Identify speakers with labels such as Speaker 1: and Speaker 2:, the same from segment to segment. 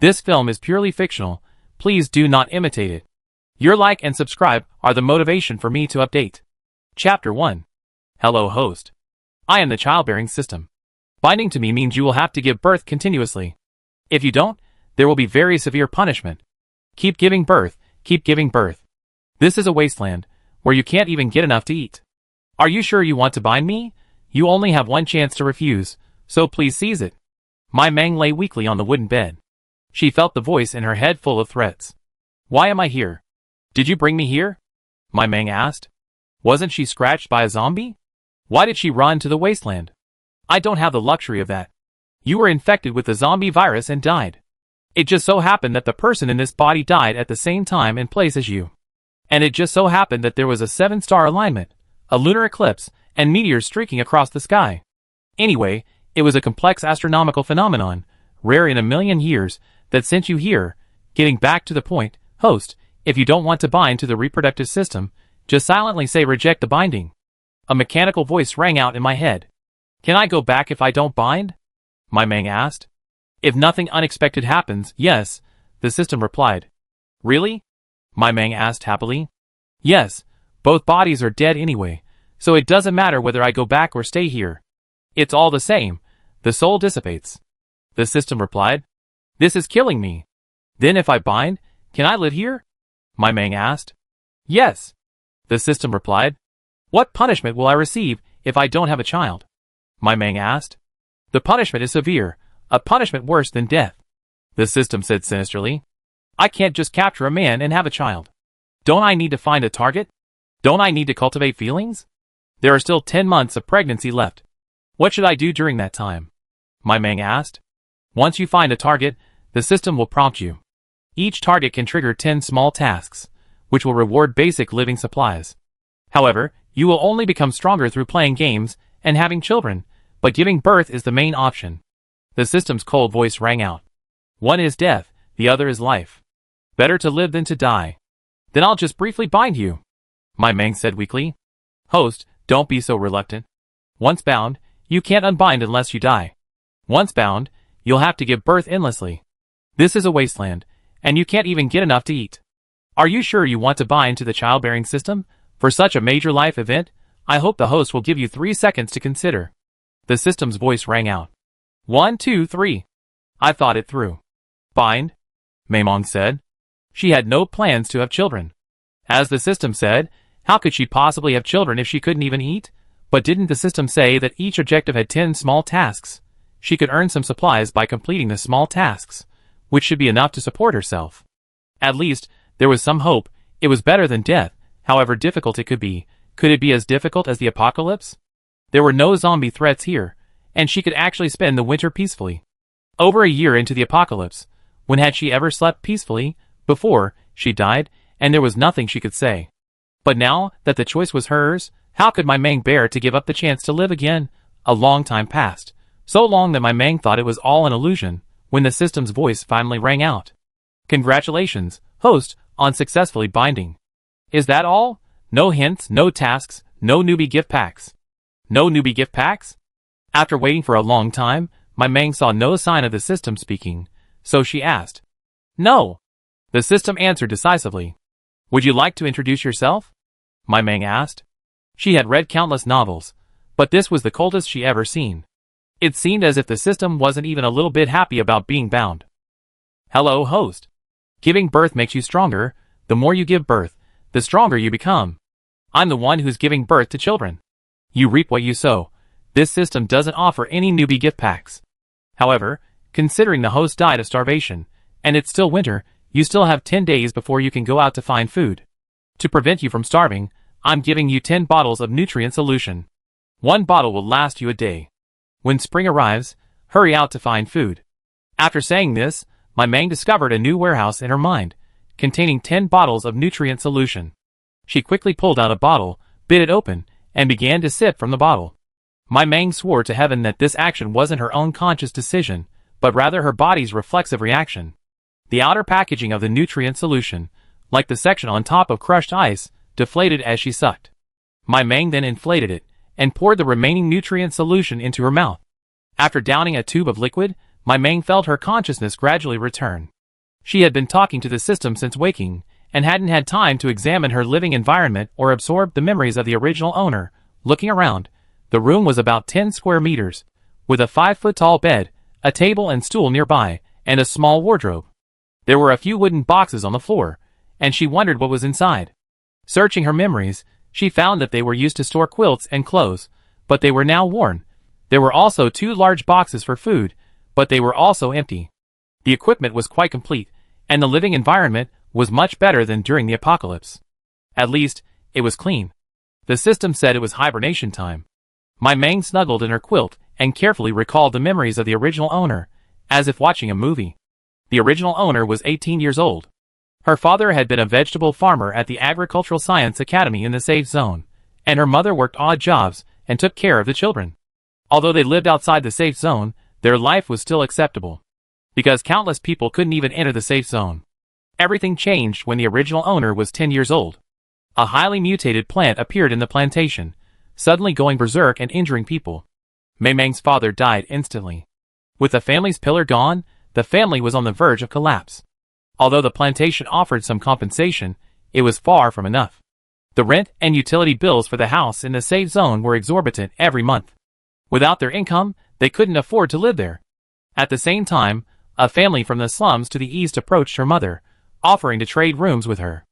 Speaker 1: This film is purely fictional. Please do not imitate it. Your like and subscribe are the motivation for me to update. Chapter 1. Hello host. I am the childbearing system. Binding to me means you will have to give birth continuously. If you don't, there will be very severe punishment. Keep giving birth, keep giving birth. This is a wasteland, where you can't even get enough to eat. Are you sure you want to bind me? You only have one chance to refuse, so please seize it. My Mang lay weakly on the wooden bed. She felt the voice in her head full of threats. Why am I here? Did you bring me here? My Mang asked. Wasn't she scratched by a zombie? Why did she run to the wasteland? I don't have the luxury of that. You were infected with the zombie virus and died. It just so happened that the person in this body died at the same time and place as you. And it just so happened that there was a 7-star alignment, a lunar eclipse, and meteors streaking across the sky. Anyway, it was a complex astronomical phenomenon, rare in a million years, that sent you here. Getting back to the point, host, if you don't want to bind to the reproductive system, just silently say reject the binding. A mechanical voice rang out in my head. Can I go back if I don't bind? My Mang asked. If nothing unexpected happens, yes, the system replied. Really? My Mang asked happily. Yes, both bodies are dead anyway, so it doesn't matter whether I go back or stay here. It's all the same, the soul dissipates. The system replied. This is killing me. Then if I bind, can I live here? My Mang asked. Yes. The system replied. What punishment will I receive if I don't have a child? My Mang asked. The punishment is severe, a punishment worse than death. The system said sinisterly. I can't just capture a man and have a child. Don't I need to find a target? Don't I need to cultivate feelings? There are still 10 months of pregnancy left. What should I do during that time? My Mang asked. Once you find a target, the system will prompt you. Each target can trigger 10 small tasks, which will reward basic living supplies. However, you will only become stronger through playing games and having children, but giving birth is the main option. The system's cold voice rang out. One is death, the other is life. Better to live than to die. Then I'll just briefly bind you. My Mang said weakly. Host, don't be so reluctant. Once bound, you can't unbind unless you die. Once bound, you'll have to give birth endlessly. This is a wasteland, and you can't even get enough to eat. Are you sure you want to bind to the childbearing system? For such a major life event, I hope the host will give you 3 seconds to consider. The system's voice rang out. 1, 2, 3. I thought it through. Bind? Maymong said. She had no plans to have children. As the system said, how could she possibly have children if she couldn't even eat? But didn't the system say that each objective had 10 small tasks? She could earn some supplies by completing the small tasks, which should be enough to support herself. At least, there was some hope. It was better than death, however difficult it could be. Could it be as difficult as the apocalypse? There were no zombie threats here, and she could actually spend the winter peacefully. Over a year into the apocalypse, when had she ever slept peacefully? Before, she died, and there was nothing she could say. But now that the choice was hers, how could my Mang bear to give up the chance to live again? A long time passed, so long that my Mang thought it was all an illusion, when the system's voice finally rang out. Congratulations, host, on successfully binding. Is that all? No hints, no tasks, no newbie gift packs. No newbie gift packs? After waiting for a long time, my Mang saw no sign of the system speaking, so she asked. No. The system answered decisively. Would you like to introduce yourself? My Mang asked. She had read countless novels, but this was the coldest she ever seen. It seemed as if the system wasn't even a little bit happy about being bound. Hello, host. Giving birth makes you stronger. The more you give birth, the stronger you become. I'm the one who's giving birth to children. You reap what you sow. This system doesn't offer any newbie gift packs. However, considering the host died of starvation, and it's still winter, you still have 10 days before you can go out to find food. To prevent you from starving, I'm giving you 10 bottles of nutrient solution. 1 bottle will last you a day. When spring arrives, hurry out to find food. After saying this, my Mang discovered a new warehouse in her mind, containing 10 bottles of nutrient solution. She quickly pulled out a bottle, bit it open, and began to sip from the bottle. My Mang swore to heaven that this action wasn't her own conscious decision, but rather her body's reflexive reaction. The outer packaging of the nutrient solution, like the section on top of crushed ice, deflated as she sucked. My Mang then inflated it, and poured the remaining nutrient solution into her mouth. After downing a tube of liquid, my Mang felt her consciousness gradually return. She had been talking to the system since waking, and hadn't had time to examine her living environment or absorb the memories of the original owner. Looking around, the room was about 10 square meters, with a 5-foot-tall bed, a table and stool nearby, and a small wardrobe. There were a few wooden boxes on the floor, and she wondered what was inside. Searching her memories, she found that they were used to store quilts and clothes, but they were now worn. There were also 2 large boxes for food, but they were also empty. The equipment was quite complete, and the living environment was much better than during the apocalypse. At least, it was clean. The system said it was hibernation time. My Mang snuggled in her quilt and carefully recalled the memories of the original owner, as if watching a movie. The original owner was 18 years old. Her father had been a vegetable farmer at the Agricultural Science Academy in the safe zone, and her mother worked odd jobs and took care of the children. Although they lived outside the safe zone, their life was still acceptable, because countless people couldn't even enter the safe zone. Everything changed when the original owner was 10 years old. A highly mutated plant appeared in the plantation, suddenly going berserk and injuring people. Mei Mang's father died instantly. With the family's pillar gone, the family was on the verge of collapse. Although the plantation offered some compensation, it was far from enough. The rent and utility bills for the house in the safe zone were exorbitant every month. Without their income, they couldn't afford to live there. At the same time, a family from the slums to the east approached her mother, offering to trade rooms with her.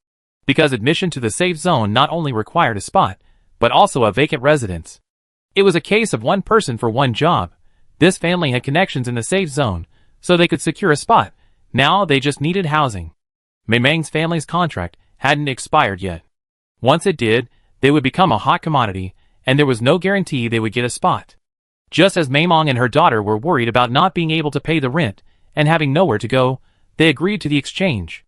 Speaker 1: Because admission to the safe zone not only required a spot, but also a vacant residence. It was a case of one person for one job. This family had connections in the safe zone, so they could secure a spot. Now they just needed housing. Mei Mang's family's contract hadn't expired yet. Once it did, they would become a hot commodity, and there was no guarantee they would get a spot. Just as Mei Mong and her daughter were worried about not being able to pay the rent and having nowhere to go, they agreed to the exchange.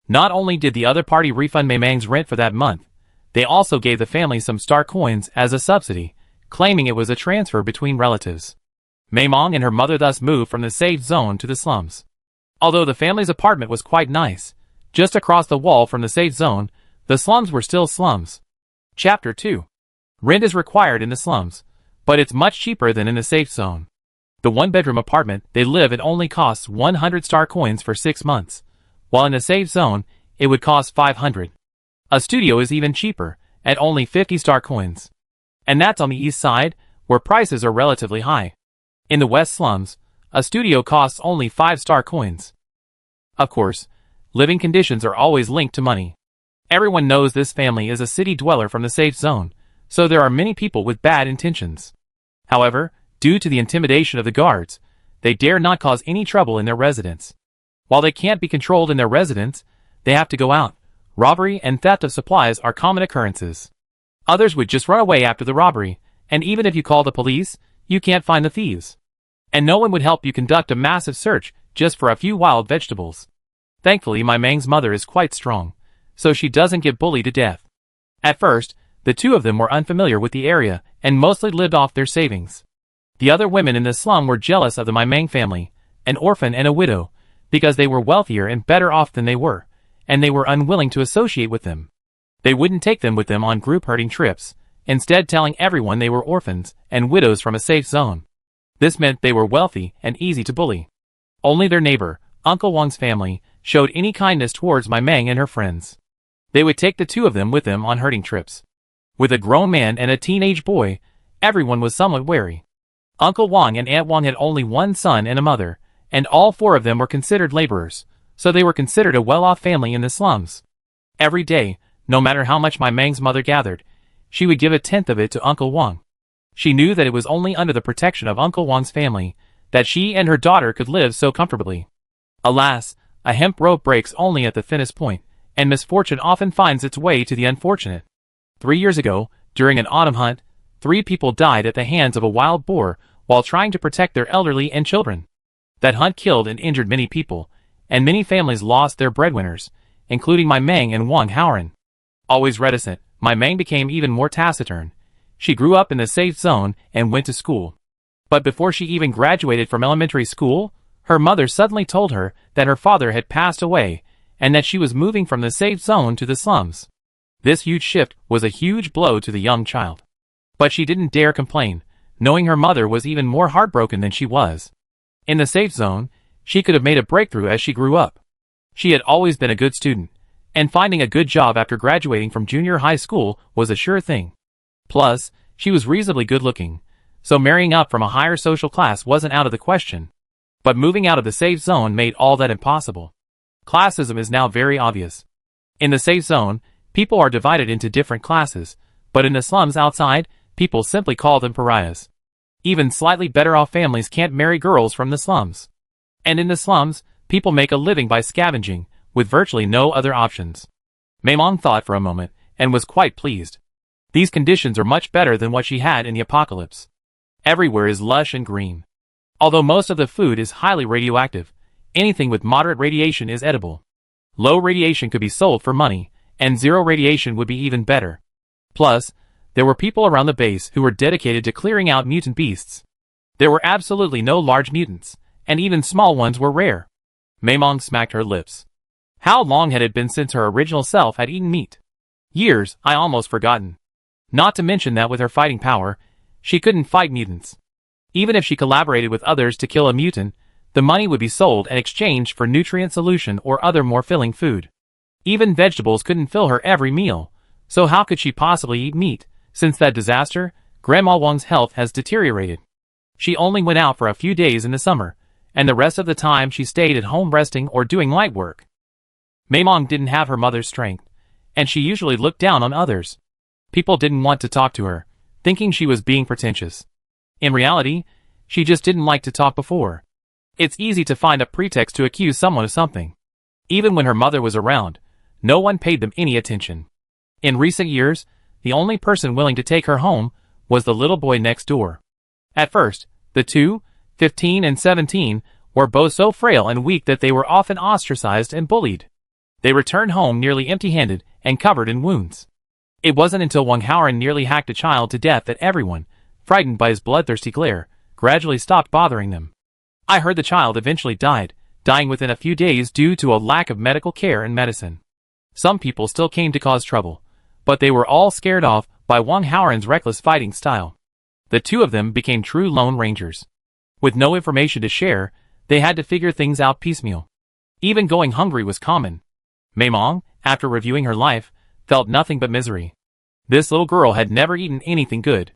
Speaker 1: Not only did the other party refund Mei Mang's rent for that month, they also gave the family some star coins as a subsidy, claiming it was a transfer between relatives. Mei Mong and her mother thus moved from the safe zone to the slums. Although the family's apartment was quite nice, just across the wall from the safe zone, the slums were still slums. Chapter 2. Rent is required in the slums, but it's much cheaper than in the safe zone. The one-bedroom apartment they live in only costs 100 star coins for 6 months, while in the safe zone, it would cost 500. A studio is even cheaper, at only 50 star coins. And that's on the east side, where prices are relatively high. In the west slums, a studio costs only 5 star coins. Of course, living conditions are always linked to money. Everyone knows this family is a city dweller from the safe zone, so there are many people with bad intentions. However, due to the intimidation of the guards, they dare not cause any trouble in their residence. While they can't be controlled in their residence, they have to go out. Robbery and theft of supplies are common occurrences. Others would just run away after the robbery, and even if you call the police, you can't find the thieves. And no one would help you conduct a massive search just for a few wild vegetables. Thankfully, Mei Mang's mother is quite strong, so she doesn't get bullied to death. At first, the two of them were unfamiliar with the area and mostly lived off their savings. The other women in the slum were jealous of the Mei Mang family, an orphan and a widow, because they were wealthier and better off than they were, and they were unwilling to associate with them. They wouldn't take them with them on group herding trips, instead telling everyone they were orphans and widows from a safe zone. This meant they were wealthy and easy to bully. Only their neighbor, Uncle Wong's family, showed any kindness towards Mei Mang and her friends. They would take the two of them with them on herding trips. With a grown man and a teenage boy, everyone was somewhat wary. Uncle Wong and Aunt Wong had only one son and a mother, and all 4 of them were considered laborers, so they were considered a well-off family in the slums. Every day, no matter how much Mei Mang's mother gathered, she would give a tenth of it to Uncle Wong. She knew that it was only under the protection of Uncle Wong's family that she and her daughter could live so comfortably. Alas, a hemp rope breaks only at the thinnest point, and misfortune often finds its way to the unfortunate. 3 years ago, during an autumn hunt, 3 people died at the hands of a wild boar while trying to protect their elderly and children. That hunt killed and injured many people, and many families lost their breadwinners, including Mei Mang and Wang Haoren. Always reticent, Mei Mang became even more taciturn. She grew up in the safe zone and went to school. But before she even graduated from elementary school, her mother suddenly told her that her father had passed away and that she was moving from the safe zone to the slums. This huge shift was a huge blow to the young child. But she didn't dare complain, knowing her mother was even more heartbroken than she was. In the safe zone, she could have made a breakthrough as she grew up. She had always been a good student, and finding a good job after graduating from junior high school was a sure thing. Plus, she was reasonably good looking, so marrying up from a higher social class wasn't out of the question. But moving out of the safe zone made all that impossible. Classism is now very obvious. In the safe zone, people are divided into different classes, but in the slums outside, people simply call them pariahs. Even slightly better off families can't marry girls from the slums. And in the slums, people make a living by scavenging, with virtually no other options. Maimong thought for a moment, and was quite pleased. These conditions are much better than what she had in the apocalypse. Everywhere is lush and green. Although most of the food is highly radioactive, anything with moderate radiation is edible. Low radiation could be sold for money, and zero radiation would be even better. Plus, there were people around the base who were dedicated to clearing out mutant beasts. There were absolutely no large mutants, and even small ones were rare. Maimong smacked her lips. How long had it been since her original self had eaten meat? Years, I almost forgotten. Not to mention that with her fighting power, she couldn't fight mutants. Even if she collaborated with others to kill a mutant, the money would be sold and exchanged for nutrient solution or other more filling food. Even vegetables couldn't fill her every meal, so how could she possibly eat meat? Since that disaster, Grandma Wong's health has deteriorated. She only went out for a few days in the summer, and the rest of the time she stayed at home resting or doing light work. Maimong didn't have her mother's strength, and she usually looked down on others. People didn't want to talk to her, thinking she was being pretentious. In reality, she just didn't like to talk before. It's easy to find a pretext to accuse someone of something. Even when her mother was around, no one paid them any attention. In recent years, the only person willing to take her home was the little boy next door. At first, the two, 15 and 17, were both so frail and weak that they were often ostracized and bullied. They returned home nearly empty-handed and covered in wounds. It wasn't until Wang Haoran nearly hacked a child to death that everyone, frightened by his bloodthirsty glare, gradually stopped bothering them. I heard the child eventually died, dying within a few days due to a lack of medical care and medicine. Some people still came to cause trouble, but they were all scared off by Wang Haoran's reckless fighting style. The two of them became true lone rangers. With no information to share, they had to figure things out piecemeal. Even going hungry was common. Maimong, after reviewing her life, felt nothing but misery. This little girl had never eaten anything good.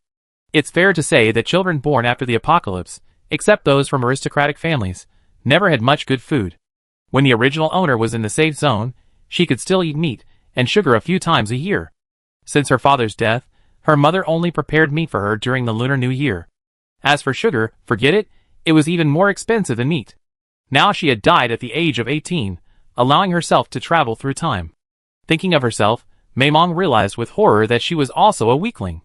Speaker 1: It's fair to say that children born after the apocalypse, except those from aristocratic families, never had much good food. When the original owner was in the safe zone, she could still eat meat and sugar a few times a year. Since her father's death, her mother only prepared meat for her during the Lunar New Year. As for sugar, forget it, it was even more expensive than meat. Now she had died at the age of 18, allowing herself to travel through time. Thinking of herself, Maimong realized with horror that she was also a weakling.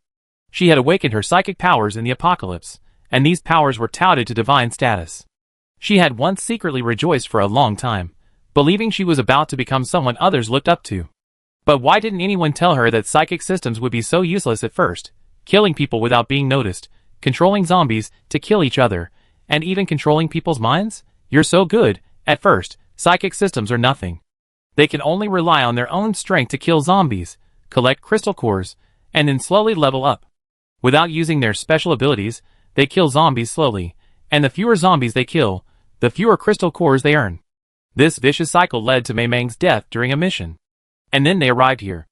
Speaker 1: She had awakened her psychic powers in the apocalypse, and these powers were touted to divine status. She had once secretly rejoiced for a long time, believing she was about to become someone others looked up to. But why didn't anyone tell her that psychic systems would be so useless at first, killing people without being noticed, controlling zombies to kill each other, and even controlling people's minds? You're so good. At first, psychic systems are nothing. They can only rely on their own strength to kill zombies, collect crystal cores, and then slowly level up. Without using their special abilities, they kill zombies slowly, and the fewer zombies they kill, the fewer crystal cores they earn. This vicious cycle led to Maimang's death during a mission. And then they arrived here.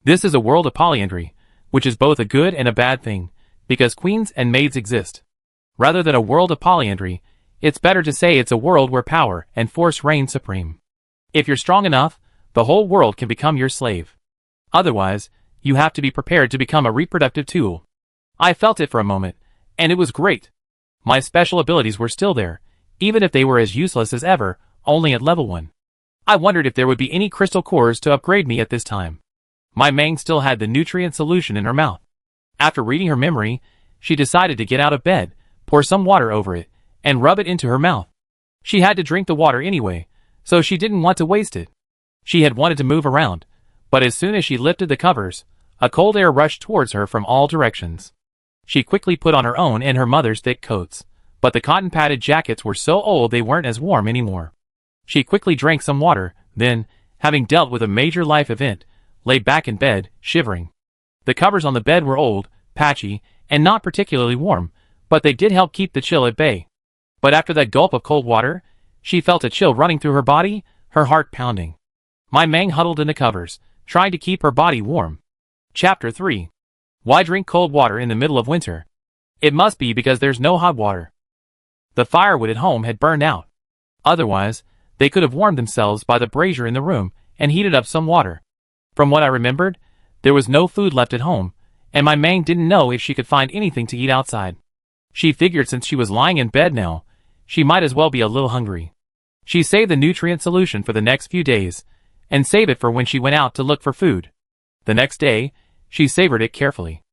Speaker 1: This is a world of polyandry, which is both a good and a bad thing, because queens and maids exist. Rather than a world of polyandry, it's better to say it's a world where power and force reign supreme. If you're strong enough, the whole world can become your slave. Otherwise, you have to be prepared to become a reproductive tool. I felt it for a moment, and it was great. My special abilities were still there, even if they were as useless as ever, only at level 1. I wondered if there would be any crystal cores to upgrade me at this time. My Mang still had the nutrient solution in her mouth. After reading her memory, she decided to get out of bed, pour some water over it, and rub it into her mouth. She had to drink the water anyway, so she didn't want to waste it. She had wanted to move around, but as soon as she lifted the covers, a cold air rushed towards her from all directions. She quickly put on her own and her mother's thick coats, but the cotton-padded jackets were so old they weren't as warm anymore. She quickly drank some water, then, having dealt with a major life event, lay back in bed, shivering. The covers on the bed were old, patchy, and not particularly warm, but they did help keep the chill at bay. But after that gulp of cold water, she felt a chill running through her body, her heart pounding. My Mang huddled in the covers, trying to keep her body warm. Chapter 3. Why drink cold water in the middle of winter? It must be because there's no hot water. The firewood at home had burned out. Otherwise, they could have warmed themselves by the brazier in the room and heated up some water. From what I remembered, there was no food left at home, and my Mang didn't know if she could find anything to eat outside. She figured since she was lying in bed now, she might as well be a little hungry. She saved the nutrient solution for the next few days, and saved it for when she went out to look for food. The next day, she savored it carefully.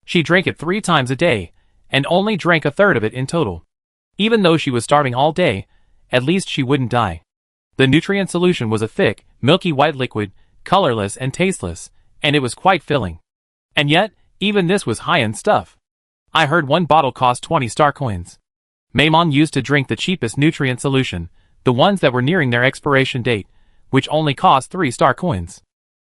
Speaker 1: She drank it 3 times a day, and only drank a third of it in total. Even though she was starving all day, at least she wouldn't die. The nutrient solution was a thick, milky white liquid, colorless and tasteless, and it was quite filling. And yet, even this was high-end stuff. I heard one bottle cost 20 star coins. Maimon used to drink the cheapest nutrient solution, the ones that were nearing their expiration date, which only cost 3 star coins.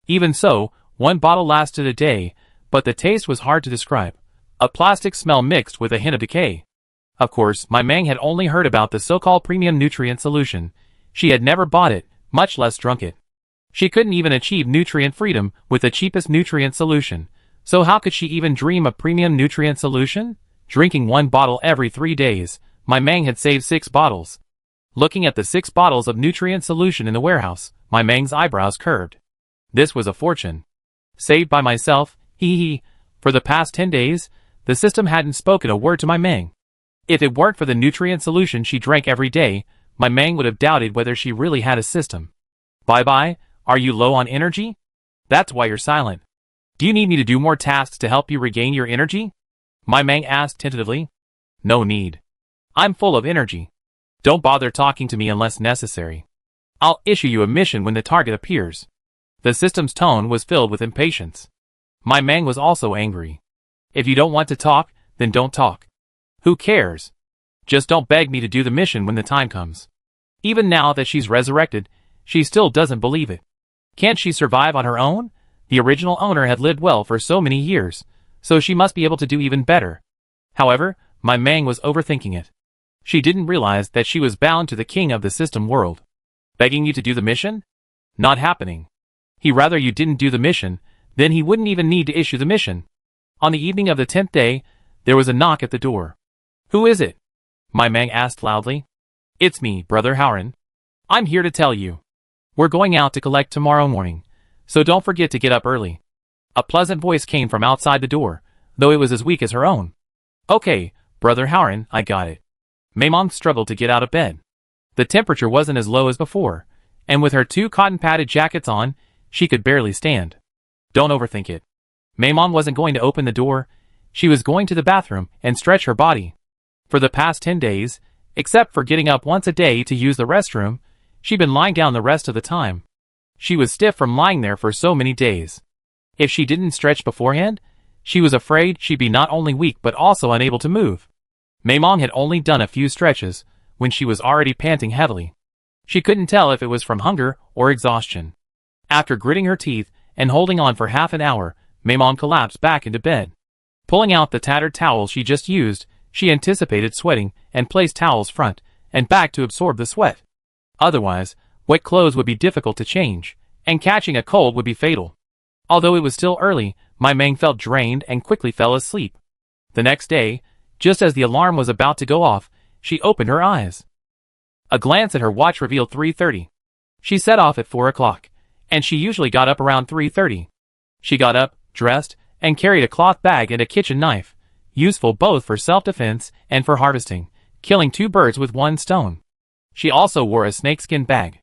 Speaker 1: Even so, one bottle lasted a day, but the taste was hard to describe. A plastic smell mixed with a hint of decay. Of course, my Mang had only heard about the so-called premium nutrient solution. She had never bought it, much less drunk it. She couldn't even achieve nutrient freedom with the cheapest nutrient solution, so how could she even dream of premium nutrient solution? Drinking 1 bottle every 3 days, my Mang had saved 6 bottles. Looking at the 6 bottles of nutrient solution in the warehouse, my Mang's eyebrows curved. This was a fortune. Saved by myself, hee. For the past 10 days, the system hadn't spoken a word to my Mang. If it weren't for the nutrient solution she drank every day, my Mang would have doubted whether she really had a system. Bye-bye, are you low on energy? That's why you're silent. Do you need me to do more tasks to help you regain your energy? My Mang asked tentatively. No need. I'm full of energy. Don't bother talking to me unless necessary. I'll issue you a mission when the target appears. The system's tone was filled with impatience. My Mang was also angry. If you don't want to talk, then don't talk. Who cares? Just don't beg me to do the mission when the time comes. Even now that she's resurrected, she still doesn't believe it. Can't she survive on her own? The original owner had lived well for so many years, so she must be able to do even better. However, my Mang was overthinking it. She didn't realize that she was bound to the king of the system world. Begging you to do the mission? Not happening. He'd rather you didn't do the mission, then he wouldn't even need to issue the mission. On the evening of the 10th day, there was a knock at the door. Who is it? My Mang asked loudly. It's me, Brother Howren. I'm here to tell you. We're going out to collect tomorrow morning, so don't forget to get up early. A pleasant voice came from outside the door, though it was as weak as her own. Okay, Brother Howren, I got it. Maimon struggled to get out of bed. The temperature wasn't as low as before, and with her 2 cotton-padded jackets on, she could barely stand. Don't overthink it. Maimon wasn't going to open the door. She was going to the bathroom and stretch her body. For the past 10 days, except for getting up once a day to use the restroom, she'd been lying down the rest of the time. She was stiff from lying there for so many days. If she didn't stretch beforehand, she was afraid she'd be not only weak but also unable to move. Maimon had only done a few stretches when she was already panting heavily. She couldn't tell if it was from hunger or exhaustion. After gritting her teeth and holding on for half an hour, Maimon collapsed back into bed. Pulling out the tattered towel she just used, she anticipated sweating and placed towels front and back to absorb the sweat. Otherwise, wet clothes would be difficult to change, and catching a cold would be fatal. Although it was still early, my Mang felt drained and quickly fell asleep. The next day, just as the alarm was about to go off, she opened her eyes. A glance at her watch revealed 3:30. She set off at 4 o'clock, and she usually got up around 3:30. She got up, dressed, and carried a cloth bag and a kitchen knife, useful both for self-defense and for harvesting, killing 2 birds with 1 stone. She also wore a snakeskin bag.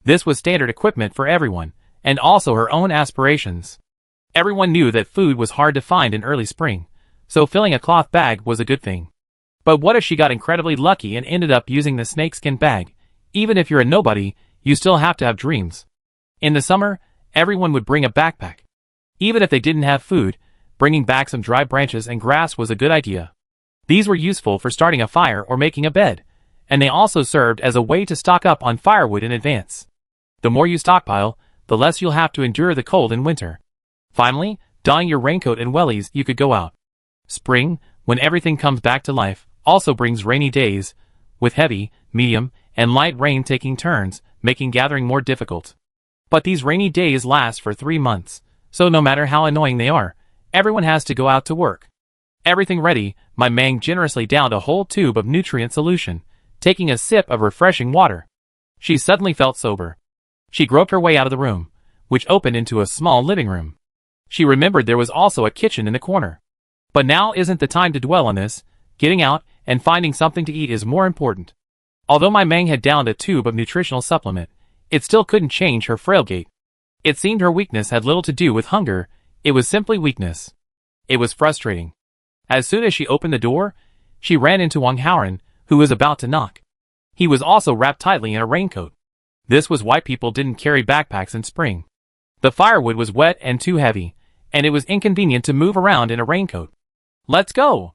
Speaker 1: This was standard equipment for everyone, and also her own aspirations. Everyone knew that food was hard to find in early spring, so filling a cloth bag was a good thing. But what if she got incredibly lucky and ended up using the snakeskin bag? Even if you're a nobody, you still have to have dreams. In the summer, everyone would bring a backpack. Even if they didn't have food, bringing back some dry branches and grass was a good idea. These were useful for starting a fire or making a bed, and they also served as a way to stock up on firewood in advance. The more you stockpile, the less you'll have to endure the cold in winter. Finally, donning your raincoat and wellies, you could go out. Spring, when everything comes back to life, also brings rainy days, with heavy, medium, and light rain taking turns, making gathering more difficult. But these rainy days last for 3 months, so no matter how annoying they are, everyone has to go out to work. Everything ready, my Mang generously downed a whole tube of nutrient solution, taking a sip of refreshing water. She suddenly felt sober. She groped her way out of the room, which opened into a small living room. She remembered there was also a kitchen in the corner. But now isn't the time to dwell on this. Getting out and finding something to eat is more important. Although my Mang had downed a tube of nutritional supplement, it still couldn't change her frail gait. It seemed her weakness had little to do with hunger, it was simply weakness. It was frustrating. As soon as she opened the door, she ran into Wang Haoran, who was about to knock. He was also wrapped tightly in a raincoat. This was why people didn't carry backpacks in spring. The firewood was wet and too heavy, and it was inconvenient to move around in a raincoat. "Let's go!"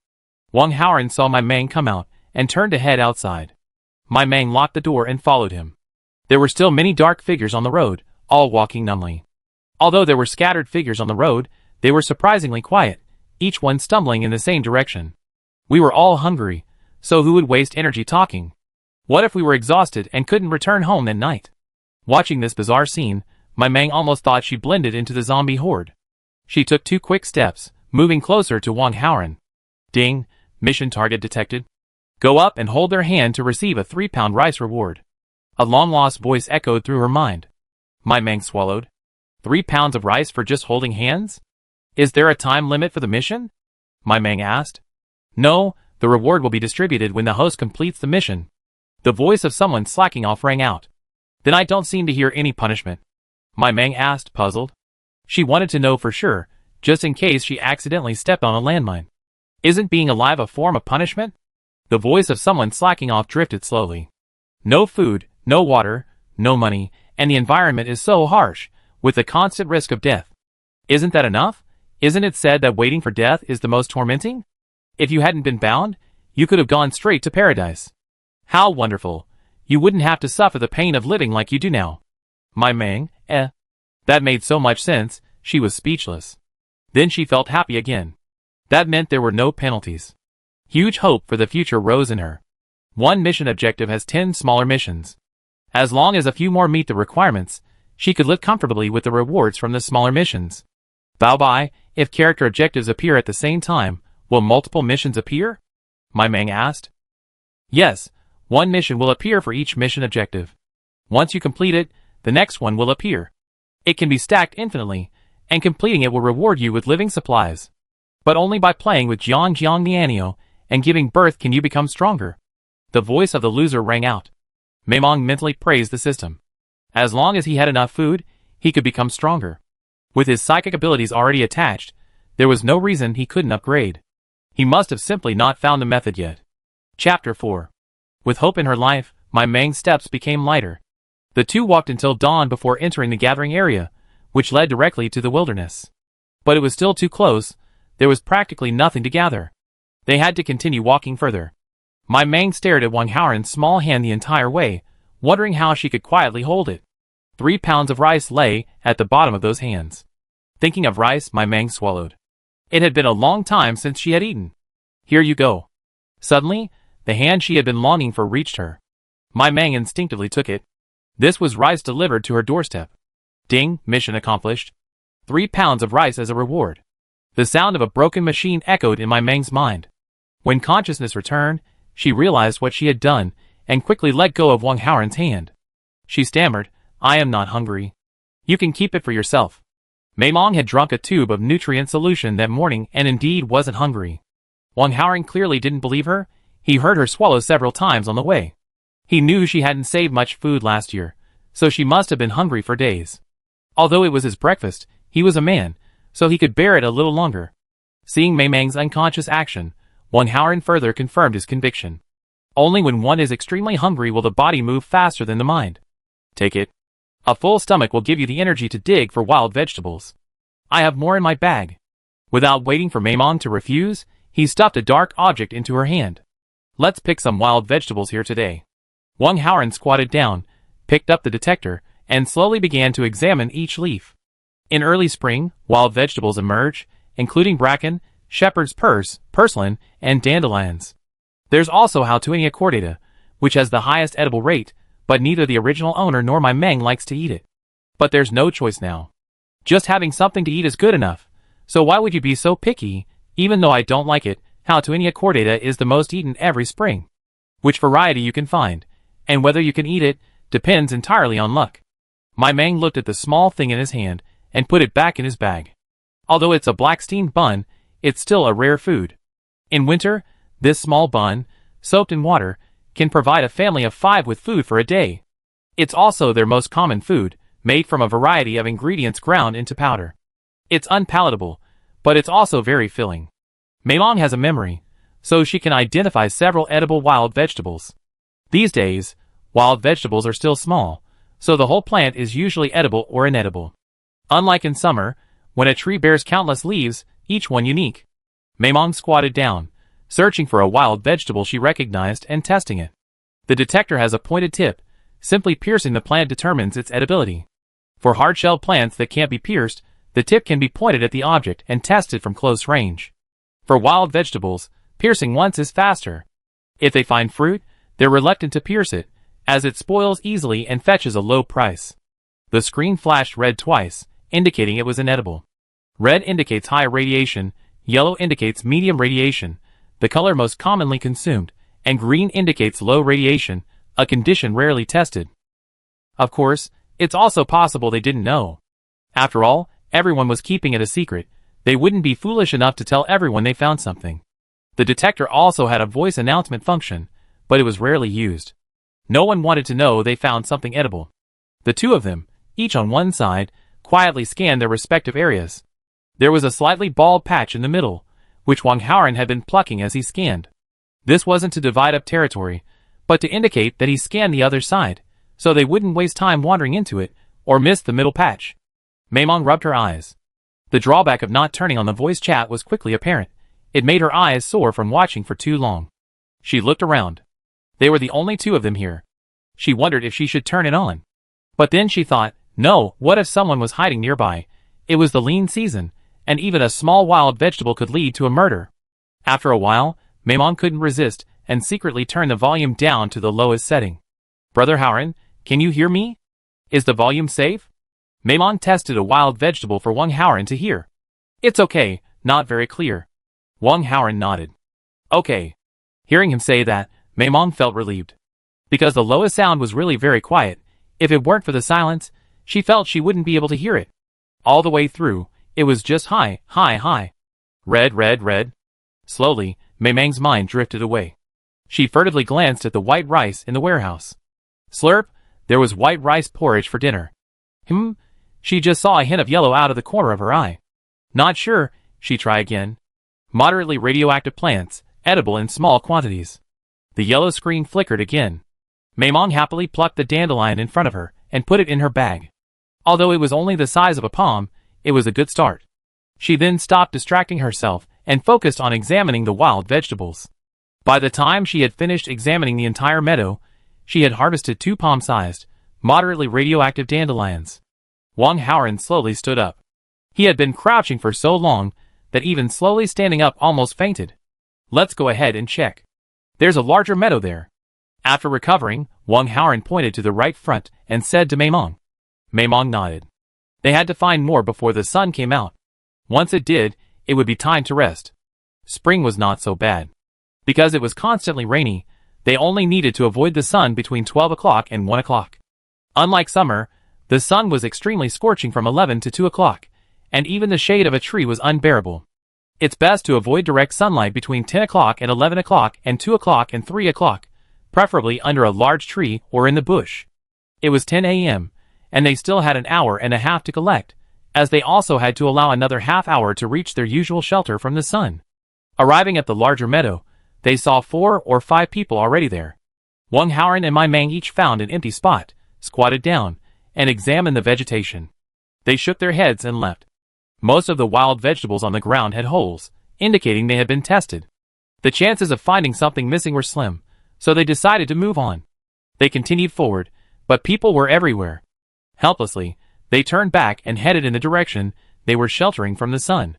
Speaker 1: Wang Haoran saw my Mang come out and turned to head outside. My Mang locked the door and followed him. There were still many dark figures on the road, all walking numbly. Although there were scattered figures on the road, they were surprisingly quiet, each one stumbling in the same direction. We were all hungry, so who would waste energy talking? What if we were exhausted and couldn't return home that night? Watching this bizarre scene, my Mang almost thought she blended into the zombie horde. She took 2 quick steps, moving closer to Wang Haoran. Ding, mission target detected. Go up and hold their hand to receive a 3-pound rice reward. A long-lost voice echoed through her mind. My Mang swallowed. 3 pounds of rice for just holding hands? Is there a time limit for the mission? My Mang asked. No, the reward will be distributed when the host completes the mission. The voice of someone slacking off rang out. Then I don't seem to hear any punishment. My Mang asked, puzzled. She wanted to know for sure, just in case she accidentally stepped on a landmine. Isn't being alive a form of punishment? The voice of someone slacking off drifted slowly. No food, no water, no money, and the environment is so harsh, with the constant risk of death. Isn't that enough? Isn't it said that waiting for death is the most tormenting? If you hadn't been bound, you could have gone straight to paradise. How wonderful. You wouldn't have to suffer the pain of living like you do now. My Mang, That made so much sense, she was speechless. Then she felt happy again. That meant there were no penalties. Huge hope for the future rose in her. One mission objective has 10 smaller missions. As long as a few more meet the requirements, she could live comfortably with the rewards from the smaller missions. Bao, if character objectives appear at the same time, will multiple missions appear? My Mang asked. Yes, one mission will appear for each mission objective. Once you complete it, the next one will appear. It can be stacked infinitely, and completing it will reward you with living supplies. But only by playing with Jiang Nianio and giving birth can you become stronger. The voice of the loser rang out. Maimong mentally praised the system. As long as he had enough food, he could become stronger. With his psychic abilities already attached, there was no reason he couldn't upgrade. He must have simply not found the method yet. Chapter 4. With hope in her life, my Mang's steps became lighter. The two walked until dawn before entering the gathering area, which led directly to the wilderness. But it was still too close, there was practically nothing to gather. They had to continue walking further. My Mang stared at Wang Haoran's small hand the entire way, wondering how she could quietly hold it. 3 pounds of rice lay at the bottom of those hands. Thinking of rice, my Mang swallowed. It had been a long time since she had eaten. Here you go. Suddenly, the hand she had been longing for reached her. My Mang instinctively took it. This was rice delivered to her doorstep. Ding, mission accomplished. 3 pounds of rice as a reward. The sound of a broken machine echoed in my Mang's mind. When consciousness returned, she realized what she had done, and quickly let go of Wang Haoran's hand. She stammered, I am not hungry. You can keep it for yourself. Maimong had drunk a tube of nutrient solution that morning and indeed wasn't hungry. Wang Haoran clearly didn't believe her. He heard her swallow several times on the way. He knew she hadn't saved much food last year, so she must have been hungry for days. Although it was his breakfast, he was a man, so he could bear it a little longer. Seeing Maimong's unconscious action, Wang Haoran further confirmed his conviction. Only when one is extremely hungry will the body move faster than the mind. Take it. A full stomach will give you the energy to dig for wild vegetables. I have more in my bag. Without waiting for Maimong to refuse, he stuffed a dark object into her hand. Let's pick some wild vegetables here today. Wang Haoran squatted down, picked up the detector, and slowly began to examine each leaf. In early spring, wild vegetables emerge, including bracken, shepherd's purse, purslane, and dandelions. There's also Houtuinia cordata, which has the highest edible rate, but neither the original owner nor my Meng likes to eat it. But there's no choice now. Just having something to eat is good enough, so why would you be so picky? Even though I don't like it, Houtuinia cordata is the most eaten every spring. Which variety you can find, and whether you can eat it, depends entirely on luck. My Meng looked at the small thing in his hand, and put it back in his bag. Although it's a black steamed bun, it's still a rare food. In winter, this small bun, soaked in water, can provide a family of 5 with food for a day. It's also their most common food, made from a variety of ingredients ground into powder. It's unpalatable, but it's also very filling. Meilong has a memory, so she can identify several edible wild vegetables. These days, wild vegetables are still small, so the whole plant is usually edible or inedible. Unlike in summer, when a tree bears countless leaves, each one unique. Meilong squatted down, searching for a wild vegetable she recognized and testing it. The detector has a pointed tip. Simply piercing the plant determines its edibility. For hard-shelled plants that can't be pierced, the tip can be pointed at the object and tested from close range. For wild vegetables, piercing once is faster. If they find fruit, they're reluctant to pierce it, as it spoils easily and fetches a low price. The screen flashed red twice, indicating it was inedible. Red indicates high radiation, yellow indicates medium radiation, the color most commonly consumed, and green indicates low radiation, a condition rarely tested. Of course, it's also possible they didn't know. After all, everyone was keeping it a secret. They wouldn't be foolish enough to tell everyone they found something. The detector also had a voice announcement function, but it was rarely used. No one wanted to know they found something edible. The two of them, each on one side, quietly scanned their respective areas. There was a slightly bald patch in the middle, which Wang Haoran had been plucking as he scanned. This wasn't to divide up territory, but to indicate that he scanned the other side, so they wouldn't waste time wandering into it, or miss the middle patch. Meilong rubbed her eyes. The drawback of not turning on the voice chat was quickly apparent. It made her eyes sore from watching for too long. She looked around. They were the only two of them here. She wondered if she should turn it on. But then she thought, no, what if someone was hiding nearby? It was the lean season, and even a small wild vegetable could lead to a murder. After a while, Meilong couldn't resist, and secretly turned the volume down to the lowest setting. Brother Haoran, can you hear me? Is the volume safe? Meilong tested a wild vegetable for Wang Haoran to hear. It's okay, not very clear. Wang Haoran nodded. Okay. Hearing him say that, Meilong felt relieved. Because the lowest sound was really very quiet, if it weren't for the silence, she felt she wouldn't be able to hear it. All the way through, it was just high, high, high. Red, red, red. Slowly, Meilong's mind drifted away. She furtively glanced at the white rice in the warehouse. Slurp, there was white rice porridge for dinner. She just saw a hint of yellow out of the corner of her eye. Not sure, she tried again. Moderately radioactive plants, edible in small quantities. The yellow screen flickered again. Meilong happily plucked the dandelion in front of her and put it in her bag. Although it was only the size of a palm, it was a good start. She then stopped distracting herself and focused on examining the wild vegetables. By the time she had finished examining the entire meadow, she had harvested 2 palm-sized, moderately radioactive dandelions. Wang Haoran slowly stood up. He had been crouching for so long that even slowly standing up almost fainted. Let's go ahead and check. There's a larger meadow there. After recovering, Wang Haoran pointed to the right front and said to Meilong. Meilong nodded. They had to find more before the sun came out. Once it did, it would be time to rest. Spring was not so bad. Because it was constantly rainy, they only needed to avoid the sun between 12 o'clock and 1 o'clock. Unlike summer, the sun was extremely scorching from 11 to 2 o'clock, and even the shade of a tree was unbearable. It's best to avoid direct sunlight between 10 o'clock and 11 o'clock and 2 o'clock and 3 o'clock, preferably under a large tree or in the bush. It was 10 a.m., and they still had an hour and a half to collect, as they also had to allow another half hour to reach their usual shelter from the sun. Arriving at the larger meadow, they saw 4 or 5 people already there. Wang Haoran and my Meng each found an empty spot, squatted down, and examined the vegetation. They shook their heads and left. Most of the wild vegetables on the ground had holes, indicating they had been tested. The chances of finding something missing were slim, so they decided to move on. They continued forward, but people were everywhere. Helplessly, they turned back and headed in the direction they were sheltering from the sun.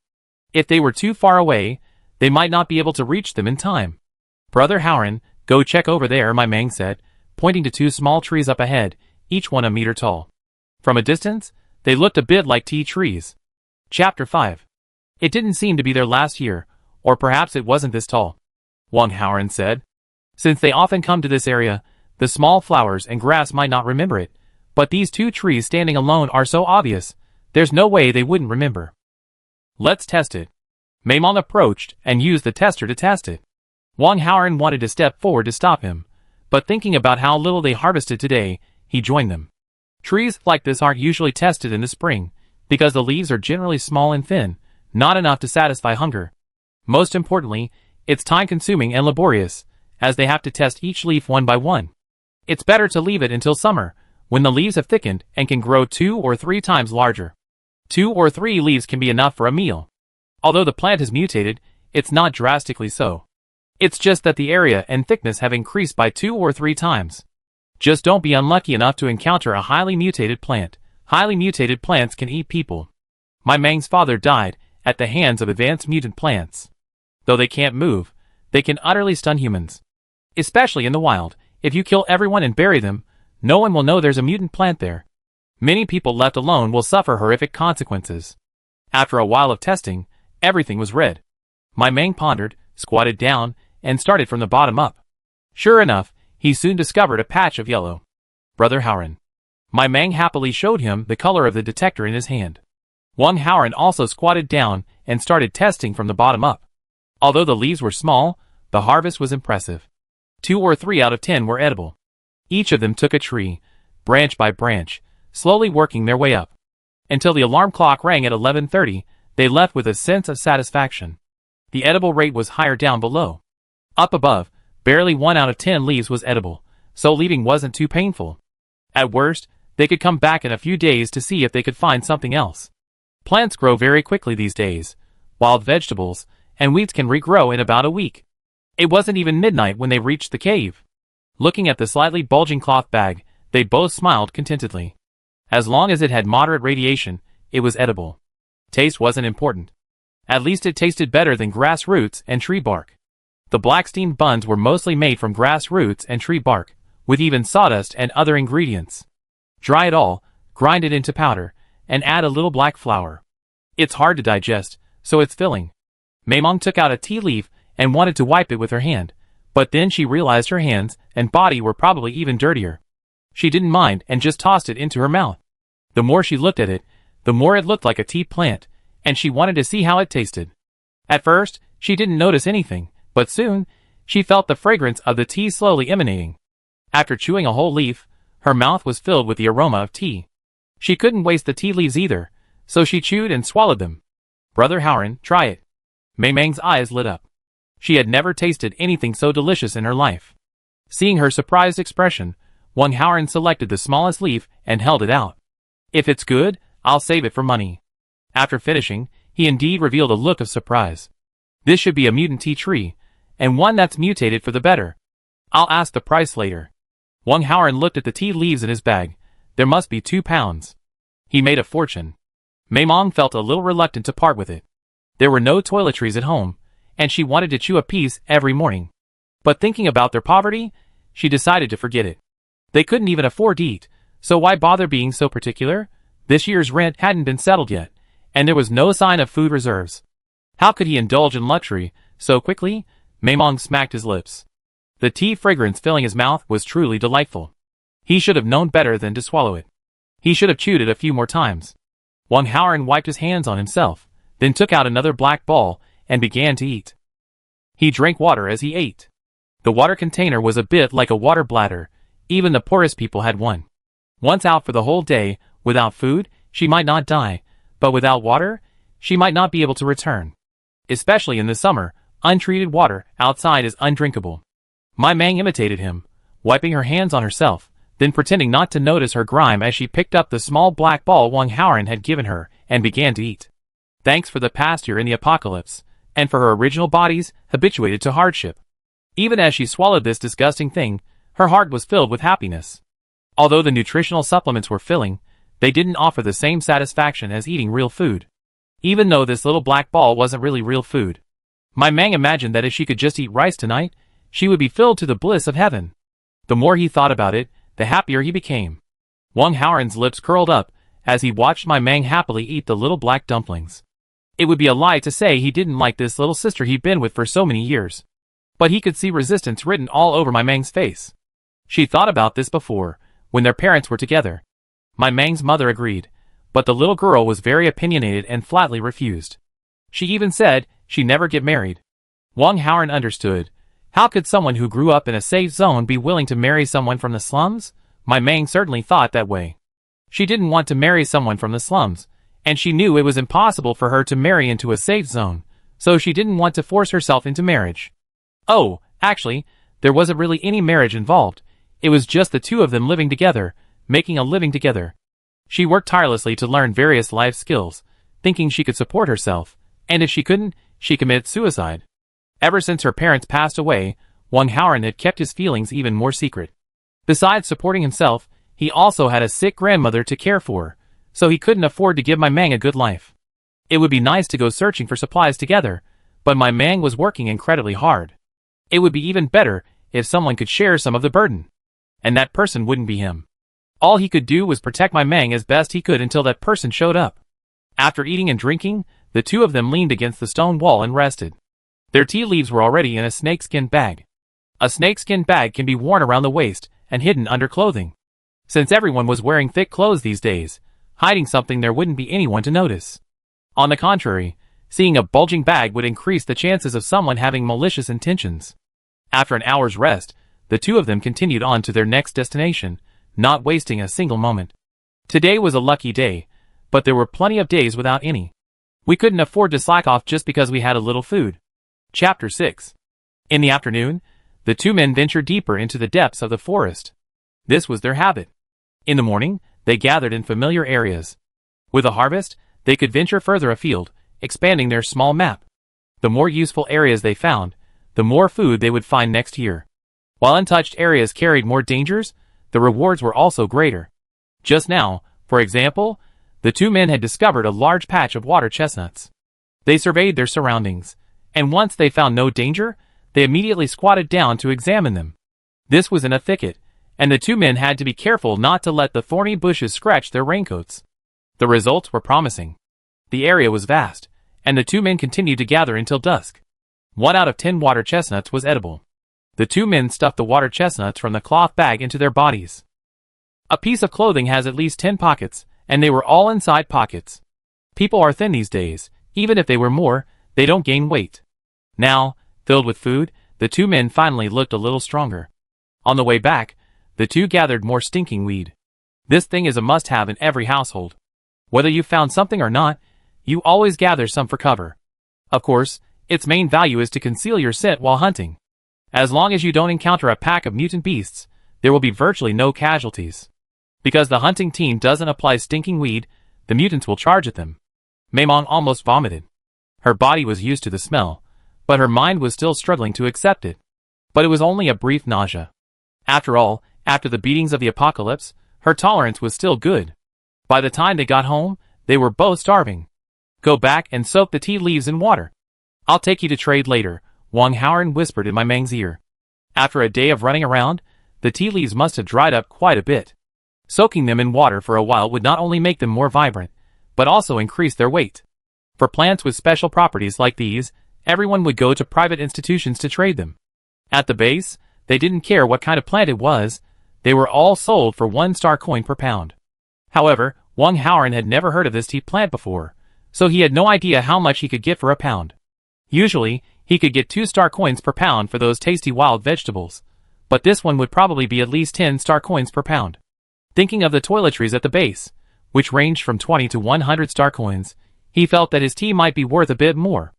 Speaker 1: If they were too far away, they might not be able to reach them in time. Brother Haoran, go check over there, my Meng said, pointing to two small trees up ahead, each one a meter tall. From a distance, they looked a bit like tea trees. Chapter 5. It didn't seem to be there last year, or perhaps it wasn't this tall, Wong Haoran said. Since they often come to this area, the small flowers and grass might not remember it, but these two trees standing alone are so obvious, there's no way they wouldn't remember. Let's test it. Maimong approached and used the tester to test it. Wong Haoran wanted to step forward to stop him, but thinking about how little they harvested today, he joined them. Trees like this aren't usually tested in the spring, because the leaves are generally small and thin, not enough to satisfy hunger. Most importantly, it's time-consuming and laborious, as they have to test each leaf one by one. It's better to leave it until summer, when the leaves have thickened and can grow 2 or 3 times larger. 2 or 3 leaves can be enough for a meal. Although the plant has mutated, it's not drastically so. It's just that the area and thickness have increased by 2 or 3 times. Just don't be unlucky enough to encounter a highly mutated plant. Highly mutated plants can eat people. My Mang's father died at the hands of advanced mutant plants. Though they can't move, they can utterly stun humans. Especially in the wild, if you kill everyone and bury them, no one will know there's a mutant plant there. Many people left alone will suffer horrific consequences. After a while of testing, everything was red. My Mang pondered, squatted down, and started from the bottom up. Sure enough, he soon discovered a patch of yellow. Brother Haoran. My Mang happily showed him the color of the detector in his hand. Wong Haoran also squatted down and started testing from the bottom up. Although the leaves were small, the harvest was impressive. 2 or 3 out of 10 were edible. Each of them took a tree, branch by branch, slowly working their way up. Until the alarm clock rang at 11:30, they left with a sense of satisfaction. The edible rate was higher down below. Up above, barely 1 out of 10 leaves was edible, so leaving wasn't too painful. At worst, they could come back in a few days to see if they could find something else. Plants grow very quickly these days. Wild vegetables and weeds can regrow in about a week. It wasn't even midnight when they reached the cave. Looking at the slightly bulging cloth bag, they both smiled contentedly. As long as it had moderate radiation, it was edible. Taste wasn't important. At least it tasted better than grass roots and tree bark. The black steamed buns were mostly made from grass roots and tree bark, with even sawdust and other ingredients. Dry it all, grind it into powder, and add a little black flour. It's hard to digest, so it's filling. Maimong took out a tea leaf and wanted to wipe it with her hand, but then she realized her hands and body were probably even dirtier. She didn't mind and just tossed it into her mouth. The more she looked at it, the more it looked like a tea plant, and she wanted to see how it tasted. At first, she didn't notice anything, but soon, she felt the fragrance of the tea slowly emanating. After chewing a whole leaf, her mouth was filled with the aroma of tea. She couldn't waste the tea leaves either, so she chewed and swallowed them. Brother Haoran, try it. Maimang's eyes lit up. She had never tasted anything so delicious in her life. Seeing her surprised expression, Wong Haoran selected the smallest leaf and held it out. If it's good, I'll save it for money. After finishing, he indeed revealed a look of surprise. This should be a mutant tea tree, and one that's mutated for the better. I'll ask the price later. Wong Haoran looked at the tea leaves in his bag. There must be 2 pounds. He made a fortune. Maimong felt a little reluctant to part with it. There were no toiletries at home, and she wanted to chew a piece every morning. But thinking about their poverty, she decided to forget it. They couldn't even afford to eat, so why bother being so particular? This year's rent hadn't been settled yet, and there was no sign of food reserves. How could he indulge in luxury so quickly? Maimong smacked his lips. The tea fragrance filling his mouth was truly delightful. He should have known better than to swallow it. He should have chewed it a few more times. Wong Haoran wiped his hands on himself, then took out another black ball and began to eat. He drank water as he ate. The water container was a bit like a water bladder. Even the poorest people had one. Once out for the whole day, without food, she might not die, but without water, she might not be able to return. Especially in the summer, untreated water outside is undrinkable. My Mang imitated him, wiping her hands on herself, then pretending not to notice her grime as she picked up the small black ball Wong Haoran had given her and began to eat. Thanks for the past year in the apocalypse, and for her original bodies habituated to hardship. Even as she swallowed this disgusting thing, her heart was filled with happiness. Although the nutritional supplements were filling, they didn't offer the same satisfaction as eating real food. Even though this little black ball wasn't really real food. My Mang imagined that if she could just eat rice tonight, she would be filled to the bliss of heaven. The more he thought about it, the happier he became. Wang Haoran's lips curled up as he watched my Mang happily eat the little black dumplings. It would be a lie to say he didn't like this little sister he'd been with for so many years. But he could see resistance written all over my Mang's face. She thought about this before, when their parents were together. My Mang's mother agreed, but the little girl was very opinionated and flatly refused. She even said she'd never get married. Wang Haoran understood. How could someone who grew up in a safe zone be willing to marry someone from the slums? My Mang certainly thought that way. She didn't want to marry someone from the slums, and she knew it was impossible for her to marry into a safe zone, so she didn't want to force herself into marriage. Oh, actually, there wasn't really any marriage involved. It was just the two of them living together, making a living together. She worked tirelessly to learn various life skills, thinking she could support herself, and if she couldn't, she committed suicide. Ever since her parents passed away, Wang Haoran had kept his feelings even more secret. Besides supporting himself, he also had a sick grandmother to care for, so he couldn't afford to give my Mang a good life. It would be nice to go searching for supplies together, but my Mang was working incredibly hard. It would be even better if someone could share some of the burden. And that person wouldn't be him. All he could do was protect my Mang as best he could until that person showed up. After eating and drinking, the two of them leaned against the stone wall and rested. Their tea leaves were already in a snakeskin bag. A snakeskin bag can be worn around the waist and hidden under clothing. Since everyone was wearing thick clothes these days, hiding something there wouldn't be anyone to notice. On the contrary, seeing a bulging bag would increase the chances of someone having malicious intentions. After an hour's rest, the two of them continued on to their next destination, not wasting a single moment. Today was a lucky day, but there were plenty of days without any. We couldn't afford to slack off just because we had a little food. Chapter 6. In the afternoon, the two men ventured deeper into the depths of the forest. This was their habit. In the morning, they gathered in familiar areas. With a harvest, they could venture further afield, expanding their small map. The more useful areas they found, the more food they would find next year. While untouched areas carried more dangers, the rewards were also greater. Just now, for example, the two men had discovered a large patch of water chestnuts. They surveyed their surroundings, and once they found no danger, they immediately squatted down to examine them. This was in a thicket, and the two men had to be careful not to let the thorny bushes scratch their raincoats. The results were promising. The area was vast, and the two men continued to gather until dusk. 1 out of 10 water chestnuts was edible. The two men stuffed the water chestnuts from the cloth bag into their bodies. A piece of clothing has at least 10 pockets, and they were all inside pockets. People are thin these days. Even if they were more, they don't gain weight. Now, filled with food, the two men finally looked a little stronger. On the way back, the two gathered more stinking weed. This thing is a must-have in every household. Whether you found something or not, you always gather some for cover. Of course, its main value is to conceal your scent while hunting. As long as you don't encounter a pack of mutant beasts, there will be virtually no casualties. Because the hunting team doesn't apply stinking weed, the mutants will charge at them. Maimong almost vomited. Her body was used to the smell, but her mind was still struggling to accept it. But it was only a brief nausea. After all, after the beatings of the apocalypse, her tolerance was still good. By the time they got home, they were both starving. Go back and soak the tea leaves in water. I'll take you to trade later, Wang Haoran whispered in my Mang's ear. After a day of running around, the tea leaves must have dried up quite a bit. Soaking them in water for a while would not only make them more vibrant, but also increase their weight. For plants with special properties like these, everyone would go to private institutions to trade them. At the base, they didn't care what kind of plant it was, they were all sold for 1 star coin per pound. However, Wang Haoran had never heard of this tea plant before, so he had no idea how much he could get for a pound. Usually, he could get 2 star coins per pound for those tasty wild vegetables, but this one would probably be at least 10 star coins per pound. Thinking of the toiletries at the base, which ranged from 20 to 100 star coins, he felt that his tea might be worth a bit more.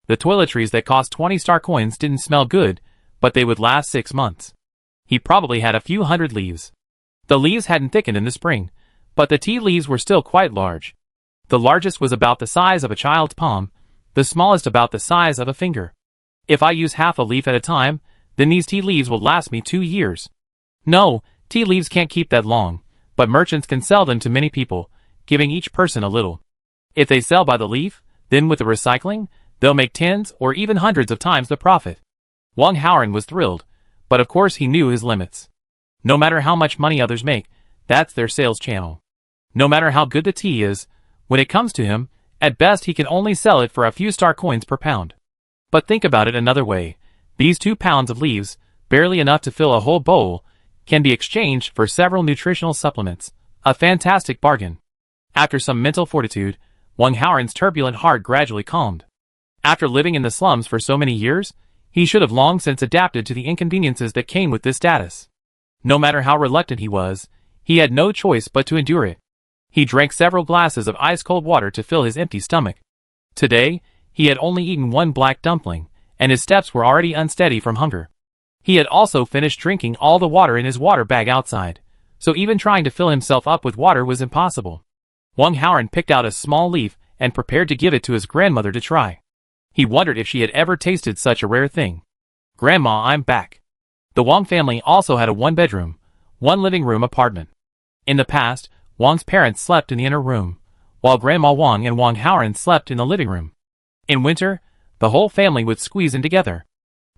Speaker 1: The toiletries that cost 20 star coins didn't smell good, but they would last 6 months. He probably had a few hundred leaves. The leaves hadn't thickened in the spring, but the tea leaves were still quite large. The largest was about the size of a child's palm, the smallest about the size of a finger. If I use half a leaf at a time, then these tea leaves will last me 2 years. No, tea leaves can't keep that long, but merchants can sell them to many people, giving each person a little. If they sell by the leaf, then with the recycling, they'll make tens or even hundreds of times the profit. Wang Haoran was thrilled, but of course he knew his limits. No matter how much money others make, that's their sales channel. No matter how good the tea is, when it comes to him, at best he can only sell it for a few star coins per pound. But think about it another way. These 2 pounds of leaves, barely enough to fill a whole bowl, can be exchanged for several nutritional supplements. A fantastic bargain. After some mental fortitude, Wang Haoran's turbulent heart gradually calmed. After living in the slums for so many years, he should have long since adapted to the inconveniences that came with this status. No matter how reluctant he was, he had no choice but to endure it. He drank several glasses of ice-cold water to fill his empty stomach. Today, he had only eaten 1 black dumpling, and his steps were already unsteady from hunger. He had also finished drinking all the water in his water bag outside, so even trying to fill himself up with water was impossible. Wang Haoran picked out a small leaf and prepared to give it to his grandmother to try. He wondered if she had ever tasted such a rare thing. "Grandma, I'm back." The Wong family also had a 1-bedroom, 1-living-room apartment. In the past, Wang's parents slept in the inner room, while Grandma Wong and Wang Haoran slept in the living room. In winter, the whole family would squeeze in together.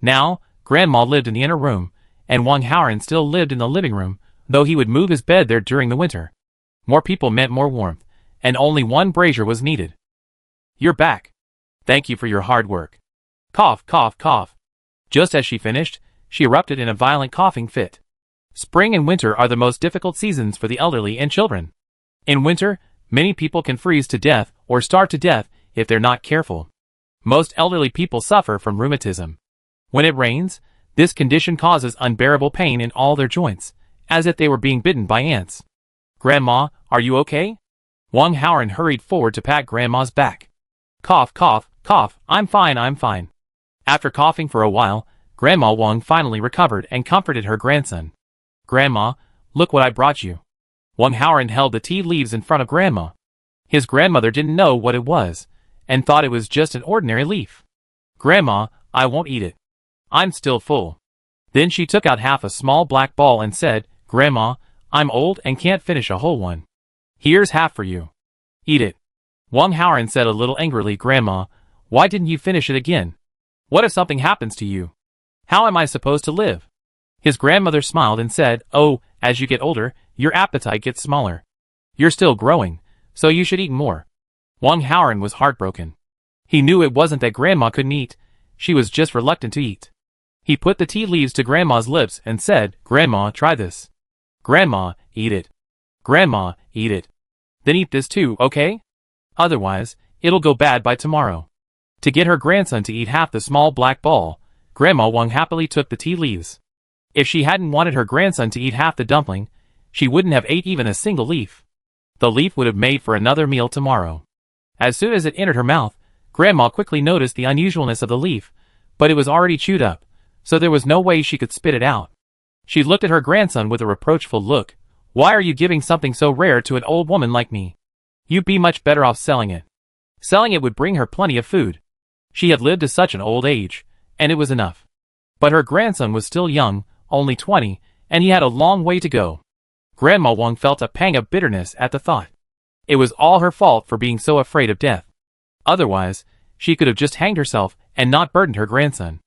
Speaker 1: Now, Grandma lived in the inner room, and Wang Haoran still lived in the living room, though he would move his bed there during the winter. More people meant more warmth, and only 1 brazier was needed. "You're back. Thank you for your hard work." Cough, cough, cough. Just as she finished, she erupted in a violent coughing fit. Spring and winter are the most difficult seasons for the elderly and children. In winter, many people can freeze to death or starve to death if they're not careful. Most elderly people suffer from rheumatism. When it rains, this condition causes unbearable pain in all their joints, as if they were being bitten by ants. "Grandma, are you okay?" Wang Haoran hurried forward to pat Grandma's back. Cough, cough, cough, I'm fine, I'm fine. After coughing for a while, Grandma Wong finally recovered and comforted her grandson. "Grandma, look what I brought you." Wang Haoran held the tea leaves in front of Grandma. His grandmother didn't know what it was, and thought it was just an ordinary leaf. "Grandma, I won't eat it. I'm still full." Then she took out half a small black ball and said, "Grandma, I'm old and can't finish a whole one. Here's half for you. Eat it." Wang Haoran said a little angrily, "Grandma, why didn't you finish it again? What if something happens to you? How am I supposed to live?" His grandmother smiled and said, "Oh, as you get older, your appetite gets smaller. You're still growing, so you should eat more." Wang Haoran was heartbroken. He knew it wasn't that Grandma couldn't eat, she was just reluctant to eat. He put the tea leaves to Grandma's lips and said, "Grandma, try this. Grandma, eat it. Grandma, eat it. Then eat this too, okay? Otherwise, it'll go bad by tomorrow." To get her grandson to eat half the small black ball, Grandma Wong happily took the tea leaves. If she hadn't wanted her grandson to eat half the dumpling, she wouldn't have ate even a single leaf. The leaf would have made for another meal tomorrow. As soon as it entered her mouth, Grandma quickly noticed the unusualness of the leaf, but it was already chewed up, so there was no way she could spit it out. She looked at her grandson with a reproachful look. "Why are you giving something so rare to an old woman like me? You'd be much better off selling it." Selling it would bring her plenty of food. She had lived to such an old age, and it was enough. But her grandson was still young, only 20, and he had a long way to go. Grandma Wong felt a pang of bitterness at the thought. It was all her fault for being so afraid of death. Otherwise, she could have just hanged herself and not burdened her grandson.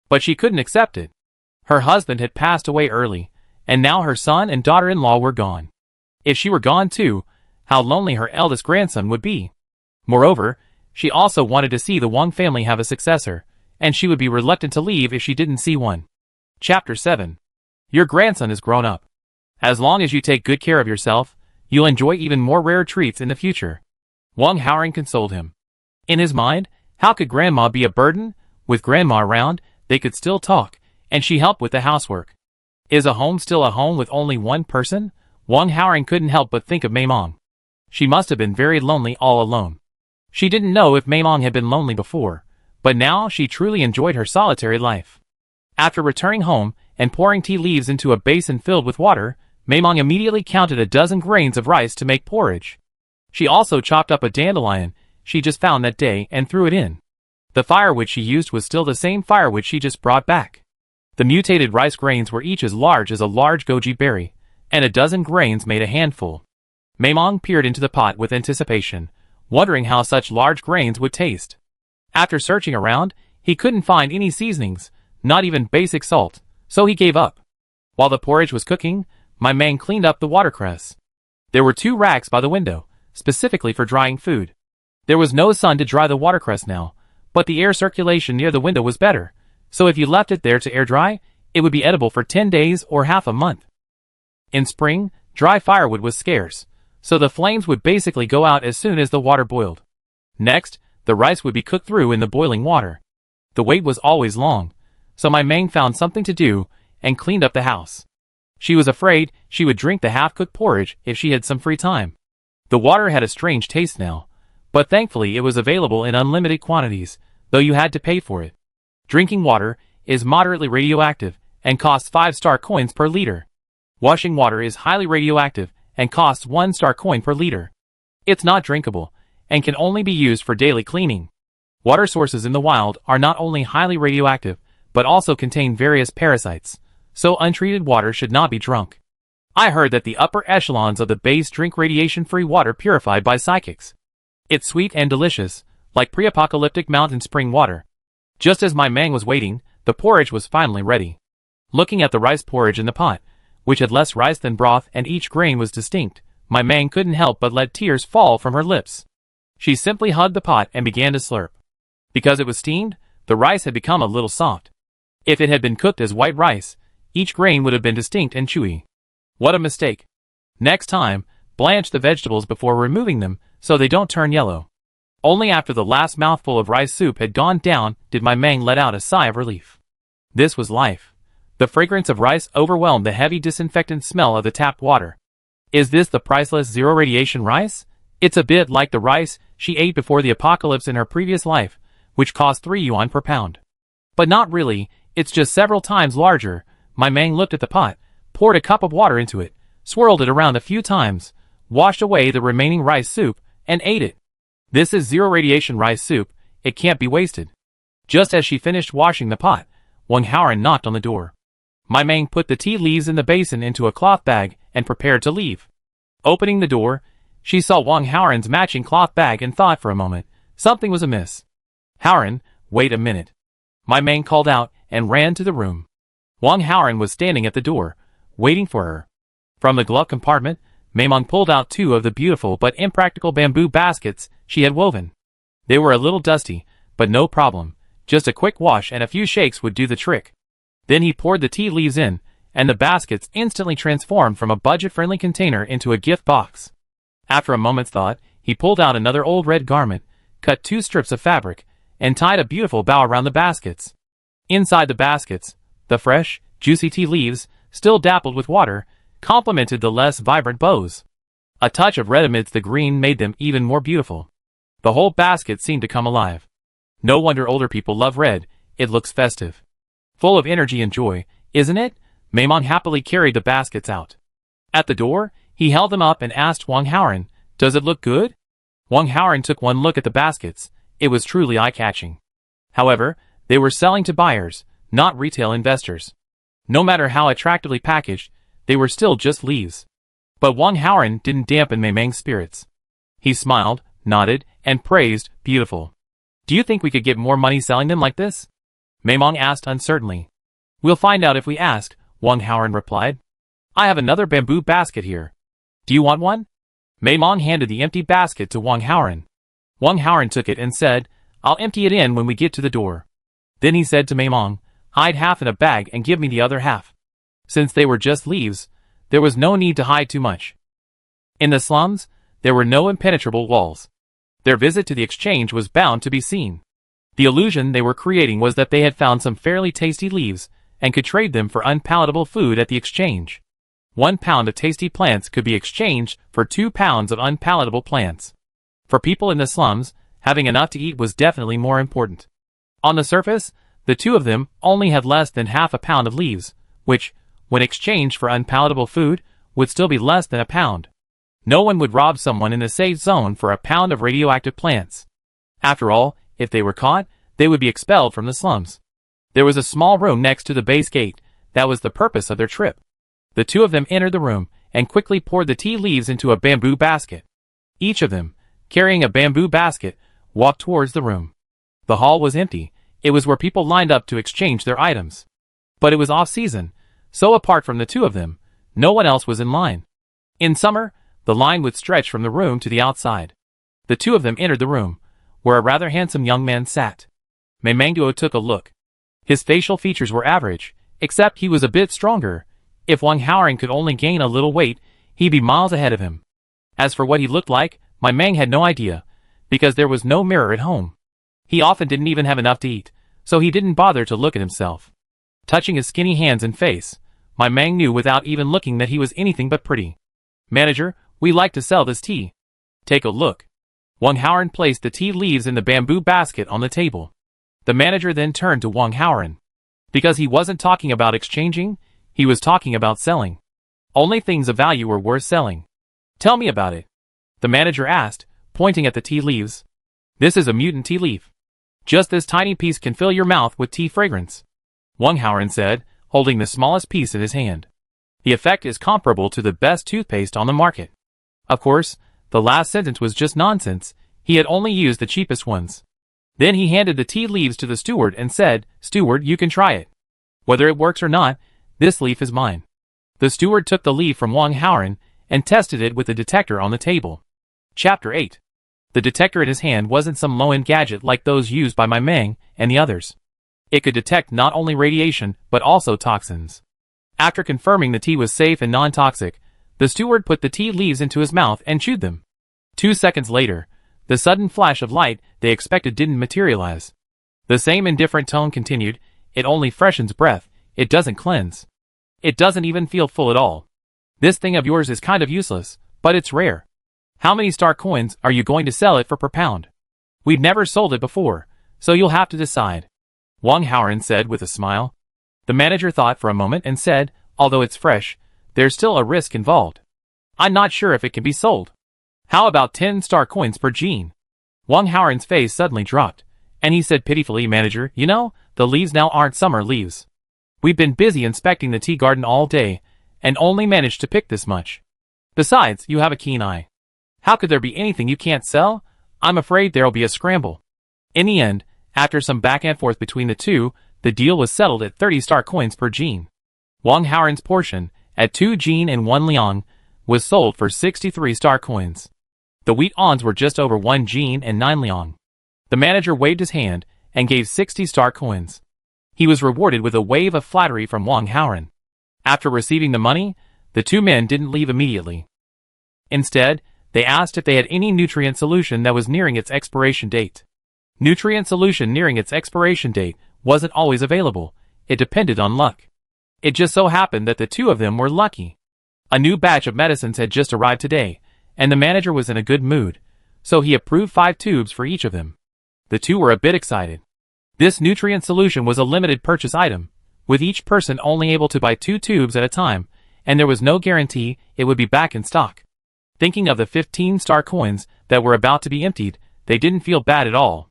Speaker 1: But she couldn't accept it. Her husband had passed away early, and now her son and daughter-in-law were gone. If she were gone too, how lonely her eldest grandson would be. Moreover, she also wanted to see the Wong family have a successor, and she would be reluctant to leave if she didn't see one. Chapter 7. Your grandson is grown up. As long as you take good care of yourself, you'll enjoy even more rare treats in the future. Wang Haoran consoled him. In his mind, how could Grandma be a burden? With Grandma around, they could still talk, and she helped with the housework. Is a home still a home with only one person? Wang Haoran couldn't help but think of Mei Mong. She must have been very lonely all alone. She didn't know if Mei Mong had been lonely before, but now she truly enjoyed her solitary life. After returning home and pouring tea leaves into a basin filled with water, Mei Mong immediately counted a dozen grains of rice to make porridge. She also chopped up a dandelion she just found that day and threw it in. The firewood she used was still the same firewood she just brought back. The mutated rice grains were each as large as a large goji berry, and a dozen grains made a handful. Mei Mong peered into the pot with anticipation, wondering how such large grains would taste. After searching around, he couldn't find any seasonings, not even basic salt, so he gave up. While the porridge was cooking, my man cleaned up the watercress. There were 2 racks by the window, specifically for drying food. There was no sun to dry the watercress now, but the air circulation near the window was better, so if you left it there to air dry, it would be edible for 10 days or half a month. In spring, dry firewood was scarce, so the flames would basically go out as soon as the water boiled. Next, the rice would be cooked through in the boiling water. The wait was always long, so my maid found something to do and cleaned up the house. She was afraid she would drink the half-cooked porridge if she had some free time. The water had a strange taste now, but thankfully it was available in unlimited quantities, though you had to pay for it. Drinking water is moderately radioactive and costs 5-star coins per liter. Washing water is highly radioactive and costs 1-star coin per liter. It's not drinkable and can only be used for daily cleaning. Water sources in the wild are not only highly radioactive, but also contain various parasites, so untreated water should not be drunk. I heard that the upper echelons of the base drink radiation-free water purified by psychics. It's sweet and delicious, like pre-apocalyptic mountain spring water. Just as my man was waiting, the porridge was finally ready. Looking at the rice porridge in the pot, which had less rice than broth and each grain was distinct, my man couldn't help but let tears fall from her lips. She simply hugged the pot and began to slurp. Because it was steamed, the rice had become a little soft. If it had been cooked as white rice, each grain would have been distinct and chewy. What a mistake. Next time, blanch the vegetables before removing them so they don't turn yellow. Only after the last mouthful of rice soup had gone down did my man let out a sigh of relief. This was life. The fragrance of rice overwhelmed the heavy disinfectant smell of the tapped water. Is this the priceless zero-radiation rice? It's a bit like the rice she ate before the apocalypse in her previous life, which cost 3 yuan per pound. But not really, it's just several times larger. My man looked at the pot, poured a cup of water into it, swirled it around a few times, washed away the remaining rice soup, and ate it. This is zero-radiation rice soup, it can't be wasted. Just as she finished washing the pot, Wang Haoran knocked on the door. My man put the tea leaves in the basin into a cloth bag and prepared to leave. Opening the door, she saw Wang Haoran's matching cloth bag and thought for a moment something was amiss. Haoran, wait a minute. My man called out and ran to the room. Wang Haoran was standing at the door, waiting for her. From the glove compartment, Maimong pulled out 2 of the beautiful but impractical bamboo baskets she had woven. They were a little dusty, but no problem. Just a quick wash and a few shakes would do the trick. Then he poured the tea leaves in, and the baskets instantly transformed from a budget-friendly container into a gift box. After a moment's thought, he pulled out another old red garment, cut 2 strips of fabric, and tied a beautiful bow around the baskets. Inside the baskets, the fresh, juicy tea leaves, still dappled with water, complemented the less vibrant bows. A touch of red amidst the green made them even more beautiful. The whole basket seemed to come alive. No wonder older people love red, it looks festive. Full of energy and joy, isn't it? Maimong happily carried the baskets out. At the door, he held them up and asked Wang Haoran, "Does it look good?" Wang Haoran took one look at the baskets. It was truly eye-catching. However, they were selling to buyers, not retail investors. No matter how attractively packaged, they were still just leaves. But Wang Haoran didn't dampen Maimong's spirits. He smiled, nodded, and praised, "Beautiful. Do you think we could get more money selling them like this?" Maimong asked uncertainly. "We'll find out if we ask," Wang Haoran replied. "I have another bamboo basket here. Do you want one?" Maimong handed the empty basket to Wang Haoran. Wang Haoran took it and said, "I'll empty it in when we get to the door." Then he said to Maimong, "Hide half in a bag and give me the other half." Since they were just leaves, there was no need to hide too much. In the slums, there were no impenetrable walls. Their visit to the exchange was bound to be seen. The illusion they were creating was that they had found some fairly tasty leaves and could trade them for unpalatable food at the exchange. 1 pound of tasty plants could be exchanged for 2 pounds of unpalatable plants. For people in the slums, having enough to eat was definitely more important. On the surface, the 2 of them only had less than half a pound of leaves, which, when exchanged for unpalatable food, would still be less than a pound. No one would rob someone in the safe zone for a pound of radioactive plants. After all, if they were caught, they would be expelled from the slums. There was a small room next to the base gate. That was the purpose of their trip. The 2 of them entered the room and quickly poured the tea leaves into a bamboo basket. Each of them, carrying a bamboo basket, walked towards the room. The hall was empty. It was where people lined up to exchange their items. But it was off-season, so apart from the two of them, no one else was in line. In summer, the line would stretch from the room to the outside. The two of them entered the room, where a rather handsome young man sat. Mamanguo took a look. His facial features were average, except he was a bit stronger. If Wang Haoran could only gain a little weight, he'd be miles ahead of him. As for what he looked like, my Mang had no idea, because there was no mirror at home. He often didn't even have enough to eat, so he didn't bother to look at himself. Touching his skinny hands and face, my Mang knew without even looking that he was anything but pretty. "Manager, we like to sell this tea. Take a look." Wang Haoran placed the tea leaves in the bamboo basket on the table. The manager then turned to Wang Haoran. Because he wasn't talking about exchanging, he was talking about selling. Only things of value were worth selling. "Tell me about it," the manager asked, pointing at the tea leaves. "This is a mutant tea leaf. Just this tiny piece can fill your mouth with tea fragrance," Wang Haoran said, holding the smallest piece in his hand. "The effect is comparable to the best toothpaste on the market." Of course, the last sentence was just nonsense. He had only used the cheapest ones. Then he handed the tea leaves to the steward and said, "Steward, you can try it. Whether it works or not, this leaf is mine." The steward took the leaf from Wang Haoran and tested it with the detector on the table. Chapter 8. The detector in his hand wasn't some low-end gadget like those used by my Mang and the others. It could detect not only radiation, but also toxins. After confirming the tea was safe and non-toxic, the steward put the tea leaves into his mouth and chewed them. 2 seconds later, the sudden flash of light they expected didn't materialize. The same indifferent tone continued, "It only freshens breath, it doesn't cleanse. It doesn't even feel full at all. This thing of yours is kind of useless, but it's rare. How many star coins are you going to sell it for per pound? We've never sold it before, so you'll have to decide," Wang Haoran said with a smile. The manager thought for a moment and said, "Although it's fresh, there's still a risk involved. I'm not sure if it can be sold. How about 10 star coins per gene?" Wang Haoran's face suddenly dropped, and he said pitifully, "Manager, you know, the leaves now aren't summer leaves. We've been busy inspecting the tea garden all day, and only managed to pick this much. Besides, you have a keen eye. How could there be anything you can't sell? I'm afraid there'll be a scramble." In the end, after some back and forth between the two, the deal was settled at 30 star coins per gene. Wang Haoran's portion, at 2 gene and 1 liang, was sold for 63 star coins. The wheat ons were just over 1 gene and 9 liang. The manager waved his hand and gave 60 star coins. He was rewarded with a wave of flattery from Wang Haoran. After receiving the money, the two men didn't leave immediately. Instead, they asked if they had any nutrient solution that was nearing its expiration date. Nutrient solution nearing its expiration date wasn't always available. It depended on luck. It just so happened that the two of them were lucky. A new batch of medicines had just arrived today, and the manager was in a good mood, so he approved 5 tubes for each of them. The two were a bit excited. This nutrient solution was a limited purchase item, with each person only able to buy 2 tubes at a time, and there was no guarantee it would be back in stock. Thinking of the 15 star coins that were about to be emptied, they didn't feel bad at all.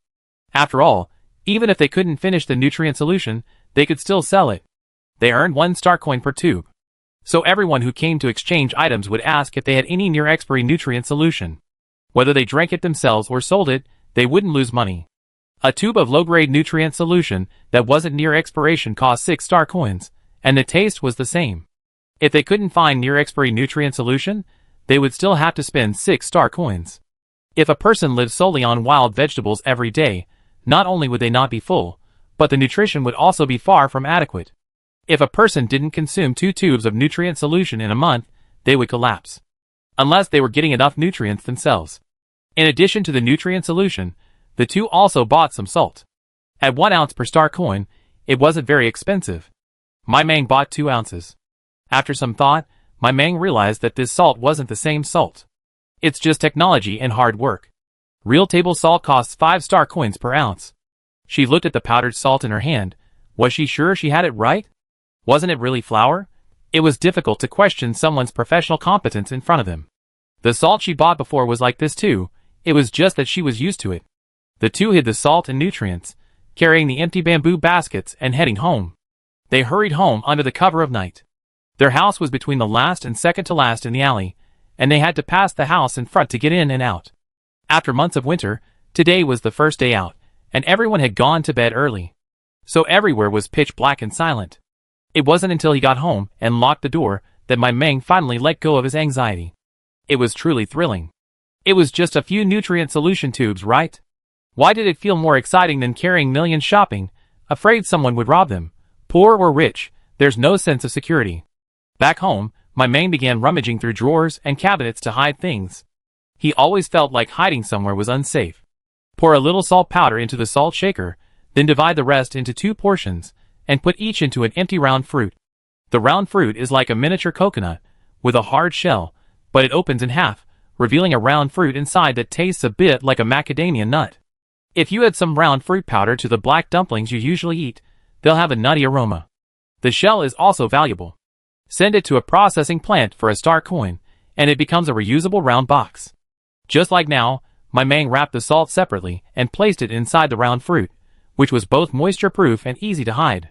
Speaker 1: After all, even if they couldn't finish the nutrient solution, they could still sell it. They earned 1 star coin per tube. So everyone who came to exchange items would ask if they had any near-expiry nutrient solution. Whether they drank it themselves or sold it, they wouldn't lose money. A tube of low-grade nutrient solution that wasn't near expiration cost 6 star coins, and the taste was the same. If they couldn't find near-expiry nutrient solution, they would still have to spend 6 star coins. If a person lived solely on wild vegetables every day, not only would they not be full, but the nutrition would also be far from adequate. If a person didn't consume 2 tubes of nutrient solution in a month, they would collapse. Unless they were getting enough nutrients themselves. In addition to the nutrient solution, the two also bought some salt. At 1 ounce per star coin, it wasn't very expensive. My Mang bought 2 ounces. After some thought, my Mang realized that this salt wasn't the same salt. It's just technology and hard work. Real table salt costs 5 star coins per ounce. She looked at the powdered salt in her hand. Was she sure she had it right? Wasn't it really flour? It was difficult to question someone's professional competence in front of them. The salt she bought before was like this too, it was just that she was used to it. The two hid the salt and nutrients, carrying the empty bamboo baskets and heading home. They hurried home under the cover of night. Their house was between the last and second to last in the alley, and they had to pass the house in front to get in and out. After months of winter, today was the first day out, and everyone had gone to bed early. So everywhere was pitch black and silent. It wasn't until he got home and locked the door that my Meng finally let go of his anxiety. It was truly thrilling. It was just a few nutrient solution tubes, right? Why did it feel more exciting than carrying millions shopping, afraid someone would rob them? Poor or rich, there's no sense of security. Back home, my Meng began rummaging through drawers and cabinets to hide things. He always felt like hiding somewhere was unsafe. Pour a little salt powder into the salt shaker, then divide the rest into 2 portions, and put each into an empty round fruit. The round fruit is like a miniature coconut, with a hard shell, but it opens in half, revealing a round fruit inside that tastes a bit like a macadamia nut. If you add some round fruit powder to the black dumplings you usually eat, they'll have a nutty aroma. The shell is also valuable. Send it to a processing plant for a star coin, and it becomes a reusable round box. Just like now, my Meng wrapped the salt separately and placed it inside the round fruit, which was both moisture-proof and easy to hide.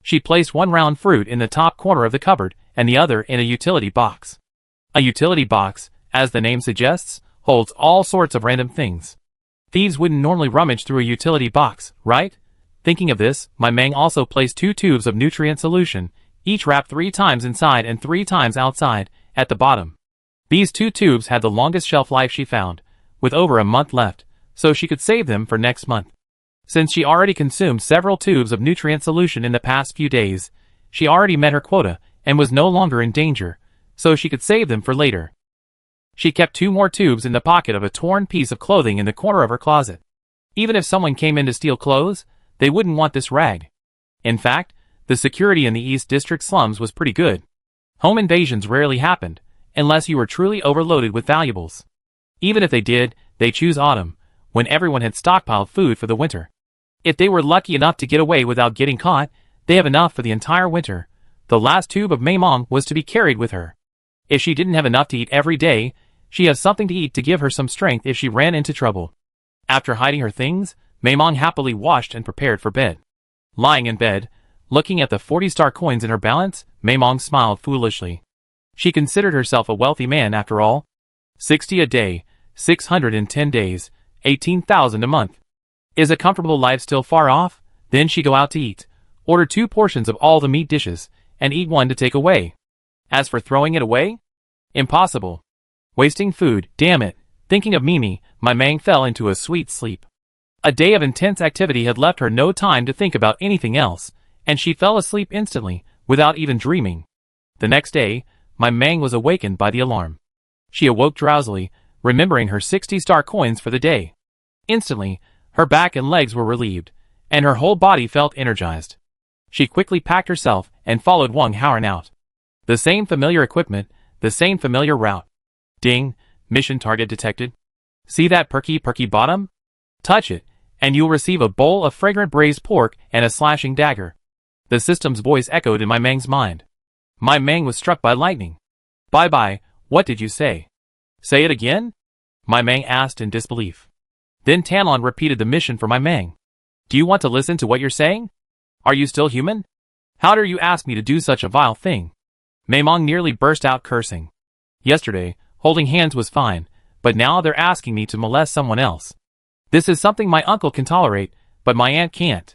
Speaker 1: She placed one round fruit in the top corner of the cupboard and the other in a utility box. A utility box, as the name suggests, holds all sorts of random things. Thieves wouldn't normally rummage through a utility box, right? Thinking of this, my Meng also placed 2 tubes of nutrient solution, each wrapped 3 times inside and 3 times outside, at the bottom. These 2 tubes had the longest shelf life she found, with over a month left, so she could save them for next month. Since she already consumed several tubes of nutrient solution in the past few days, she already met her quota and was no longer in danger, so she could save them for later. She kept 2 more tubes in the pocket of a torn piece of clothing in the corner of her closet. Even if someone came in to steal clothes, they wouldn't want this rag. In fact, the security in the East District slums was pretty good. Home invasions rarely happened, unless you were truly overloaded with valuables. Even if they did, they choose autumn, when everyone had stockpiled food for the winter. If they were lucky enough to get away without getting caught, they have enough for the entire winter. The last tube of Maimong was to be carried with her. If she didn't have enough to eat every day, she has something to eat to give her some strength if she ran into trouble. After hiding her things, Maimong happily washed and prepared for bed. Lying in bed, looking at the 40-star coins in her balance, Maimong smiled foolishly. She considered herself a wealthy man after all. 60 a day, 610 days, 18,000 a month. Is a comfortable life still far off? Then she go out to eat, order 2 portions of all the meat dishes, and eat 1 to take away. As for throwing it away? Impossible. Wasting food, damn it. Thinking of Mimi, my Meng fell into a sweet sleep. A day of intense activity had left her no time to think about anything else, and she fell asleep instantly, without even dreaming. The next day, my Meng was awakened by the alarm. She awoke drowsily, remembering her 60-star coins for the day. Instantly, her back and legs were relieved, and her whole body felt energized. She quickly packed herself and followed Wang Haoran out. The same familiar equipment, the same familiar route. Ding, mission target detected. See that perky bottom? Touch it, and you'll receive a bowl of fragrant braised pork and a slashing dagger. The system's voice echoed in my Meng's mind. My Meng was struck by lightning. Bye-bye, what did you say? Say it again? My Meng asked in disbelief. Then Tanlon repeated the mission for my Meng. Do you want to listen to what you're saying? Are you still human? How dare you ask me to do such a vile thing? Maimong nearly burst out cursing. Yesterday, holding hands was fine, but now they're asking me to molest someone else. This is something my uncle can tolerate, but my aunt can't.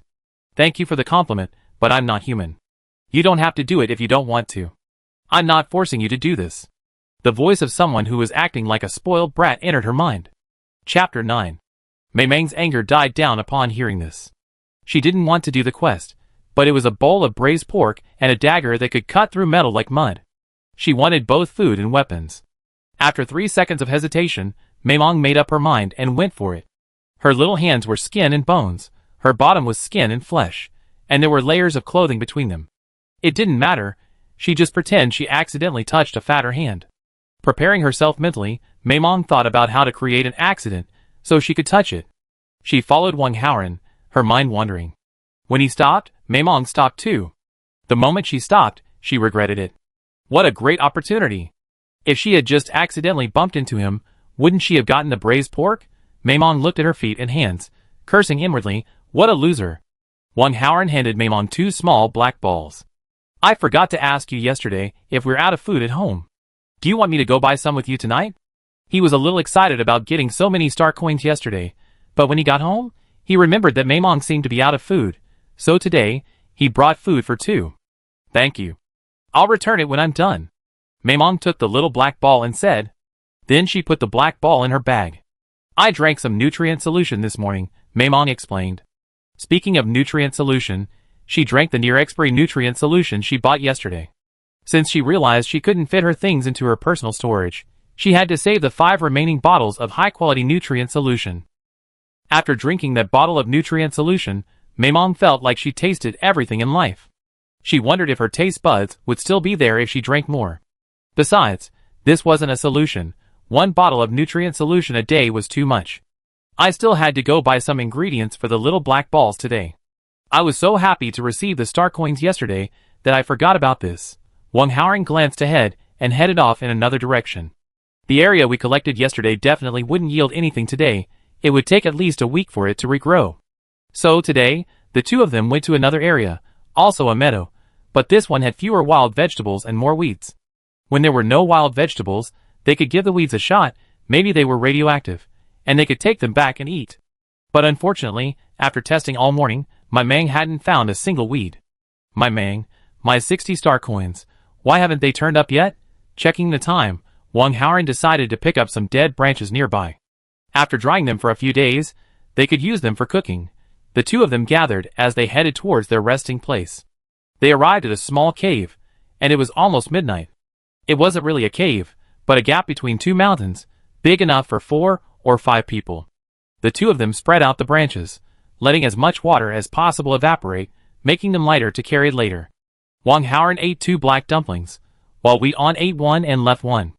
Speaker 1: Thank you for the compliment, but I'm not human. You don't have to do it if you don't want to. I'm not forcing you to do this. The voice of someone who was acting like a spoiled brat entered her mind. Chapter 9. Maimeng's anger died down upon hearing this. She didn't want to do the quest, but it was a bowl of braised pork and a dagger that could cut through metal like mud. She wanted both food and weapons. After 3 seconds of hesitation, Maimong made up her mind and went for it. Her little hands were skin and bones, her bottom was skin and flesh, and there were layers of clothing between them. It didn't matter, she just pretended she accidentally touched a fatter hand. Preparing herself mentally, Maimong thought about how to create an accident so she could touch it. She followed Wang Haoran, her mind wandering. When he stopped, Maimong stopped too. The moment she stopped, she regretted it. What a great opportunity! If she had just accidentally bumped into him, wouldn't she have gotten the braised pork? Maimong looked at her feet and hands, cursing inwardly, what a loser. Wang Haoran handed Maimong 2 small black balls. I forgot to ask you yesterday if we're out of food at home. Do you want me to go buy some with you tonight? He was a little excited about getting so many star coins yesterday, but when he got home, he remembered that Maimong seemed to be out of food, so today, he brought food for 2. Thank you. I'll return it when I'm done. Maimong took the little black ball and said. Then she put the black ball in her bag. I drank some nutrient solution this morning, Maimong explained. Speaking of nutrient solution, she drank the near-expiry nutrient solution she bought yesterday. Since she realized she couldn't fit her things into her personal storage, she had to save the 5 remaining bottles of high-quality nutrient solution. After drinking that bottle of nutrient solution, Maimong felt like she tasted everything in life. She wondered if her taste buds would still be there if she drank more. Besides, this wasn't a solution. 1 bottle of nutrient solution a day was too much. I still had to go buy some ingredients for the little black balls today. I was so happy to receive the star coins yesterday that I forgot about this. Wang Haoran glanced ahead and headed off in another direction. The area we collected yesterday definitely wouldn't yield anything today. It would take at least a week for it to regrow. So today, the two of them went to another area, also a meadow, but this one had fewer wild vegetables and more weeds. When there were no wild vegetables, they could give the weeds a shot. Maybe they were radioactive, and they could take them back and eat. But unfortunately, after testing all morning, my Mang hadn't found a single weed. My Mang, my 60 star coins, why haven't they turned up yet? Checking the time, Wang Haoran decided to pick up some dead branches nearby. After drying them for a few days, they could use them for cooking. The two of them gathered as they headed towards their resting place. They arrived at a small cave, and it was almost midnight. It wasn't really a cave, but a gap between 2 mountains, big enough for 4 or 5 people. The two of them spread out the branches, letting as much water as possible evaporate, making them lighter to carry later. Wang Haoran ate 2 black dumplings, while Wei On ate 1 and left 1.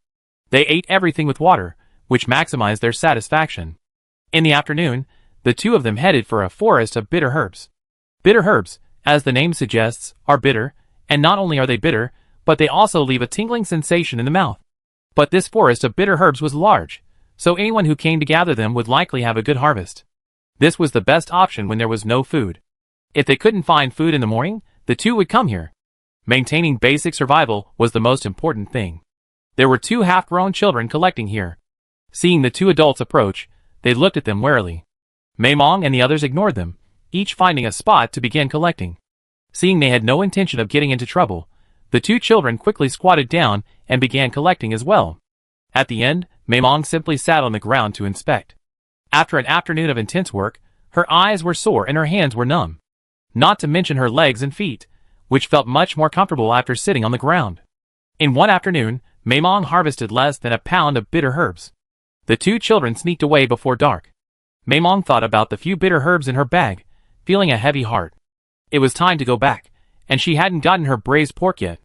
Speaker 1: They ate everything with water, which maximized their satisfaction. In the afternoon, the two of them headed for a forest of bitter herbs. Bitter herbs, as the name suggests, are bitter, and not only are they bitter, but they also leave a tingling sensation in the mouth. But this forest of bitter herbs was large, so anyone who came to gather them would likely have a good harvest. This was the best option when there was no food. If they couldn't find food in the morning, the two would come here. Maintaining basic survival was the most important thing. There were 2 half-grown children collecting here. Seeing the 2 adults approach, they looked at them warily. Maimong and the others ignored them, each finding a spot to begin collecting. Seeing they had no intention of getting into trouble, the 2 children quickly squatted down and began collecting as well. At the end, Maimong simply sat on the ground to inspect. After an afternoon of intense work, her eyes were sore and her hands were numb. Not to mention her legs and feet, which felt much more comfortable after sitting on the ground. In one afternoon, Maimong harvested less than a pound of bitter herbs. The 2 children sneaked away before dark. Maimong thought about the few bitter herbs in her bag, feeling a heavy heart. It was time to go back, and she hadn't gotten her braised pork yet.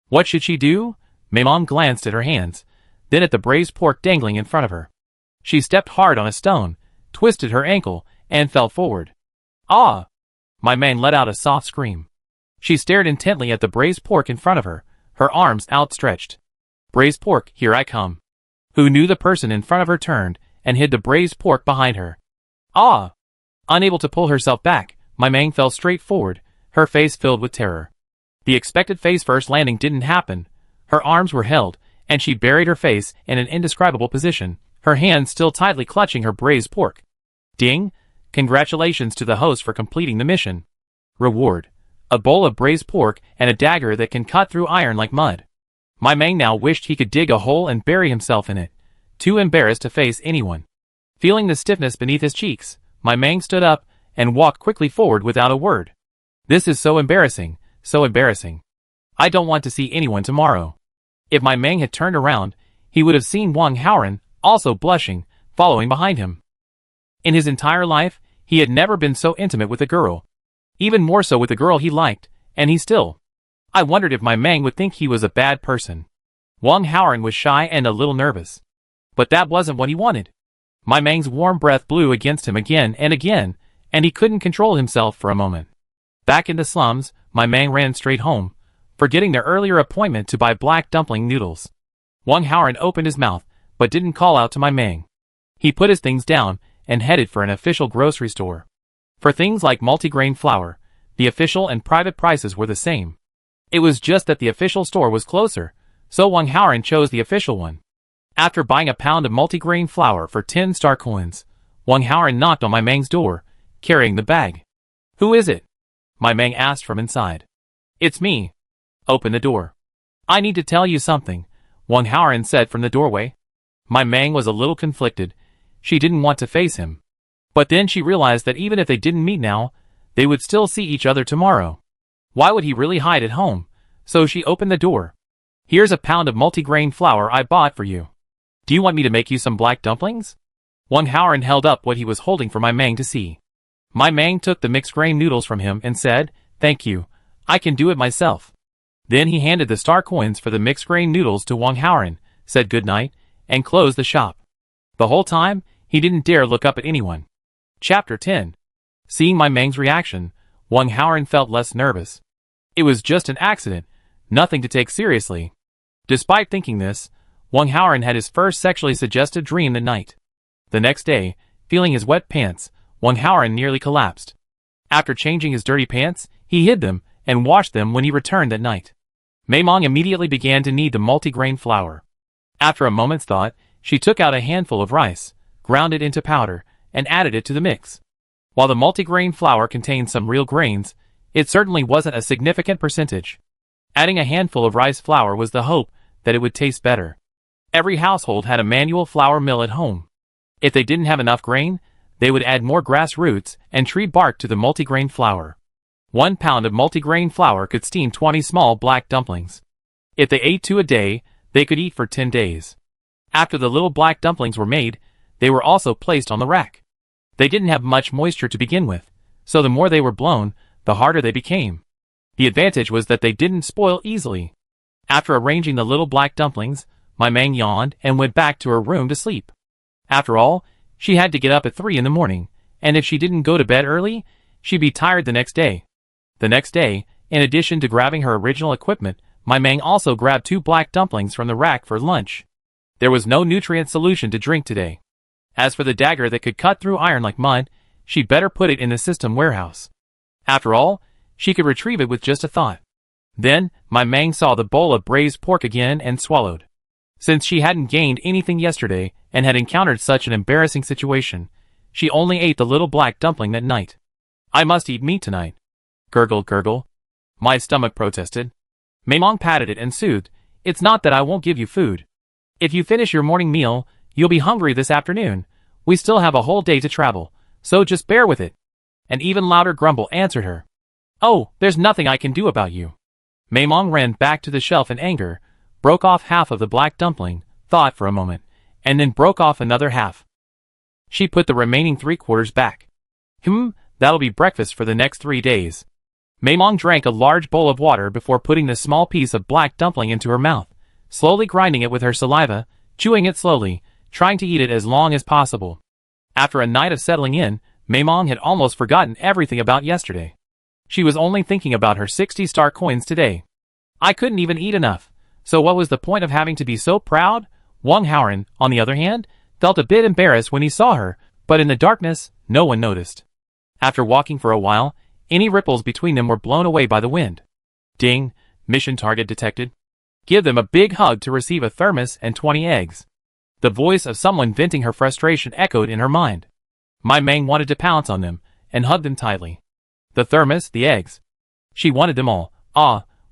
Speaker 1: What should she do? Maimong glanced at her hands, then at the braised pork dangling in front of her. She stepped hard on a stone, twisted her ankle, and fell forward. Ah! My Mang let out a soft scream. She stared intently at the braised pork in front of her, her arms outstretched. Braised pork, here I come. Who knew the person in front of her turned and hid the braised pork behind her. Ah! Unable to pull herself back, my Mang fell straight forward, her face filled with terror. The expected face-first landing didn't happen. Her arms were held, and she buried her face in an indescribable position, her hands still tightly clutching her braised pork. Ding! Congratulations to the host for completing the mission. Reward: a bowl of braised pork and a dagger that can cut through iron like mud. My Mang now wished he could dig a hole and bury himself in it, too embarrassed to face anyone. Feeling the stiffness beneath his cheeks, my Mang stood up and walked quickly forward without a word. This is so embarrassing, so embarrassing. I don't want to see anyone tomorrow. If my Mang had turned around, he would have seen Wang Haoran, also blushing, following behind him. In his entire life, he had never been so intimate with a girl. Even more so with a girl he liked, and he still. I wondered if my Mang would think he was a bad person. Wang Haoran was shy and a little nervous. But that wasn't what he wanted. My Mang's warm breath blew against him again, and he couldn't control himself for a moment. Back in the slums, my Mang ran straight home, forgetting their earlier appointment to buy black dumpling noodles. Wang Haoran opened his mouth, but didn't call out to my Mang. He put his things down and headed for an official grocery store. For things like multigrain flour, the official and private prices were the same. It was just that the official store was closer, so Wang Haoran chose the official one. After buying a pound of multigrain flour for 10 star coins, Wang Haoran knocked on my Mang's door, carrying the bag. Who is it? My Mang asked from inside. It's me. Open the door. I need to tell you something, Wang Haoran said from the doorway. My Mang was a little conflicted. She didn't want to face him. But then she realized that even if they didn't meet now, they would still see each other tomorrow. Why would he really hide at home? So she opened the door. Here's a pound of multigrain flour I bought for you. Do you want me to make you some black dumplings? Wang Haoran held up what he was holding for my Mang to see. My Mang took the mixed grain noodles from him and said, "Thank you. I can do it myself." Then he handed the star coins for the mixed grain noodles to Wang Haoran, said goodnight, and closed the shop. The whole time, he didn't dare look up at anyone. Chapter 10. Seeing my Mang's reaction, Wang Haoran felt less nervous. It was just an accident, nothing to take seriously. Despite thinking this, Wang Haoran had his first sexually suggestive dream that night. The next day, feeling his wet pants, Wang Haoran nearly collapsed. After changing his dirty pants, he hid them and washed them when he returned that night. Mei Mong immediately began to knead the multigrain flour. After a moment's thought, she took out a handful of rice, ground it into powder, and added it to the mix. While the multigrain flour contained some real grains, it certainly wasn't a significant percentage. Adding a handful of rice flour was the hope that it would taste better. Every household had a manual flour mill at home. If they didn't have enough grain, they would add more grass roots and tree bark to the multigrain flour. 1 pound of multigrain flour could steam 20 small black dumplings. If they ate 2 a day, they could eat for 10 days. After the little black dumplings were made, they were also placed on the rack. They didn't have much moisture to begin with, so the more they were blown, the harder they became. The advantage was that they didn't spoil easily. After arranging the little black dumplings, my Mang yawned and went back to her room to sleep. After all, she had to get up at 3 in the morning, and if she didn't go to bed early, she'd be tired the next day. The next day, in addition to grabbing her original equipment, my Mang also grabbed 2 black dumplings from the rack for lunch. There was no nutrient solution to drink today. As for the dagger that could cut through iron like mud, she'd better put it in the system warehouse. After all, she could retrieve it with just a thought. Then, my Mang saw the bowl of braised pork again and swallowed. Since she hadn't gained anything yesterday and had encountered such an embarrassing situation, she only ate the little black dumpling that night. I must eat meat tonight. Gurgle, gurgle. My stomach protested. Mei Mong patted it and soothed. It's not that I won't give you food. If you finish your morning meal, you'll be hungry this afternoon. We still have a whole day to travel, so just bear with it. An even louder grumble answered her. Oh, there's nothing I can do about you. Mei Mong ran back to the shelf in anger, broke off half of the black dumpling, thought for a moment, and then broke off another half. She put the remaining 3/4 back. That'll be breakfast for the next 3 days. Mei Mong drank a large bowl of water before putting the small piece of black dumpling into her mouth, slowly grinding it with her saliva, chewing it slowly, trying to eat it as long as possible. After a night of settling in, Mei Mong had almost forgotten everything about yesterday. She was only thinking about her 60 star coins today. I couldn't even eat enough, so what was the point of having to be so proud? Wang Haoran, on the other hand, felt a bit embarrassed when he saw her, but in the darkness, no one noticed. After walking for a while, any ripples between them were blown away by the wind. Ding, mission target detected. Give them a big hug to receive a thermos and 20 eggs. The voice of someone venting her frustration echoed in her mind. My Mang wanted to pounce on them and hug them tightly. The thermos, the eggs. She wanted them all.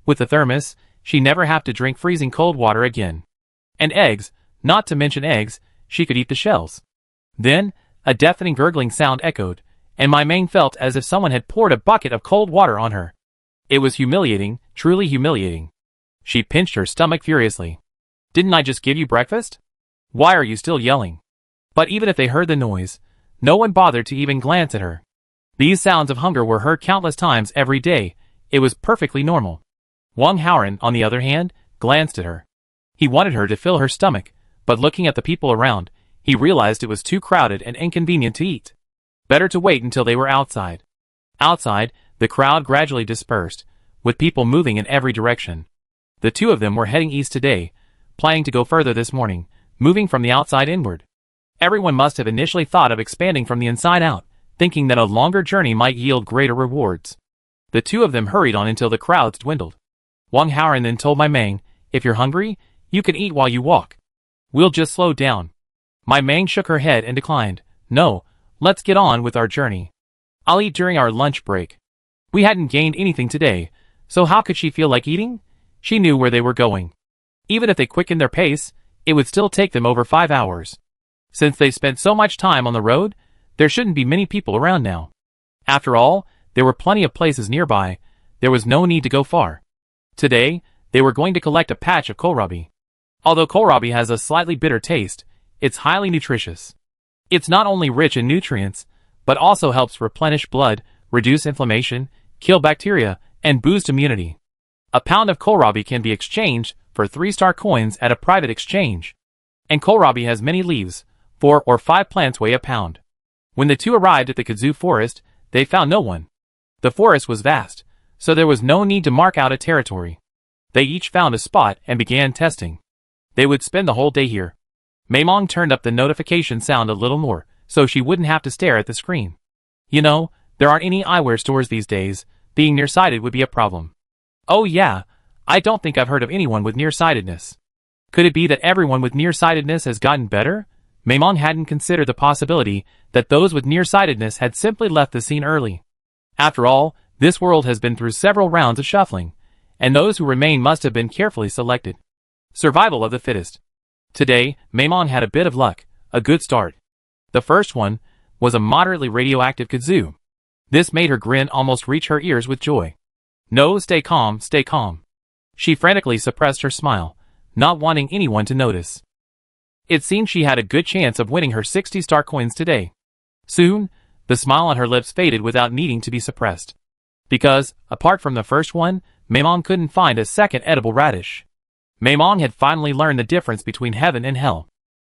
Speaker 1: With the thermos, she never have to drink freezing cold water again. And eggs, not to mention eggs, she could eat the shells. Then, a deafening gurgling sound echoed, and my Mang felt as if someone had poured a bucket of cold water on her. It was humiliating, truly humiliating. She pinched her stomach furiously. Didn't I just give you breakfast? Why are you still yelling? But even if they heard the noise, no one bothered to even glance at her. These sounds of hunger were heard countless times every day. It was perfectly normal. Wang Haoran, on the other hand, glanced at her. He wanted her to fill her stomach, but looking at the people around, he realized it was too crowded and inconvenient to eat. Better to wait until they were outside. Outside, the crowd gradually dispersed, with people moving in every direction. The two of them were heading east today, planning to go further this morning, moving from the outside inward. Everyone must have initially thought of expanding from the inside out, thinking that a longer journey might yield greater rewards. The two of them hurried on until the crowds dwindled. Wang Haoran then told my Mang, if you're hungry, you can eat while you walk. We'll just slow down. My Mang shook her head and declined. No, let's get on with our journey. I'll eat during our lunch break. We hadn't gained anything today, so how could she feel like eating? She knew where they were going. Even if they quickened their pace, it would still take them over 5 hours. Since they spent so much time on the road, there shouldn't be many people around now. After all, there were plenty of places nearby. There was no need to go far. Today, they were going to collect a patch of kohlrabi. Although kohlrabi has a slightly bitter taste, it's highly nutritious. It's not only rich in nutrients, but also helps replenish blood, reduce inflammation, kill bacteria, and boost immunity. A pound of kohlrabi can be exchanged for 3-star coins at a private exchange. And kohlrabi has many leaves. 4 or 5 plants weigh a pound. When the two arrived at the kudzu forest, they found no one. The forest was vast, so there was no need to mark out a territory. They each found a spot and began testing. They would spend the whole day here. Maimong turned up the notification sound a little more, so she wouldn't have to stare at the screen. You know, there aren't any eyewear stores these days. Being nearsighted would be a problem. Oh yeah, I don't think I've heard of anyone with nearsightedness. Could it be that everyone with nearsightedness has gotten better? Maimong hadn't considered the possibility that those with nearsightedness had simply left the scene early. After all, this world has been through several rounds of shuffling, and those who remain must have been carefully selected. Survival of the fittest. Today, Maimong had a bit of luck, a good start. The first one was a moderately radioactive kudzu. This made her grin almost reach her ears with joy. No, stay calm, stay calm. She frantically suppressed her smile, not wanting anyone to notice. It seemed she had a good chance of winning her 60-star coins today. Soon, the smile on her lips faded without needing to be suppressed. Because, apart from the first one, Maimong couldn't find a second edible radish. Maimong had finally learned the difference between heaven and hell.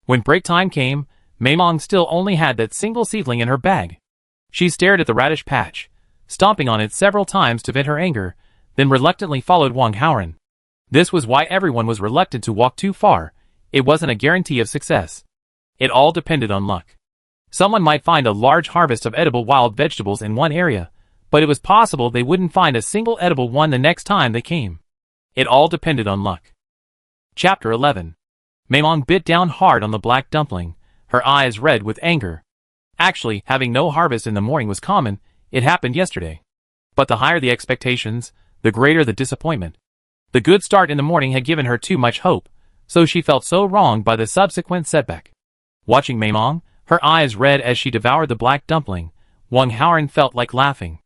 Speaker 1: When break time came, Maimong still only had that single seedling in her bag. She stared at the radish patch, stomping on it several times to vent her anger, then reluctantly followed Wang Haoran. This was why everyone was reluctant to walk too far. It wasn't a guarantee of success. It all depended on luck. Someone might find a large harvest of edible wild vegetables in one area, but it was possible they wouldn't find a single edible one the next time they came. It all depended on luck. Chapter 11. Maimong bit down hard on the black dumpling, her eyes red with anger. Actually, having no harvest in the morning was common. It happened yesterday. But the higher the expectations, the greater the disappointment. The good start in the morning had given her too much hope, so she felt so wronged by the subsequent setback. Watching Maimong, her eyes red as she devoured the black dumpling, Wang Haoran felt like laughing.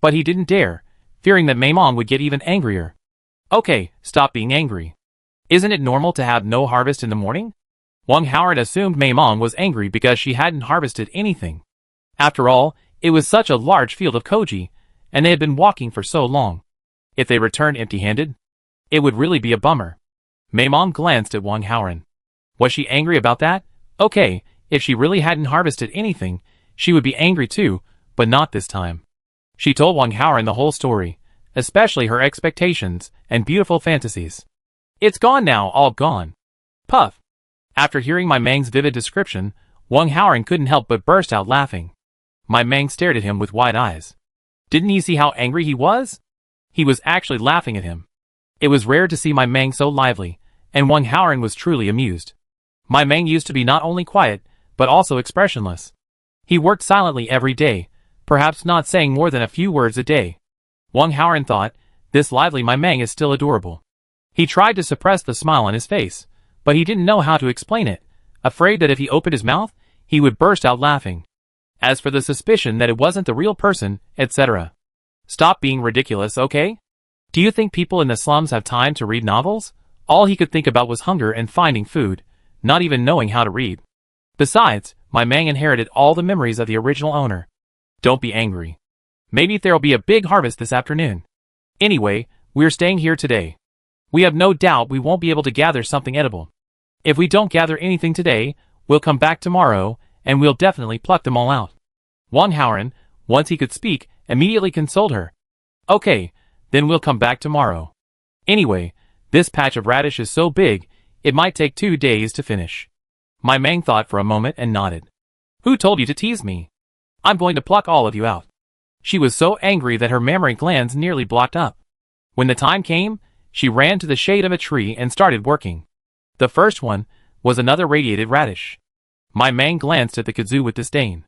Speaker 1: But he didn't dare, fearing that Maimong would get even angrier. Okay, stop being angry. Isn't it normal to have no harvest in the morning? Wang Haoran assumed Maimong was angry because she hadn't harvested anything. After all, it was such a large field of koji, and they had been walking for so long. If they returned empty-handed, it would really be a bummer. Maimong glanced at Wang Haoran. Was she angry about that? Okay, if she really hadn't harvested anything, she would be angry too, but not this time. She told Wang Haoran the whole story, especially her expectations and beautiful fantasies. It's gone now, all gone. Puff. After hearing my Mang's vivid description, Wang Haoran couldn't help but burst out laughing. My Mang stared at him with wide eyes. Didn't he see how angry he was? He was actually laughing at him. It was rare to see my Mang so lively, and Wang Haoran was truly amused. My Mang used to be not only quiet, but also expressionless. He worked silently every day, perhaps not saying more than a few words a day. Wang Haoran thought, this lively my Mang is still adorable. He tried to suppress the smile on his face, but he didn't know how to explain it, afraid that if he opened his mouth, he would burst out laughing. As for the suspicion that it wasn't the real person, etc. Stop being ridiculous, okay? Do you think people in the slums have time to read novels? All he could think about was hunger and finding food, not even knowing how to read. Besides, my Mang inherited all the memories of the original owner. Don't be angry. Maybe there'll be a big harvest this afternoon. Anyway, we're staying here today. We have no doubt we won't be able to gather something edible. If we don't gather anything today, we'll come back tomorrow, and we'll definitely pluck them all out. Wang Haoran, once he could speak, immediately consoled her. Okay, then we'll come back tomorrow. Anyway, this patch of radish is so big, it might take 2 days to finish. My Mang thought for a moment and nodded. Who told you to tease me? I'm going to pluck all of you out. She was so angry that her mammary glands nearly blocked up. When the time came, she ran to the shade of a tree and started working. The first one was another radiated radish. My Mang glanced at the kudzu with disdain.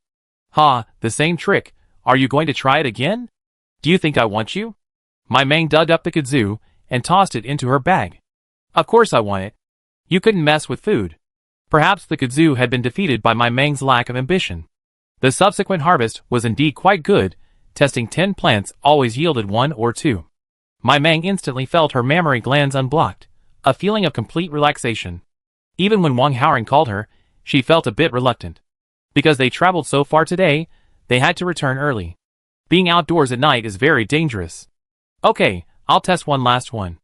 Speaker 1: Ha, the same trick. Are you going to try it again? Do you think I want you? My Mang dug up the kudzu and tossed it into her bag. Of course I want it. You couldn't mess with food. Perhaps the kudzu had been defeated by my Mang's lack of ambition. The subsequent harvest was indeed quite good. Testing 10 plants always yielded 1 or 2. My Mang instantly felt her mammary glands unblocked, a feeling of complete relaxation. Even when Wang Haoran called her, she felt a bit reluctant. Because they traveled so far today, they had to return early. Being outdoors at night is very dangerous. Okay, I'll test one last one.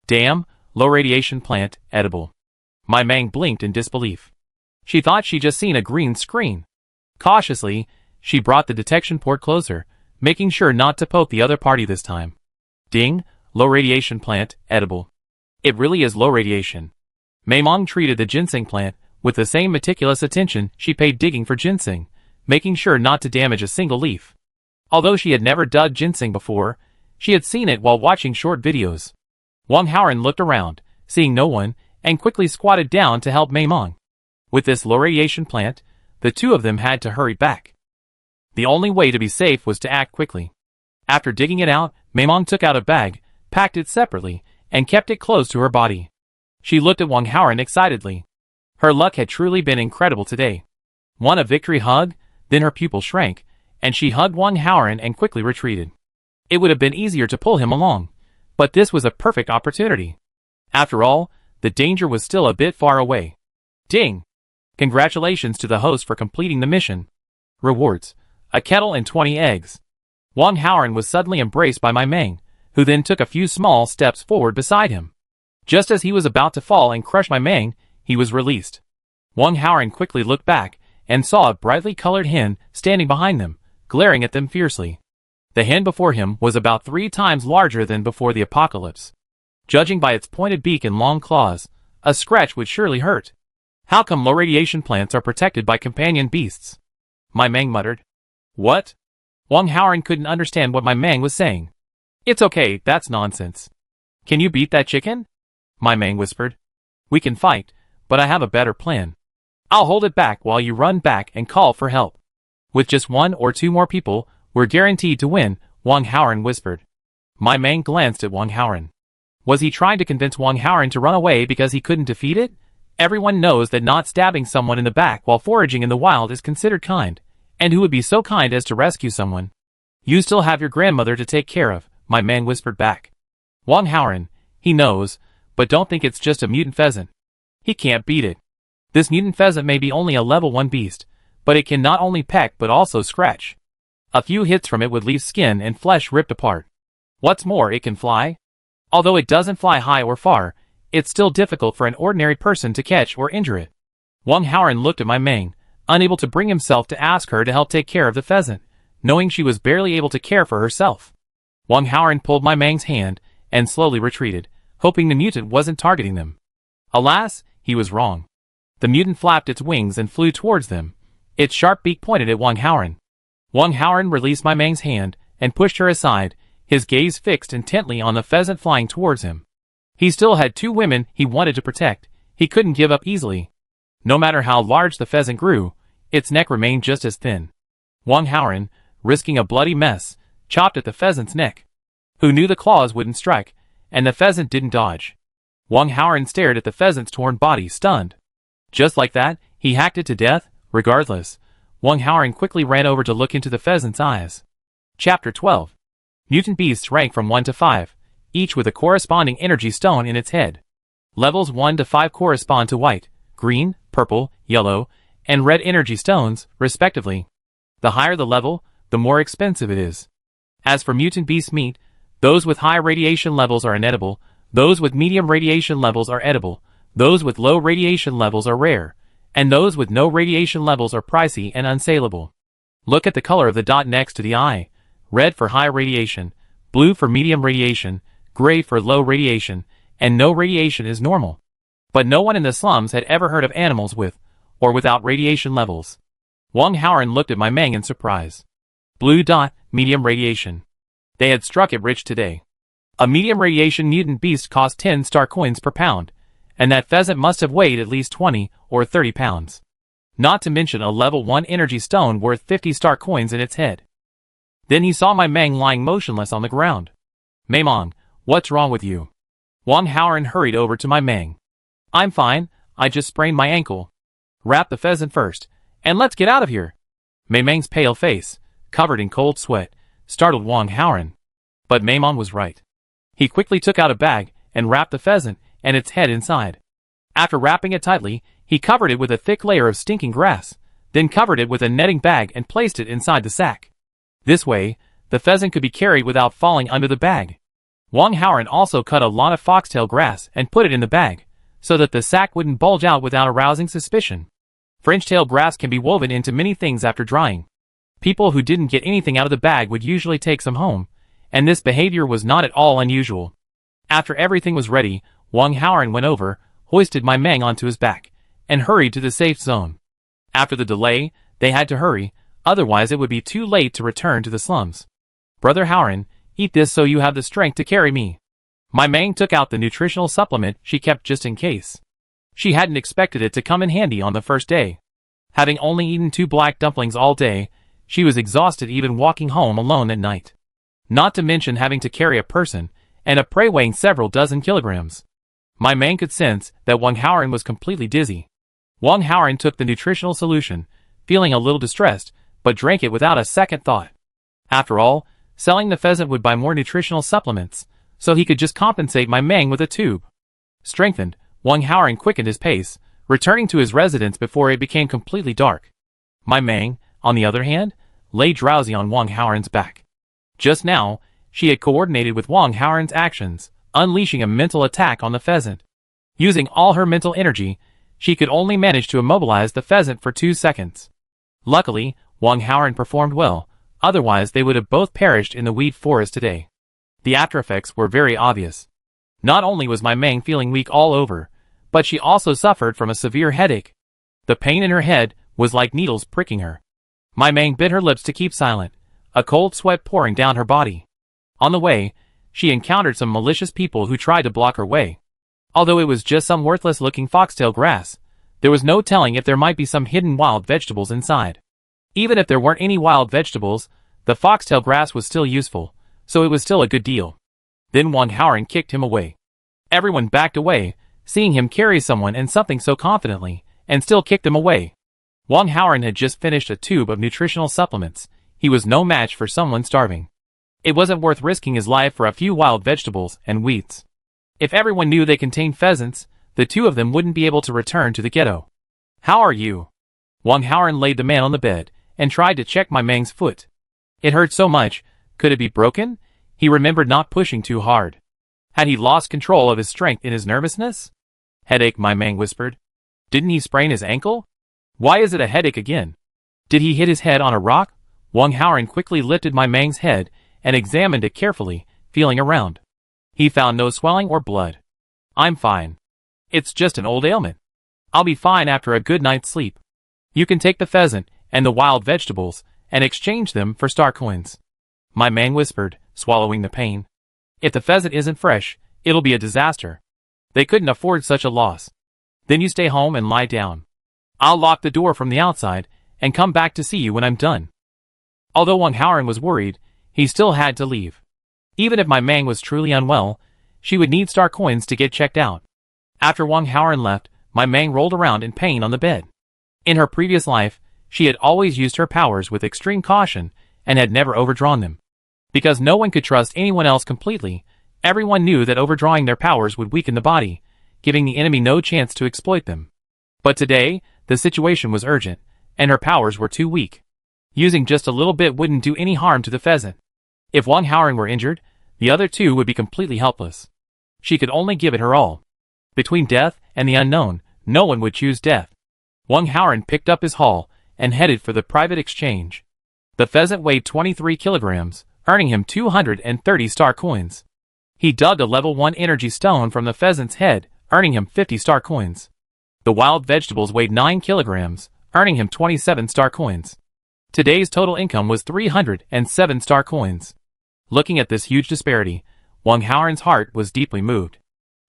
Speaker 1: Damn, low radiation plant, edible. My Mang blinked in disbelief. She thought she'd just seen a green screen. Cautiously, she brought the detection port closer, making sure not to poke the other party this time. Ding, low radiation plant, edible. It really is low radiation. Mei Mong treated the ginseng plant with the same meticulous attention she paid digging for ginseng, making sure not to damage a single leaf. Although she had never dug ginseng before, she had seen it while watching short videos. Wang Haoran looked around, seeing no one, and quickly squatted down to help Mei Mong. With this low radiation plant, the two of them had to hurry back. The only way to be safe was to act quickly. After digging it out, Mei Mong took out a bag, packed it separately, and kept it close to her body. She looked at Wang Haoran excitedly. Her luck had truly been incredible today. One a victory hug, then her pupil shrank, and she hugged Wang Haoran and quickly retreated. It would have been easier to pull him along, but this was a perfect opportunity. After all, the danger was still a bit far away. Ding! Congratulations to the host for completing the mission. Rewards: a kettle and 20 eggs. Wang Haoran was suddenly embraced by my Mang, who then took a few small steps forward beside him. Just as he was about to fall and crush my Mang, he was released. Wang Haoran quickly looked back and saw a brightly colored hen standing behind them, glaring at them fiercely. The hen before him was about 3 times larger than before the apocalypse. Judging by its pointed beak and long claws, a scratch would surely hurt. How come low radiation plants are protected by companion beasts? My Mang muttered. What? Wang Haoran couldn't understand what my Mang was saying. It's okay, that's nonsense. Can you beat that chicken? My Mang whispered. We can fight, but I have a better plan. I'll hold it back while you run back and call for help. With just 1 or 2 more people, we're guaranteed to win, Wang Haoran whispered. My Mang glanced at Wang Haoran. Was he trying to convince Wang Haoran to run away because he couldn't defeat it? Everyone knows that not stabbing someone in the back while foraging in the wild is considered kind, and who would be so kind as to rescue someone? You still have your grandmother to take care of, my Mang whispered back. Wang Haoran, he knows, but don't think it's just a mutant pheasant. He can't beat it. This mutant pheasant may be only a level 1 beast, but it can not only peck but also scratch. A few hits from it would leave skin and flesh ripped apart. What's more, it can fly. Although it doesn't fly high or far, it's still difficult for an ordinary person to catch or injure it. Wang Haoran looked at my Mang, unable to bring himself to ask her to help take care of the pheasant, knowing she was barely able to care for herself. Wang Haoran pulled my Mang's hand and slowly retreated, hoping the mutant wasn't targeting them. Alas, he was wrong. The mutant flapped its wings and flew towards them, its sharp beak pointed at Wang Haoran. Wang Haoran released my Mang's hand and pushed her aside, his gaze fixed intently on the pheasant flying towards him. He still had 2 women he wanted to protect. He couldn't give up easily. No matter how large the pheasant grew, its neck remained just as thin. Wang Haoran, risking a bloody mess, chopped at the pheasant's neck. Who knew the claws wouldn't strike, and the pheasant didn't dodge. Wang Haoran stared at the pheasant's torn body, stunned. Just like that, he hacked it to death. Regardless, Wang Haoran quickly ran over to look into the pheasant's eyes. Chapter 12. Mutant beasts rank from 1 to 5, each with a corresponding energy stone in its head. Levels 1 to 5 correspond to white, green, purple, yellow, and red energy stones, respectively. The higher the level, the more expensive it is. As for mutant beast meat, those with high radiation levels are inedible, those with medium radiation levels are edible, those with low radiation levels are rare, and those with no radiation levels are pricey and unsaleable. Look at the color of the dot next to the eye. Red for high radiation, blue for medium radiation, gray for low radiation, and no radiation is normal. But no one in the slums had ever heard of animals with, or without radiation levels. Wang Haoran looked at my Mang in surprise. Blue dot, medium radiation. They had struck it rich today. A medium radiation mutant beast cost 10 star coins per pound, and that pheasant must have weighed at least 20 or 30 pounds. Not to mention a level 1 energy stone worth 50 star coins in its head. Then he saw my Mang lying motionless on the ground. Mei Mong, what's wrong with you? Wang Haoran hurried over to my Meng. I'm fine, I just sprained my ankle. Wrap the pheasant first, and let's get out of here. Mei Meng's pale face, covered in cold sweat, startled Wang Haoran. But Maimon was right. He quickly took out a bag and wrapped the pheasant and its head inside. After wrapping it tightly, he covered it with a thick layer of stinking grass, then covered it with a netting bag and placed it inside the sack. This way, the pheasant could be carried without falling under the bag. Wang Haoran also cut a lot of foxtail grass and put it in the bag, so that the sack wouldn't bulge out without arousing suspicion. Fringetail grass can be woven into many things after drying. People who didn't get anything out of the bag would usually take some home, and this behavior was not at all unusual. After everything was ready, Wang Haoran went over, hoisted my Meng onto his back, and hurried to the safe zone. After the delay, they had to hurry, otherwise it would be too late to return to the slums. Brother Haoran, eat this so you have the strength to carry me. My Meng took out the nutritional supplement she kept just in case. She hadn't expected it to come in handy on the first day. Having only eaten 2 black dumplings all day, she was exhausted even walking home alone at night. Not to mention having to carry a person, and a prey weighing several dozen kilograms. My Meng could sense that Wang Haoran was completely dizzy. Wang Haoran took the nutritional solution, feeling a little distressed, but drank it without a second thought. After all, selling the pheasant would buy more nutritional supplements, so he could just compensate my Meng with a tube. Strengthened, Wang Haoran quickened his pace, returning to his residence before it became completely dark. My Meng, on the other hand, lay drowsy on Wang Haoran's back. Just now, she had coordinated with Wang Haoran's actions, unleashing a mental attack on the pheasant. Using all her mental energy, she could only manage to immobilize the pheasant for 2 seconds. Luckily, Wang Haoran performed well, otherwise they would have both perished in the weed forest today. The after-effects were very obvious. Not only was my Meng feeling weak all over, but she also suffered from a severe headache. The pain in her head was like needles pricking her. My Meng bit her lips to keep silent, a cold sweat pouring down her body. On the way, she encountered some malicious people who tried to block her way. Although it was just some worthless-looking foxtail grass, there was no telling if there might be some hidden wild vegetables inside. Even if there weren't any wild vegetables, the foxtail grass was still useful, so it was still a good deal. Then Wang Haoran kicked him away. Everyone backed away, seeing him carry someone and something so confidently, and still kicked him away. Wang Haoran had just finished a tube of nutritional supplements. He was no match for someone starving. It wasn't worth risking his life for a few wild vegetables and weeds. If everyone knew they contained pheasants, the 2 of them wouldn't be able to return to the ghetto. How are you? Wang Haoran laid the man on the bed, and tried to check my Meng's foot. It hurt so much, could it be broken? He remembered not pushing too hard. Had he lost control of his strength in his nervousness? Headache, my Meng whispered. Didn't he sprain his ankle? Why is it a headache again? Did he hit his head on a rock? Wang Haoran quickly lifted my Meng's head, and examined it carefully, feeling around. He found no swelling or blood. I'm fine. It's just an old ailment. I'll be fine after a good night's sleep. You can take the pheasant and the wild vegetables and exchange them for star coins. My Meng whispered, swallowing the pain. If the pheasant isn't fresh, it'll be a disaster. They couldn't afford such a loss. Then you stay home and lie down. I'll lock the door from the outside and come back to see you when I'm done. Although Wang Haoran was worried, he still had to leave. Even if my Meng was truly unwell, she would need star coins to get checked out. After Wang Haoran left, my Meng rolled around in pain on the bed. In her previous life, she had always used her powers with extreme caution and had never overdrawn them. Because no one could trust anyone else completely, everyone knew that overdrawing their powers would weaken the body, giving the enemy no chance to exploit them. But today, the situation was urgent, and her powers were too weak. Using just a little bit wouldn't do any harm to the pheasant. If Wang Haoran were injured, the other 2 would be completely helpless. She could only give it her all. Between death and the unknown, no one would choose death. Wang Haoran picked up his haul and headed for the private exchange. The pheasant weighed 23 kilograms, earning him 230 star coins. He dug a level 1 energy stone from the pheasant's head, earning him 50 star coins. The wild vegetables weighed 9 kilograms, earning him 27 star coins. Today's total income was 307 star coins. Looking at this huge disparity, Wang Haoran's heart was deeply moved.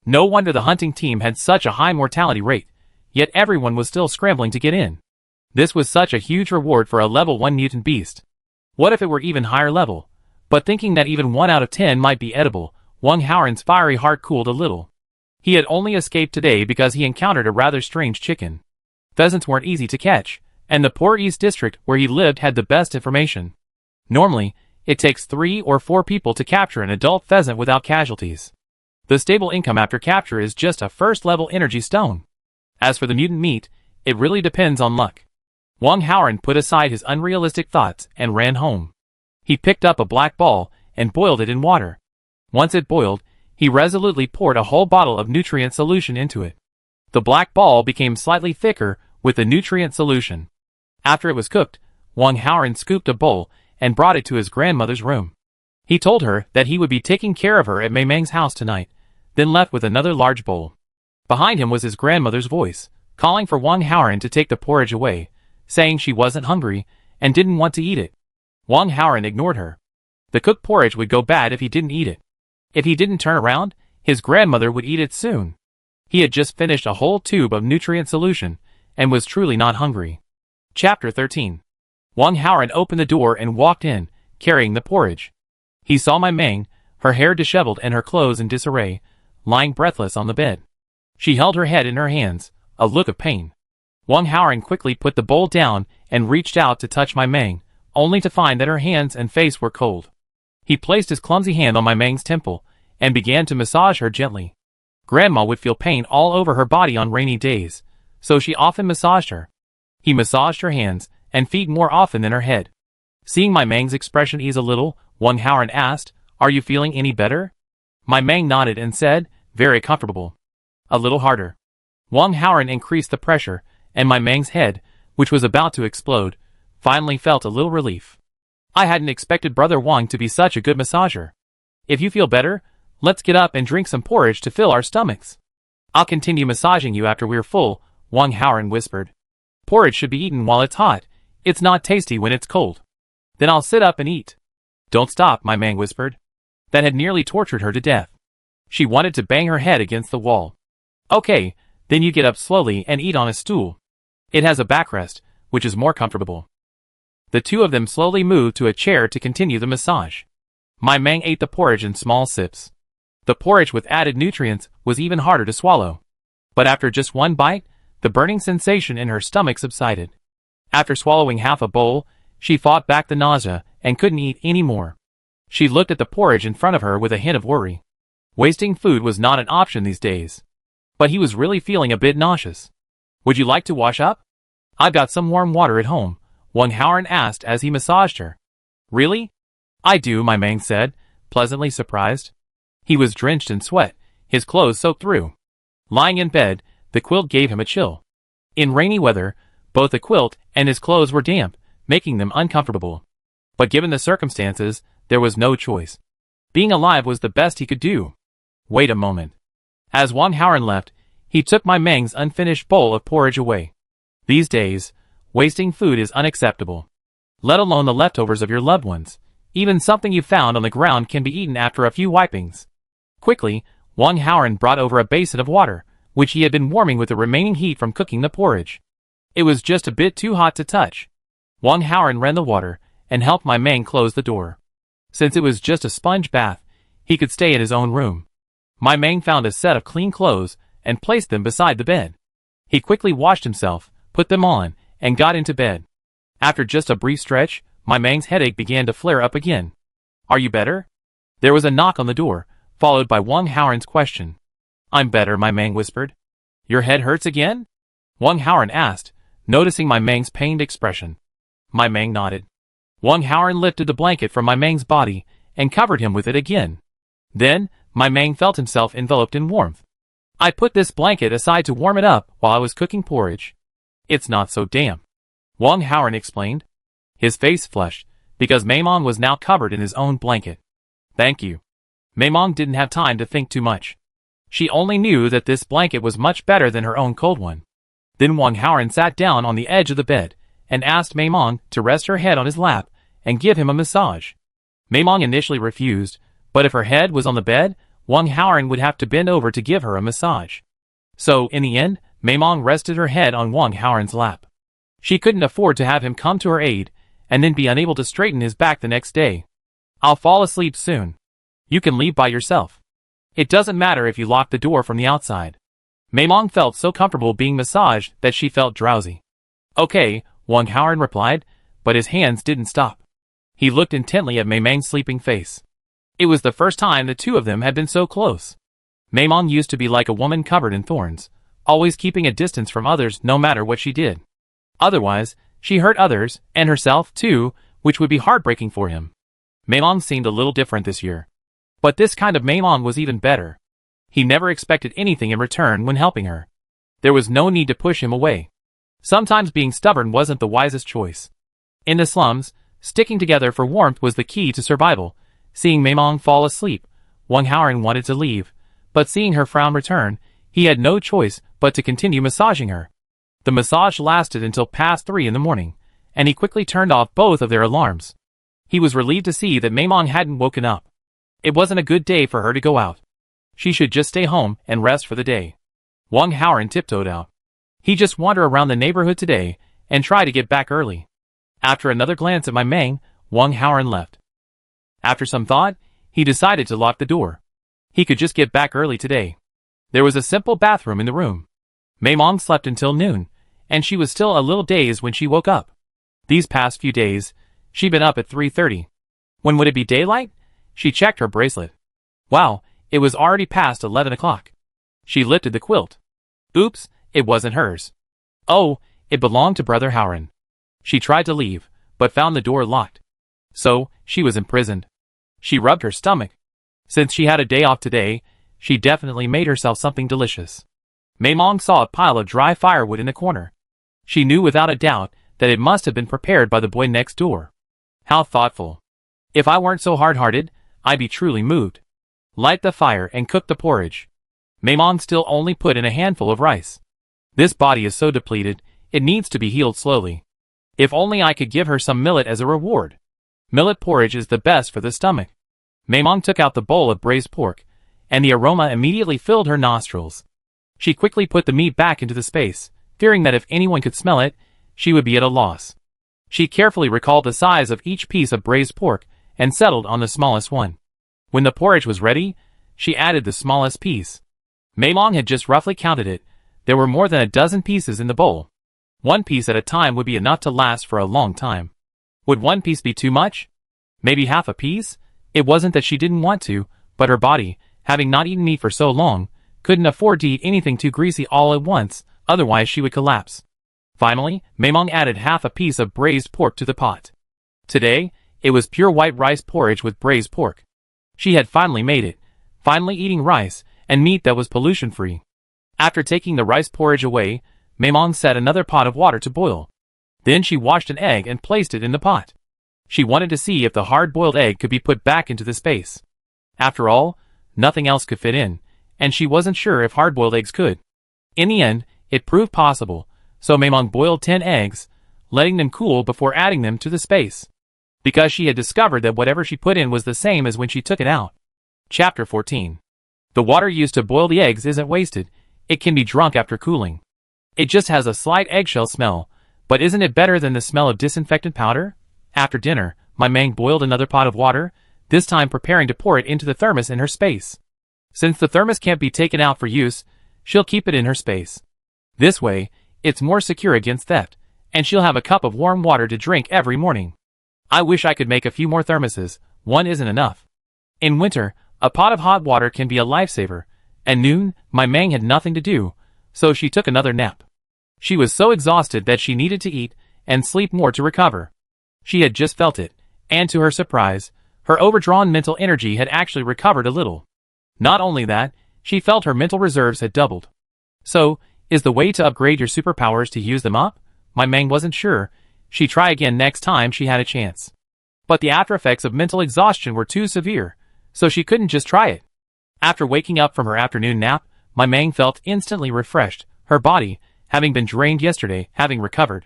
Speaker 1: No wonder the hunting team had such a high mortality rate, yet everyone was still scrambling to get in. This was such a huge reward for a level 1 mutant beast. What if it were even higher level? But thinking that even 1 out of 10 might be edible, Wang Haoran's fiery heart cooled a little. He had only escaped today because he encountered a rather strange chicken. Pheasants weren't easy to catch, and the poor East District where he lived had the best information. Normally, it takes 3 or 4 people to capture an adult pheasant without casualties. The stable income after capture is just a first-level energy stone. As for the mutant meat, it really depends on luck. Wang Haoran put aside his unrealistic thoughts and ran home. He picked up a black ball and boiled it in water. Once it boiled, he resolutely poured a whole bottle of nutrient solution into it. The black ball became slightly thicker with the nutrient solution. After it was cooked, Wang Haoran scooped a bowl and brought it to his grandmother's room. He told her that he would be taking care of her at Mei Mang's house tonight, then left with another large bowl. Behind him was his grandmother's voice, calling for Wang Haoran to take the porridge away, saying she wasn't hungry and didn't want to eat it. Wang Haoran ignored her. The cooked porridge would go bad if he didn't eat it. If he didn't turn around, his grandmother would eat it soon. He had just finished a whole tube of nutrient solution and was truly not hungry. Chapter 13. Wang Haoran opened the door and walked in, carrying the porridge. He saw Mei Mang, her hair disheveled and her clothes in disarray, lying breathless on the bed. She held her head in her hands, a look of pain. Wang Haoran quickly put the bowl down and reached out to touch Mei Mang, only to find that her hands and face were cold. He placed his clumsy hand on Mei Mang's temple and began to massage her gently. Grandma would feel pain all over her body on rainy days, so she often massaged her. He massaged her hands and feet more often than her head. Seeing Mei Mang's expression ease a little, Wang Haoran asked, "Are you feeling any better?" Mei Mang nodded and said, "Very comfortable." A little harder. Wang Haoran increased the pressure, and Mei Mang's head, which was about to explode, finally felt a little relief. "I hadn't expected Brother Wang to be such a good massager. If you feel better, let's get up and drink some porridge to fill our stomachs." "I'll continue massaging you after we're full," Wang Haoran whispered. "Porridge should be eaten while it's hot. It's not tasty when it's cold." "Then I'll sit up and eat." "Don't stop," Mei Mang whispered. That had nearly tortured her to death. She wanted to bang her head against the wall. "Okay, then you get up slowly and eat on a stool. It has a backrest, which is more comfortable." The two of them slowly moved to a chair to continue the massage. Mei Mang ate the porridge in small sips. The porridge with added nutrients was even harder to swallow. But after just one bite, the burning sensation in her stomach subsided. After swallowing half a bowl, she fought back the nausea and couldn't eat any more. She looked at the porridge in front of her with a hint of worry. Wasting food was not an option these days. But he was really feeling a bit nauseous. "Would you like to wash up?" "I've got some warm water at home," Wang Haoran asked as he massaged her. "Really?" "I do," Mei Mang said, pleasantly surprised. He was drenched in sweat, his clothes soaked through. Lying in bed, the quilt gave him a chill. In rainy weather, both the quilt and his clothes were damp, making them uncomfortable. But given the circumstances, there was no choice. Being alive was the best he could do. Wait a moment. As Wang Haoran left, he took Mei Mang's unfinished bowl of porridge away. These days, wasting food is unacceptable. Let alone the leftovers of your loved ones. Even something you found on the ground can be eaten after a few wipings. Quickly, Wang Haoran brought over a basin of water, which he had been warming with the remaining heat from cooking the porridge. It was just a bit too hot to touch. Wang Haoran ran the water and helped Mei Mang close the door. Since it was just a sponge bath, he could stay in his own room. Mei Mang found a set of clean clothes and placed them beside the bed. He quickly washed himself, put them on, and got into bed. After just a brief stretch, Mei Mang's headache began to flare up again. "Are you better?" There was a knock on the door, followed by Wang Haoran's question. "I'm better," Mei Mang whispered. "Your head hurts again?" Wang Haoran asked, noticing Mei Mang's pained expression. Mei Mang nodded. Wang Haoran lifted the blanket from Mei Mang's body and covered him with it again. Then, Mei Mang felt himself enveloped in warmth. "I put this blanket aside to warm it up while I was cooking porridge. It's not so damp," Wang Haoran explained. His face flushed, because Mei Mang was now covered in his own blanket. "Thank you." Mei Mang didn't have time to think too much. She only knew that this blanket was much better than her own cold one. Then Wang Haoran sat down on the edge of the bed and asked Mei Mang to rest her head on his lap and give him a massage. Mei Mang initially refused, but if her head was on the bed, Wang Haoran would have to bend over to give her a massage. So, in the end, Mei Mang rested her head on Wang Haoran's lap. She couldn't afford to have him come to her aid and then be unable to straighten his back the next day. "I'll fall asleep soon. You can leave by yourself." It doesn't matter if you lock the door from the outside. Mei Mong felt so comfortable being massaged that she felt drowsy. Okay, Wang Haoran replied, but his hands didn't stop. He looked intently at Mei Mang's sleeping face. It was the first time the two of them had been so close. Mei Mong used to be like a woman covered in thorns, always keeping a distance from others no matter what she did. Otherwise, she hurt others, and herself too, which would be heartbreaking for him. Mei Mong seemed a little different this year. But this kind of Mei Mong was even better. He never expected anything in return when helping her. There was no need to push him away. Sometimes being stubborn wasn't the wisest choice. In the slums, sticking together for warmth was the key to survival. Seeing Mei Mong fall asleep, Wang Haoran wanted to leave, but seeing her frown return, he had no choice but to continue massaging her. The massage lasted until past 3 in the morning, and he quickly turned off both of their alarms. He was relieved to see that Mei Mong hadn't woken up. It wasn't a good day for her to go out. She should just stay home and rest for the day. Wang Haoran tiptoed out. He just wander around the neighborhood today and try to get back early. After another glance at Mei Meng, Wang Haoran left. After some thought, he decided to lock the door. He could just get back early today. There was a simple bathroom in the room. Mei Mong slept until noon, and she was still a little dazed when she woke up. These past few days, she'd been up at 3:30. When would it be daylight? She checked her bracelet. Wow, it was already past 11 o'clock. She lifted the quilt. Oops, it wasn't hers. Oh, it belonged to Brother Haoran. She tried to leave, but found the door locked. So, she was imprisoned. She rubbed her stomach. Since she had a day off today, she definitely made herself something delicious. Mei Mong saw a pile of dry firewood in the corner. She knew without a doubt that it must have been prepared by the boy next door. How thoughtful. If I weren't so hard-hearted, I'd be truly moved. Light the fire and cook the porridge. Mei Mong still only put in a handful of rice. This body is so depleted, it needs to be healed slowly. If only I could give her some millet as a reward. Millet porridge is the best for the stomach. Mei Mong took out the bowl of braised pork, and the aroma immediately filled her nostrils. She quickly put the meat back into the space, fearing that if anyone could smell it, she would be at a loss. She carefully recalled the size of each piece of braised pork and settled on the smallest one. When the porridge was ready, she added the smallest piece. Mei Mong had just roughly counted it. There were more than a dozen pieces in the bowl. One piece at a time would be enough to last for a long time. Would one piece be too much? Maybe half a piece? It wasn't that she didn't want to, but her body, having not eaten meat for so long, couldn't afford to eat anything too greasy all at once, otherwise she would collapse. Finally, Mei Mong added half a piece of braised pork to the pot. Today, it was pure white rice porridge with braised pork. She had finally made it, finally eating rice and meat that was pollution-free. After taking the rice porridge away, Mei Mong set another pot of water to boil. Then she washed an egg and placed it in the pot. She wanted to see if the hard-boiled egg could be put back into the space. After all, nothing else could fit in, and she wasn't sure if hard-boiled eggs could. In the end, it proved possible, so Mei Mong boiled 10 eggs, letting them cool before adding them to the space. Because she had discovered that whatever she put in was the same as when she took it out. Chapter 14. The water used to boil the eggs isn't wasted, it can be drunk after cooling. It just has a slight eggshell smell, but isn't it better than the smell of disinfectant powder? After dinner, Mei Meng boiled another pot of water, this time preparing to pour it into the thermos in her space. Since the thermos can't be taken out for use, she'll keep it in her space. This way, it's more secure against theft, and she'll have a cup of warm water to drink every morning. I wish I could make a few more thermoses, one isn't enough. In winter, a pot of hot water can be a lifesaver. At noon, Mei Meng had nothing to do, so she took another nap. She was so exhausted that she needed to eat and sleep more to recover. She had just felt it, and to her surprise, her overdrawn mental energy had actually recovered a little. Not only that, she felt her mental reserves had doubled. So, is the way to upgrade your superpowers to use them up? Mei Meng wasn't sure. She'd try again next time she had a chance. But the after effects of mental exhaustion were too severe, so she couldn't just try it. After waking up from her afternoon nap, Mei Meng felt instantly refreshed, her body, having been drained yesterday, having recovered.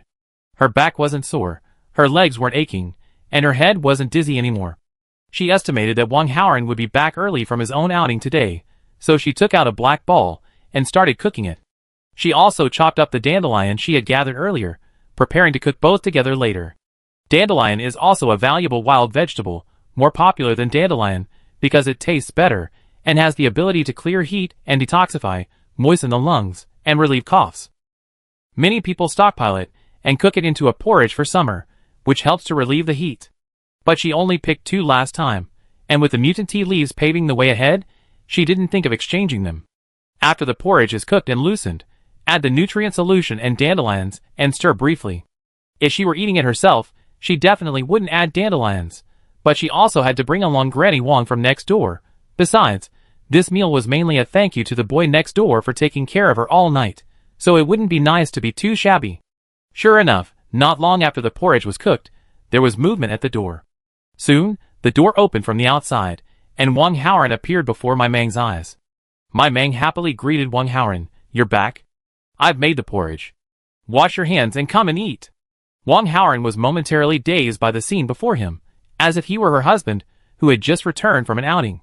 Speaker 1: Her back wasn't sore, her legs weren't aching, and her head wasn't dizzy anymore. She estimated that Wang Haoran would be back early from his own outing today, so she took out a black ball and started cooking it. She also chopped up the dandelion she had gathered earlier, preparing to cook both together later. Dandelion is also a valuable wild vegetable, more popular than dandelion, because it tastes better, and has the ability to clear heat and detoxify, moisten the lungs, and relieve coughs. Many people stockpile it and cook it into a porridge for summer, which helps to relieve the heat. But she only picked 2 last time, and with the mutant tea leaves paving the way ahead, she didn't think of exchanging them. After the porridge is cooked and loosened, add the nutrient solution and dandelions and stir briefly. If she were eating it herself, she definitely wouldn't add dandelions, but she also had to bring along Granny Wong from next door. Besides, this meal was mainly a thank you to the boy next door for taking care of her all night, so it wouldn't be nice to be too shabby. Sure enough, not long after the porridge was cooked, there was movement at the door. Soon, the door opened from the outside, and Wang Haoran appeared before Mai Mang's eyes. Mai Mang happily greeted Wang Haoran. "You're back? I've made the porridge. Wash your hands and come and eat." Wang Haoran was momentarily dazed by the scene before him, as if he were her husband, who had just returned from an outing.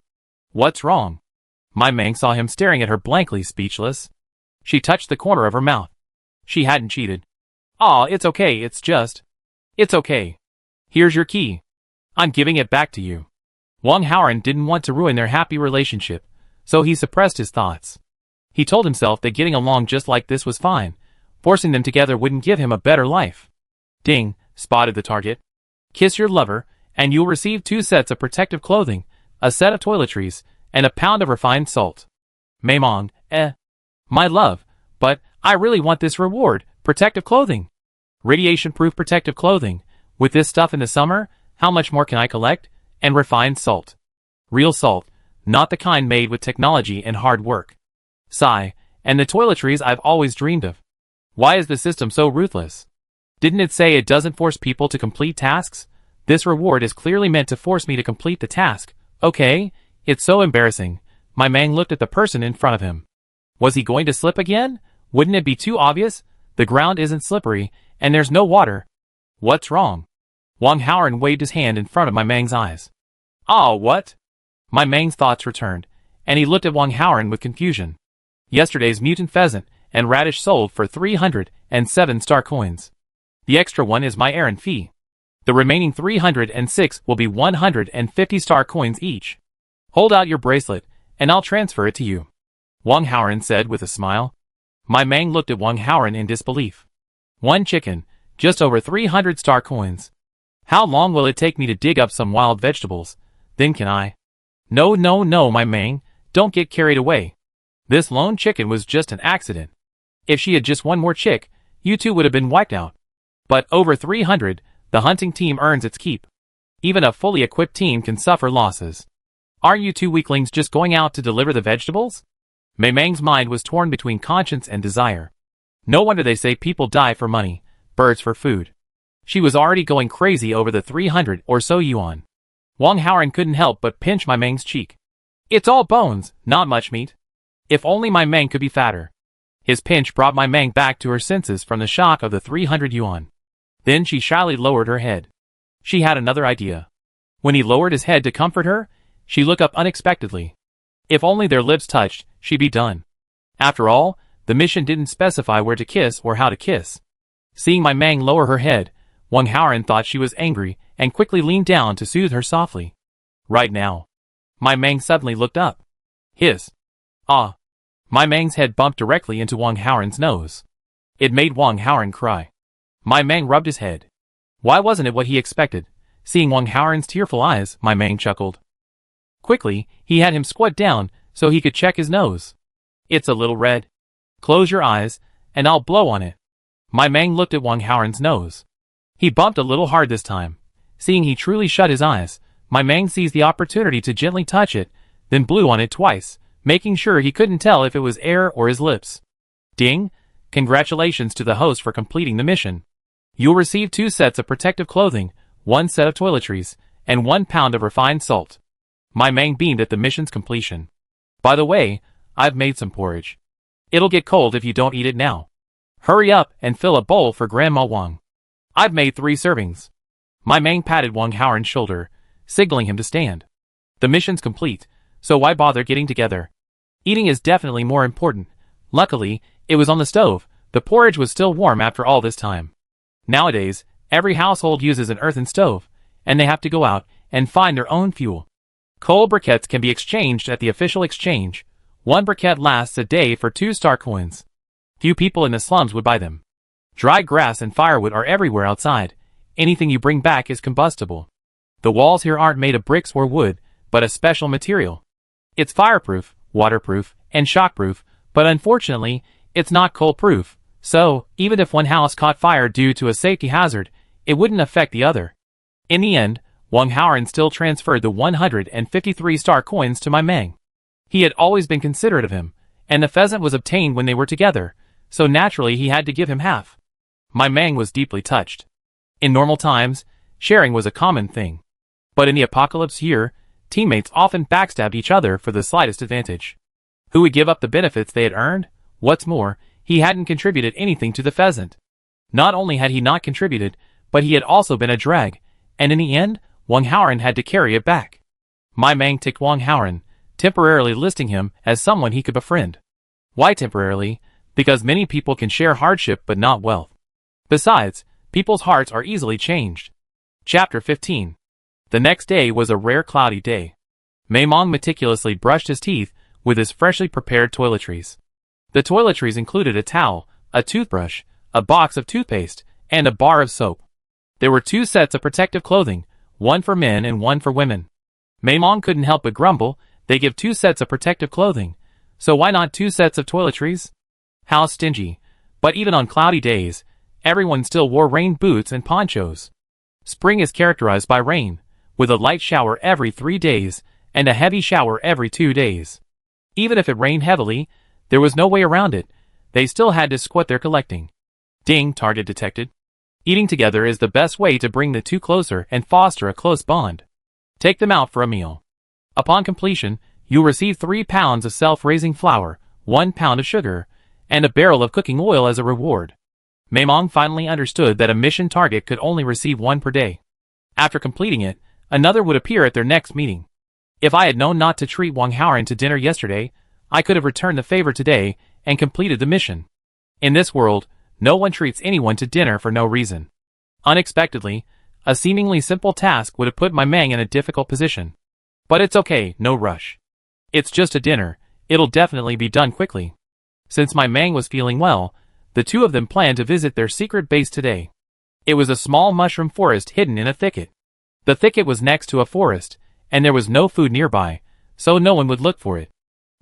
Speaker 1: "What's wrong?" Mai Mang saw him staring at her blankly, speechless. She touched the corner of her mouth. She hadn't cheated. "Aw, it's okay, it's okay. Here's your key. I'm giving it back to you." Wang Haoran didn't want to ruin their happy relationship, so he suppressed his thoughts. He told himself that getting along just like this was fine. Forcing them together wouldn't give him a better life. Ding, spotted the target. "Kiss your lover, and you'll receive 2 sets of protective clothing, a set of toiletries, and a pound of refined salt." Mai Mang, my love, but I really want this reward, protective clothing. Radiation-proof protective clothing. With this stuff in the summer, how much more can I collect? And refined salt. Real salt, not the kind made with technology and hard work. Sigh, and the toiletries I've always dreamed of. Why is the system so ruthless? Didn't it say it doesn't force people to complete tasks? This reward is clearly meant to force me to complete the task. Okay, it's so embarrassing. Mai Mang looked at the person in front of him. Was he going to slip again? Wouldn't it be too obvious? The ground isn't slippery, and there's no water. What's wrong? Wang Haoran waved his hand in front of Mai Mang's eyes. "Ah, what?" Mai Mang's thoughts returned, and he looked at Wang Haoran with confusion. Yesterday's mutant pheasant and radish sold for 307 star coins. The extra one is my errand fee. The remaining 306 will be 150 star coins each. Hold out your bracelet, and I'll transfer it to you," Wang Haoran said with a smile. Mai Mang looked at Wang Haoran in disbelief. 1 chicken, just over 300 star coins. How long will it take me to dig up some wild vegetables? Then can I? No, Mai Mang, don't get carried away. This lone chicken was just an accident. If she had just 1 more chick, you 2 would have been wiped out. But over 300, the hunting team earns its keep. Even a fully equipped team can suffer losses. Aren't you 2 weaklings just going out to deliver the vegetables? Mai Mang's mind was torn between conscience and desire. No wonder they say people die for money, birds for food. She was already going crazy over the 300 or so yuan. Wang Haoran couldn't help but pinch Mai Mang's cheek. "It's all bones, not much meat. If only Mai Mang could be fatter." His pinch brought Mai Mang back to her senses from the shock of the 300 yuan. Then she shyly lowered her head. She had another idea. When he lowered his head to comfort her, she looked up unexpectedly. If only their lips touched, she'd be done. After all, the mission didn't specify where to kiss or how to kiss. Seeing Mai Mang lower her head, Wang Haoran thought she was angry and quickly leaned down to soothe her softly. "Right now." Mai Mang suddenly looked up. "Hiss." "Ah." Mai Mang's head bumped directly into Wang Haoran's nose. It made Wang Haoran cry. Mai Mang rubbed his head. Why wasn't it what he expected? Seeing Wang Haoran's tearful eyes, Mai Mang chuckled. Quickly, he had him squat down so he could check his nose. "It's a little red. Close your eyes, and I'll blow on it." Mai Mang looked at Wang Haoran's nose. He bumped a little hard this time. Seeing he truly shut his eyes, Mai Mang seized the opportunity to gently touch it, then blew on it twice, making sure he couldn't tell if it was air or his lips. Ding! Congratulations to the host for completing the mission. You'll receive 2 sets of protective clothing, 1 set of toiletries, and 1 pound of refined salt. Mai Mang beamed at the mission's completion. By the way, I've made some porridge. It'll get cold if you don't eat it now. Hurry up and fill a bowl for Grandma Wong. I've made 3 servings. Mai Mang patted Wang Haoran's shoulder, signaling him to stand. The mission's complete, so why bother getting together? Eating is definitely more important. Luckily, it was on the stove. The porridge was still warm after all this time. Nowadays, every household uses an earthen stove, and they have to go out and find their own fuel. Coal briquettes can be exchanged at the official exchange. 1 briquette lasts a day for 2 star coins. Few people in the slums would buy them. Dry grass and firewood are everywhere outside. Anything you bring back is combustible. The walls here aren't made of bricks or wood, but a special material. It's fireproof, waterproof, and shockproof, but unfortunately, it's not coal-proof. So, even if one house caught fire due to a safety hazard, it wouldn't affect the other. In the end, Wong Haoran still transferred the 153 star coins to my Meng. He had always been considerate of him, and the pheasant was obtained when they were together, so naturally he had to give him half. My Meng was deeply touched. In normal times, sharing was a common thing. But in the apocalypse year, teammates often backstabbed each other for the slightest advantage. Who would give up the benefits they had earned? What's more, he hadn't contributed anything to the pheasant. Not only had he not contributed, but he had also been a drag, and in the end, Wong Haoran had to carry it back. My Meng ticked Wong Haoran, temporarily listing him as someone he could befriend. Why temporarily? Because many people can share hardship but not wealth. Besides, people's hearts are easily changed. Chapter 15. The next day was a rare cloudy day. Maimong meticulously brushed his teeth with his freshly prepared toiletries. The toiletries included a towel, a toothbrush, a box of toothpaste, and a bar of soap. There were 2 sets of protective clothing, one for men and one for women. Maimong couldn't help but grumble. They give 2 sets of protective clothing, so why not 2 sets of toiletries? How stingy. But even on cloudy days, everyone still wore rain boots and ponchos. Spring is characterized by rain, with a light shower every 3 days, and a heavy shower every 2 days. Even if it rained heavily, there was no way around it. They still had to squat their collecting. Ding, target detected. Eating together is the best way to bring the 2 closer and foster a close bond. Take them out for a meal. Upon completion, you'll receive 3 pounds of self-raising flour, 1 pound of sugar, and a barrel of cooking oil as a reward. Maimong finally understood that a mission target could only receive 1 per day. After completing it, another would appear at their next meeting. If I had known not to treat Wong Haoran to dinner yesterday, I could have returned the favor today and completed the mission. In this world, no one treats anyone to dinner for no reason. Unexpectedly, a seemingly simple task would have put my Meng in a difficult position. But it's okay, no rush. It's just a dinner, it'll definitely be done quickly. Since my Meng was feeling well, the 2 of them planned to visit their secret base today. It was a small mushroom forest hidden in a thicket. The thicket was next to a forest, and there was no food nearby, so no one would look for it.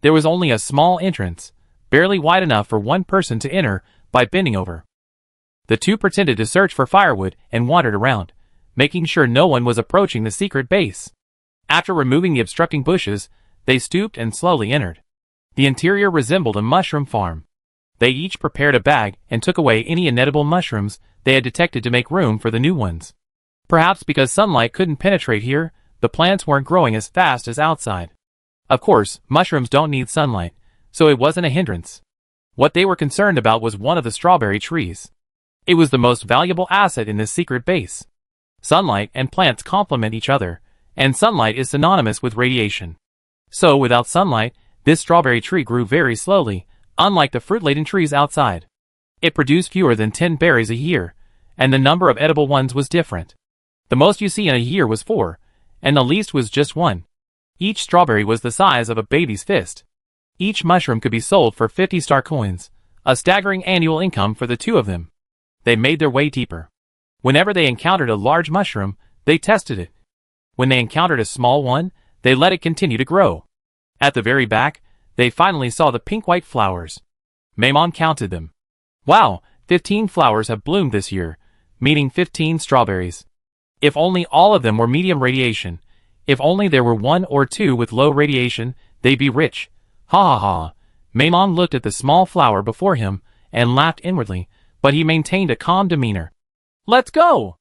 Speaker 1: There was only a small entrance, barely wide enough for one person to enter by bending over. The 2 pretended to search for firewood and wandered around, making sure no one was approaching the secret base. After removing the obstructing bushes, they stooped and slowly entered. The interior resembled a mushroom farm. They each prepared a bag and took away any inedible mushrooms they had detected to make room for the new ones. Perhaps because sunlight couldn't penetrate here, the plants weren't growing as fast as outside. Of course, mushrooms don't need sunlight, so it wasn't a hindrance. What they were concerned about was one of the strawberry trees. It was the most valuable asset in this secret base. Sunlight and plants complement each other, and sunlight is synonymous with radiation. So without sunlight, this strawberry tree grew very slowly, unlike the fruit-laden trees outside. It produced fewer than 10 berries a year, and the number of edible ones was different. The most you see in a year was 4, and the least was just 1. Each strawberry was the size of a baby's fist. Each mushroom could be sold for 50 star coins, a staggering annual income for the 2 of them. They made their way deeper. Whenever they encountered a large mushroom, they tested it. When they encountered a small one, they let it continue to grow. At the very back, they finally saw the pink-white flowers. Maimong counted them. Wow, 15 flowers have bloomed this year, meaning 15 strawberries. If only all of them were medium radiation. If only there were 1 or 2 with low radiation, they'd be rich. Ha ha ha. Maimong looked at the small flower before him and laughed inwardly, but he maintained a calm demeanor. Let's go!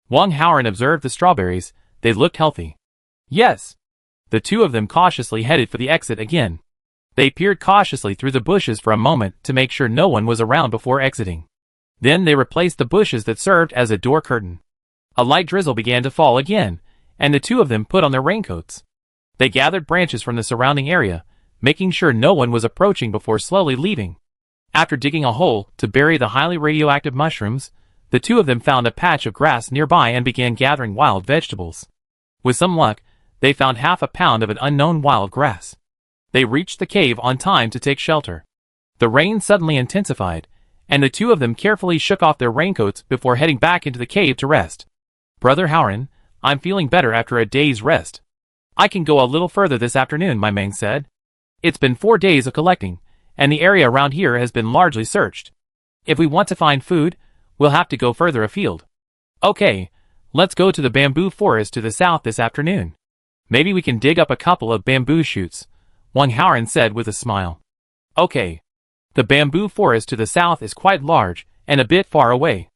Speaker 1: Wong Haoran observed the strawberries. They looked healthy. Yes. The 2 of them cautiously headed for the exit again. They peered cautiously through the bushes for a moment to make sure no one was around before exiting. Then they replaced the bushes that served as a door curtain. A light drizzle began to fall again, and the 2 of them put on their raincoats. They gathered branches from the surrounding area, making sure no one was approaching before slowly leaving. After digging a hole to bury the highly radioactive mushrooms, the 2 of them found a patch of grass nearby and began gathering wild vegetables. With some luck, They found half a pound of an unknown wild grass. They reached the cave on time to take shelter. The rain suddenly intensified, and the two of them carefully shook off their raincoats before heading back into the cave to rest. Brother Howren, I'm feeling better after a day's rest. I can go a little further this afternoon, my Mang said. It's been 4 days of collecting, and the area around here has been largely searched. If we want to find food, we'll have to go further afield. Okay, let's go to the bamboo forest to the south this afternoon. Maybe we can dig up a couple of bamboo shoots, Wang Howren said with a smile. Okay. The bamboo forest to the south is quite large and a bit far away.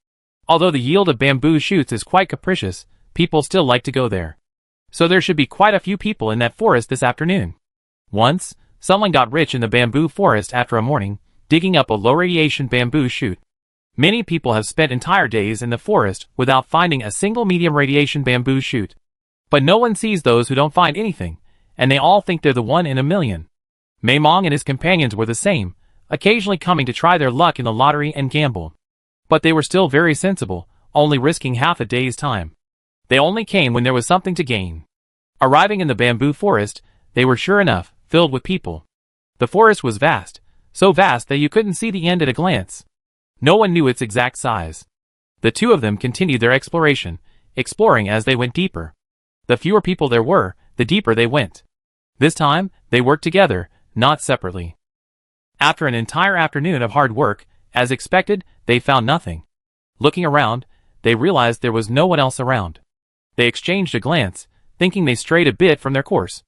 Speaker 1: Although the yield of bamboo shoots is quite capricious, people still like to go there. So there should be quite a few people in that forest this afternoon. Once, someone got rich in the bamboo forest after a morning, digging up a low-radiation bamboo shoot. Many people have spent entire days in the forest without finding a single medium-radiation bamboo shoot. But no one sees those who don't find anything, and they all think they're the one in a million. Maimong and his companions were the same, occasionally coming to try their luck in the lottery and gamble. But they were still very sensible, only risking half a day's time. They only came when there was something to gain. Arriving in the bamboo forest, they were sure enough filled with people. The forest was vast, so vast that you couldn't see the end at a glance. No one knew its exact size. The two of them continued their exploration, exploring as they went deeper. The fewer people there were, the deeper they went. This time, they worked together, not separately. After an entire afternoon of hard work, as expected, they found nothing. Looking around, they realized there was no one else around. They exchanged a glance, thinking they strayed a bit from their course.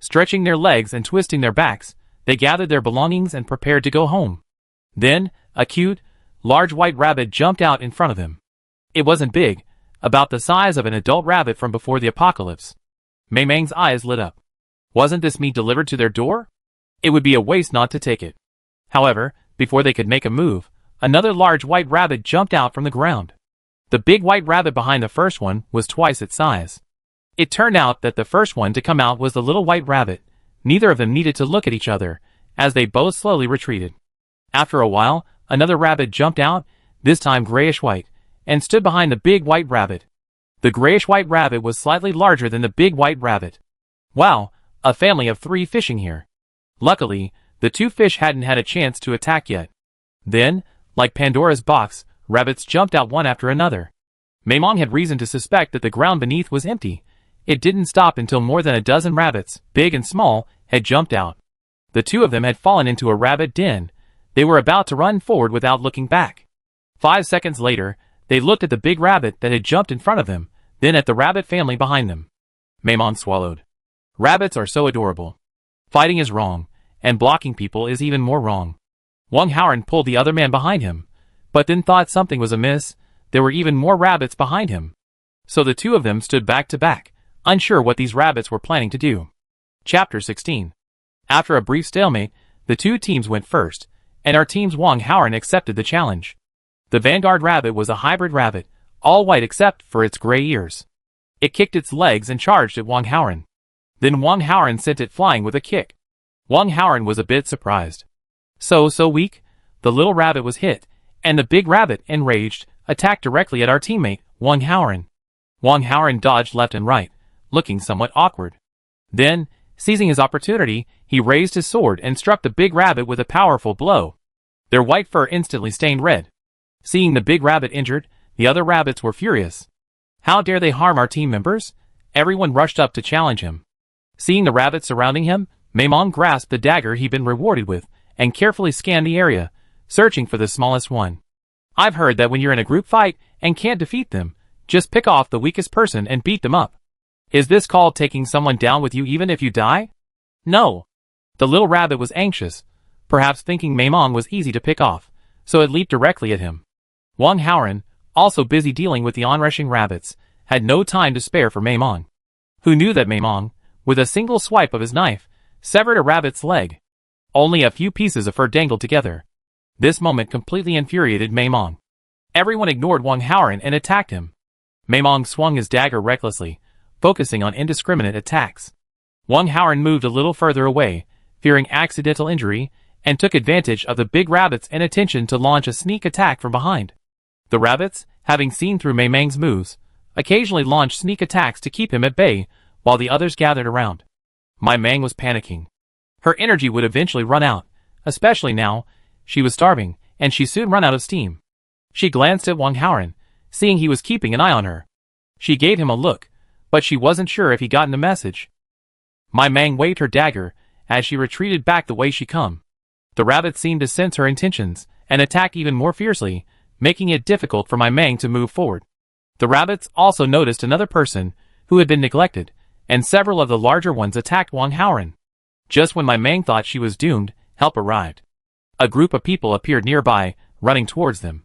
Speaker 1: Stretching their legs and twisting their backs, they gathered their belongings and prepared to go home. Then, a cute, large white rabbit jumped out in front of them. It wasn't big, about the size of an adult rabbit from before the apocalypse. Maimang's eyes lit up. Wasn't this meat delivered to their door? It would be a waste not to take it. However, before they could make a move, another large white rabbit jumped out from the ground. The big white rabbit behind the first one was twice its size. It turned out that the first one to come out was the little white rabbit. Neither of them needed to look at each other, as they both slowly retreated. After a while, another rabbit jumped out, this time grayish-white, and stood behind the big white rabbit. The grayish-white rabbit was slightly larger than the big white rabbit. Wow, a family of 3 fishing here. Luckily, the 2 fish hadn't had a chance to attack yet. Then, like Pandora's box, rabbits jumped out one after another. Maimong had reason to suspect that the ground beneath was empty. It didn't stop until more than a dozen rabbits, big and small, had jumped out. The 2 of them had fallen into a rabbit den. They were about to run forward without looking back. 5 seconds later, they looked at the big rabbit that had jumped in front of them, then at the rabbit family behind them. Maimong swallowed. Rabbits are so adorable. Fighting is wrong, and blocking people is even more wrong. Wang Howren pulled the other man behind him, but then thought something was amiss. There were even more rabbits behind him. So the 2 of them stood back to back, unsure what these rabbits were planning to do. Chapter 16. After a brief stalemate, the 2 teams went first, and our team's Wang Howren accepted the challenge. The vanguard rabbit was a hybrid rabbit, all white except for its gray ears. It kicked its legs and charged at Wang Howren. Then Wang Howren sent it flying with a kick. Wang Howren was a bit surprised. So weak? The little rabbit was hit, and the big rabbit, enraged, attacked directly at our teammate, Wang Howren. Wang Howren dodged left and right, looking somewhat awkward. Then, seizing his opportunity, he raised his sword and struck the big rabbit with a powerful blow. Their white fur instantly stained red. Seeing the big rabbit injured, the other rabbits were furious. How dare they harm our team members? Everyone rushed up to challenge him. Seeing the rabbits surrounding him, Maimong grasped the dagger he'd been rewarded with, and carefully scanned the area, searching for the smallest one. I've heard that when you're in a group fight and can't defeat them, just pick off the weakest person and beat them up. Is this called taking someone down with you even if you die? No. The little rabbit was anxious, perhaps thinking Maimong was easy to pick off, so it leaped directly at him. Wang Howren, also busy dealing with the onrushing rabbits, had no time to spare for Maimong, who knew that Maimong, with a single swipe of his knife, severed a rabbit's leg. Only a few pieces of fur dangled together. This moment completely infuriated Maimong. Everyone ignored Wang Howren and attacked him. Maimong swung his dagger recklessly, focusing on indiscriminate attacks. Wang Howren moved a little further away, fearing accidental injury, and took advantage of the big rabbit's inattention to launch a sneak attack from behind. The rabbits, having seen through Maimang's moves, occasionally launched sneak attacks to keep him at bay, while the others gathered around. My Mang was panicking. Her energy would eventually run out, especially now. She was starving, and she'd soon run out of steam. She glanced at Wang Haoran, seeing he was keeping an eye on her. She gave him a look, but she wasn't sure if he gotten the message. My Mang waved her dagger as she retreated back the way she come. The rabbits seemed to sense her intentions and attacked even more fiercely, making it difficult for my Mang to move forward. The rabbits also noticed another person who had been neglected, and several of the larger ones attacked Wang Haoran. Just when my Mang thought she was doomed, help arrived. A group of people appeared nearby, running towards them.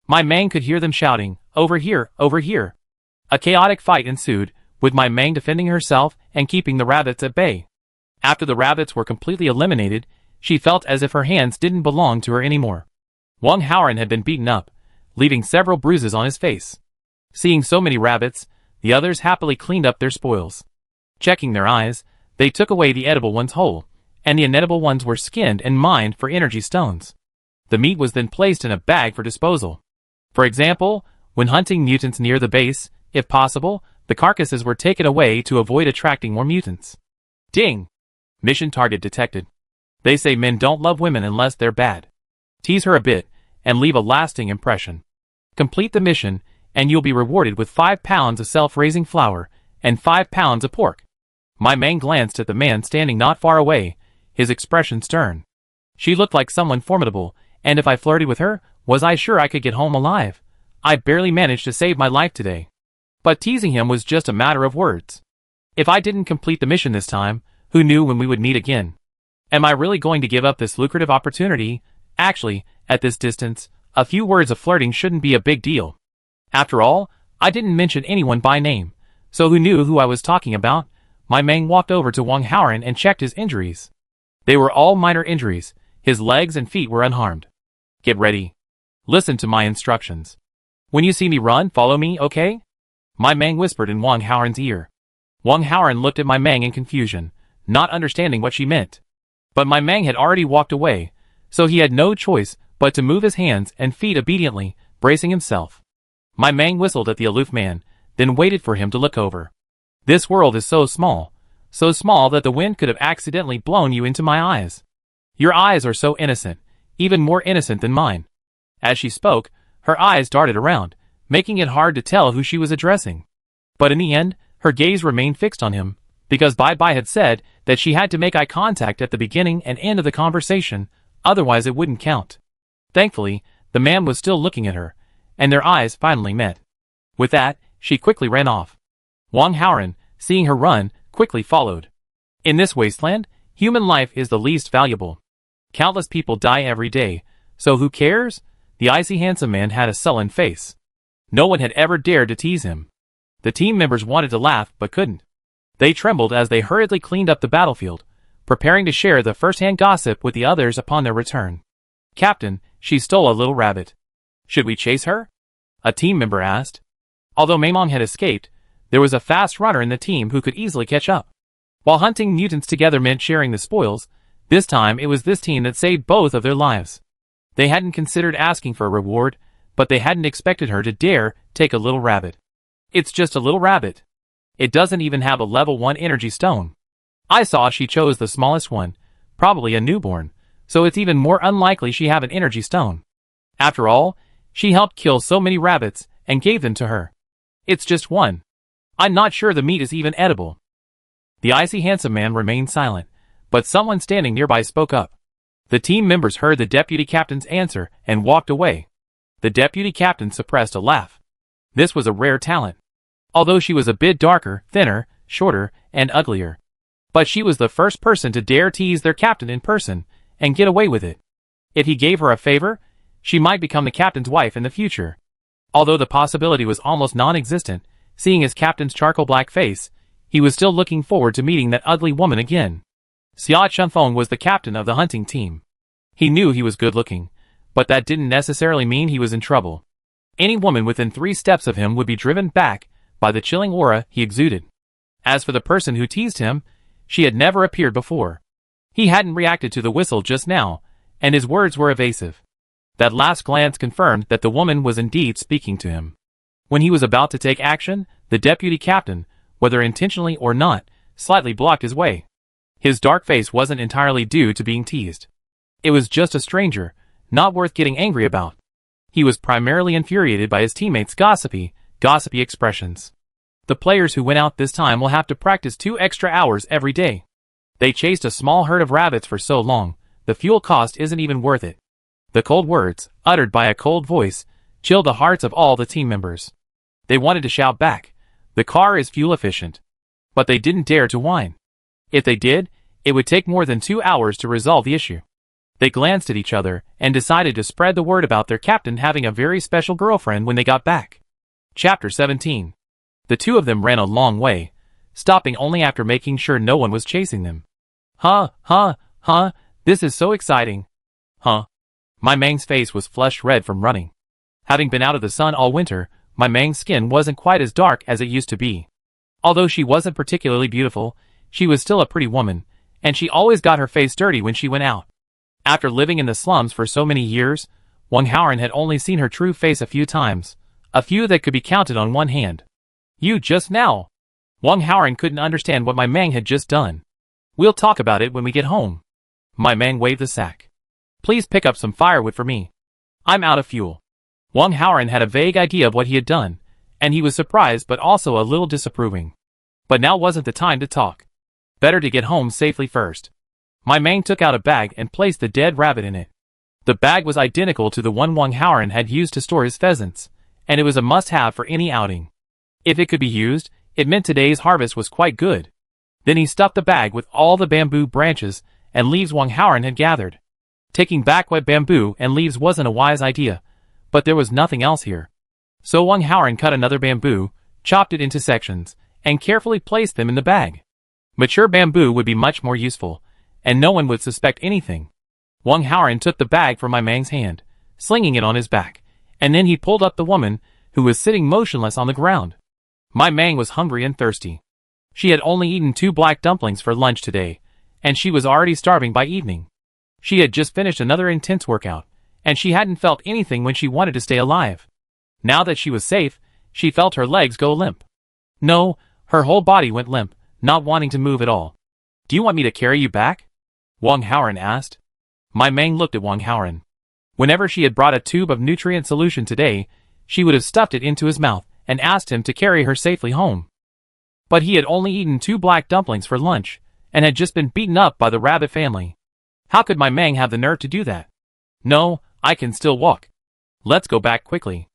Speaker 1: My Mang could hear them shouting, "Over here, over here!" A chaotic fight ensued, with my Mang defending herself and keeping the rabbits at bay. After the rabbits were completely eliminated, she felt as if her hands didn't belong to her anymore. Wang Haoran had been beaten up, leaving several bruises on his face. Seeing so many rabbits, the others happily cleaned up their spoils. Checking their eyes, they took away the edible ones whole, and the inedible ones were skinned and mined for energy stones. The meat was then placed in a bag for disposal. For example, when hunting mutants near the base, if possible, the carcasses were taken away to avoid attracting more mutants. Ding! Mission target detected. They say men don't love women unless they're bad. Tease her a bit, and leave a lasting impression. Complete the mission, and you'll be rewarded with 5 pounds of self-raising flour, and 5 pounds of pork. My Mang glanced at the man standing not far away, his expression stern. She looked like someone formidable, and if I flirted with her, was I sure I could get home alive? I barely managed to save my life today. But teasing him was just a matter of words. If I didn't complete the mission this time, who knew when we would meet again? Am I really going to give up this lucrative opportunity? Actually, at this distance, a few words of flirting shouldn't be a big deal. After all, I didn't mention anyone by name, so who knew who I was talking about? My Mang walked over to Wang Haoran and checked his injuries. They were all minor injuries. His legs and feet were unharmed. Get ready. Listen to my instructions. When you see me run, follow me, okay? My Mang whispered in Wang Haoran's ear. Wang Haoran looked at my Mang in confusion, not understanding what she meant. But my Mang had already walked away, so he had no choice but to move his hands and feet obediently, bracing himself. My Mang whistled at the aloof man, then waited for him to look over. This world is so small that the wind could have accidentally blown you into my eyes. Your eyes are so innocent, even more innocent than mine. As she spoke, her eyes darted around, making it hard to tell who she was addressing. But in the end, her gaze remained fixed on him, because Bai had said that she had to make eye contact at the beginning and end of the conversation, otherwise it wouldn't count. Thankfully, the man was still looking at her, and their eyes finally met. With that, she quickly ran off. Wang Haoran, seeing her run, quickly followed. In this wasteland, human life is the least valuable. Countless people die every day, so who cares? The icy handsome man had a sullen face. No one had ever dared to tease him. The team members wanted to laugh but couldn't. They trembled as they hurriedly cleaned up the battlefield, preparing to share the first-hand gossip with the others upon their return. Captain, she stole a little rabbit. Should we chase her? A team member asked. Although Maimong had escaped, there was a fast runner in the team who could easily catch up. While hunting mutants together meant sharing the spoils, this time it was this team that saved both of their lives. They hadn't considered asking for a reward, but they hadn't expected her to dare take a little rabbit. It's just a little rabbit. It doesn't even have a level 1 energy stone. I saw she chose the smallest one, probably a newborn, so it's even more unlikely she have an energy stone. After all, she helped kill so many rabbits and gave them to her. It's just one. I'm not sure the meat is even edible. The icy handsome man remained silent, but someone standing nearby spoke up. The team members heard the deputy captain's answer and walked away. The deputy captain suppressed a laugh. This was a rare talent. Although she was a bit darker, thinner, shorter, and uglier. But she was the first person to dare tease their captain in person, and get away with it. If he gave her a favor, she might become the captain's wife in the future. Although the possibility was almost non-existent, seeing his captain's charcoal black face, he was still looking forward to meeting that ugly woman again. Xia Chunfeng was the captain of the hunting team. He knew he was good-looking, but that didn't necessarily mean he was in trouble. Any woman within 3 steps of him would be driven back by the chilling aura he exuded. As for the person who teased him, she had never appeared before. He hadn't reacted to the whistle just now, and his words were evasive. That last glance confirmed that the woman was indeed speaking to him. When he was about to take action, the deputy captain, whether intentionally or not, slightly blocked his way. His dark face wasn't entirely due to being teased. It was just a stranger, not worth getting angry about. He was primarily infuriated by his teammates' gossipy expressions. The players who went out this time will have to practice 2 extra hours every day. They chased a small herd of rabbits for so long, the fuel cost isn't even worth it. The cold words, uttered by a cold voice, chilled the hearts of all the team members. They wanted to shout back, "The car is fuel efficient." But they didn't dare to whine. If they did, it would take more than 2 hours to resolve the issue. They glanced at each other and decided to spread the word about their captain having a very special girlfriend when they got back. Chapter 17. The two of them ran a long way, stopping only after making sure no one was chasing them. This is so exciting. My Mang's face was flushed red from running. Having been out of the sun all winter, my Mang's skin wasn't quite as dark as it used to be. Although she wasn't particularly beautiful, she was still a pretty woman, and she always got her face dirty when she went out. After living in the slums for so many years, Wang Haoran had only seen her true face a few times, a few that could be counted on one hand. "You just now." Wang Haoran couldn't understand what my Mang had just done. "We'll talk about it when we get home." My Mang waved the sack. "Please pick up some firewood for me. I'm out of fuel." Wang Haoran had a vague idea of what he had done, and he was surprised but also a little disapproving. But now wasn't the time to talk. Better to get home safely first. My Mang took out a bag and placed the dead rabbit in it. The bag was identical to the one Wang Haoran had used to store his pheasants, and it was a must-have for any outing. If it could be used, it meant today's harvest was quite good. Then he stuffed the bag with all the bamboo branches and leaves Wang Haoran had gathered. Taking back wet bamboo and leaves wasn't a wise idea, but there was nothing else here. So Wang Haoran cut another bamboo, chopped it into sections, and carefully placed them in the bag. Mature bamboo would be much more useful, and no one would suspect anything. Wang Haoran took the bag from my Mang's hand, slinging it on his back, and then he pulled up the woman, who was sitting motionless on the ground. My Mang was hungry and thirsty. She had only eaten 2 black dumplings for lunch today, and she was already starving by evening. She had just finished another intense workout, and she hadn't felt anything when she wanted to stay alive. Now that she was safe, she felt her legs go limp. No, her whole body went limp, not wanting to move at all. "Do you want me to carry you back?" Wang Haoran asked. My Mang looked at Wang Haoran. Whenever she had brought a tube of nutrient solution today, she would have stuffed it into his mouth and asked him to carry her safely home. But he had only eaten 2 black dumplings for lunch, and had just been beaten up by the rabbit family. How could my Mang have the nerve to do that? "No, I can still walk. Let's go back quickly.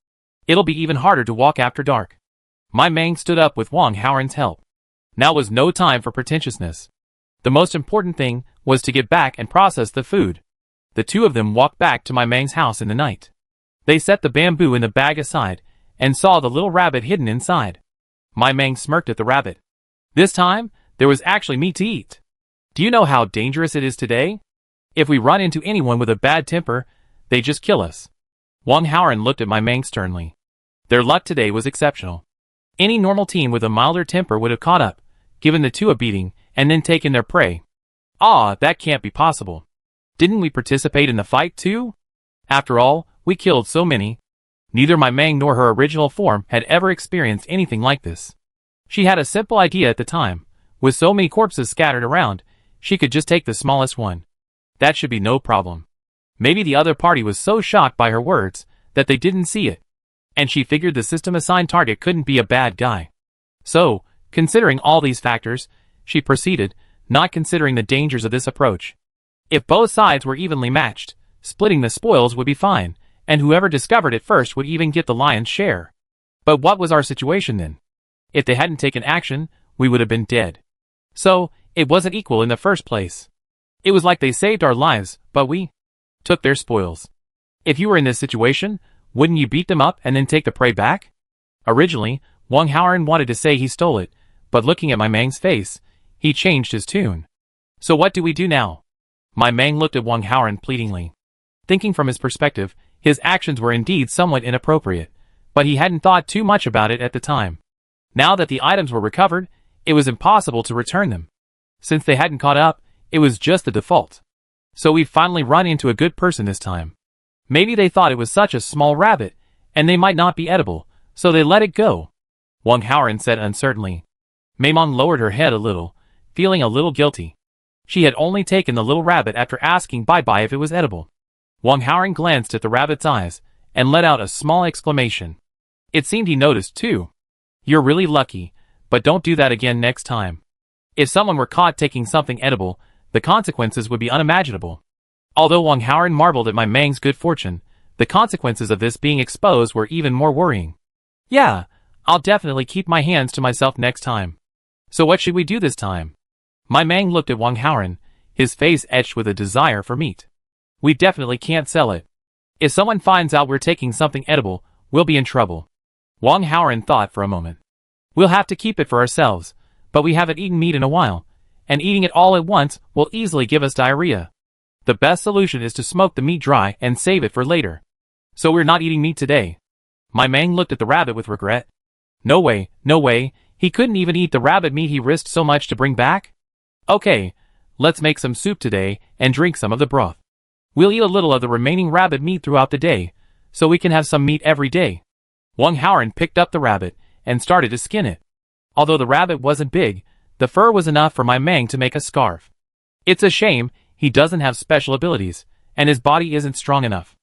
Speaker 1: It'll be even harder to walk after dark." My Mang stood up with Wang Haoran's help. Now was no time for pretentiousness. The most important thing was to get back and process the food. The two of them walked back to my Mang's house in the night. They set the bamboo in the bag aside, and saw the little rabbit hidden inside. My Mang smirked at the rabbit. This time, there was actually meat to eat. "Do you know how dangerous it is today? If we run into anyone with a bad temper, they just kill us." Wang Haoran looked at my Mang sternly. Their luck today was exceptional. Any normal team with a milder temper would have caught up, given the two a beating, and then taken their prey. That can't be possible. Didn't we participate in the fight too? After all, we killed so many. Neither my Mang nor her original form had ever experienced anything like this. She had a simple idea at the time. With so many corpses scattered around, she could just take the smallest one. That should be no problem. Maybe the other party was so shocked by her words that they didn't see it, and she figured the system-assigned target couldn't be a bad guy. So, considering all these factors, she proceeded, not considering the dangers of this approach. If both sides were evenly matched, splitting the spoils would be fine, and whoever discovered it first would even get the lion's share. But what was our situation then? If they hadn't taken action, we would have been dead. So, it wasn't equal in the first place. It was like they saved our lives, but we took their spoils. If you were in this situation, wouldn't you beat them up and then take the prey back? Originally, Wang Haoran wanted to say he stole it, but looking at my Mang's face, he changed his tune. "So what do we do now?" My Mang looked at Wang Haoran pleadingly. Thinking from his perspective, his actions were indeed somewhat inappropriate, but he hadn't thought too much about it at the time. Now that the items were recovered, it was impossible to return them. Since they hadn't caught up, it was just the default. So we've finally run into a good person this time. Maybe they thought it was such a small rabbit, and they might not be edible, so they let it go, Wang Haoran said uncertainly. Maimon lowered her head a little, feeling a little guilty. She had only taken the little rabbit after asking bye-bye if it was edible. Wang Haoran glanced at the rabbit's eyes, and let out a small exclamation. It seemed he noticed too. You're really lucky, but don't do that again next time. If someone were caught taking something edible, the consequences would be unimaginable. Although Wang Haoran marveled at my Mang's good fortune, the consequences of this being exposed were even more worrying. Yeah, I'll definitely keep my hands to myself next time. So what should we do this time? My Mang looked at Wang Haoran, his face etched with a desire for meat. We definitely can't sell it. If someone finds out we're taking something edible, we'll be in trouble. Wang Haoran thought for a moment. We'll have to keep it for ourselves, but we haven't eaten meat in a while, and eating it all at once will easily give us diarrhea. The best solution is to smoke the meat dry and save it for later. So we're not eating meat today. My Mang looked at the rabbit with regret. No way, no way, he couldn't even eat the rabbit meat he risked so much to bring back? Okay, let's make some soup today and drink some of the broth. We'll eat a little of the remaining rabbit meat throughout the day, so we can have some meat every day. Wang Haoran picked up the rabbit and started to skin it. Although the rabbit wasn't big, the fur was enough for my Mang to make a scarf. It's a shame he doesn't have special abilities, and his body isn't strong enough.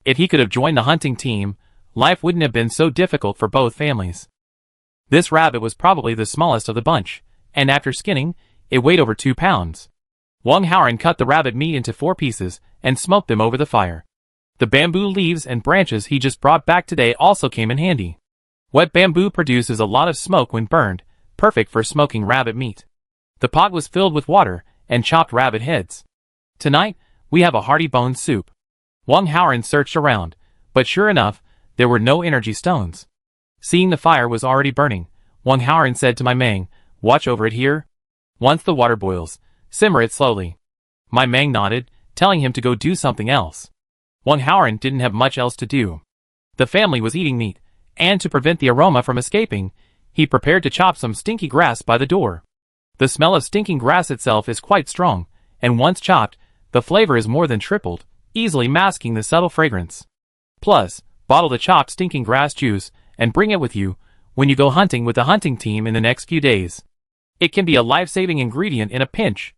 Speaker 1: If he could have joined the hunting team, life wouldn't have been so difficult for both families. This rabbit was probably the smallest of the bunch, and after skinning, it weighed over 2 pounds. Wang Haoran cut the rabbit meat into 4 pieces and smoked them over the fire. The bamboo leaves and branches he just brought back today also came in handy. Wet bamboo produces a lot of smoke when burned, perfect for smoking rabbit meat. The pot was filled with water and chopped rabbit heads. Tonight, we have a hearty bone soup. Wang Haoran searched around, but sure enough, there were no energy stones. Seeing the fire was already burning, Wang Haoran said to my Mang, watch over it here. Once the water boils, simmer it slowly. My Mang nodded, telling him to go do something else. Wang Haoran didn't have much else to do. The family was eating meat, and to prevent the aroma from escaping, he prepared to chop some stinky grass by the door. The smell of stinking grass itself is quite strong, and once chopped, the flavor is more than tripled, easily masking the subtle fragrance. Plus, bottle the chopped stinking grass juice and bring it with you when you go hunting with the hunting team in the next few days. It can be a life-saving ingredient in a pinch.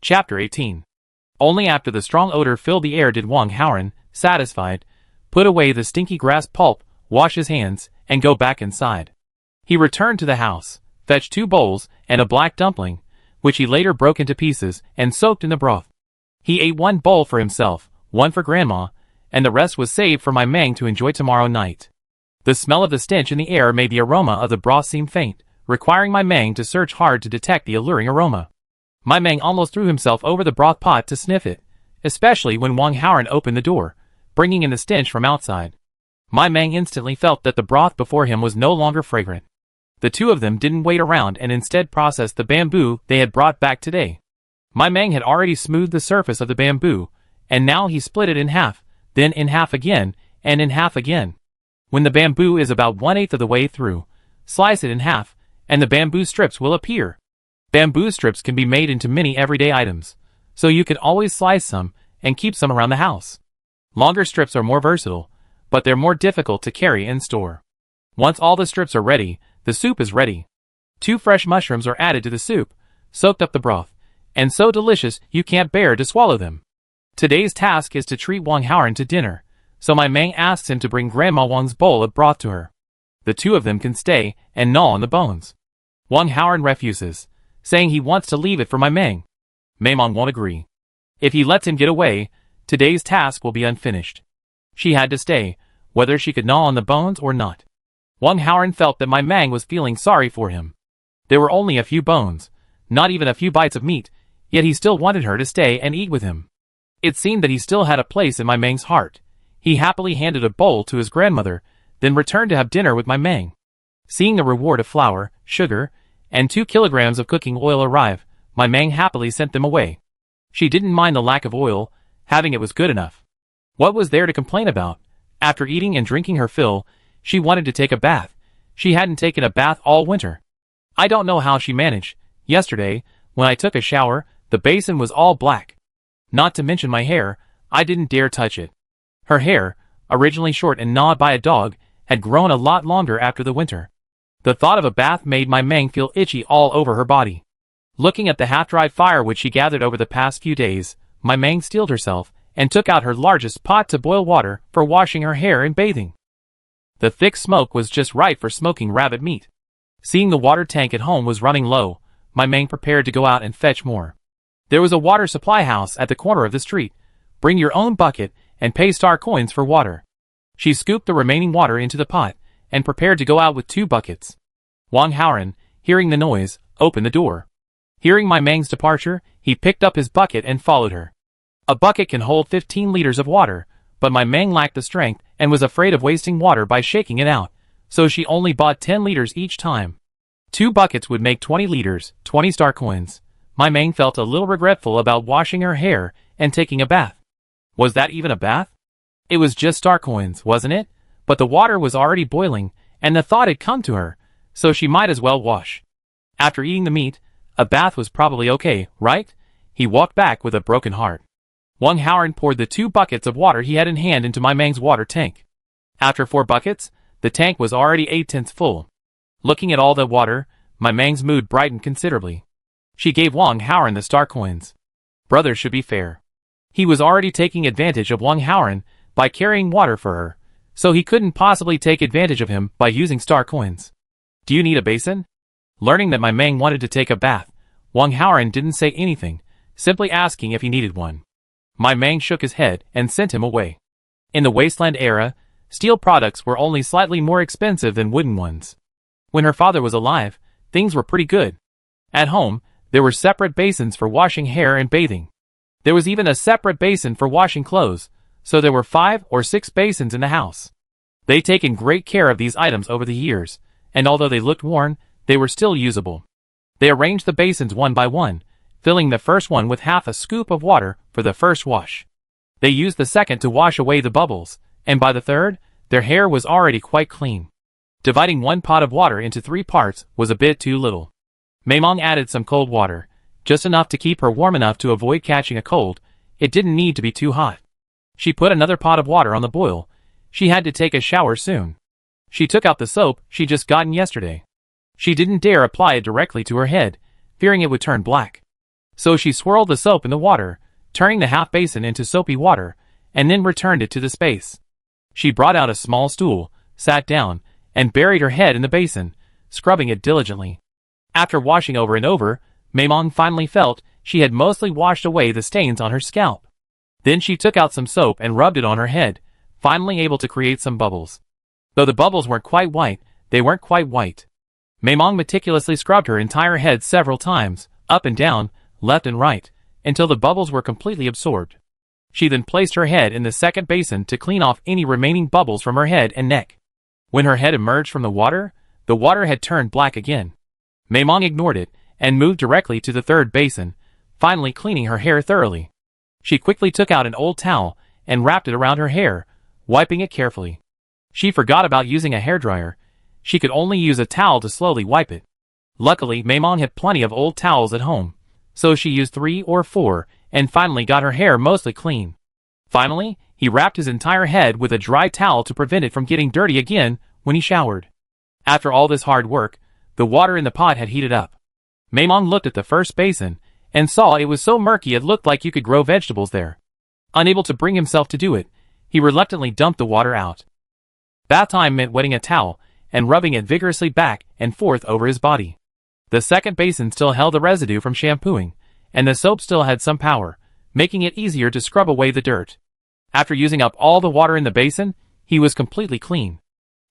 Speaker 1: Chapter 18. Only after the strong odor filled the air did Wang Haoran, satisfied, put away the stinky grass pulp, wash his hands, and go back inside. He returned to the house, fetched 2 bowls and a black dumpling, which he later broke into pieces and soaked in the broth. He ate 1 bowl for himself, 1 for Grandma, and the rest was saved for my Mang to enjoy tomorrow night. The smell of the stench in the air made the aroma of the broth seem faint, requiring my Mang to search hard to detect the alluring aroma. My Mang almost threw himself over the broth pot to sniff it, especially when Wang Haoran opened the door, bringing in the stench from outside. My Mang instantly felt that the broth before him was no longer fragrant. The two of them didn't wait around and instead processed the bamboo they had brought back today. My Mang had already smoothed the surface of the bamboo, and now he split it in half, then in half again, and in half again. When the bamboo is about 1/8 of the way through, slice it in half, and the bamboo strips will appear. Bamboo strips can be made into many everyday items, so you can always slice some and keep some around the house. Longer strips are more versatile, but they're more difficult to carry and store. Once all the strips are ready, the soup is ready. 2 fresh mushrooms are added to the soup, soaked up the broth, and so delicious you can't bear to swallow them. Today's task is to treat Wang Haoran to dinner, so my Mang asks him to bring Grandma Wong's bowl of broth to her. The two of them can stay and gnaw on the bones. Wang Haoran refuses, saying he wants to leave it for my Mang. Maimon won't agree. If he lets him get away, today's task will be unfinished. She had to stay, whether she could gnaw on the bones or not. Wang Haoran felt that my Mang was feeling sorry for him. There were only a few bones, not even a few bites of meat, yet he still wanted her to stay and eat with him. It seemed that he still had a place in my Mang's heart. He happily handed a bowl to his grandmother, then returned to have dinner with my Mang. Seeing the reward of flour, sugar, and 2 kilograms of cooking oil arrive, my Mang happily sent them away. She didn't mind the lack of oil, having it was good enough. What was there to complain about? After eating and drinking her fill, she wanted to take a bath. She hadn't taken a bath all winter. I don't know how she managed. Yesterday, when I took a shower, the basin was all black. Not to mention my hair, I didn't dare touch it. Her hair, originally short and gnawed by a dog, had grown a lot longer after the winter. The thought of a bath made my Mang feel itchy all over her body. Looking at the half-dried fire which she gathered over the past few days, my Mang steeled herself and took out her largest pot to boil water for washing her hair and bathing. The thick smoke was just right for smoking rabbit meat. Seeing the water tank at home was running low, my Mang prepared to go out and fetch more. There was a water supply house at the corner of the street. Bring your own bucket and pay star coins for water. She scooped the remaining water into the pot and prepared to go out with 2 buckets. Wang Haoran, hearing the noise, opened the door. Hearing my Mang's departure, he picked up his bucket and followed her. A bucket can hold 15 liters of water, but my Mang lacked the strength and was afraid of wasting water by shaking it out, so she only bought 10 liters each time. 2 buckets would make 20 liters, 20 star coins. My Mang felt a little regretful about washing her hair and taking a bath. Was that even a bath? It was just star coins, wasn't it? But the water was already boiling, and the thought had come to her, so she might as well wash. After eating the meat, a bath was probably okay, right? He walked back with a broken heart. Wang Haoran poured the 2 buckets of water he had in hand into my Mang's water tank. After 4 buckets, the tank was already 8/10 full. Looking at all the water, my Mang's mood brightened considerably. She gave Wang Haoran the star coins. Brothers should be fair. He was already taking advantage of Wang Haoran by carrying water for her, so he couldn't possibly take advantage of him by using star coins. Do you need a basin? Learning that my Mang wanted to take a bath, Wang Haoran didn't say anything, simply asking if he needed one. My Mang shook his head and sent him away. In the Wasteland era, steel products were only slightly more expensive than wooden ones. When her father was alive, things were pretty good. At home, there were separate basins for washing hair and bathing. There was even a separate basin for washing clothes, so there were 5 or 6 basins in the house. They'd taken great care of these items over the years, and although they looked worn, they were still usable. They arranged the basins one by one, filling the first one with half a scoop of water for the first wash. They used the second to wash away the bubbles, and by the third, their hair was already quite clean. Dividing 1 pot of water into 3 parts was a bit too little. Maimong added some cold water, just enough to keep her warm enough to avoid catching a cold. It didn't need to be too hot. She put another pot of water on the boil. She had to take a shower soon. She took out the soap she'd just gotten yesterday. She didn't dare apply it directly to her head, fearing it would turn black. So she swirled the soap in the water, turning the half basin into soapy water, and then returned it to the space. She brought out a small stool, sat down, and buried her head in the basin, scrubbing it diligently. After washing over and over, Maimong finally felt she had mostly washed away the stains on her scalp. Then she took out some soap and rubbed it on her head, finally able to create some bubbles. Though the bubbles weren't quite white, they weren't quite white. Maimong meticulously scrubbed her entire head several times, up and down, left and right, until the bubbles were completely absorbed. She then placed her head in the second basin to clean off any remaining bubbles from her head and neck. When her head emerged from the water had turned black again. Maimong ignored it and moved directly to the third basin, finally cleaning her hair thoroughly. She quickly took out an old towel and wrapped it around her hair, wiping it carefully. She forgot about using a hairdryer. She could only use a towel to slowly wipe it. Luckily, Maimong had plenty of old towels at home, so she used 3 or 4 and finally got her hair mostly clean. Finally, he wrapped his entire head with a dry towel to prevent it from getting dirty again when he showered. After all this hard work, the water in the pot had heated up. Maimong looked at the first basin and saw it was so murky it looked like you could grow vegetables there. Unable to bring himself to do it, he reluctantly dumped the water out. Bath time meant wetting a towel and rubbing it vigorously back and forth over his body. The second basin still held the residue from shampooing, and the soap still had some power, making it easier to scrub away the dirt. After using up all the water in the basin, he was completely clean.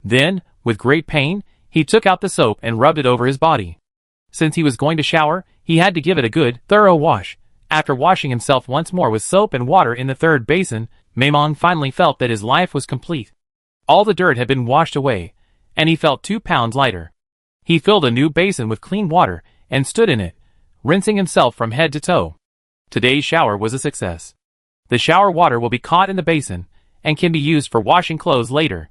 Speaker 1: Then, with great pain, he took out the soap and rubbed it over his body. Since he was going to shower, he had to give it a good, thorough wash. After washing himself once more with soap and water in the third basin, Maimong finally felt that his life was complete. All the dirt had been washed away, and he felt 2 pounds lighter. He filled a new basin with clean water and stood in it, rinsing himself from head to toe. Today's shower was a success. The shower water will be caught in the basin and can be used for washing clothes later.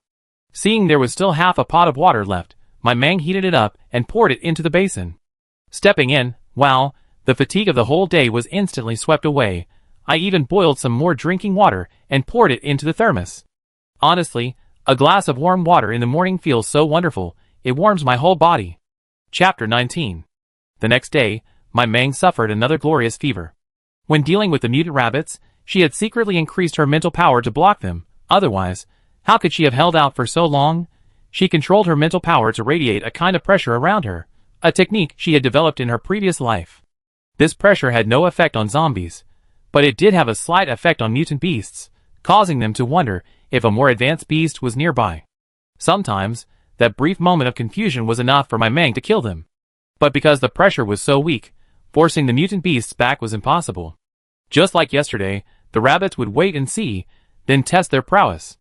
Speaker 1: Seeing there was still half a pot of water left, my Mang heated it up and poured it into the basin. Stepping in, wow, the fatigue of the whole day was instantly swept away. I even boiled some more drinking water and poured it into the thermos. Honestly, a glass of warm water in the morning feels so wonderful. it warms my whole body. Chapter 19. The next day, my Mang suffered another glorious fever. When dealing with the mutant rabbits, she had secretly increased her mental power to block them. Otherwise, how could she have held out for so long? She controlled her mental power to radiate a kind of pressure around her, a technique she had developed in her previous life. This pressure had no effect on zombies, but it did have a slight effect on mutant beasts, causing them to wonder if a more advanced beast was nearby. Sometimes, that brief moment of confusion was enough for my Mang to kill them. But because the pressure was so weak, forcing the mutant beasts back was impossible. Just like yesterday, the rabbits would wait and see, then test their prowess.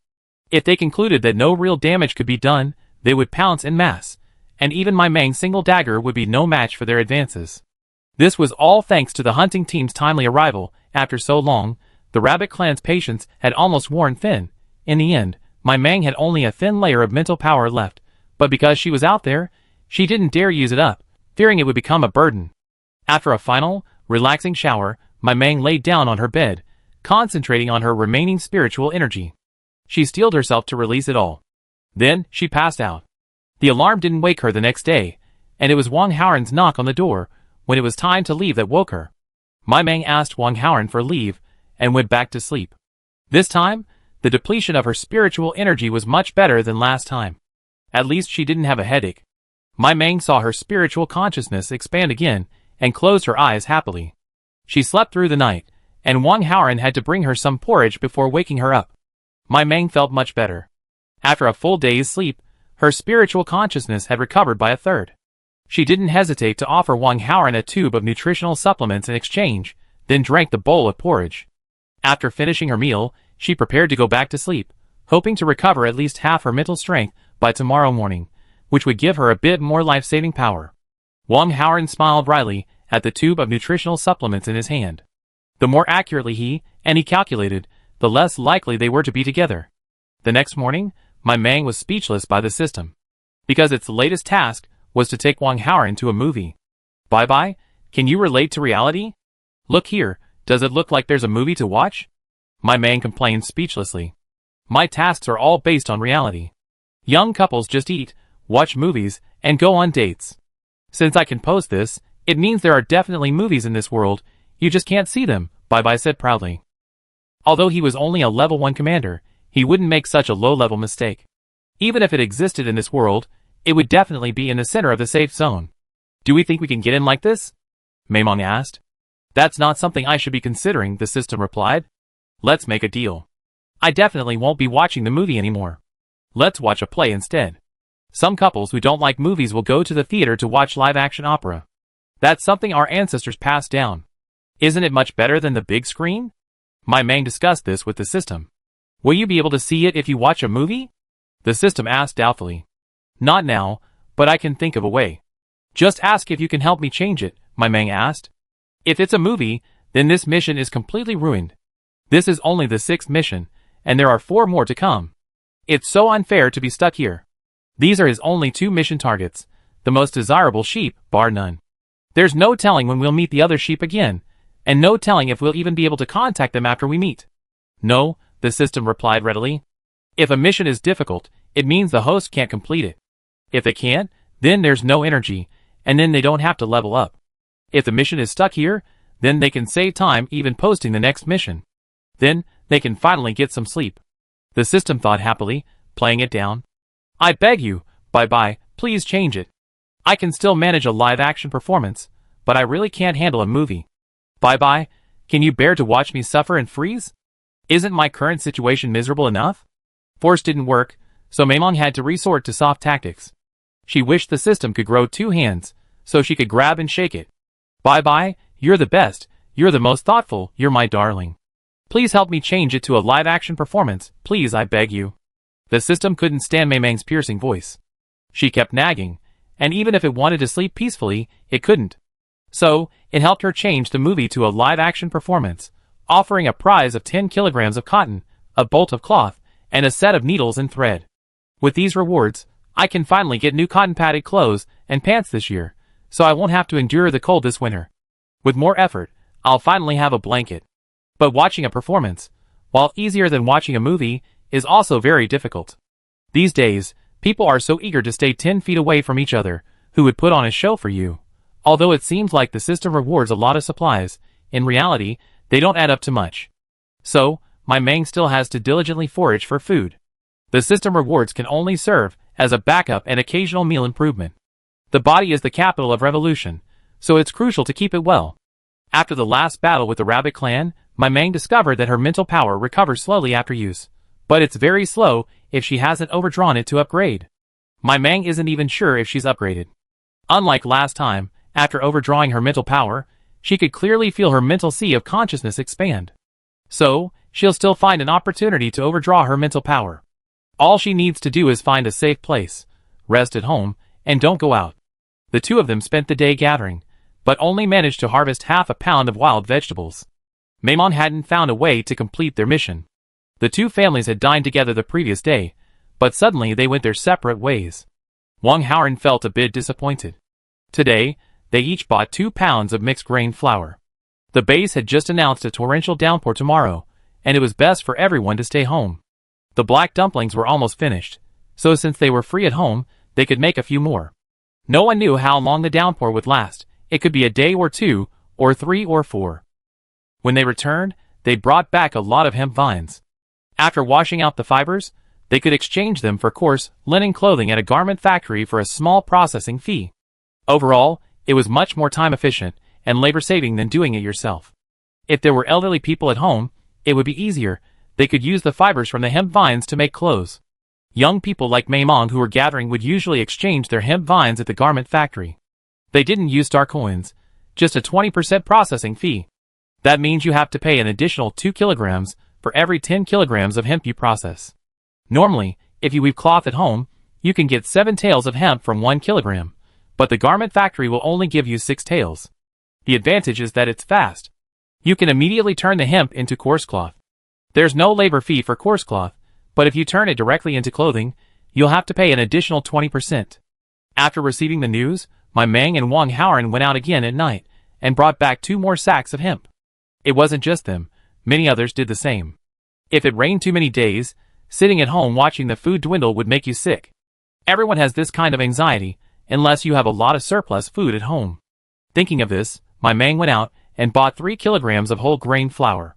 Speaker 1: If they concluded that no real damage could be done, they would pounce en masse, and even my Mang's single dagger would be no match for their advances. This was all thanks to the hunting team's timely arrival. After so long, the rabbit clan's patience had almost worn thin. In the end, my Mang had only a thin layer of mental power left, but because she was out there, she didn't dare use it up, fearing it would become a burden. After a final, relaxing shower, my Mang laid down on her bed, concentrating on her remaining spiritual energy. She steeled herself to release it all. Then, she passed out. The alarm didn't wake her the next day, and it was Wang Haoran's knock on the door when it was time to leave that woke her. My Mang asked Wang Haoran for leave and went back to sleep. This time, the depletion of her spiritual energy was much better than last time. At least she didn't have a headache. My Mang saw her spiritual consciousness expand again and closed her eyes happily. She slept through the night, and Wang Haoran had to bring her some porridge before waking her up. My Mang felt much better. After a full day's sleep, her spiritual consciousness had recovered by a third. She didn't hesitate to offer Wang Haoran a tube of nutritional supplements in exchange, then drank the bowl of porridge. After finishing her meal, she prepared to go back to sleep, hoping to recover at least half her mental strength by tomorrow morning, which would give her a bit more life-saving power. Wang Haoran smiled wryly at the tube of nutritional supplements in his hand. The more accurately he calculated, the less likely they were to be together. The next morning, my Mang was speechless by the system, because its latest task was to take Wang Haoran to a movie. Bye-bye, can you relate to reality? Look here, does it look like there's a movie to watch? My Mang complained speechlessly. My tasks are all based on reality. Young couples just eat, watch movies, and go on dates. Since I can post this, it means there are definitely movies in this world, you just can't see them, Bye-bye said proudly. Although he was only a level 1 commander, he wouldn't make such a low-level mistake. Even if it existed in this world, it would definitely be in the center of the safe zone. Do we think we can get in like this? Maimong asked. That's not something I should be considering, the system replied. Let's make a deal. I definitely won't be watching the movie anymore. Let's watch a play instead. Some couples who don't like movies will go to the theater to watch live-action opera. That's something our ancestors passed down. Isn't it much better than the big screen? My Mang discussed this with the system. Will you be able to see it if you watch a movie? The system asked doubtfully. Not now, but I can think of a way. Just ask if you can help me change it, my Mang asked. If it's a movie, then this mission is completely ruined. This is only the 6th mission, and there are 4 more to come. It's so unfair to be stuck here. These are his only 2 mission targets, the most desirable sheep, bar none. There's no telling when we'll meet the other sheep again, and no telling if we'll even be able to contact them after we meet. No, the system replied readily. If a mission is difficult, it means the host can't complete it. If they can't, then there's no energy, and then they don't have to level up. If the mission is stuck here, then they can save time even posting the next mission. Then, they can finally get some sleep. The system thought happily, playing it down. I beg you, bye-bye, please change it. I can still manage a live-action performance, but I really can't handle a movie. Bye-bye, can you bear to watch me suffer and freeze? Isn't my current situation miserable enough? Force didn't work, so Maimong had to resort to soft tactics. She wished the system could grow 2 hands, so she could grab and shake it. Bye-bye, you're the best, you're the most thoughtful, you're my darling. Please help me change it to a live-action performance, please I beg you. The system couldn't stand Maimong's piercing voice. She kept nagging, and even if it wanted to sleep peacefully, it couldn't. So, it helped her change the movie to a live-action performance, offering a prize of 10 kilograms of cotton, a bolt of cloth, and a set of needles and thread. With these rewards, I can finally get new cotton-padded clothes and pants this year, so I won't have to endure the cold this winter. With more effort, I'll finally have a blanket. But watching a performance, while easier than watching a movie, is also very difficult. These days, People are so eager to stay 10 feet away from each other, who would put on a show for you. Although it seems like the system rewards a lot of supplies, in reality, they don't add up to much. So, my Mang still has to diligently forage for food. The system rewards can only serve as a backup and occasional meal improvement. The body is the capital of revolution, so it's crucial to keep it well. After the last battle with the Rabbit clan, my Mang discovered that her mental power recovers slowly after use, but it's very slow if she hasn't overdrawn it to upgrade. My Mang isn't even sure if she's upgraded. Unlike last time, after overdrawing her mental power, she could clearly feel her mental sea of consciousness expand. So, she'll still find an opportunity to overdraw her mental power. All she needs to do is find a safe place, rest at home, and don't go out. The two of them spent the day gathering, but only managed to harvest half a pound of wild vegetables. Maimon hadn't found a way to complete their mission. The two families had dined together the previous day, but suddenly they went their separate ways. Wang Haoran felt a bit disappointed. Today, they each bought 2 pounds of mixed grain flour. The base had just announced a torrential downpour tomorrow, and it was best for everyone to stay home. The black dumplings were almost finished, so since they were free at home, they could make a few more. No one knew how long the downpour would last. It could be a day or 2, or 3 or 4. When they returned, they brought back a lot of hemp vines. After washing out the fibers, they could exchange them for coarse, linen clothing at a garment factory for a small processing fee. Overall, it was much more time efficient and labor-saving than doing it yourself. If there were elderly people at home, it would be easier. They could use the fibers from the hemp vines to make clothes. Young people like Maimong who were gathering would usually exchange their hemp vines at the garment factory. They didn't use star coins, just a 20% processing fee. That means you have to pay an additional 2 kilograms for every 10 kilograms of hemp you process. Normally, if you weave cloth at home, you can get 7 tails of hemp from 1 kilogram, but the garment factory will only give you 6 tails. The advantage is that it's fast. You can immediately turn the hemp into coarse cloth. There's no labor fee for coarse cloth, but if you turn it directly into clothing, you'll have to pay an additional 20%. After receiving the news, my Mang and Wang Haoran went out again at night, and brought back 2 more sacks of hemp. It wasn't just them, many others did the same. If it rained too many days, sitting at home watching the food dwindle would make you sick. Everyone has this kind of anxiety, unless you have a lot of surplus food at home. Thinking of this, my Mang went out and bought 3 kilograms of whole grain flour.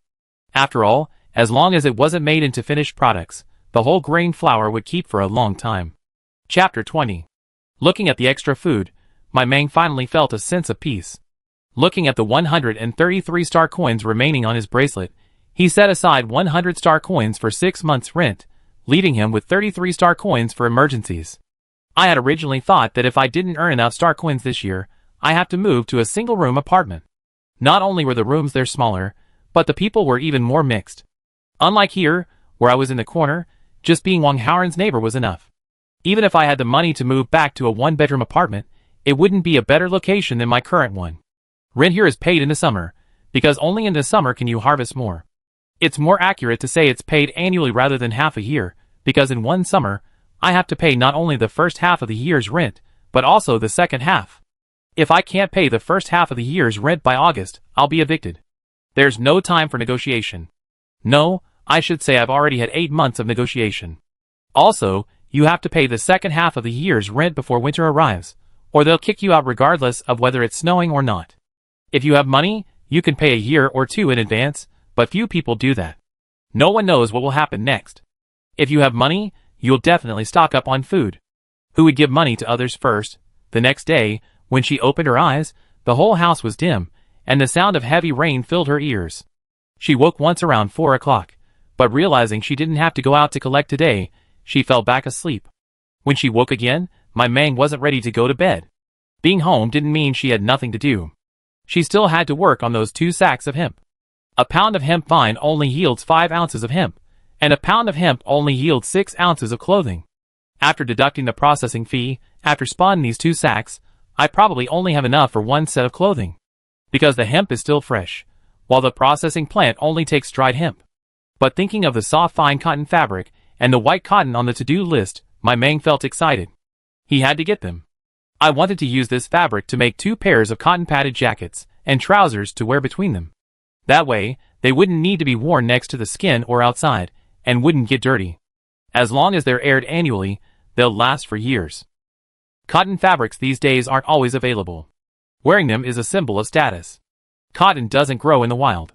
Speaker 1: After all, as long as it wasn't made into finished products, the whole grain flour would keep for a long time. Chapter 20. Looking at the extra food, my Mang finally felt a sense of peace. Looking at the 133 star coins remaining on his bracelet, he set aside 100 star coins for 6 months' rent, leaving him with 33 star coins for emergencies. I had originally thought that if I didn't earn enough star coins this year, I have to move to a single-room apartment. Not only were the rooms there smaller, but the people were even more mixed. Unlike here, where I was in the corner, just being Wang Haoran's neighbor was enough. Even if I had the money to move back to a 1-bedroom apartment, it wouldn't be a better location than my current one. Rent here is paid in the summer, because only in the summer can you harvest more. It's more accurate to say it's paid annually rather than half a year, because in one summer, I have to pay not only the first half of the year's rent, but also the second half. If I can't pay the first half of the year's rent by August, I'll be evicted. There's no time for negotiation. No, I should say I've already had 8 months of negotiation. Also, you have to pay the second half of the year's rent before winter arrives, or they'll kick you out regardless of whether it's snowing or not. If you have money, you can pay a year or 2 in advance, but few people do that. No one knows what will happen next. If you have money, you'll definitely stock up on food. Who would give money to others first? The next day, when she opened her eyes, the whole house was dim, and the sound of heavy rain filled her ears. She woke once around 4 o'clock, but realizing she didn't have to go out to collect today, she fell back asleep. When she woke again, my Mang wasn't ready to go to bed. Being home didn't mean she had nothing to do. She still had to work on those 2 sacks of hemp. A pound of hemp vine only yields 5 ounces of hemp, and a pound of hemp only yields 6 ounces of clothing. After deducting the processing fee, after spawning these 2 sacks, I probably only have enough for 1 set of clothing. Because the hemp is still fresh, while the processing plant only takes dried hemp. But thinking of the soft fine cotton fabric, and the white cotton on the to-do list, my Mang felt excited. He had to get them. I wanted to use this fabric to make 2 pairs of cotton-padded jackets, and trousers to wear between them. That way, they wouldn't need to be worn next to the skin or outside, and wouldn't get dirty. As long as they're aired annually, They'll last for years. Cotton fabrics these days aren't always available. Wearing them is a symbol of status. Cotton doesn't grow in the wild.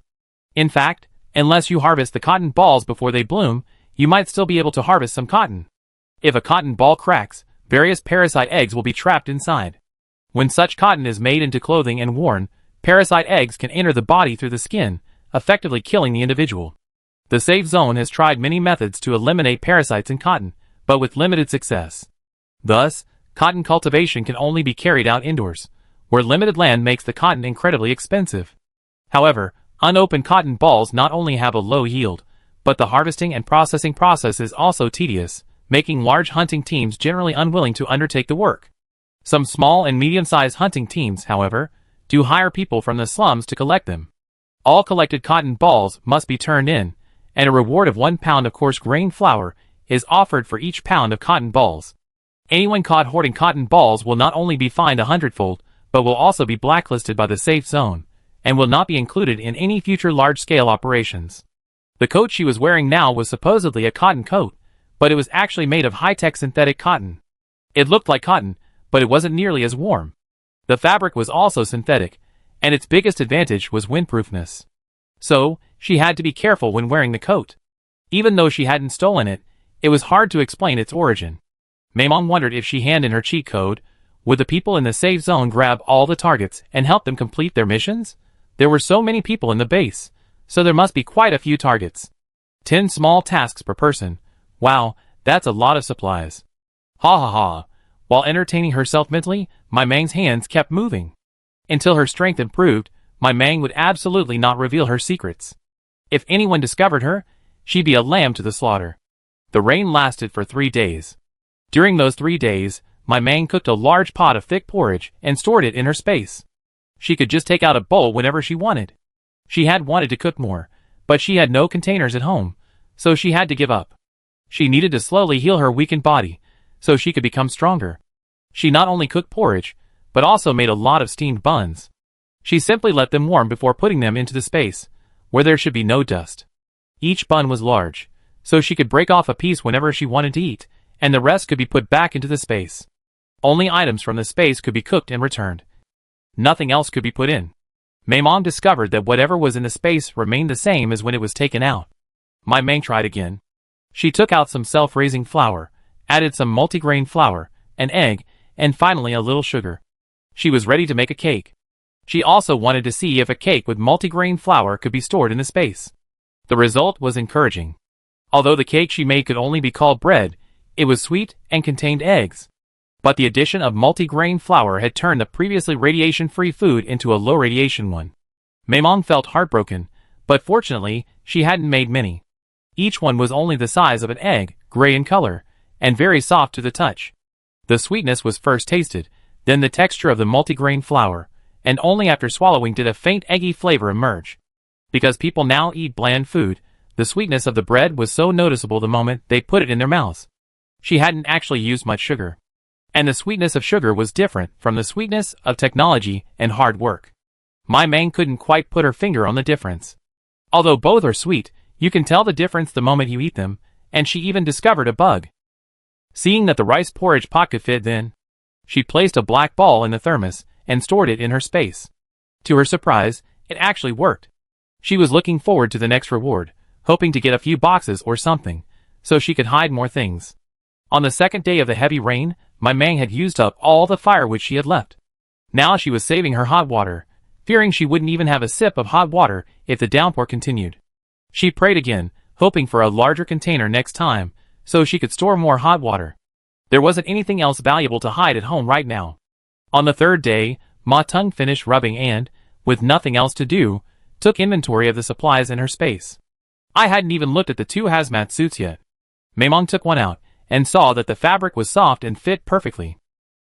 Speaker 1: In fact, unless you harvest the cotton balls before they bloom, you might still be able to harvest some cotton. If a cotton ball cracks, various parasite eggs will be trapped inside. When such cotton is made into clothing and worn, parasite eggs can enter the body through the skin, effectively killing the individual. The Safe Zone has tried many methods to eliminate parasites in cotton, but with limited success. Thus, cotton cultivation can only be carried out indoors, where limited land makes the cotton incredibly expensive. However, unopened cotton balls not only have a low yield, but the harvesting and processing process is also tedious, making large hunting teams generally unwilling to undertake the work. Some small and medium-sized hunting teams, however, do hire people from the slums to collect them. All collected cotton balls must be turned in, and a reward of 1 pound of coarse grain flour is offered for each pound of cotton balls. Anyone caught hoarding cotton balls will not only be fined 100-fold, but will also be blacklisted by the Safe Zone, and will not be included in any future large-scale operations. The coat she was wearing now was supposedly a cotton coat, but it was actually made of high-tech synthetic cotton. It looked like cotton, but it wasn't nearly as warm. The fabric was also synthetic, and its biggest advantage was windproofness. So, she had to be careful when wearing the coat. Even though she hadn't stolen it, it was hard to explain its origin. Maimon wondered if she handed in her cheat code, would the people in the Safe Zone grab all the targets and help them complete their missions? There were so many people in the base, so there must be quite a few targets. 10 small tasks per person. Wow, that's a lot of supplies. Ha ha ha. While entertaining herself mentally, Mai Mang's hands kept moving. Until her strength improved, Mai Mang would absolutely not reveal her secrets. If anyone discovered her, she'd be a lamb to the slaughter. The rain lasted for 3 days. During those 3 days, Mai Mang cooked a large pot of thick porridge and stored it in her space. She could just take out a bowl whenever she wanted. She had wanted to cook more, but she had no containers at home, so she had to give up. She needed to slowly heal her weakened body, so she could become stronger. She not only cooked porridge, but also made a lot of steamed buns. She simply let them warm before putting them into the space, where there should be no dust. Each bun was large, so she could break off a piece whenever she wanted to eat, and the rest could be put back into the space. Only items from the space could be cooked and returned. Nothing else could be put in. Maimon discovered that whatever was in the space remained the same as when it was taken out. Mai Mang tried again. She took out some self-raising flour, added some multigrain flour, an egg, and finally a little sugar. She was ready to make a cake. She also wanted to see if a cake with multigrain flour could be stored in the space. The result was encouraging. Although the cake she made could only be called bread, it was sweet and contained eggs. But the addition of multigrain flour had turned the previously radiation-free food into a low-radiation one. Maimon felt heartbroken, but fortunately, she hadn't made many. Each one was only the size of an egg, gray in color, and very soft to the touch. The sweetness was first tasted, then the texture of the multigrain flour, and only after swallowing did a faint eggy flavor emerge. Because people now eat bland food, the sweetness of the bread was so noticeable the moment they put it in their mouths. She hadn't actually used much sugar. And the sweetness of sugar was different from the sweetness of technology and hard work. Mai Mang couldn't quite put her finger on the difference. Although both are sweet, you can tell the difference the moment you eat them, and she even discovered a bug. Seeing that the rice porridge pot could fit then, she placed a black ball in the thermos and stored it in her space. To her surprise, it actually worked. She was looking forward to the next reward, hoping to get a few boxes or something, so she could hide more things. On the second day of the heavy rain, Mai Mang had used up all the firewood she had left. Now she was saving her hot water, fearing she wouldn't even have a sip of hot water if the downpour continued. She prayed again, hoping for a larger container next time, so she could store more hot water. There wasn't anything else valuable to hide at home right now. On the third day, Ma Tung finished rubbing and, with nothing else to do, took inventory of the supplies in her space. I hadn't even looked at the 2 hazmat suits yet. Maimon took one out, and saw that the fabric was soft and fit perfectly.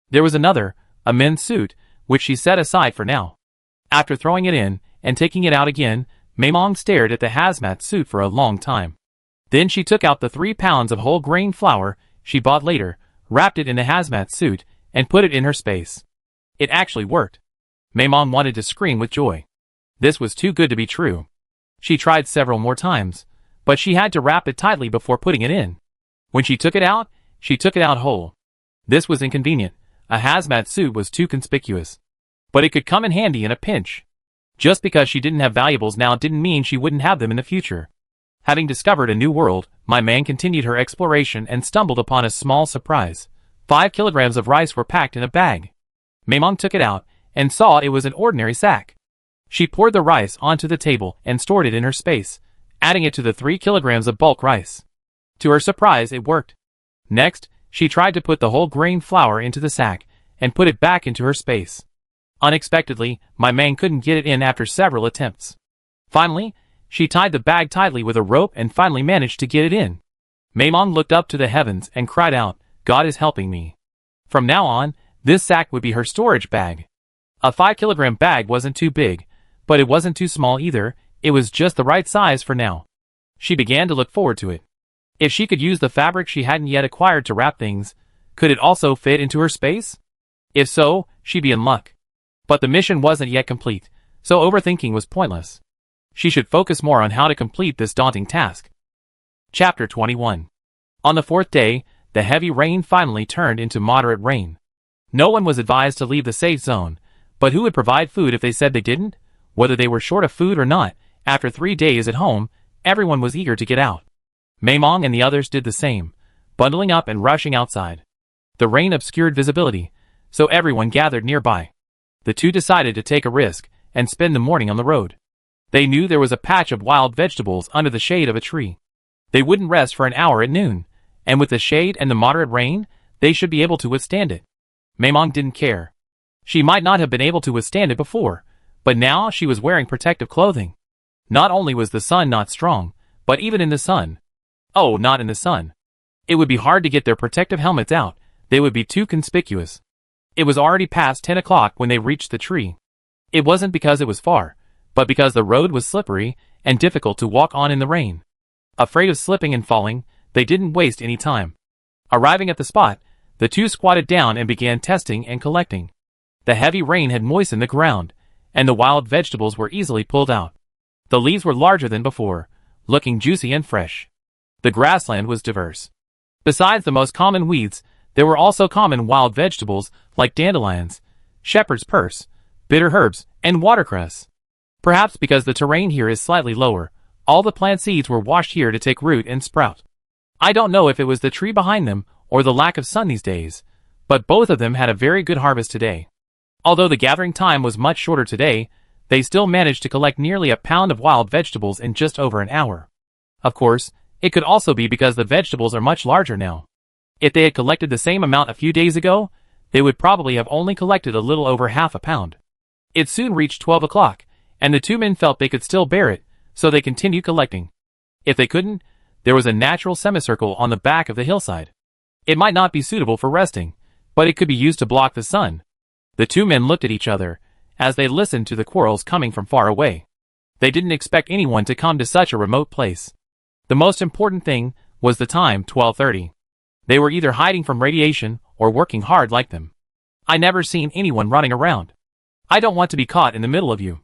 Speaker 1: There was another, a men's suit, which she set aside for now. After throwing it in, and taking it out again, Maimon stared at the hazmat suit for a long time. Then she took out the 3 pounds of whole grain flour she bought later, wrapped it in the hazmat suit, and put it in her space. It actually worked. Maimon wanted to scream with joy. This was too good to be true. She tried several more times, but she had to wrap it tightly before putting it in. When she took it out, she took it out whole. This was inconvenient. A hazmat suit was too conspicuous. But it could come in handy in a pinch. Just because she didn't have valuables now didn't mean she wouldn't have them in the future. Having discovered a new world, my man continued her exploration and stumbled upon a small surprise. 5 kilograms of rice were packed in a bag. Maimong took it out and saw it was an ordinary sack. She poured the rice onto the table and stored it in her space, adding it to the 3 kilograms of bulk rice. To her surprise, it worked. Next, she tried to put the whole grain flour into the sack and put it back into her space. Unexpectedly, my man couldn't get it in after several attempts. Finally, she tied the bag tightly with a rope and finally managed to get it in. Maimong looked up to the heavens and cried out, "God is helping me." From now on, this sack would be her storage bag. A 5-kilogram bag wasn't too big, but it wasn't too small either. It was just the right size for now. She began to look forward to it. If she could use the fabric she hadn't yet acquired to wrap things, could it also fit into her space? If so, she'd be in luck. But the mission wasn't yet complete, so overthinking was pointless. She should focus more on how to complete this daunting task. Chapter 21. On the 4th day, the heavy rain finally turned into moderate rain. No one was advised to leave the safe zone, but who would provide food if they said they didn't? Whether they were short of food or not, after 3 days at home, everyone was eager to get out. Maimong and the others did the same, bundling up and rushing outside. The rain obscured visibility, so everyone gathered nearby. The two decided to take a risk and spend the morning on the road. They knew there was a patch of wild vegetables under the shade of a tree. They wouldn't rest for an hour at noon, and with the shade and the moderate rain, they should be able to withstand it. Maimong didn't care. She might not have been able to withstand it before, but now she was wearing protective clothing. Not only was the sun not strong, but even in the sun. Oh, not in the sun. It would be hard to get their protective helmets out. They would be too conspicuous. It was already past 10 o'clock when they reached the tree. It wasn't because it was far, but because the road was slippery and difficult to walk on in the rain. Afraid of slipping and falling, they didn't waste any time. Arriving at the spot, the two squatted down and began testing and collecting. The heavy rain had moistened the ground, and the wild vegetables were easily pulled out. The leaves were larger than before, looking juicy and fresh. The grassland was diverse. Besides the most common weeds, there were also common wild vegetables like dandelions, shepherd's purse, bitter herbs, and watercress. Perhaps because the terrain here is slightly lower, all the plant seeds were washed here to take root and sprout. I don't know if it was the tree behind them or the lack of sun these days, but both of them had a very good harvest today. Although the gathering time was much shorter today, they still managed to collect nearly a pound of wild vegetables in just over an hour. Of course, it could also be because the vegetables are much larger now. If they had collected the same amount a few days ago, they would probably have only collected a little over half a pound. It soon reached 12 o'clock, and the two men felt they could still bear it, so they continued collecting. If they couldn't, there was a natural semicircle on the back of the hillside. It might not be suitable for resting, but it could be used to block the sun. The two men looked at each other as they listened to the quarrels coming from far away. They didn't expect anyone to come to such a remote place. The most important thing was the time, 12:30. They were either hiding from radiation or working hard like them. I never seen anyone running around. I don't want to be caught in the middle of you.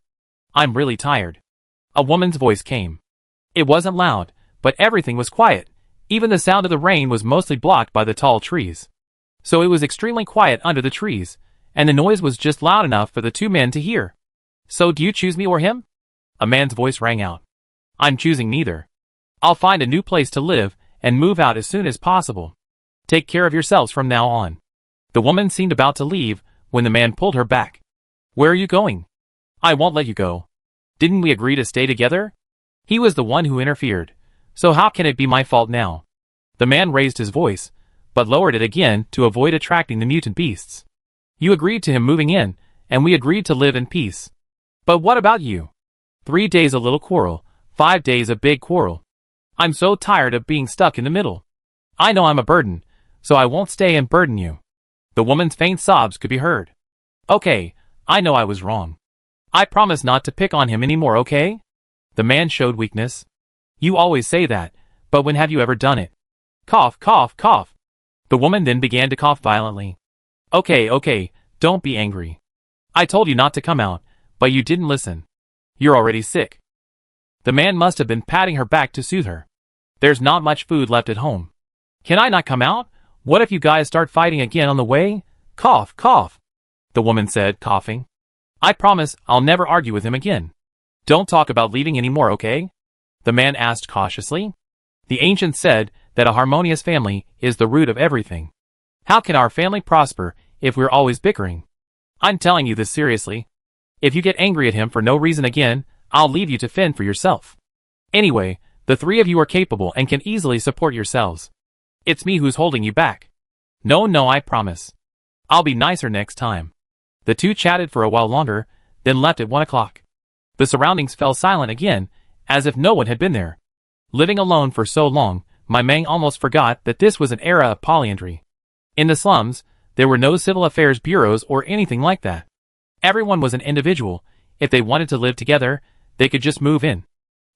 Speaker 1: I'm really tired. A woman's voice came. It wasn't loud, but everything was quiet. Even the sound of the rain was mostly blocked by the tall trees. So it was extremely quiet under the trees, and the noise was just loud enough for the two men to hear. So do you choose me or him? A man's voice rang out. I'm choosing neither. I'll find a new place to live and move out as soon as possible. Take care of yourselves from now on. The woman seemed about to leave when the man pulled her back. Where are you going? I won't let you go. Didn't we agree to stay together? He was the one who interfered, so how can it be my fault now? The man raised his voice, but lowered it again to avoid attracting the mutant beasts. You agreed to him moving in, and we agreed to live in peace. But what about you? 3 days a little quarrel, 5 days a big quarrel. I'm so tired of being stuck in the middle. I know I'm a burden, so I won't stay and burden you. The woman's faint sobs could be heard. Okay, I know I was wrong. I promise not to pick on him anymore, okay? The man showed weakness. You always say that, but when have you ever done it? Cough, cough, cough. The woman then began to cough violently. Okay, don't be angry. I told you not to come out, but you didn't listen. You're already sick. The man must have been patting her back to soothe her. There's not much food left at home. Can I not come out, What if you guys start fighting again on the way? Cough, cough. The woman said, coughing. I promise I'll never argue with him again. Don't talk about leaving anymore, okay? The man asked cautiously. The ancients said that a harmonious family is the root of everything. How can our family prosper if we're always bickering? I'm telling you this seriously. If you get angry at him for no reason again, I'll leave you to fend for yourself. Anyway, the three of you are capable and can easily support yourselves. It's me who's holding you back. No, I promise. I'll be nicer next time. The two chatted for a while longer, then left at 1 o'clock. The surroundings fell silent again, as if no one had been there. Living alone for so long, my Mang almost forgot that this was an era of polyandry. In the slums, there were no civil affairs bureaus or anything like that. Everyone was an individual. If they wanted to live together, they could just move in.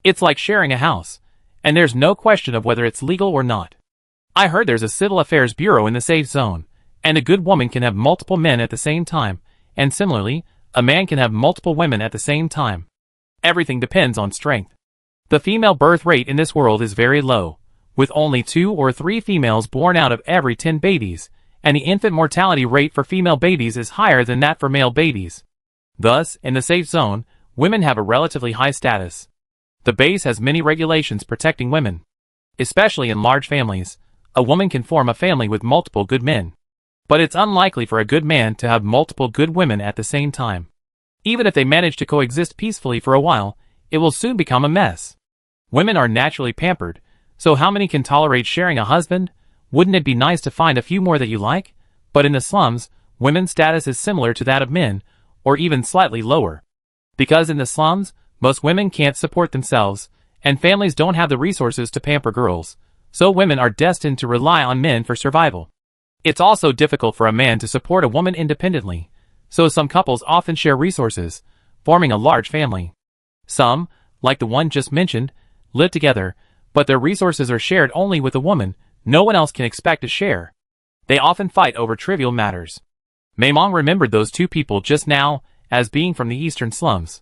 Speaker 1: It's like sharing a house, and there's no question of whether it's legal or not. I heard there's a civil affairs bureau in the safe zone, and a good woman can have multiple men at the same time, and similarly, a man can have multiple women at the same time. Everything depends on strength. The female birth rate in this world is very low, with only 2 or 3 females born out of every 10 babies, and the infant mortality rate for female babies is higher than that for male babies. Thus, in the safe zone, women have a relatively high status. The base has many regulations protecting women. Especially in large families, a woman can form a family with multiple good men. But it's unlikely for a good man to have multiple good women at the same time. Even if they manage to coexist peacefully for a while, it will soon become a mess. Women are naturally pampered, so how many can tolerate sharing a husband? Wouldn't it be nice to find a few more that you like? But in the slums, women's status is similar to that of men, or even slightly lower. Because in the slums, most women can't support themselves, and families don't have the resources to pamper girls, so women are destined to rely on men for survival. It's also difficult for a man to support a woman independently, so some couples often share resources, forming a large family. Some, like the one just mentioned, live together, but their resources are shared only with a woman. No one else can expect to share. They often fight over trivial matters. Maimong remembered those two people just now as being from the eastern slums.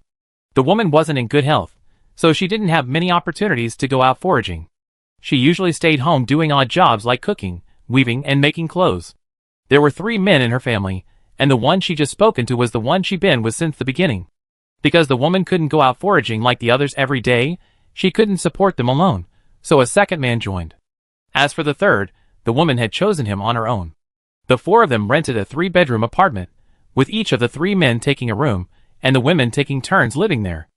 Speaker 1: The woman wasn't in good health, so she didn't have many opportunities to go out foraging. She usually stayed home doing odd jobs like cooking, weaving, and making clothes. There were 3 men in her family, and the one she just spoken to was the one she'd been with since the beginning. Because the woman couldn't go out foraging like the others every day, she couldn't support them alone, so a second man joined. As for the third, the woman had chosen him on her own. The 4 of them rented a 3-bedroom apartment, with each of the 3 men taking a room, and the women taking turns living there.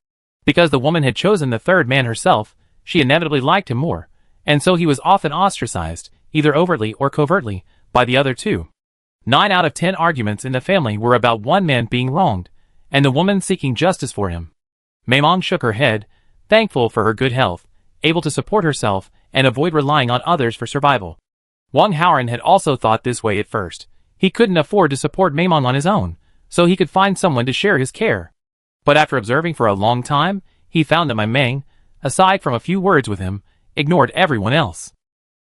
Speaker 1: Because the woman had chosen the third man herself, she inevitably liked him more, and so he was often ostracized, either overtly or covertly, by the other 2. 9 out of 10 arguments in the family were about one man being wronged, and the woman seeking justice for him. Maimong shook her head, thankful for her good health, able to support herself, and avoid relying on others for survival. Wang Haoran had also thought this way at first. He couldn't afford to support Maimong on his own, so he could find someone to share his care. But after observing for a long time, he found that my Mang, aside from a few words with him, ignored everyone else.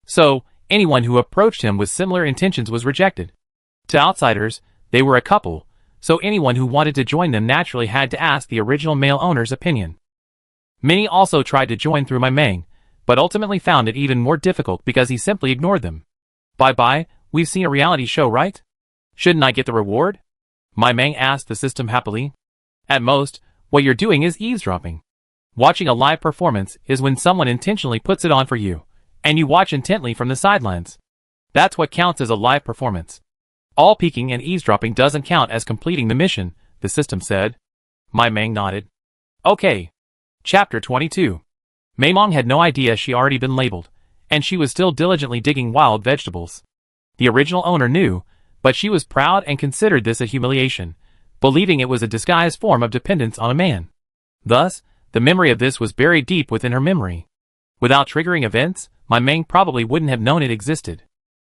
Speaker 1: So, anyone who approached him with similar intentions was rejected. To outsiders, they were a couple, so anyone who wanted to join them naturally had to ask the original male owner's opinion. Many also tried to join through my Mang, but ultimately found it even more difficult because he simply ignored them. Bye-bye, we've seen a reality show, right? Shouldn't I get the reward? My Mang asked the system happily. At most, what you're doing is eavesdropping. Watching a live performance is when someone intentionally puts it on for you, and you watch intently from the sidelines. That's what counts as a live performance. All peeking and eavesdropping doesn't count as completing the mission, the system said. My Mang nodded. Okay. Chapter 22. Maimong had no idea she already been labeled, and she was still diligently digging wild vegetables. The original owner knew, but she was proud and considered this a humiliation, believing it was a disguised form of dependence on a man. Thus, the memory of this was buried deep within her memory. Without triggering events, my Mang probably wouldn't have known it existed.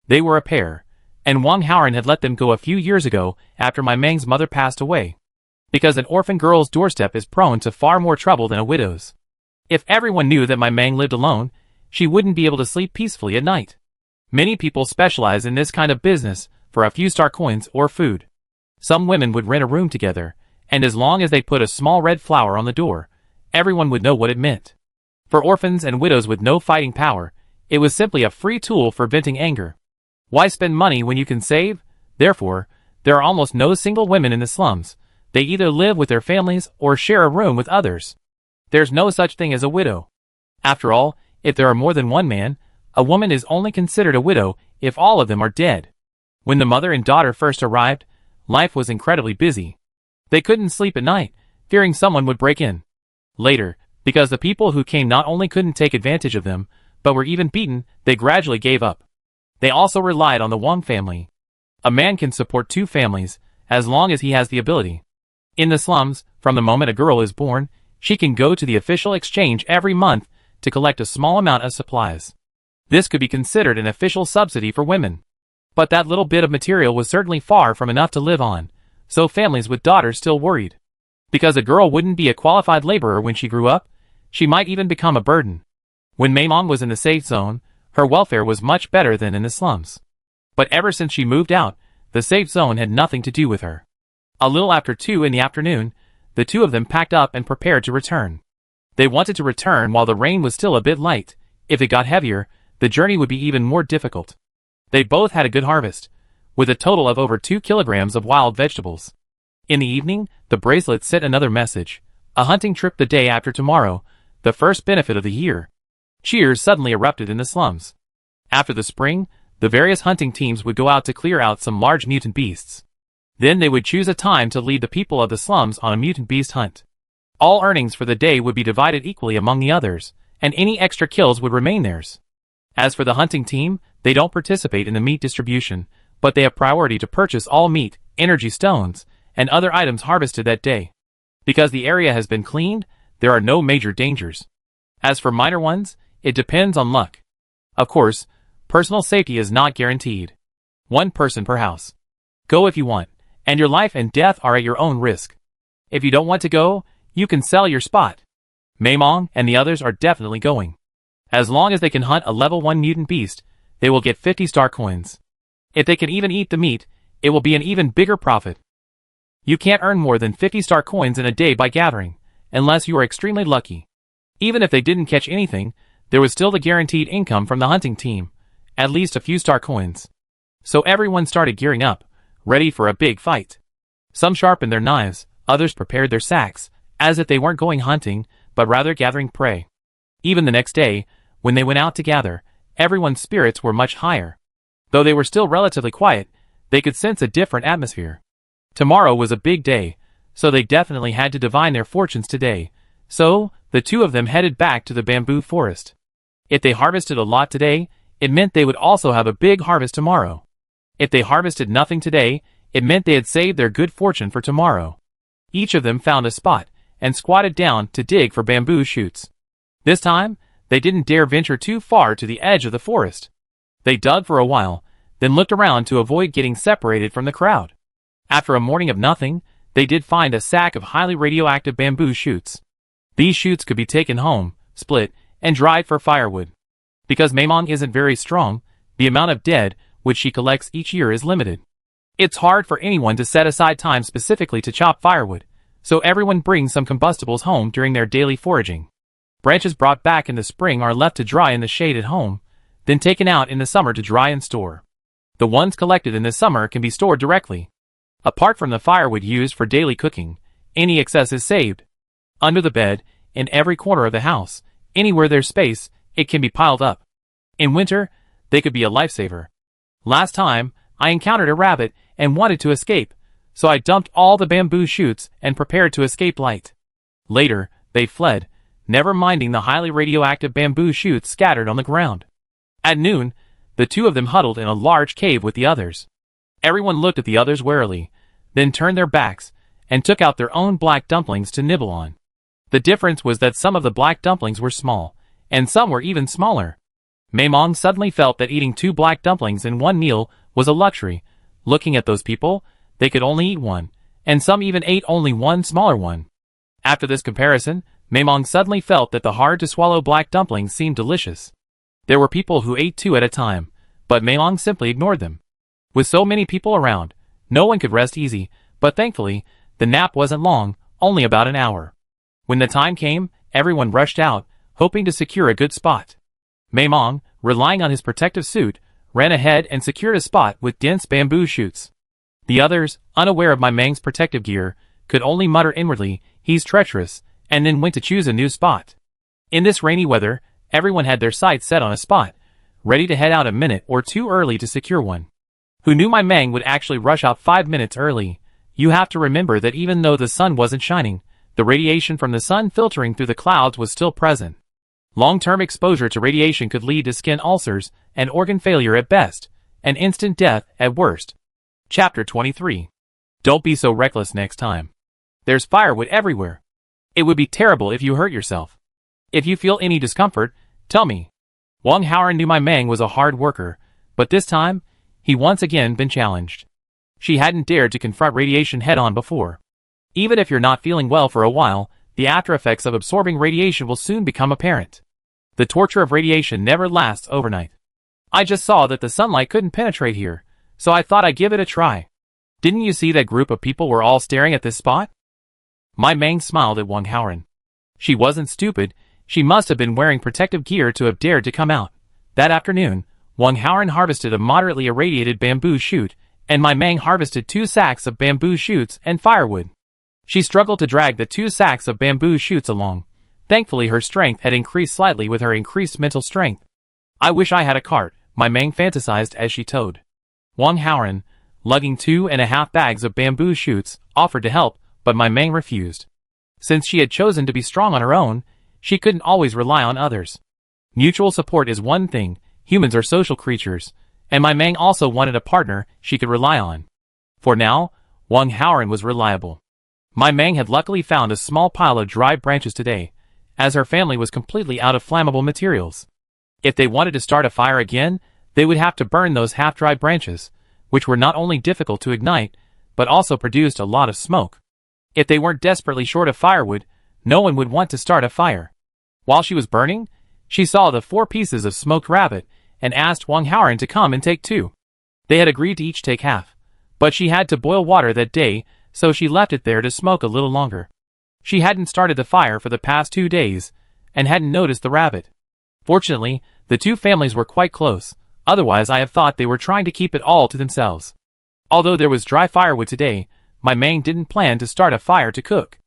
Speaker 1: They were a pair, and Wang Haoran had let them go a few years ago after my Mang's mother passed away. Because an orphan girl's doorstep is prone to far more trouble than a widow's. If everyone knew that my Mang lived alone, she wouldn't be able to sleep peacefully at night. Many people specialize in this kind of business for a few star coins or food. Some women would rent a room together, and as long as they put a small red flower on the door, everyone would know what it meant. For orphans and widows with no fighting power, it was simply a free tool for venting anger. Why spend money when you can save? Therefore, there are almost no single women in the slums. They either live with their families or share a room with others. There's no such thing as a widow. After all, if there are more than one man, a woman is only considered a widow if all of them are dead. When the mother and daughter first arrived, life was incredibly busy. They couldn't sleep at night, fearing someone would break in. Later, because the people who came not only couldn't take advantage of them, but were even beaten, they gradually gave up. They also relied on the Wong family. A man can support two families, as long as he has the ability. In the slums, from the moment a girl is born, she can go to the official exchange every month to collect a small amount of supplies. This could be considered an official subsidy for women. But that little bit of material was certainly far from enough to live on, so families with daughters still worried. Because a girl wouldn't be a qualified laborer when she grew up, she might even become a burden. When Mei Mong was in the safe zone, her welfare was much better than in the slums. But ever since she moved out, the safe zone had nothing to do with her. A little after 2 in the afternoon, the two of them packed up and prepared to return. They wanted to return while the rain was still a bit light. If it got heavier, the journey would be even more difficult. They both had a good harvest, with a total of over 2 kilograms of wild vegetables. In the evening, the bracelet sent another message. A hunting trip the day after tomorrow, the first benefit of the year. Cheers suddenly erupted in the slums. After the spring, the various hunting teams would go out to clear out some large mutant beasts. Then they would choose a time to lead the people of the slums on a mutant beast hunt. All earnings for the day would be divided equally among the others, and any extra kills would remain theirs. As for the hunting team, they don't participate in the meat distribution, but they have priority to purchase all meat, energy stones, and other items harvested that day. Because the area has been cleaned, there are no major dangers. As for minor ones, it depends on luck. Of course, personal safety is not guaranteed. One person per house. Go if you want, and your life and death are at your own risk. If you don't want to go, you can sell your spot. Mei Mong and the others are definitely going. As long as they can hunt a level 1 mutant beast, they will get 50 star coins. If they can even eat the meat, it will be an even bigger profit. You can't earn more than 50 star coins in a day by gathering, unless you are extremely lucky. Even if they didn't catch anything, there was still the guaranteed income from the hunting team, at least a few star coins. So everyone started gearing up, ready for a big fight. Some sharpened their knives, others prepared their sacks, as if they weren't going hunting, but rather gathering prey. Even the next day, when they went out to gather, everyone's spirits were much higher. Though they were still relatively quiet, they could sense a different atmosphere. Tomorrow was a big day, so they definitely had to divine their fortunes today. So, the two of them headed back to the bamboo forest. If they harvested a lot today, it meant they would also have a big harvest tomorrow. If they harvested nothing today, it meant they had saved their good fortune for tomorrow. Each of them found a spot, and squatted down to dig for bamboo shoots. This time, they didn't dare venture too far to the edge of the forest. They dug for a while, then looked around to avoid getting separated from the crowd. After a morning of nothing, they did find a sack of highly radioactive bamboo shoots. These shoots could be taken home, split, and dried for firewood. Because Mei Mong isn't very strong, the amount of dead which she collects each year is limited. It's hard for anyone to set aside time specifically to chop firewood, so everyone brings some combustibles home during their daily foraging. Branches brought back in the spring are left to dry in the shade at home, then taken out in the summer to dry and store. The ones collected in the summer can be stored directly. Apart from the firewood used for daily cooking, any excess is saved. Under the bed, in every corner of the house, anywhere there's space, it can be piled up. In winter, they could be a lifesaver. Last time, I encountered a rabbit and wanted to escape, so I dumped all the bamboo shoots and prepared to escape light. Later, they fled, never minding the highly radioactive bamboo shoots scattered on the ground. At noon, the two of them huddled in a large cave with the others. Everyone looked at the others warily, then turned their backs, and took out their own black dumplings to nibble on. The difference was that some of the black dumplings were small, and some were even smaller. Mei Mong suddenly felt that eating 2 black dumplings in one meal was a luxury. Looking at those people, they could only eat one, and some even ate only one smaller one. After this comparison, Mei Mong suddenly felt that the hard-to-swallow black dumplings seemed delicious. There were people who ate 2 at a time, but Mei Mong simply ignored them. With so many people around, no one could rest easy, but thankfully, the nap wasn't long, only about an hour. When the time came, everyone rushed out, hoping to secure a good spot. Mei Mong, relying on his protective suit, ran ahead and secured a spot with dense bamboo shoots. The others, unaware of my Mang's protective gear, could only mutter inwardly, "He's treacherous," and then went to choose a new spot. In this rainy weather, everyone had their sights set on a spot, ready to head out a minute or two early to secure one. Who knew my Mang would actually rush out 5 minutes early? You have to remember that even though the sun wasn't shining, the radiation from the sun filtering through the clouds was still present. Long-term exposure to radiation could lead to skin ulcers and organ failure at best, and instant death at worst. Chapter 23. Don't be so reckless next time. There's firewood everywhere. It would be terrible if you hurt yourself. If you feel any discomfort, tell me. Wong Haoran knew my Mang was a hard worker, but this time, he once again been challenged. She hadn't dared to confront radiation head-on before. Even if you're not feeling well for a while, the after-effects of absorbing radiation will soon become apparent. The torture of radiation never lasts overnight. I just saw that the sunlight couldn't penetrate here, so I thought I'd give it a try. Didn't you see that group of people were all staring at this spot? My Mang smiled at Wong Haoran. She wasn't stupid, she must have been wearing protective gear to have dared to come out. That afternoon, Wong Haoran harvested a moderately irradiated bamboo shoot, and my Mang harvested 2 sacks of bamboo shoots and firewood. She struggled to drag the 2 sacks of bamboo shoots along. Thankfully her strength had increased slightly with her increased mental strength. I wish I had a cart, my Mang fantasized as she towed. Wong Haoran, lugging 2.5 bags of bamboo shoots, offered to help, but my Mang refused. Since she had chosen to be strong on her own, she couldn't always rely on others. Mutual support is one thing, humans are social creatures, and my Mang also wanted a partner she could rely on. For now, Wong Haoran was reliable. My Mang had luckily found a small pile of dry branches today, as her family was completely out of flammable materials. If they wanted to start a fire again, they would have to burn those half-dried branches, which were not only difficult to ignite, but also produced a lot of smoke. If they weren't desperately short of firewood, no one would want to start a fire. While she was burning, she saw the 4 pieces of smoked rabbit and asked Wong Haoran to come and take 2. They had agreed to each take half, but she had to boil water that day, so she left it there to smoke a little longer. She hadn't started the fire for the past 2 days, and hadn't noticed the rabbit. Fortunately, the 2 families were quite close, otherwise I have thought they were trying to keep it all to themselves. Although there was dry firewood today, my Mang didn't plan to start a fire to cook.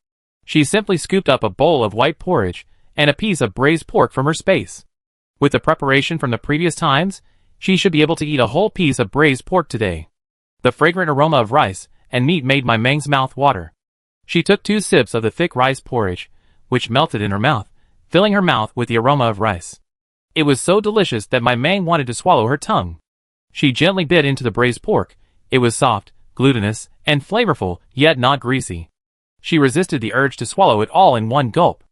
Speaker 1: She simply scooped up a bowl of white porridge and a piece of braised pork from her space. With the preparation from the previous times, she should be able to eat a whole piece of braised pork today. The fragrant aroma of rice and meat made my Mang's mouth water. She took 2 sips of the thick rice porridge, which melted in her mouth, filling her mouth with the aroma of rice. It was so delicious that my Mang wanted to swallow her tongue. She gently bit into the braised pork. It was soft, glutinous, and flavorful, yet not greasy. She resisted the urge to swallow it all in one gulp.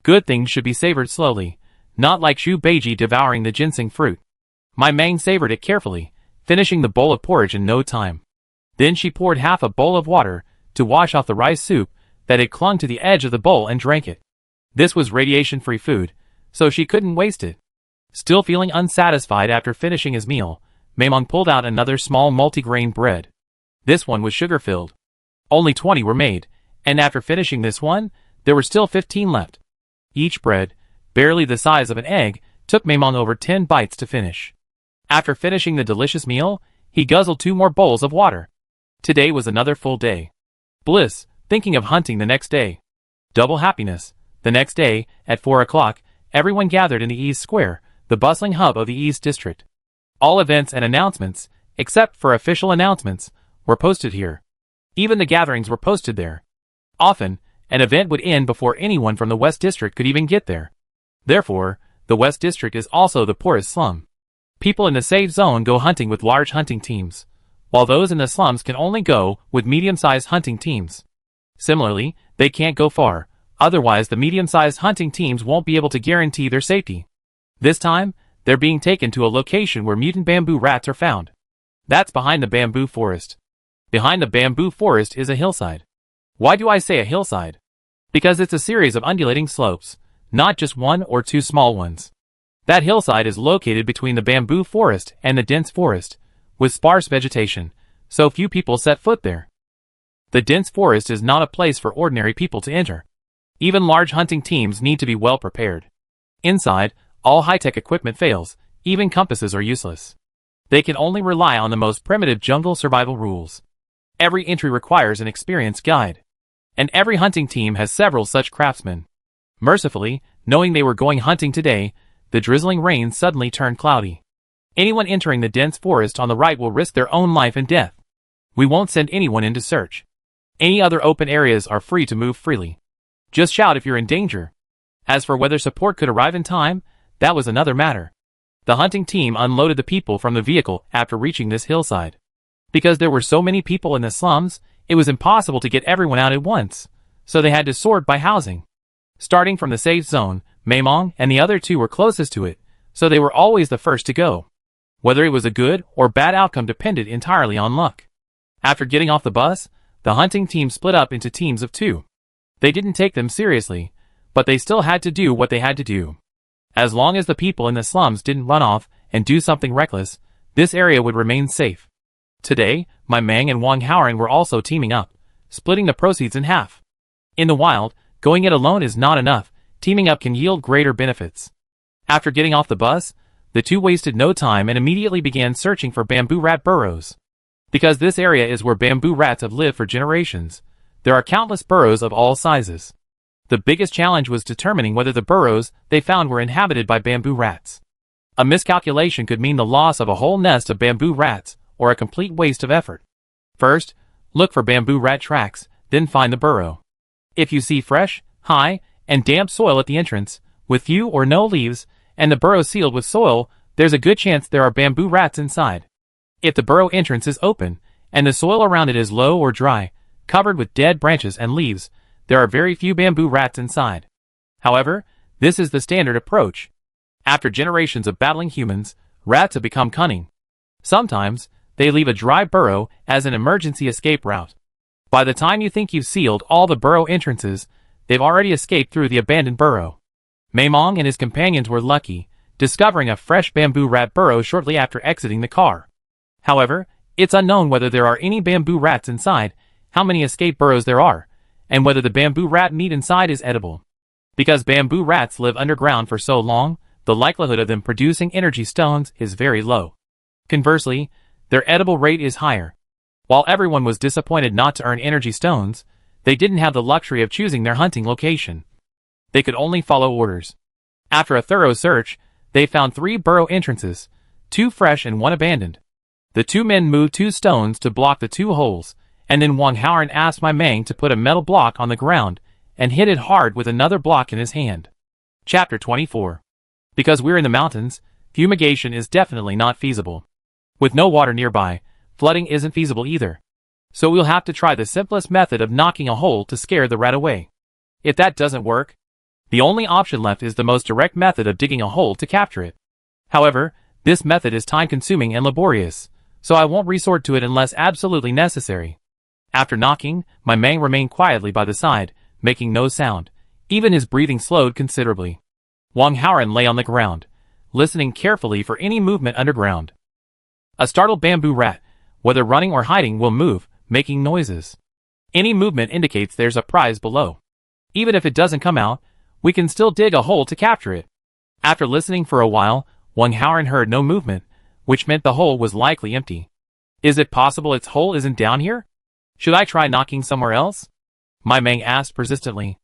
Speaker 1: Good things should be savored slowly, not like Shu Beiji devouring the ginseng fruit. My Mang savored it carefully, finishing the bowl of porridge in no time. Then she poured half a bowl of water to wash off the rice soup that had clung to the edge of the bowl and drank it. This was radiation-free food, so she couldn't waste it. Still feeling unsatisfied after finishing his meal, Maimong pulled out another small multigrain bread. This one was sugar-filled. Only 20 were made, and after finishing this one, there were still 15 left. Each bread, barely the size of an egg, took Maimong over 10 bites to finish. After finishing the delicious meal, he guzzled 2 more bowls of water. Today was another full day. Bliss, thinking of hunting the next day. Double happiness. The next day, at 4 o'clock, everyone gathered in the East Square, the bustling hub of the East District. All events and announcements, except for official announcements, were posted here. Even the gatherings were posted there. Often, an event would end before anyone from the West District could even get there. Therefore, the West District is also the poorest slum. People in the safe zone go hunting with large hunting teams, while those in the slums can only go with medium-sized hunting teams. Similarly, they can't go far, otherwise the medium-sized hunting teams won't be able to guarantee their safety. This time, they're being taken to a location where mutant bamboo rats are found. That's behind the bamboo forest. Behind the bamboo forest is a hillside. Why do I say a hillside? Because it's a series of undulating slopes, not just 1 or 2 small ones. That hillside is located between the bamboo forest and the dense forest, with sparse vegetation, so few people set foot there. The dense forest is not a place for ordinary people to enter. Even large hunting teams need to be well prepared. Inside, all high-tech equipment fails, even compasses are useless. They can only rely on the most primitive jungle survival rules. Every entry requires an experienced guide, and every hunting team has several such craftsmen. Mercifully, knowing they were going hunting today, the drizzling rain suddenly turned cloudy. Anyone entering the dense forest on the right will risk their own life and death. We won't send anyone in to search. Any other open areas are free to move freely. Just shout if you're in danger. As for whether support could arrive in time, that was another matter. The hunting team unloaded the people from the vehicle after reaching this hillside. Because there were so many people in the slums, it was impossible to get everyone out at once, so they had to sort by housing. Starting from the safe zone, Maimong and the other two were closest to it, so they were always the first to go. Whether it was a good or bad outcome depended entirely on luck. After getting off the bus, the hunting team split up into teams of 2. They didn't take them seriously, but they still had to do what they had to do. As long as the people in the slums didn't run off and do something reckless, this area would remain safe. Today, my Mang and Wang Haoran were also teaming up, splitting the proceeds in half. In the wild, going it alone is not enough, teaming up can yield greater benefits. After getting off the bus, the two wasted no time and immediately began searching for bamboo rat burrows. Because this area is where bamboo rats have lived for generations, there are countless burrows of all sizes. The biggest challenge was determining whether the burrows they found were inhabited by bamboo rats. A miscalculation could mean the loss of a whole nest of bamboo rats, or a complete waste of effort. First, look for bamboo rat tracks, then find the burrow. If you see fresh, high, and damp soil at the entrance, with few or no leaves, and the burrow sealed with soil, there's a good chance there are bamboo rats inside. If the burrow entrance is open, and the soil around it is low or dry, covered with dead branches and leaves, there are very few bamboo rats inside. However, this is the standard approach. After generations of battling humans, rats have become cunning. Sometimes, they leave a dry burrow as an emergency escape route. By the time you think you've sealed all the burrow entrances, they've already escaped through the abandoned burrow. Maimong and his companions were lucky, discovering a fresh bamboo rat burrow shortly after exiting the car. However, it's unknown whether there are any bamboo rats inside, how many escape burrows there are, and whether the bamboo rat meat inside is edible. Because bamboo rats live underground for so long, the likelihood of them producing energy stones is very low. Conversely, their edible rate is higher. While everyone was disappointed not to earn energy stones, they didn't have the luxury of choosing their hunting location. They could only follow orders. After a thorough search, they found 3 burrow entrances, 2 fresh and 1 abandoned. The 2 men moved 2 stones to block the 2 holes, and then Wang Haoran asked my Mang to put a metal block on the ground and hit it hard with another block in his hand. Chapter 24. Because we're in the mountains, fumigation is definitely not feasible. With no water nearby, flooding isn't feasible either. So we'll have to try the simplest method of knocking a hole to scare the rat away. If that doesn't work, the only option left is the most direct method of digging a hole to capture it. However, this method is time-consuming and laborious, so I won't resort to it unless absolutely necessary. After knocking, my Mang remained quietly by the side, making no sound. Even his breathing slowed considerably. Wang Haoran lay on the ground, listening carefully for any movement underground. A startled bamboo rat, whether running or hiding, will move, making noises. Any movement indicates there's a prize below. Even if it doesn't come out, we can still dig a hole to capture it. After listening for a while, Wang Haoran heard no movement, which meant the hole was likely empty. Is it possible its hole isn't down here? Should I try knocking somewhere else? My Mang asked persistently.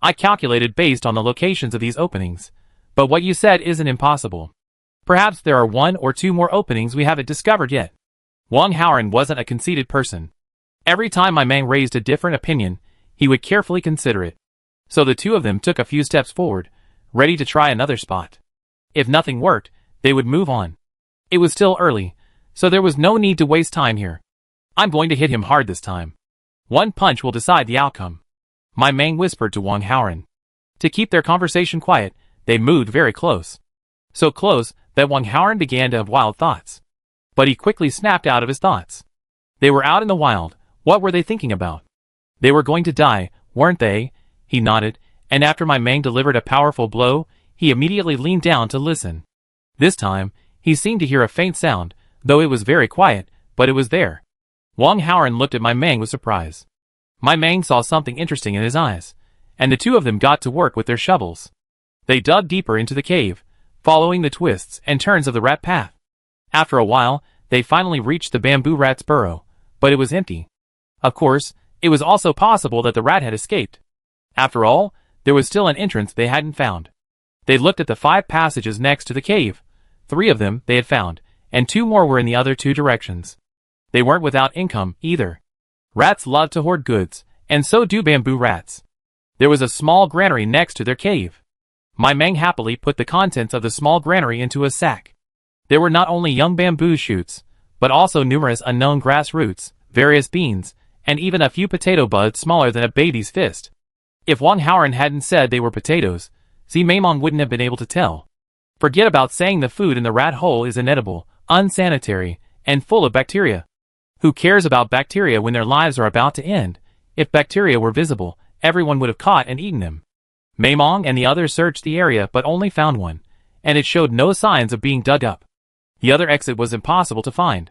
Speaker 1: I calculated based on the locations of these openings, but what you said isn't impossible. Perhaps there are 1 or 2 more openings we haven't discovered yet. Wang Haoran wasn't a conceited person. Every time my Mang raised a different opinion, he would carefully consider it. So the 2 of them took a few steps forward, ready to try another spot. If nothing worked, they would move on. It was still early, so there was no need to waste time here. I'm going to hit him hard this time. 1 punch will decide the outcome. My Mang whispered to Wang Haoran. To keep their conversation quiet, they moved very close. So close that Wang Haoran began to have wild thoughts. But he quickly snapped out of his thoughts. They were out in the wild. What were they thinking about? They were going to die, weren't they? He nodded, and after my Mang delivered a powerful blow, he immediately leaned down to listen. This time, he seemed to hear a faint sound, though it was very quiet, but it was there. Wang Haoran looked at my Mang with surprise. My Mang saw something interesting in his eyes, and the 2 of them got to work with their shovels. They dug deeper into the cave, following the twists and turns of the rat path. After a while, They finally reached the bamboo rat's burrow, but it was empty. Of course, it was also possible that the rat had escaped. After all, there was still an entrance they hadn't found. They looked at the 5 passages next to the cave. 3 of them they had found, and 2 more were in the other 2 directions. They weren't without income, either. Rats love to hoard goods, and so do bamboo rats. There was a small granary next to their cave. My Meng happily put the contents of the small granary into a sack. There were not only young bamboo shoots, but also numerous unknown grass roots, various beans, and even a few potato buds smaller than a baby's fist. If Wang Haoran hadn't said they were potatoes, Zi Meimong wouldn't have been able to tell. Forget about saying the food in the rat hole is inedible, unsanitary, and full of bacteria. Who cares about bacteria when their lives are about to end? If bacteria were visible, everyone would have caught and eaten them. Meimong and the others searched the area but only found one, and it showed no signs of being dug up. The other exit was impossible to find.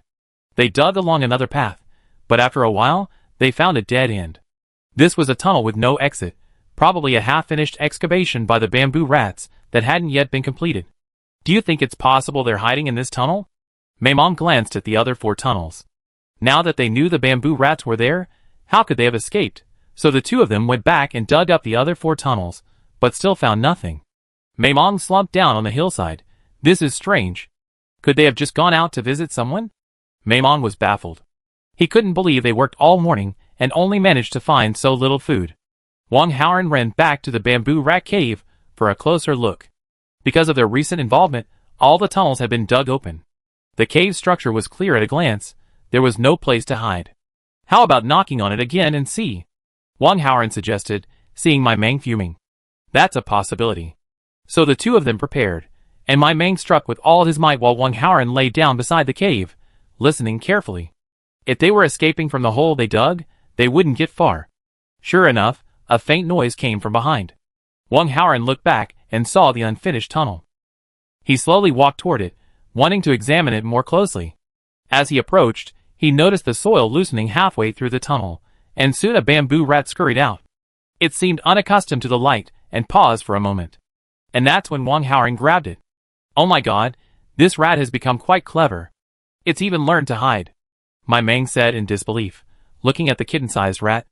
Speaker 1: They dug along another path, but after a while, they found a dead end. This was a tunnel with no exit, probably a half-finished excavation by the bamboo rats that hadn't yet been completed. Do you think it's possible they're hiding in this tunnel? Meimong glanced at the other 4 tunnels. Now that they knew the bamboo rats were there, how could they have escaped? So the 2 of them went back and dug up the other 4 tunnels, but still found nothing. Meimong slumped down on the hillside. This is strange. Could they have just gone out to visit someone? Meimong was baffled. He couldn't believe they worked all morning and only managed to find so little food. Wang Haoran ran back to the bamboo rat cave for a closer look. Because of their recent involvement, all the tunnels had been dug open. The cave structure was clear at a glance. There was no place to hide. How about knocking on it again and see? Wang Haoran suggested, seeing my Meng fuming. That's a possibility. So the 2 of them prepared, and my Meng struck with all his might while Wang Haoran lay down beside the cave, listening carefully. If they were escaping from the hole they dug, they wouldn't get far. Sure enough, a faint noise came from behind. Wang Haoran looked back and saw the unfinished tunnel. He slowly walked toward it, wanting to examine it more closely. As he approached, he noticed the soil loosening halfway through the tunnel, and soon a bamboo rat scurried out. It seemed unaccustomed to the light and paused for a moment. And that's when Wang Haoran grabbed it. Oh my god, this rat has become quite clever. It's even learned to hide. My Meng said in disbelief, looking at the kitten-sized rat.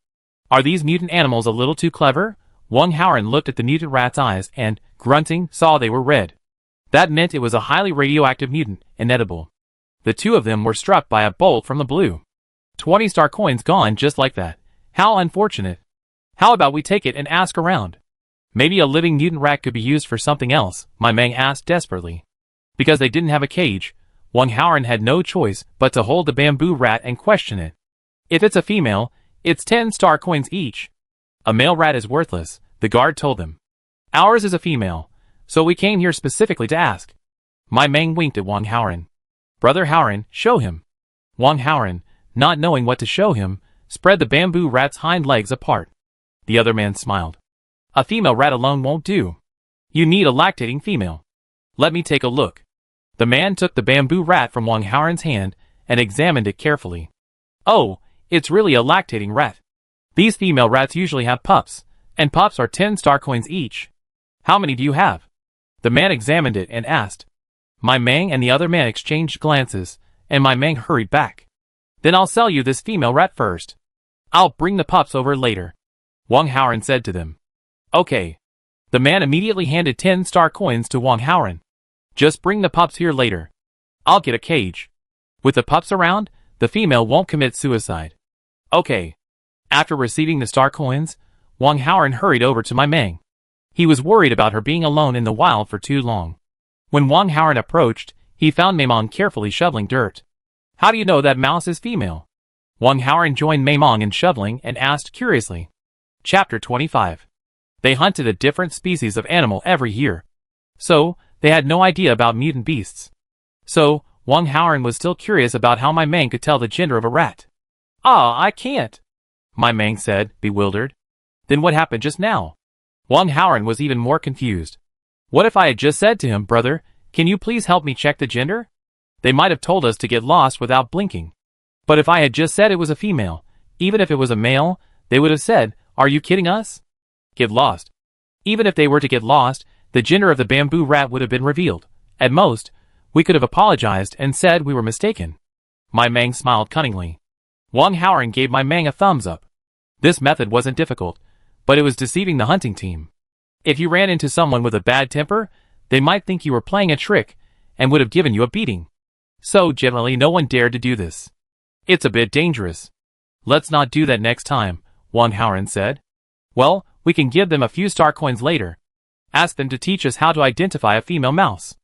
Speaker 1: Are these mutant animals a little too clever? Wang Haoran looked at the mutant rat's eyes and, grunting, saw they were red. That meant it was a highly radioactive mutant, inedible. The 2 of them were struck by a bolt from the blue. 20 star coins gone just like that. How unfortunate. How about we take it and ask around? Maybe a living mutant rat could be used for something else, my Meng asked desperately. Because they didn't have a cage, Wang Haoran had no choice but to hold the bamboo rat and question it. If it's a female, it's 10 star coins each. A male rat is worthless, the guard told them. Ours is a female, so we came here specifically to ask. My Meng winked at Wang Haoran. Brother Haoran, show him. Wang Haoran, not knowing what to show him, spread the bamboo rat's hind legs apart. The other man smiled. A female rat alone won't do. You need a lactating female. Let me take a look. The man took the bamboo rat from Wang Haoran's hand and examined it carefully. Oh, it's really a lactating rat. These female rats usually have pups, and pups are 10 star coins each. How many do you have? The man examined it and asked. My Meng and the other man exchanged glances, and my Meng hurried back. Then I'll sell you this female rat first. I'll bring the pups over later. Wang Haoran said to them. Okay. The man immediately handed 10 star coins to Wang Haoran. Just bring the pups here later. I'll get a cage. With the pups around, the female won't commit suicide. Okay. After receiving the star coins, Wang Haoran hurried over to my Meng. He was worried about her being alone in the wild for too long. When Wang Haoran approached, he found Meimong carefully shoveling dirt. How do you know that mouse is female? Wang Haoran joined Meimong in shoveling and asked curiously. Chapter 25. They hunted a different species of animal every year. So, they had no idea about mutant beasts. So, Wang Haoran was still curious about how my Meng could tell the gender of a rat. Ah, I can't. My Meng said, bewildered. Then what happened just now? Wang Haoran was even more confused. What if I had just said to him, brother, can you please help me check the gender? They might have told us to get lost without blinking. But if I had just said it was a female, even if it was a male, they would have said, are you kidding us? Get lost. Even if they were to get lost, the gender of the bamboo rat would have been revealed. At most, we could have apologized and said we were mistaken. My Mang smiled cunningly. Wang Haoran gave My Mang a thumbs up. This method wasn't difficult, but it was deceiving the hunting team. If you ran into someone with a bad temper, they might think you were playing a trick and would have given you a beating. So generally no one dared to do this. It's a bit dangerous. Let's not do that next time, Wang Haoran said. Well, we can give them a few star coins later. Ask them to teach us how to identify a female mouse.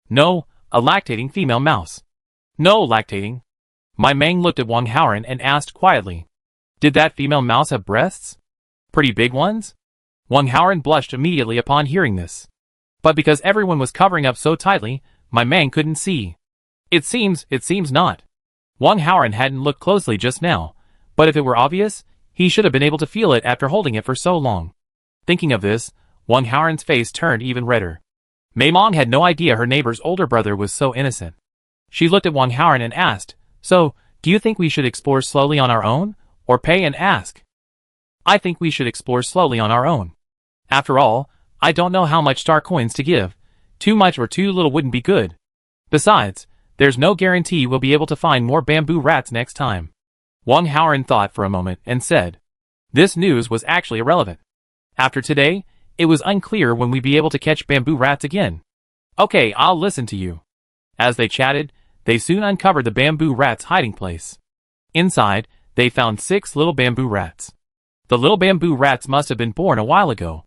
Speaker 1: No, a lactating female mouse. No lactating. My Mang looked at Wang Haoran and asked quietly. Did that female mouse have breasts? Pretty big ones? Wang Haoran blushed immediately upon hearing this. But because everyone was covering up so tightly, My Mang couldn't see. It seems not. Wang Haoran hadn't looked closely just now, but if it were obvious, he should have been able to feel it after holding it for so long. Thinking of this, Wang Haoran's face turned even redder. Mei Mong had no idea her neighbor's older brother was so innocent. She looked at Wang Haoran and asked, So, do you think we should explore slowly on our own, or pay and ask? I think we should explore slowly on our own. After all, I don't know how much star coins to give. Too much or too little wouldn't be good. Besides, there's no guarantee we'll be able to find more bamboo rats next time. Wang Haoran thought for a moment and said, This news was actually irrelevant. After today, it was unclear when we'd be able to catch bamboo rats again. Okay, I'll listen to you. As they chatted, they soon uncovered the bamboo rat's hiding place. Inside, they found 6 little bamboo rats. The little bamboo rats must have been born a while ago.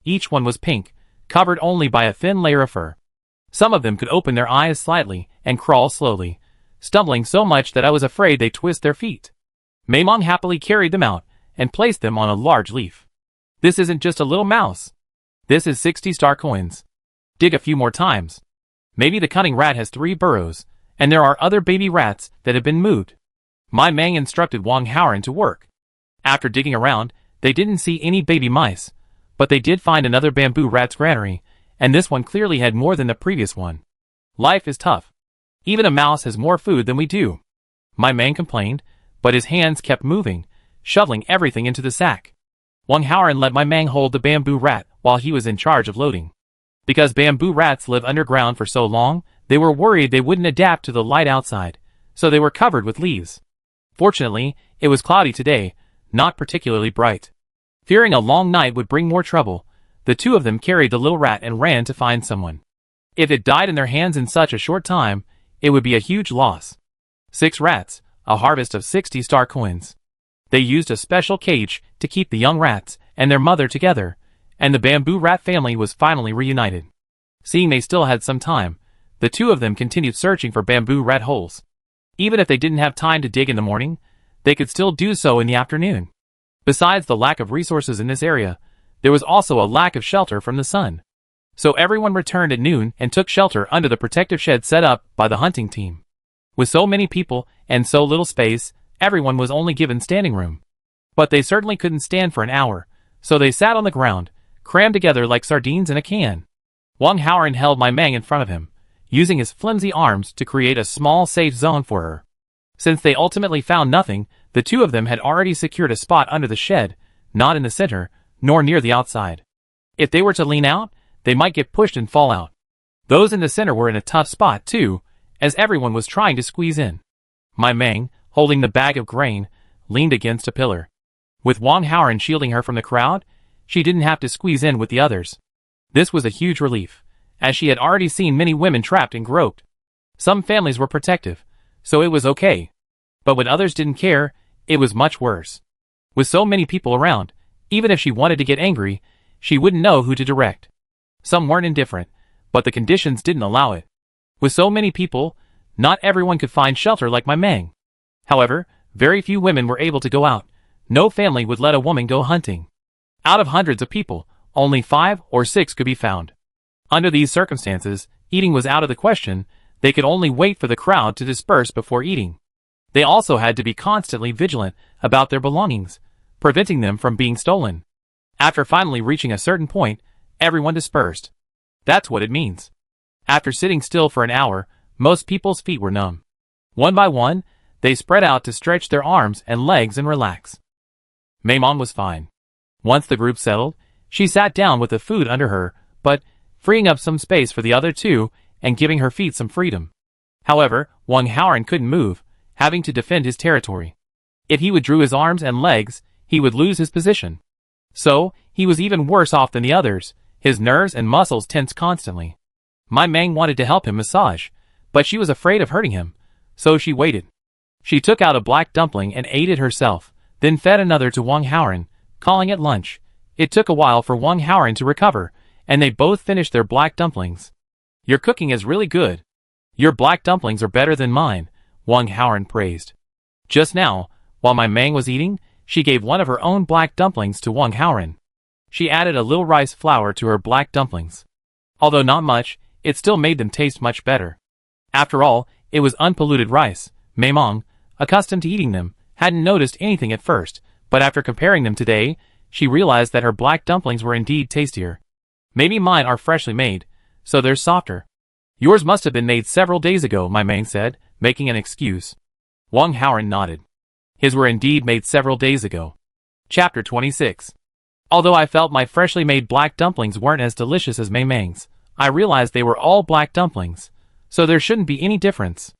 Speaker 1: Each one was pink, covered only by a thin layer of fur. Some of them could open their eyes slightly and crawl slowly, stumbling so much that I was afraid they'd twist their feet. Mei Mong happily carried them out and placed them on a large leaf. This isn't just a little mouse. This is 60 star coins. Dig a few more times. Maybe the cunning rat has 3 burrows, and there are other baby rats that have been moved. My Mang instructed Wang Haoran to work. After digging around, they didn't see any baby mice, but they did find another bamboo rat's granary, and this one clearly had more than the previous one. Life is tough. Even a mouse has more food than we do. My Mang complained, but his hands kept moving, shoveling everything into the sack. Wang Haoran let My Mang hold the bamboo rat while he was in charge of loading. Because bamboo rats live underground for so long, they were worried they wouldn't adapt to the light outside, so they were covered with leaves. Fortunately, it was cloudy today, not particularly bright. Fearing a long night would bring more trouble, the two of them carried the little rat and ran to find someone. If it died in their hands in such a short time, it would be a huge loss. 6 rats, a harvest of 60 star coins. They used a special cage to keep the young rats and their mother together, and the bamboo rat family was finally reunited. Seeing they still had some time, the two of them continued searching for bamboo rat holes. Even if they didn't have time to dig in the morning, they could still do so in the afternoon. Besides the lack of resources in this area, there was also a lack of shelter from the sun. So everyone returned at noon and took shelter under the protective shed set up by the hunting team. With so many people and so little space, everyone was only given standing room. But they certainly couldn't stand for an hour, so they sat on the ground, crammed together like sardines in a can. Wang Haoran held My Mang in front of him, using his flimsy arms to create a small safe zone for her. Since they ultimately found nothing, the two of them had already secured a spot under the shed, not in the center, nor near the outside. If they were to lean out, they might get pushed and fall out. Those in the center were in a tough spot too, as everyone was trying to squeeze in. My Mang, holding the bag of grain, leaned against a pillar. With Wang Haoran shielding her from the crowd, she didn't have to squeeze in with the others. This was a huge relief, as she had already seen many women trapped and groped. Some families were protective, so it was okay. But when others didn't care, it was much worse. With so many people around, even if she wanted to get angry, she wouldn't know who to direct. Some weren't indifferent, but the conditions didn't allow it. With so many people, not everyone could find shelter like My Mang. However, very few women were able to go out. No family would let a woman go hunting. Out of hundreds of people, only 5 or 6 could be found. Under these circumstances, eating was out of the question. They could only wait for the crowd to disperse before eating. They also had to be constantly vigilant about their belongings, preventing them from being stolen. After finally reaching a certain point, everyone dispersed. That's what it means. After sitting still for an hour, most people's feet were numb. One by one, they spread out to stretch their arms and legs and relax. Mei Mong was fine. Once the group settled, she sat down with the food under her, but freeing up some space for the other two and giving her feet some freedom. However, Wang Haoran couldn't move, having to defend his territory. If he withdrew his arms and legs, he would lose his position. So, he was even worse off than the others, his nerves and muscles tense constantly. My Mang wanted to help him massage, but she was afraid of hurting him, so she waited. She took out a black dumpling and ate it herself, then fed another to Wang Haoran, calling it lunch. It took a while for Wang Haoran to recover, and they both finished their black dumplings. Your cooking is really good. Your black dumplings are better than mine, Wang Haoran praised. Just now, while my Mang was eating, she gave one of her own black dumplings to Wang Haoran. She added a little rice flour to her black dumplings. Although not much, it still made them taste much better. After all, it was unpolluted rice. Maimong, accustomed to eating them, hadn't noticed anything at first, but after comparing them today, she realized that her black dumplings were indeed tastier. Maybe mine are freshly made, so they're softer. Yours must have been made several days ago, my Mang said, making an excuse. Wang Haoran nodded. His were indeed made several days ago. Chapter 26. Although I felt my freshly made black dumplings weren't as delicious as Mei Mang's, I realized they were all black dumplings, so there shouldn't be any difference.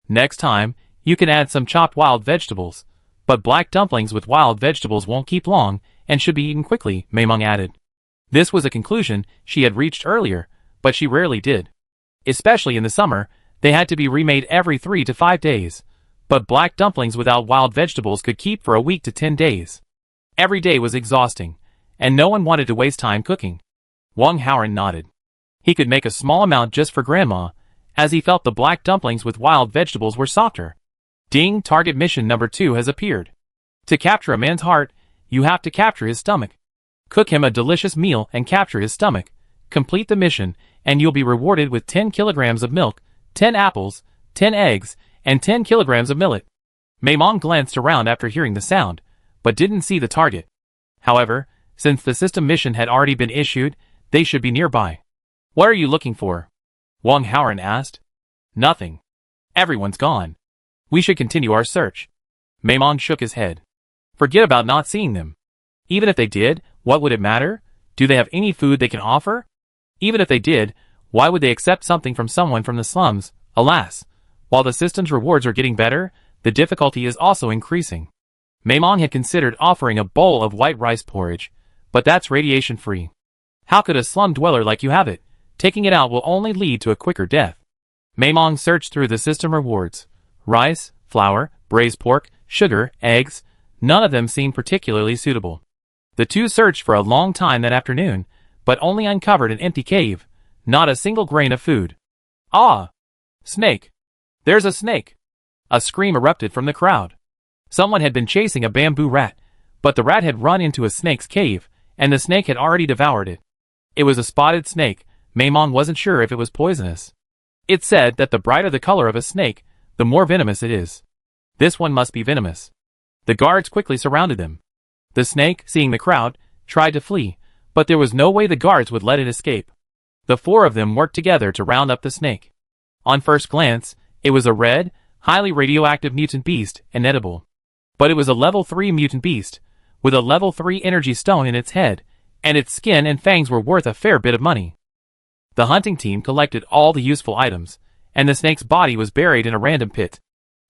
Speaker 1: Next time, you can add some chopped wild vegetables, but black dumplings with wild vegetables won't keep long and should be eaten quickly, Mei Meng added. This was a conclusion she had reached earlier, but she rarely did. Especially in the summer, they had to be remade every 3 to 5 days, but black dumplings without wild vegetables could keep for a week to 10 days. Every day was exhausting, and no one wanted to waste time cooking. Wang Haoran nodded. He could make a small amount just for Grandma, as he felt the black dumplings with wild vegetables were softer. Ding! Target mission number 2 has appeared. To capture a man's heart, you have to capture his stomach. Cook him a delicious meal and capture his stomach. Complete the mission, and you'll be rewarded with 10 kilograms of milk, 10 apples, 10 eggs, and 10 kilograms of millet. Mei Mong glanced around after hearing the sound, but didn't see the target. However, since the system mission had already been issued, they should be nearby. What are you looking for? Wang Haoran asked. Nothing. Everyone's gone. We should continue our search. Mei Mong shook his head. Forget about not seeing them. Even if they did, what would it matter? Do they have any food they can offer? Even if they did, why would they accept something from someone from the slums? Alas, while the system's rewards are getting better, the difficulty is also increasing. Mei Mong had considered offering a bowl of white rice porridge, but that's radiation-free. How could a slum dweller like you have it? Taking it out will only lead to a quicker death. Mei Mong searched through the system rewards. Rice, flour, braised pork, sugar, eggs, none of them seemed particularly suitable. The two searched for a long time that afternoon, but only uncovered an empty cave, not a single grain of food. Ah! Snake! There's a snake! A scream erupted from the crowd. Someone had been chasing a bamboo rat, but the rat had run into a snake's cave, and the snake had already devoured it. It was a spotted snake. Mei Mong wasn't sure if it was poisonous. It said that the brighter the color of a snake, the more venomous it is. This one must be venomous. The guards quickly surrounded them. The snake, seeing the crowd, tried to flee, but there was no way the guards would let it escape. The 4 of them worked together to round up the snake. On first glance, it was a red, highly radioactive mutant beast and edible. But it was a level 3 mutant beast, with a level 3 energy stone in its head, and its skin and fangs were worth a fair bit of money. The hunting team collected all the useful items, and the snake's body was buried in a random pit.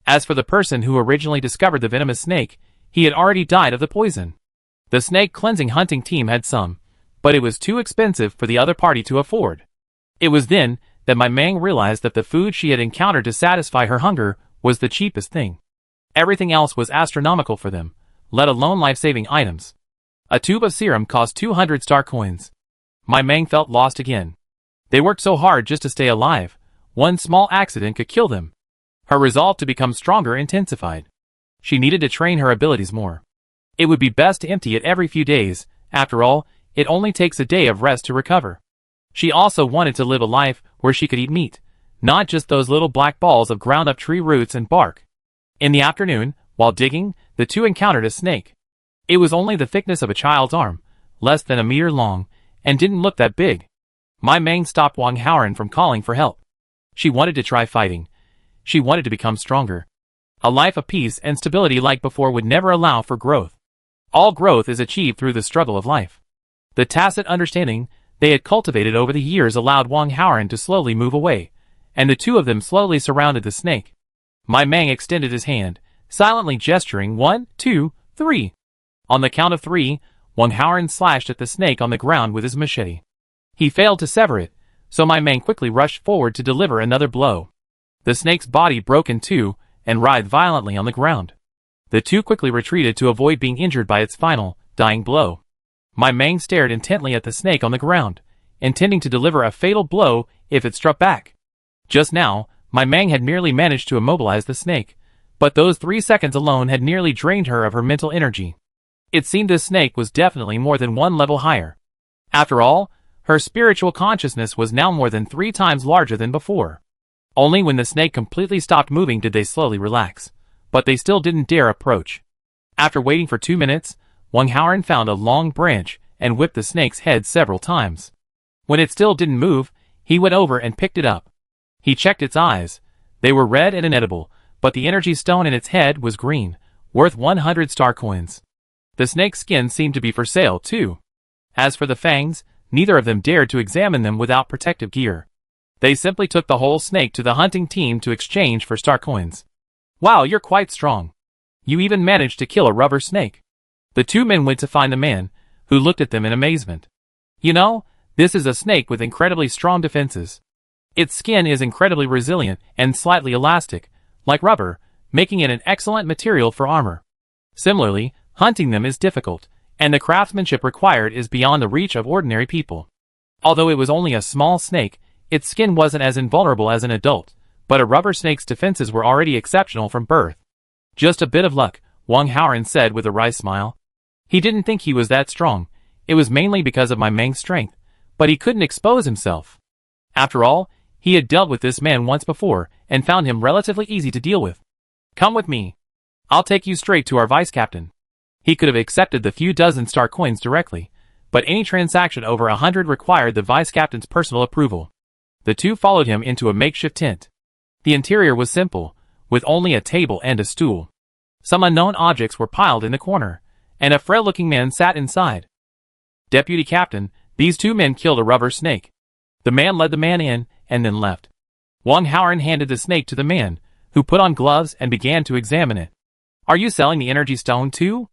Speaker 1: As for the person who originally discovered the venomous snake, he had already died of the poison. The snake cleansing hunting team had some, but it was too expensive for the other party to afford. It was then that my Mang realized that the food she had encountered to satisfy her hunger was the cheapest thing. Everything else was astronomical for them, let alone life-saving items. A tube of serum cost 200 star coins. My Mang felt lost again. They worked so hard just to stay alive. One small accident could kill them. Her resolve to become stronger intensified. She needed to train her abilities more. It would be best to empty it every few days. After all, it only takes a day of rest to recover. She also wanted to live a life where she could eat meat, not just those little black balls of ground-up tree roots and bark. In the afternoon, while digging, the two encountered a snake. It was only the thickness of a child's arm, less than a meter long, and didn't look that big. My Mang stopped Wang Haoran from calling for help. She wanted to try fighting. She wanted to become stronger. A life of peace and stability like before would never allow for growth. All growth is achieved through the struggle of life. The tacit understanding they had cultivated over the years allowed Wang Haoran to slowly move away, and the two of them slowly surrounded the snake. My Mang extended his hand, silently gesturing 1, 2, 3. On the count of 3, Wang Haoran slashed at the snake on the ground with his machete. He failed to sever it, so my Mang quickly rushed forward to deliver another blow. The snake's body broke in two and writhed violently on the ground. The two quickly retreated to avoid being injured by its final, dying blow. My Mang stared intently at the snake on the ground, intending to deliver a fatal blow if it struck back. Just now, my Mang had merely managed to immobilize the snake, but those 3 seconds alone had nearly drained her of her mental energy. It seemed this snake was definitely more than one level higher. After all, her spiritual consciousness was now more than 3 times larger than before. Only when the snake completely stopped moving did they slowly relax, but they still didn't dare approach. After waiting for 2 minutes, Wang Haoran found a long branch and whipped the snake's head several times. When it still didn't move, he went over and picked it up. He checked its eyes. They were red and inedible, but the energy stone in its head was green, worth 100 star coins. The snake's skin seemed to be for sale, too. As for the fangs, neither of them dared to examine them without protective gear. They simply took the whole snake to the hunting team to exchange for star coins. Wow, you're quite strong. You even managed to kill a rubber snake. The 2 men went to find the man, who looked at them in amazement. You know, this is a snake with incredibly strong defenses. Its skin is incredibly resilient and slightly elastic, like rubber, making it an excellent material for armor. Similarly, hunting them is difficult, and the craftsmanship required is beyond the reach of ordinary people. Although it was only a small snake, its skin wasn't as invulnerable as an adult, but a rubber snake's defenses were already exceptional from birth. Just a bit of luck, Wang Haoran said with a wry smile. He didn't think he was that strong. It was mainly because of my Mang's strength, but he couldn't expose himself. After all, he had dealt with this man once before and found him relatively easy to deal with. Come with me. I'll take you straight to our vice captain. He could have accepted the few dozen star coins directly, but any transaction over 100 required the vice captain's personal approval. The two followed him into a makeshift tent. The interior was simple, with only a table and a stool. Some unknown objects were piled in the corner, and a frail-looking man sat inside. Deputy Captain, these 2 men killed a rubber snake. The man led the man in, and then left. Wang Haoran handed the snake to the man, who put on gloves and began to examine it. Are you selling the energy stone too?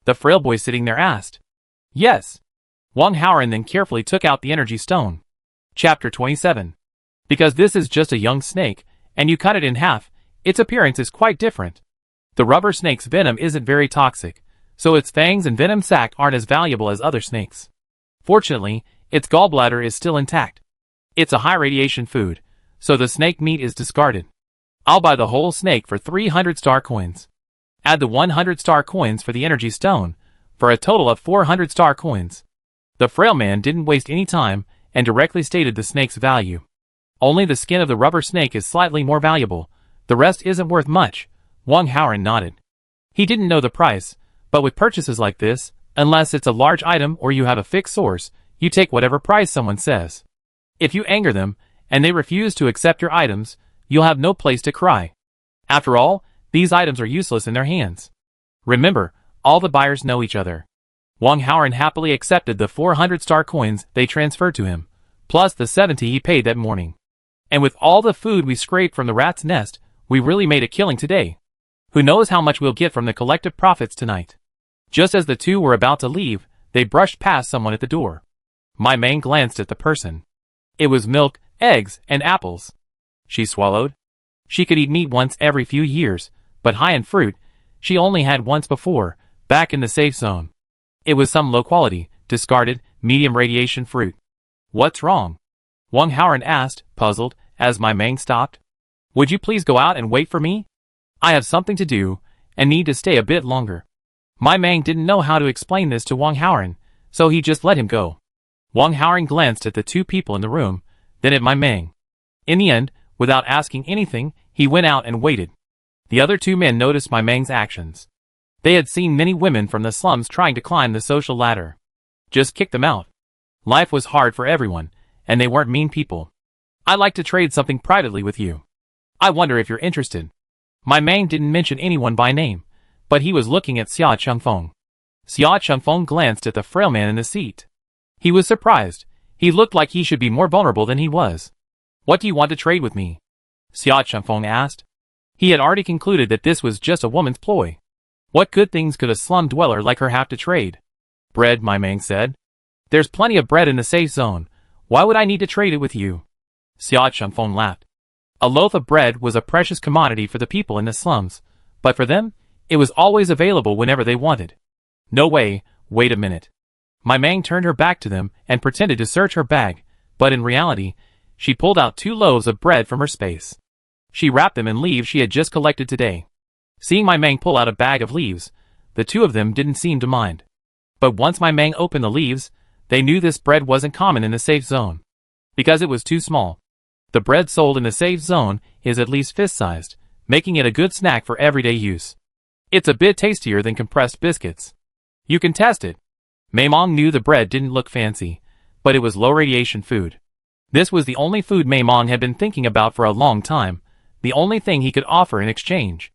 Speaker 1: The frail boy sitting there asked. Yes. Wang Haoran then carefully took out the energy stone. Chapter 27. Because this is just a young snake, and you cut it in half, its appearance is quite different. The rubber snake's venom isn't very toxic, so its fangs and venom sac aren't as valuable as other snakes. Fortunately, its gallbladder is still intact. It's a high radiation food, so the snake meat is discarded. I'll buy the whole snake for 300 star coins. Add the 100 star coins for the energy stone, for a total of 400 star coins. The frail man didn't waste any time and directly stated the snake's value. Only the skin of the rubber snake is slightly more valuable, the rest isn't worth much. Wang Haoran nodded. He didn't know the price, but with purchases like this, unless it's a large item or you have a fixed source, you take whatever price someone says. If you anger them, and they refuse to accept your items, you'll have no place to cry. After all, these items are useless in their hands. Remember, all the buyers know each other. Wang Haoran happily accepted the 400 star coins they transferred to him, plus the 70 he paid that morning. And with all the food we scraped from the rat's nest, we really made a killing today. Who knows how much we'll get from the collective profits tonight. Just as the two were about to leave, they brushed past someone at the door. My Mang glanced at the person. It was milk, eggs, and apples. She swallowed. She could eat meat once every few years, but high in fruit, she only had once before, back in the safe zone. It was some low-quality, discarded, medium radiation fruit. What's wrong? Wang Haoran asked, puzzled, as my Mang stopped. Would you please go out and wait for me? I have something to do, and need to stay a bit longer. My Mang didn't know how to explain this to Wang Haoran, so he just let him go. Wang Haoran glanced at the 2 people in the room, then at my Mang. In the end, without asking anything, he went out and waited. The other 2 men noticed my Mang's actions. They had seen many women from the slums trying to climb the social ladder. Just kick them out. Life was hard for everyone, and they weren't mean people. I'd like to trade something privately with you. I wonder if you're interested. My Mang didn't mention anyone by name, but he was looking at Xia Chengfeng. Xia Chengfeng glanced at the frail man in the seat. He was surprised. He looked like he should be more vulnerable than he was. What do you want to trade with me? Xia Chengfeng asked. He had already concluded that this was just a woman's ploy. What good things could a slum dweller like her have to trade? Bread, my Mang said. There's plenty of bread in the safe zone. Why would I need to trade it with you? Sia Changfeng laughed. A loaf of bread was a precious commodity for the people in the slums, but for them, it was always available whenever they wanted. No way, wait a minute. My Mang turned her back to them and pretended to search her bag, but in reality, she pulled out 2 loaves of bread from her space. She wrapped them in leaves she had just collected today. Seeing my Mang pull out a bag of leaves, the 2 of them didn't seem to mind. But once my Mang opened the leaves, they knew this bread wasn't common in the safe zone. Because it was too small. The bread sold in the safe zone is at least fist-sized, making it a good snack for everyday use. It's a bit tastier than compressed biscuits. You can test it. Mei Mong knew the bread didn't look fancy, but it was low-radiation food. This was the only food Mei Mong had been thinking about for a long time, the only thing he could offer in exchange.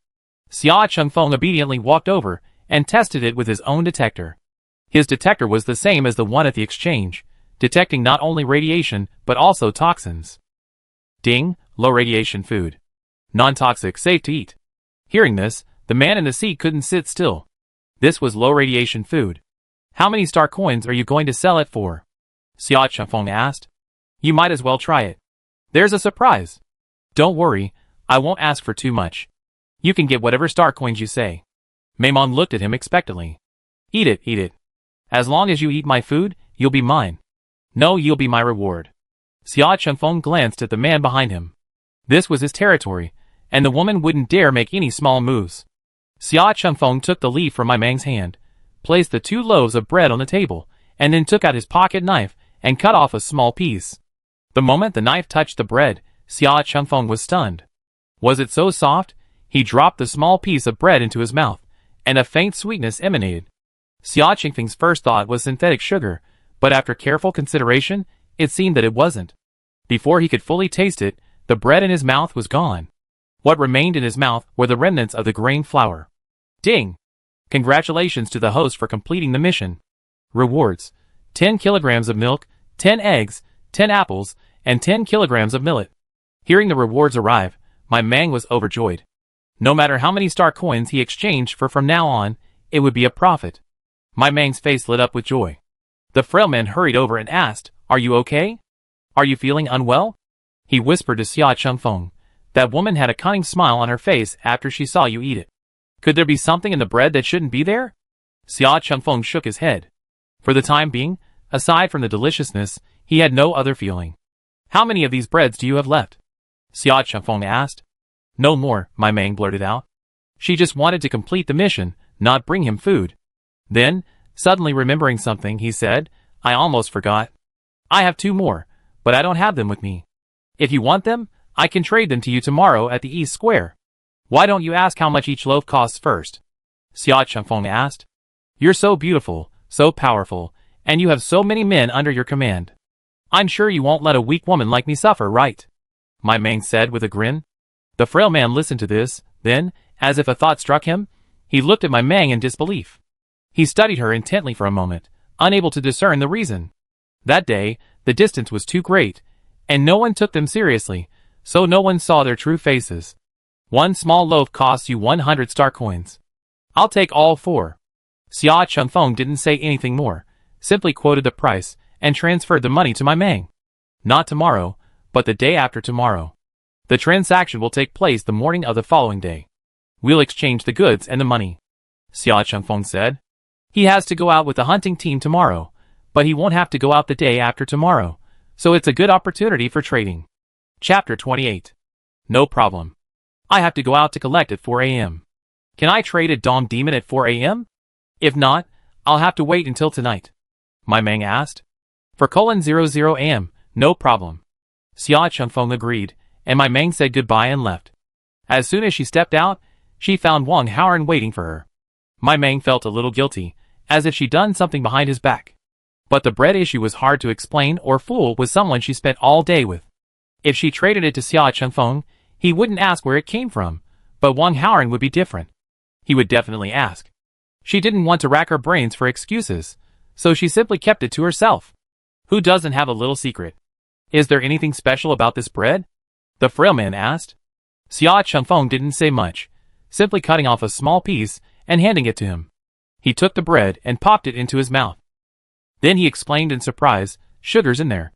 Speaker 1: Sia Changfeng obediently walked over and tested it with his own detector. His detector was the same as the one at the exchange, detecting not only radiation but also toxins. Ding, low-radiation food. Non-toxic, safe to eat. Hearing this, the man in the seat couldn't sit still. This was low-radiation food. How many star coins are you going to sell it for? Sia Changfeng asked. You might as well try it. There's a surprise. Don't worry, I won't ask for too much. You can get whatever star coins you say. Mei Mong looked at him expectantly. Eat it, eat it. As long as you eat my food, you'll be mine. No, you'll be my reward. Sia Changfeng glanced at the man behind him. This was his territory, and the woman wouldn't dare make any small moves. Sia Changfeng took the leaf from my Mang's hand, placed the 2 loaves of bread on the table, and then took out his pocket knife and cut off a small piece. The moment the knife touched the bread, Sia Changfeng was stunned. Was it so soft? He dropped the small piece of bread into his mouth, and a faint sweetness emanated. Sia Changfeng's first thought was synthetic sugar, but after careful consideration, it seemed that it wasn't. Before he could fully taste it, the bread in his mouth was gone. What remained in his mouth were the remnants of the grain flour. Ding! Congratulations to the host for completing the mission. Rewards: 10 kilograms of milk, 10 eggs, 10 apples, and 10 kilograms of millet. Hearing the rewards arrive, my Mang was overjoyed. No matter how many star coins he exchanged for from now on, it would be a profit. My Mang's face lit up with joy. The frail man hurried over and asked, Are you okay? Are you feeling unwell? He whispered to Sia Changfeng. That woman had a cunning smile on her face after she saw you eat it. Could there be something in the bread that shouldn't be there? Sia Changfeng shook his head. For the time being, aside from the deliciousness, he had no other feeling. How many of these breads do you have left? Sia Changfeng asked. No more, my Mang blurted out. She just wanted to complete the mission, not bring him food. Then, suddenly remembering something, he said, I almost forgot. I have 2 more, but I don't have them with me. If you want them, I can trade them to you tomorrow at the East Square. Why don't you ask how much each loaf costs first? Sia Changfeng asked. You're so beautiful, so powerful, and you have so many men under your command. I'm sure you won't let a weak woman like me suffer, right? My Mang said with a grin. The frail man listened to this, then, as if a thought struck him, he looked at my Mang in disbelief. He studied her intently for a moment, unable to discern the reason. That day, the distance was too great, and no one took them seriously, so no one saw their true faces. 1 small loaf costs you 100 star coins. I'll take all 4. Sia Changfeng didn't say anything more, simply quoted the price, and transferred the money to my Mang. Not tomorrow, but the day after tomorrow. The transaction will take place the morning of the following day. We'll exchange the goods and the money. Sia Changfeng said. He has to go out with the hunting team tomorrow, but he won't have to go out the day after tomorrow, so it's a good opportunity for trading. Chapter 28. No problem. I have to go out to collect at 4 a.m. Can I trade a Dom Demon at 4 a.m.? If not, I'll have to wait until tonight. My Mang asked. For 00 a.m., no problem. Sia Changfeng agreed, and my Mang said goodbye and left. As soon as she stepped out, she found Wang Haoran waiting for her. My Mang felt a little guilty, as if she'd done something behind his back. But the bread issue was hard to explain or fool with someone she spent all day with. If she traded it to Sia Changfeng, he wouldn't ask where it came from, but Wang Haoran would be different. He would definitely ask. She didn't want to rack her brains for excuses, so she simply kept it to herself. Who doesn't have a little secret? Is there anything special about this bread? The frail man asked. Sia Changfeng didn't say much, simply cutting off a small piece and handing it to him. He took the bread and popped it into his mouth. Then he explained in surprise, "Sugar's in there.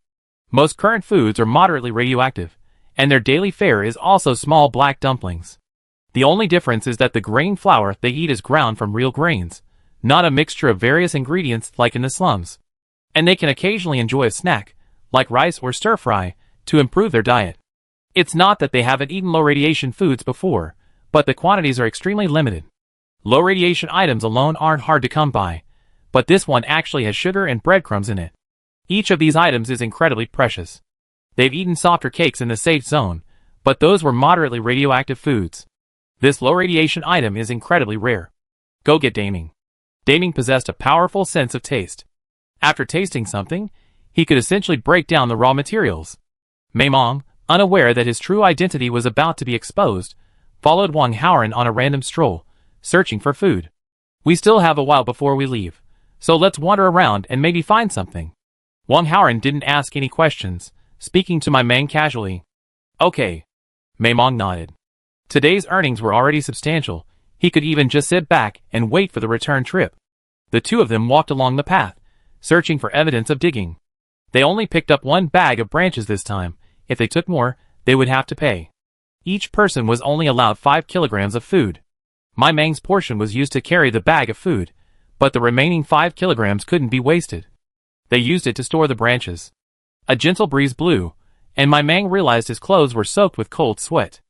Speaker 1: Most current foods are moderately radioactive, and their daily fare is also small black dumplings. The only difference is that the grain flour they eat is ground from real grains, not a mixture of various ingredients like in the slums. And they can occasionally enjoy a snack, like rice or stir-fry, to improve their diet. It's not that they haven't eaten low-radiation foods before, but the quantities are extremely limited. Low-radiation items alone aren't hard to come by, but this one actually has sugar and breadcrumbs in it. Each of these items is incredibly precious. They've eaten softer cakes in the safe zone, but those were moderately radioactive foods. This low-radiation item is incredibly rare. Go get Deepening." Deepening possessed a powerful sense of taste. After tasting something, he could essentially break down the raw materials. Maimong, unaware that his true identity was about to be exposed, followed Wang Haoran on a random stroll, searching for food. "We still have a while before we leave, so let's wander around and maybe find something." Wang Haoran didn't ask any questions, speaking to Maimong casually. "Okay." Maimong nodded. Today's earnings were already substantial. He could even just sit back and wait for the return trip. The two of them walked along the path, searching for evidence of digging. They only picked up one bag of branches this time. If they took more, they would have to pay. Each person was only allowed 5 kilograms of food. Maimong's portion was used to carry the bag of food, but the remaining 5 kilograms couldn't be wasted. They used it to store the branches. A gentle breeze blew, and Maimong realized his clothes were soaked with cold sweat.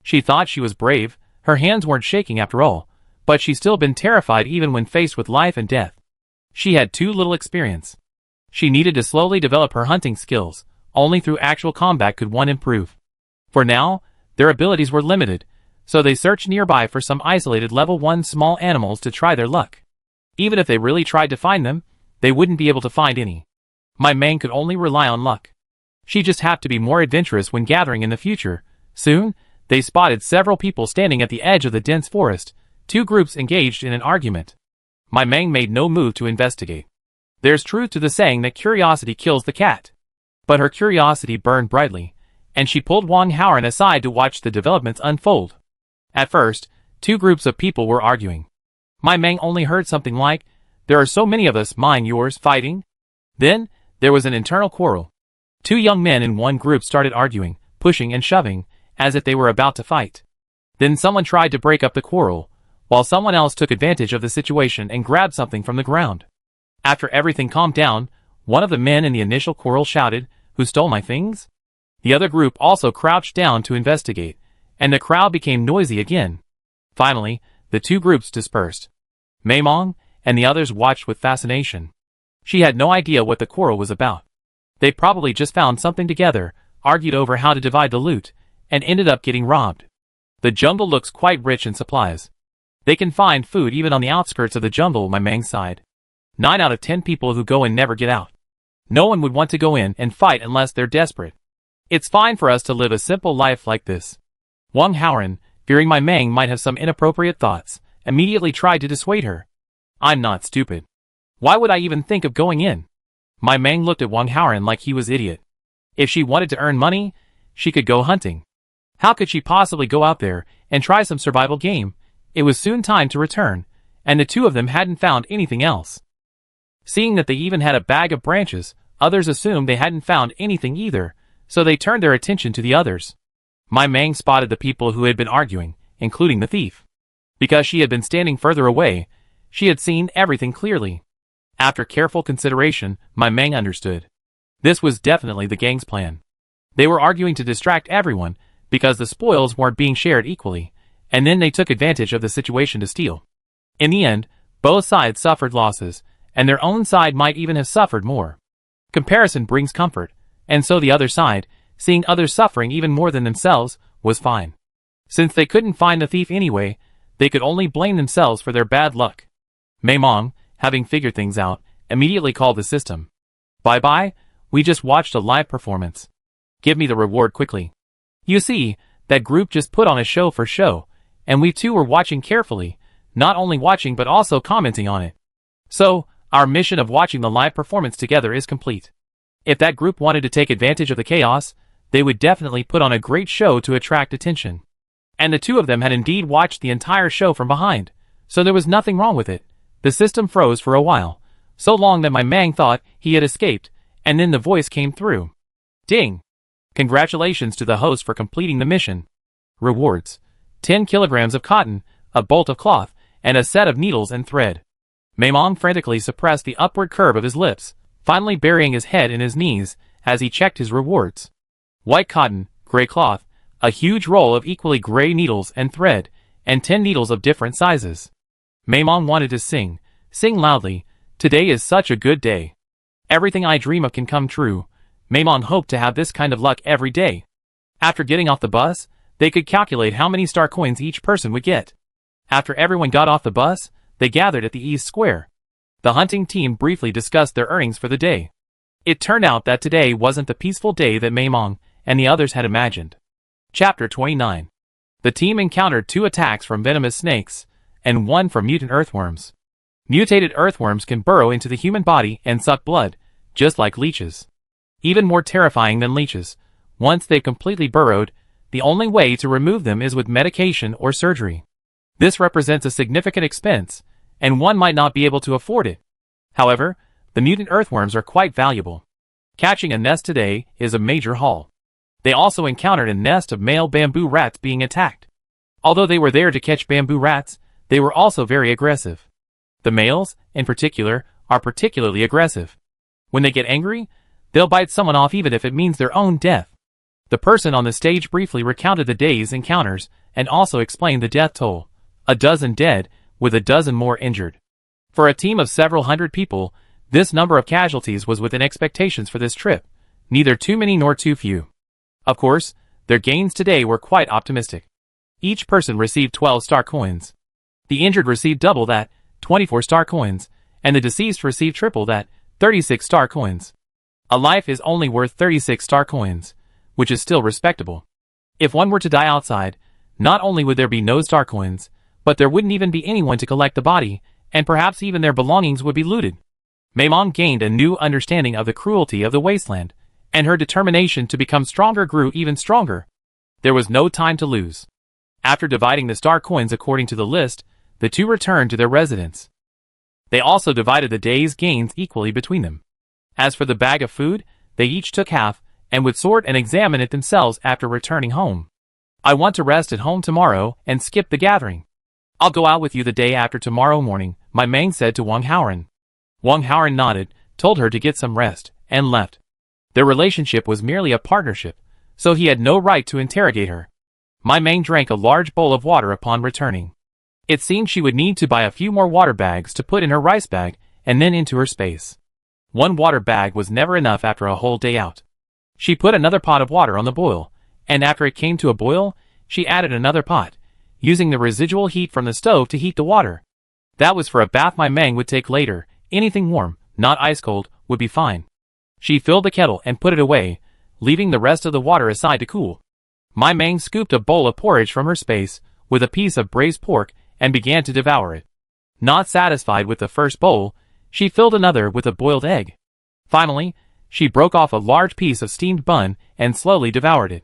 Speaker 1: She thought she was brave, her hands weren't shaking after all, but she'd still been terrified even when faced with life and death. She had too little experience. She needed to slowly develop her hunting skills. Only through actual combat could one improve. For now, their abilities were limited, so they searched nearby for some isolated level 1 small animals to try their luck. Even if they really tried to find them, they wouldn't be able to find any. Maimong could only rely on luck. She just had to be more adventurous when gathering in the future. Soon, they spotted several people standing at the edge of the dense forest, 2 groups engaged in an argument. Maimong made no move to investigate. There's truth to the saying that curiosity kills the cat. But her curiosity burned brightly, and she pulled Wang Haoran aside to watch the developments unfold. At first, 2 groups of people were arguing. Maimong only heard something like, "There are so many of us, mine yours, fighting." Then, there was an internal quarrel. 2 young men in one group started arguing, pushing and shoving, as if they were about to fight. Then someone tried to break up the quarrel, while someone else took advantage of the situation and grabbed something from the ground. After everything calmed down, one of the men in the initial quarrel shouted, "Who stole my things?" The other group also crouched down to investigate, and the crowd became noisy again. Finally, the 2 groups dispersed. Maimong and the others watched with fascination. She had no idea what the quarrel was about. They probably just found something together, argued over how to divide the loot, and ended up getting robbed. The jungle looks quite rich in supplies. They can find food even on the outskirts of the jungle, Maimong sighed. 9 out of 10 people who go in never get out. No one would want to go in and fight unless they're desperate. It's fine for us to live a simple life like this. Wang Haoran, fearing Maimong might have some inappropriate thoughts, immediately tried to dissuade her. "I'm not stupid. Why would I even think of going in?" Maimong looked at Wang Haoran like he was idiot. If she wanted to earn money, she could go hunting. How could she possibly go out there and try some survival game? It was soon time to return, and the 2 of them hadn't found anything else. Seeing that they even had a bag of branches, others assumed they hadn't found anything either, so they turned their attention to the others. Maimong spotted the people who had been arguing, including the thief. Because she had been standing further away, she had seen everything clearly. After careful consideration, Maimong understood. This was definitely the gang's plan. They were arguing to distract everyone, because the spoils weren't being shared equally, and then they took advantage of the situation to steal. In the end, both sides suffered losses, and their own side might even have suffered more. Comparison brings comfort, and so the other side, seeing others suffering even more than themselves, was fine. Since they couldn't find the thief anyway, they could only blame themselves for their bad luck. Maimong, having figured things out, immediately called the system. "Bye-bye, we just watched a live performance. Give me the reward quickly." You see, that group just put on a show for show, and we too were watching carefully, not only watching but also commenting on it. So, our mission of watching the live performance together is complete. If that group wanted to take advantage of the chaos, they would definitely put on a great show to attract attention. And the two of them had indeed watched the entire show from behind, so there was nothing wrong with it. The system froze for a while, so long that my Mang thought he had escaped, and then the voice came through. Ding! Congratulations to the host for completing the mission. Rewards: 10 kilograms of cotton, a bolt of cloth, and a set of needles and thread. Maimong frantically suppressed the upward curve of his lips, finally burying his head in his knees as he checked his rewards. White cotton, gray cloth, a huge roll of equally gray needles and thread, and 10 needles of different sizes. Maimong wanted to sing loudly. Today is such a good day. Everything I dream of can come true. Maimong hoped to have this kind of luck every day. After getting off the bus, they could calculate how many star coins each person would get. After everyone got off the bus, they gathered at the East Square. The hunting team briefly discussed their earnings for the day. It turned out that today wasn't the peaceful day that Maimong and the others had imagined. Chapter 29. The team encountered 2 attacks from venomous snakes, and 1 from mutant earthworms. Mutated earthworms can burrow into the human body and suck blood, just like leeches. Even more terrifying than leeches, once they've completely burrowed, the only way to remove them is with medication or surgery. This represents a significant expense, and one might not be able to afford it. However, the mutant earthworms are quite valuable. Catching a nest today is a major haul. They also encountered a nest of male bamboo rats being attacked. Although they were there to catch bamboo rats, they were also very aggressive. The males, in particular, are particularly aggressive. When they get angry, they'll bite someone off even if it means their own death. The person on the stage briefly recounted the day's encounters and also explained the death toll: a dozen dead, with a dozen more injured. For a team of several hundred people, this number of casualties was within expectations for this trip, neither too many nor too few. Of course, their gains today were quite optimistic. Each person received 12 star coins. The injured received double that, 24 star coins, and the deceased received triple that, 36 star coins. A life is only worth 36 star coins, which is still respectable. If one were to die outside, not only would there be no star coins, but there wouldn't even be anyone to collect the body, and perhaps even their belongings would be looted. Maimong gained a new understanding of the cruelty of the Wasteland, and her determination to become stronger grew even stronger. There was no time to lose. After dividing the star coins according to the list, the two returned to their residence. They also divided the day's gains equally between them. As for the bag of food, they each took half, and would sort and examine it themselves after returning home. I want to rest at home tomorrow and skip the gathering. I'll go out with you the day after tomorrow morning, my Mang said to Wang Haoran. Wang Haoran nodded, told her to get some rest, and left. Their relationship was merely a partnership, so he had no right to interrogate her. My Mang drank a large bowl of water upon returning. It seemed she would need to buy a few more water bags to put in her rice bag, and then into her space. One water bag was never enough after a whole day out. She put another pot of water on the boil, and after it came to a boil, she added another pot, using the residual heat from the stove to heat the water. That was for a bath my Mang would take later. Anything warm, not ice cold, would be fine. She filled the kettle and put it away, leaving the rest of the water aside to cool. My Mang scooped a bowl of porridge from her space, with a piece of braised pork, and began to devour it. Not satisfied with the first bowl, she filled another with a boiled egg. Finally, she broke off a large piece of steamed bun and slowly devoured it.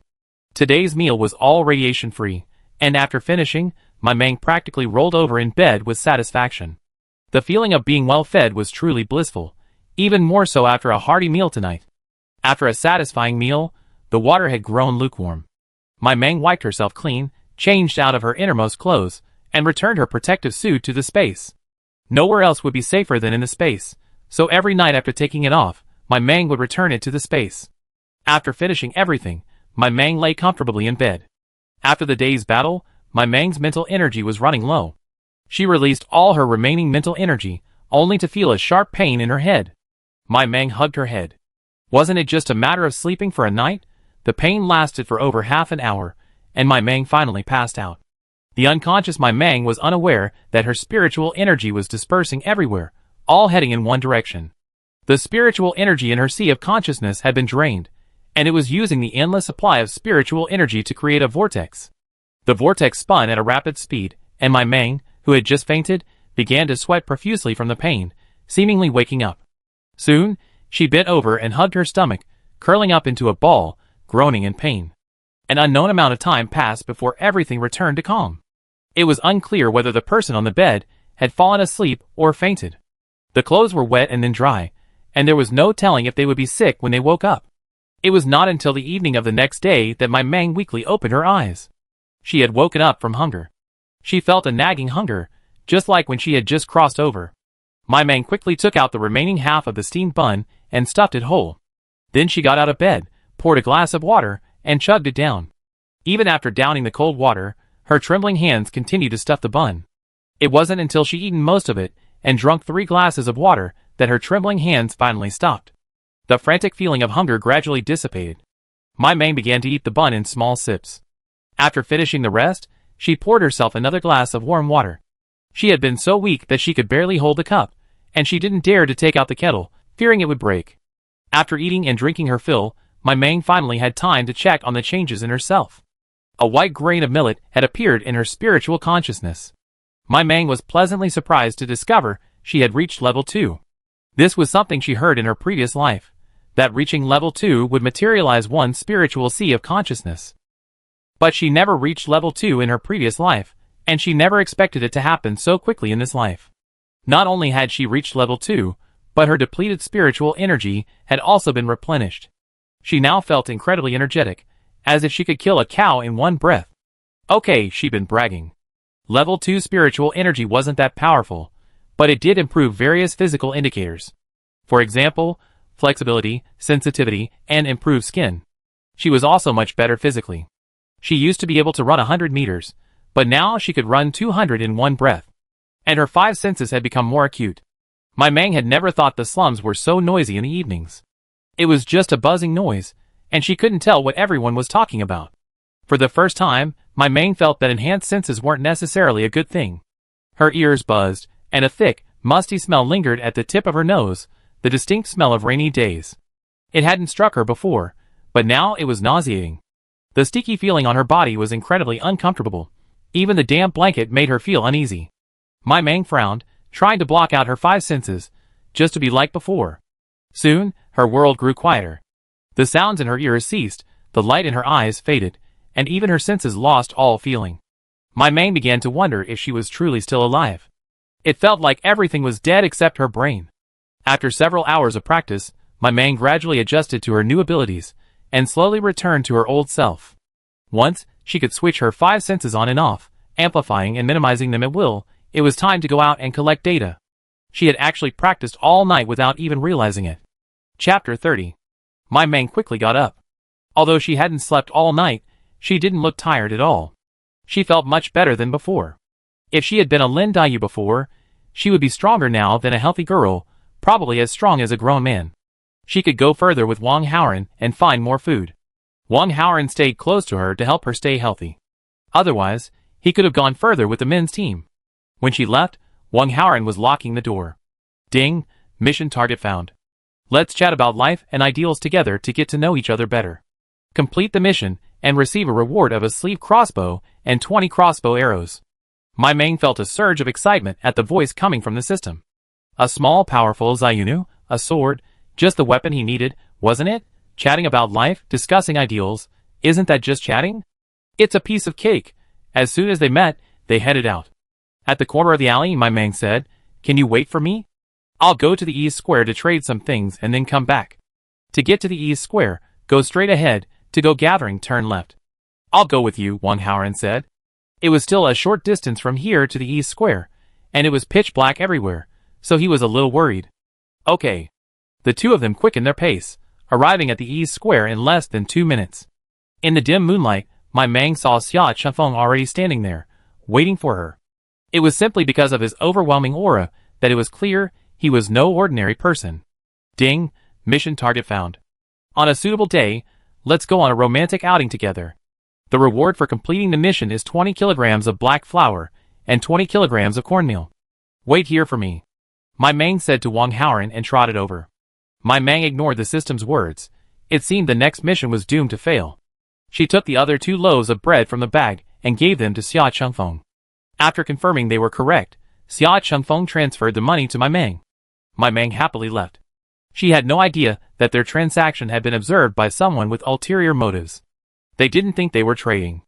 Speaker 1: Today's meal was all radiation-free, and after finishing, my Mang practically rolled over in bed with satisfaction. The feeling of being well fed was truly blissful, even more so after a hearty meal tonight. After a satisfying meal, the water had grown lukewarm. My Mang wiped herself clean, changed out of her innermost clothes, and returned her protective suit to the space. Nowhere else would be safer than in the space, so every night after taking it off, my Mang would return it to the space. After finishing everything, my Mang lay comfortably in bed. After the day's battle, my Mang's mental energy was running low. She released all her remaining mental energy, only to feel a sharp pain in her head. My Mang hugged her head. Wasn't it just a matter of sleeping for a night? The pain lasted for over half an hour, and my Mang finally passed out. The unconscious my Mang was unaware that her spiritual energy was dispersing everywhere, all heading in one direction. The spiritual energy in her sea of consciousness had been drained, and it was using the endless supply of spiritual energy to create a vortex. The vortex spun at a rapid speed, and my Mang, who had just fainted, began to sweat profusely from the pain, seemingly waking up. Soon, she bent over and hugged her stomach, curling up into a ball, groaning in pain. An unknown amount of time passed before everything returned to calm. It was unclear whether the person on the bed had fallen asleep or fainted. The clothes were wet and then dry, and there was no telling if they would be sick when they woke up. It was not until the evening of the next day that my Mang weakly opened her eyes. She had woken up from hunger. She felt a nagging hunger, just like when she had just crossed over. My Mang quickly took out the remaining half of the steamed bun and stuffed it whole. Then she got out of bed, poured a glass of water, and chugged it down. Even after downing the cold water, her trembling hands continued to stuff the bun. It wasn't until she'd eaten most of it and drunk 3 glasses of water that her trembling hands finally stopped. The frantic feeling of hunger gradually dissipated. My Mang began to eat the bun in small sips. After finishing the rest, she poured herself another glass of warm water. She had been so weak that she could barely hold the cup, and she didn't dare to take out the kettle, fearing it would break. After eating and drinking her fill, my Mang finally had time to check on the changes in herself. A white grain of millet had appeared in her spiritual consciousness. My Mang was pleasantly surprised to discover she had reached level 2. This was something she heard in her previous life, that reaching level 2 would materialize one's spiritual sea of consciousness. But she never reached level 2 in her previous life, and she never expected it to happen so quickly in this life. Not only had she reached level 2, but her depleted spiritual energy had also been replenished. She now felt incredibly energetic, as if she could kill a cow in one breath. Okay, she'd been bragging. Level 2 spiritual energy wasn't that powerful, but it did improve various physical indicators. For example, flexibility, sensitivity, and improved skin. She was also much better physically. She used to be able to run 100 meters, but now she could run 200 in one breath. And her 5 senses had become more acute. My Mang had never thought the slums were so noisy in the evenings. It was just a buzzing noise, and she couldn't tell what everyone was talking about. For the first time, my Mang felt that enhanced senses weren't necessarily a good thing. Her ears buzzed, and a thick, musty smell lingered at the tip of her nose, the distinct smell of rainy days. It hadn't struck her before, but now it was nauseating. The sticky feeling on her body was incredibly uncomfortable. Even the damp blanket made her feel uneasy. My Mang frowned, trying to block out her 5 senses, just to be like before. Soon, her world grew quieter. The sounds in her ears ceased, the light in her eyes faded, and even her senses lost all feeling. My Mang began to wonder if she was truly still alive. It felt like everything was dead except her brain. After several hours of practice, my Mang gradually adjusted to her new abilities, and slowly returned to her old self. Once, she could switch her 5 senses on and off, amplifying and minimizing them at will. It was time to go out and collect data. She had actually practiced all night without even realizing it. Chapter 30. My Mang quickly got up. Although she hadn't slept all night, she didn't look tired at all. She felt much better than before. If she had been a Lin Dayu before, she would be stronger now than a healthy girl, probably as strong as a grown man. She could go further with Wang Haoran and find more food. Wang Haoran stayed close to her to help her stay healthy. Otherwise, he could have gone further with the men's team. When she left, Wang Haoran was locking the door. Ding, mission target found. Let's chat about life and ideals together to get to know each other better. Complete the mission and receive a reward of a sleeve crossbow and 20 crossbow arrows. My Mang felt a surge of excitement at the voice coming from the system. A small, powerful Zayunu, a sword, just the weapon he needed, wasn't it? Chatting about life, discussing ideals, isn't that just chatting? It's a piece of cake. As soon as they met, they headed out. At the corner of the alley, my Mang said, "Can you wait for me? I'll go to the East Square to trade some things and then come back." To get to the East Square, go straight ahead. To go gathering, turn left. "I'll go with you," Wang Haoran said. It was still a short distance from here to the East Square, and it was pitch black everywhere, so he was a little worried. Okay. The two of them quickened their pace, arriving at the East Square in less than 2 minutes. In the dim moonlight, my Mang saw Sia Chunfeng already standing there, waiting for her. It was simply because of his overwhelming aura that it was clear he was no ordinary person. Ding, mission target found. On a suitable day, let's go on a romantic outing together. The reward for completing the mission is 20 kilograms of black flour and 20 kilograms of cornmeal. Wait here for me. My Mang said to Wang Haoran and trotted over. My Mang ignored the system's words. It seemed the next mission was doomed to fail. She took the other 2 loaves of bread from the bag and gave them to Sia Chunfeng. After confirming they were correct, Sia Chunfeng transferred the money to my Mang. My Mang happily left. She had no idea that their transaction had been observed by someone with ulterior motives. They didn't think they were trading.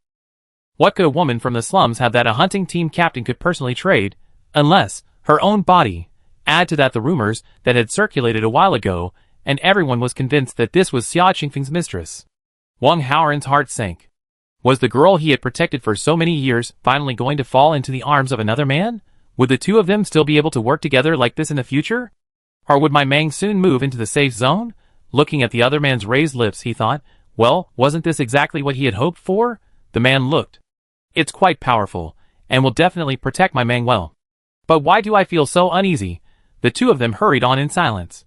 Speaker 1: What could a woman from the slums have that a hunting team captain could personally trade, unless her own body? Add to that the rumors that had circulated a while ago, and everyone was convinced that this was Xia Qingfeng's mistress. Wang Haoren's heart sank. Was the girl he had protected for so many years finally going to fall into the arms of another man? Would the two of them still be able to work together like this in the future? Or would my Mang soon move into the safe zone? Looking at the other man's raised lips, he thought, well, wasn't this exactly what he had hoped for? The man looked. It's quite powerful, and will definitely protect my Mang well. But why do I feel so uneasy? The two of them hurried on in silence.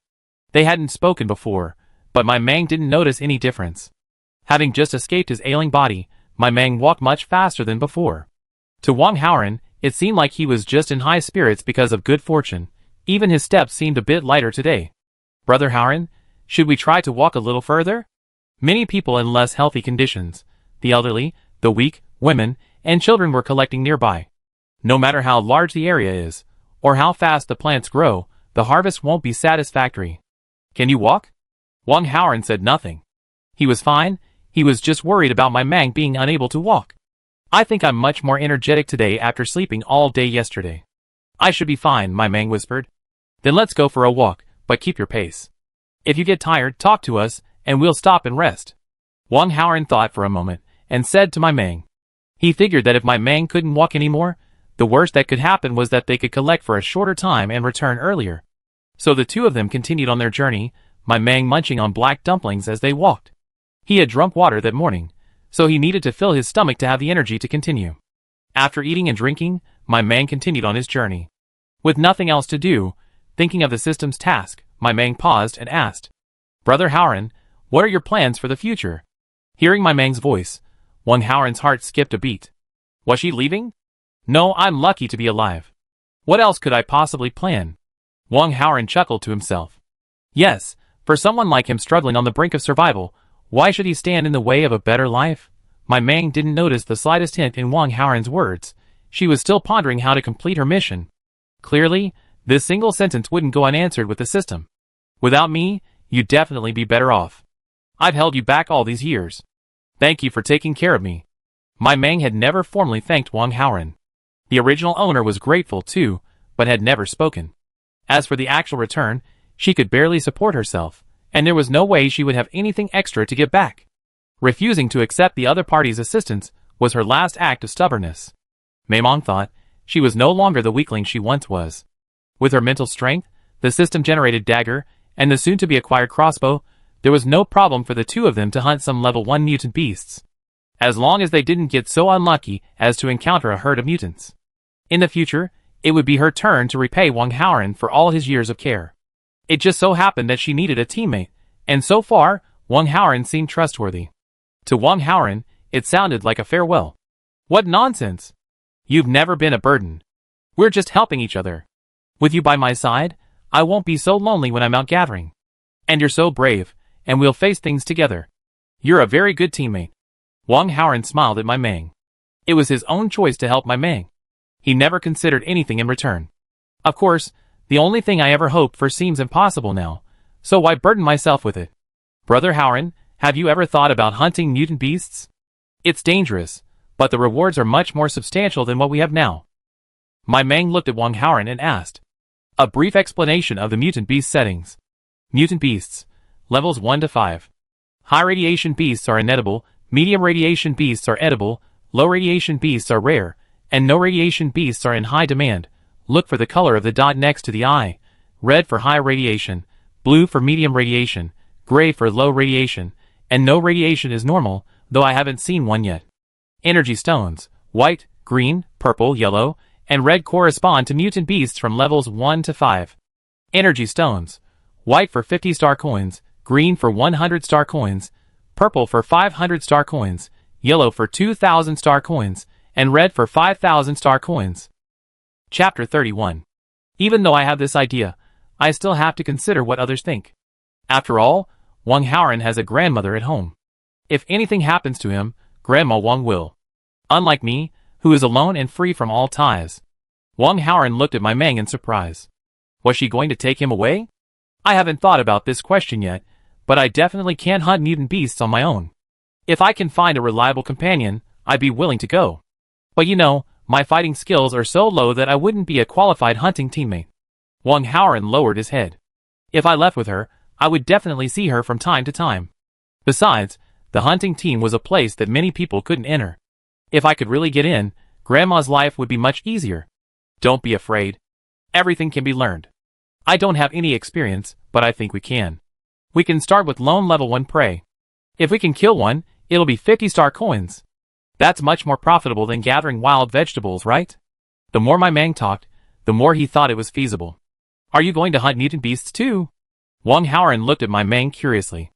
Speaker 1: They hadn't spoken before, but my Mang didn't notice any difference. Having just escaped his ailing body, my Mang walked much faster than before. To Wang Haoren, it seemed like he was just in high spirits because of good fortune. Even his steps seemed a bit lighter today. Brother Haoren, should we try to walk a little further? Many people in less healthy conditions, the elderly, the weak, women, and children were collecting nearby. No matter how large the area is, or how fast the plants grow, the harvest won't be satisfactory. Can you walk? Wang Haoren said nothing. He was fine, he was just worried about my Mang being unable to walk. I think I'm much more energetic today after sleeping all day yesterday. I should be fine, my Mang whispered. Then let's go for a walk, but keep your pace. If you get tired, talk to us, and we'll stop and rest. Wang Haoren thought for a moment, and said to my Mang. He figured that if my Mang couldn't walk anymore, the worst that could happen was that they could collect for a shorter time and return earlier. So the two of them continued on their journey, my Mang munching on black dumplings as they walked. He had drunk water that morning, so he needed to fill his stomach to have the energy to continue. After eating and drinking, my Mang continued on his journey. With nothing else to do, thinking of the system's task, my Mang paused and asked, Brother Haoren, what are your plans for the future? Hearing my Mang's voice, Wang Haoren's heart skipped a beat. Was she leaving? No, I'm lucky to be alive. What else could I possibly plan? Wang Haoren chuckled to himself. Yes, for someone like him struggling on the brink of survival, why should he stand in the way of a better life? My Mang didn't notice the slightest hint in Wang Haoren's words. She was still pondering how to complete her mission. Clearly, this single sentence wouldn't go unanswered with the system. Without me, you'd definitely be better off. I've held you back all these years. Thank you for taking care of me. My Mang had never formally thanked Wang Haoren. The original owner was grateful too, but had never spoken. As for the actual return, she could barely support herself, and there was no way she would have anything extra to give back. Refusing to accept the other party's assistance was her last act of stubbornness. Maimong thought she was no longer the weakling she once was. With her mental strength, the system-generated dagger, and the soon-to-be-acquired crossbow, there was no problem for the two of them to hunt some level 1 mutant beasts. As long as they didn't get so unlucky as to encounter a herd of mutants. In the future, it would be her turn to repay Wang Haoren for all his years of care. It just so happened that she needed a teammate, and so far, Wang Haoren seemed trustworthy. To Wang Haoren, it sounded like a farewell. What nonsense! You've never been a burden. We're just helping each other. With you by my side, I won't be so lonely when I'm out gathering. And you're so brave, and we'll face things together. You're a very good teammate. Wang Haoren smiled at my Mang. It was his own choice to help my Mang. He never considered anything in return. Of course, the only thing I ever hoped for seems impossible now, so why burden myself with it? Brother Haoren, have you ever thought about hunting mutant beasts? It's dangerous, but the rewards are much more substantial than what we have now. My Mang looked at Wang Haoren and asked. A brief explanation of the mutant beast settings. Mutant beasts. Levels 1 to 5. High radiation beasts are inedible, medium radiation beasts are edible, low radiation beasts are rare, and no radiation beasts are in high demand. Look for the color of the dot next to the eye. Red for high radiation, blue for medium radiation, gray for low radiation, and no radiation is normal, though I haven't seen one yet. Energy stones. White, green, purple, yellow, and red correspond to mutant beasts from levels 1 to 5. Energy stones. White for 50 star coins, green for 100 star coins, purple for 500 star coins, yellow for 2,000 star coins, and red for 5,000 star coins. Chapter 31. Even though I have this idea, I still have to consider what others think. After all, Wang Haoren has a grandmother at home. If anything happens to him, Grandma Wong will. Unlike me, who is alone and free from all ties. Wang Haoren looked at my Mang in surprise. Was she going to take him away? I haven't thought about this question yet, but I definitely can't hunt mutant beasts on my own. If I can find a reliable companion, I'd be willing to go. But you know, my fighting skills are so low that I wouldn't be a qualified hunting teammate. Wang Haoran lowered his head. If I left with her, I would definitely see her from time to time. Besides, the hunting team was a place that many people couldn't enter. If I could really get in, Grandma's life would be much easier. Don't be afraid. Everything can be learned. I don't have any experience, but I think we can. We can start with lone level 1 prey. If we can kill one, it'll be 50 star coins. That's much more profitable than gathering wild vegetables, right? The more my Mang talked, the more he thought it was feasible. Are you going to hunt mutant beasts too? Wang Haoran looked at my Mang curiously.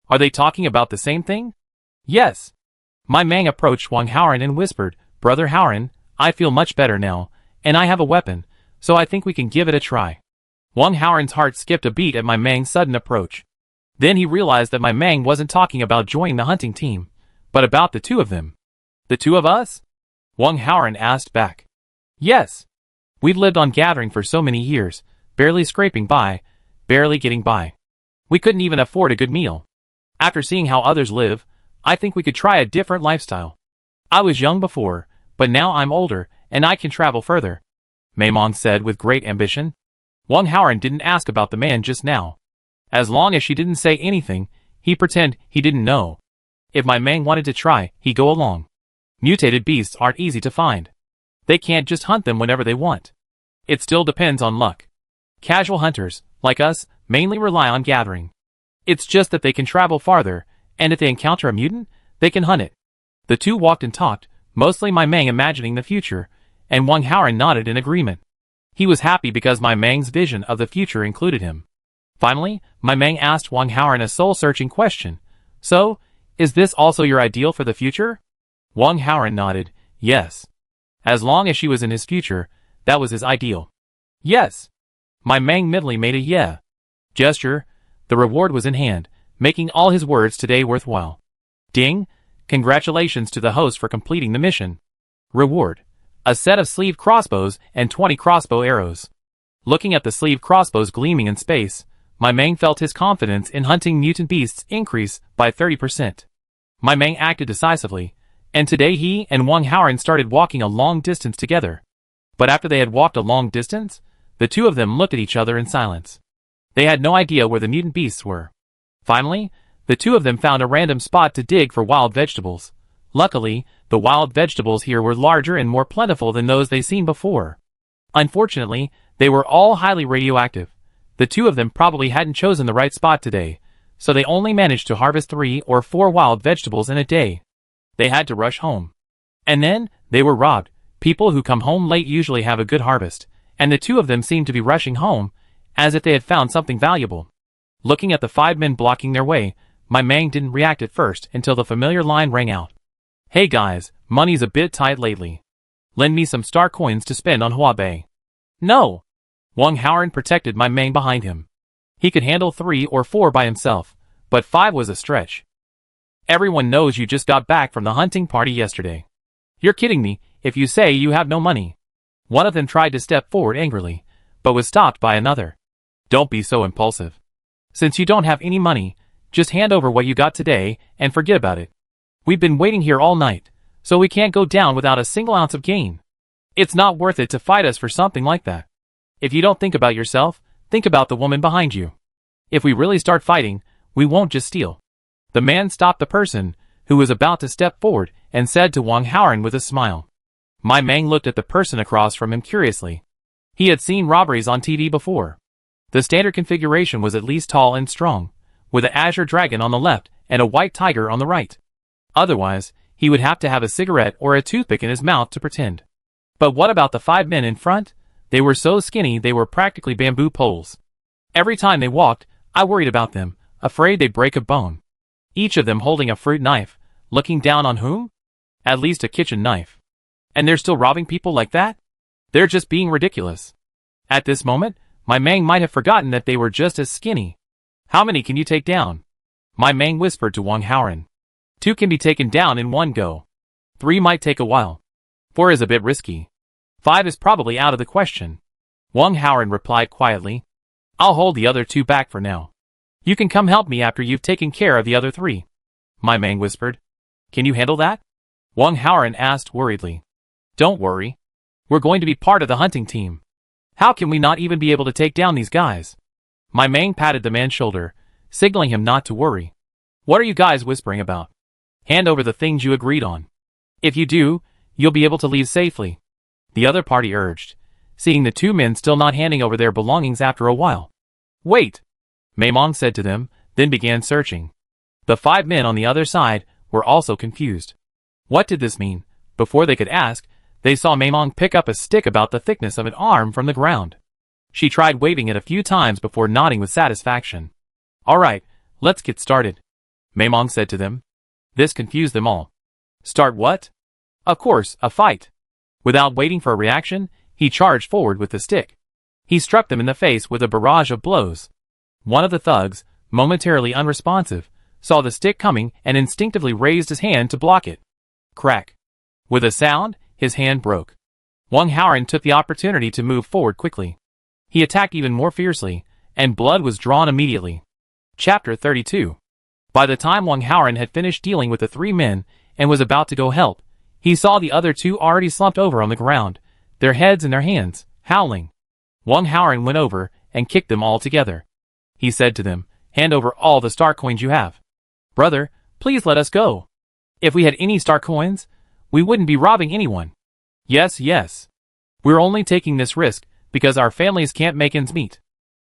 Speaker 1: Are they talking about the same thing? Yes. My Mang approached Wang Haoran and whispered, Brother Haoran, I feel much better now, and I have a weapon, so I think we can give it a try. Wang Haoran's heart skipped a beat at my Mang's sudden approach. Then he realized that my Mang wasn't talking about joining the hunting team, but about the two of them. The two of us? Wang Haoran asked back. Yes. We've lived on gathering for so many years, barely scraping by, barely getting by. We couldn't even afford a good meal. After seeing how others live, I think we could try a different lifestyle. I was young before, but now I'm older, and I can travel further, Maimong said with great ambition. Wang Haoran didn't ask about the man just now. As long as she didn't say anything, he pretended he didn't know. If my Mang wanted to try, he'd go along. Mutated beasts aren't easy to find. They can't just hunt them whenever they want. It still depends on luck. Casual hunters, like us, mainly rely on gathering. It's just that they can travel farther, and if they encounter a mutant, they can hunt it. The two walked and talked, mostly my Mang imagining the future, and Wang Haoran nodded in agreement. He was happy because my Mang's vision of the future included him. Finally, my Mang asked Wang Haoran a soul-searching question. So, is this also your ideal for the future? Wang Haoran nodded, yes. As long as she was in his future, that was his ideal. Yes. My Mang mentally made a yeah gesture. The reward was in hand, making all his words today worthwhile. Ding! Congratulations to the host for completing the mission. Reward: a set of sleeve crossbows and 20 crossbow arrows. Looking at the sleeve crossbows gleaming in space, my Mang felt his confidence in hunting mutant beasts increase by 30%. My Mang acted decisively, and today he and Wang Haoran started walking a long distance together. But after they had walked a long distance, the two of them looked at each other in silence. They had no idea where the mutant beasts were. Finally, the two of them found a random spot to dig for wild vegetables. Luckily, the wild vegetables here were larger and more plentiful than those they'd seen before. Unfortunately, they were all highly radioactive. The two of them probably hadn't chosen the right spot today, so they only managed to harvest 3 or 4 wild vegetables in a day. They had to rush home. And then, they were robbed. People who come home late usually have a good harvest, and the two of them seemed to be rushing home, as if they had found something valuable. Looking at the 5 men blocking their way, my Mang didn't react at first until the familiar line rang out. Hey guys, money's a bit tight lately. Lend me some star coins to spend on Huabei. No! Wang Haoran protected my Mang behind him. He could handle 3 or 4 by himself, but 5 was a stretch. Everyone knows you just got back from the hunting party yesterday. You're kidding me if you say you have no money. One of them tried to step forward angrily, but was stopped by another. Don't be so impulsive. Since you don't have any money, just hand over what you got today and forget about it. We've been waiting here all night, so we can't go down without a single ounce of gain. It's not worth it to fight us for something like that. If you don't think about yourself, think about the woman behind you. If we really start fighting, we won't just steal. The man stopped the person who was about to step forward and said to Wang Haoran with a smile. My Mang looked at the person across from him curiously. He had seen robberies on TV before. The standard configuration was at least tall and strong, with an azure dragon on the left and a white tiger on the right. Otherwise, he would have to have a cigarette or a toothpick in his mouth to pretend. But what about the 5 men in front? They were so skinny they were practically bamboo poles. Every time they walked, I worried about them, afraid they'd break a bone. Each of them holding a fruit knife, looking down on whom? At least a kitchen knife. And they're still robbing people like that? They're just being ridiculous. At this moment, my Mang might have forgotten that they were just as skinny. How many can you take down? My Mang whispered to Wang Haoran. 2 can be taken down in one go. 3 might take a while. 4 is a bit risky. 5 is probably out of the question. Wang Haoran replied quietly. I'll hold the other 2 back for now. You can come help me after you've taken care of the other 3. My Mang whispered. Can you handle that? Wang Haoran asked worriedly. Don't worry. We're going to be part of the hunting team. How can we not even be able to take down these guys? My Mang patted the man's shoulder, signaling him not to worry. What are you guys whispering about? Hand over the things you agreed on. If you do, you'll be able to leave safely. The other party urged, seeing the two men still not handing over their belongings after a while. Wait, Maimong said to them, then began searching. The 5 men on the other side were also confused. What did this mean? Before they could ask, they saw Maimong pick up a stick about the thickness of an arm from the ground. She tried waving it a few times before nodding with satisfaction. All right, let's get started, Maimong said to them. This confused them all. Start what? Of course, a fight. Without waiting for a reaction, he charged forward with the stick. He struck them in the face with a barrage of blows. One of the thugs, momentarily unresponsive, saw the stick coming and instinctively raised his hand to block it. Crack. With a sound, his hand broke. Wang Haoran took the opportunity to move forward quickly. He attacked even more fiercely, and blood was drawn immediately. Chapter 32. By the time Wang Haoran had finished dealing with the 3 men and was about to go help, he saw the other 2 already slumped over on the ground, their heads in their hands, howling. Wang Haoran went over and kicked them all together. He said to them, hand over all the star coins you have. Brother, please let us go. If we had any star coins, we wouldn't be robbing anyone. Yes, yes. We're only taking this risk because our families can't make ends meet.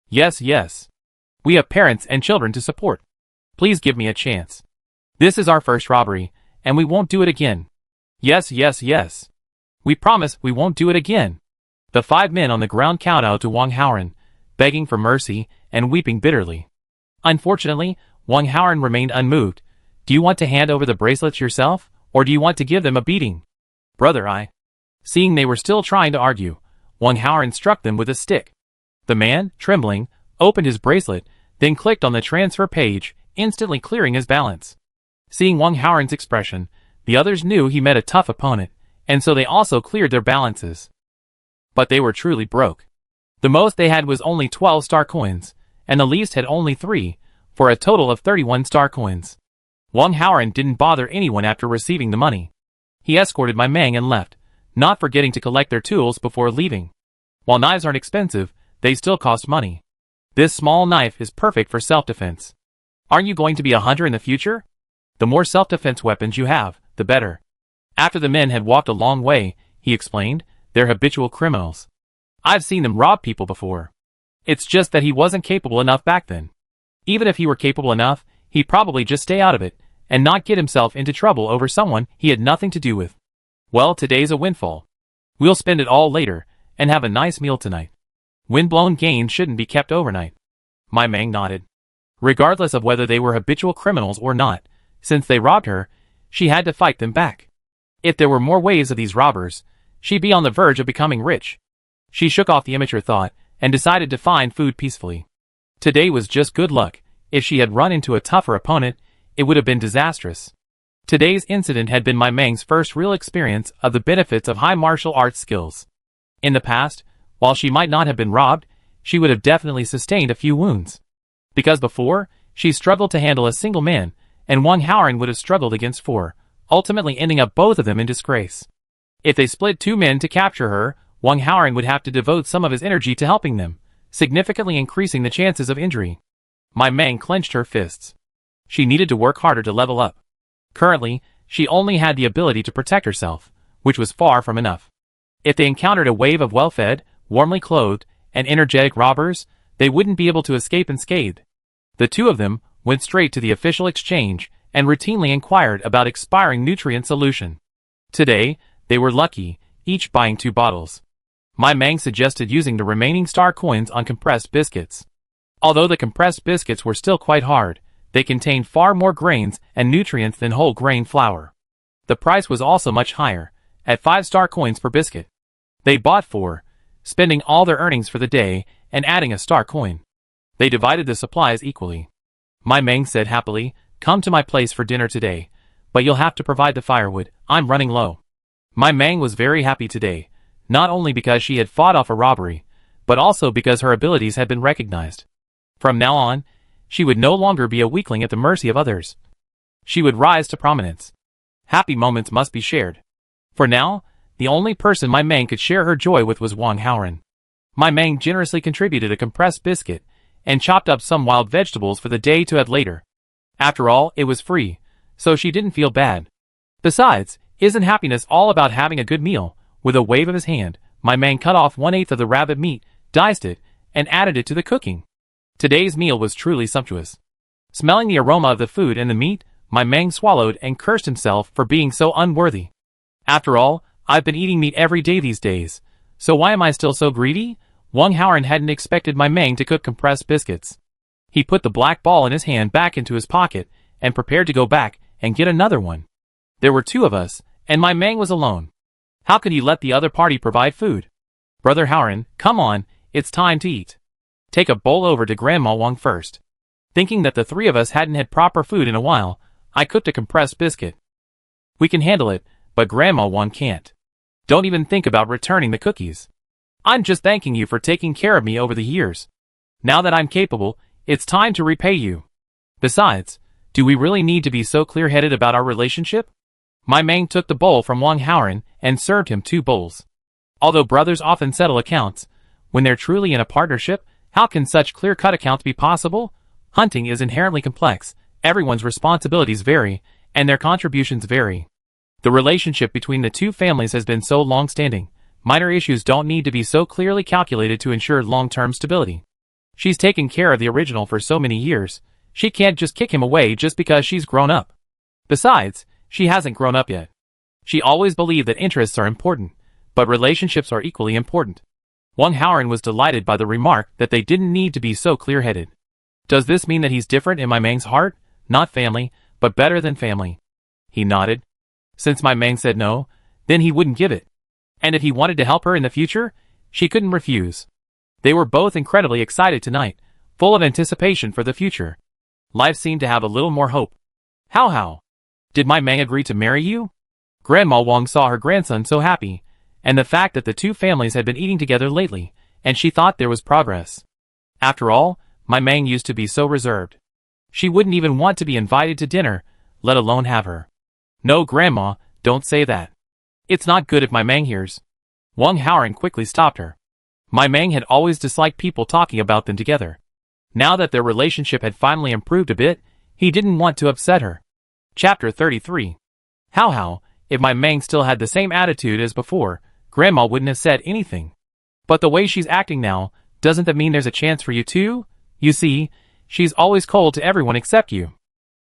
Speaker 1: Yes, yes. We have parents and children to support. Please give me a chance. This is our first robbery, and we won't do it again. Yes, yes, yes. We promise we won't do it again. The 5 men on the ground kowtowed to Wang Haoran, begging for mercy and weeping bitterly. Unfortunately, Wang Haoran remained unmoved. Do you want to hand over the bracelets yourself, or do you want to give them a beating? Brother, Seeing they were still trying to argue, Wang Haoran struck them with a stick. The man, trembling, opened his bracelet, then clicked on the transfer page, instantly clearing his balance. Seeing Wang Haoran's expression, the others knew he met a tough opponent, and so they also cleared their balances. But they were truly broke. The most they had was only 12 star coins, and the least had only 3, for a total of 31 star coins. Wang Haoran didn't bother anyone after receiving the money. He escorted my Mang and left, not forgetting to collect their tools before leaving. While knives aren't expensive, they still cost money. This small knife is perfect for self-defense. Aren't you going to be a hunter in the future? The more self-defense weapons you have, the better. After the men had walked a long way, he explained, they're habitual criminals. I've seen them rob people before. It's just that he wasn't capable enough back then. Even if he were capable enough, he'd probably just stay out of it, and not get himself into trouble over someone he had nothing to do with. Well, today's a windfall. We'll spend it all later, and have a nice meal tonight. Windblown gains shouldn't be kept overnight. My Mang nodded. Regardless of whether they were habitual criminals or not, since they robbed her, she had to fight them back. If there were more waves of these robbers, she'd be on the verge of becoming rich. She shook off the immature thought, and decided to find food peacefully. Today was just good luck. If she had run into a tougher opponent, it would have been disastrous. Today's incident had been my Mang's first real experience of the benefits of high martial arts skills. In the past, while she might not have been robbed, she would have definitely sustained a few wounds. Because before, she struggled to handle a single man, and Wang Haoran would have struggled against 4, ultimately ending up both of them in disgrace. If they split 2 men to capture her, Wang Haoran would have to devote some of his energy to helping them, significantly increasing the chances of injury. My Mang clenched her fists. She needed to work harder to level up. Currently, she only had the ability to protect herself, which was far from enough. If they encountered a wave of well-fed, warmly clothed, and energetic robbers, they wouldn't be able to escape unscathed. The 2 of them went straight to the official exchange and routinely inquired about expiring nutrient solution. Today, they were lucky, each buying 2 bottles. My Mang suggested using the remaining star coins on compressed biscuits. Although the compressed biscuits were still quite hard, they contained far more grains and nutrients than whole grain flour. The price was also much higher, at 5 star coins per biscuit. They bought 4, spending all their earnings for the day and adding a star coin. They divided the supplies equally. My Mang said happily, come to my place for dinner today, but you'll have to provide the firewood, I'm running low. My Mang was very happy today, not only because she had fought off a robbery, but also because her abilities had been recognized. From now on, she would no longer be a weakling at the mercy of others. She would rise to prominence. Happy moments must be shared. For now, the only person my Mang could share her joy with was Wang Haoran. My Mang generously contributed a compressed biscuit and chopped up some wild vegetables for the day to add later. After all, it was free, so she didn't feel bad. Besides, isn't happiness all about having a good meal? With a wave of his hand, my Mang cut off 1/8 of the rabbit meat, diced it, and added it to the cooking. Today's meal was truly sumptuous. Smelling the aroma of the food and the meat, my Mang swallowed and cursed himself for being so unworthy. After all, I've been eating meat every day these days, so why am I still so greedy? Wang Haoran hadn't expected my Mang to cook compressed biscuits. He put the black ball in his hand back into his pocket and prepared to go back and get another one. There were 2 of us, and my Mang was alone. How could he let the other party provide food? Brother Haoran, come on, it's time to eat. Take a bowl over to Grandma Wong first. Thinking that the 3 of us hadn't had proper food in a while, I cooked a compressed biscuit. We can handle it, but Grandma Wong can't. Don't even think about returning the cookies. I'm just thanking you for taking care of me over the years. Now that I'm capable, it's time to repay you. Besides, do we really need to be so clear-headed about our relationship? My Mang took the bowl from Wang Haoran and served him 2 bowls. Although brothers often settle accounts, when they're truly in a partnership, how can such clear-cut accounts be possible? Hunting is inherently complex, everyone's responsibilities vary, and their contributions vary. The relationship between the 2 families has been so long-standing, minor issues don't need to be so clearly calculated to ensure long-term stability. She's taken care of the original for so many years, she can't just kick him away just because she's grown up. Besides, she hasn't grown up yet. She always believed that interests are important, but relationships are equally important. Wang Haoran was delighted by the remark that they didn't need to be so clear-headed. Does this mean that he's different in my Mang's heart? Not family, but better than family. He nodded. Since my Mang said no, then he wouldn't give it. And if he wanted to help her in the future, she couldn't refuse. They were both incredibly excited tonight, full of anticipation for the future. Life seemed to have a little more hope. How? Did my Mang agree to marry you? Grandma Wong saw her grandson so happy, and the fact that the 2 families had been eating together lately, and she thought there was progress. After all, my Mang used to be so reserved. She wouldn't even want to be invited to dinner, let alone have her. No, Grandma, don't say that. It's not good if my Mang hears. Wang Haoran quickly stopped her. My Mang had always disliked people talking about them together. Now that their relationship had finally improved a bit, he didn't want to upset her. Chapter 33. How, if my Mang still had the same attitude as before, Grandma wouldn't have said anything. But the way she's acting now, doesn't that mean there's a chance for you too? You see, she's always cold to everyone except you.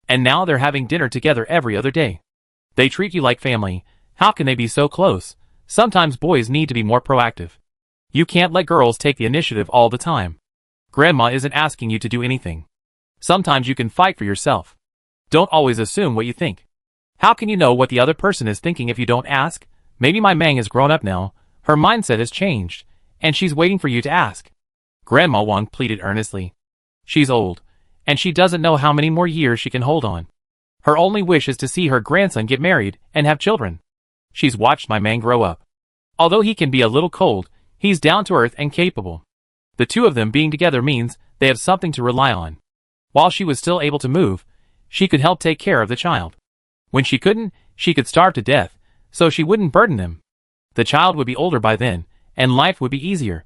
Speaker 1: And now they're having dinner together every other day. They treat you like family. How can they be so close? Sometimes boys need to be more proactive. You can't let girls take the initiative all the time. Grandma isn't asking you to do anything. Sometimes you can fight for yourself. Don't always assume what you think. How can you know what the other person is thinking if you don't ask? Maybe my Mang has grown up now, her mindset has changed, and she's waiting for you to ask. Grandma Wong pleaded earnestly. She's old, and she doesn't know how many more years she can hold on. Her only wish is to see her grandson get married and have children. She's watched my Mang grow up. Although he can be a little cold, he's down to earth and capable. The 2 of them being together means they have something to rely on. While she was still able to move, she could help take care of the child. When she couldn't, she could starve to death, so she wouldn't burden them. The child would be older by then, and life would be easier.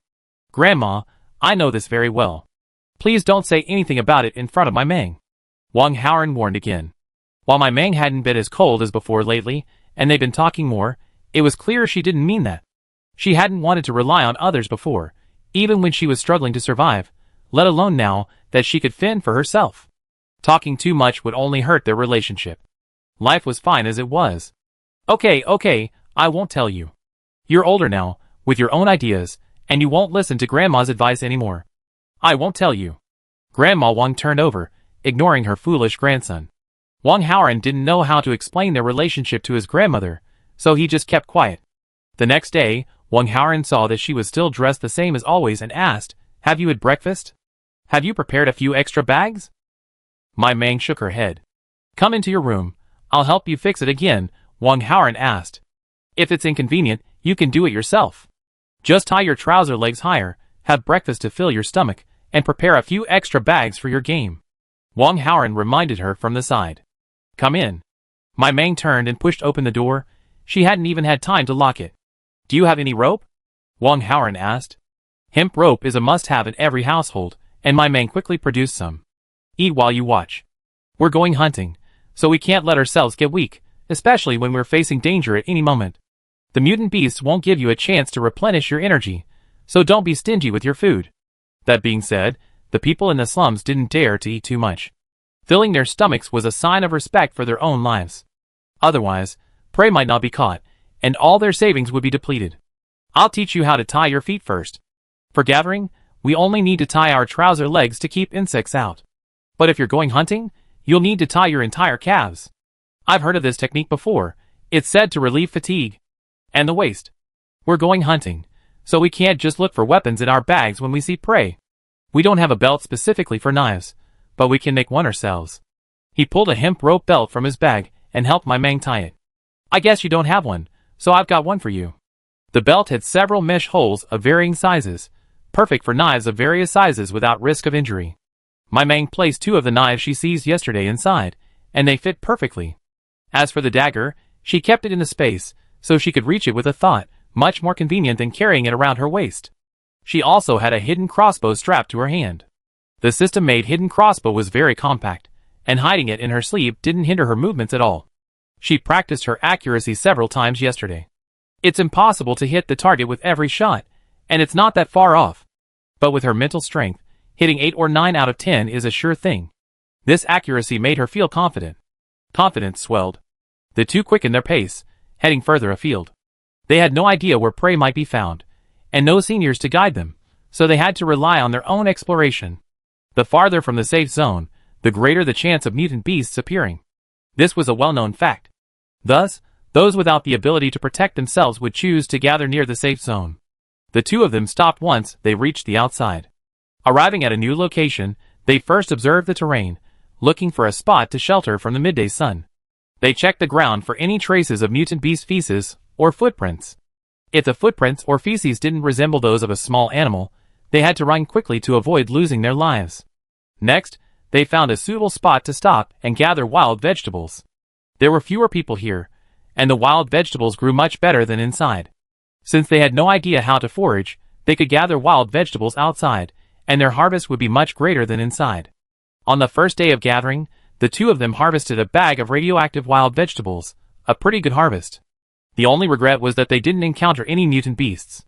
Speaker 1: Grandma, I know this very well. Please don't say anything about it in front of my Mang. Wang Haoran warned again. While my Mang hadn't been as cold as before lately, and they'd been talking more, it was clear she didn't mean that. She hadn't wanted to rely on others before, even when she was struggling to survive, let alone now that she could fend for herself. Talking too much would only hurt their relationship. Life was fine as it was. Okay, I won't tell you. You're older now, with your own ideas, and you won't listen to Grandma's advice anymore. I won't tell you. Grandma Wong turned over, ignoring her foolish grandson. Wang Haoran didn't know how to explain their relationship to his grandmother, so he just kept quiet. The next day, Wang Haoran saw that she was still dressed the same as always and asked, "Have you had breakfast? Have you prepared a few extra bags?" My Mang shook her head. "Come into your room. I'll help you fix it again," Wang Haoran asked. "If it's inconvenient, you can do it yourself. Just tie your trouser legs higher, have breakfast to fill your stomach, and prepare a few extra bags for your game." Wang Haoran reminded her from the side. "Come in." My Mang turned and pushed open the door. She hadn't even had time to lock it. Do you have any rope? Wong Howren asked. Hemp rope is a must-have in every household, and my Mang quickly produced some. Eat while you watch. We're going hunting, so we can't let ourselves get weak, especially when we're facing danger at any moment. The mutant beasts won't give you a chance to replenish your energy, so don't be stingy with your food. That being said, the people in the slums didn't dare to eat too much. Filling their stomachs was a sign of respect for their own lives. Otherwise, prey might not be caught, and all their savings would be depleted. I'll teach you how to tie your feet first. For gathering, we only need to tie our trouser legs to keep insects out. But if you're going hunting, you'll need to tie your entire calves. I've heard of this technique before. It's said to relieve fatigue. And the waist. We're going hunting, so we can't just look for weapons in our bags when we see prey. We don't have a belt specifically for knives, but we can make one ourselves. He pulled a hemp rope belt from his bag and helped my Mang tie it. I guess you don't have one, so I've got one for you. The belt had several mesh holes of varying sizes, perfect for knives of various sizes without risk of injury. My Mang placed 2 of the knives she seized yesterday inside, and they fit perfectly. As for the dagger, she kept it in the space, so she could reach it with a thought, much more convenient than carrying it around her waist. She also had a hidden crossbow strapped to her hand. The system-made hidden crossbow was very compact, and hiding it in her sleeve didn't hinder her movements at all. She practiced her accuracy several times yesterday. It's impossible to hit the target with every shot, and it's not that far off. But with her mental strength, hitting 8 or 9 out of 10 is a sure thing. This accuracy made her feel confident. Confidence swelled. The 2 quickened their pace, heading further afield. They had no idea where prey might be found, and no seniors to guide them, so they had to rely on their own exploration. The farther from the safe zone, the greater the chance of mutant beasts appearing. This was a well-known fact. Thus, those without the ability to protect themselves would choose to gather near the safe zone. The 2 of them stopped once they reached the outside. Arriving at a new location, they first observed the terrain, looking for a spot to shelter from the midday sun. They checked the ground for any traces of mutant beast feces or footprints. If the footprints or feces didn't resemble those of a small animal, they had to run quickly to avoid losing their lives. Next, they found a suitable spot to stop and gather wild vegetables. There were fewer people here, and the wild vegetables grew much better than inside. Since they had no idea how to forage, they could gather wild vegetables outside, and their harvest would be much greater than inside. On the first day of gathering, the 2 of them harvested a bag of radioactive wild vegetables, a pretty good harvest. The only regret was that they didn't encounter any mutant beasts.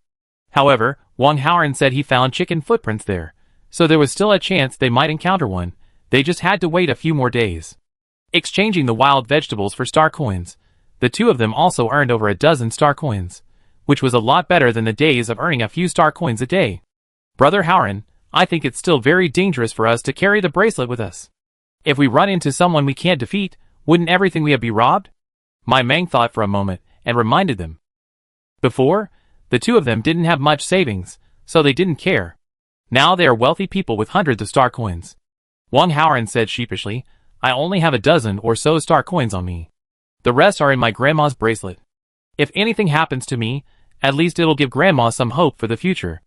Speaker 1: However, Wong Howren said he found chicken footprints there, so there was still a chance they might encounter one. They just had to wait a few more days. Exchanging the wild vegetables for star coins, the 2 of them also earned over a dozen star coins, which was a lot better than the days of earning a few star coins a day. Brother Howren, I think it's still very dangerous for us to carry the bracelet with us. If we run into someone we can't defeat, wouldn't everything we have be robbed? My Mang thought for a moment, and reminded them. Before, the 2 of them didn't have much savings, so they didn't care. Now they are wealthy people with hundreds of star coins. Wong Howren said sheepishly, I only have a dozen or so star coins on me. The rest are in my grandma's bracelet. If anything happens to me, at least it'll give grandma some hope for the future.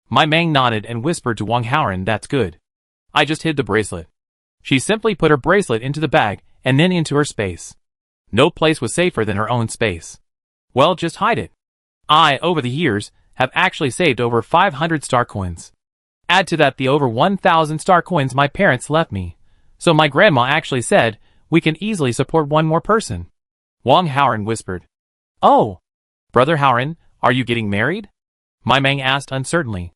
Speaker 1: My Mang nodded and whispered to Wong Howren, that's good. I just hid the bracelet. She simply put her bracelet into the bag and then into her space. No place was safer than her own space. Well, just hide it. I, over the years, have actually saved over 500 star coins. Add to that the over 1,000 star coins my parents left me. So my grandma actually said, we can easily support one more person. Wong Howren whispered. Oh! Brother Howren, are you getting married? My Mang asked uncertainly.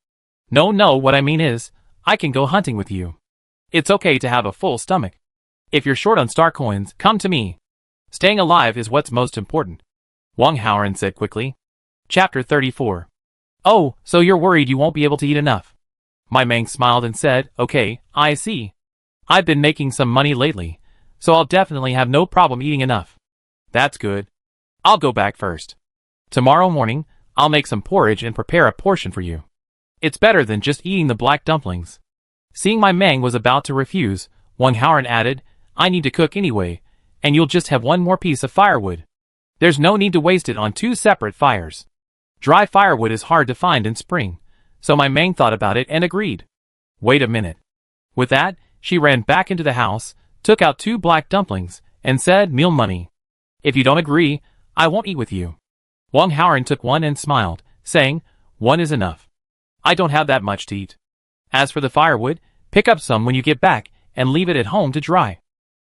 Speaker 1: No, what I mean is, I can go hunting with you. It's okay to have a full stomach. If you're short on star coins, come to me. Staying alive is what's most important. Wong Howren said quickly. Chapter 34. Oh, so you're worried you won't be able to eat enough. My Mang smiled and said, okay, I see. I've been making some money lately, so I'll definitely have no problem eating enough. That's good. I'll go back first. Tomorrow morning, I'll make some porridge and prepare a portion for you. It's better than just eating the black dumplings. Seeing my Mang was about to refuse, Wong Howren added, I need to cook anyway, and you'll just have one more piece of firewood. There's no need to waste it on 2 separate fires. Dry firewood is hard to find in spring, so my Mang thought about it and agreed. Wait a minute. With that, she ran back into the house, took out 2 black dumplings, and said, meal money. If you don't agree, I won't eat with you. Wang Haoran took one and smiled, saying, one is enough. I don't have that much to eat. As for the firewood, pick up some when you get back and leave it at home to dry.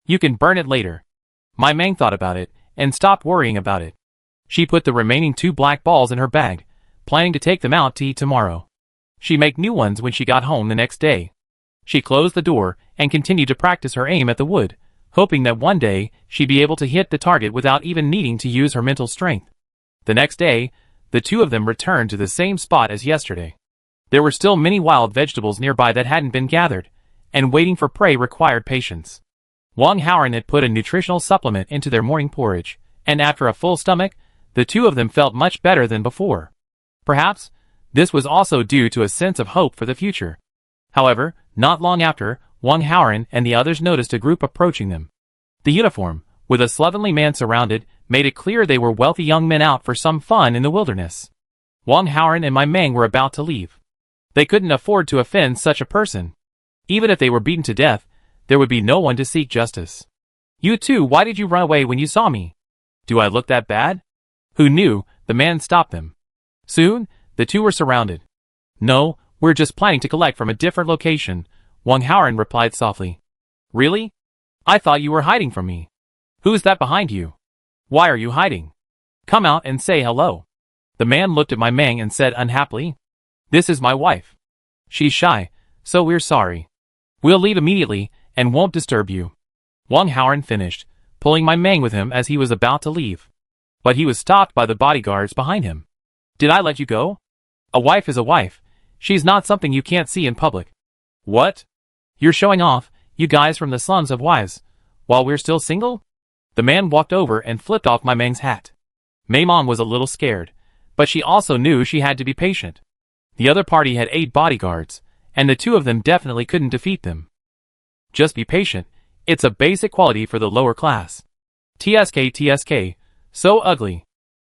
Speaker 1: You can burn it later. My Mang thought about it and stopped worrying about it. She put the remaining 2 black balls in her bag, planning to take them out to eat tomorrow. She'd make new ones when she got home the next day. She closed the door and continued to practice her aim at the wood, hoping that one day she'd be able to hit the target without even needing to use her mental strength. The next day, the 2 of them returned to the same spot as yesterday. There were still many wild vegetables nearby that hadn't been gathered, and waiting for prey required patience. Wang Haoran had put a nutritional supplement into their morning porridge, and after a full stomach, the 2 of them felt much better than before. Perhaps, this was also due to a sense of hope for the future. However, not long after, Wang Haoran and the others noticed a group approaching them. The uniform, with a slovenly man surrounded, made it clear they were wealthy young men out for some fun in the wilderness. Wang Haoran and my Mang were about to leave. They couldn't afford to offend such a person. Even if they were beaten to death, there would be no one to seek justice. You two, why did you run away when you saw me? Do I look that bad? Who knew? The man stopped them. Soon, the 2 were surrounded. No, we're just planning to collect from a different location, Wang Haoran replied softly. Really? I thought you were hiding from me. Who's that behind you? Why are you hiding? Come out and say hello. The man looked at my Mang and said unhappily, this is my wife. She's shy, so we're sorry. We'll leave immediately and won't disturb you. Wang Haoran finished, pulling my Mang with him as he was about to leave. But he was stopped by the bodyguards behind him. Did I let you go? A wife is a wife. She's not something you can't see in public. What? You're showing off, you guys from the slums have wives, while we're still single? The man walked over and flipped off my Mang's hat. Mei Mom was a little scared, but she also knew she had to be patient. The other party had 8 bodyguards, and the 2 of them definitely couldn't defeat them. Just be patient, it's a basic quality for the lower class. TSK, so ugly.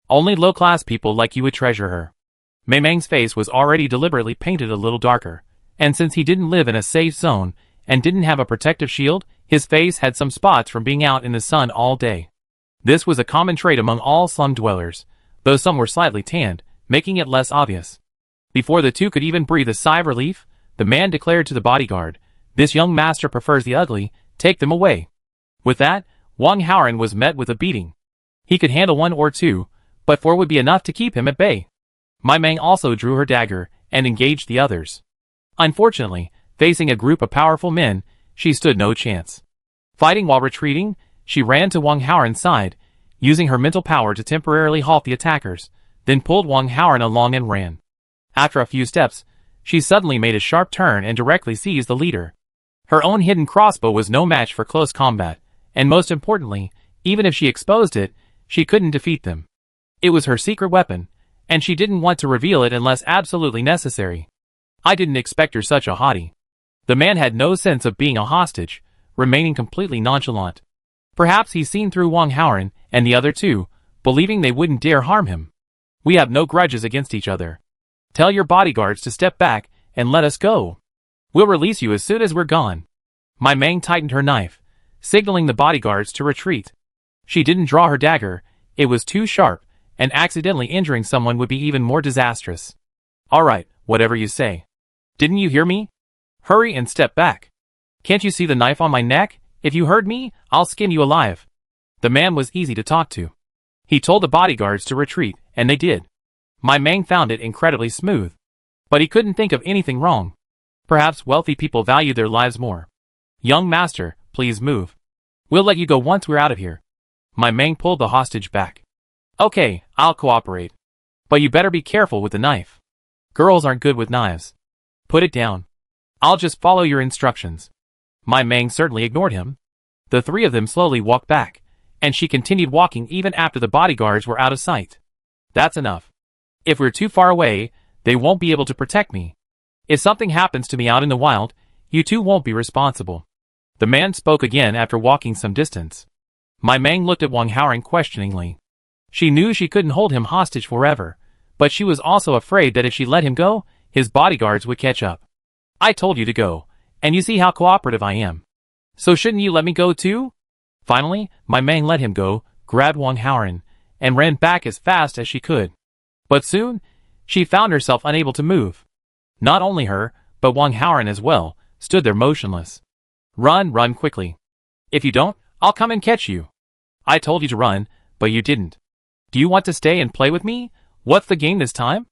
Speaker 1: Only low-class people like you would treasure her. Mei Mang's face was already deliberately painted a little darker, and since he didn't live in a safe zone and didn't have a protective shield, his face had some spots from being out in the sun all day. This was a common trait among all slum dwellers, though some were slightly tanned, making it less obvious. Before the 2 could even breathe a sigh of relief, the man declared to the bodyguard, this young master prefers the ugly, take them away. With that, Wang Haoran was met with a beating. He could handle 1 or 2, but 4 would be enough to keep him at bay. My Mang also drew her dagger and engaged the others. Unfortunately, facing a group of powerful men, she stood no chance. Fighting while retreating, she ran to Wang Haoran's side, using her mental power to temporarily halt the attackers, then pulled Wang Haoran along and ran. After a few steps, she suddenly made a sharp turn and directly seized the leader. Her own hidden crossbow was no match for close combat, and most importantly, even if she exposed it, she couldn't defeat them. It was her secret weapon, and she didn't want to reveal it unless absolutely necessary. I didn't expect her such a haughty. The man had no sense of being a hostage, remaining completely nonchalant. Perhaps he's seen through Wang Haoran and the other 2, believing they wouldn't dare harm him. We have no grudges against each other. Tell your bodyguards to step back and let us go. We'll release you as soon as we're gone. My Mang tightened her knife, signaling the bodyguards to retreat. She didn't draw her dagger, it was too sharp, and accidentally injuring someone would be even more disastrous. Alright, whatever you say. Didn't you hear me? Hurry and step back. Can't you see the knife on my neck? If you hurt me, I'll skin you alive. The man was easy to talk to. He told the bodyguards to retreat, and they did. My Mang found it incredibly smooth. But he couldn't think of anything wrong. Perhaps wealthy people value their lives more. Young master, please move. We'll let you go once we're out of here. My Mang pulled the hostage back. Okay, I'll cooperate. But you better be careful with the knife. Girls aren't good with knives. Put it down. I'll just follow your instructions. My Mang certainly ignored him. The 3 of them slowly walked back, and she continued walking even after the bodyguards were out of sight. That's enough. If we're too far away, they won't be able to protect me. If something happens to me out in the wild, you 2 won't be responsible. The man spoke again after walking some distance. My Mang looked at Wang Haoran questioningly. She knew she couldn't hold him hostage forever, but she was also afraid that if she let him go, his bodyguards would catch up. I told you to go, and you see how cooperative I am. So shouldn't you let me go too? Finally, my Mang let him go, grabbed Wong Howren, and ran back as fast as she could. But soon, she found herself unable to move. Not only her, but Wong Howren as well, stood there motionless. Run, run quickly. If you don't, I'll come and catch you. I told you to run, but you didn't. Do you want to stay and play with me? What's the game this time?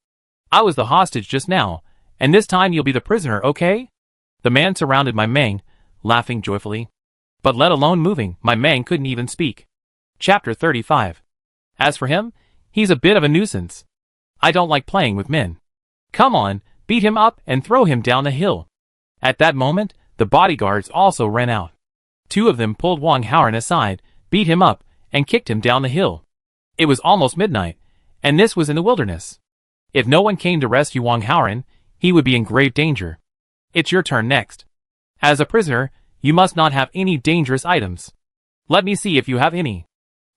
Speaker 1: I was the hostage just now, and this time you'll be the prisoner, okay? The man surrounded my Meng, laughing joyfully. But let alone moving, my Meng couldn't even speak. Chapter 35. As for him, he's a bit of a nuisance. I don't like playing with men. Come on, beat him up and throw him down the hill. At that moment, the bodyguards also ran out. Two of them pulled Wong Howren aside, beat him up, and kicked him down the hill. It was almost midnight, and this was in the wilderness. If no one came to rescue Wong Howren, he would be in grave danger. It's your turn next. As a prisoner, you must not have any dangerous items. Let me see if you have any.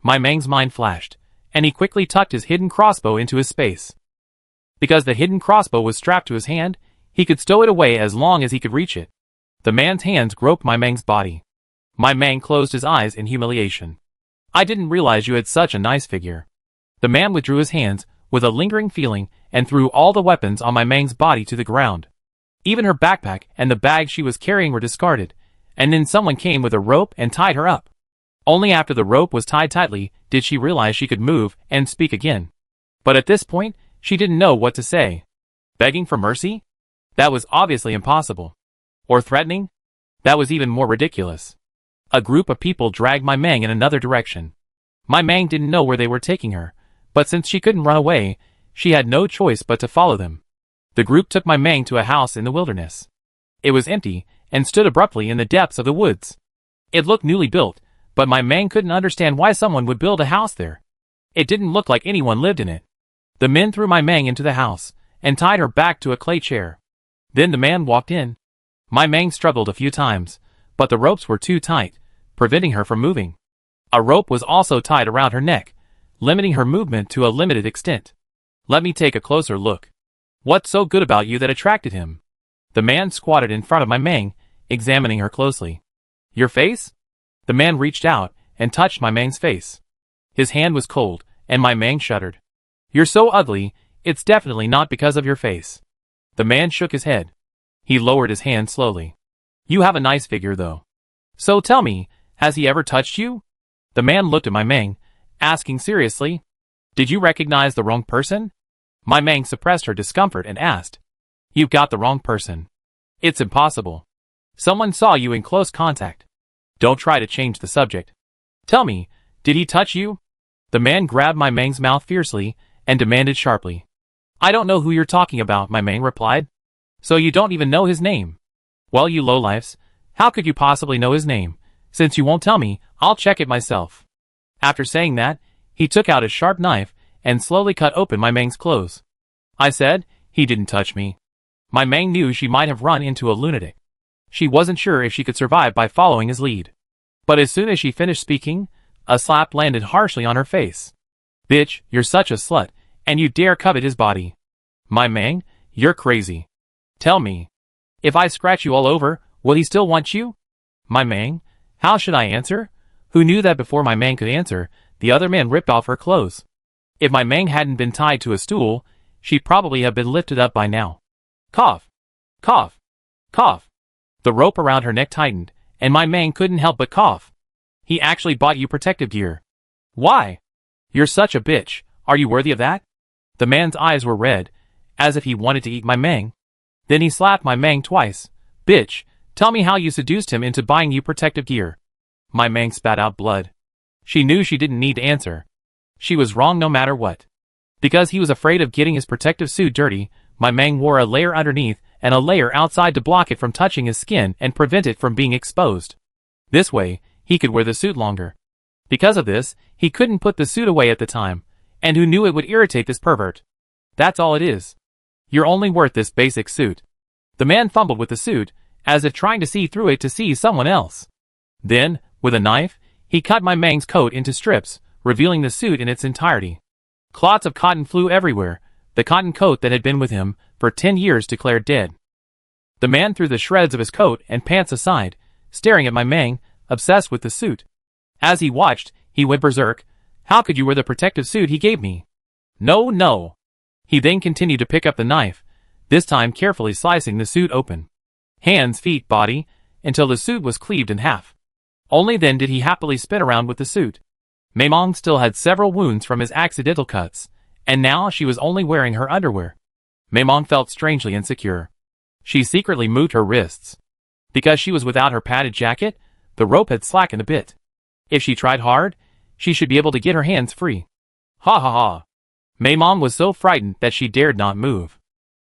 Speaker 1: My Meng's mind flashed, and he quickly tucked his hidden crossbow into his space. Because the hidden crossbow was strapped to his hand, he could stow it away as long as he could reach it. The man's hands groped my Meng's body. My Meng closed his eyes in humiliation. I didn't realize you had such a nice figure. The man withdrew his hands with a lingering feeling and threw all the weapons on my Meng's body to the ground. Even her backpack and the bag she was carrying were discarded, and then someone came with a rope and tied her up. Only after the rope was tied tightly did she realize she could move and speak again. But at this point, she didn't know what to say. Begging for mercy? That was obviously impossible. Or threatening? That was even more ridiculous. A group of people dragged my Meng in another direction. My Meng didn't know where they were taking her, but since she couldn't run away, she had no choice but to follow them. The group took my Meng to a house in the wilderness. It was empty and stood abruptly in the depths of the woods. It looked newly built, but my Meng couldn't understand why someone would build a house there. It didn't look like anyone lived in it. The men threw my Meng into the house and tied her back to a clay chair. Then the man walked in. My Meng struggled a few times, but the ropes were too tight, preventing her from moving. A rope was also tied around her neck, limiting her movement to a limited extent. Let me take a closer look. What's so good about you that attracted him? The man squatted in front of my Meng, examining her closely. Your face? The man reached out and touched my Meng's face. His hand was cold, and my Meng shuddered. You're so ugly, it's definitely not because of your face. The man shook his head. He lowered his hand slowly. You have a nice figure though. So tell me, has he ever touched you? The man looked at my Meng, asking seriously. Did you recognize the wrong person? My Meng suppressed her discomfort and asked. You've got the wrong person. It's impossible. Someone saw you in close contact. Don't try to change the subject. Tell me, did he touch you? The man grabbed my Meng's mouth fiercely and demanded sharply. I don't know who you're talking about, my Meng replied. So you don't even know his name? Well, you lowlifes, how could you possibly know his name? Since you won't tell me, I'll check it myself. After saying that, he took out a sharp knife and slowly cut open my Meng's clothes. I said, he didn't touch me. My Meng knew she might have run into a lunatic. She wasn't sure if she could survive by following his lead. But as soon as she finished speaking, a slap landed harshly on her face. Bitch, you're such a slut, and you dare covet his body. My Meng, you're crazy. Tell me, if I scratch you all over, will he still want you? My Meng, how should I answer? Who knew that before my Meng could answer, the other man ripped off her clothes. If my Meng hadn't been tied to a stool, she'd probably have been lifted up by now. Cough. Cough. Cough. The rope around her neck tightened, and my Meng couldn't help but cough. He actually bought you protective gear. Why? You're such a bitch. Are you worthy of that? The man's eyes were red, as if he wanted to eat my Meng. Then he slapped my Meng twice. Bitch, tell me how you seduced him into buying you protective gear. My Meng spat out blood. She knew she didn't need to answer. She was wrong no matter what. Because he was afraid of getting his protective suit dirty, my Meng wore a layer underneath and a layer outside to block it from touching his skin and prevent it from being exposed. This way, he could wear the suit longer. Because of this, he couldn't put the suit away at the time, and who knew it would irritate this pervert? That's all it is. You're only worth this basic suit. The man fumbled with the suit, as if trying to see through it to see someone else. Then, with a knife, he cut my Meng's coat into strips, revealing the suit in its entirety. Clots of cotton flew everywhere, the cotton coat that had been with him for 10 years declared dead. The man threw the shreds of his coat and pants aside, staring at my Meng, obsessed with the suit. As he watched, he went berserk, How could you wear the protective suit he gave me? No, no. He then continued to pick up the knife, this time carefully slicing the suit open. Hands, feet, body, until the suit was cleaved in half. Only then did he happily spin around with the suit. Maimong still had several wounds from his accidental cuts, and now she was only wearing her underwear. Maimong felt strangely insecure. She secretly moved her wrists. Because she was without her padded jacket, the rope had slackened a bit. If she tried hard, she should be able to get her hands free. Ha ha ha. Maimong was so frightened that she dared not move.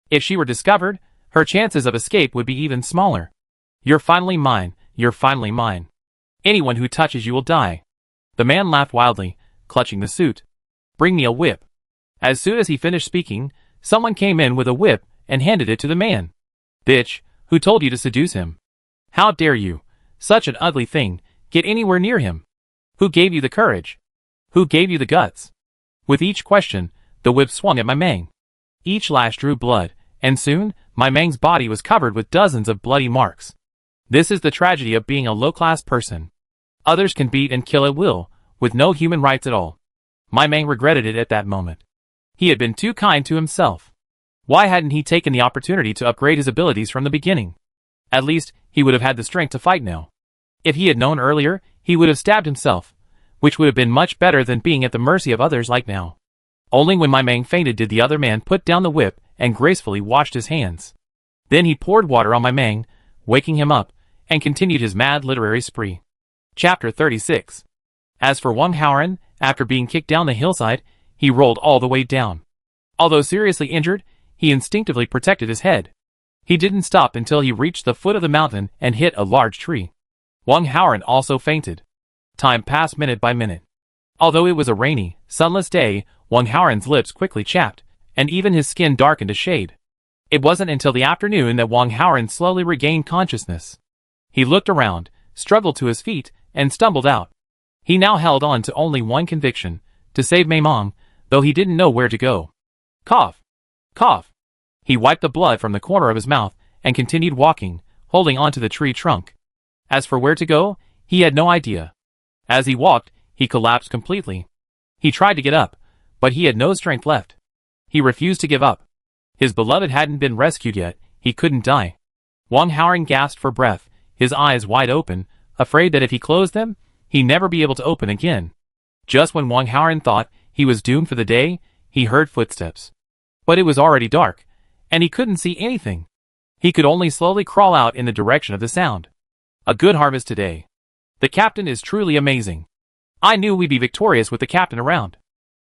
Speaker 1: If she were discovered, her chances of escape would be even smaller. You're finally mine, you're finally mine. Anyone who touches you will die. The man laughed wildly, clutching the suit. Bring me a whip. As soon as he finished speaking, someone came in with a whip and handed it to the man. Bitch, who told you to seduce him? How dare you, such an ugly thing, get anywhere near him? Who gave you the courage? Who gave you the guts? With each question, the whip swung at my Mang. Each lash drew blood, and soon, my Mang's body was covered with dozens of bloody marks. This is the tragedy of being a low-class person. Others can beat and kill at will, with no human rights at all. My Mang regretted it at that moment. He had been too kind to himself. Why hadn't he taken the opportunity to upgrade his abilities from the beginning? At least, he would have had the strength to fight now. If he had known earlier, he would have stabbed himself, which would have been much better than being at the mercy of others like now. Only when my Mang fainted did the other man put down the whip and gracefully washed his hands. Then he poured water on my Mang, waking him up, and continued his mad literary spree. Chapter 36. As for Wang Haoran, after being kicked down the hillside, he rolled all the way down. Although seriously injured, he instinctively protected his head. He didn't stop until he reached the foot of the mountain and hit a large tree. Wang Haoran also fainted. Time passed minute by minute. Although it was a rainy, sunless day, Wang Haoran's lips quickly chapped, and even his skin darkened a shade. It wasn't until the afternoon that Wang Haoran slowly regained consciousness. He looked around, struggled to his feet, and stumbled out. He now held on to only one conviction, to save Maimong, though he didn't know where to go. Cough! Cough! He wiped the blood from the corner of his mouth, and continued walking, holding onto the tree trunk. As for where to go, he had no idea. As he walked, he collapsed completely. He tried to get up, but he had no strength left. He refused to give up. His beloved hadn't been rescued yet, he couldn't die. Wang Haoran gasped for breath, his eyes wide open, afraid that if he closed them, he'd never be able to open again. Just when Wang Haoran thought he was doomed for the day, he heard footsteps. But it was already dark, and he couldn't see anything. He could only slowly crawl out in the direction of the sound. A good harvest today. The captain is truly amazing. I knew we'd be victorious with the captain around.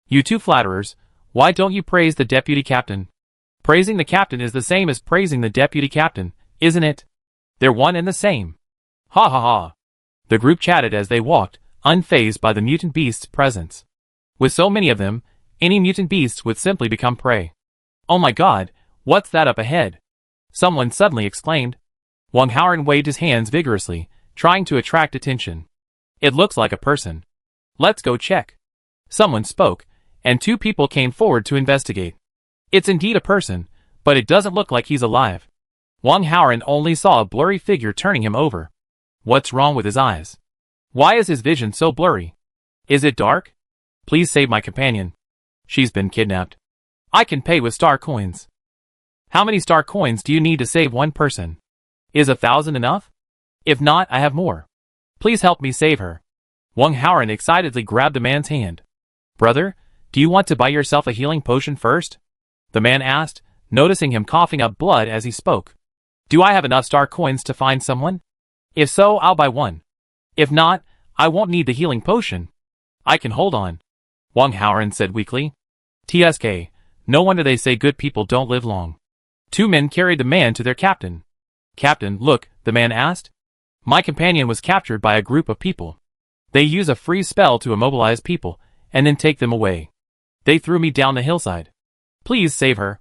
Speaker 1: You two flatterers, why don't you praise the deputy captain? Praising the captain is the same as praising the deputy captain, isn't it? They're one and the same. Ha ha ha. The group chatted as they walked, unfazed by the mutant beasts' presence. With so many of them, any mutant beasts would simply become prey. Oh my god, what's that up ahead? Someone suddenly exclaimed. Wang Haoran waved his hands vigorously, trying to attract attention. It looks like a person. Let's go check. Someone spoke, and two people came forward to investigate. It's indeed a person, but it doesn't look like he's alive. Wang Haoran only saw a blurry figure turning him over. What's wrong with his eyes? Why is his vision so blurry? Is it dark? Please save my companion. She's been kidnapped. I can pay with star coins. How many star coins do you need to save one person? Is 1,000 enough? If not, I have more. Please help me save her. Wang Haoran excitedly grabbed the man's hand. Brother, do you want to buy yourself a healing potion first? The man asked, noticing him coughing up blood as he spoke. Do I have enough star coins to find someone? If so, I'll buy one. If not, I won't need the healing potion. I can hold on. Wang Haoran said weakly. TSK, no wonder they say good people don't live long. Two men carried the man to their captain. Captain, look, the man asked. My companion was captured by a group of people. They use a freeze spell to immobilize people, and then take them away. They threw me down the hillside. Please save her.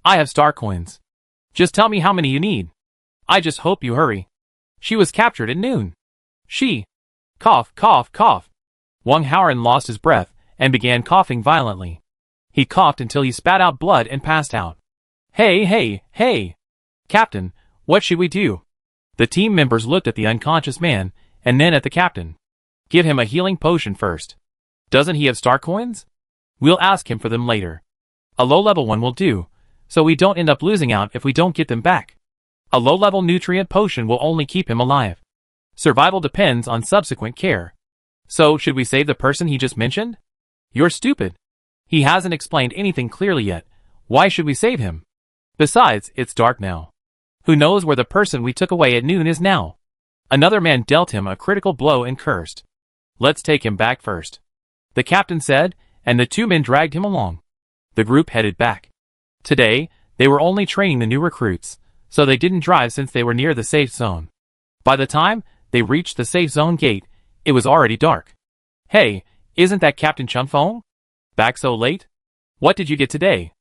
Speaker 1: I have star coins. Just tell me how many you need. I just hope you hurry. She was captured at noon. She. Cough, cough, cough. Wang Haoran lost his breath, and began coughing violently. He coughed until he spat out blood and passed out. Hey, hey, hey! Captain, what should we do? The team members looked at the unconscious man, and then at the captain. Give him a healing potion first. Doesn't he have star coins? We'll ask him for them later. A low-level one will do, so we don't end up losing out if we don't get them back. A low-level nutrient potion will only keep him alive. Survival depends on subsequent care. So, should we save the person he just mentioned? You're stupid. He hasn't explained anything clearly yet. Why should we save him? Besides, it's dark now. Who knows where the person we took away at noon is now? Another man dealt him a critical blow and cursed. Let's take him back first, the captain said, and the two men dragged him along. The group headed back. Today, they were only training the new recruits, so they didn't drive since they were near the safe zone. By the time they reached the safe zone gate, it was already dark. Hey, isn't that Captain Chunfeng? Back so late? What did you get today?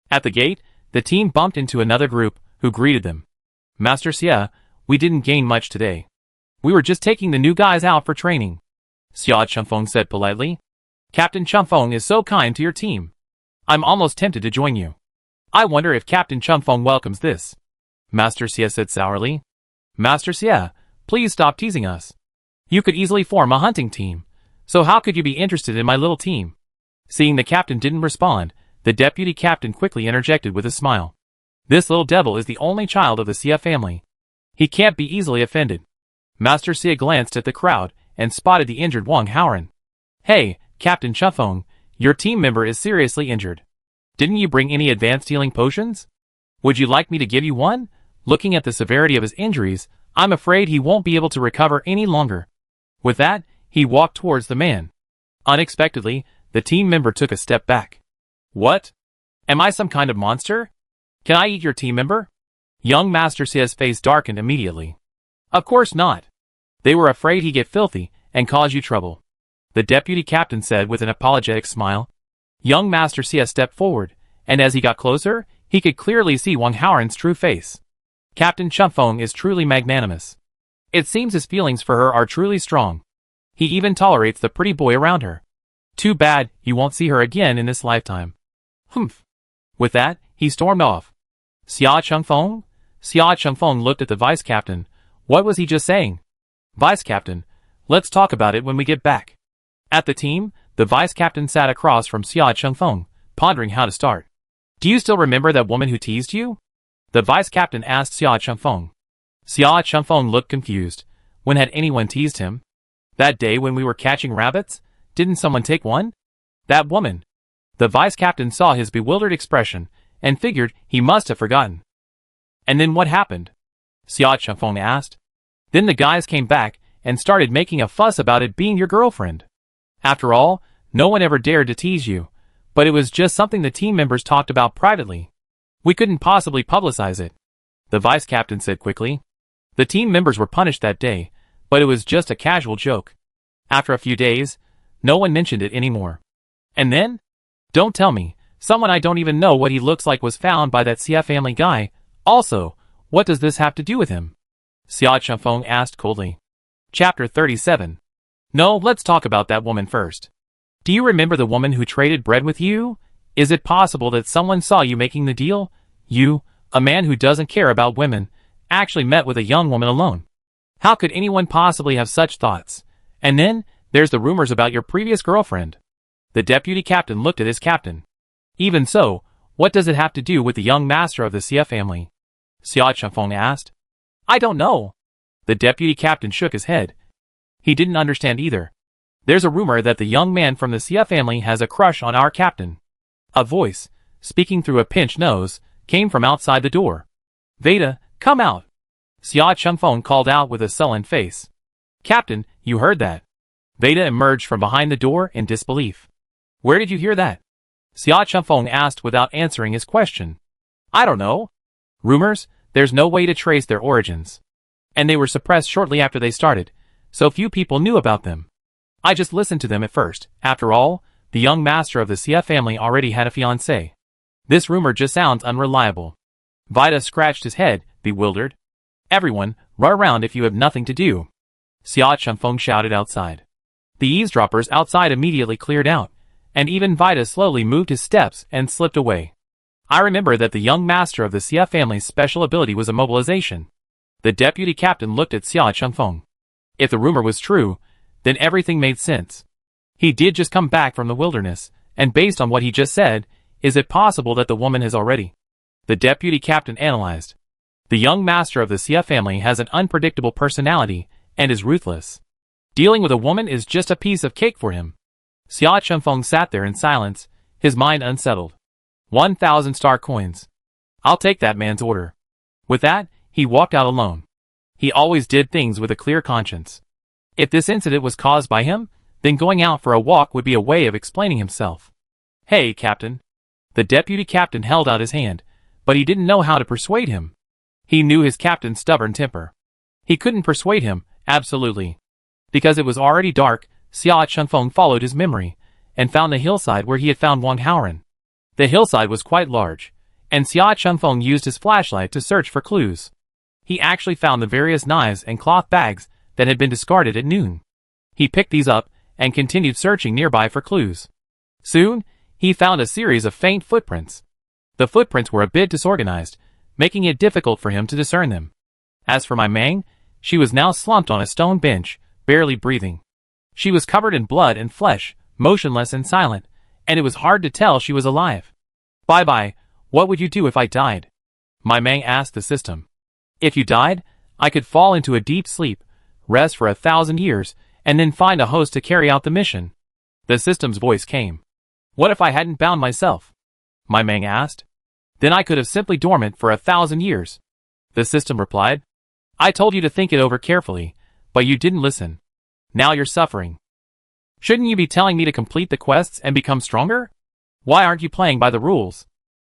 Speaker 1: At the gate, the team bumped into another group, who greeted them. Master Sia, we didn't gain much today. We were just taking the new guys out for training. Sia Chunfeng said politely. Captain Chunfeng is so kind to your team. I'm almost tempted to join you. I wonder if Captain Chunfeng welcomes this. Master Sia said sourly. Master Sia, please stop teasing us. You could easily form a hunting team, so how could you be interested in my little team? Seeing the captain didn't respond, the deputy captain quickly interjected with a smile. This little devil is the only child of the Sia family. He can't be easily offended. Master Sia glanced at the crowd and spotted the injured Wang Haoran. Hey, Captain Chunfeng, your team member is seriously injured. Didn't you bring any advanced healing potions? Would you like me to give you one? Looking at the severity of his injuries, I'm afraid he won't be able to recover any longer. With that, he walked towards the man. Unexpectedly, the team member took a step back. What? Am I some kind of monster? Can I eat your team member? Young Master Sia's face darkened immediately. Of course not. They were afraid he'd get filthy and cause you trouble, the deputy captain said with an apologetic smile. Young Master Sia stepped forward, and as he got closer, he could clearly see Wang Haoran's true face. Captain Chunfeng is truly magnanimous. It seems his feelings for her are truly strong. He even tolerates the pretty boy around her. Too bad you won't see her again in this lifetime. Humph. With that, he stormed off. Sia Chunfeng? Sia Chunfeng looked at the vice captain. What was he just saying? Vice captain, let's talk about it when we get back. At the team, the vice captain sat across from Sia Chunfeng, pondering how to start. Do you still remember that woman who teased you? The vice captain asked Sia Chunfeng. Sia Chunfeng looked confused. When had anyone teased him? That day when we were catching rabbits? Didn't someone take one? That woman. The vice captain saw his bewildered expression and figured he must have forgotten. And then what happened? Sia Chunfeng asked. Then the guys came back and started making a fuss about it being your girlfriend. After all, no one ever dared to tease you, but it was just something the team members talked about privately. We couldn't possibly publicize it, the vice captain said quickly. The team members were punished that day, but it was just a casual joke. After a few days, no one mentioned it anymore. And then? Don't tell me, someone I don't even know what he looks like was found by that Sia family guy. Also, what does this have to do with him? Sia Chunfeng asked coldly. Chapter 37. No, let's talk about that woman first. Do you remember the woman who traded bread with you? Is it possible that someone saw you making the deal? You, a man who doesn't care about women, actually met with a young woman alone. How could anyone possibly have such thoughts? And then, there's the rumors about your previous girlfriend. The deputy captain looked at his captain. Even so, what does it have to do with the young master of the Sia family? Sia Chunfeng asked. I don't know. The deputy captain shook his head. He didn't understand either. There's a rumor that the young man from the Sia family has a crush on our captain. A voice, speaking through a pinched nose, came from outside the door. Veda, come out. Sia Chunfeng called out with a sullen face. Captain, you heard that. Veda emerged from behind the door in disbelief. Where did you hear that? Sia Chunfeng asked without answering his question. I don't know. Rumors? There's no way to trace their origins. And they were suppressed shortly after they started, so few people knew about them. I just listened to them at first. After all, the young master of the Sia family already had a fiancée. This rumor just sounds unreliable. Vida scratched his head, bewildered. Everyone, run around if you have nothing to do. Sia Chunfeng shouted outside. The eavesdroppers outside immediately cleared out, and even Vida slowly moved his steps and slipped away. I remember that the young master of the Sia family's special ability was immobilization. The deputy captain looked at Sia Chunfeng. If the rumor was true, then everything made sense. He did just come back from the wilderness, and based on what he just said, is it possible that the woman has already? The deputy captain analyzed. The young master of the Sia family has an unpredictable personality and is ruthless. Dealing with a woman is just a piece of cake for him. Sia Chunfeng sat there in silence, his mind unsettled. 1,000 star coins. I'll take that man's order. With that, he walked out alone. He always did things with a clear conscience. If this incident was caused by him, then going out for a walk would be a way of explaining himself. Hey, Captain. The deputy captain held out his hand, but he didn't know how to persuade him. He knew his captain's stubborn temper. He couldn't persuade him, absolutely. Because it was already dark, Sia Chunfeng followed his memory, and found the hillside where he had found Wang Haoren. The hillside was quite large, and Sia Chunfeng used his flashlight to search for clues. He actually found the various knives and cloth bags that had been discarded at noon. He picked these up, and continued searching nearby for clues. Soon, he found a series of faint footprints. The footprints were a bit disorganized, making it difficult for him to discern them. As for my Mang, she was now slumped on a stone bench, barely breathing. She was covered in blood and flesh, motionless and silent, and it was hard to tell she was alive. Bye-bye, what would you do if I died? My Mang asked the system. If you died, I could fall into a deep sleep, rest for 1,000 years, and then find a host to carry out the mission. The system's voice came. What if I hadn't bound myself? My Mang asked. Then I could have simply dormant for 1,000 years. The system replied. I told you to think it over carefully, but you didn't listen. Now you're suffering. Shouldn't you be telling me to complete the quests and become stronger? Why aren't you playing by the rules?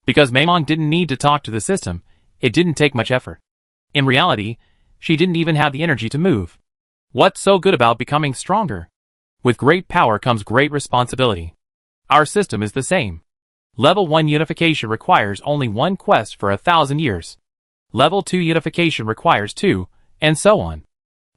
Speaker 1: Because Maimong didn't need to talk to the system, it didn't take much effort. In reality, she didn't even have the energy to move. What's so good about becoming stronger? With great power comes great responsibility. Our system is the same. Level 1 unification requires only 1 quest for 1,000 years. Level 2 unification requires 2, and so on.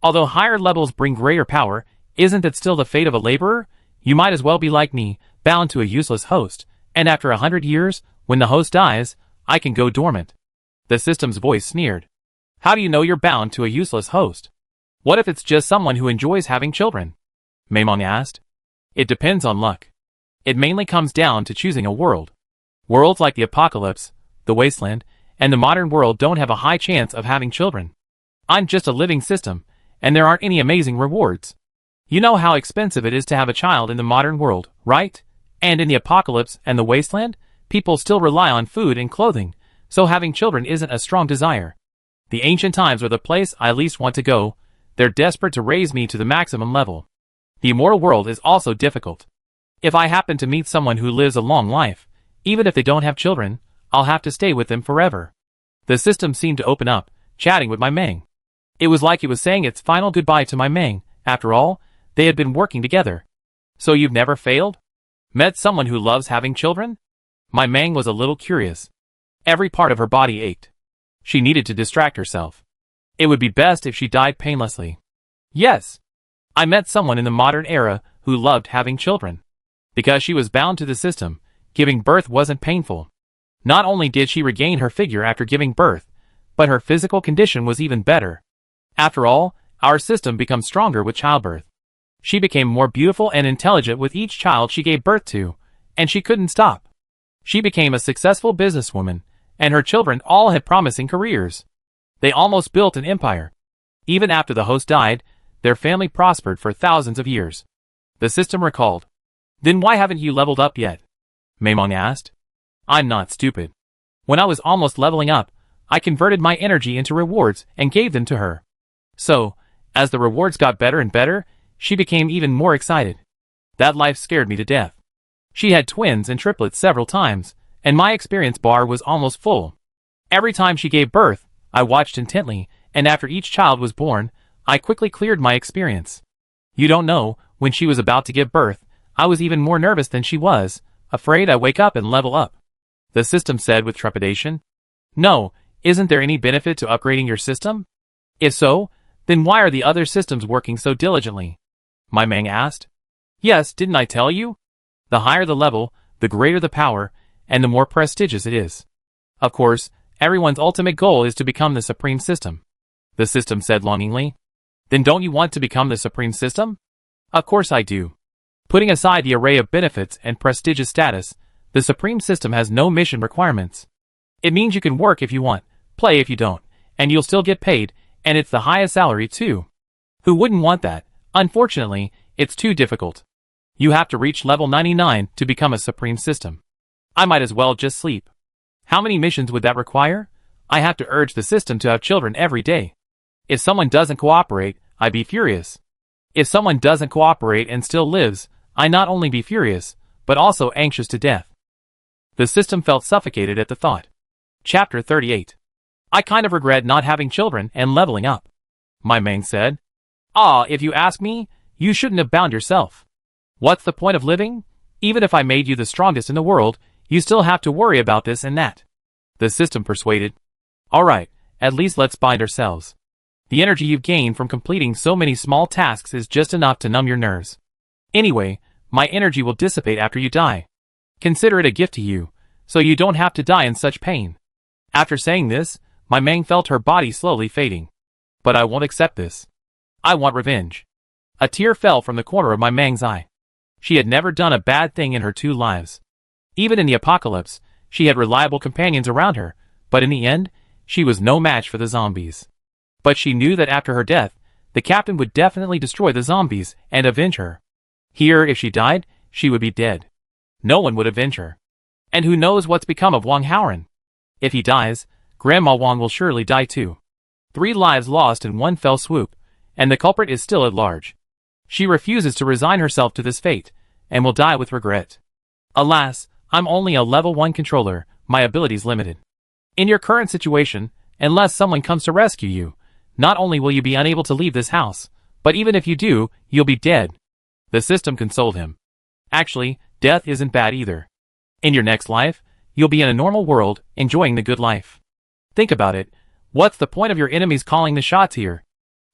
Speaker 1: Although higher levels bring greater power, isn't that still the fate of a laborer? You might as well be like me, bound to a useless host, and after 100 years, when the host dies, I can go dormant. The system's voice sneered. How do you know you're bound to a useless host? What if it's just someone who enjoys having children? Maimong asked. It depends on luck. It mainly comes down to choosing a world. Worlds like the Apocalypse, the Wasteland, and the modern world don't have a high chance of having children. I'm just a living system, and there aren't any amazing rewards. You know how expensive it is to have a child in the modern world, right? And in the Apocalypse and the Wasteland, people still rely on food and clothing, so having children isn't a strong desire. The ancient times are the place I least want to go. They're desperate to raise me to the maximum level. The immortal world is also difficult. If I happen to meet someone who lives a long life, even if they don't have children, I'll have to stay with them forever. The system seemed to open up, chatting with my Mang. It was like it was saying its final goodbye to my Mang. After all, they had been working together. So you've never failed? Met someone who loves having children? My Mang was a little curious. Every part of her body ached. She needed to distract herself. It would be best if she died painlessly. Yes. I met someone in the modern era who loved having children. Because she was bound to the system, giving birth wasn't painful. Not only did she regain her figure after giving birth, but her physical condition was even better. After all, our system becomes stronger with childbirth. She became more beautiful and intelligent with each child she gave birth to, and she couldn't stop. She became a successful businesswoman, and her children all had promising careers. They almost built an empire. Even after the host died, their family prospered for thousands of years. The system recalled. Then why haven't you leveled up yet? Maimong asked. I'm not stupid. When I was almost leveling up, I converted my energy into rewards and gave them to her. So, as the rewards got better and better, she became even more excited. That life scared me to death. She had twins and triplets several times, and my experience bar was almost full. Every time she gave birth, I watched intently, and after each child was born, I quickly cleared my experience. You don't know, when she was about to give birth, I was even more nervous than she was, afraid I'd wake up and level up. The system said with trepidation. No, isn't there any benefit to upgrading your system? If so, then why are the other systems working so diligently? My Mang asked. Yes, didn't I tell you? The higher the level, the greater the power, and the more prestigious it is. Of course, everyone's ultimate goal is to become the supreme system. The system said longingly. Then don't you want to become the supreme system? Of course I do. Putting aside the array of benefits and prestigious status, the Supreme System has no mission requirements. It means you can work if you want, play if you don't, and you'll still get paid, and it's the highest salary too. Who wouldn't want that? Unfortunately, it's too difficult. You have to reach level 99 to become a Supreme System. I might as well just sleep. How many missions would that require? I have to urge the system to have children every day. If someone doesn't cooperate, I'd be furious. If someone doesn't cooperate and still lives, I'd not only be furious, but also anxious to death. The system felt suffocated at the thought. Chapter 38. I kind of regret not having children and leveling up. My main said. If you ask me, you shouldn't have bound yourself. What's the point of living? Even if I made you the strongest in the world, you still have to worry about this and that. The system persuaded. Alright, at least let's bind ourselves. The energy you've gained from completing so many small tasks is just enough to numb your nerves. Anyway, my energy will dissipate after you die. Consider it a gift to you, so you don't have to die in such pain. After saying this, my Mang felt her body slowly fading. But I won't accept this. I want revenge. A tear fell from the corner of my Mang's eye. She had never done a bad thing in her 2 lives. Even in the apocalypse, she had reliable companions around her, but in the end, she was no match for the zombies. But she knew that after her death, the captain would definitely destroy the zombies and avenge her. Here, if she died, she would be dead. No one would avenge her. And who knows what's become of Wong Howren? If he dies, Grandma Wong will surely die too. 3 lives lost in one fell swoop, and the culprit is still at large. She refuses to resign herself to this fate, and will die with regret. Alas, I'm only a level 1 controller, my abilities limited. In your current situation, unless someone comes to rescue you, not only will you be unable to leave this house, but even if you do, you'll be dead. The system consoled him. Actually, death isn't bad either. In your next life, you'll be in a normal world, enjoying the good life. Think about it. What's the point of your enemies calling the shots here?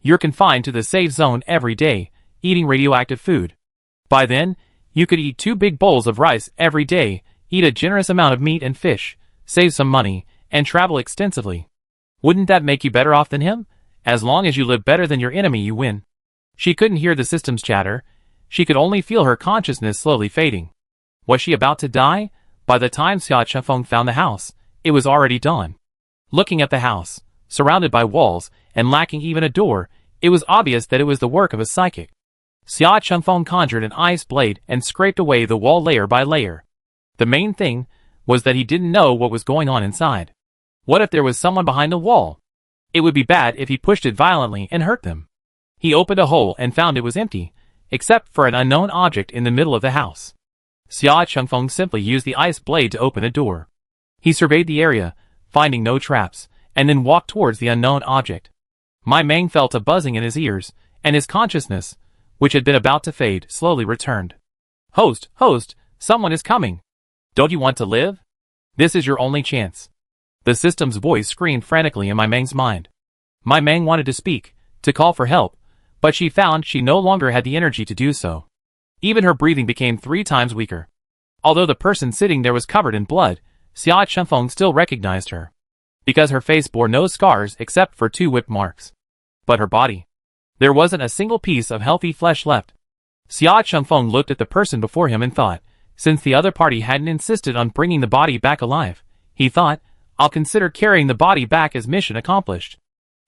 Speaker 1: You're confined to the safe zone every day, eating radioactive food. By then, you could eat 2 big bowls of rice every day, eat a generous amount of meat and fish, save some money, and travel extensively. Wouldn't that make you better off than him? As long as you live better than your enemy, you win. She couldn't hear the system's chatter. She could only feel her consciousness slowly fading. Was she about to die? By the time Sia Chunfeng found the house, it was already dawn. Looking at the house, surrounded by walls and lacking even a door, it was obvious that it was the work of a psychic. Sia Chunfeng conjured an ice blade and scraped away the wall layer by layer. The main thing was that he didn't know what was going on inside. What if there was someone behind the wall? It would be bad if he pushed it violently and hurt them. He opened a hole and found it was empty, except for an unknown object in the middle of the house. Sia Chunfeng simply used the ice blade to open a door. He surveyed the area, finding no traps, and then walked towards the unknown object. My Mang felt a buzzing in his ears, and his consciousness, which had been about to fade, slowly returned. Host, someone is coming. Don't you want to live? This is your only chance. The system's voice screamed frantically in my Mang's mind. My Mang wanted to speak, to call for help, but she found she no longer had the energy to do so. Even her breathing became 3 times weaker. Although the person sitting there was covered in blood, Sia Chunfeng still recognized her. Because her face bore no scars except for 2 whip marks. But her body. There wasn't a single piece of healthy flesh left. Sia Chunfeng looked at the person before him and thought, since the other party hadn't insisted on bringing the body back alive, he thought, I'll consider carrying the body back as mission accomplished.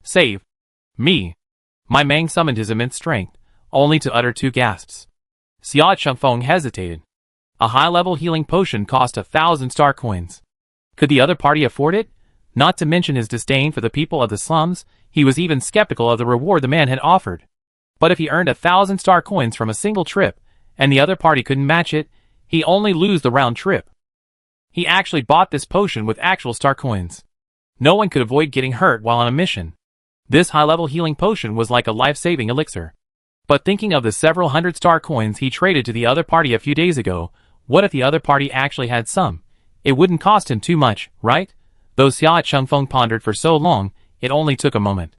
Speaker 1: Save me. My Mang summoned his immense strength, only to utter 2 gasps. Sia Chunfeng hesitated. A high-level healing potion cost 1,000 star coins. Could the other party afford it? Not to mention his disdain for the people of the slums, he was even skeptical of the reward the man had offered. But if he earned 1,000 star coins from a single trip, and the other party couldn't match it, he'd only lose the round trip. He actually bought this potion with actual star coins. No one could avoid getting hurt while on a mission. This high-level healing potion was like a life-saving elixir. But thinking of the several hundred star coins he traded to the other party a few days ago, what if the other party actually had some? It wouldn't cost him too much, right? Though Sia Chunfeng pondered for so long, it only took a moment.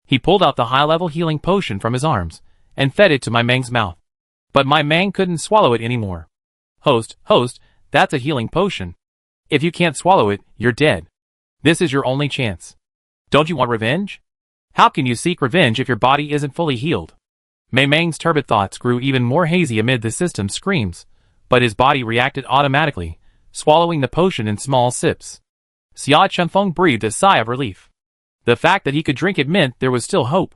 Speaker 1: He pulled out the high-level healing potion from his arms, and fed it to my Mang's mouth. But my Mang couldn't swallow it anymore. Host, that's a healing potion. If you can't swallow it, you're dead. This is your only chance. Don't you want revenge? How can you seek revenge if your body isn't fully healed? Mei Meng's turbid thoughts grew even more hazy amid the system's screams, but his body reacted automatically, swallowing the potion in small sips. Sia Chunfeng breathed a sigh of relief. The fact that he could drink it meant there was still hope.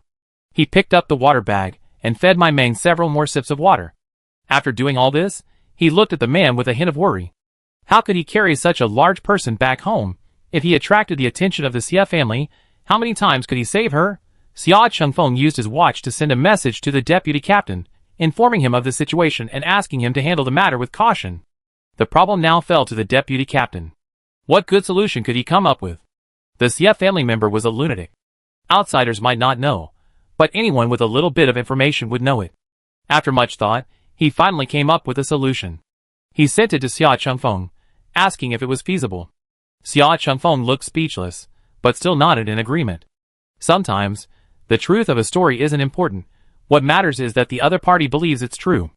Speaker 1: He picked up the water bag and fed Mei Meng several more sips of water. After doing all this, he looked at the man with a hint of worry. How could he carry such a large person back home? If he attracted the attention of the Sia family, how many times could he save her? Sia Chunfeng used his watch to send a message to the deputy captain, informing him of the situation and asking him to handle the matter with caution. The problem now fell to the deputy captain. What good solution could he come up with? The Sia family member was a lunatic. Outsiders might not know, but anyone with a little bit of information would know it. After much thought, he finally came up with a solution. He sent it to Sia Chunfeng, asking if it was feasible. Sia Chunfeng looked speechless, but still nodded in agreement. Sometimes, the truth of a story isn't important. What matters is that the other party believes it's true.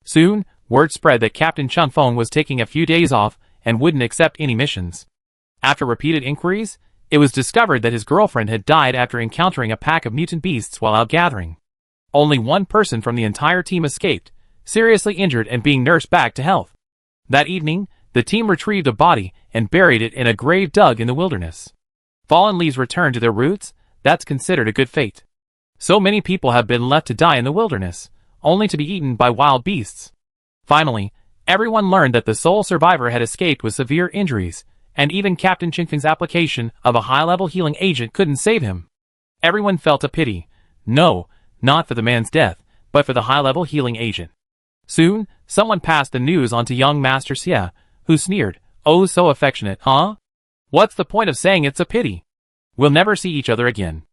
Speaker 1: Soon, word spread that Captain Chunfeng was taking a few days off and wouldn't accept any missions. After repeated inquiries, it was discovered that his girlfriend had died after encountering a pack of mutant beasts while out gathering. Only one person from the entire team escaped, seriously injured and being nursed back to health. That evening, the team retrieved a body and buried it in a grave dug in the wilderness. Fallen leaves return to their roots, that's considered a good fate. So many people have been left to die in the wilderness, only to be eaten by wild beasts. Finally, everyone learned that the sole survivor had escaped with severe injuries, and even Captain Chingfeng's application of a high-level healing agent couldn't save him. Everyone felt a pity. No, not for the man's death, but for the high-level healing agent. Soon, someone passed the news on to young Master Sia, who sneered, "Oh, so affectionate, huh? What's the point of saying it's a pity? We'll never see each other again."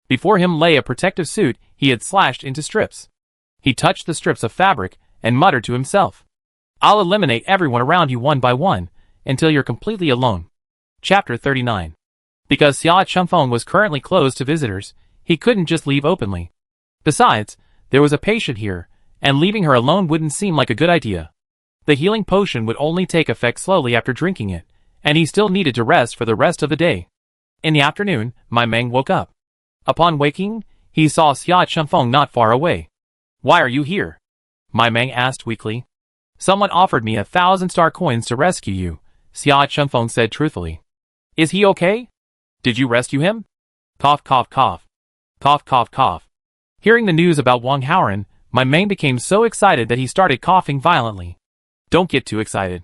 Speaker 1: Before him lay a protective suit he had slashed into strips. He touched the strips of fabric and muttered to himself, "I'll eliminate everyone around you one by one, until you're completely alone." Chapter 39. Because Sia Chunfeng was currently closed to visitors, he couldn't just leave openly. Besides, there was a patient here, and leaving her alone wouldn't seem like a good idea. The healing potion would only take effect slowly after drinking it, and he still needed to rest for the rest of the day. In the afternoon, Mei Meng woke up. Upon waking, he saw Sia Chunfeng not far away. "Why are you here?" Mei Meng asked weakly. "Someone offered me 1,000 star coins to rescue you," Sia Chunfeng said truthfully. "Is he okay? Did you rescue him?" Cough cough cough. Cough cough cough. Hearing the news about Wang Haoren, Mei Meng became so excited that he started coughing violently. "Don't get too excited.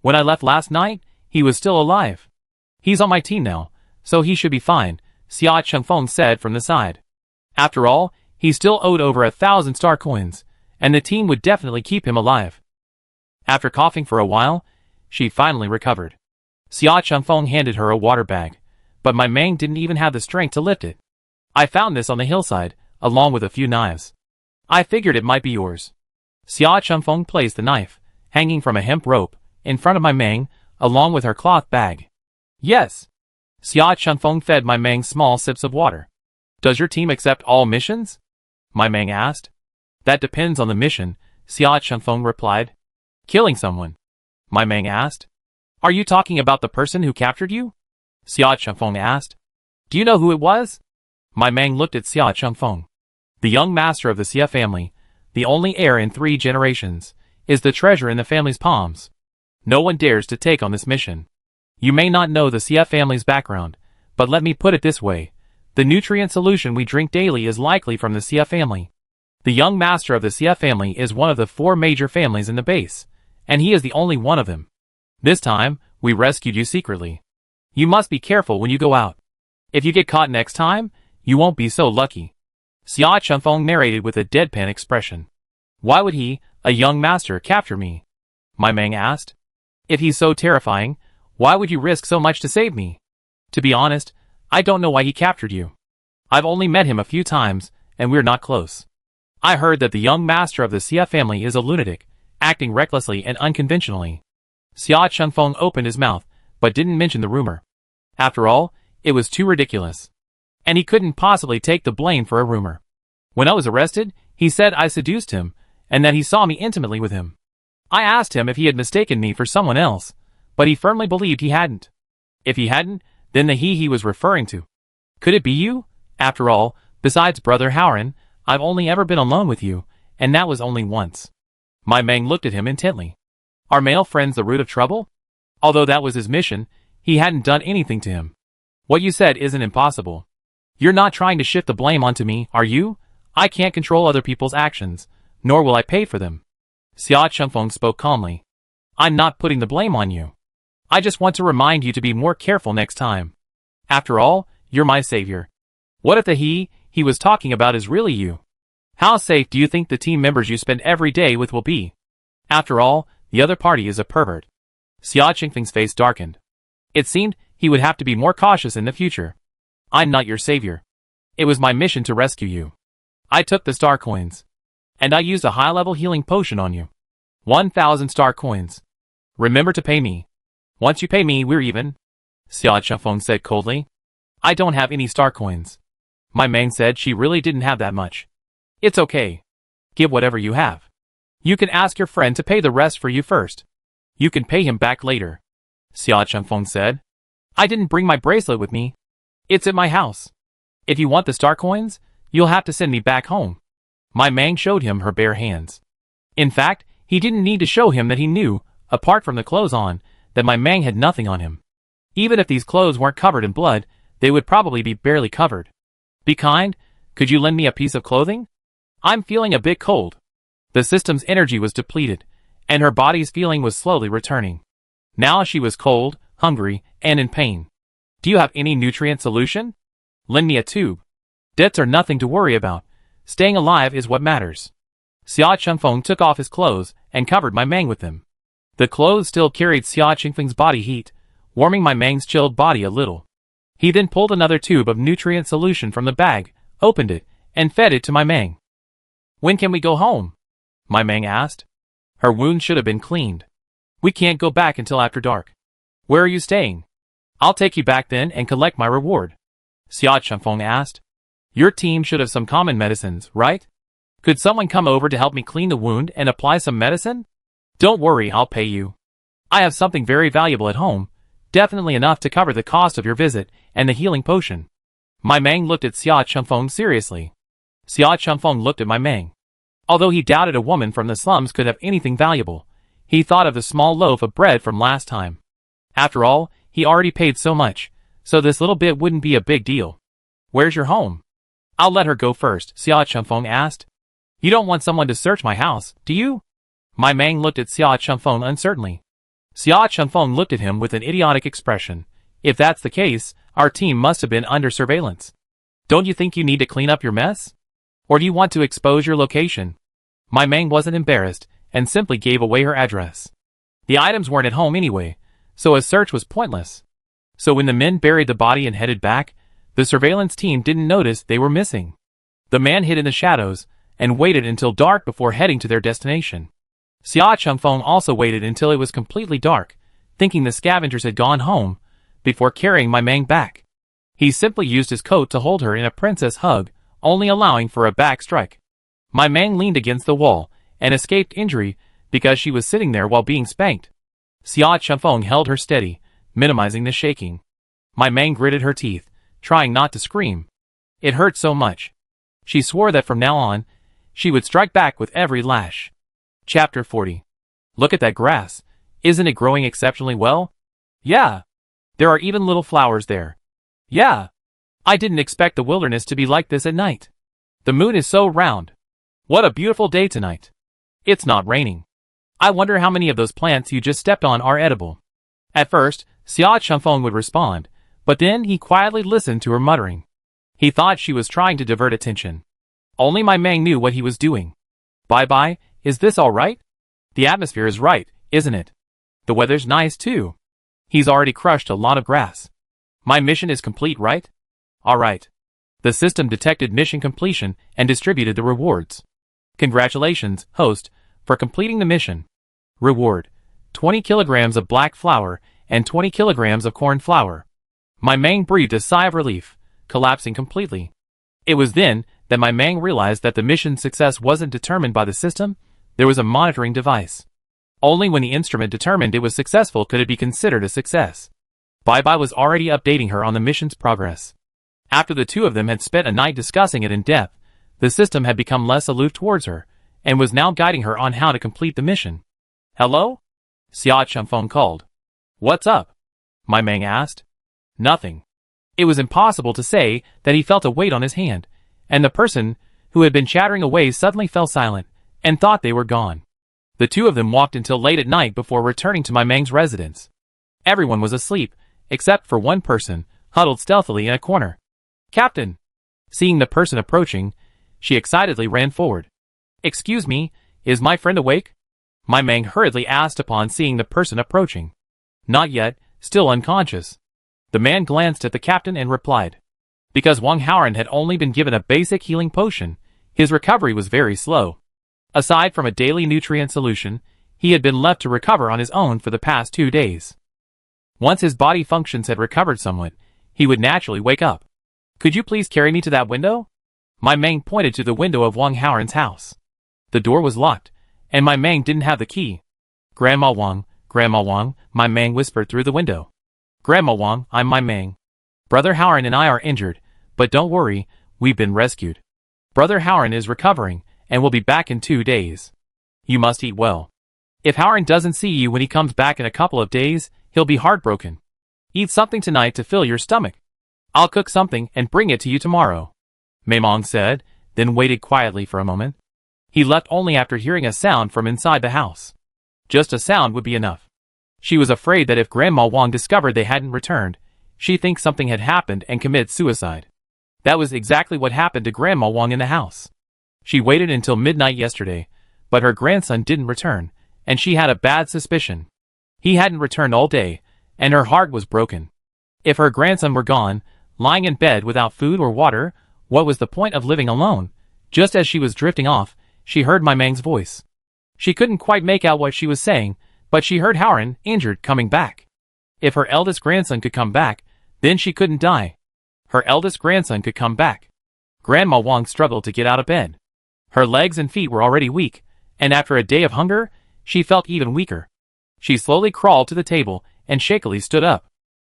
Speaker 1: When I left last night, he was still alive. He's on my team now, so he should be fine," Sia Chunfeng said from the side. After all, he still owed over 1,000 star coins, and the team would definitely keep him alive. After coughing for a while, she finally recovered. Sia Chunfeng handed her a water bag, but Mei Meng didn't even have the strength to lift it. "I found this on the hillside, along with a few knives. I figured it might be yours." Sia Chunfeng placed the knife, hanging from a hemp rope, in front of Mei Meng, along with her cloth bag. "Yes." Sia Chunfeng fed Mei Meng small sips of water. "Does your team accept all missions?" Mei Meng asked. "That depends on the mission," Sia Chunfeng replied. "Killing someone?" Mei Meng asked. "Are you talking about the person who captured you?" Sia Chunfeng asked. "Do you know who it was?" Mei Meng looked at Sia Chunfeng. "The young master of the Sia family, the only heir in 3 generations, is the treasure in the family's palms. No one dares to take on this mission. You may not know the Sia family's background, but let me put it this way. The nutrient solution we drink daily is likely from the Sia family. The young master of the Sia family is one of the 4 major families in the base, and he is the only one of them. This time, we rescued you secretly. You must be careful when you go out. If you get caught next time, you won't be so lucky." Sia Chunfeng narrated with a deadpan expression. "Why would he, a young master, capture me?" Mei Meng asked. "If he's so terrifying, why would you risk so much to save me? To be honest, I don't know why he captured you. I've only met him a few times, and we're not close. I heard that the young master of the Sia family is a lunatic, acting recklessly and unconventionally." Sia Chunfeng opened his mouth, but didn't mention the rumor. After all, it was too ridiculous. And he couldn't possibly take the blame for a rumor. "When I was arrested, he said I seduced him, and that he saw me intimately with him. I asked him if he had mistaken me for someone else, but he firmly believed he hadn't. If he hadn't, then the he was referring to. Could it be you? After all, besides Brother Haoren, I've only ever been alone with you, and that was only once. My Meng looked at him intently. Are male friends the root of trouble? Although that was his mission, he hadn't done anything to him. What you said isn't impossible. You're not trying to shift the blame onto me, are you? I can't control other people's actions, nor will I pay for them. Xia Chengfeng spoke calmly. I'm not putting the blame on you. I just want to remind you to be more careful next time. After all, you're my savior. What if the he was talking about is really you? How safe do you think the team members you spend every day with will be? After all, the other party is a pervert. Xia Chengfeng's face darkened. It seemed he would have to be more cautious in the future. I'm not your savior. It was my mission to rescue you. I took the star coins. And I used a high-level healing potion on you. 1,000 star coins. Remember to pay me. Once you pay me, we're even. Xia Chengfeng said coldly. I don't have any star coins. My Meng said she really didn't have that much. It's okay. Give whatever you have. You can ask your friend to pay the rest for you first. You can pay him back later. Xia Chengfeng said. I didn't bring my bracelet with me. It's at my house. If you want the star coins, you'll have to send me back home. My Meng showed him her bare hands. In fact, he didn't need to show him that he knew, apart from the clothes on, that my Meng had nothing on him. Even if these clothes weren't covered in blood, they would probably be barely covered. Be kind, could you lend me a piece of clothing? I'm feeling a bit cold. The system's energy was depleted, and her body's feeling was slowly returning. Now she was cold, hungry, and in pain. Do you have any nutrient solution? Lend me a tube. Debts are nothing to worry about. Staying alive is what matters. Xia Chengfeng took off his clothes and covered my Meng with them. The clothes still carried Xia Chengfeng's body heat, warming my Meng's chilled body a little. He then pulled another tube of nutrient solution from the bag, opened it, and fed it to my Meng. When can we go home? My Meng asked. Her wound should have been cleaned. We can't go back until after dark. Where are you staying? I'll take you back then and collect my reward. Xia Chengfeng asked. Your team should have some common medicines, right? Could someone come over to help me clean the wound and apply some medicine? Don't worry, I'll pay you. I have something very valuable at home, definitely enough to cover the cost of your visit and the healing potion. My Meng looked at Xia Chengfeng seriously. Xia Chengfeng looked at my Meng. Although he doubted a woman from the slums could have anything valuable, he thought of the small loaf of bread from last time. After all, he already paid so much, so this little bit wouldn't be a big deal. Where's your home? I'll let her go first, Xia Chengfeng asked. You don't want someone to search my house, do you? My Meng looked at Xia Chengfeng uncertainly. Xia Chengfeng looked at him with an idiotic expression. If that's the case, our team must have been under surveillance. Don't you think you need to clean up your mess? Or do you want to expose your location? My Meng wasn't embarrassed, and simply gave away her address. The items weren't at home anyway, so a search was pointless. So when the men buried the body and headed back, the surveillance team didn't notice they were missing. The man hid in the shadows, and waited until dark before heading to their destination. Xia Chengfeng also waited until it was completely dark, thinking the scavengers had gone home, before carrying my Meng back. He simply used his coat to hold her in a princess hug, only allowing for a back strike. My Meng leaned against the wall, and escaped injury, because she was sitting there while being spanked. Xia Chengfeng held her steady, minimizing the shaking. My Meng gritted her teeth, trying not to scream. It hurt so much. She swore that from now on, she would strike back with every lash. Chapter 40. Look at that grass. Isn't it growing exceptionally well? Yeah. There are even little flowers there. Yeah. I didn't expect the wilderness to be like this at night. The moon is so round. What a beautiful day tonight. It's not raining. I wonder how many of those plants you just stepped on are edible. At first, Xia Chengfeng would respond, but then he quietly listened to her muttering. He thought she was trying to divert attention. Only my Meng knew what he was doing. Bye-bye, is this all right? The atmosphere is right, isn't it? The weather's nice too. He's already crushed a lot of grass. My mission is complete, right? All right. The system detected mission completion and distributed the rewards. Congratulations, host, for completing the mission. Reward: 20 kilograms of black flour and 20 kilograms of corn flour. My Meng breathed a sigh of relief, collapsing completely. It was then that my Meng realized that the mission's success wasn't determined by the system. There was a monitoring device. Only when the instrument determined it was successful could it be considered a success. Bye-bye was already updating her on the mission's progress. After the two of them had spent a night discussing it in depth, The system had become less aloof towards her, and was now guiding her on how to complete the mission. "Hello?" Sia Changfeng called. "What's up?" My Meng asked. "Nothing." It was impossible to say that he felt a weight on his hand, and the person who had been chattering away suddenly fell silent, and thought they were gone. The two of them walked until late at night before returning to my Meng's residence. Everyone was asleep, except for one person, huddled stealthily in a corner. "Captain!" Seeing the person approaching, she excitedly ran forward. "Excuse me, is my friend awake?" My Meng hurriedly asked upon seeing the person approaching. "Not yet, still unconscious." The man glanced at the captain and replied. Because Wang Haoran had only been given a basic healing potion, his recovery was very slow. Aside from a daily nutrient solution, he had been left to recover on his own for the past 2 days. Once his body functions had recovered somewhat, he would naturally wake up. "Could you please carry me to that window?" My Meng pointed to the window of Wang Haoran's house. The door was locked, and my Meng didn't have the key. Grandma Wong, my Meng whispered through the window. "Grandma Wong, I'm my Meng. Brother Haoran and I are injured, but don't worry, we've been rescued. Brother Haoran is recovering, and will be back in 2 days. You must eat well. If Haoran doesn't see you when he comes back in a couple of days, he'll be heartbroken. Eat something tonight to fill your stomach. I'll cook something and bring it to you tomorrow," Maimong said, then waited quietly for a moment. He left only after hearing a sound from inside the house. Just a sound would be enough. She was afraid that if Grandma Wong discovered they hadn't returned, she'd think something had happened and commit suicide. That was exactly what happened to Grandma Wong in the house. She waited until midnight yesterday, but her grandson didn't return, and she had a bad suspicion. He hadn't returned all day, and her heart was broken. If her grandson were gone, lying in bed without food or water, what was the point of living alone? Just as she was drifting off, she heard my Meng's voice. She couldn't quite make out what she was saying, but she heard Haoran, injured, coming back. If her eldest grandson could come back, then she couldn't die. Her eldest grandson could come back. Grandma Wong struggled to get out of bed. Her legs and feet were already weak, and after a day of hunger, she felt even weaker. She slowly crawled to the table and shakily stood up.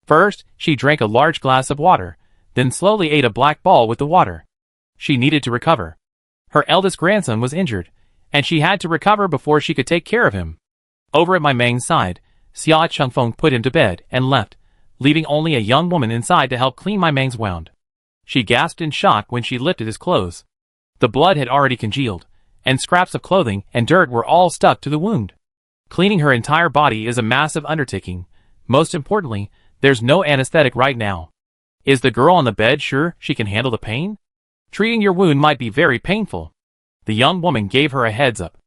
Speaker 1: First, she drank a large glass of water, then slowly ate a black ball with the water. She needed to recover. Her eldest grandson was injured, and she had to recover before she could take care of him. Over at my Meng's side, Sia Changfeng put him to bed and left, leaving only a young woman inside to help clean my Meng's wound. She gasped in shock when she lifted his clothes. The blood had already congealed, and scraps of clothing and dirt were all stuck to the wound. Cleaning her entire body is a massive undertaking. Most importantly, there's no anesthetic right now. Is the girl on the bed sure she can handle the pain? Treating your wound might be very painful. The young woman gave her a heads up.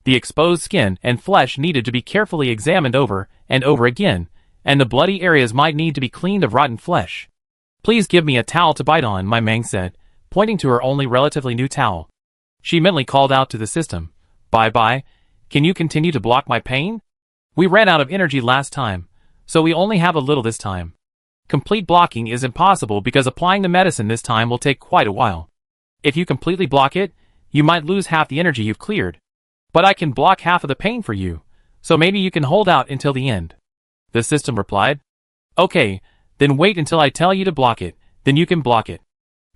Speaker 1: The exposed skin and flesh needed to be carefully examined over and over again, and the bloody areas might need to be cleaned of rotten flesh. "Please give me a towel to bite on," my Meng said, pointing to her only relatively new towel. She mentally called out to the system. Bye, can you continue to block my pain? We ran out of energy last time, so we only have a little this time. Complete blocking is impossible because applying the medicine this time will take quite a while. If you completely block it, you might lose half the energy you've cleared. But I can block half of the pain for you, so maybe you can hold out until the end. The system replied. "Okay, then wait until I tell you to block it, then you can block it,"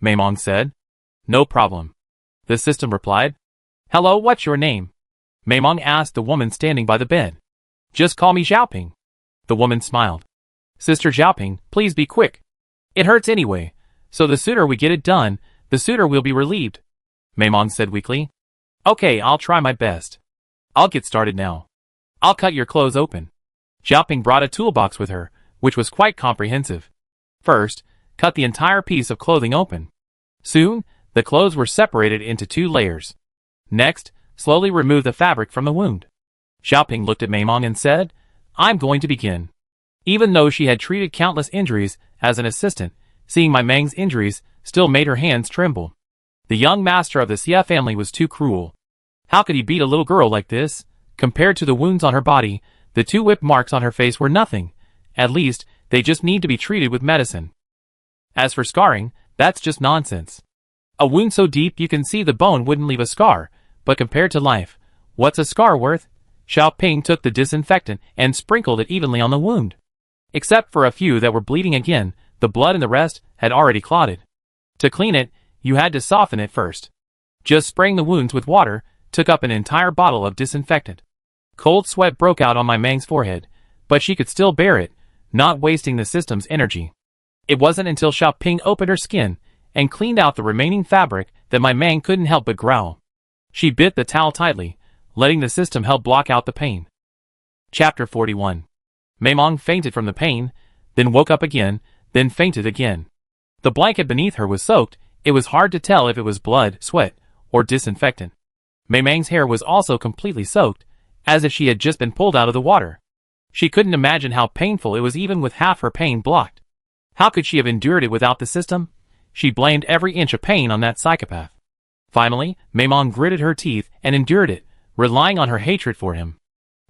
Speaker 1: Maimong said. "No problem." The system replied. "Hello, what's your name?" Maimong asked the woman standing by the bed. "Just call me Xiaoping." The woman smiled. "Sister Xiaoping, please be quick. It hurts anyway, so the sooner we get it done, the sooner we'll be relieved," Maimong said weakly. "Okay, I'll try my best. I'll get started now. I'll cut your clothes open." Xiaoping brought a toolbox with her, which was quite comprehensive. First, cut the entire piece of clothing open. Soon, the clothes were separated into 2 layers. Next, slowly remove the fabric from the wound. Xiaoping looked at Maimong and said, "I'm going to begin." Even though she had treated countless injuries as an assistant, seeing my Meng's injuries still made her hands tremble. The young master of the Sia family was too cruel. How could he beat a little girl like this? Compared to the wounds on her body, the 2 whip marks on her face were nothing. At least, they just need to be treated with medicine. As for scarring, that's just nonsense. A wound so deep you can see the bone wouldn't leave a scar, but compared to life, what's a scar worth? Xiaoping took the disinfectant and sprinkled it evenly on the wound. Except for a few that were bleeding again, the blood in the rest had already clotted. To clean it, you had to soften it first. Just spraying the wounds with water took up an entire bottle of disinfectant. Cold sweat broke out on my Mang's forehead, but she could still bear it, not wasting the system's energy. It wasn't until Xiaoping opened her skin and cleaned out the remaining fabric that my Mang couldn't help but growl. She bit the towel tightly, letting the system help block out the pain. Chapter 41. Maimong fainted from the pain, then woke up again, then fainted again. The blanket beneath her was soaked. It was hard to tell if it was blood, sweat, or disinfectant. Maimang's hair was also completely soaked, as if she had just been pulled out of the water. She couldn't imagine how painful it was even with half her pain blocked. How could she have endured it without the system? She blamed every inch of pain on that psychopath. Finally, Maimong gritted her teeth and endured it, relying on her hatred for him.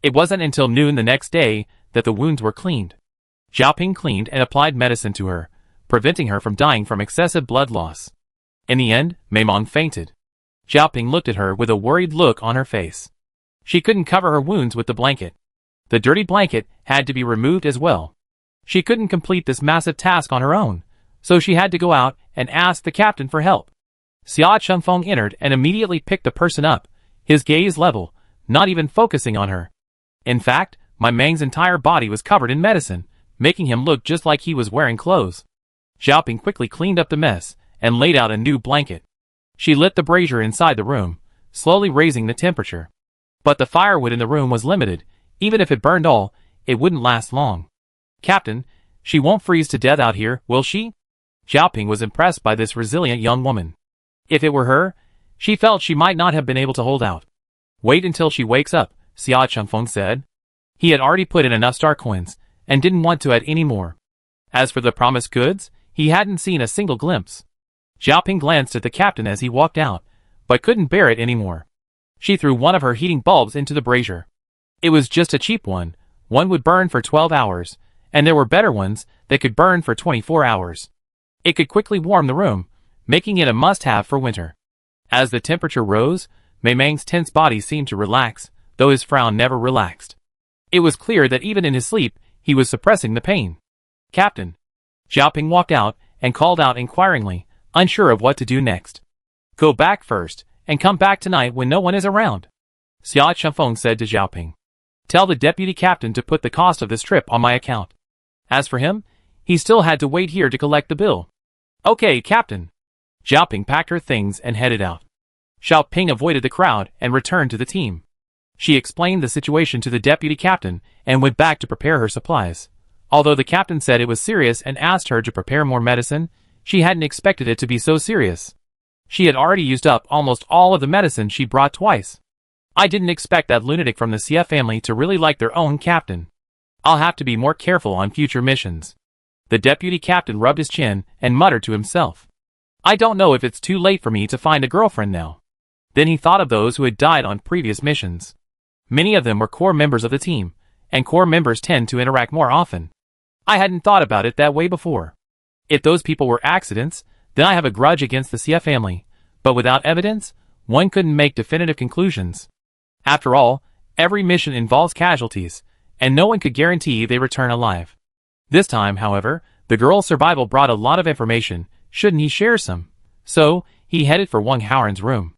Speaker 1: It wasn't until noon the next day that the wounds were cleaned. Xiaoping cleaned and applied medicine to her, preventing her from dying from excessive blood loss. In the end, Maimong fainted. Xiaoping looked at her with a worried look on her face. She couldn't cover her wounds with the blanket. The dirty blanket had to be removed as well. She couldn't complete this massive task on her own, so she had to go out and ask the captain for help. Xia Chengfeng entered and immediately picked the person up, his gaze level, not even focusing on her. In fact, my Mang's entire body was covered in medicine, making him look just like he was wearing clothes. Xiaoping quickly cleaned up the mess and laid out a new blanket. She lit the brazier inside the room, slowly raising the temperature. But the firewood in the room was limited. Even if it burned all, it wouldn't last long. Captain, she won't freeze to death out here, will she? Xiaoping was impressed by this resilient young woman. If it were her, she felt she might not have been able to hold out. Wait until she wakes up, Xia Chengfeng said. He had already put in enough star coins, and didn't want to add any more. As for the promised goods, he hadn't seen a single glimpse. Xiaoping glanced at the captain as he walked out, but couldn't bear it anymore. She threw one of her heating bulbs into the brazier. It was just a cheap one. One would burn for 12 hours, and there were better ones that could burn for 24 hours. It could quickly warm the room, making it a must-have for winter. As the temperature rose, Maimang's tense body seemed to relax, though his frown never relaxed. It was clear that even in his sleep, he was suppressing the pain. Captain. Xiaoping walked out and called out inquiringly, unsure of what to do next. Go back first, and come back tonight when no one is around. Xia Chengfeng said to Xiaoping. Tell the deputy captain to put the cost of this trip on my account. As for him, he still had to wait here to collect the bill. Okay, Captain. Xiaoping packed her things and headed out. Xiaoping avoided the crowd and returned to the team. She explained the situation to the deputy captain and went back to prepare her supplies. Although the captain said it was serious and asked her to prepare more medicine, she hadn't expected it to be so serious. She had already used up almost all of the medicine she brought twice. I didn't expect that lunatic from the Sia family to really like their own captain. I'll have to be more careful on future missions. The deputy captain rubbed his chin and muttered to himself. I don't know if it's too late for me to find a girlfriend now. Then he thought of those who had died on previous missions. Many of them were core members of the team, and core members tend to interact more often. I hadn't thought about it that way before. If those people were accidents, then I have a grudge against the Sia family, but without evidence, one couldn't make definitive conclusions. After all, every mission involves casualties, and no one could guarantee they return alive. This time, however, the girl's survival brought a lot of information. Shouldn't he share some? So, he headed for Wang Haoran's room.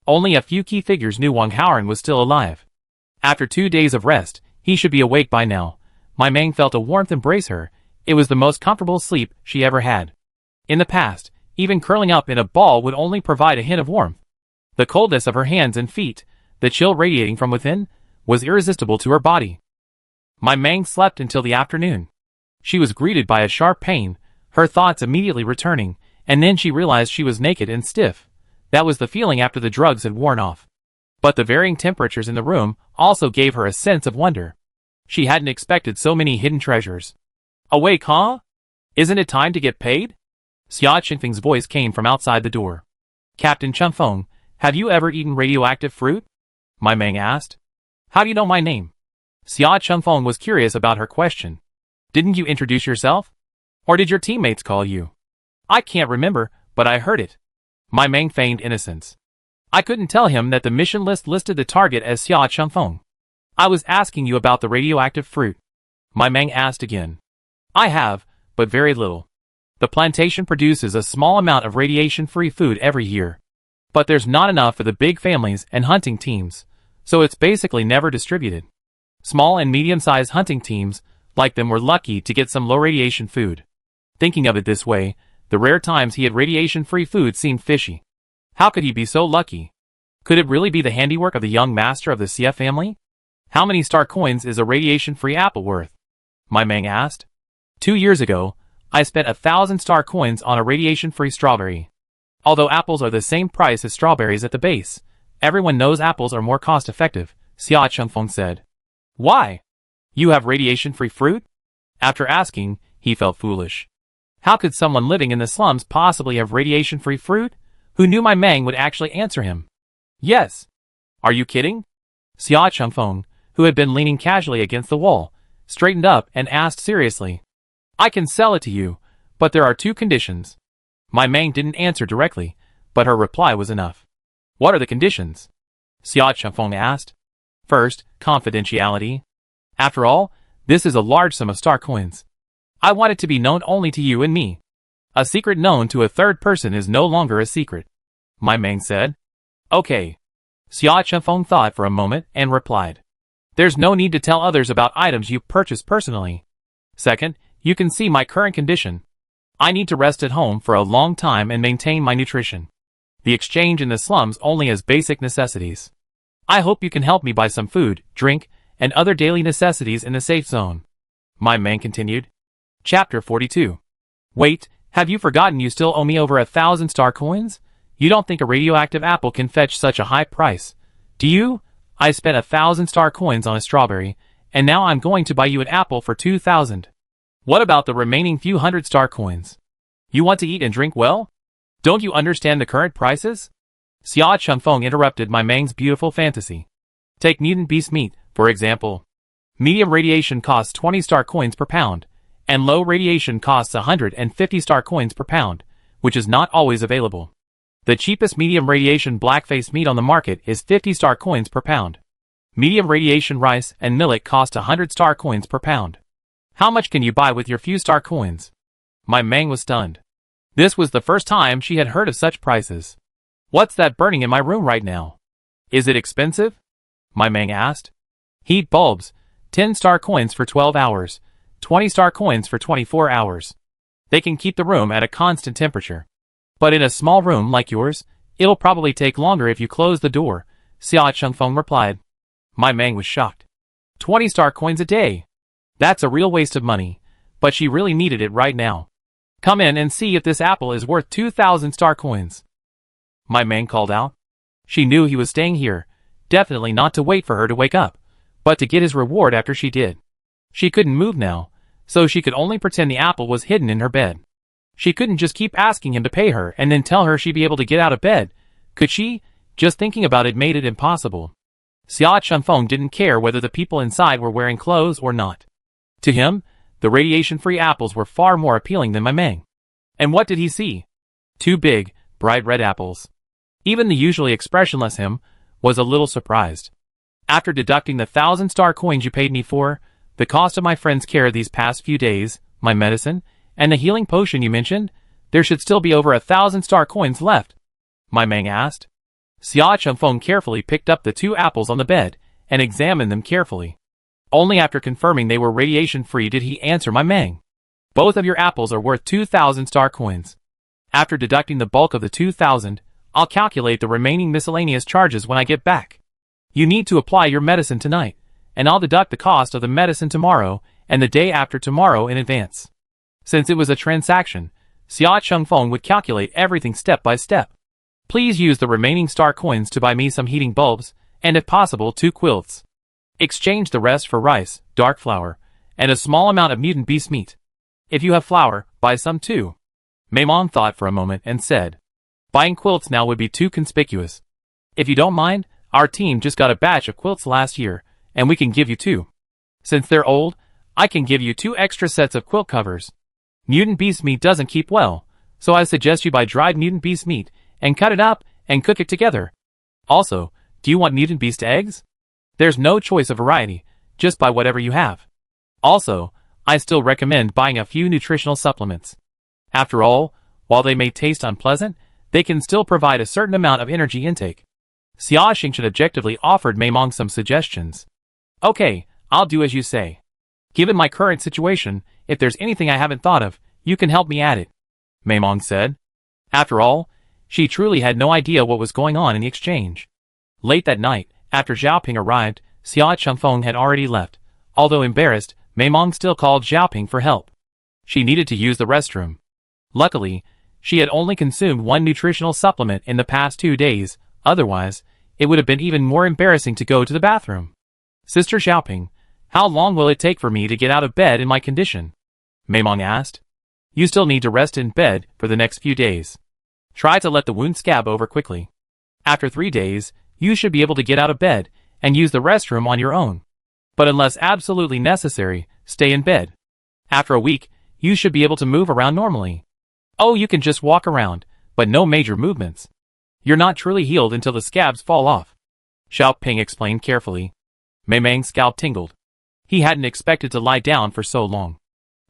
Speaker 1: Only a few key figures knew Wang Haoran was still alive. After 2 days of rest, he should be awake by now. My Mang felt a warmth embrace her. It was the most comfortable sleep she ever had. In the past, even curling up in a ball would only provide a hint of warmth. The coldness of her hands and feet, the chill radiating from within, was irresistible to her body. My Mang slept until the afternoon. She was greeted by a sharp pain, her thoughts immediately returning, and then she realized she was naked and stiff. That was the feeling after the drugs had worn off. But the varying temperatures in the room also gave her a sense of wonder. She hadn't expected so many hidden treasures. Awake, huh? Isn't it time to get paid? Xia Chengfeng's voice came from outside the door. Captain Chengfeng, have you ever eaten radioactive fruit? My Mang asked. How do you know my name? Xia Chengfeng was curious about her question. Didn't you introduce yourself? Or did your teammates call you? I can't remember, but I heard it. My Mang feigned innocence. I couldn't tell him that the mission list listed the target as Xia Chengfeng. I was asking you about the radioactive fruit. My Mang asked again. I have, but very little. The plantation produces a small amount of radiation-free food every year. But there's not enough for the big families and hunting teams, so it's basically never distributed. Small and medium-sized hunting teams, like them, were lucky to get some low-radiation food. Thinking of it this way, the rare times he had radiation-free food seemed fishy. How could he be so lucky? Could it really be the handiwork of the young master of the Sia family? How many star coins is a radiation-free apple worth? My Mang asked. 2 years ago, I spent 1,000 star coins on a radiation-free strawberry. Although apples are the same price as strawberries at the base, everyone knows apples are more cost-effective, Sia Chengfeng said. Why? You have radiation-free fruit? After asking, he felt foolish. How could someone living in the slums possibly have radiation-free fruit? Who knew my Mang would actually answer him? Yes. Are you kidding? Sia Chengfeng, who had been leaning casually against the wall, straightened up and asked seriously. I can sell it to you, but there are 2 conditions. My Mang didn't answer directly, but her reply was enough. What are the conditions? Sia Chengfeng asked. First, confidentiality. After all, this is a large sum of star coins. I want it to be known only to you and me. A secret known to a third person is no longer a secret, my Mang said. Okay. Sia Chengfeng thought for a moment and replied. There's no need to tell others about items you purchased personally. Second, you can see my current condition. I need to rest at home for a long time and maintain my nutrition. The exchange in the slums only has basic necessities. I hope you can help me buy some food, drink, and other daily necessities in the safe zone. My Mang continued. Chapter 42. Wait, have you forgotten you still owe me over 1,000 star coins? You don't think a radioactive apple can fetch such a high price, do you? I spent 1,000 star coins on a strawberry, and now I'm going to buy you an apple for 2,000. What about the remaining few hundred star coins? You want to eat and drink well? Don't you understand the current prices? Sia Chengfeng interrupted my Mang's beautiful fantasy. Take mutant beast meat, for example. Medium radiation costs 20 star coins per pound, and low radiation costs 150 star coins per pound, which is not always available. The cheapest medium radiation blackface meat on the market is 50 star coins per pound. Medium radiation rice and millet cost 100 star coins per pound. How much can you buy with your few star coins? My Mang was stunned. This was the first time she had heard of such prices. What's that burning in my room right now? Is it expensive? My Mang asked. Heat bulbs, 10 star coins for 12 hours, 20 star coins for 24 hours. They can keep the room at a constant temperature. But in a small room like yours, it'll probably take longer if you close the door, Sia Chengfeng replied. My Mang was shocked. 20 star coins a day. That's a real waste of money, but she really needed it right now. Come in and see if this apple is worth 2,000 star coins. My Mang called out. She knew he was staying here, definitely not to wait for her to wake up, but to get his reward after she did. She couldn't move now, so she could only pretend the apple was hidden in her bed. She couldn't just keep asking him to pay her and then tell her she'd be able to get out of bed, could she? Just thinking about it made it impossible. Sia Chengfeng didn't care whether the people inside were wearing clothes or not. To him, the radiation-free apples were far more appealing than my Mang. And what did he see? 2 big, bright red apples. Even the usually expressionless him was a little surprised. After deducting the 1,000 star coins you paid me for, the cost of my friend's care these past few days, my medicine, and the healing potion you mentioned, there should still be over 1,000 star coins left, my Mang asked. Sia Chengfeng carefully picked up the 2 apples on the bed and examined them carefully. Only after confirming they were radiation-free did he answer my Mang. Both of your apples are worth 2,000 star coins. After deducting the bulk of the 2,000, I'll calculate the remaining miscellaneous charges when I get back. You need to apply your medicine tonight, and I'll deduct the cost of the medicine tomorrow and the day after tomorrow in advance. Since it was a transaction, Sia Chengfeng would calculate everything step by step. Please use the remaining star coins to buy me some heating bulbs, and if possible 2 quilts. Exchange the rest for rice, dark flour, and a small amount of mutant beast meat. If you have flour, buy some too. Maimon thought for a moment and said, buying quilts now would be too conspicuous. If you don't mind, our team just got a batch of quilts last year, and we can give you 2. Since they're old, I can give you 2 extra sets of quilt covers. Mutant beast meat doesn't keep well, so I suggest you buy dried mutant beast meat and cut it up and cook it together. Also, do you want mutant beast eggs? There's no choice of variety, just buy whatever you have. Also, I still recommend buying a few nutritional supplements. After all, while they may taste unpleasant, they can still provide a certain amount of energy intake. Sia Xingchen objectively offered Mei Mong some suggestions. Okay, I'll do as you say. Given my current situation, if there's anything I haven't thought of, you can help me at it, Mei Mong said. After all, she truly had no idea what was going on in the exchange. Late that night, after Xiaoping arrived, Xia Chengfeng had already left. Although embarrassed, Mei Mong still called Xiaoping for help. She needed to use the restroom. Luckily, she had only consumed one nutritional supplement in the past 2 days, otherwise, it would have been even more embarrassing to go to the bathroom. Sister Xiaoping, how long will it take for me to get out of bed in my condition? Mei Mong asked. You still need to rest in bed for the next few days. Try to let the wound scab over quickly. After 3 days, you should be able to get out of bed and use the restroom on your own. But unless absolutely necessary, stay in bed. After a week, you should be able to move around normally. Oh, you can just walk around, but no major movements. You're not truly healed until the scabs fall off. Xiaoping explained carefully. Mei Mang's scalp tingled. He hadn't expected to lie down for so long.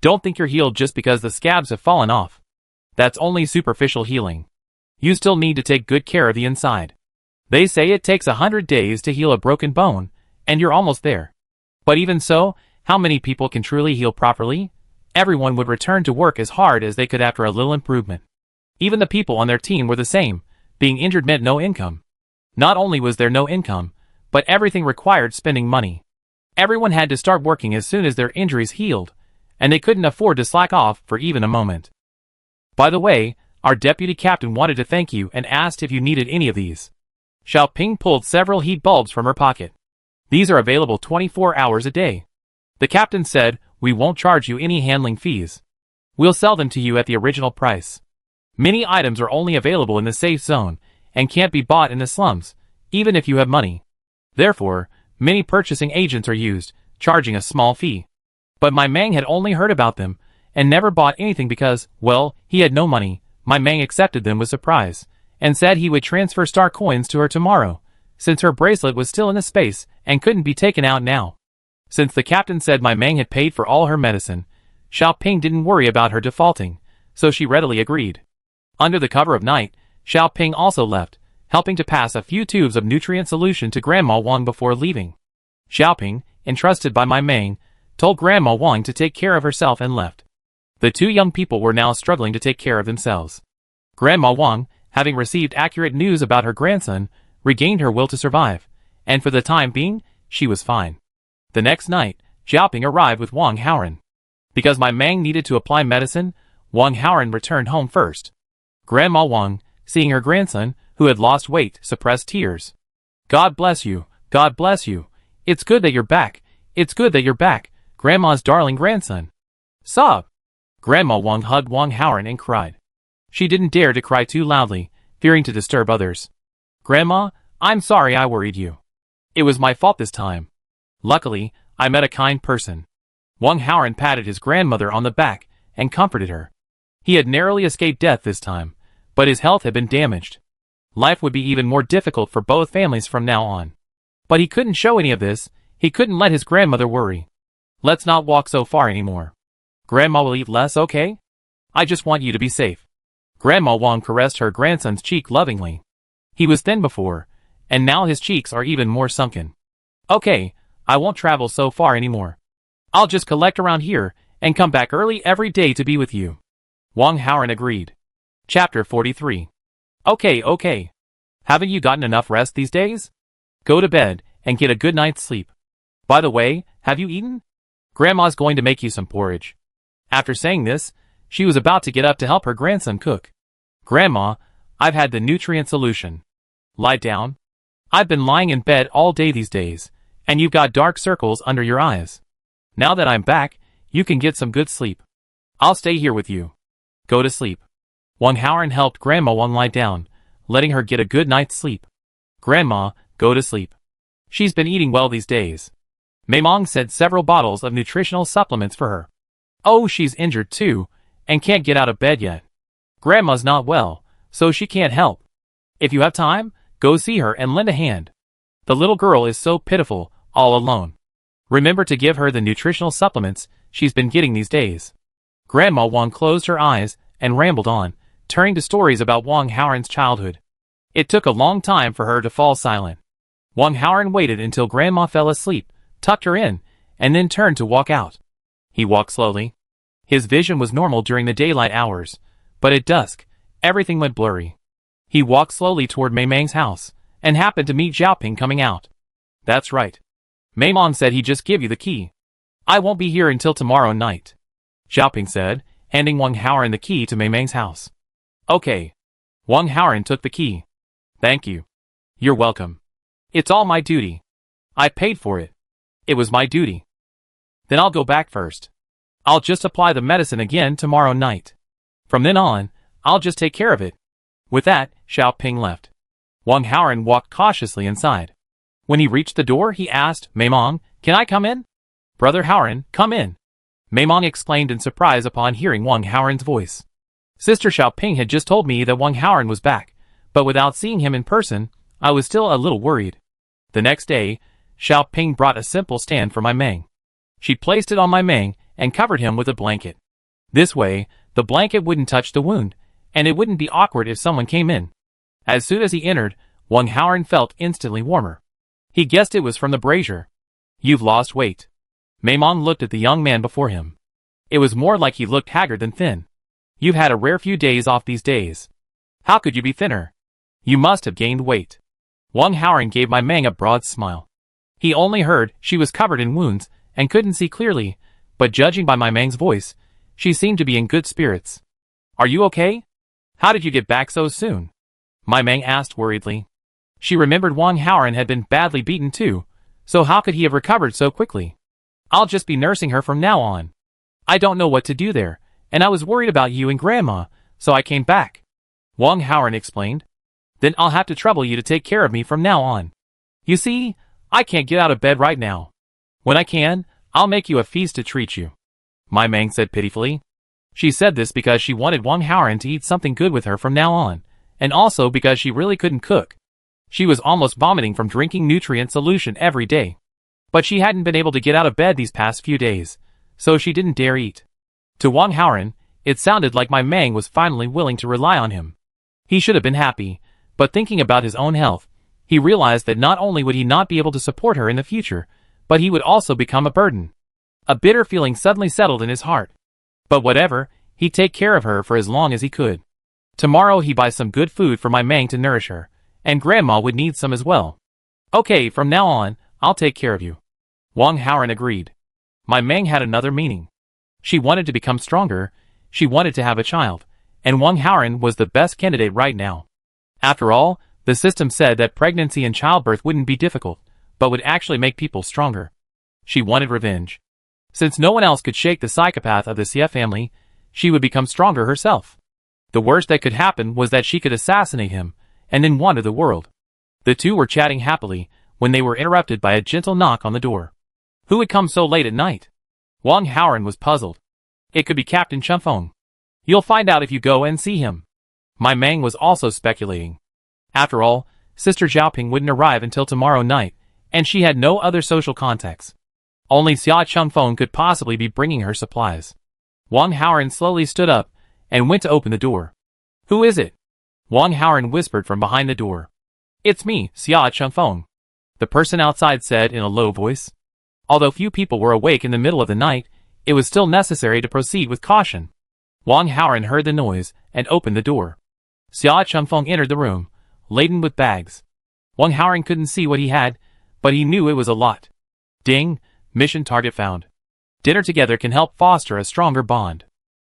Speaker 1: Don't think you're healed just because the scabs have fallen off. That's only superficial healing. You still need to take good care of the inside. They say it takes 100 days to heal a broken bone, and you're almost there. But even so, how many people can truly heal properly? Everyone would return to work as hard as they could after a little improvement. Even the people on their team were the same. Being injured meant no income. Not only was there no income, but everything required spending money. Everyone had to start working as soon as their injuries healed, and they couldn't afford to slack off for even a moment. By the way, our deputy captain wanted to thank you and asked if you needed any of these. Xiaoping pulled several heat bulbs from her pocket. These are available 24 hours a day. The captain said, we won't charge you any handling fees. We'll sell them to you at the original price. Many items are only available in the safe zone and can't be bought in the slums, even if you have money. Therefore, many purchasing agents are used, charging a small fee. But my Mang had only heard about them and never bought anything because, well, he had no money. My Mang accepted them with surprise and said he would transfer star coins to her tomorrow, since her bracelet was still in the space and couldn't be taken out now. Since the captain said my Mang had paid for all her medicine, Xiaoping didn't worry about her defaulting, so she readily agreed. Under the cover of night, Xiaoping also left, helping to pass a few tubes of nutrient solution to Grandma Wong before leaving. Xiaoping, entrusted by my Mang, told Grandma Wong to take care of herself and left. The two young people were now struggling to take care of themselves. Grandma Wong, having received accurate news about her grandson, regained her will to survive, and for the time being, she was fine. The next night, Xiaoping arrived with Wang Haoran. Because my Mang needed to apply medicine, Wang Haoran returned home first. Grandma Wong, seeing her grandson, who had lost weight, suppressed tears. God bless you, God bless you. It's good that you're back, it's good that you're back, Grandma's darling grandson. Sob! Grandma Wong hugged Wang Haoran and cried. She didn't dare to cry too loudly, fearing to disturb others. Grandma, I'm sorry I worried you. It was my fault this time. Luckily, I met a kind person. Wang Haoran patted his grandmother on the back and comforted her. He had narrowly escaped death this time, but his health had been damaged. Life would be even more difficult for both families from now on. But he couldn't show any of this, he couldn't let his grandmother worry. Let's not walk so far anymore. Grandma will eat less, okay? I just want you to be safe. Grandma Wong caressed her grandson's cheek lovingly. He was thin before, and now his cheeks are even more sunken. Okay, I won't travel so far anymore. I'll just collect around here and come back early every day to be with you. Wang Haoran agreed. Chapter 43. Okay. Haven't you gotten enough rest these days? Go to bed and get a good night's sleep. By the way, have you eaten? Grandma's going to make you some porridge. After saying this, she was about to get up to help her grandson cook. Grandma, I've had the nutrient solution. Lie down. I've been lying in bed all day these days, and you've got dark circles under your eyes. Now that I'm back, you can get some good sleep. I'll stay here with you. Go to sleep. Wang Haoran helped Grandma Wong lie down, letting her get a good night's sleep. Grandma, go to sleep. She's been eating well these days. Mei Mong sent several bottles of nutritional supplements for her. Oh, she's injured too, and can't get out of bed yet. Grandma's not well, so she can't help. If you have time, go see her and lend a hand. The little girl is so pitiful, all alone. Remember to give her the nutritional supplements she's been getting these days. Grandma Wong closed her eyes and rambled on, turning to stories about Wang Haoran's childhood. It took a long time for her to fall silent. Wang Haoran waited until Grandma fell asleep, tucked her in, and then turned to walk out. He walked slowly. His vision was normal during the daylight hours, but at dusk, everything went blurry. He walked slowly toward Mei Mang's house, and happened to meet Xiaoping coming out. That's right. Mei Mang said he'd just give you the key. I won't be here until tomorrow night, Xiaoping said, handing Wang Haoran the key to Mei Mang's house. Okay. Wang Haoran took the key. Thank you. You're welcome. It's all my duty. I paid for it. It was my duty. Then I'll go back first. I'll just apply the medicine again tomorrow night. From then on, I'll just take care of it. With that, Xiaoping left. Wang Haoran walked cautiously inside. When he reached the door, he asked, Mei Mang, can I come in? Brother Haoran, come in. Mei Mang exclaimed in surprise upon hearing Wang Haoran's voice. Sister Xiaoping had just told me that Wang Haoran was back, but without seeing him in person, I was still a little worried. The next day, Xiaoping brought a simple stand for Mei Mang. She placed it on Mei Mang and covered him with a blanket. This way, the blanket wouldn't touch the wound, and it wouldn't be awkward if someone came in. As soon as he entered, Wang Haoran felt instantly warmer. He guessed it was from the brazier. You've lost weight. Mei Mang looked at the young man before him. It was more like he looked haggard than thin. You've had a rare few days off these days. How could you be thinner? You must have gained weight. Wang Haoran gave Mei Mang a broad smile. He only heard she was covered in wounds and couldn't see clearly, but judging by Mei Mang's voice, she seemed to be in good spirits. Are you okay? How did you get back so soon? Mei Mang asked worriedly. She remembered Wang Haoran had been badly beaten too, so how could he have recovered so quickly? I'll just be nursing her from now on. I don't know what to do there, and I was worried about you and Grandma, so I came back. Wang Haoran explained. Then I'll have to trouble you to take care of me from now on. You see, I can't get out of bed right now. When I can, I'll make you a feast to treat you. Mei Mang said pitifully. She said this because she wanted Wang Haoran to eat something good with her from now on, and also because she really couldn't cook. She was almost vomiting from drinking nutrient solution every day. But she hadn't been able to get out of bed these past few days, so she didn't dare eat. To Wang Haoran, it sounded like Mei Mang was finally willing to rely on him. He should have been happy, but thinking about his own health, he realized that not only would he not be able to support her in the future, but he would also become a burden. A bitter feeling suddenly settled in his heart. But whatever, he'd take care of her for as long as he could. Tomorrow he'd buy some good food for Mei Mang to nourish her, and Grandma would need some as well. Okay, from now on, I'll take care of you. Wang Haoran agreed. Mei Mang had another meaning. She wanted to become stronger, she wanted to have a child, and Wang Haoran was the best candidate right now. After all, the system said that pregnancy and childbirth wouldn't be difficult, but would actually make people stronger. She wanted revenge. Since no one else could shake the psychopath of the Sia family, she would become stronger herself. The worst that could happen was that she could assassinate him, and then wander the world. The two were chatting happily, when they were interrupted by a gentle knock on the door. Who had come so late at night? Wang Haoran was puzzled. It could be Captain Sia. You'll find out if you go and see him. Mei Mang was also speculating. After all, Sister Xiaoping wouldn't arrive until tomorrow night, and she had no other social contacts. Only Sia could possibly be bringing her supplies. Wang Haoran slowly stood up and went to open the door. Who is it? Wang Haoran whispered from behind the door. It's me, Sia. The person outside said in a low voice. Although few people were awake in the middle of the night, it was still necessary to proceed with caution. Wang Haoran heard the noise and opened the door. Sia entered the room, laden with bags. Wang Haoran couldn't see what he had, but he knew it was a lot. Ding, mission target found. Dinner together can help foster a stronger bond.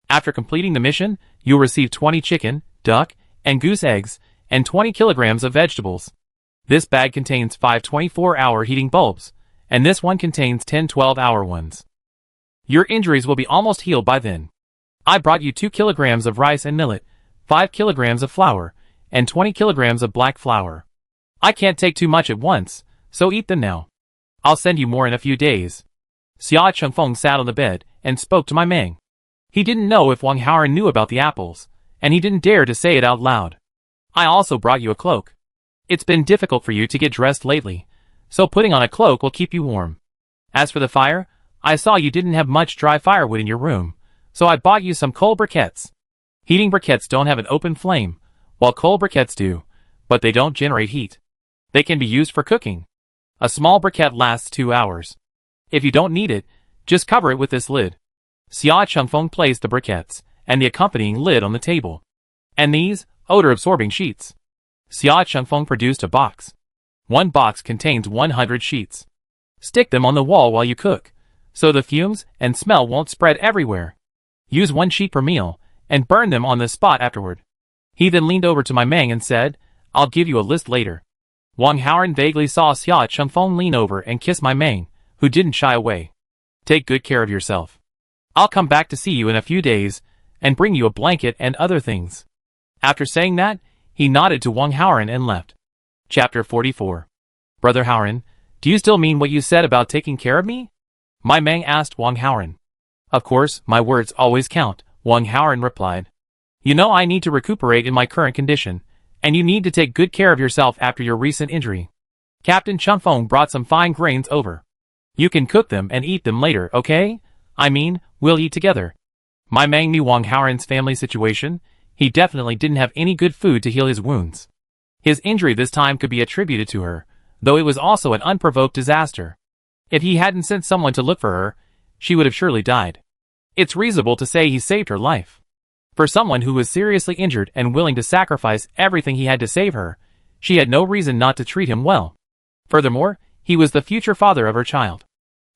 Speaker 1: After completing the mission, you'll receive 20 chicken, duck, and goose eggs, and 20 kilograms of vegetables. This bag contains 5 24-hour heating bulbs, and this one contains 10 12-hour ones. Your injuries will be almost healed by then. I brought you 2 kilograms of rice and millet, 5 kilograms of flour, and 20 kilograms of black flour. I can't take too much at once, so eat them now. I'll send you more in a few days. Sia sat on the bed and spoke to Mei Mang. He didn't know if Wang Haoran knew about the apples, and he didn't dare to say it out loud. I also brought you a cloak. It's been difficult for you to get dressed lately, so putting on a cloak will keep you warm. As for the fire, I saw you didn't have much dry firewood in your room, so I bought you some coal briquettes. Heating briquettes don't have an open flame, while coal briquettes do, but they don't generate heat. They can be used for cooking. A small briquette lasts 2 hours. If you don't need it, just cover it with this lid. Sia Changfeng placed the briquettes and the accompanying lid on the table. And these, odor-absorbing sheets. Sia Changfeng produced a box. One box contains 100 sheets. Stick them on the wall while you cook, so the fumes and smell won't spread everywhere. Use 1 sheet per meal, and burn them on the spot afterward. He then leaned over to my Mang and said, I'll give you a list later. Wang Haoran vaguely saw Sia Changfeng lean over and kiss my Mang, who didn't shy away. Take good care of yourself. I'll come back to see you in a few days, and bring you a blanket and other things. After saying that, he nodded to Wang Haoran and left. Chapter 44. Brother Haoran, do you still mean what you said about taking care of me? My Mang asked Wang Haoran. Of course, my words always count, Wang Haoran replied. You know I need to recuperate in my current condition, and you need to take good care of yourself after your recent injury. Captain Changfeng brought some fine grains over. You can cook them and eat them later, okay? I mean, we'll eat together. My Mang knew Wang Haoran's family situation. He definitely didn't have any good food to heal his wounds. His injury this time could be attributed to her, though it was also an unprovoked disaster. If he hadn't sent someone to look for her, she would have surely died. It's reasonable to say he saved her life. For someone who was seriously injured and willing to sacrifice everything he had to save her, she had no reason not to treat him well. Furthermore, he was the future father of her child.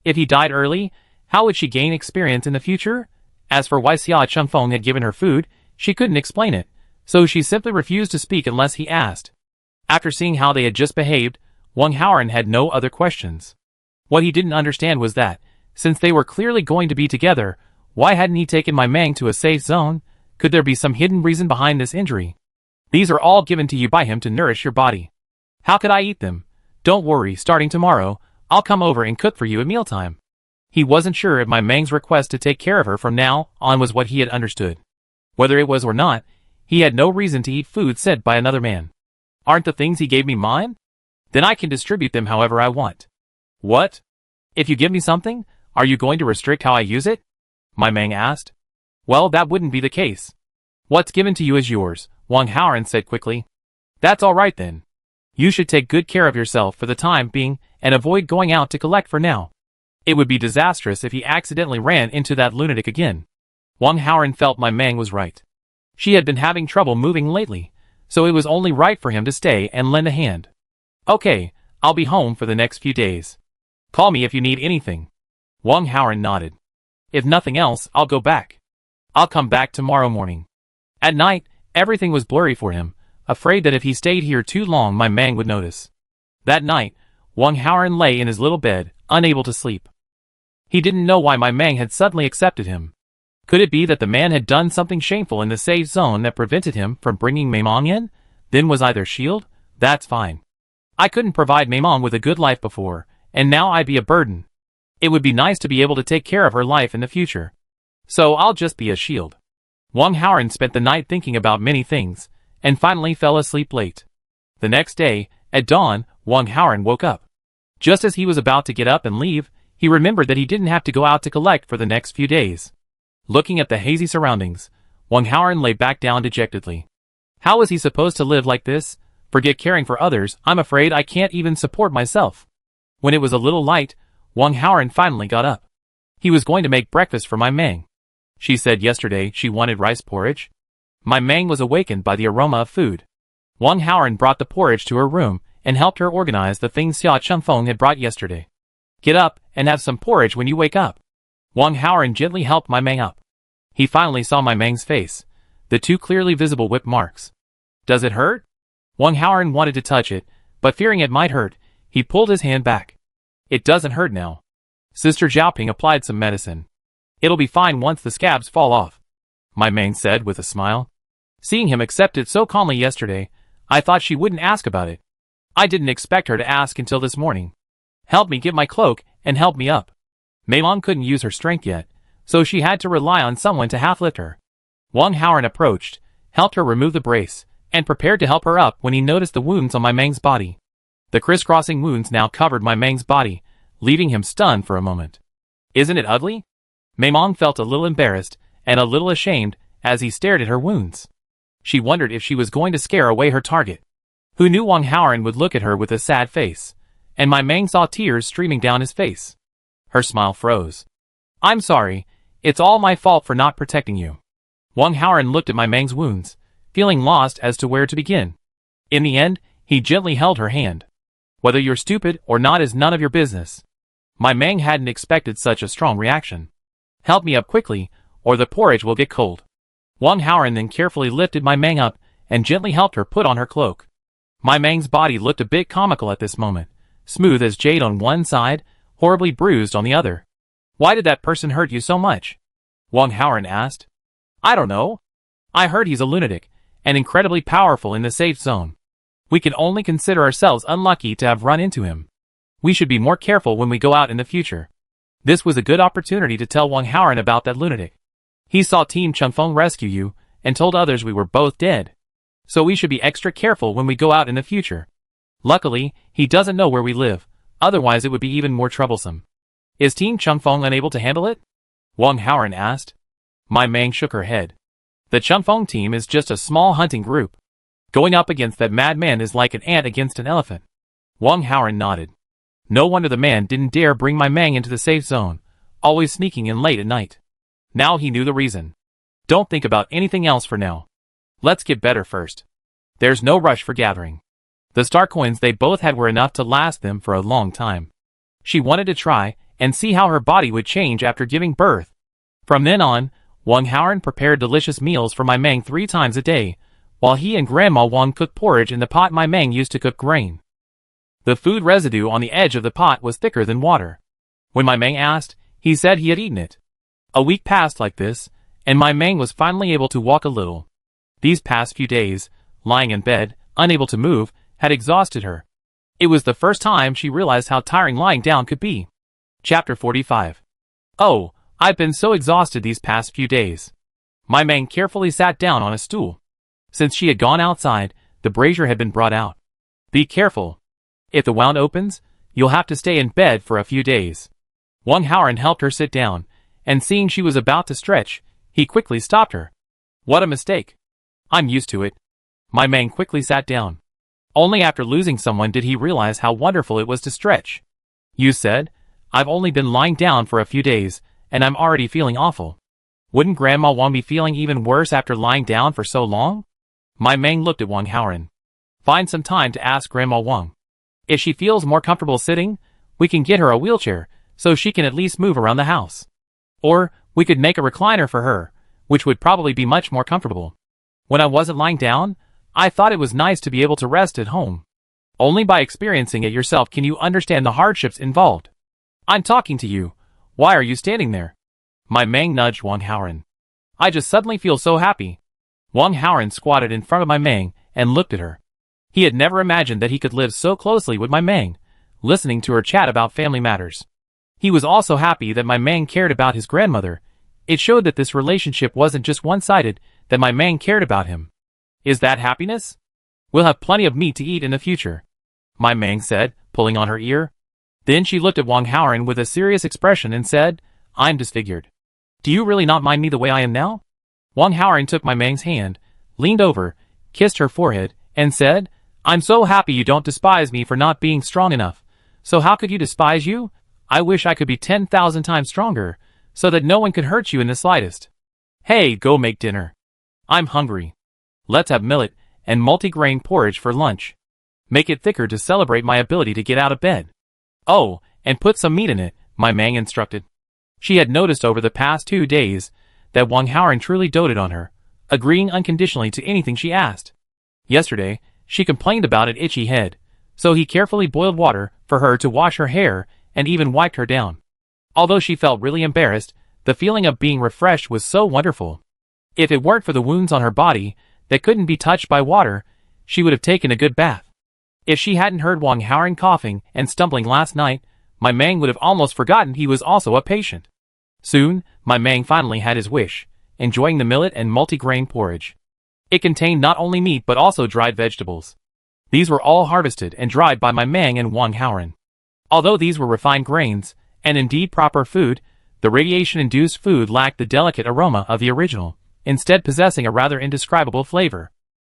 Speaker 1: If he died early, how would she gain experience in the future? As for why Sia Changfeng had given her food, she couldn't explain it, so she simply refused to speak unless he asked. After seeing how they had just behaved, Wang Haoran had no other questions. What he didn't understand was that, since they were clearly going to be together, why hadn't he taken my Mang to a safe zone? Could there be some hidden reason behind this injury? These are all given to you by him to nourish your body. How could I eat them? Don't worry, starting tomorrow, I'll come over and cook for you at mealtime. He wasn't sure if my Mang's request to take care of her from now on was what he had understood. Whether it was or not, he had no reason to eat food said by another man. Aren't the things he gave me mine? Then I can distribute them however I want. What? If you give me something, are you going to restrict how I use it? My Mang asked. Well, that wouldn't be the case. What's given to you is yours, Wang Haoran said quickly. That's all right then. You should take good care of yourself for the time being and avoid going out to collect for now. It would be disastrous if he accidentally ran into that lunatic again. Wang Haoran felt my Mang was right. She had been having trouble moving lately, so it was only right for him to stay and lend a hand. Okay, I'll be home for the next few days. Call me if you need anything. Wang Haoran nodded. If nothing else, I'll go back. I'll come back tomorrow morning. At night, everything was blurry for him, afraid that if he stayed here too long my Mang would notice. That night, Wang Haoran lay in his little bed, unable to sleep. He didn't know why my Mang had suddenly accepted him. Could it be that the man had done something shameful in the safe zone that prevented him from bringing Maimong in? Then was I their shield? That's fine. I couldn't provide Maimong with a good life before, and now I'd be a burden. It would be nice to be able to take care of her life in the future. So I'll just be a shield. Wang Haoran spent the night thinking about many things, and finally fell asleep late. The next day, at dawn, Wang Haoran woke up. Just as he was about to get up and leave, he remembered that he didn't have to go out to collect for the next few days. Looking at the hazy surroundings, Wang Haoran lay back down dejectedly. How was he supposed to live like this? Forget caring for others, I'm afraid I can't even support myself. When it was a little light, Wang Haoran finally got up. He was going to make breakfast for my Mang. She said yesterday she wanted rice porridge. My Mang was awakened by the aroma of food. Wang Haoran brought the porridge to her room and helped her organize the things Sia Changfeng had brought yesterday. Get up and have some porridge when you wake up. Wang Haoran gently helped my Mang up. He finally saw my Mang's face, the 2 clearly visible whip marks. Does it hurt? Wang Haoran wanted to touch it, but fearing it might hurt, he pulled his hand back. It doesn't hurt now. Sister Zhaoping applied some medicine. It'll be fine once the scabs fall off, my Mang said with a smile. Seeing him accept it so calmly yesterday, I thought she wouldn't ask about it. I didn't expect her to ask until this morning. Help me get my cloak and help me up. Maimong couldn't use her strength yet, so she had to rely on someone to half-lift her. Wang Haoran approached, helped her remove the brace, and prepared to help her up when he noticed the wounds on my Mang's body. The crisscrossing wounds now covered my Mang's body, leaving him stunned for a moment. Isn't it ugly? Maimong felt a little embarrassed and a little ashamed as he stared at her wounds. She wondered if she was going to scare away her target. Who knew Wang Haoran would look at her with a sad face, and my Meng saw tears streaming down his face. Her smile froze. I'm sorry, it's all my fault for not protecting you. Wang Haoran looked at my Meng's wounds, feeling lost as to where to begin. In the end, he gently held her hand. Whether you're stupid or not is none of your business. My Meng hadn't expected such a strong reaction. Help me up quickly, or the porridge will get cold. Wang Haoran then carefully lifted my Meng up and gently helped her put on her cloak. My Meng's body looked a bit comical at this moment, smooth as jade on one side, horribly bruised on the other. Why did that person hurt you so much? Wang Haoran asked. I don't know. I heard he's a lunatic, and incredibly powerful in the safe zone. We can only consider ourselves unlucky to have run into him. We should be more careful when we go out in the future. This was a good opportunity to tell Wang Haoran about that lunatic. He saw Team Chunfeng rescue you, and told others we were both dead. So we should be extra careful when we go out in the future. Luckily, he doesn't know where we live, otherwise it would be even more troublesome. Is Team Chunfeng unable to handle it? Wang Haoran asked. My Meng shook her head. The Chunfeng team is just a small hunting group. Going up against that madman is like an ant against an elephant. Wang Haoran nodded. No wonder the man didn't dare bring my Meng into the safe zone, always sneaking in late at night. Now he knew the reason. Don't think about anything else for now. Let's get better first. There's no rush for gathering. The star coins they both had were enough to last them for a long time. She wanted to try and see how her body would change after giving birth. From then on, Wang Haoran prepared delicious meals for my Meng 3 times a day, while he and Grandma Wong cooked porridge in the pot my Meng used to cook grain. The food residue on the edge of the pot was thicker than water. When my Meng asked, he said he had eaten it. A week passed like this, and my Meng was finally able to walk a little. These past few days, lying in bed, unable to move, had exhausted her. It was the first time she realized how tiring lying down could be. Chapter 45. Oh, I've been so exhausted these past few days. My Meng carefully sat down on a stool. Since she had gone outside, the brazier had been brought out. Be careful. If the wound opens, you'll have to stay in bed for a few days. Wang Haoran helped her sit down, and seeing she was about to stretch, he quickly stopped her. What a mistake. I'm used to it. My Meng quickly sat down. Only after losing someone did he realize how wonderful it was to stretch. You said, I've only been lying down for a few days, and I'm already feeling awful. Wouldn't Grandma Wong be feeling even worse after lying down for so long? My Meng looked at Wang Haoran. Find some time to ask Grandma Wong. If she feels more comfortable sitting, we can get her a wheelchair, so she can at least move around the house. Or, we could make a recliner for her, which would probably be much more comfortable. When I wasn't lying down, I thought it was nice to be able to rest at home. Only by experiencing it yourself can you understand the hardships involved. I'm talking to you. Why are you standing there? My Meng nudged Wang Haoran. I just suddenly feel so happy. Wang Haoran squatted in front of my Meng and looked at her. He had never imagined that he could live so closely with my Meng, listening to her chat about family matters. He was also happy that my Meng cared about his grandmother. It showed that this relationship wasn't just one-sided, that my Meng cared about him. Is that happiness? We'll have plenty of meat to eat in the future, my Meng said, pulling on her ear. Then she looked at Wang Haoran with a serious expression and said, I'm disfigured. Do you really not mind me the way I am now? Wang Haoran took my Meng's hand, leaned over, kissed her forehead, and said, I'm so happy you don't despise me for not being strong enough. So how could you despise you? I wish I could be 10,000 times stronger, so that no one could hurt you in the slightest. Hey, go make dinner. I'm hungry. Let's have millet and multigrain porridge for lunch. Make it thicker to celebrate my ability to get out of bed. Oh, and put some meat in it, my Meng instructed. She had noticed over the past 2 days that Wang Haoran truly doted on her, agreeing unconditionally to anything she asked. Yesterday, she complained about an itchy head, so he carefully boiled water for her to wash her hair and even wiped her down. Although she felt really embarrassed, the feeling of being refreshed was so wonderful. If it weren't for the wounds on her body that couldn't be touched by water, she would have taken a good bath. If she hadn't heard Wang Haoran coughing and stumbling last night, my Meng would have almost forgotten he was also a patient. Soon, my Meng finally had his wish, enjoying the millet and multigrain porridge. It contained not only meat but also dried vegetables. These were all harvested and dried by my Meng and Wang Haoran. Although these were refined grains, and indeed proper food, the radiation-induced food lacked the delicate aroma of the original, instead possessing a rather indescribable flavor.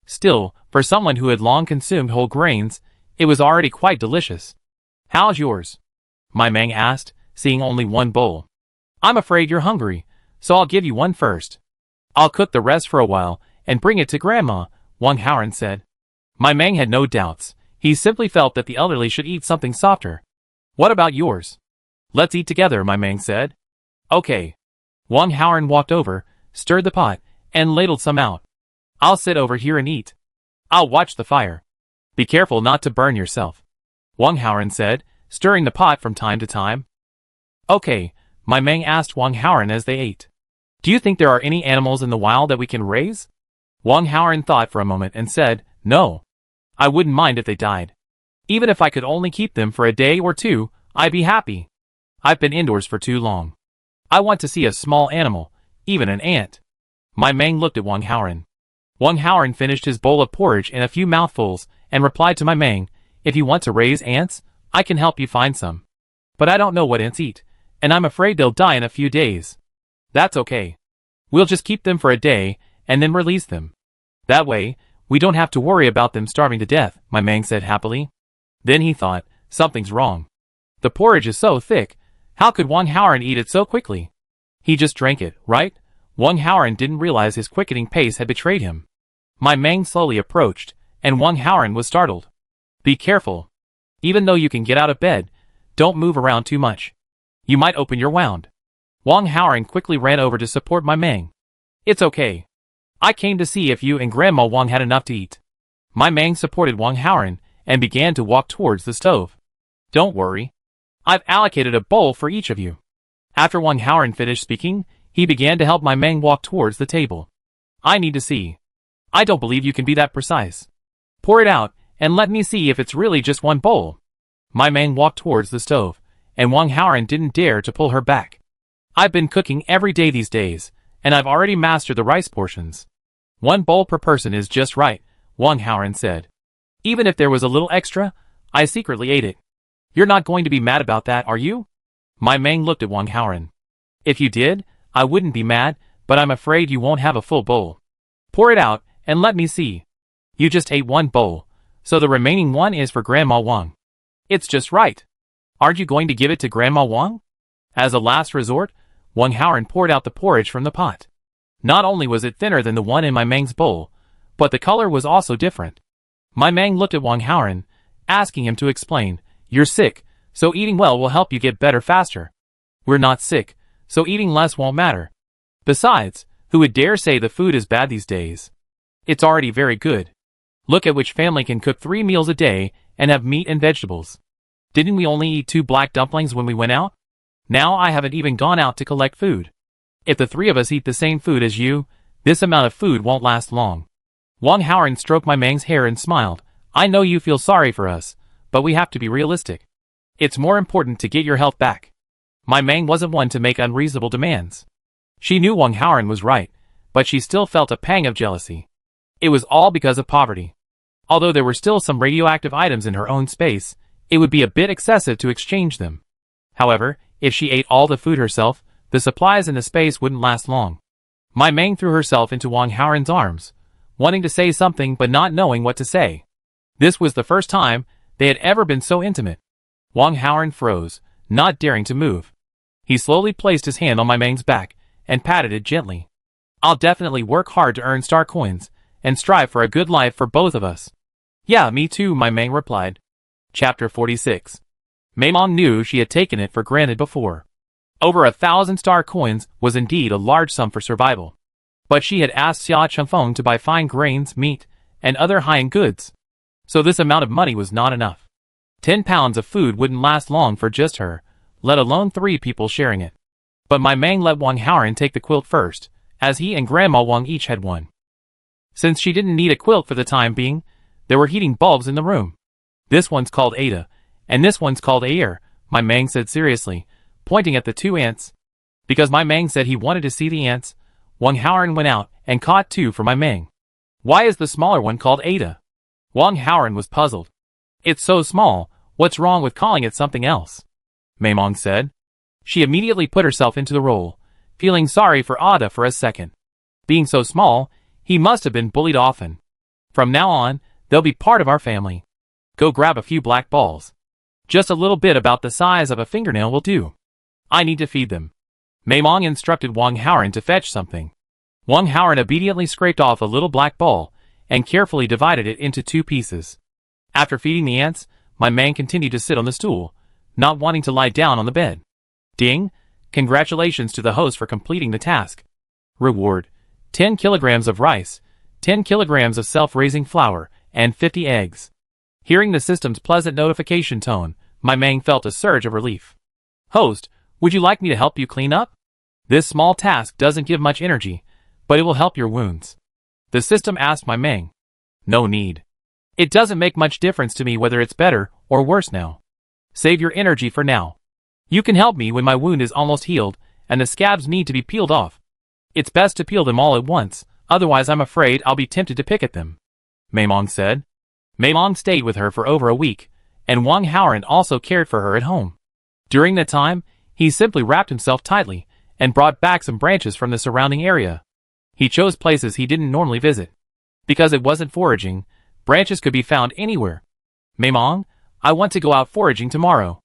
Speaker 1: Still, for someone who had long consumed whole grains, it was already quite delicious. "How's yours?" My Mang asked, seeing only one bowl. "I'm afraid you're hungry, so I'll give you one first. I'll cook the rest for a while and bring it to Grandma," Wang Haoran said. My Mang had no doubts. He simply felt that the elderly should eat something softer. "What about yours?" "Let's eat together," my Mang said. "Okay." Wang Haoran walked over, stirred the pot, and ladled some out. "I'll sit over here and eat. I'll watch the fire. Be careful not to burn yourself," Wang Haoran said, stirring the pot from time to time. "Okay," my Mang asked Wang Haoran as they ate. "Do you think there are any animals in the wild that we can raise?" Wang Haoran thought for a moment and said, "No. I wouldn't mind if they died. Even if I could only keep them for a day or two, I'd be happy. I've been indoors for too long. I want to see a small animal, even an ant." My Mang looked at Wang Haoran. Wang Haoran finished his bowl of porridge in a few mouthfuls and replied to my Mang, "If you want to raise ants, I can help you find some. But I don't know what ants eat, and I'm afraid they'll die in a few days." "That's okay. We'll just keep them for a day and then release them. That way, we don't have to worry about them starving to death," my Mang said happily. Then he thought, something's wrong. The porridge is so thick, how could Wang Haoran eat it so quickly? He just drank it, right? Wang Haoran didn't realize his quickening pace had betrayed him. My Mang slowly approached, and Wang Haoran was startled. "Be careful. Even though you can get out of bed, don't move around too much. You might open your wound." Wang Haoran quickly ran over to support my Mang. "It's okay. I came to see if you and Grandma Wong had enough to eat." My Mang supported Wang Haoran and began to walk towards the stove. "Don't worry. I've allocated a bowl for each of you." After Wang Haoran finished speaking, he began to help my Mang walk towards the table. "I need to see. I don't believe you can be that precise. Pour it out, and let me see if it's really just one bowl." My Mang walked towards the stove, and Wang Haoran didn't dare to pull her back. "I've been cooking every day these days, and I've already mastered the rice portions. One bowl per person is just right," Wang Haoran said. "Even if there was a little extra, I secretly ate it. You're not going to be mad about that, are you?" My Mang looked at Wang Haoran. "If you did, I wouldn't be mad, but I'm afraid you won't have a full bowl. Pour it out, and let me see. You just ate one bowl, so the remaining one is for Grandma Wong. It's just right. Aren't you going to give it to Grandma Wong?" As a last resort, Wang Haoran poured out the porridge from the pot. Not only was it thinner than the one in my Mang's bowl, but the color was also different. My Mang looked at Wang Haoran, asking him to explain. "You're sick, so eating well will help you get better faster. We're not sick, so eating less won't matter. Besides, who would dare say the food is bad these days? It's already very good. Look at which family can cook 3 meals a day and have meat and vegetables. Didn't we only eat 2 black dumplings when we went out? Now I haven't even gone out to collect food. If the 3 of us eat the same food as you, this amount of food won't last long." Wang Haoran stroked my Mang's hair and smiled. "I know you feel sorry for us, but we have to be realistic. It's more important to get your health back." My Mang wasn't one to make unreasonable demands. She knew Wang Haoran was right, but she still felt a pang of jealousy. It was all because of poverty. Although there were still some radioactive items in her own space, it would be a bit excessive to exchange them. However, if she ate all the food herself, the supplies in the space wouldn't last long. My Mang threw herself into Wang Haoran's arms, wanting to say something but not knowing what to say. This was the first time they had ever been so intimate. Wang Haoran froze, not daring to move. He slowly placed his hand on my Mang's back and patted it gently. "I'll definitely work hard to earn star coins and strive for a good life for both of us." "Yeah, me too," my Mang replied. Chapter 46. Maimong knew she had taken it for granted before. Over 1,000 star coins was indeed a large sum for survival. But she had asked Xia Chengfeng to buy fine grains, meat, and other high-end goods. So this amount of money was not enough. 10 pounds of food wouldn't last long for just her, let alone 3 people sharing it. But my Mang let Wang Haoran take the quilt first, as he and Grandma Wong each had one. Since she didn't need a quilt for the time being, there were heating bulbs in the room. "This one's called Ada, and this one's called Air," my Mang said seriously, pointing at the 2 ants. Because my Mang said he wanted to see the ants, Wang Haoran went out and caught 2 for my Mang. "Why is the smaller one called Ada?" Wang Haoran was puzzled. "It's so small, what's wrong with calling it something else?" Maimong said. She immediately put herself into the role, feeling sorry for Ada for a second. Being so small, he must have been bullied often. From now on, they'll be part of our family. Go grab a few black balls. Just a little bit about the size of a fingernail will do. I need to feed them. Mei Mong instructed Wang Haoran to fetch something. Wang Haoran obediently scraped off a little black ball and carefully divided it into 2 pieces. After feeding the ants, my man continued to sit on the stool, not wanting to lie down on the bed. Ding! Congratulations to the host for completing the task. Reward: 10 kilograms of rice, 10 kilograms of self-raising flour, and 50 eggs. Hearing the system's pleasant notification tone, my man felt a surge of relief. Host, would you like me to help you clean up? This small task doesn't give much energy, but it will help your wounds. The system asked my Meng. No need. It doesn't make much difference to me whether it's better or worse now. Save your energy for now. You can help me when my wound is almost healed and the scabs need to be peeled off. It's best to peel them all at once, otherwise I'm afraid I'll be tempted to pick at them, Mei Mong said. Mei Mong stayed with her for over a week, and Wang Haoran also cared for her at home. During that time, he simply wrapped himself tightly and brought back some branches from the surrounding area. He chose places he didn't normally visit. Because it wasn't foraging, branches could be found anywhere. Mei Mong, I want to go out foraging tomorrow.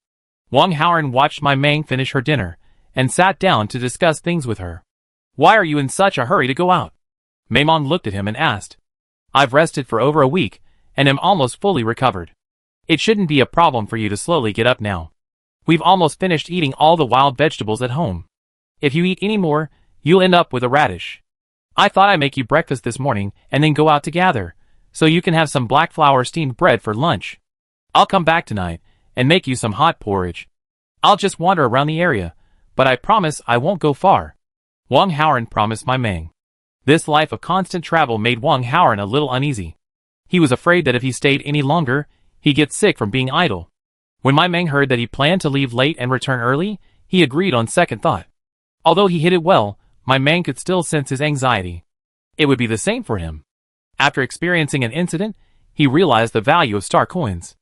Speaker 1: Wang Haoran watched my Meng finish her dinner and sat down to discuss things with her. Why are you in such a hurry to go out? Mei Mong looked at him and asked. I've rested for over a week and am almost fully recovered. It shouldn't be a problem for you to slowly get up now. We've almost finished eating all the wild vegetables at home. If you eat any more, you'll end up with a radish. I thought I'd make you breakfast this morning and then go out to gather, so you can have some black flour steamed bread for lunch. I'll come back tonight and make you some hot porridge. I'll just wander around the area, but I promise I won't go far. Wang Haoran promised my Meng. This life of constant travel made Wang Haoran a little uneasy. He was afraid that if he stayed any longer, he'd get sick from being idle. When my Meng heard that he planned to leave late and return early, he agreed on second thought. Although he hid it well, my Meng could still sense his anxiety. It would be the same for him. After experiencing an incident, he realized the value of star coins.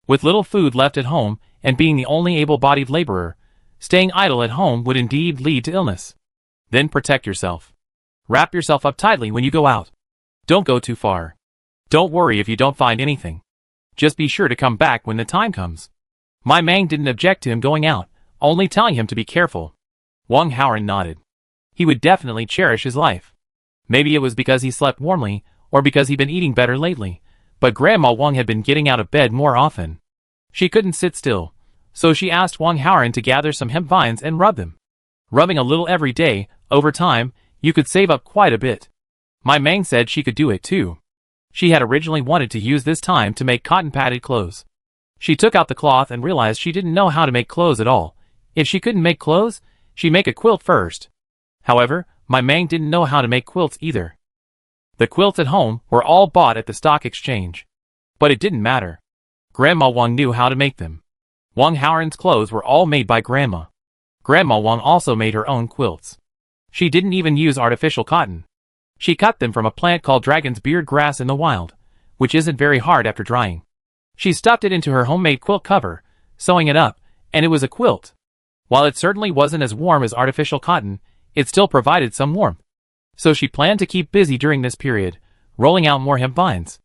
Speaker 1: With little food left at home and being the only able-bodied laborer, staying idle at home would indeed lead to illness. Then protect yourself. Wrap yourself up tightly when you go out. Don't go too far. Don't worry if you don't find anything. Just be sure to come back when the time comes. My Meng didn't object to him going out, only telling him to be careful. Wang Haoran nodded. He would definitely cherish his life. Maybe it was because he slept warmly, or because he'd been eating better lately, but Grandma Wong had been getting out of bed more often. She couldn't sit still, so she asked Wang Haoran to gather some hemp vines and rub them. Rubbing a little every day, over time, you could save up quite a bit. My Meng said she could do it too. She had originally wanted to use this time to make cotton-padded clothes. She took out the cloth and realized she didn't know how to make clothes at all. If she couldn't make clothes, she'd make a quilt first. However, my Meng didn't know how to make quilts either. The quilts at home were all bought at the stock exchange. But it didn't matter. Grandma Wong knew how to make them. Wang Haoran's clothes were all made by Grandma. Grandma Wong also made her own quilts. She didn't even use artificial cotton. She cut them from a plant called dragon's beard grass in the wild, which isn't very hard after drying. She stuffed it into her homemade quilt cover, sewing it up, and it was a quilt. While it certainly wasn't as warm as artificial cotton, it still provided some warmth. So she planned to keep busy during this period, rolling out more hemp vines.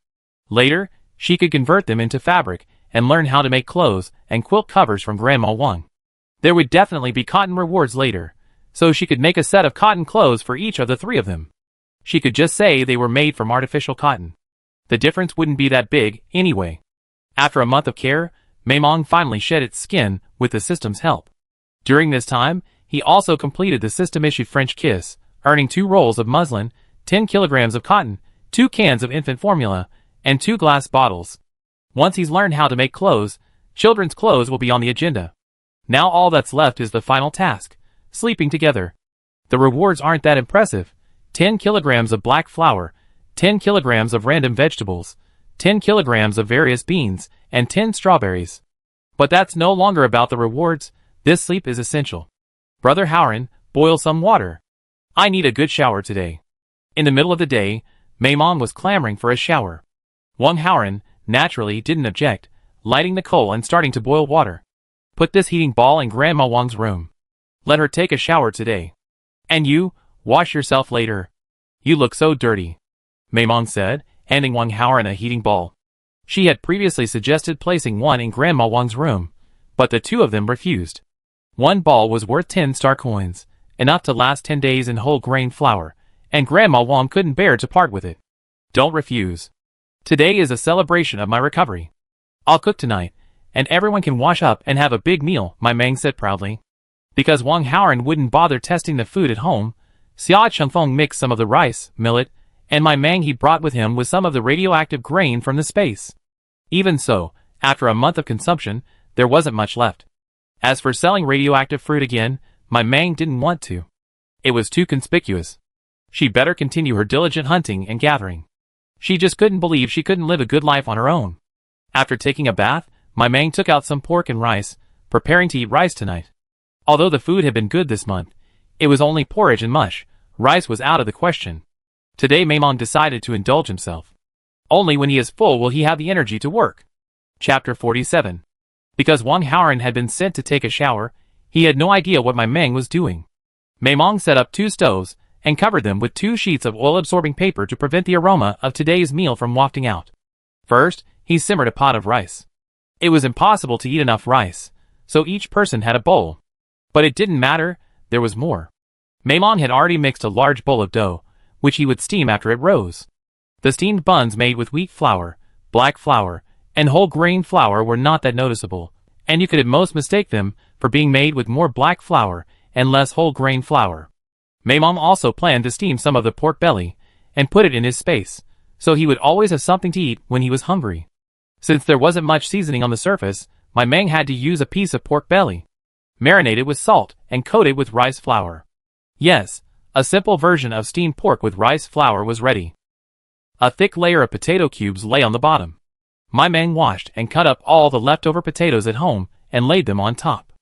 Speaker 1: Later, she could convert them into fabric and learn how to make clothes and quilt covers from Grandma Wong. There would definitely be cotton rewards later, so she could make a set of cotton clothes for each of the 3 of them. She could just say they were made from artificial cotton. The difference wouldn't be that big, anyway. After a month of care, Mei Mong finally shed its skin with the system's help. During this time, he also completed the system-issued French kiss, earning 2 rolls of muslin, 10 kilograms of cotton, 2 cans of infant formula, and 2 glass bottles. Once he's learned how to make clothes, children's clothes will be on the agenda. Now all that's left is the final task, sleeping together. The rewards aren't that impressive. 10 kilograms of black flour, 10 kilograms of random vegetables, 10 kilograms of various beans, and 10 strawberries. But that's no longer about the rewards. This sleep is essential. Brother Haoran, boil some water. I need a good shower today. In the middle of the day, Mei Mong was clamoring for a shower. Wang Haoran, naturally, didn't object, lighting the coal and starting to boil water. Put this heating ball in Grandma Wong's room. Let her take a shower today. And you, wash yourself later. You look so dirty, Maimong said, handing Wang Haoran a heating bowl. She had previously suggested placing one in Grandma Wong's room, but the two of them refused. One ball was worth 10 star coins, enough to last 10 days in whole grain flour, and Grandma Wong couldn't bear to part with it. Don't refuse. Today is a celebration of my recovery. I'll cook tonight, and everyone can wash up and have a big meal, Maimong said proudly. Because Wang Haoran wouldn't bother testing the food at home, Sia Chengfeng mixed some of the rice, millet, and Maimong he brought with him with some of the radioactive grain from the space. Even so, after a month of consumption, there wasn't much left. As for selling radioactive fruit again, Maimong didn't want to. It was too conspicuous. She better continue her diligent hunting and gathering. She just couldn't believe she couldn't live a good life on her own. After taking a bath, Maimong took out some pork and rice, preparing to eat rice tonight. Although the food had been good this month, it was only porridge and mush. Rice was out of the question. Today Maimong decided to indulge himself. Only when he is full will he have the energy to work. Chapter 47. Because Wang Haoran had been sent to take a shower, he had no idea what Maimong was doing. Maimong set up 2 stoves, and covered them with 2 sheets of oil-absorbing paper to prevent the aroma of today's meal from wafting out. First, he simmered a pot of rice. It was impossible to eat enough rice, so each person had a bowl. But it didn't matter, there was more. Maimong had already mixed a large bowl of dough, which he would steam after it rose. The steamed buns made with wheat flour, black flour, and whole grain flour were not that noticeable, and you could at most mistake them for being made with more black flour and less whole grain flour. Maimong also planned to steam some of the pork belly and put it in his space, so he would always have something to eat when he was hungry. Since there wasn't much seasoning on the surface, Maimong had to use a piece of pork belly, marinated with salt and coated with rice flour. Yes, a simple version of steamed pork with rice flour was ready. A thick layer of potato cubes lay on the bottom. Maimong washed and cut up all the leftover potatoes at home and laid them on top.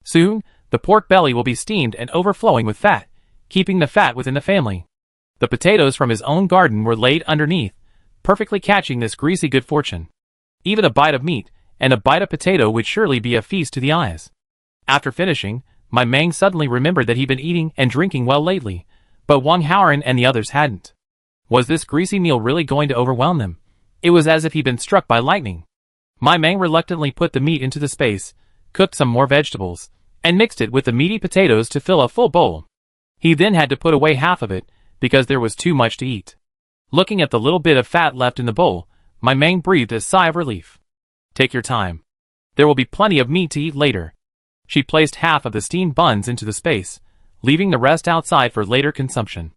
Speaker 1: Soon, the pork belly will be steamed and overflowing with fat, keeping the fat within the family. The potatoes from his own garden were laid underneath, perfectly catching this greasy good fortune. Even a bite of meat and a bite of potato would surely be a feast to the eyes. After finishing, Maimong suddenly remembered that he'd been eating and drinking well lately, but Wang Haoran and the others hadn't. Was this greasy meal really going to overwhelm them? It was as if he'd been struck by lightning. Maimong reluctantly put the meat into the space, cooked some more vegetables, and mixed it with the meaty potatoes to fill a full bowl. He then had to put away half of it, because there was too much to eat. Looking at the little bit of fat left in the bowl, Maimong breathed a sigh of relief. Take your time. There will be plenty of meat to eat later. She placed half of the steamed buns into the space, leaving the rest outside for later consumption.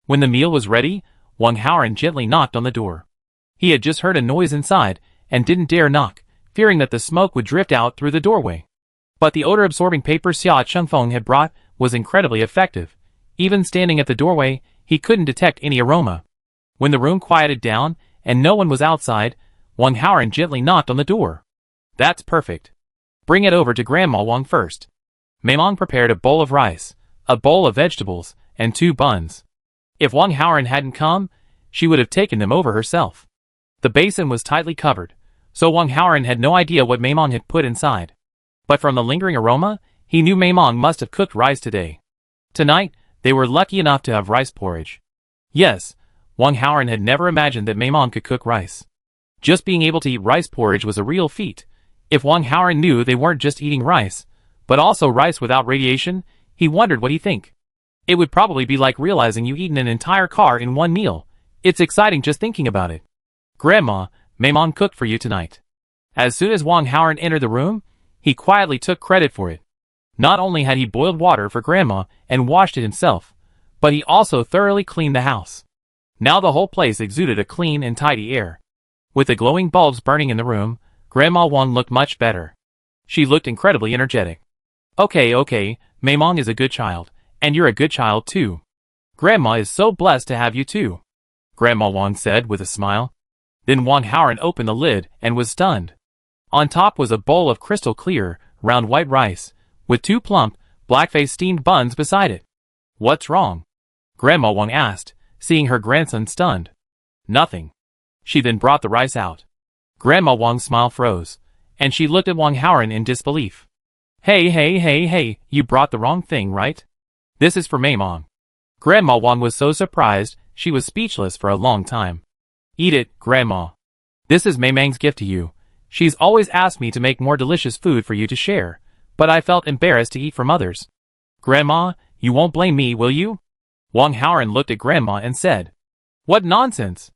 Speaker 1: When the meal was ready, Wang Haoran gently knocked on the door. He had just heard a noise inside, and didn't dare knock, fearing that the smoke would drift out through the doorway. But the odor-absorbing paper Sia Chengfeng had brought was incredibly effective. Even standing at the doorway, he couldn't detect any aroma. When the room quieted down, and no one was outside, Wang Haoran gently knocked on the door. That's perfect. Bring it over to Grandma Wong first. Maimong prepared a bowl of rice, a bowl of vegetables, and 2 buns. If Wang Haoran hadn't come, she would have taken them over herself. The basin was tightly covered, so Wang Haoran had no idea what Maimong had put inside. But from the lingering aroma, he knew Maimong must have cooked rice today. Tonight, they were lucky enough to have rice porridge. Yes, Wang Haoran had never imagined that Maimong could cook rice. Just being able to eat rice porridge was a real feat. If Wang Haoran knew they weren't just eating rice, but also rice without radiation, he wondered what he'd think. It would probably be like realizing you've eaten an entire car in one meal. It's exciting just thinking about it. Grandma, Maimong cooked for you tonight. As soon as Wang Haoran entered the room, he quietly took credit for it. Not only had he boiled water for Grandma and washed it himself, but he also thoroughly cleaned the house. Now the whole place exuded a clean and tidy air. With the glowing bulbs burning in the room, Grandma Wong looked much better. She looked incredibly energetic. Okay, Maimong is a good child, and you're a good child too. Grandma is so blessed to have you too, Grandma Wong said with a smile. Then Wang Haoran opened the lid and was stunned. On top was a bowl of crystal clear, round white rice, with 2 plump, black-faced steamed buns beside it. What's wrong? Grandma Wong asked, seeing her grandson stunned. Nothing. She then brought the rice out. Grandma Wong's smile froze, and she looked at Wang Haoran in disbelief. Hey, you brought the wrong thing, right? This is for Maimong. Grandma Wong was so surprised, she was speechless for a long time. Eat it, Grandma. This is Mei Mang's gift to you. She's always asked me to make more delicious food for you to share, but I felt embarrassed to eat from others. Grandma, you won't blame me, will you? Wang Haoran looked at Grandma and said, What nonsense!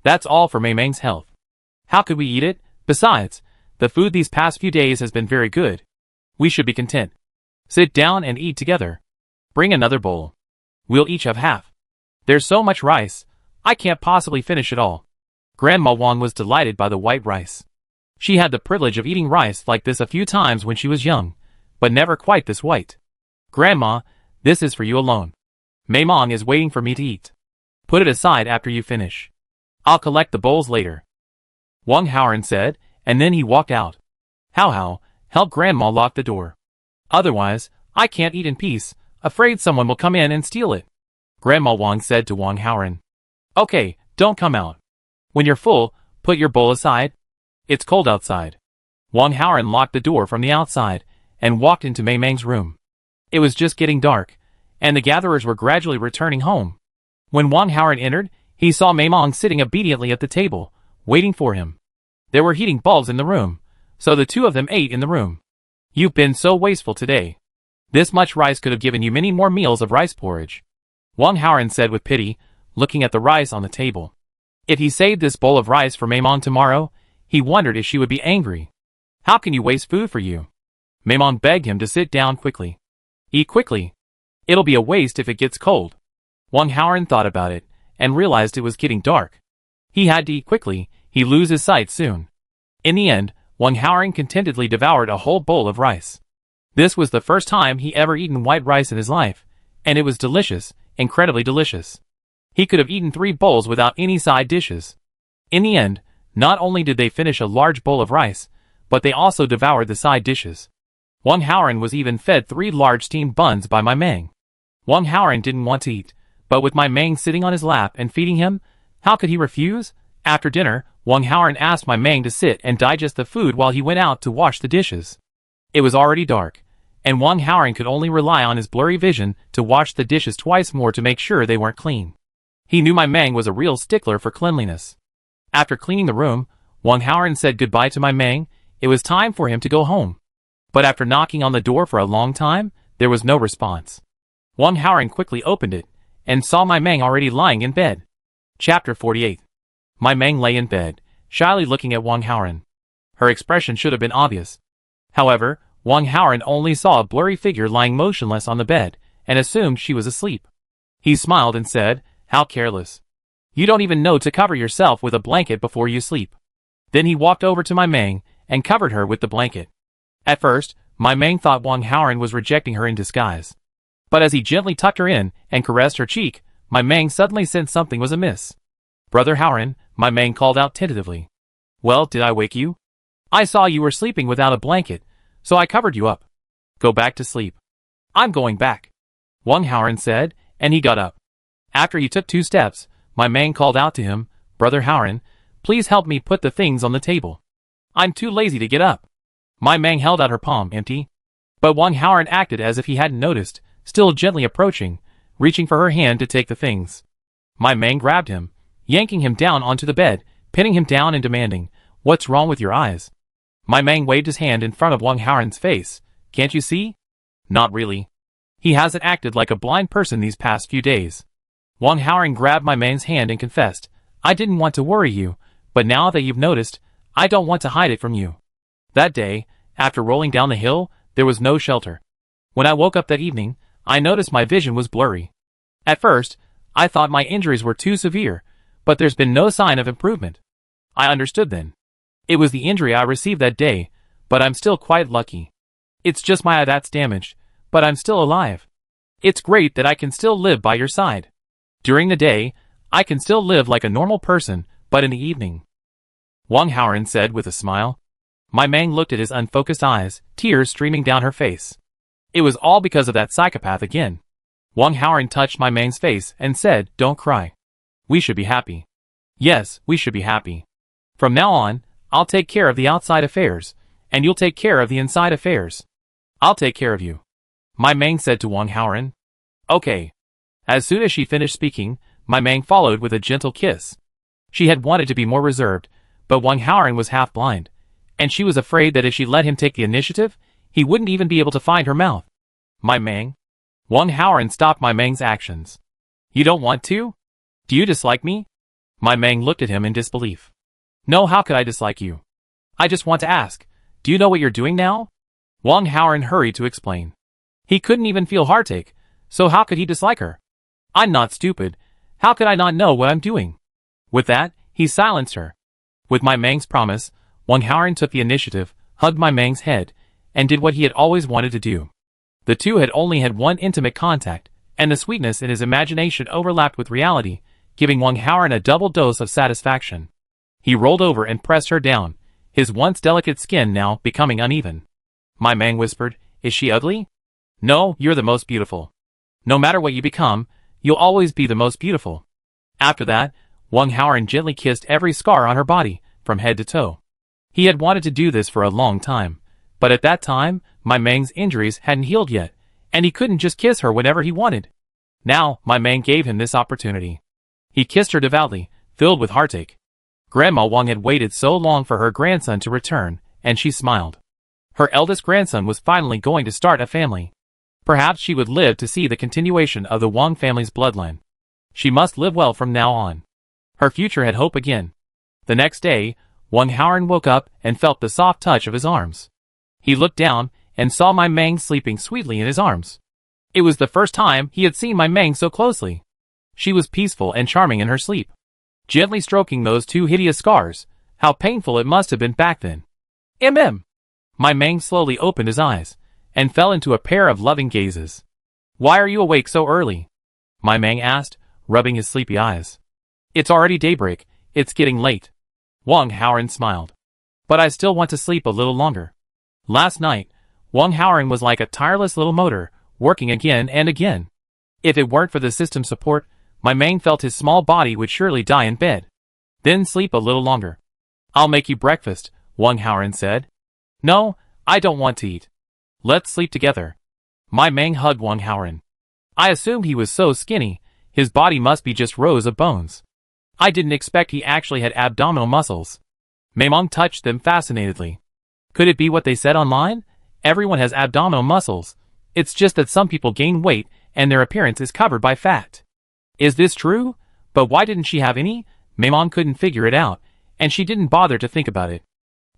Speaker 1: That's all for Mei Mang's health. How could we eat it? Besides, the food these past few days has been very good. We should be content. Sit down and eat together. Bring another bowl. We'll each have half. There's so much rice, I can't possibly finish it all. Grandma Wong was delighted by the white rice. She had the privilege of eating rice like this a few times when she was young, but never quite this white. Grandma, this is for you alone. Mei Mong is waiting for me to eat. Put it aside after you finish. I'll collect the bowls later. Wang Haoran said, and then he walked out. Hao, help Grandma lock the door. Otherwise, I can't eat in peace, afraid someone will come in and steal it. Grandma Wong said to Wang Haoran. Okay, don't come out. When you're full, put your bowl aside. It's cold outside. Wang Haoran locked the door from the outside, and walked into Mei Mang's room. It was just getting dark, and the gatherers were gradually returning home. When Wang Haoran entered, he saw Mei Mong sitting obediently at the table, waiting for him. There were heating bulbs in the room, so the two of them ate in the room. You've been so wasteful today. This much rice could have given you many more meals of rice porridge. Wang Haoran said with pity, looking at the rice on the table. If he saved this bowl of rice for Mei Mong tomorrow, he wondered if she would be angry. How can you waste food for you? Mei Mong begged him to sit down quickly. Eat quickly. It'll be a waste if it gets cold. Wang Haoran thought about it, and realized it was getting dark. He had to eat quickly, he'd lose his sight soon. In the end, Wang Haoran contentedly devoured a whole bowl of rice. This was the first time he ever eaten white rice in his life, and it was delicious, incredibly delicious. He could have eaten 3 bowls without any side dishes. In the end, not only did they finish a large bowl of rice, but they also devoured the side dishes. Wang Haoran was even fed 3 large steamed buns by Mei Mang. Wang Haoran didn't want to eat, but with Mei Mang sitting on his lap and feeding him, how could he refuse? After dinner, Wang Haoran asked Mei Mang to sit and digest the food while he went out to wash the dishes. It was already dark, and Wang Haoran could only rely on his blurry vision to wash the dishes twice more to make sure they weren't clean. He knew Mei Mang was a real stickler for cleanliness. After cleaning the room, Wang Haoran said goodbye to Mei Mang. It was time for him to go home. But after knocking on the door for a long time, there was no response. Wang Haoran quickly opened it, and saw Mei Mang already lying in bed. Chapter 48. Mei Mang lay in bed, shyly looking at Wang Haoran. Her expression should have been obvious. However, Wang Haoran only saw a blurry figure lying motionless on the bed, and assumed she was asleep. He smiled and said, How careless. You don't even know to cover yourself with a blanket before you sleep. Then he walked over to Mei Mang, and covered her with the blanket. At first, Mei Mang thought Wang Haoran was rejecting her in disguise. But as he gently tucked her in, and caressed her cheek, Mei Mang suddenly sensed something was amiss. Brother Haoran, Mei Mang called out tentatively. Well, did I wake you? I saw you were sleeping without a blanket, so I covered you up. Go back to sleep. I'm going back. Wang Haoran said, and he got up. After he took 2 steps, Mei Mang called out to him, Brother Haoran, please help me put the things on the table. I'm too lazy to get up. Mei Mang held out her palm empty. But Wang Haoran acted as if he hadn't noticed, still gently approaching, reaching for her hand to take the things. Mei Mang grabbed him, yanking him down onto the bed, pinning him down and demanding, What's wrong with your eyes? Mei Mang waved his hand in front of Wang Haoran's face. Can't you see? Not really. He hasn't acted like a blind person these past few days. Wang Haoran grabbed Mei Mang's hand and confessed, I didn't want to worry you, but now that you've noticed, I don't want to hide it from you. That day, after rolling down the hill, there was no shelter. When I woke up that evening, I noticed my vision was blurry. At first, I thought my injuries were too severe, but there's been no sign of improvement. I understood then. It was the injury I received that day, but I'm still quite lucky. It's just my eye that's damaged, but I'm still alive. It's great that I can still live by your side. During the day, I can still live like a normal person, but in the evening. Wang Haoran said with a smile. Mei Mang looked at his unfocused eyes, tears streaming down her face. It was all because of that psychopath again. Wang Haoran touched Mei Mang's face and said, Don't cry. We should be happy. Yes, we should be happy. From now on, I'll take care of the outside affairs, and you'll take care of the inside affairs. I'll take care of you. Mei Mang said to Wang Haoran. Okay. As soon as she finished speaking, My Mang followed with a gentle kiss. She had wanted to be more reserved, but Wang Haoran was half blind, and she was afraid that if she let him take the initiative, he wouldn't even be able to find her mouth. My Mang? Wang Haoran stopped My Mang's actions. You don't want to? Do you dislike me? My Mang looked at him in disbelief. No, how could I dislike you? I just want to ask, do you know what you're doing now? Wang Haoran hurried to explain. He couldn't even feel heartache, so how could he dislike her? I'm not stupid. How could I not know what I'm doing? With that, he silenced her. With My Mang's promise, Wang Haoran took the initiative, hugged My Mang's head, and did what he had always wanted to do. The two had only had one intimate contact, and the sweetness in his imagination overlapped with reality, giving Wang Haoran a double dose of satisfaction. He rolled over and pressed her down, his once delicate skin now becoming uneven. My Mang whispered, Is she ugly? No, you're the most beautiful. No matter what you become, you'll always be the most beautiful. After that, Wang Haoran gently kissed every scar on her body, from head to toe. He had wanted to do this for a long time, but at that time, My Mang's injuries hadn't healed yet, and he couldn't just kiss her whenever he wanted. Now, My Mang gave him this opportunity. He kissed her devoutly, filled with heartache. Grandma Wong had waited so long for her grandson to return, and she smiled. Her eldest grandson was finally going to start a family. Perhaps she would live to see the continuation of the Wong family's bloodline. She must live well from now on. Her future had hope again. The next day, Wang Haoran woke up and felt the soft touch of his arms. He looked down and saw My Mang sleeping sweetly in his arms. It was the first time he had seen My Mang so closely. She was peaceful and charming in her sleep. Gently stroking those two hideous scars, how painful it must have been back then. My Mang slowly opened his eyes, and fell into a pair of loving gazes. Why are you awake so early? My Mang asked, rubbing his sleepy eyes. It's already daybreak, it's getting late. Wang Haoran smiled. But I still want to sleep a little longer. Last night, Wang Haoran was like a tireless little motor, working again and again. If it weren't for the system support, My Mang felt his small body would surely die in bed. Then sleep a little longer. I'll make you breakfast, Wang Haoran said. No, I don't want to eat. Let's sleep together. My Mang hugged Wang Haoran. I assumed he was so skinny, his body must be just rows of bones. I didn't expect he actually had abdominal muscles. Maimong touched them fascinatedly. Could it be what they said online? Everyone has abdominal muscles. It's just that some people gain weight and their appearance is covered by fat. Is this true? But why didn't she have any? Maimong couldn't figure it out, and she didn't bother to think about it.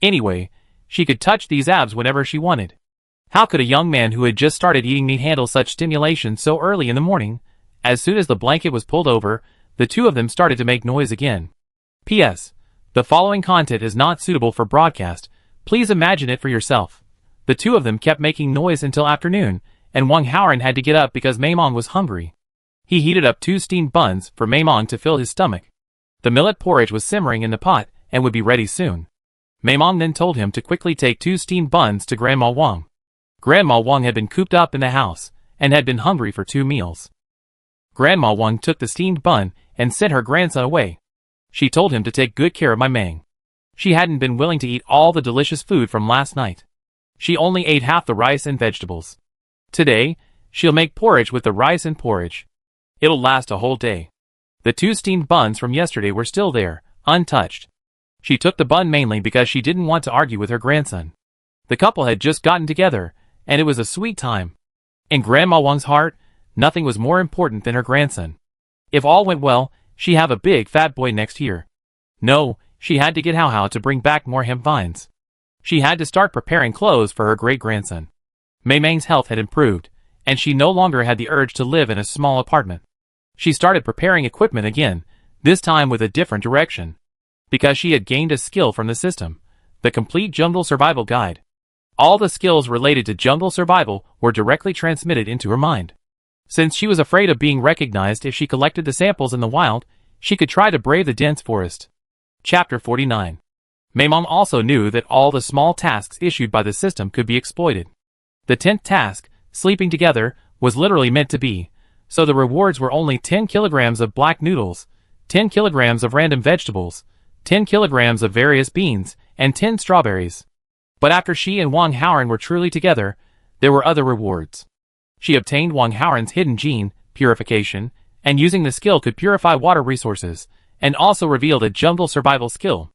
Speaker 1: Anyway, she could touch these abs whenever she wanted. How could a young man who had just started eating meat handle such stimulation so early in the morning? As soon as the blanket was pulled over, the two of them started to make noise again. P.S. The following content is not suitable for broadcast. Please imagine it for yourself. The two of them kept making noise until afternoon, and Wang Haoran had to get up because Maimong was hungry. He heated up 2 steamed buns for Maimong to fill his stomach. The millet porridge was simmering in the pot and would be ready soon. Maimong then told him to quickly take 2 steamed buns to Grandma Wong. Grandma Wong had been cooped up in the house and had been hungry for 2 meals. Grandma Wong took the steamed bun and sent her grandson away. She told him to take good care of My Mang. She hadn't been willing to eat all the delicious food from last night. She only ate half the rice and vegetables. Today, she'll make porridge with the rice and porridge. It'll last a whole day. The 2 steamed buns from yesterday were still there, untouched. She took the bun mainly because she didn't want to argue with her grandson. The couple had just gotten together, and it was a sweet time. In Grandma Wong's heart, nothing was more important than her grandson. If all went well, she'd have a big fat boy next year. No, she had to get Hao Hao to bring back more hemp vines. She had to start preparing clothes for her great-grandson. Mei Mang's health had improved, and she no longer had the urge to live in a small apartment. She started preparing equipment again, this time with a different direction. Because she had gained a skill from the system, the complete jungle survival guide. All the skills related to jungle survival were directly transmitted into her mind. Since she was afraid of being recognized if she collected the samples in the wild, she could try to brave the dense forest. Chapter 49. Maimong also knew that all the small tasks issued by the system could be exploited. The 10th task, sleeping together, was literally meant to be, so the rewards were only 10 kilograms of black noodles, 10 kilograms of random vegetables, 10 kilograms of various beans, and 10 strawberries. But after she and Wang Haoran were truly together, there were other rewards. She obtained Wang Haoran's hidden gene, purification, and using the skill could purify water resources, and also revealed a jungle survival skill.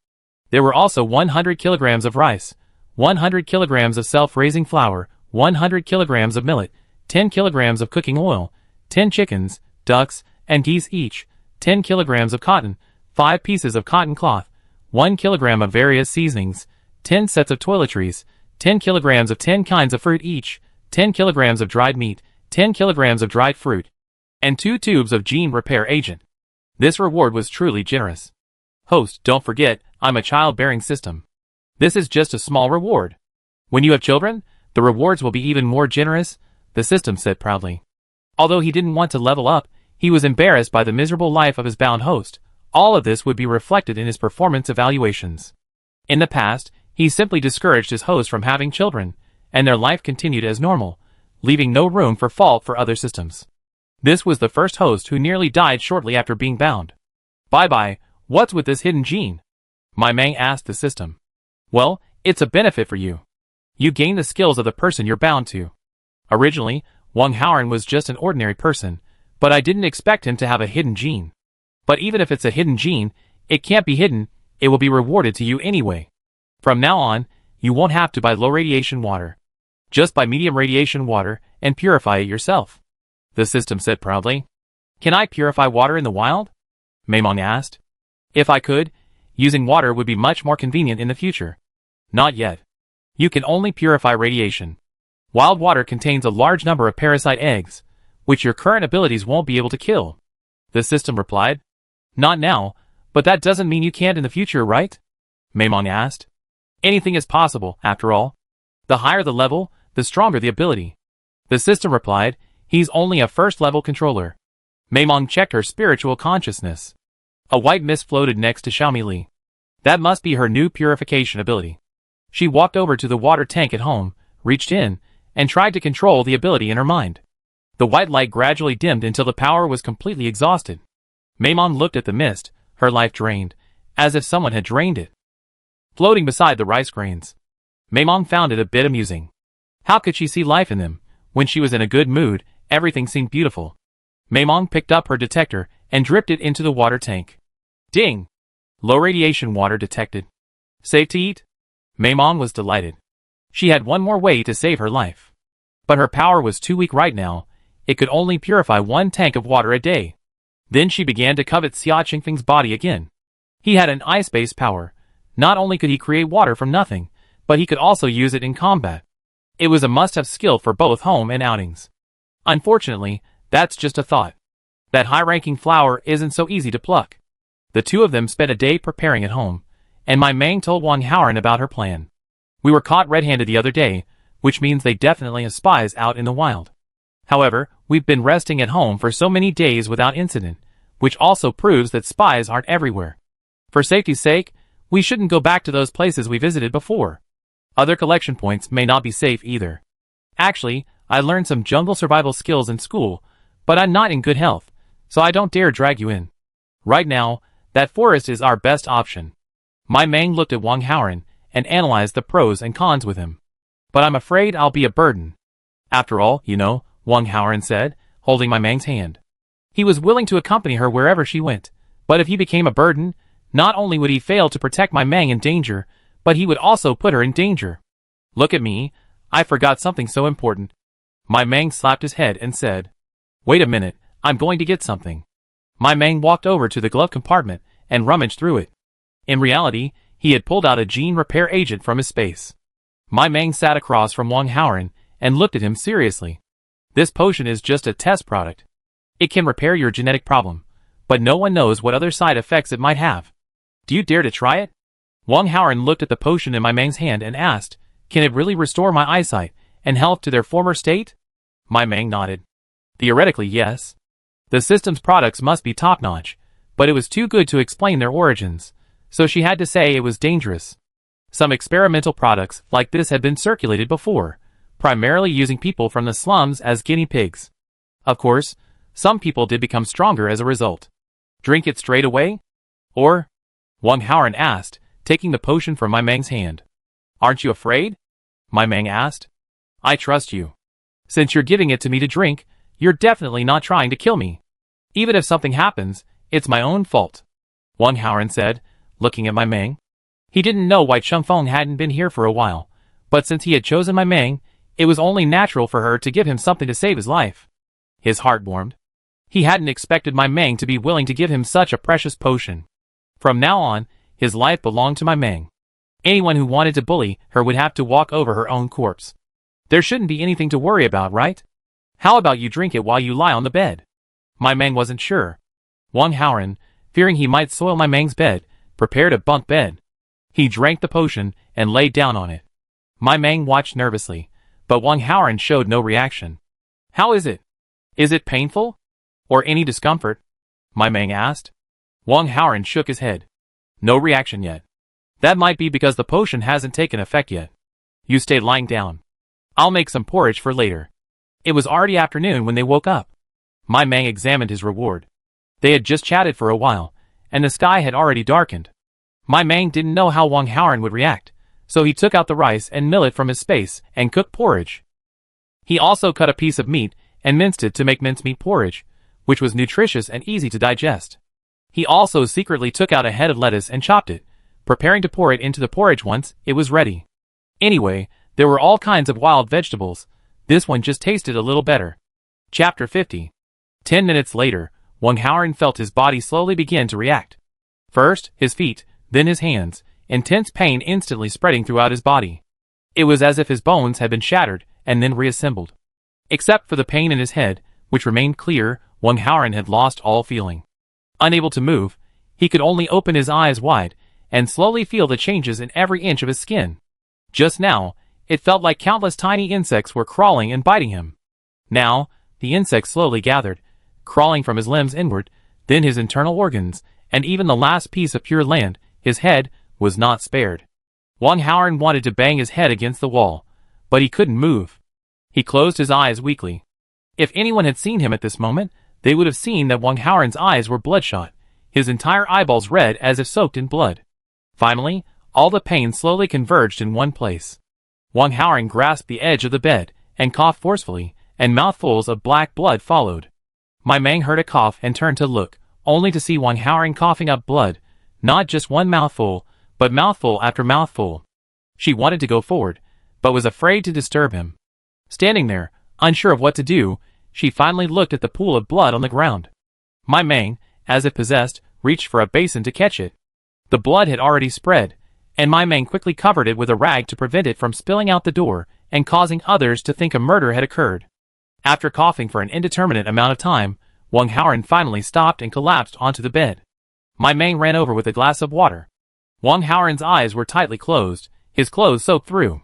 Speaker 1: There were also 100 kilograms of rice, 100 kilograms of self-raising flour, 100 kilograms of millet, 10 kilograms of cooking oil, 10 chickens, ducks, and geese each, 10 kilograms of cotton, 5 pieces of cotton cloth, 1 kilogram of various seasonings, 10 sets of toiletries, 10 kilograms of 10 kinds of fruit each, 10 kilograms of dried meat, 10 kilograms of dried fruit, and 2 tubes of gene repair agent. This reward was truly generous. Host, don't forget, I'm a childbearing system. This is just a small reward. When you have children, the rewards will be even more generous, the system said proudly. Although he didn't want to level up, he was embarrassed by the miserable life of his bound host. All of this would be reflected in his performance evaluations. In the past, he simply discouraged his host from having children, and their life continued as normal, leaving no room for fault for other systems. This was the first host who nearly died shortly after being bound. Bye-bye, what's with this hidden gene? My Mang asked the system. Well, it's a benefit for you. You gain the skills of the person you're bound to. Originally, Wang Haoran was just an ordinary person, but I didn't expect him to have a hidden gene. But even if it's a hidden gene, it can't be hidden, it will be rewarded to you anyway. From now on, you won't have to buy low radiation water. Just buy medium radiation water and purify it yourself. The system said proudly. Can I purify water in the wild? Maimong asked. If I could, using water would be much more convenient in the future. Not yet. You can only purify radiation. Wild water contains a large number of parasite eggs, which your current abilities won't be able to kill. The system replied. Not now, but that doesn't mean you can't in the future, right? Maimong asked. Anything is possible, after all. The higher the level, the stronger the ability. The system replied. He's only a first-level controller. Maimong checked her spiritual consciousness. A white mist floated next to Xiaomi Li. That must be her new purification ability. She walked over to the water tank at home, reached in, and tried to control the ability in her mind. The white light gradually dimmed until the power was completely exhausted. Maimong looked at the mist, her life drained, as if someone had drained it. Floating beside the rice grains. Maimong found it a bit amusing. How could she see life in them? When she was in a good mood, everything seemed beautiful. Maimong picked up her detector and dripped it into the water tank. Ding! Low radiation water detected. Safe to eat? Maimong was delighted. She had one more way to save her life. But her power was too weak right now. It could only purify 1 tank of water a day. Then she began to covet Xia Qingfeng's body again. He had an ice-based power. Not only could he create water from nothing, but he could also use it in combat. It was a must-have skill for both home and outings. Unfortunately, that's just a thought. That high-ranking flower isn't so easy to pluck. The two of them spent a day preparing at home, and my Mang told Wang Haoran about her plan. We were caught red-handed the other day, which means they definitely have spies out in the wild. However, we've been resting at home for so many days without incident, which also proves that spies aren't everywhere. For safety's sake, we shouldn't go back to those places we visited before. Other collection points may not be safe either. Actually, I learned some jungle survival skills in school, but I'm not in good health, so I don't dare drag you in. Right now, that forest is our best option. My Mang looked at Wang Haoran and analyzed the pros and cons with him. But I'm afraid I'll be a burden. After all, you know, Wang Haoran said, holding my Mang's hand. He was willing to accompany her wherever she went, but if he became a burden, not only would he fail to protect my Mang in danger, but he would also put her in danger. Look at me, I forgot something so important. My Mang slapped his head and said, Wait a minute, I'm going to get something. My Mang walked over to the glove compartment and rummaged through it. In reality, he had pulled out a gene repair agent from his space. My Mang sat across from Wang Haoran and looked at him seriously. This potion is just a test product. It can repair your genetic problem, but no one knows what other side effects it might have. Do you dare to try it? Wang Haoran looked at the potion in my Mang's hand and asked, Can it really restore my eyesight and health to their former state? My Mang nodded. Theoretically, yes. The system's products must be top-notch, but it was too good to explain their origins, so she had to say it was dangerous. Some experimental products like this had been circulated before, primarily using people from the slums as guinea pigs. Of course, some people did become stronger as a result. Drink it straight away? Or? Wang Haoran asked, taking the potion from my Mang's hand. Aren't you afraid? My Mang asked. I trust you. Since you're giving it to me to drink, you're definitely not trying to kill me. Even if something happens, it's my own fault, Wang Haoran said, looking at my Meng. He didn't know why Chengfeng hadn't been here for a while, but since he had chosen my Meng, it was only natural for her to give him something to save his life. His heart warmed. He hadn't expected my Meng to be willing to give him such a precious potion. From now on, his life belonged to my Meng. Anyone who wanted to bully her would have to walk over her own corpse. There shouldn't be anything to worry about, right? How about you drink it while you lie on the bed? My Meng wasn't sure. Wang Haoran, fearing he might soil my Meng's bed, prepared a bunk bed. He drank the potion and lay down on it. My Meng watched nervously, but Wang Haoran showed no reaction. How is it? Is it painful? Or any discomfort? My Meng asked. Wang Haoran shook his head. No reaction yet. That might be because the potion hasn't taken effect yet. You stay lying down. I'll make some porridge for later. It was already afternoon when they woke up. My Meng examined his reward. They had just chatted for a while, and the sky had already darkened. My Meng didn't know how Wang Haoran would react, so he took out the rice and millet from his space and cooked porridge. He also cut a piece of meat and minced it to make mincemeat porridge, which was nutritious and easy to digest. He also secretly took out a head of lettuce and chopped it, preparing to pour it into the porridge once it was ready. Anyway, there were all kinds of wild vegetables. This one just tasted a little better. Chapter 50. 10 minutes later, Wang Haoran felt his body slowly begin to react. First, his feet, then his hands, intense pain instantly spreading throughout his body. It was as if his bones had been shattered and then reassembled. Except for the pain in his head, which remained clear, Wang Haoran had lost all feeling. Unable to move, he could only open his eyes wide and slowly feel the changes in every inch of his skin. Just now, it felt like countless tiny insects were crawling and biting him. Now, the insects slowly gathered, crawling from his limbs inward, then his internal organs, and even the last piece of pure land, his head, was not spared. Wang Haoran wanted to bang his head against the wall, but he couldn't move. He closed his eyes weakly. If anyone had seen him at this moment, they would have seen that Wang Haoran's eyes were bloodshot, his entire eyeballs red as if soaked in blood. Finally, all the pain slowly converged in one place. Wang Haoran grasped the edge of the bed and coughed forcefully, and mouthfuls of black blood followed. My Meng heard a cough and turned to look, only to see Wang Haoran coughing up blood, not just one mouthful, but mouthful after mouthful. She wanted to go forward, but was afraid to disturb him. Standing there, unsure of what to do, she finally looked at the pool of blood on the ground. My Meng, as if possessed, reached for a basin to catch it. The blood had already spread, and my Meng quickly covered it with a rag to prevent it from spilling out the door and causing others to think a murder had occurred. After coughing for an indeterminate amount of time, Wang Haoran finally stopped and collapsed onto the bed. My Meng ran over with a glass of water. Wang Haoran's eyes were tightly closed, his clothes soaked through.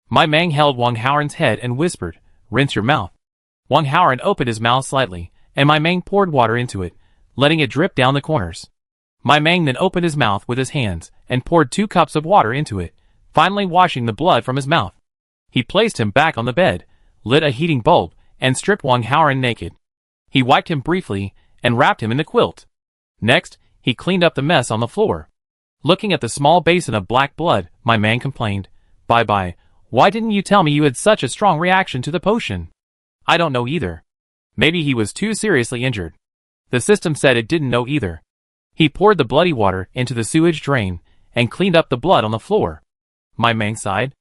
Speaker 1: My Meng held Wang Haoran's head and whispered, "Rinse your mouth." Wang Haoran opened his mouth slightly, and my Meng poured water into it, letting it drip down the corners. My Meng then opened his mouth with his hands and poured 2 cups of water into it, finally washing the blood from his mouth. He placed him back on the bed, lit a heating bulb, and stripped Wang Haoran naked. He wiped him briefly and wrapped him in the quilt. Next, he cleaned up the mess on the floor. Looking at the small basin of black blood, my Meng complained, "Bye-bye, why didn't you tell me you had such a strong reaction to the potion?" "I don't know either. Maybe he was too seriously injured." The system said it didn't know either. He poured the bloody water into the sewage drain and cleaned up the blood on the floor. My Meng sighed.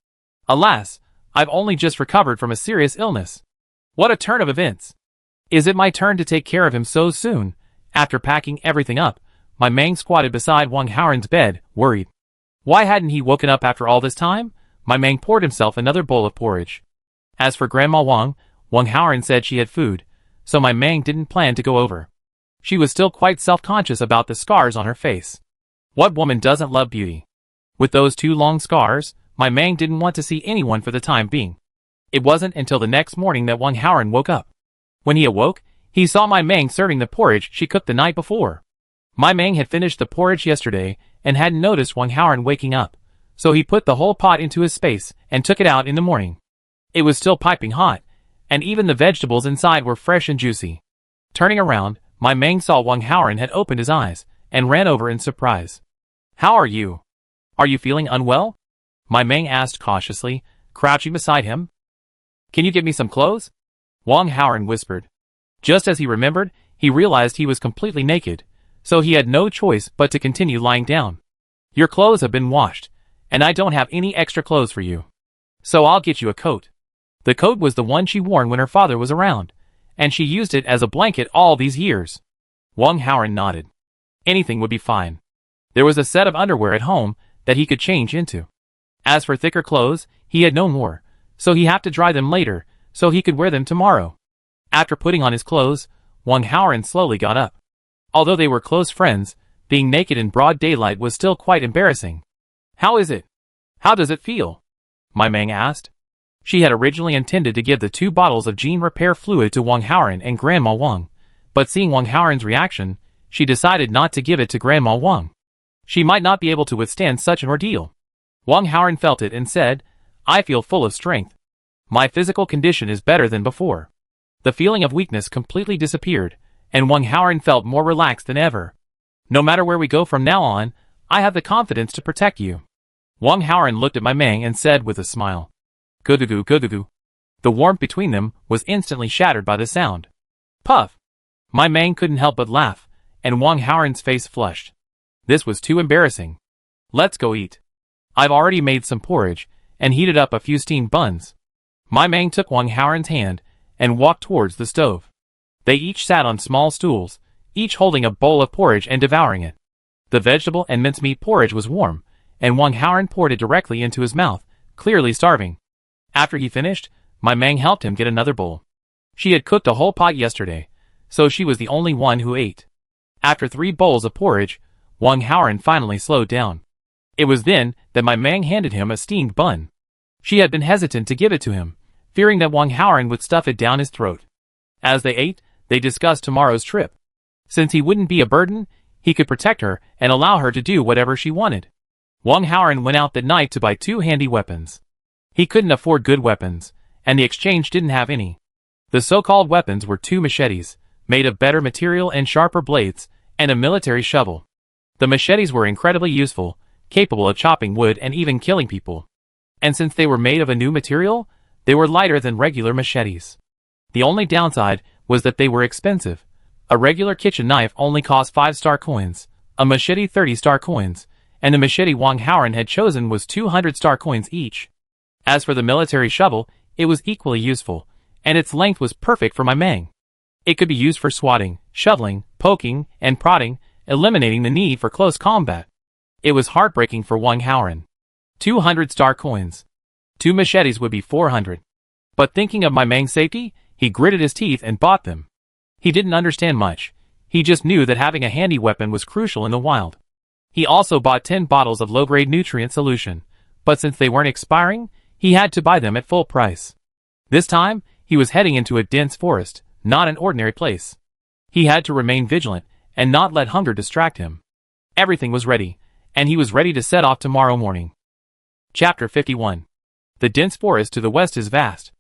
Speaker 1: "Alas, I've only just recovered from a serious illness. What a turn of events. Is it my turn to take care of him so soon?" After packing everything up, my Meng squatted beside Wang Haoran's bed, worried. Why hadn't he woken up after all this time? My Meng poured himself another bowl of porridge. As for Grandma Wong, Wang Haoran said she had food, so my Meng didn't plan to go over. She was still quite self-conscious about the scars on her face. What woman doesn't love beauty? With those 2 long scars, my Meng didn't want to see anyone for the time being. It wasn't until the next morning that Wang Haoran woke up. When he awoke, he saw my Meng serving the porridge she cooked the night before. My Meng had finished the porridge yesterday and hadn't noticed Wang Haoran waking up, so he put the whole pot into his space and took it out in the morning. It was still piping hot, and even the vegetables inside were fresh and juicy. Turning around, my Meng saw Wang Haoran had opened his eyes and ran over in surprise. "How are you? Are you feeling unwell?" My Meng asked cautiously, crouching beside him. "Can you get me some clothes?" Wang Haoran whispered. Just as he remembered, He realized he was completely naked, so he had no choice but to continue lying down. Your clothes have been washed, and I don't have any extra clothes for you. So I'll get you a coat. The coat was the one she wore when her father was around, and she used it as a blanket all these years. Wong Haoran nodded. Anything would be fine. There was a set of underwear at home that he could change into. As for thicker clothes, he had no more, so he had to dry them later, so he could wear them tomorrow. After putting on his clothes, Wong Haoran slowly got up. Although they were close friends, being naked in broad daylight was still quite embarrassing. How is it? How does it feel? Mai Meng asked. She had originally intended to give the 2 bottles of gene repair fluid to Wong Haoran and Grandma Wong, but seeing Wong Haoran's reaction, she decided not to give it to Grandma Wong. She might not be able to withstand such an ordeal. Wong Haoran felt it and said, I feel full of strength. My physical condition is better than before. The feeling of weakness completely disappeared, and Wong Haoran felt more relaxed than ever. No matter where we go from now on, I have the confidence to protect you. Wong Haoran looked at Mai Meng and said with a smile. Gudugu gudugu. The warmth between them was instantly shattered by the sound. Puff! Mai Meng couldn't help but laugh, and Wong Haoran's face flushed. This was too embarrassing. Let's go eat. I've already made some porridge, and heated up a few steamed buns. Mai Meng took Wong Haoran's hand, and walked towards the stove. They each sat on small stools, each holding a bowl of porridge and devouring it. The vegetable and mincemeat porridge was warm, and Wong Haoran poured it directly into his mouth, clearly starving. After he finished, Mai Meng helped him get another bowl. She had cooked a whole pot yesterday, so she was the only one who ate. After 3 bowls of porridge, Wong Haoran finally slowed down. It was then that Mai Meng handed him a steamed bun. She had been hesitant to give it to him, fearing that Wong Haoran would stuff it down his throat. As they ate, they discussed tomorrow's trip. Since he wouldn't be a burden, he could protect her and allow her to do whatever she wanted. Wong Haoran went out that night to buy 2 handy weapons. He couldn't afford good weapons, and the exchange didn't have any. The so-called weapons were 2 machetes, made of better material and sharper blades, and a military shovel. The machetes were incredibly useful, capable of chopping wood and even killing people. And since they were made of a new material, they were lighter than regular machetes. The only downside was that they were expensive. A regular kitchen knife only cost 5-star coins, a machete 30-star coins, and the machete Wong Haoran had chosen was 200-star coins each. As for the military shovel, it was equally useful, and its length was perfect for Mai Meng. It could be used for swatting, shoveling, poking, and prodding, eliminating the need for close combat. It was heartbreaking for Wong Haoran. 200-star coins. 2 machetes would be 400. But thinking of Mai Meng's safety, he gritted his teeth and bought them. He didn't understand much. He just knew that having a handy weapon was crucial in the wild. He also bought 10 bottles of low-grade nutrient solution, but since they weren't expiring, he had to buy them at full price. This time, he was heading into a dense forest, not an ordinary place. He had to remain vigilant and not let hunger distract him. Everything was ready, and he was ready to set off tomorrow morning. Chapter 51. The dense forest to the west is vast.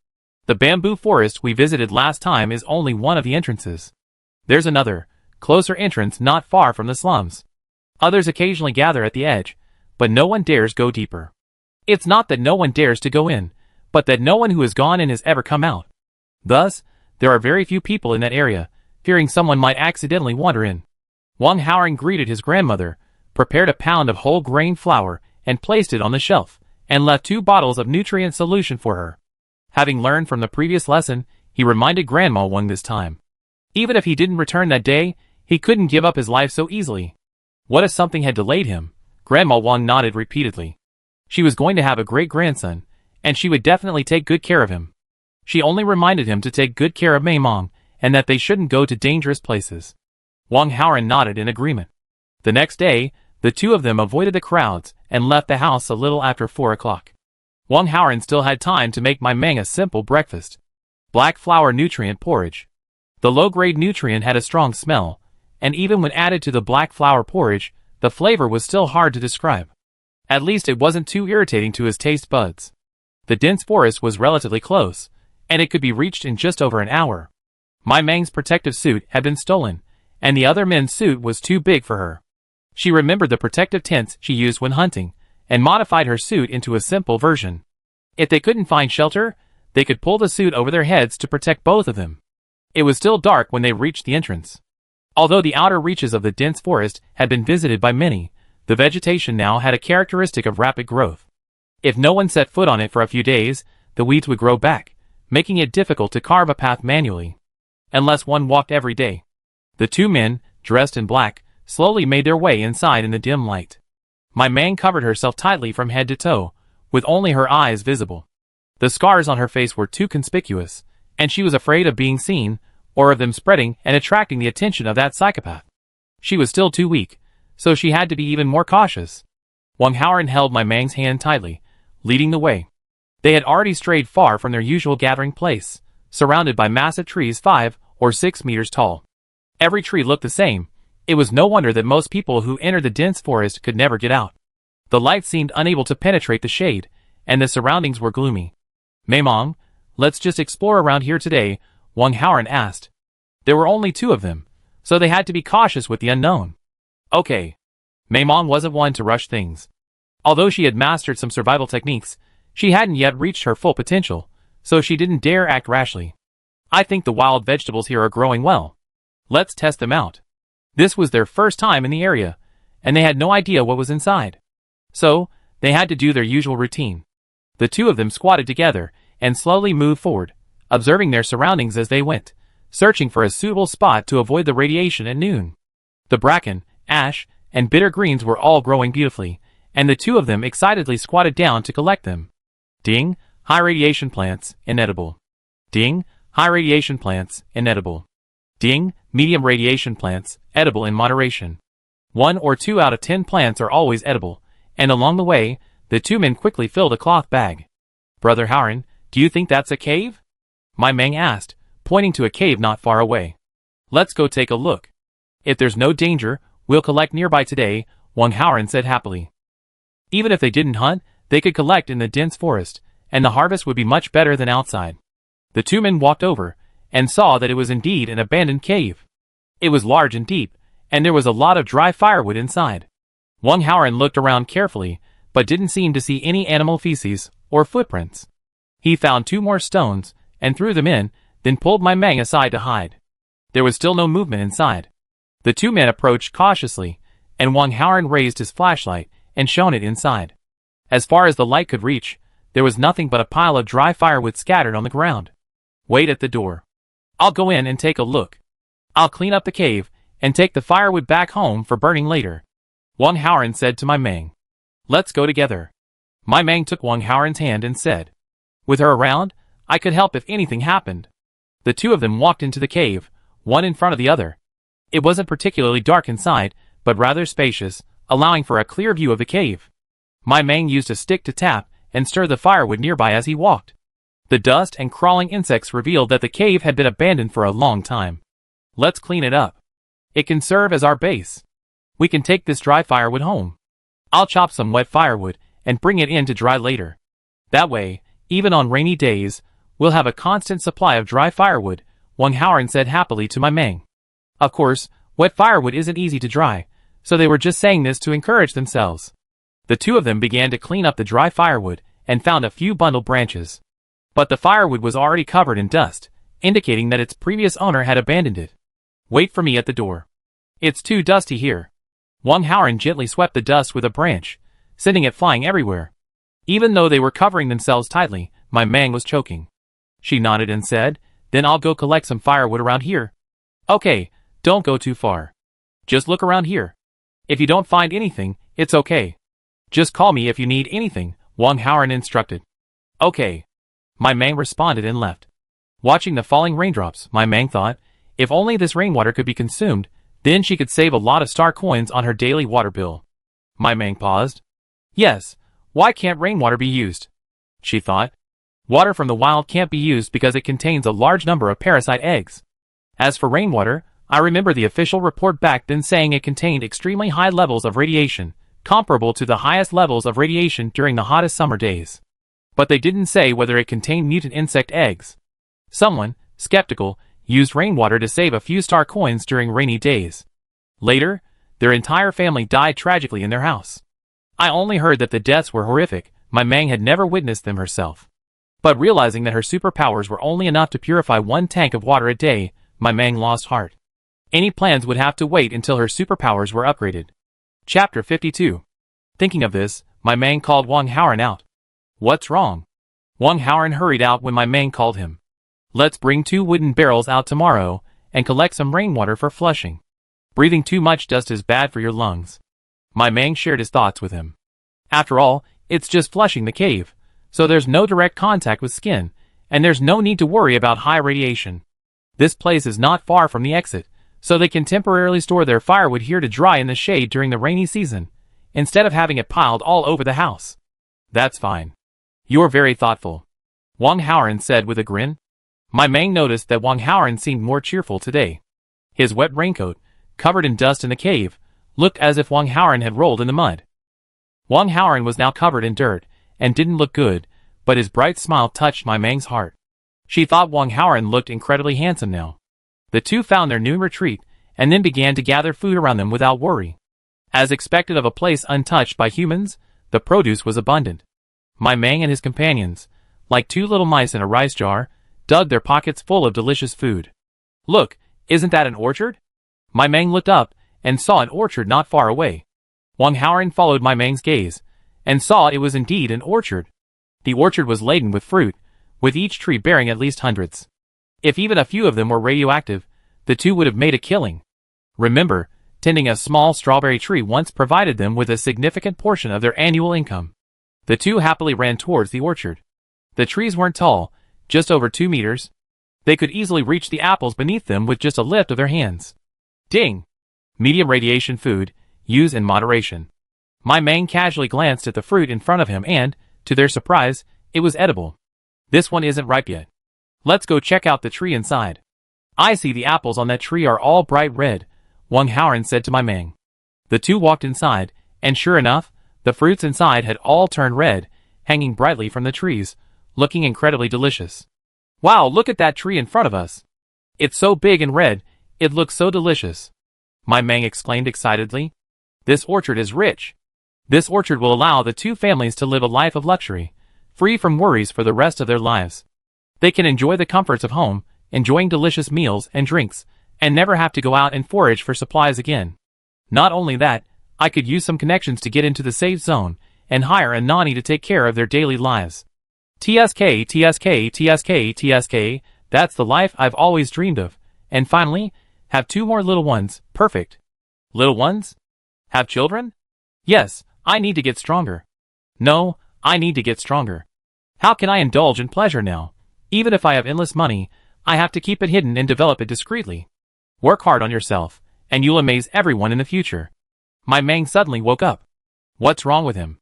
Speaker 1: The bamboo forest we visited last time is only one of the entrances. There's another, closer entrance not far from the slums. Others occasionally gather at the edge, but no one dares go deeper. It's not that no one dares to go in, but that no one who has gone in has ever come out. Thus, there are very few people in that area, fearing someone might accidentally wander in. Wong Haoran greeted his grandmother, prepared a pound of whole grain flour, and placed it on the shelf, and left 2 bottles of nutrient solution for her. Having learned from the previous lesson, he reminded Grandma Wong this time. Even if he didn't return that day, he couldn't give up his life so easily. What if something had delayed him? Grandma Wong nodded repeatedly. She was going to have a great-grandson, and she would definitely take good care of him. She only reminded him to take good care of Mai Meng, and that they shouldn't go to dangerous places. Wong Haoran nodded in agreement. The next day, the 2 of them avoided the crowds and left the house a little after 4 o'clock. Wong Haoran still had time to make Mai Meng a simple breakfast. Black flour nutrient porridge. The low-grade nutrient had a strong smell, and even when added to the black flour porridge, the flavor was still hard to describe. At least it wasn't too irritating to his taste buds. The dense forest was relatively close, and it could be reached in just over an hour. Mai Meng's protective suit had been stolen, and the other men's suit was too big for her. She remembered the protective tents she used when hunting, and modified her suit into a simple version. If they couldn't find shelter, they could pull the suit over their heads to protect both of them. It was still dark when they reached the entrance. Although the outer reaches of the dense forest had been visited by many, the vegetation now had a characteristic of rapid growth. If no one set foot on it for a few days, the weeds would grow back, making it difficult to carve a path manually. Unless one walked every day. The two men, dressed in black, slowly made their way inside in the dim light. My Mang covered herself tightly from head to toe, with only her eyes visible. The scars on her face were too conspicuous, and she was afraid of being seen, or of them spreading and attracting the attention of that psychopath. She was still too weak, so she had to be even more cautious. Wang Haoran held my Mang's hand tightly, leading the way. They had already strayed far from their usual gathering place, surrounded by massive trees 5 or 6 meters tall. Every tree looked the same. It was no wonder that most people who entered the dense forest could never get out. The light seemed unable to penetrate the shade, and the surroundings were gloomy. Maimong, let's just explore around here today, Wang Haoran asked. There were only 2 of them, so they had to be cautious with the unknown. Okay. Maimong wasn't one to rush things. Although she had mastered some survival techniques, she hadn't yet reached her full potential, so she didn't dare act rashly. I think the wild vegetables here are growing well. Let's test them out. This was their first time in the area, and they had no idea what was inside. So, they had to do their usual routine. The 2 of them squatted together and slowly moved forward, observing their surroundings as they went, searching for a suitable spot to avoid the radiation at noon. The bracken, ash, and bitter greens were all growing beautifully, and the 2 of them excitedly squatted down to collect them. Ding, high radiation plants, inedible. Ding, high radiation plants, inedible. Ding, medium radiation plants, edible in moderation. 1 or 2 out of 10 plants are always edible, and along the way, the 2 men quickly filled a cloth bag. Brother Haoran, do you think that's a cave? My Mang asked, pointing to a cave not far away. Let's go take a look. If there's no danger, we'll collect nearby today, Wang Haoran said happily. Even if they didn't hunt, they could collect in the dense forest, and the harvest would be much better than outside. The 2 men walked over, and saw that it was indeed an abandoned cave. It was large and deep, and there was a lot of dry firewood inside. Wang Haoran looked around carefully, but didn't seem to see any animal feces or footprints. He found 2 more stones, and threw them in, then pulled my Mang aside to hide. There was still no movement inside. The 2 men approached cautiously, and Wang Haoran raised his flashlight and shone it inside. As far as the light could reach, there was nothing but a pile of dry firewood scattered on the ground. Wait at the door. I'll go in and take a look. I'll clean up the cave, and take the firewood back home for burning later, Wang Haoran said to my Mang. Let's go together. My Mang took Wang Haoran's hand and said, with her around, I could help if anything happened. The 2 of them walked into the cave, one in front of the other. It wasn't particularly dark inside, but rather spacious, allowing for a clear view of the cave. My Mang used a stick to tap and stir the firewood nearby as he walked. The dust and crawling insects revealed that the cave had been abandoned for a long time. Let's clean it up. It can serve as our base. We can take this dry firewood home. I'll chop some wet firewood and bring it in to dry later. That way, even on rainy days, we'll have a constant supply of dry firewood, Wang Haoran said happily to my Mang. Of course, wet firewood isn't easy to dry, so they were just saying this to encourage themselves. The 2 of them began to clean up the dry firewood and found a few bundled branches. But the firewood was already covered in dust, indicating that its previous owner had abandoned it. Wait for me at the door. It's too dusty here. Wang Haoran gently swept the dust with a branch, sending it flying everywhere. Even though they were covering themselves tightly, my Mang was choking. She nodded and said, then I'll go collect some firewood around here. Okay, don't go too far. Just look around here. If you don't find anything, it's okay. Just call me if you need anything, Wang Haoran instructed. Okay. My Mang responded and left. Watching the falling raindrops, my Mang thought, if only this rainwater could be consumed, then she could save a lot of star coins on her daily water bill. My Mang paused. Yes, why can't rainwater be used? She thought. Water from the wild can't be used because it contains a large number of parasite eggs. As for rainwater, I remember the official report back then saying it contained extremely high levels of radiation, comparable to the highest levels of radiation during the hottest summer days. But they didn't say whether it contained mutant insect eggs. Someone, skeptical, used rainwater to save a few star coins during rainy days. Later, their entire family died tragically in their house. I only heard that the deaths were horrific. My Mang had never witnessed them herself. But realizing that her superpowers were only enough to purify 1 tank of water a day, my Mang lost heart. Any plans would have to wait until her superpowers were upgraded. Chapter 52. Thinking of this, my Mang called Wang Haoran out. What's wrong? Wang Haoran hurried out when my Mang called him. Let's bring 2 wooden barrels out tomorrow and collect some rainwater for flushing. Breathing too much dust is bad for your lungs. My Mang shared his thoughts with him. After all, it's just flushing the cave, so there's no direct contact with skin, and there's no need to worry about high radiation. This place is not far from the exit, so they can temporarily store their firewood here to dry in the shade during the rainy season, instead of having it piled all over the house. That's fine. You're very thoughtful, Wang Haoran said with a grin. My Mang noticed that Wang Haoran seemed more cheerful today. His wet raincoat, covered in dust in the cave, looked as if Wang Haoran had rolled in the mud. Wang Haoran was now covered in dirt, and didn't look good, but his bright smile touched my Mang's heart. She thought Wang Haoran looked incredibly handsome now. The two found their new retreat, and then began to gather food around them without worry. As expected of a place untouched by humans, the produce was abundant. My Mang and his companions, like 2 little mice in a rice jar, dug their pockets full of delicious food. Look, isn't that an orchard? My Mang looked up, and saw an orchard not far away. Wang Haoran followed my Mang's gaze, and saw it was indeed an orchard. The orchard was laden with fruit, with each tree bearing at least hundreds. If even a few of them were radioactive, the two would have made a killing. Remember, tending a small strawberry tree once provided them with a significant portion of their annual income. The two happily ran towards the orchard. The trees weren't tall, just over 2 meters. They could easily reach the apples beneath them with just a lift of their hands. Ding! Medium radiation food, use in moderation. My Mang casually glanced at the fruit in front of him and, to their surprise, it was edible. This one isn't ripe yet. Let's go check out the tree inside. I see the apples on that tree are all bright red, Wang Haoran said to my Mang. The two walked inside, and sure enough, the fruits inside had all turned red, hanging brightly from the trees, looking incredibly delicious. Wow, look at that tree in front of us. It's so big and red, it looks so delicious. My Mang exclaimed excitedly. This orchard is rich. This orchard will allow the two families to live a life of luxury, free from worries for the rest of their lives. They can enjoy the comforts of home, enjoying delicious meals and drinks, and never have to go out and forage for supplies again. Not only that, I could use some connections to get into the safe zone, and hire a nanny to take care of their daily lives. TSK, TSK, TSK, TSK, that's the life I've always dreamed of. And finally, have 2 more little ones, perfect. Little ones? Have children? Yes, I need to get stronger. No, I need to get stronger. How can I indulge in pleasure now? Even if I have endless money, I have to keep it hidden and develop it discreetly. Work hard on yourself, and you'll amaze everyone in the future. My Mang suddenly woke up. What's wrong with him?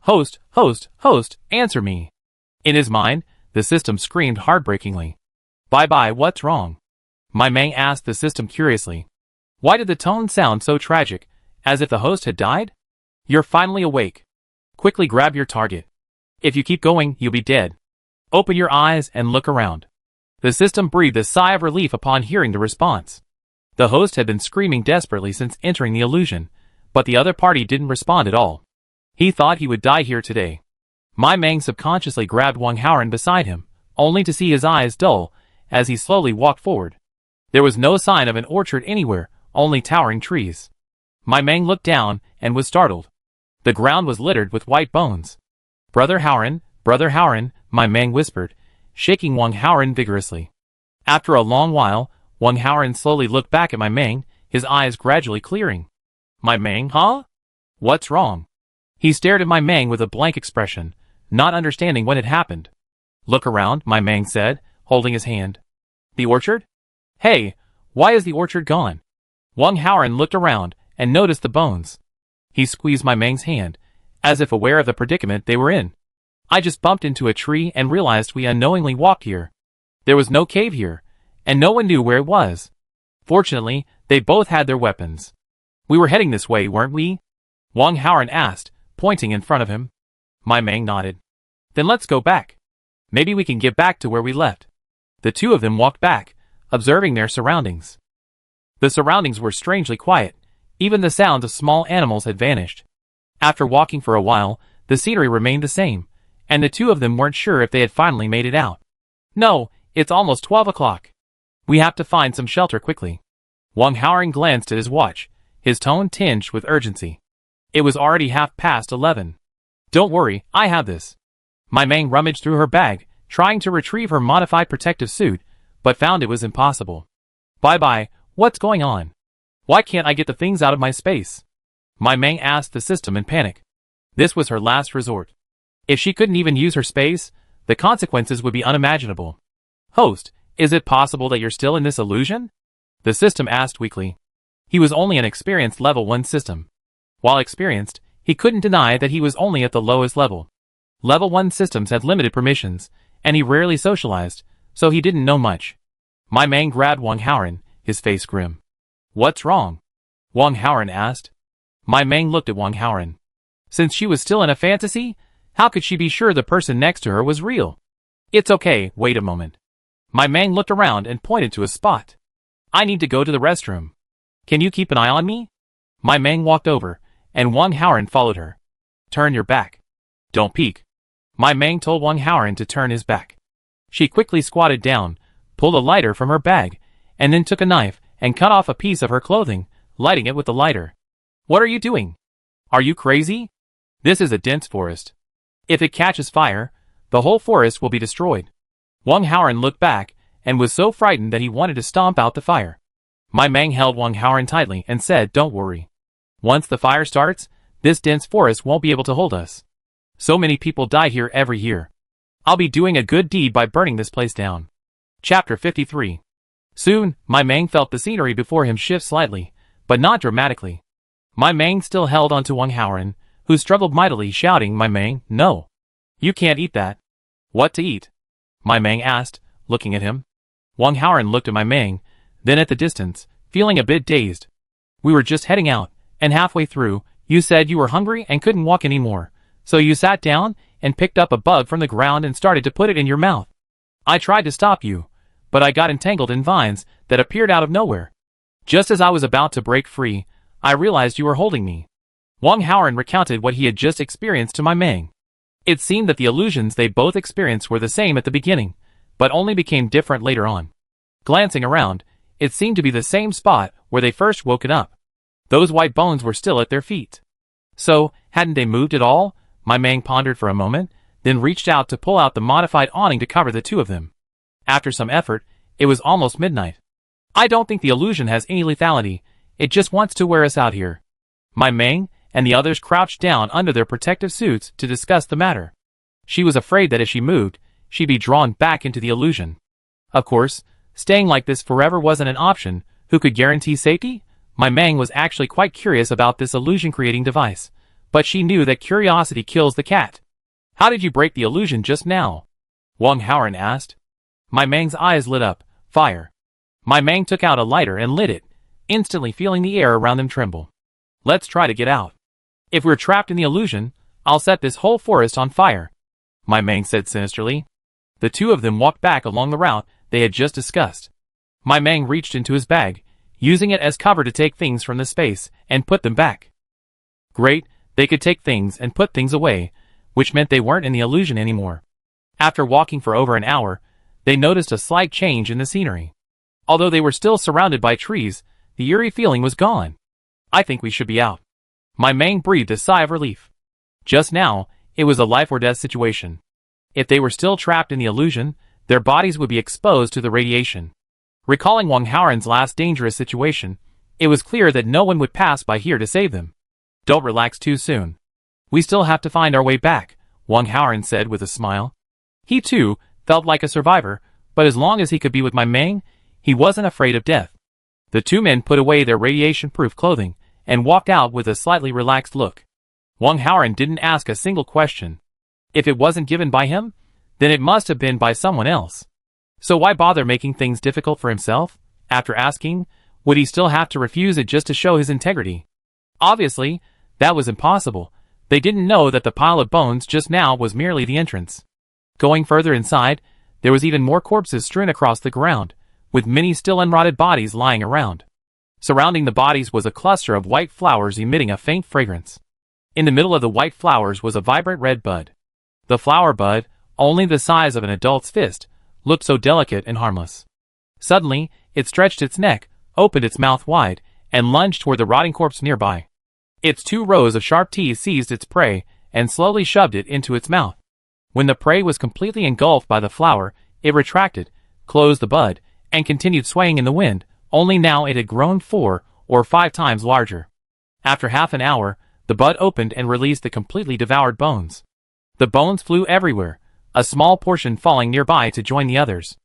Speaker 1: Host, host, host, answer me. In his mind, the system screamed heartbreakingly. Bye-bye, what's wrong? My Mang asked the system curiously. Why did the tone sound so tragic, as if the host had died? You're finally awake. Quickly grab your target. If you keep going, you'll be dead. Open your eyes and look around. The system breathed a sigh of relief upon hearing the response. The host had been screaming desperately since entering the illusion, but the other party didn't respond at all. He thought he would die here today. My Mang subconsciously grabbed Wang Haoran beside him, only to see his eyes dull as he slowly walked forward. There was no sign of an orchard anywhere, only towering trees. My Mang looked down and was startled. The ground was littered with white bones. Brother Haoran, my Mang whispered, shaking Wang Haoran vigorously. After a long while, Wang Haoran slowly looked back at my Mang, his eyes gradually clearing. My Mang, huh? What's wrong? He stared at my Mang with a blank expression, not understanding what had happened. Look around, my Mang said, holding his hand. The orchard? Hey, why is the orchard gone? Wang Haoran looked around and noticed the bones. He squeezed my Mang's hand, as if aware of the predicament they were in. I just bumped into a tree and realized we unknowingly walked here. There was no cave here, and no one knew where it was. Fortunately, they both had their weapons. We were heading this way, weren't we? Wang Haoran asked, pointing in front of him. My Mang nodded. Then let's go back. Maybe we can get back to where we left. The two of them walked back, observing their surroundings. The surroundings were strangely quiet. Even the sounds of small animals had vanished. After walking for a while, the scenery remained the same, and the two of them weren't sure if they had finally made it out. No, it's almost 12 o'clock. We have to find some shelter quickly. Wang Haoran glanced at his watch, his tone tinged with urgency. It was already 11:30. Don't worry, I have this. My Meng rummaged through her bag, trying to retrieve her modified protective suit, but found it was impossible. Bye-bye, what's going on? Why can't I get the things out of my space? My Meng asked the system in panic. This was her last resort. If she couldn't even use her space, the consequences would be unimaginable. Host, is it possible that you're still in this illusion? The system asked weakly. He was only an experienced level 1 system. While experienced, he couldn't deny that he was only at the lowest level. Level 1 systems had limited permissions, and he rarely socialized, so he didn't know much. My Meng grabbed Wang Haoran, his face grim. What's wrong? Wang Haoran asked. My Meng looked at Wang Haoran. Since she was still in a fantasy, how could she be sure the person next to her was real? It's okay, wait a moment. My Meng looked around and pointed to a spot. I need to go to the restroom. Can you keep an eye on me? My Meng walked over, and Wang Haoran followed her. Turn your back. Don't peek. My Meng told Wang Haoran to turn his back. She quickly squatted down, pulled a lighter from her bag, and then took a knife and cut off a piece of her clothing, lighting it with the lighter. What are you doing? Are you crazy? This is a dense forest. If it catches fire, the whole forest will be destroyed. Wang Haoran looked back and was so frightened that he wanted to stomp out the fire. My Meng held Wang Haoran tightly and said, don't worry. Once the fire starts, this dense forest won't be able to hold us. So many people die here every year. I'll be doing a good deed by burning this place down. Chapter 53. Soon, my Meng felt the scenery before him shift slightly, but not dramatically. My Meng still held onto Wang Haoran, who struggled mightily, shouting, My Meng, no. You can't eat that. What to eat? My Meng asked, looking at him. Wang Haoran looked at my Meng, then at the distance, feeling a bit dazed. We were just heading out, and halfway through, you said you were hungry and couldn't walk anymore, so you sat down and picked up a bug from the ground and started to put it in your mouth. I tried to stop you, but I got entangled in vines that appeared out of nowhere. Just as I was about to break free, I realized you were holding me. Wang Haoran recounted what he had just experienced to my Meng. It seemed that the illusions they both experienced were the same at the beginning, but only became different later on. Glancing around, it seemed to be the same spot where they first woken up. Those white bones were still at their feet. So, hadn't they moved at all? My Meng pondered for a moment, then reached out to pull out the modified awning to cover the two of them. After some effort, it was almost midnight. I don't think the illusion has any lethality, it just wants to wear us out here. My Meng and the others crouched down under their protective suits to discuss the matter. She was afraid that if she moved, she'd be drawn back into the illusion. Of course, staying like this forever wasn't an option. Who could guarantee safety? My Meng was actually quite curious about this illusion-creating device, but she knew that curiosity kills the cat. How did you break the illusion just now? Wang Haoran asked. My Meng's eyes lit up. Fire. My Meng took out a lighter and lit it, instantly feeling the air around them tremble. Let's try to get out. If we're trapped in the illusion, I'll set this whole forest on fire, my Meng said sinisterly. The two of them walked back along the route they had just discussed. My Meng reached into his bag, using it as cover to take things from the space and put them back. Great, they could take things and put things away, which meant they weren't in the illusion anymore. After walking for over an hour, they noticed a slight change in the scenery. Although they were still surrounded by trees, the eerie feeling was gone. I think we should be out. My Meng breathed a sigh of relief. Just now, it was a life or death situation. If they were still trapped in the illusion, their bodies would be exposed to the radiation. Recalling Wang Haoran's last dangerous situation, it was clear that no one would pass by here to save them. Don't relax too soon. We still have to find our way back, Wang Haoran said with a smile. He too felt like a survivor, but as long as he could be with my Meng, he wasn't afraid of death. The two men put away their radiation-proof clothing and walked out with a slightly relaxed look. Wang Haoran didn't ask a single question. If it wasn't given by him, then it must have been by someone else. So why bother making things difficult for himself? After asking, would he still have to refuse it just to show his integrity? Obviously, that was impossible. They didn't know that the pile of bones just now was merely the entrance. Going further inside, there was even more corpses strewn across the ground, with many still unrotted bodies lying around. Surrounding the bodies was a cluster of white flowers emitting a faint fragrance. In the middle of the white flowers was a vibrant red bud. The flower bud, only the size of an adult's fist, looked so delicate and harmless. Suddenly, it stretched its neck, opened its mouth wide, and lunged toward the rotting corpse nearby. Its 2 rows of sharp teeth seized its prey and slowly shoved it into its mouth. When the prey was completely engulfed by the flower, it retracted, closed the bud, and continued swaying in the wind, only now it had grown 4 or 5 times larger. After half an hour, the bud opened and released the completely devoured bones. The bones flew everywhere, a small portion falling nearby to join the others.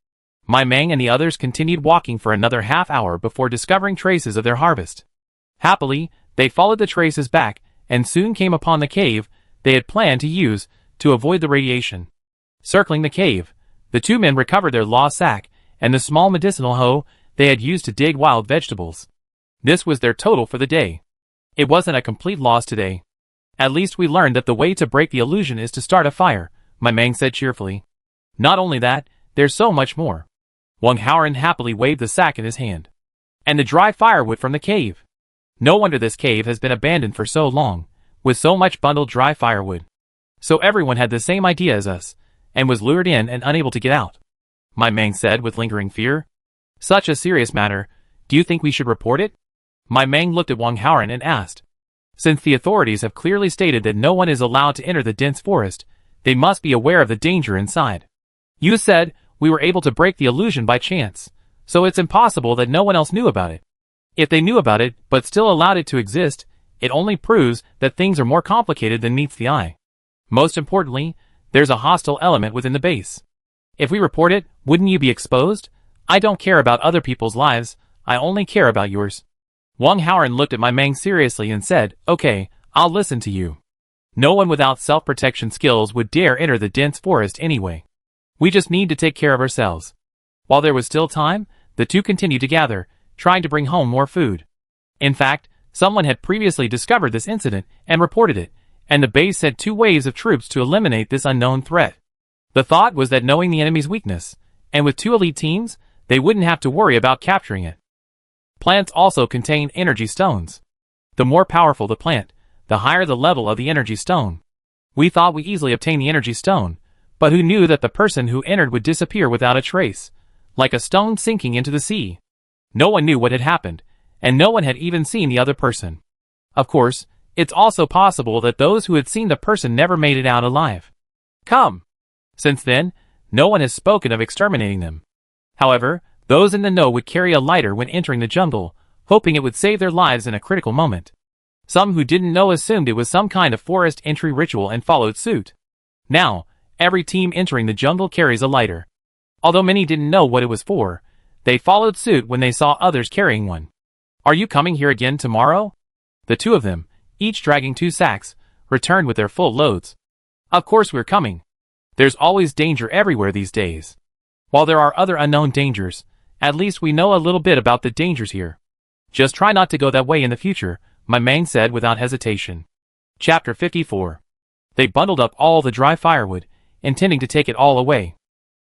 Speaker 1: My Mang and the others continued walking for another half hour before discovering traces of their harvest. Happily, they followed the traces back and soon came upon the cave they had planned to use to avoid the radiation. Circling the cave, the 2 men recovered their law sack and the small medicinal hoe they had used to dig wild vegetables. This was their total for the day. It wasn't a complete loss today. At least we learned that the way to break the illusion is to start a fire, my Mang said cheerfully. Not only that, there's so much more. Wang Haoran happily waved the sack in his hand. And the dry firewood from the cave. No wonder this cave has been abandoned for so long, with so much bundled dry firewood. So everyone had the same idea as us, and was lured in and unable to get out. My Mang said with lingering fear. Such a serious matter, do you think we should report it? My Mang looked at Wang Haoran and asked. Since the authorities have clearly stated that no one is allowed to enter the dense forest, they must be aware of the danger inside. You said we were able to break the illusion by chance, so it's impossible that no one else knew about it. If they knew about it but still allowed it to exist, it only proves that things are more complicated than meets the eye. Most importantly, there's a hostile element within the base. If we report it, wouldn't you be exposed? I don't care about other people's lives, I only care about yours. Wang Haoran looked at my Mang seriously and said, okay, I'll listen to you. No one without self-protection skills would dare enter the dense forest anyway. We just need to take care of ourselves. While there was still time, the 2 continued to gather, trying to bring home more food. In fact, someone had previously discovered this incident and reported it, and the base sent 2 waves of troops to eliminate this unknown threat. The thought was that knowing the enemy's weakness, and with 2 elite teams, they wouldn't have to worry about capturing it. Plants also contain energy stones. The more powerful the plant, the higher the level of the energy stone. We thought we easily obtained the energy stone, but who knew that the person who entered would disappear without a trace, like a stone sinking into the sea. No one knew what had happened, and no one had even seen the other person. Of course, it's also possible that those who had seen the person never made it out alive. Come! Since then, no one has spoken of exterminating them. However, those in the know would carry a lighter when entering the jungle, hoping it would save their lives in a critical moment. Some who didn't know assumed it was some kind of forest entry ritual and followed suit. Now, every team entering the jungle carries a lighter. Although many didn't know what it was for, they followed suit when they saw others carrying one. Are you coming here again tomorrow? The 2 of them, each dragging 2 sacks, returned with their full loads. Of course we're coming. There's always danger everywhere these days. While there are other unknown dangers, at least we know a little bit about the dangers here. Just try not to go that way in the future, my Mang said without hesitation. Chapter 54. They bundled up all the dry firewood, intending to take it all away.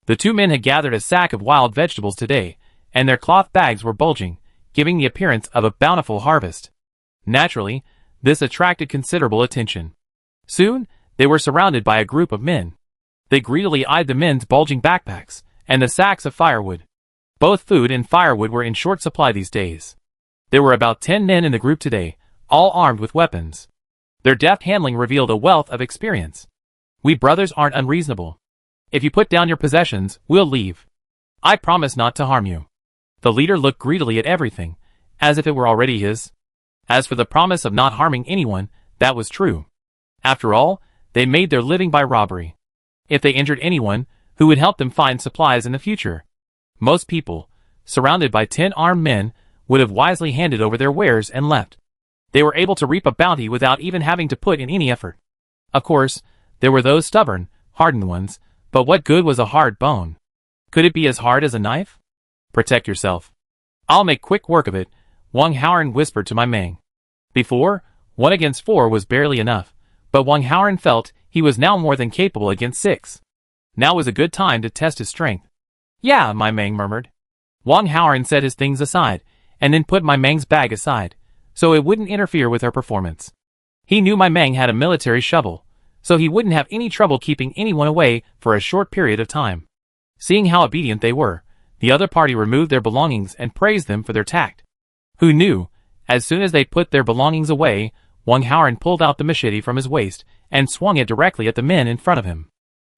Speaker 1: The 2 men had gathered a sack of wild vegetables today, and their cloth bags were bulging, giving the appearance of a bountiful harvest. Naturally, this attracted considerable attention. Soon, they were surrounded by a group of men. They greedily eyed the men's bulging backpacks, and the sacks of firewood. Both food and firewood were in short supply these days. There were about 10 men in the group today, all armed with weapons. Their deft handling revealed a wealth of experience. We brothers aren't unreasonable. If you put down your possessions, we'll leave. I promise not to harm you. The leader looked greedily at everything, as if it were already his. As for the promise of not harming anyone, that was true. After all, they made their living by robbery. If they injured anyone, who would help them find supplies in the future? Most people, surrounded by 10 armed men, would have wisely handed over their wares and left. They were able to reap a bounty without even having to put in any effort. Of course, there were those stubborn, hardened ones, but what good was a hard bone? Could it be as hard as a knife? Protect yourself. I'll make quick work of it, Wang Haoran whispered to my Mang. Before, 1 against 4 was barely enough, but Wang Haoran felt he was now more than capable against 6. Now was a good time to test his strength. Yeah, my Mang murmured. Wang Haoran set his things aside, and then put my Mang's bag aside, so it wouldn't interfere with her performance. He knew my Mang had a military shovel, so he wouldn't have any trouble keeping anyone away for a short period of time. Seeing how obedient they were, the other party removed their belongings and praised them for their tact. Who knew? As soon as they put their belongings away, Wang Haoran pulled out the machete from his waist and swung it directly at the men in front of him.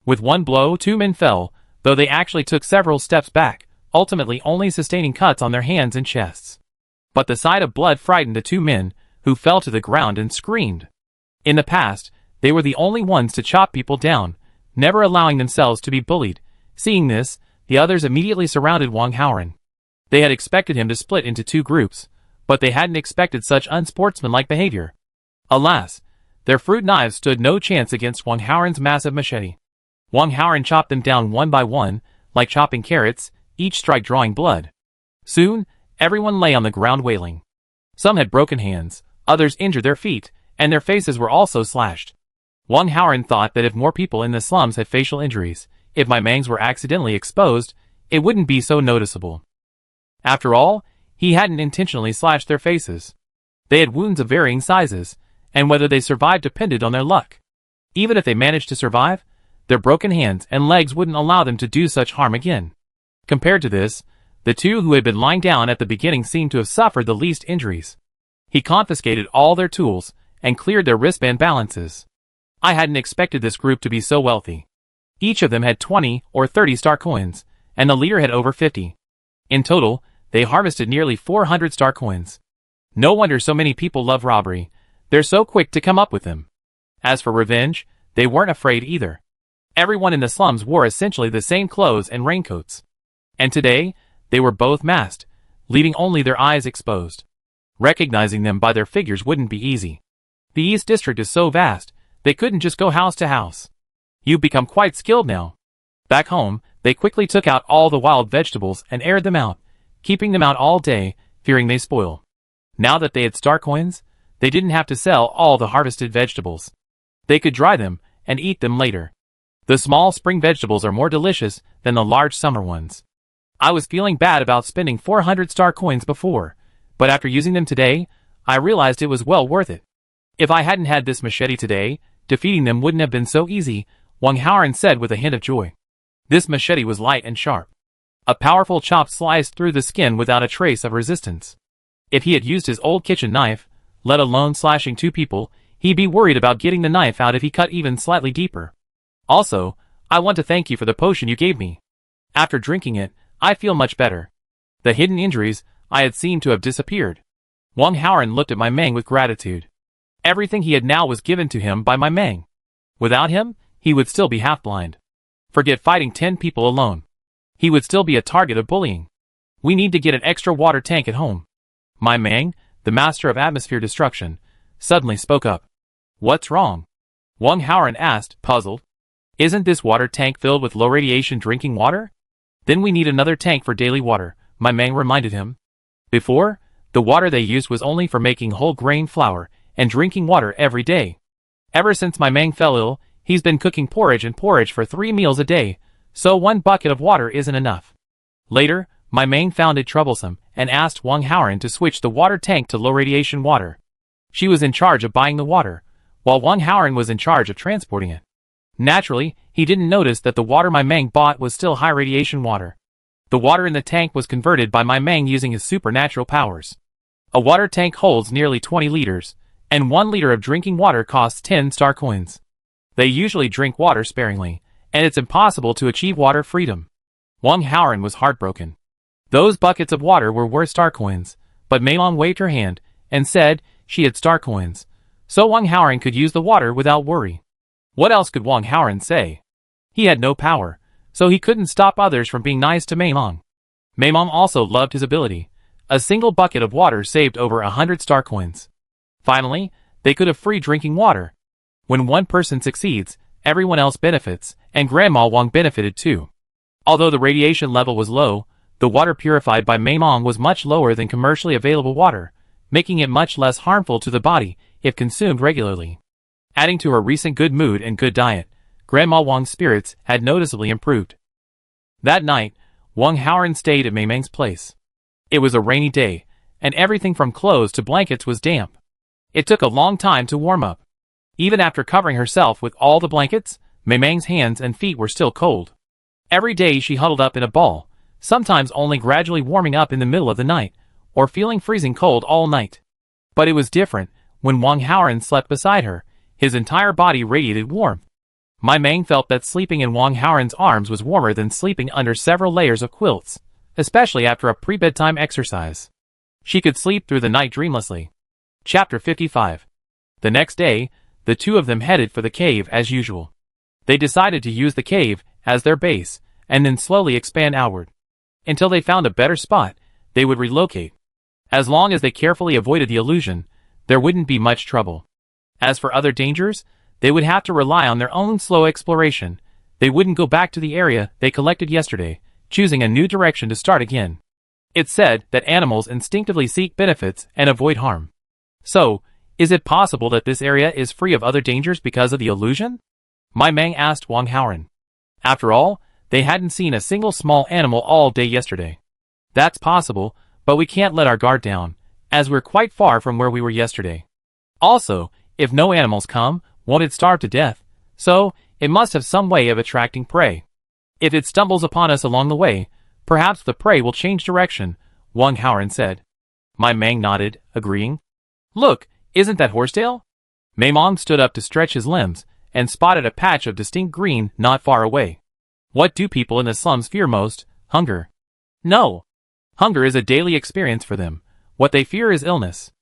Speaker 1: With one blow, 2 men fell, though they actually took several steps back, ultimately only sustaining cuts on their hands and chests. But the sight of blood frightened the 2 men, who fell to the ground and screamed. In the past, they were the only ones to chop people down, never allowing themselves to be bullied. Seeing this, the others immediately surrounded Wang Haoran. They had expected him to split into 2 groups, but they hadn't expected such unsportsmanlike behavior. Alas, their fruit knives stood no chance against Wang Haoran's massive machete. Wang Haoran chopped them down one by one, like chopping carrots, each strike drawing blood. Soon, everyone lay on the ground wailing. Some had broken hands, others injured their feet, and their faces were also slashed. Wang Haoran thought that if more people in the slums had facial injuries, if my mangs were accidentally exposed, it wouldn't be so noticeable. After all, he hadn't intentionally slashed their faces. They had wounds of varying sizes, and whether they survived depended on their luck. Even if they managed to survive, their broken hands and legs wouldn't allow them to do such harm again. Compared to this, the 2 who had been lying down at the beginning seemed to have suffered the least injuries. He confiscated all their tools and cleared their wristband balances. I hadn't expected this group to be so wealthy. Each of them had 20 or 30 star coins, and the leader had over 50. In total, they harvested nearly 400 star coins. No wonder so many people love robbery. They're so quick to come up with them. As for revenge, they weren't afraid either. Everyone in the slums wore essentially the same clothes and raincoats. And today, they were both masked, leaving only their eyes exposed. Recognizing them by their figures wouldn't be easy. The East District is so vast, they couldn't just go house to house. You've become quite skilled now. Back home, they quickly took out all the wild vegetables and aired them out, keeping them out all day, fearing they spoil. Now that they had star coins, they didn't have to sell all the harvested vegetables. They could dry them and eat them later. The small spring vegetables are more delicious than the large summer ones. I was feeling bad about spending 400 star coins before, but after using them today, I realized it was well worth it. If I hadn't had this machete today, defeating them wouldn't have been so easy, Wang Haoran said with a hint of joy. This machete was light and sharp. A powerful chop sliced through the skin without a trace of resistance. If he had used his old kitchen knife, let alone slashing 2 people, he'd be worried about getting the knife out if he cut even slightly deeper. Also, I want to thank you for the potion you gave me. After drinking it, I feel much better. The hidden injuries I had seemed to have disappeared. Wang Haoran looked at my Mang with gratitude. Everything he had now was given to him by my Mang. Without him, he would still be half-blind. Forget fighting 10 people alone. He would still be a target of bullying. We need to get an extra water tank at home. My Mang, the master of atmosphere destruction, suddenly spoke up. What's wrong? Wang Haoran asked, puzzled. Isn't this water tank filled with low radiation drinking water? Then we need another tank for daily water, my Mang reminded him. Before, the water they used was only for making whole grain flour and drinking water every day. Ever since my Mang fell ill, he's been cooking porridge for 3 meals a day, so 1 bucket of water isn't enough. Later, my Mang found it troublesome and asked Wang Haoran to switch the water tank to low radiation water. She was in charge of buying the water, while Wang Haoran was in charge of transporting it. Naturally, he didn't notice that the water my Mang bought was still high radiation water. The water in the tank was converted by my Mang using his supernatural powers. A water tank holds nearly 20 liters, and 1 liter of drinking water costs 10 star coins. They usually drink water sparingly, and it's impossible to achieve water freedom. Wang Haoran was heartbroken. Those buckets of water were worth star coins, but Mei Long waved her hand and said she had star coins, so Wang Haoran could use the water without worry. What else could Wang Haoran say? He had no power, so he couldn't stop others from being nice to Mei Long. Mei Long also loved his ability. A single bucket of water saved over 100 star coins. Finally, they could have free drinking water. When one person succeeds, everyone else benefits, and Grandma Wong benefited too. Although the radiation level was low, the water purified by Mei Long was much lower than commercially available water, making it much less harmful to the body if consumed regularly. Adding to her recent good mood and good diet, Grandma Wong's spirits had noticeably improved. That night, Wang Haoran stayed at Mei Mang's place. It was a rainy day, and everything from clothes to blankets was damp. It took a long time to warm up. Even after covering herself with all the blankets, Mei Mang's hands and feet were still cold. Every day she huddled up in a ball, sometimes only gradually warming up in the middle of the night, or feeling freezing cold all night. But it was different when Wang Haoran slept beside her. His entire body radiated warmth. My Meng felt that sleeping in Wang Haoran's arms was warmer than sleeping under several layers of quilts, especially after a pre-bedtime exercise. She could sleep through the night dreamlessly. Chapter 55. The next day, the two of them headed for the cave as usual. They decided to use the cave as their base, and then slowly expand outward. Until they found a better spot, they would relocate. As long as they carefully avoided the illusion, there wouldn't be much trouble. As for other dangers, they would have to rely on their own slow exploration. They wouldn't go back to the area they collected yesterday, choosing a new direction to start again. It's said that animals instinctively seek benefits and avoid harm. So, is it possible that this area is free of other dangers because of the illusion? My Meng asked Wang Haoran. After all, they hadn't seen a single small animal all day yesterday. That's possible, but we can't let our guard down, as we're quite far from where we were yesterday. Also, if no animals come, won't it starve to death? So, it must have some way of attracting prey. If it stumbles upon us along the way, perhaps the prey will change direction, Wang Haoran said. My Meng nodded, agreeing. Look, isn't that horsetail? Maimong stood up to stretch his limbs, and spotted a patch of distinct green not far away. What do people in the slums fear most? Hunger. No. Hunger is a daily experience for them. What they fear is illness.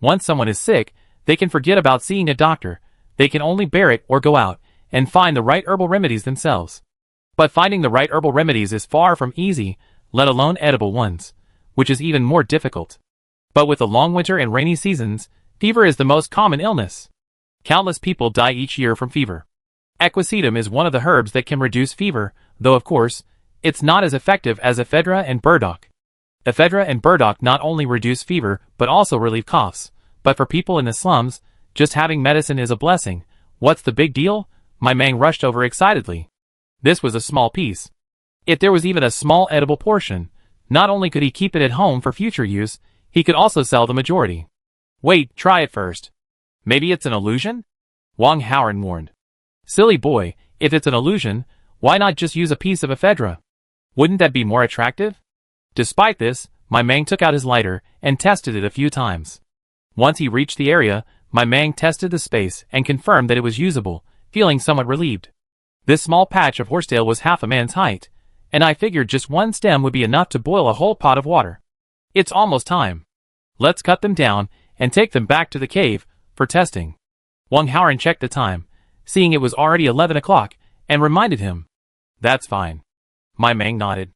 Speaker 1: Once someone is sick, they can forget about seeing a doctor. They can only bear it or go out and find the right herbal remedies themselves. But finding the right herbal remedies is far from easy, let alone edible ones, which is even more difficult. But with the long winter and rainy seasons, fever is the most common illness. Countless people die each year from fever. Equisetum is one of the herbs that can reduce fever, though of course, it's not as effective as ephedra and burdock. Ephedra and burdock not only reduce fever but also relieve coughs, but for people in the slums, just having medicine is a blessing. What's the big deal? My Meng rushed over excitedly. This was a small piece. If there was even a small edible portion, not only could he keep it at home for future use, he could also sell the majority. Wait, try it first. Maybe it's an illusion? Wang Haoran warned. Silly boy, if it's an illusion, why not just use a piece of ephedra? Wouldn't that be more attractive? Despite this, my Meng took out his lighter and tested it a few times. Once he reached the area, my Meng tested the space and confirmed that it was usable, feeling somewhat relieved. This small patch of horsetail was half a man's height, and I figured just one stem would be enough to boil a whole pot of water. It's almost time. Let's cut them down and take them back to the cave for testing. Wang Haoran checked the time, seeing it was already 11 o'clock, and reminded him. That's fine. My Meng nodded.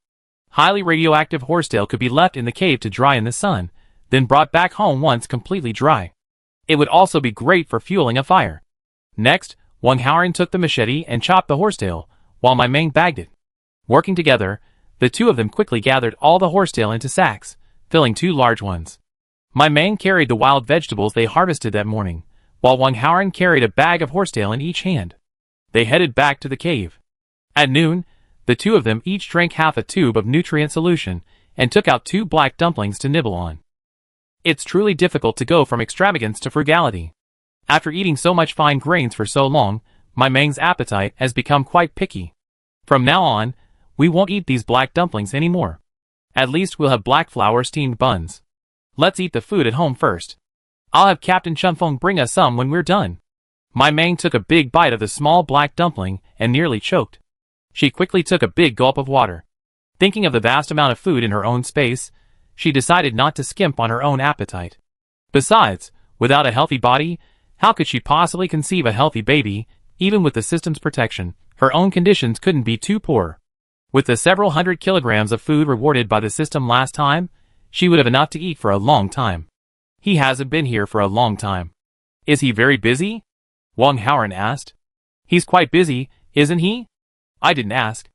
Speaker 1: Highly radioactive horsetail could be left in the cave to dry in the sun, then brought back home once completely dry. It would also be great for fueling a fire. Next, Wang Haoran took the machete and chopped the horsetail, while my Meng bagged it. Working together, the two of them quickly gathered all the horsetail into sacks, filling 2 large ones. My Meng carried the wild vegetables they harvested that morning, while Wang Haoran carried a bag of horsetail in each hand. They headed back to the cave. At noon, the two of them each drank half a tube of nutrient solution and took out 2 black dumplings to nibble on. It's truly difficult to go from extravagance to frugality. After eating so much fine grains for so long, my Meng's appetite has become quite picky. From now on, we won't eat these black dumplings anymore. At least we'll have black flour steamed buns. Let's eat the food at home first. I'll have Captain Chunfeng bring us some when we're done. My Meng took a big bite of the small black dumpling and nearly choked. She quickly took a big gulp of water. Thinking of the vast amount of food in her own space, she decided not to skimp on her own appetite. Besides, without a healthy body, how could she possibly conceive a healthy baby? Even with the system's protection, her own conditions couldn't be too poor. With the several hundred kilograms of food rewarded by the system last time, she would have enough to eat for a long time. He hasn't been here for a long time. Is he very busy? Wang Haoran asked. He's quite busy, isn't he? I didn't ask.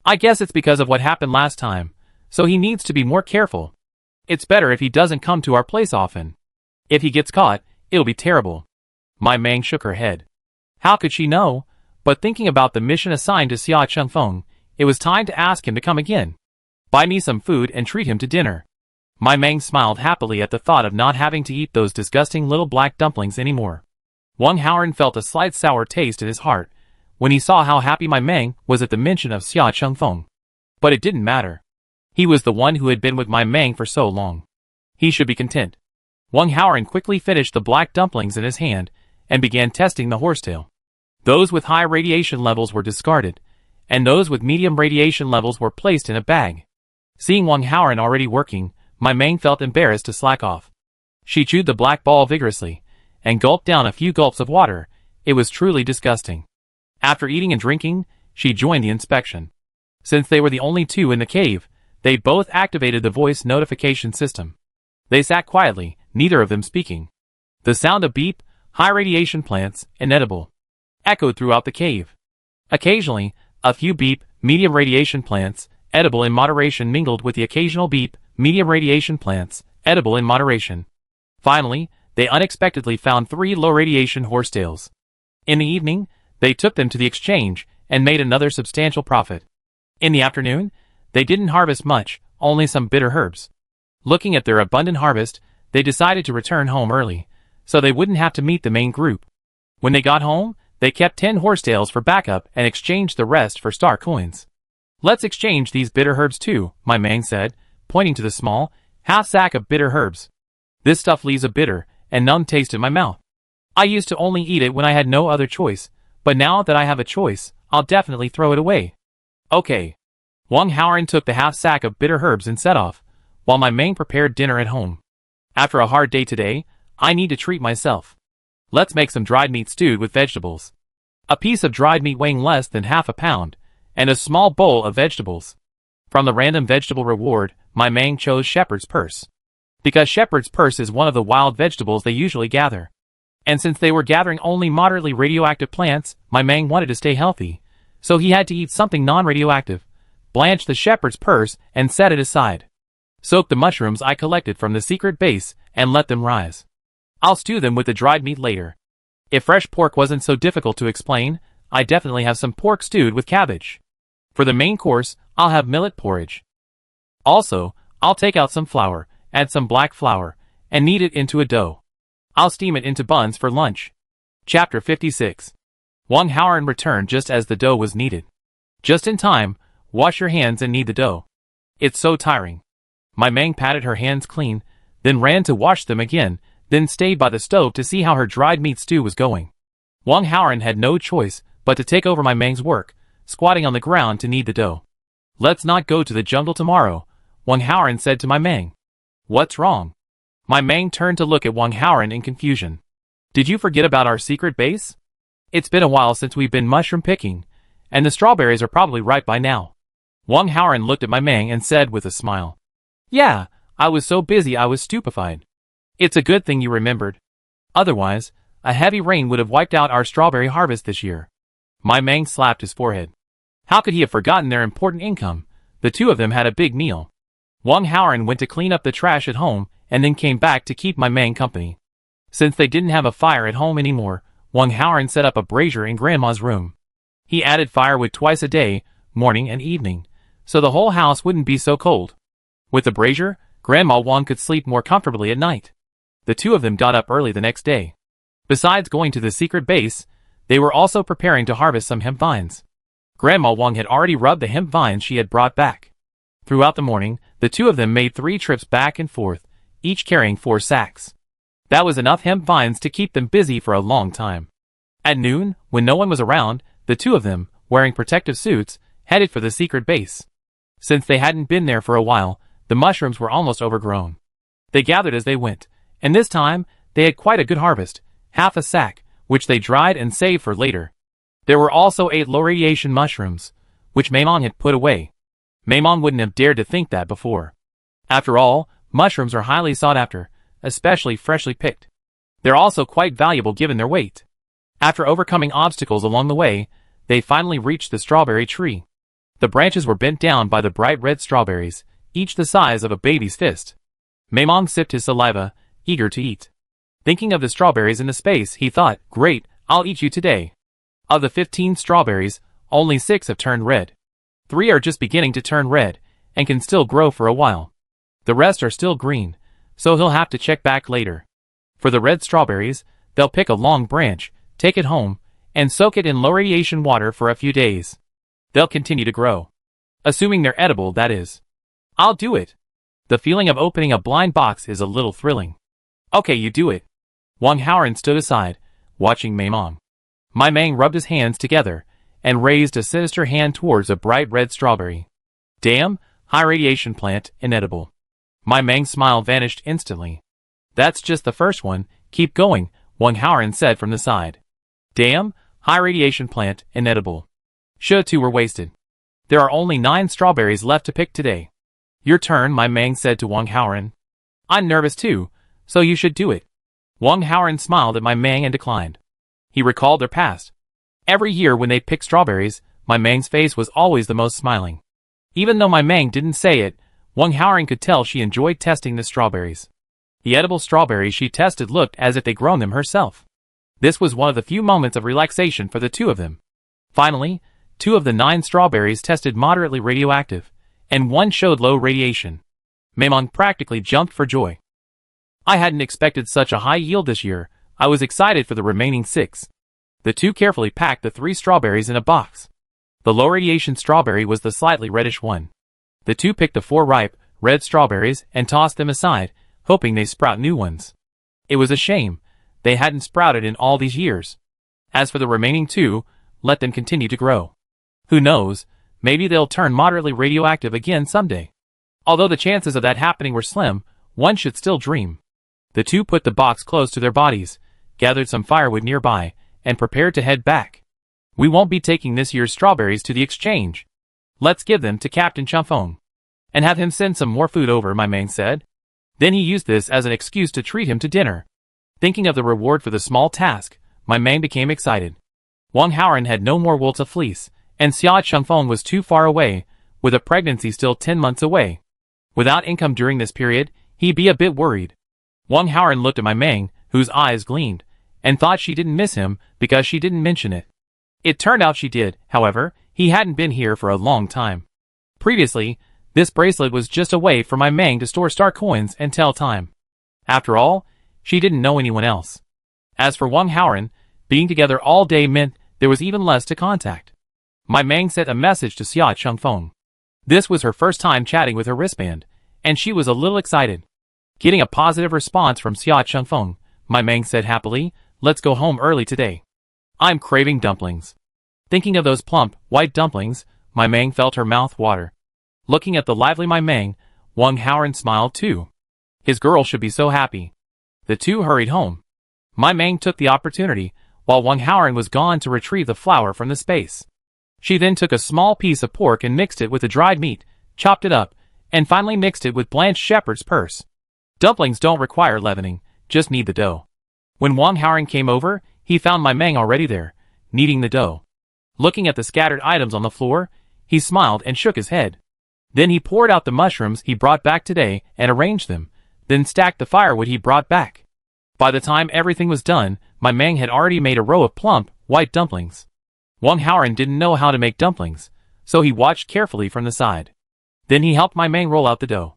Speaker 1: I guess it's because of what happened last time, so he needs to be more careful. It's better if he doesn't come to our place often. If he gets caught, it'll be terrible. My Meng shook her head. How could she know? But thinking about the mission assigned to Sia Chunfeng, it was time to ask him to come again. Buy me some food and treat him to dinner. My Meng smiled happily at the thought of not having to eat those disgusting little black dumplings anymore. Wang Haoran felt a slight sour taste in his heart when he saw how happy my Meng was at the mention of Sia Chunfeng. But it didn't matter. He was the one who had been with my Meng for so long. He should be content. Wang Haoran quickly finished the black dumplings in his hand and began testing the horsetail. Those with high radiation levels were discarded, and those with medium radiation levels were placed in a bag. Seeing Wang Haoran already working, my Meng felt embarrassed to slack off. She chewed the black ball vigorously, and gulped down a few gulps of water. It was truly disgusting. After eating and drinking, she joined the inspection. Since they were the only two in the cave, they both activated the voice notification system. They sat quietly, neither of them speaking. The sound of beep, high radiation plants, inedible, echoed throughout the cave. Occasionally, a few beep, medium radiation plants, edible in moderation mingled with the occasional beep, medium radiation plants, edible in moderation. Finally, they unexpectedly found 3 low radiation horsetails. In the evening, they took them to the exchange and made another substantial profit. In the afternoon, they didn't harvest much, only some bitter herbs. Looking at their abundant harvest, they decided to return home early, so they wouldn't have to meet the main group. When they got home, they kept 10 horsetails for backup and exchanged the rest for star coins. Let's exchange these bitter herbs too, my Meng said, pointing to the small, half sack of bitter herbs. This stuff leaves a bitter and numb taste in my mouth. I used to only eat it when I had no other choice, but now that I have a choice, I'll definitely throw it away. Okay. Wang Haoran took the half sack of bitter herbs and set off, while my Meng prepared dinner at home. After a hard day today, I need to treat myself. Let's make some dried meat stewed with vegetables. A piece of dried meat weighing less than half a pound, and a small bowl of vegetables. From the random vegetable reward, my Meng chose shepherd's purse. Because shepherd's purse is one of the wild vegetables they usually gather. And since they were gathering only moderately radioactive plants, my Meng wanted to stay healthy, so he had to eat something non-radioactive. Blanch the shepherd's purse and set it aside. Soak the mushrooms I collected from the secret base and let them rise. I'll stew them with the dried meat later. If fresh pork wasn't so difficult to explain, I definitely have some pork stewed with cabbage. For the main course, I'll have millet porridge. Also, I'll take out some flour, add some black flour, and knead it into a dough. I'll steam it into buns for lunch. Chapter 56. Wang Haoran returned just as the dough was kneaded. Just in time, wash your hands and knead the dough. It's so tiring. My Meng patted her hands clean, then ran to wash them again, then stayed by the stove to see how her dried meat stew was going. Wang Haoran had no choice but to take over my Meng's work, squatting on the ground to knead the dough. Let's not go to the jungle tomorrow, Wang Haoran said to my Meng. What's wrong? My Meng turned to look at Wang Haoran in confusion. Did you forget about our secret base? It's been a while since we've been mushroom picking, and the strawberries are probably ripe by now. Wang Haoran looked at my Meng and said with a smile. Yeah, I was so busy I was stupefied. It's a good thing you remembered. Otherwise, a heavy rain would have wiped out our strawberry harvest this year. My Meng slapped his forehead. How could he have forgotten their important income? The two of them had a big meal. Wang Haoran went to clean up the trash at home and then came back to keep my Meng company. Since they didn't have a fire at home anymore, Wang Haoran set up a brazier in Grandma's room. He added firewood twice a day, morning and evening, so the whole house wouldn't be so cold. With the brazier, Grandma Wong could sleep more comfortably at night. The two of them got up early the next day. Besides going to the secret base, they were also preparing to harvest some hemp vines. Grandma Wong had already rubbed the hemp vines she had brought back. Throughout the morning, the two of them made 3 trips back and forth, each carrying 4 sacks. That was enough hemp vines to keep them busy for a long time. At noon, when no one was around, the two of them, wearing protective suits, headed for the secret base. Since they hadn't been there for a while, the mushrooms were almost overgrown. They gathered as they went, and this time, they had quite a good harvest, half a sack, which they dried and saved for later. There were also 8 low-radiation mushrooms, which Maimon had put away. Maimon wouldn't have dared to think that before. After all, mushrooms are highly sought after, especially freshly picked. They're also quite valuable given their weight. After overcoming obstacles along the way, they finally reached the strawberry tree. The branches were bent down by the bright red strawberries, each the size of a baby's fist. Maimon sipped his saliva, eager to eat. Thinking of the strawberries in the space, he thought, great, I'll eat you today. Of the 15 strawberries, only 6 have turned red. 3 are just beginning to turn red, and can still grow for a while. The rest are still green, so he'll have to check back later. For the red strawberries, they'll pick a long branch, take it home, and soak it in low-radiation water for a few days. They'll continue to grow. Assuming they're edible, that is. I'll do it. The feeling of opening a blind box is a little thrilling. Okay, you do it. Wang Haoran stood aside, watching Mei Mong. Mai Meng rubbed his hands together and raised a sinister hand towards a bright red strawberry. Damn, high radiation plant, inedible. Mai Meng's smile vanished instantly. That's just the first one, keep going, Wang Haoran said from the side. Damn, high radiation plant, inedible. Should two were wasted. There are only 9 strawberries left to pick today. Your turn, Mai Meng said to Wang Haoran. I'm nervous too, so you should do it. Wang Haoran smiled at Mai Meng and declined. He recalled their past. Every year when they picked strawberries, Mai Meng's face was always the most smiling. Even though Mai Meng didn't say it, Wang Haoran could tell she enjoyed testing the strawberries. The edible strawberries she tested looked as if they'd grown them herself. This was one of the few moments of relaxation for the two of them. Finally, 2 of the 9 strawberries tested moderately radioactive, and 1 showed low radiation. Mei Mong practically jumped for joy. I hadn't expected such a high yield this year. I was excited for the remaining 6. The 2 carefully packed the 3 strawberries in a box. The low radiation strawberry was the slightly reddish one. The 2 picked the 4 ripe, red strawberries and tossed them aside, hoping they sprout new ones. It was a shame. They hadn't sprouted in all these years. As for the remaining 2, let them continue to grow. Who knows, maybe they'll turn moderately radioactive again someday. Although the chances of that happening were slim, one should still dream. The 2 put the box close to their bodies, gathered some firewood nearby, and prepared to head back. We won't be taking this year's strawberries to the exchange. Let's give them to Captain Sia and have him send some more food over, Mai Meng said. Then he used this as an excuse to treat him to dinner. Thinking of the reward for the small task, Mai Meng became excited. Wang Haoran had no more wool to fleece, and Sia was too far away, with a pregnancy still 10 months away. Without income during this period, he'd be a bit worried. Wang Haoran looked at Mai Meng, whose eyes gleamed, and thought she didn't miss him because she didn't mention it. It turned out she did, however. He hadn't been here for a long time. Previously, this bracelet was just a way for Mai Meng to store star coins and tell time. After all, she didn't know anyone else. As for Wang Haoran, being together all day meant there was even less to contact. Mai Meng sent a message to Sia Changfeng. This was her first time chatting with her wristband, and she was a little excited. Getting a positive response from Sia Changfeng, Mai Meng said happily, let's go home early today. I'm craving dumplings. Thinking of those plump, white dumplings, Mai Meng felt her mouth water. Looking at the lively Mai Meng, Wang Haoran smiled too. His girl should be so happy. The 2 hurried home. Mai Meng took the opportunity, while Wang Haoran was gone, to retrieve the flour from the space. She then took a small piece of pork and mixed it with the dried meat, chopped it up, and finally mixed it with blanched shepherd's purse. Dumplings don't require leavening, just knead the dough. When Wang Haoran came over, he found Mai Meng already there, kneading the dough. Looking at the scattered items on the floor, he smiled and shook his head. Then he poured out the mushrooms he brought back today and arranged them, then stacked the firewood he brought back. By the time everything was done, Mai Meng had already made a row of plump, white dumplings. Wang Haoran didn't know how to make dumplings, so he watched carefully from the side. Then he helped Mai Meng roll out the dough.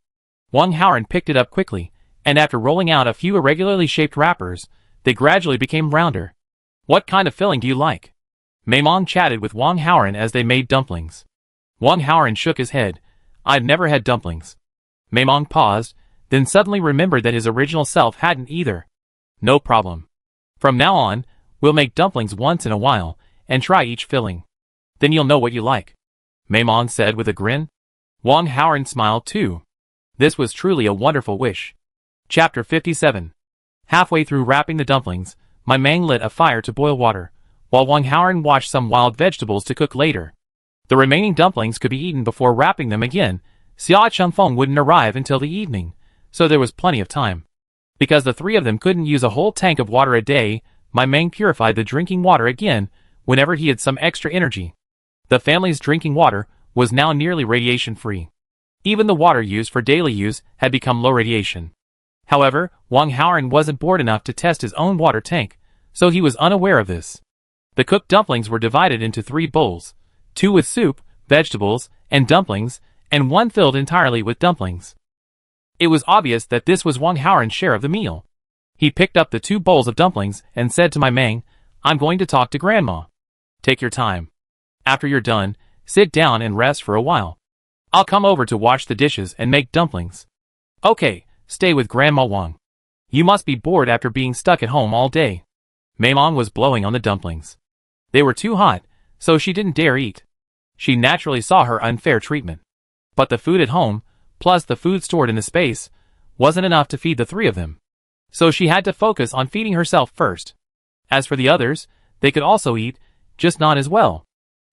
Speaker 1: Wang Haoran picked it up quickly, and after rolling out a few irregularly shaped wrappers, they gradually became rounder. What kind of filling do you like? Mei Mong chatted with Wang Haoran as they made dumplings. Wang Haoran shook his head. I've never had dumplings. Mei Mong paused, then suddenly remembered that his original self hadn't either. No problem. From now on, we'll make dumplings once in a while, and try each filling. Then you'll know what you like. Mei Mong said with a grin. Wang Haoran smiled too. This was truly a wonderful wish. Chapter 57. Halfway through wrapping the dumplings, Mai Meng lit a fire to boil water, while Wang Haoran washed some wild vegetables to cook later. The remaining dumplings could be eaten before wrapping them again. Sia Changfeng wouldn't arrive until the evening, so there was plenty of time. Because the 3 of them couldn't use a whole tank of water a day, Mai Meng purified the drinking water again whenever he had some extra energy. The family's drinking water was now nearly radiation-free. Even the water used for daily use had become low radiation. However, Wang Haoran wasn't bored enough to test his own water tank, so he was unaware of this. The cooked dumplings were divided into 3 bowls, 2 with soup, vegetables, and dumplings, and 1 filled entirely with dumplings. It was obvious that this was Wang Haoran's share of the meal. He picked up the 2 bowls of dumplings and said to Mai Meng, I'm going to talk to Grandma. Take your time. After you're done, sit down and rest for a while. I'll come over to wash the dishes and make dumplings. Okay, stay with Grandma Wong. You must be bored after being stuck at home all day. Maimong was blowing on the dumplings. They were too hot, so she didn't dare eat. She naturally saw her unfair treatment. But the food at home, plus the food stored in the space, wasn't enough to feed the three of them. So she had to focus on feeding herself first. As for the others, they could also eat, just not as well.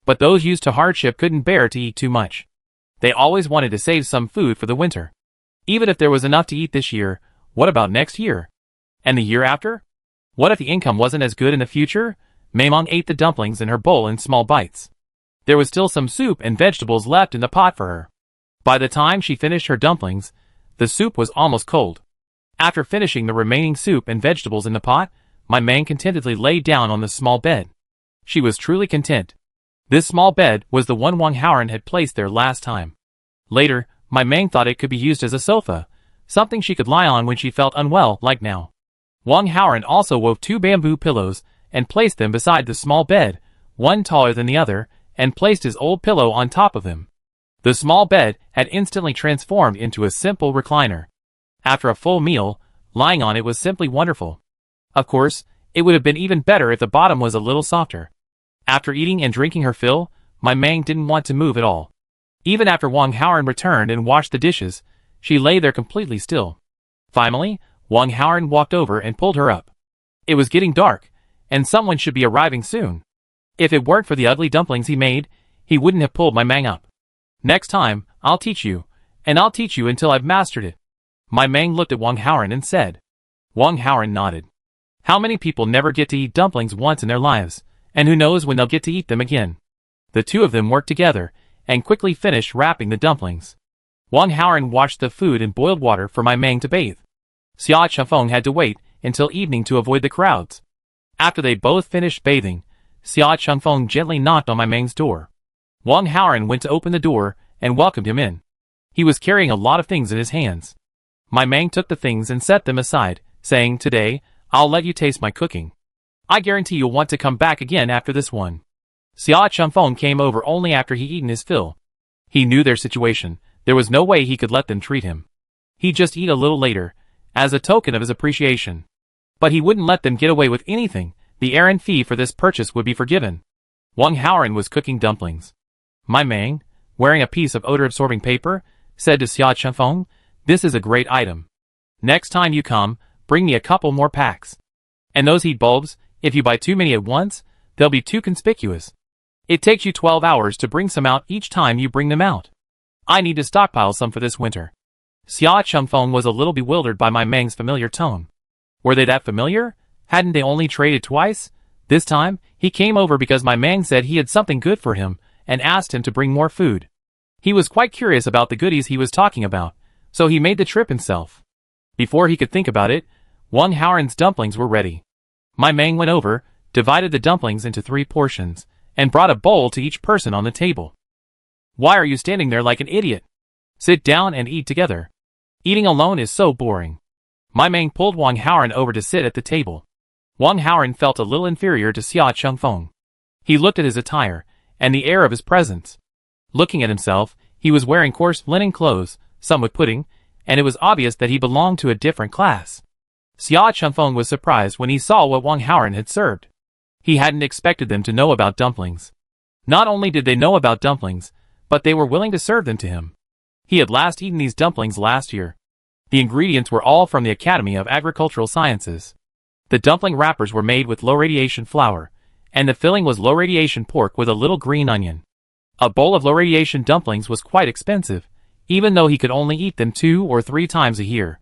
Speaker 1: But those used to hardship couldn't bear to eat too much. They always wanted to save some food for the winter. Even if there was enough to eat this year, what about next year? And the year after? What if the income wasn't as good in the future? Maimong ate the dumplings in her bowl in small bites. There was still some soup and vegetables left in the pot for her. By the time she finished her dumplings, the soup was almost cold. After finishing the remaining soup and vegetables in the pot, Maimong contentedly lay down on the small bed. She was truly content. This small bed was the one Wang Haoran had placed there last time. Later, Maimong thought it could be used as a sofa, something she could lie on when she felt unwell like now. Wang Haoran also wove 2 bamboo pillows and placed them beside the small bed, one taller than the other, and placed his old pillow on top of them. The small bed had instantly transformed into a simple recliner. After a full meal, lying on it was simply wonderful. Of course, it would have been even better if the bottom was a little softer. After eating and drinking her fill, Maimong didn't want to move at all. Even after Wang Haoran returned and washed the dishes, she lay there completely still. Finally, Wang Haoran walked over and pulled her up. It was getting dark, and someone should be arriving soon. If it weren't for the ugly dumplings he made, he wouldn't have pulled Maimong up. Next time, I'll teach you, and I'll teach you until I've mastered it. Maimong looked at Wang Haoran and said. Wang Haoran nodded. How many people never get to eat dumplings once in their lives, and who knows when they'll get to eat them again? The two of them worked together, and quickly finished wrapping the dumplings. Wang Haoran washed the food in boiled water for Maimong to bathe. Sia Changfeng had to wait until evening to avoid the crowds. After they both finished bathing, Sia Changfeng gently knocked on Maimong's door. Wang Haoran went to open the door and welcomed him in. He was carrying a lot of things in his hands. Maimong took the things and set them aside, saying, Today, I'll let you taste my cooking. I guarantee you'll want to come back again after this one. Sia Changfeng came over only after he'd eaten his fill. He knew their situation. There was no way he could let them treat him. He'd just eat a little later, as a token of his appreciation. But he wouldn't let them get away with anything. The errand fee for this purchase would be forgiven. Wang Haoran was cooking dumplings. Maimong, wearing a piece of odor-absorbing paper, said to Sia Changfeng, This is a great item. Next time you come, bring me a couple more packs. And those heat bulbs, if you buy too many at once, they'll be too conspicuous. It takes you 12 hours to bring some out each time you bring them out. I need to stockpile some for this winter. Sia Changfeng was a little bewildered by Maimong's familiar tone. Were they that familiar? Hadn't they only traded twice? This time, he came over because Maimong said he had something good for him, and asked him to bring more food. He was quite curious about the goodies he was talking about, so he made the trip himself. Before he could think about it, Wang Haoran's dumplings were ready. Maimong went over, divided the dumplings into 3 portions, and brought a bowl to each person on the table. Why are you standing there like an idiot? Sit down and eat together. Eating alone is so boring. Maimong pulled Wang Haoran over to sit at the table. Wang Haoran felt a little inferior to Sia Changfeng. He looked at his attire, and the air of his presence. Looking at himself, he was wearing coarse linen clothes, some with pudding, and it was obvious that he belonged to a different class. Sia Changfeng was surprised when he saw what Wang Haoran had served. He hadn't expected them to know about dumplings. Not only did they know about dumplings, but they were willing to serve them to him. He had last eaten these dumplings last year. The ingredients were all from the Academy of Agricultural Sciences. The dumpling wrappers were made with low-radiation flour, and the filling was low-radiation pork with a little green onion. A bowl of low-radiation dumplings was quite expensive, even though he could only eat them 2 or 3 times a year.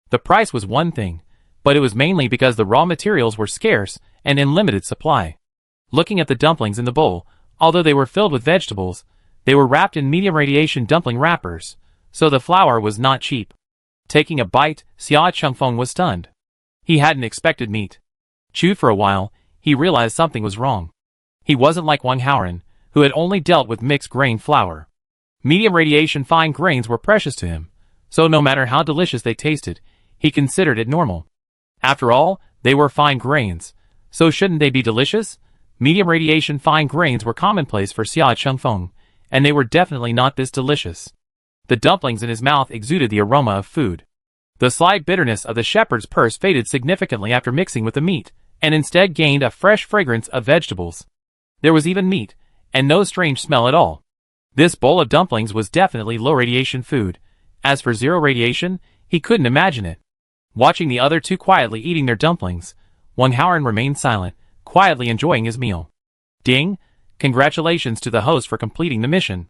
Speaker 1: The price was one thing, but it was mainly because the raw materials were scarce and in limited supply. Looking at the dumplings in the bowl, although they were filled with vegetables, they were wrapped in medium radiation dumpling wrappers, so the flour was not cheap. Taking a bite, Sia Changfeng was stunned. He hadn't expected meat. Chewed for a while, he realized something was wrong. He wasn't like Wang Haoran, who had only dealt with mixed grain flour. Medium radiation fine grains were precious to him, so no matter how delicious they tasted, he considered it normal. After all, they were fine grains, so shouldn't they be delicious? Medium radiation fine grains were commonplace for Sia Changfeng, and they were definitely not this delicious. The dumplings in his mouth exuded the aroma of food. The slight bitterness of the shepherd's purse faded significantly after mixing with the meat, and instead gained a fresh fragrance of vegetables. There was even meat, and no strange smell at all. This bowl of dumplings was definitely low-radiation food. As for zero radiation, he couldn't imagine it. Watching the other two quietly eating their dumplings, Wang Haoran remained silent, quietly enjoying his meal. Ding! Congratulations to the host for completing the mission.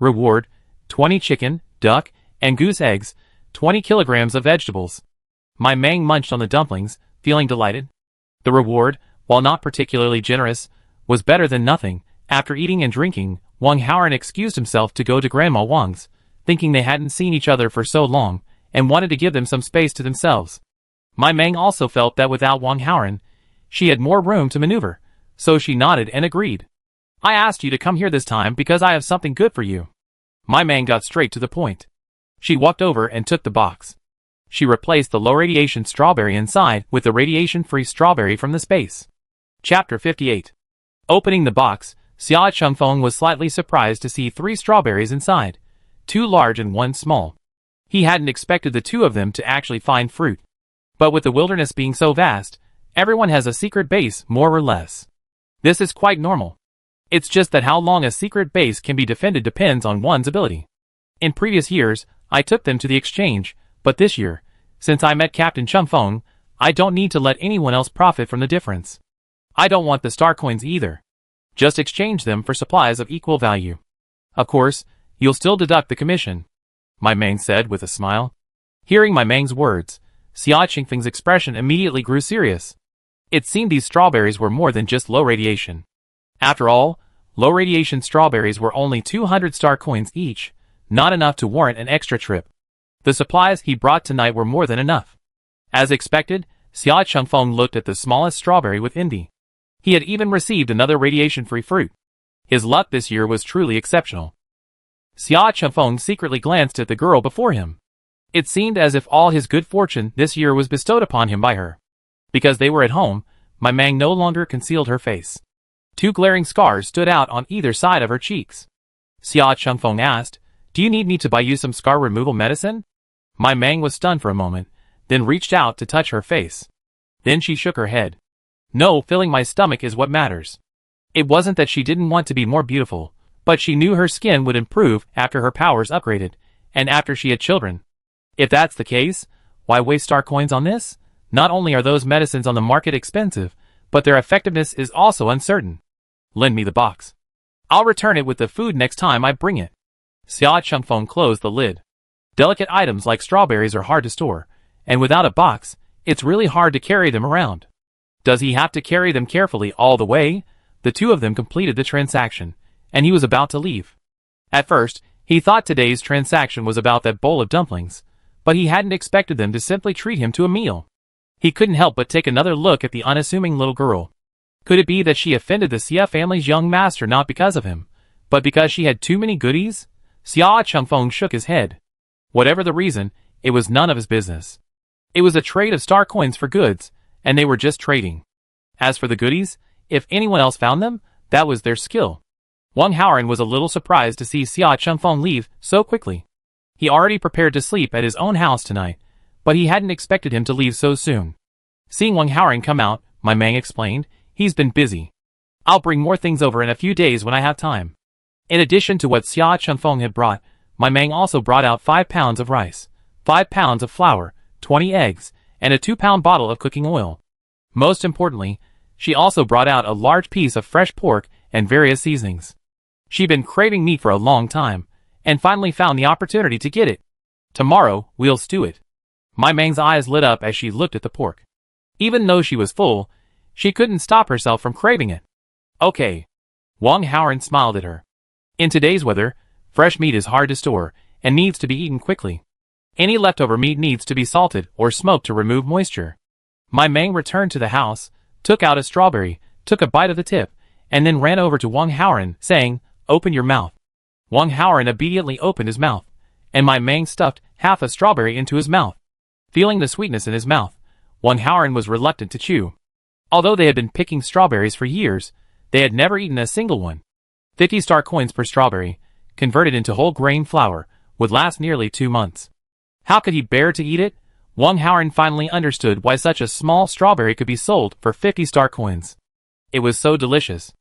Speaker 1: Reward: 20 chicken, duck, and goose eggs, 20 kilograms of vegetables. My Mang munched on the dumplings, feeling delighted. The reward, while not particularly generous, was better than nothing. After eating and drinking, Wang Haoran excused himself to go to Grandma Wong's, thinking they hadn't seen each other for so long, and wanted to give them some space to themselves. My Mang also felt that without Wang Haoran, she had more room to maneuver, so she nodded and agreed. I asked you to come here this time because I have something good for you. My Mang got straight to the point. She walked over and took the box. She replaced the low-radiation strawberry inside with the radiation-free strawberry from the space. Chapter 58. Opening the box, Sia Chengfeng was slightly surprised to see 3 strawberries inside, 2 large and 1 small. He hadn't expected the 2 of them to actually find fruit. But with the wilderness being so vast, everyone has a secret base, more or less. This is quite normal. It's just that how long a secret base can be defended depends on one's ability. In previous years, I took them to the exchange, but this year, since I met Captain Chengfeng, I don't need to let anyone else profit from the difference. I don't want the star coins either. Just exchange them for supplies of equal value. Of course, you'll still deduct the commission, my Mang said with a smile. Hearing my Mang's words, Sia Chengfeng's expression immediately grew serious. It seemed these strawberries were more than just low radiation. After all, low radiation strawberries were only 200 star coins each, not enough to warrant an extra trip. The supplies he brought tonight were more than enough. As expected, Sia Chengfeng looked at the smallest strawberry with envy. He had even received another radiation-free fruit. His luck this year was truly exceptional. Sia Chengfeng secretly glanced at the girl before him. It seemed as if all his good fortune this year was bestowed upon him by her. Because they were at home, my Mang no longer concealed her face. 2 glaring scars stood out on either side of her cheeks. Sia Chengfeng asked, "Do you need me to buy you some scar removal medicine?" My Mang was stunned for a moment, then reached out to touch her face. Then she shook her head. "No, filling my stomach is what matters." It wasn't that she didn't want to be more beautiful, but she knew her skin would improve after her powers upgraded, and after she had children. If that's the case, why waste star coins on this? Not only are those medicines on the market expensive, but their effectiveness is also uncertain. Lend me the box. I'll return it with the food next time I bring it. Sia Chengfeng closed the lid. Delicate items like strawberries are hard to store, and without a box, it's really hard to carry them around. Does he have to carry them carefully all the way? The 2 of them completed the transaction, and he was about to leave. At first, he thought today's transaction was about that bowl of dumplings, but he hadn't expected them to simply treat him to a meal. He couldn't help but take another look at the unassuming little girl. Could it be that she offended the Sia family's young master not because of him, but because she had too many goodies? Sia Chengfeng shook his head. Whatever the reason, it was none of his business. It was a trade of star coins for goods, and they were just trading. As for the goodies, if anyone else found them, that was their skill. Wang Haoran was a little surprised to see Sia Chengfeng leave so quickly. He already prepared to sleep at his own house tonight, but he hadn't expected him to leave so soon. Seeing Wang Haoran come out, my Mang explained, "He's been busy. I'll bring more things over in a few days when I have time." In addition to what Sia Chengfeng had brought, my Mang also brought out 5 pounds of rice, 5 pounds of flour, 20 eggs, and a 2-pound bottle of cooking oil. Most importantly, she also brought out a large piece of fresh pork and various seasonings. She'd been craving meat for a long time, and finally found the opportunity to get it. "Tomorrow, we'll stew it." My Mang's eyes lit up as she looked at the pork. Even though she was full, she couldn't stop herself from craving it. "Okay." Wang Haoran smiled at her. In today's weather, fresh meat is hard to store, and needs to be eaten quickly. Any leftover meat needs to be salted or smoked to remove moisture. My Mang returned to the house, took out a strawberry, took a bite of the tip, and then ran over to Wang Haoran, saying, "Open your mouth." Wang Haoran obediently opened his mouth, and my Mang stuffed half a strawberry into his mouth. Feeling the sweetness in his mouth, Wang Haoran was reluctant to chew. Although they had been picking strawberries for years, they had never eaten a single one. 50 star coins per strawberry, converted into whole grain flour, would last nearly 2 months. How could he bear to eat it? Wong Haoran finally understood why such a small strawberry could be sold for 50 star coins. It was so delicious.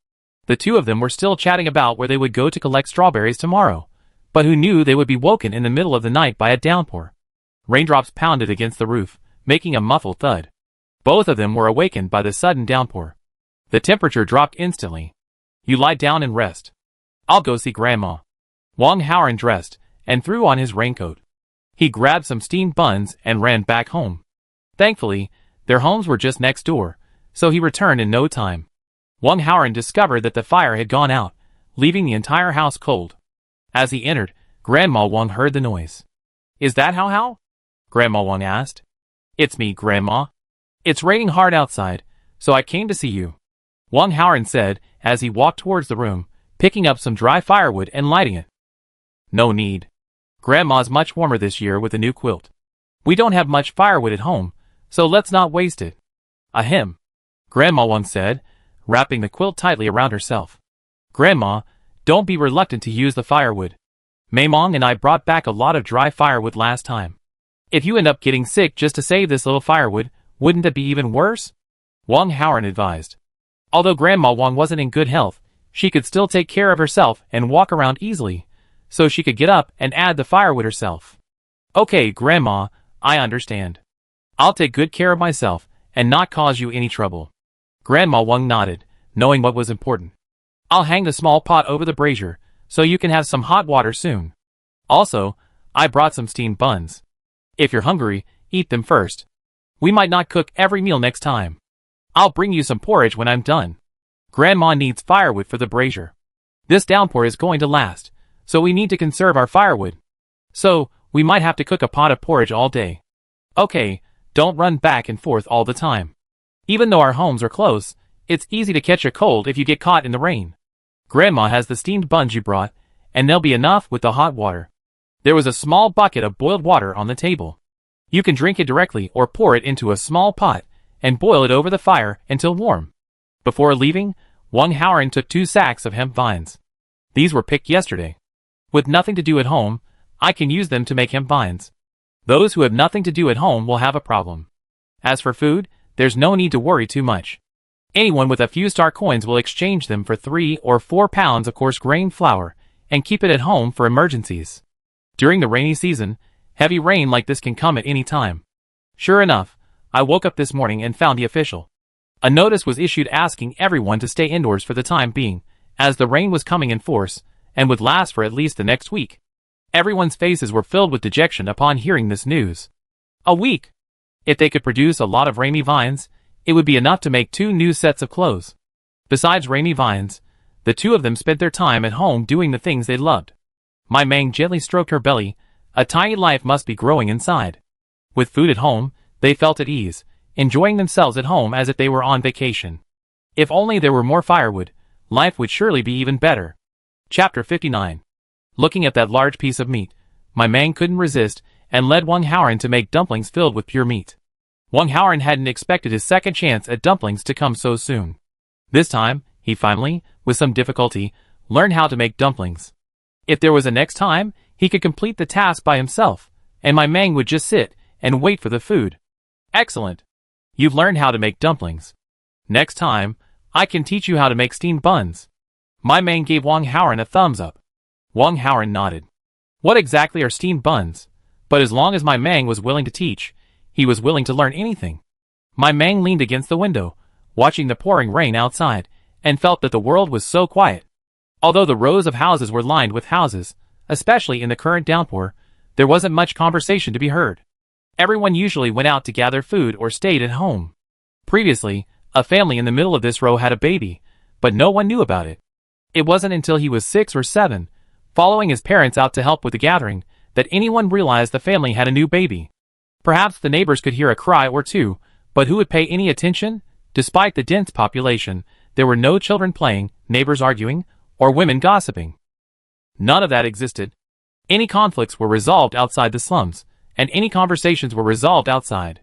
Speaker 1: The two of them were still chatting about where they would go to collect strawberries tomorrow, but who knew they would be woken in the middle of the night by a downpour. Raindrops pounded against the roof, making a muffled thud. Both of them were awakened by the sudden downpour. The temperature dropped instantly. You lie down and rest. I'll go see Grandma. Wong Haoran dressed and threw on his raincoat. He grabbed some steamed buns and ran back home. Thankfully, their homes were just next door, so he returned in no time. Wong Haoran discovered that the fire had gone out, leaving the entire house cold. As he entered, Grandma Wong heard the noise. "Is that How?" Grandma Wong asked. "It's me, Grandma. It's raining hard outside, so I came to see you," Wong Haoran said as he walked towards the room, picking up some dry firewood and lighting it. "No need. Grandma's much warmer this year with the new quilt. We don't have much firewood at home, so let's not waste it." "Ahem," Grandma Wong said, wrapping the quilt tightly around herself. "Grandma, don't be reluctant to use the firewood. Maimong and I brought back a lot of dry firewood last time. If you end up getting sick just to save this little firewood, wouldn't it be even worse?" Wong Haoran advised. Although Grandma Wong wasn't in good health, she could still take care of herself and walk around easily, so she could get up and add the firewood herself. "Okay, Grandma, I understand. I'll take good care of myself and not cause you any trouble." Grandma Wong nodded, knowing what was important. "I'll hang the small pot over the brazier, so you can have some hot water soon. Also, I brought some steamed buns. If you're hungry, eat them first. We might not cook every meal next time. I'll bring you some porridge when I'm done. Grandma needs firewood for the brazier. This downpour is going to last, so we need to conserve our firewood. So, we might have to cook a pot of porridge all day. Okay, don't run back and forth all the time. Even though our homes are close, it's easy to catch a cold if you get caught in the rain. Grandma has the steamed buns you brought, and there'll be enough with the hot water." There was a small bucket of boiled water on the table. You can drink it directly or pour it into a small pot and boil it over the fire until warm. Before leaving, Wong Haoran took 2 sacks of hemp vines. These were picked yesterday. With nothing to do at home, I can use them to make hemp vines. Those who have nothing to do at home will have a problem. As for food, there's no need to worry too much. Anyone with a few star coins will exchange them for 3 or 4 pounds of coarse grain flour and keep it at home for emergencies. During the rainy season, heavy rain like this can come at any time. Sure enough, I woke up this morning and found the official. A notice was issued asking everyone to stay indoors for the time being, as the rain was coming in force and would last for at least the next week. Everyone's faces were filled with dejection upon hearing this news. A week! If they could produce a lot of rainy vines, it would be enough to make 2 new sets of clothes. Besides rainy vines, the two of them spent their time at home doing the things they loved. My Mang gently stroked her belly. A tiny life must be growing inside. With food at home, they felt at ease, enjoying themselves at home as if they were on vacation. If only there were more firewood, life would surely be even better. Chapter 59. Looking at that large piece of meat, my Mang couldn't resist and led Wong Haoran to make dumplings filled with pure meat. Wong Haoran hadn't expected his second chance at dumplings to come so soon. This time, he finally, with some difficulty, learned how to make dumplings. If there was a next time, he could complete the task by himself, and my Mang would just sit and wait for the food. Excellent! You've learned how to make dumplings. Next time, I can teach you how to make steamed buns. My Mang gave Wong Haoran a thumbs up. Wong Haoran nodded. What exactly are steamed buns? But as long as my Mang was willing to teach, he was willing to learn anything. My Mang leaned against the window, watching the pouring rain outside, and felt that the world was so quiet. Although the rows of houses were lined with houses, especially in the current downpour, there wasn't much conversation to be heard. Everyone usually went out to gather food or stayed at home. Previously, a family in the middle of this row had a baby, but no one knew about it. It wasn't until he was 6 or 7, following his parents out to help with the gathering, that anyone realized the family had a new baby. Perhaps the neighbors could hear a cry or two, but who would pay any attention? Despite the dense population, there were no children playing, neighbors arguing, or women gossiping. None of that existed. Any conflicts were resolved outside the slums, and any conversations were resolved outside.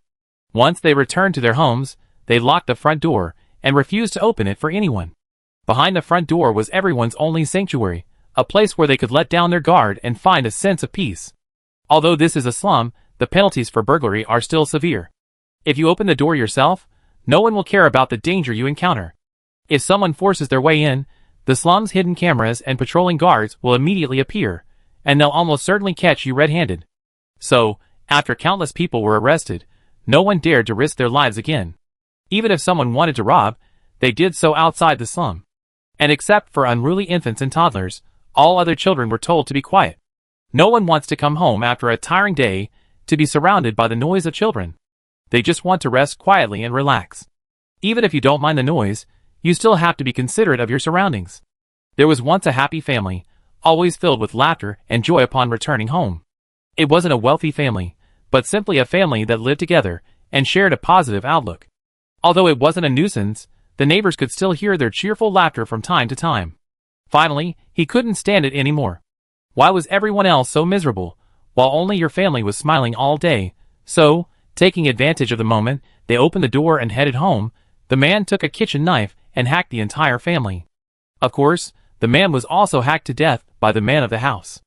Speaker 1: Once they returned to their homes, they locked the front door and refused to open it for anyone. Behind the front door was everyone's only sanctuary, a place where they could let down their guard and find a sense of peace. Although this is a slum, the penalties for burglary are still severe. If you open the door yourself, no one will care about the danger you encounter. If someone forces their way in, the slum's hidden cameras and patrolling guards will immediately appear, and they'll almost certainly catch you red-handed. So, after countless people were arrested, no one dared to risk their lives again. Even if someone wanted to rob, they did so outside the slum. And except for unruly infants and toddlers, all other children were told to be quiet. No one wants to come home after a tiring day to be surrounded by the noise of children. They just want to rest quietly and relax. Even if you don't mind the noise, you still have to be considerate of your surroundings. There was once a happy family, always filled with laughter and joy upon returning home. It wasn't a wealthy family, but simply a family that lived together and shared a positive outlook. Although it wasn't a nuisance, the neighbors could still hear their cheerful laughter from time to time. Finally, he couldn't stand it anymore. Why was everyone else so miserable, while only your family was smiling all day? So, taking advantage of the moment, they opened the door and headed home. The man took a kitchen knife and hacked the entire family. Of course, the man was also hacked to death by the man of the house.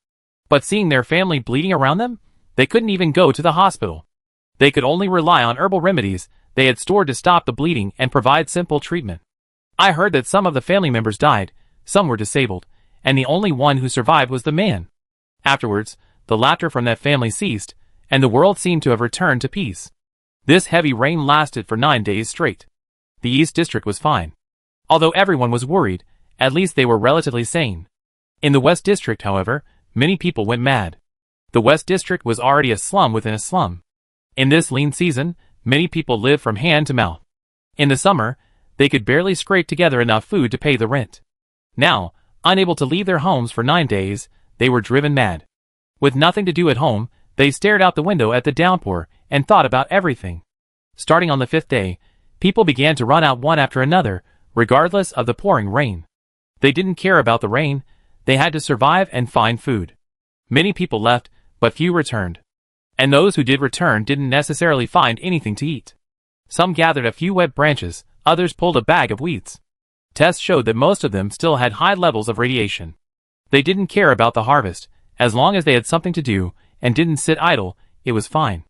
Speaker 1: But seeing their family bleeding around them, they couldn't even go to the hospital. They could only rely on herbal remedies they had stored to stop the bleeding and provide simple treatment. I heard that some of the family members died, some were disabled, and the only one who survived was the man. Afterwards, the laughter from that family ceased, and the world seemed to have returned to peace. This heavy rain lasted for 9 days straight. The East District was fine. Although everyone was worried, at least they were relatively sane. In the West District, however, many people went mad. The West District was already a slum within a slum. In this lean season, many people lived from hand to mouth. In the summer, they could barely scrape together enough food to pay the rent. Now, unable to leave their homes for 9 days, they were driven mad. With nothing to do at home, they stared out the window at the downpour and thought about everything. Starting on the 5th day, people began to run out one after another, regardless of the pouring rain. They didn't care about the rain, they had to survive and find food. Many people left, but few returned. And those who did return didn't necessarily find anything to eat. Some gathered a few wet branches, others pulled a bag of weeds. Tests showed that most of them still had high levels of radiation. They didn't care about the harvest, as long as they had something to do, and didn't sit idle, it was fine.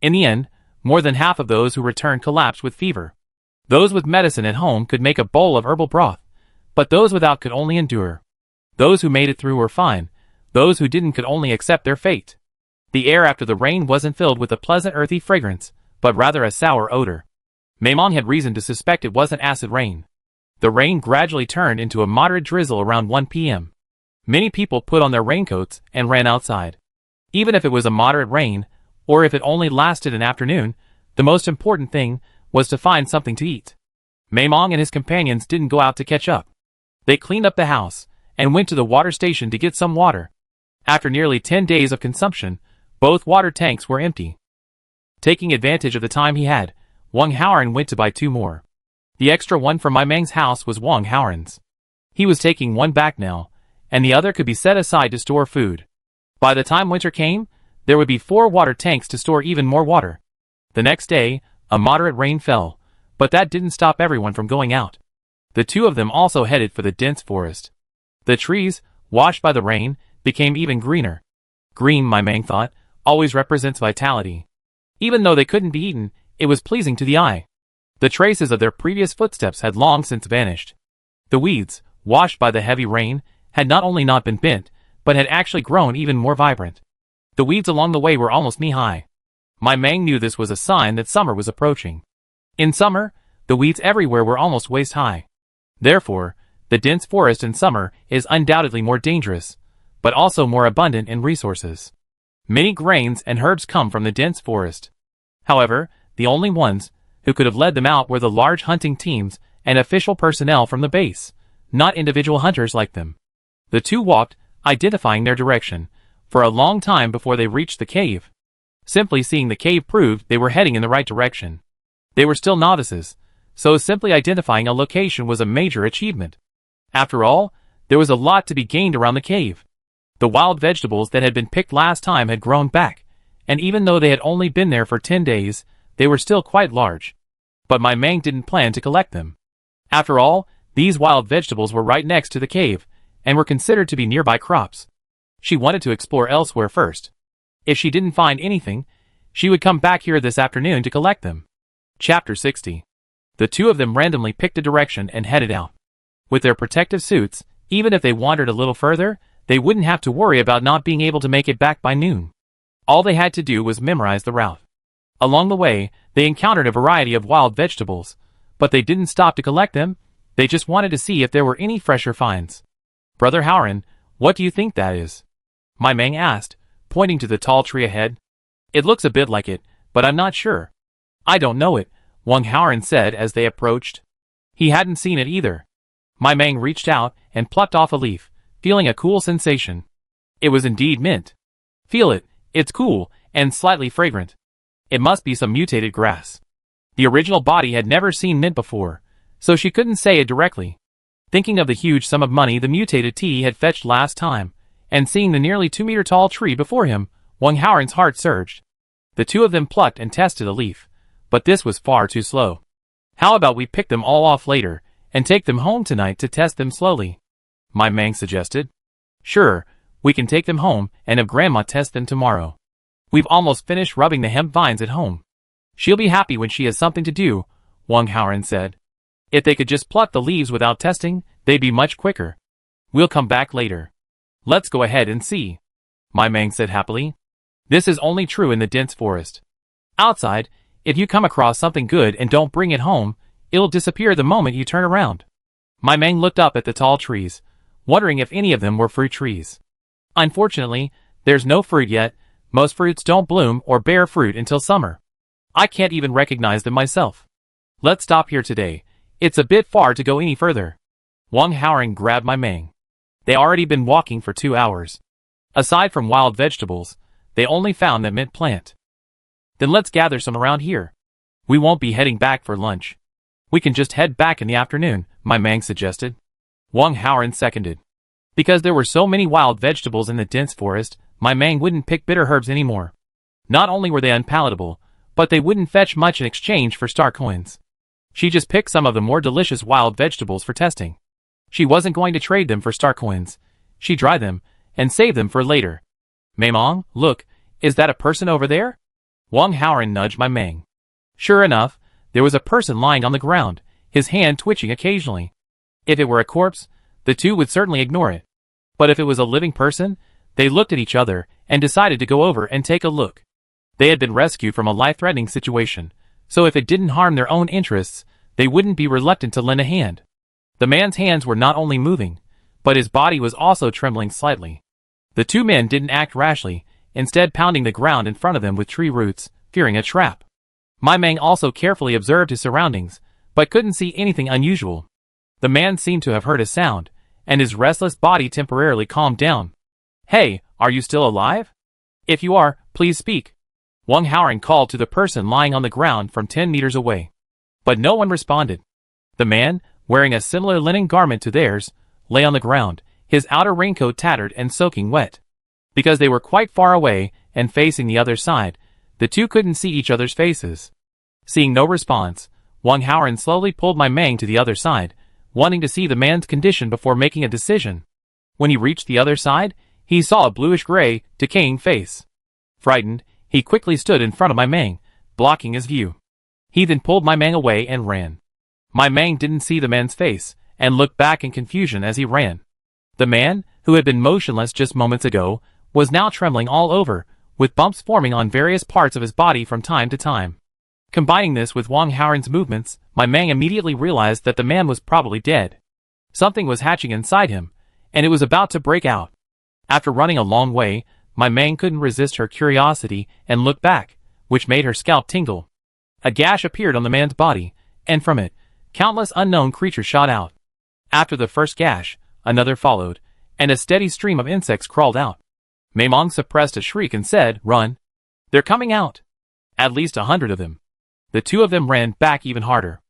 Speaker 1: In the end, more than half of those who returned collapsed with fever. Those with medicine at home could make a bowl of herbal broth, but those without could only endure. Those who made it through were fine, those who didn't could only accept their fate. The air after the rain wasn't filled with a pleasant earthy fragrance, but rather a sour odor. Maimong had reason to suspect it wasn't acid rain. The rain gradually turned into a moderate drizzle around 1 p.m. Many people put on their raincoats and ran outside. Even if it was a moderate rain, or if it only lasted an afternoon, the most important thing was to find something to eat. Maimong and his companions didn't go out to catch up. They cleaned up the house, and went to the water station to get some water. After nearly 10 days of consumption, both water tanks were empty. Taking advantage of the time he had, Wang Haoran went to buy 2 more. The extra one from Maimang's house was Wang Haoran's. He was taking one back now, and the other could be set aside to store food. By the time winter came, there would be 4 water tanks to store even more water. The next day, a moderate rain fell, but that didn't stop everyone from going out. The 2 of them also headed for the dense forest. The trees, washed by the rain, became even greener. Green, Maimang thought, always represents vitality. Even though they couldn't be eaten, it was pleasing to the eye. The traces of their previous footsteps had long since vanished. The weeds, washed by the heavy rain, had not only not been bent, but had actually grown even more vibrant. The weeds along the way were almost knee-high. Maimang knew this was a sign that summer was approaching. In summer, the weeds everywhere were almost waist-high. Therefore, the dense forest in summer is undoubtedly more dangerous, but also more abundant in resources. Many grains and herbs come from the dense forest. However, the only ones who could have led them out were the large hunting teams and official personnel from the base, not individual hunters like them. The 2 walked, identifying their direction, for a long time before they reached the cave. Simply seeing the cave proved they were heading in the right direction. They were still novices, so simply identifying a location was a major achievement. After all, there was a lot to be gained around the cave. The wild vegetables that had been picked last time had grown back, and even though they had only been there for 10 days, they were still quite large. But Maimang didn't plan to collect them. After all, these wild vegetables were right next to the cave, and were considered to be nearby crops. She wanted to explore elsewhere first. If she didn't find anything, She would come back here this afternoon to collect them. Chapter 60. The two of them randomly picked a direction and headed out. With their protective suits, even if they wandered a little further, they wouldn't have to worry about not being able to make it back by noon. All they had to do was memorize the route. Along the way, they encountered a variety of wild vegetables, but they didn't stop to collect them. They just wanted to see if there were any fresher finds. Brother Howren, what do you think that is? My Mang asked, pointing to the tall tree ahead. It looks a bit like it, but I'm not sure. I don't know it, Wang Howren said as they approached. He hadn't seen it either. My Mang reached out and plucked off a leaf, feeling a cool sensation. It was indeed mint. Feel it, it's cool, and slightly fragrant. It must be some mutated grass. The original body had never seen mint before, so she couldn't say it directly. Thinking of the huge sum of money the mutated tea had fetched last time, and seeing the nearly 2-meter tall tree before him, Wang Howren's heart surged. The two of them plucked and tested a leaf, but this was far too slow. How about we pick them all off later, and take them home tonight to test them slowly? My Mang suggested. Sure, we can take them home and have Grandma test them tomorrow. We've almost finished rubbing the hemp vines at home. She'll be happy when she has something to do, Wang Howren said. If they could just pluck the leaves without testing, they'd be much quicker. We'll come back later. Let's go ahead and see, My Mang said happily. This is only true in the dense forest. Outside, if you come across something good and don't bring it home, it'll disappear the moment you turn around. My Mang looked up at the tall trees, wondering if any of them were fruit trees. Unfortunately, there's no fruit yet. Most fruits don't bloom or bear fruit until summer. I can't even recognize them myself. Let's stop here today. It's a bit far to go any further. Wang Howren grabbed My Mang. They already been walking for 2 hours. Aside from wild vegetables, they only found the mint plant. Then let's gather some around here. We won't be heading back for lunch. We can just head back in the afternoon, My Mang suggested. Wang Howren seconded. Because there were so many wild vegetables in the dense forest, My Mang wouldn't pick bitter herbs anymore. Not only were they unpalatable, but they wouldn't fetch much in exchange for star coins. She just picked some of the more delicious wild vegetables for testing. She wasn't going to trade them for star coins. She dried them and saved them for later. Maimong, look, is that a person over there? Wang Howren nudged My Mang. Sure enough, there was a person lying on the ground, his hand twitching occasionally. If it were a corpse, the two would certainly ignore it. But if it was a living person, they looked at each other and decided to go over and take a look. They had been rescued from a life-threatening situation, so if it didn't harm their own interests, they wouldn't be reluctant to lend a hand. The man's hands were not only moving, but his body was also trembling slightly. The two men didn't act rashly, instead pounding the ground in front of them with tree roots, fearing a trap. My Mang also carefully observed his surroundings, but couldn't see anything unusual. The man seemed to have heard a sound, and his restless body temporarily calmed down. Hey, are you still alive? If you are, please speak. Wang Howren called to the person lying on the ground from 10 meters away. But no one responded. The man, wearing a similar linen garment to theirs, lay on the ground, his outer raincoat tattered and soaking wet. Because they were quite far away and facing the other side, the two couldn't see each other's faces. Seeing no response, Wang Howren slowly pulled My Mang to the other side, wanting to see the man's condition before making a decision. When he reached the other side, he saw a bluish-gray, decaying face. Frightened, he quickly stood in front of My Mang, blocking his view. He then pulled My Mang away and ran. My Mang didn't see the man's face, and looked back in confusion as he ran. The man, who had been motionless just moments ago, was now trembling all over, with bumps forming on various parts of his body from time to time. Combining this with Wang Howren's movements, My Mang immediately realized that the man was probably dead. Something was hatching inside him, and it was about to break out. After running a long way, My Mang couldn't resist her curiosity and looked back, which made her scalp tingle. A gash appeared on the man's body, and from it, countless unknown creatures shot out. After the first gash, another followed, and a steady stream of insects crawled out. Maimong suppressed a shriek and said, "Run! They're coming out!" At least 100 of them. The two of them ran back even harder.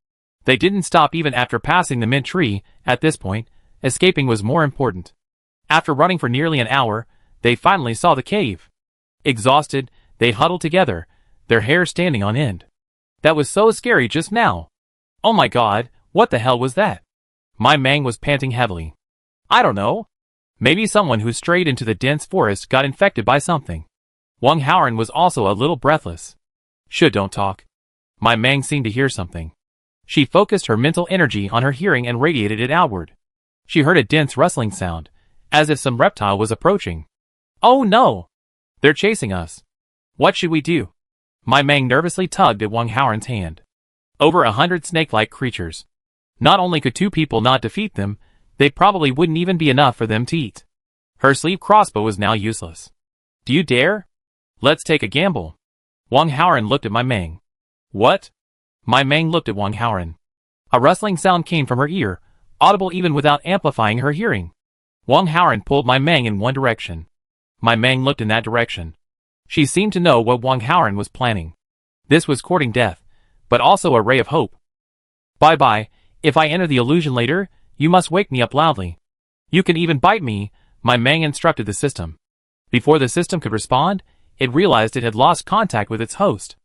Speaker 1: They didn't stop even after passing the mint tree. At this point, escaping was more important. After running for nearly an hour, they finally saw the cave. Exhausted, they huddled together, their hair standing on end. That was so scary just now. Oh my god, what the hell was that? My Mang was panting heavily. I don't know. Maybe someone who strayed into the dense forest got infected by something. Wang Haoran was also a little breathless. Don't talk. My Meng seemed to hear something. She focused her mental energy on her hearing and radiated it outward. She heard a dense rustling sound, as if some reptile was approaching. Oh no! They're chasing us. What should we do? My Meng nervously tugged at Wang Haoran's hand. Over 100 snake-like creatures. Not only could 2 people not defeat them, they probably wouldn't even be enough for them to eat. Her sleeve crossbow was now useless. Do you dare? Let's take a gamble. Wang Haoran looked at my Meng. What? My Meng looked at Wang Haoran. A rustling sound came from her ear, audible even without amplifying her hearing. Wang Haoran pulled my Meng in one direction. My Meng looked in that direction. She seemed to know what Wang Haoran was planning. This was courting death, but also a ray of hope. Bye-bye, if I enter the illusion later, you must wake me up loudly. You can even bite me, my Meng instructed the system. Before the system could respond, it realized it had lost contact with its host.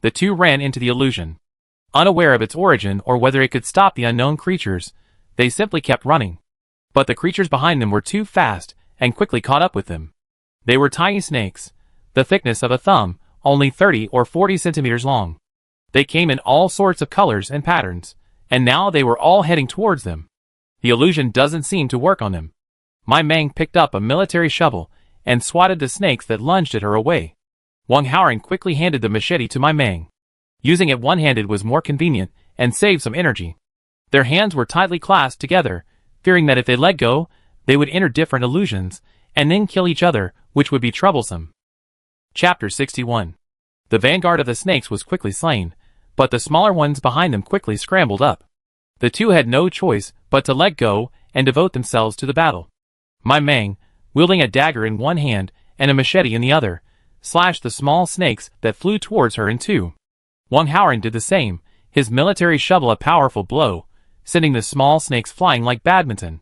Speaker 1: The 2 ran into the illusion. Unaware of its origin or whether it could stop the unknown creatures, they simply kept running. But the creatures behind them were too fast and quickly caught up with them. They were tiny snakes, the thickness of a thumb, only 30 or 40 centimeters long. They came in all sorts of colors and patterns, and now they were all heading towards them. The illusion doesn't seem to work on them. My Meng picked up a military shovel and swatted the snakes that lunged at her away. Wang Haoran quickly handed the machete to my Meng. Using it one-handed was more convenient and saved some energy. Their hands were tightly clasped together, fearing that if they let go, they would enter different illusions, and then kill each other, which would be troublesome. Chapter 61. The vanguard of the snakes was quickly slain, but the smaller ones behind them quickly scrambled up. The 2 had no choice but to let go and devote themselves to the battle. My Meng, wielding a dagger in one hand and a machete in the other, slashed the small snakes that flew towards her in 2. Wang Haoran did the same, his military shovel a powerful blow, sending the small snakes flying like badminton.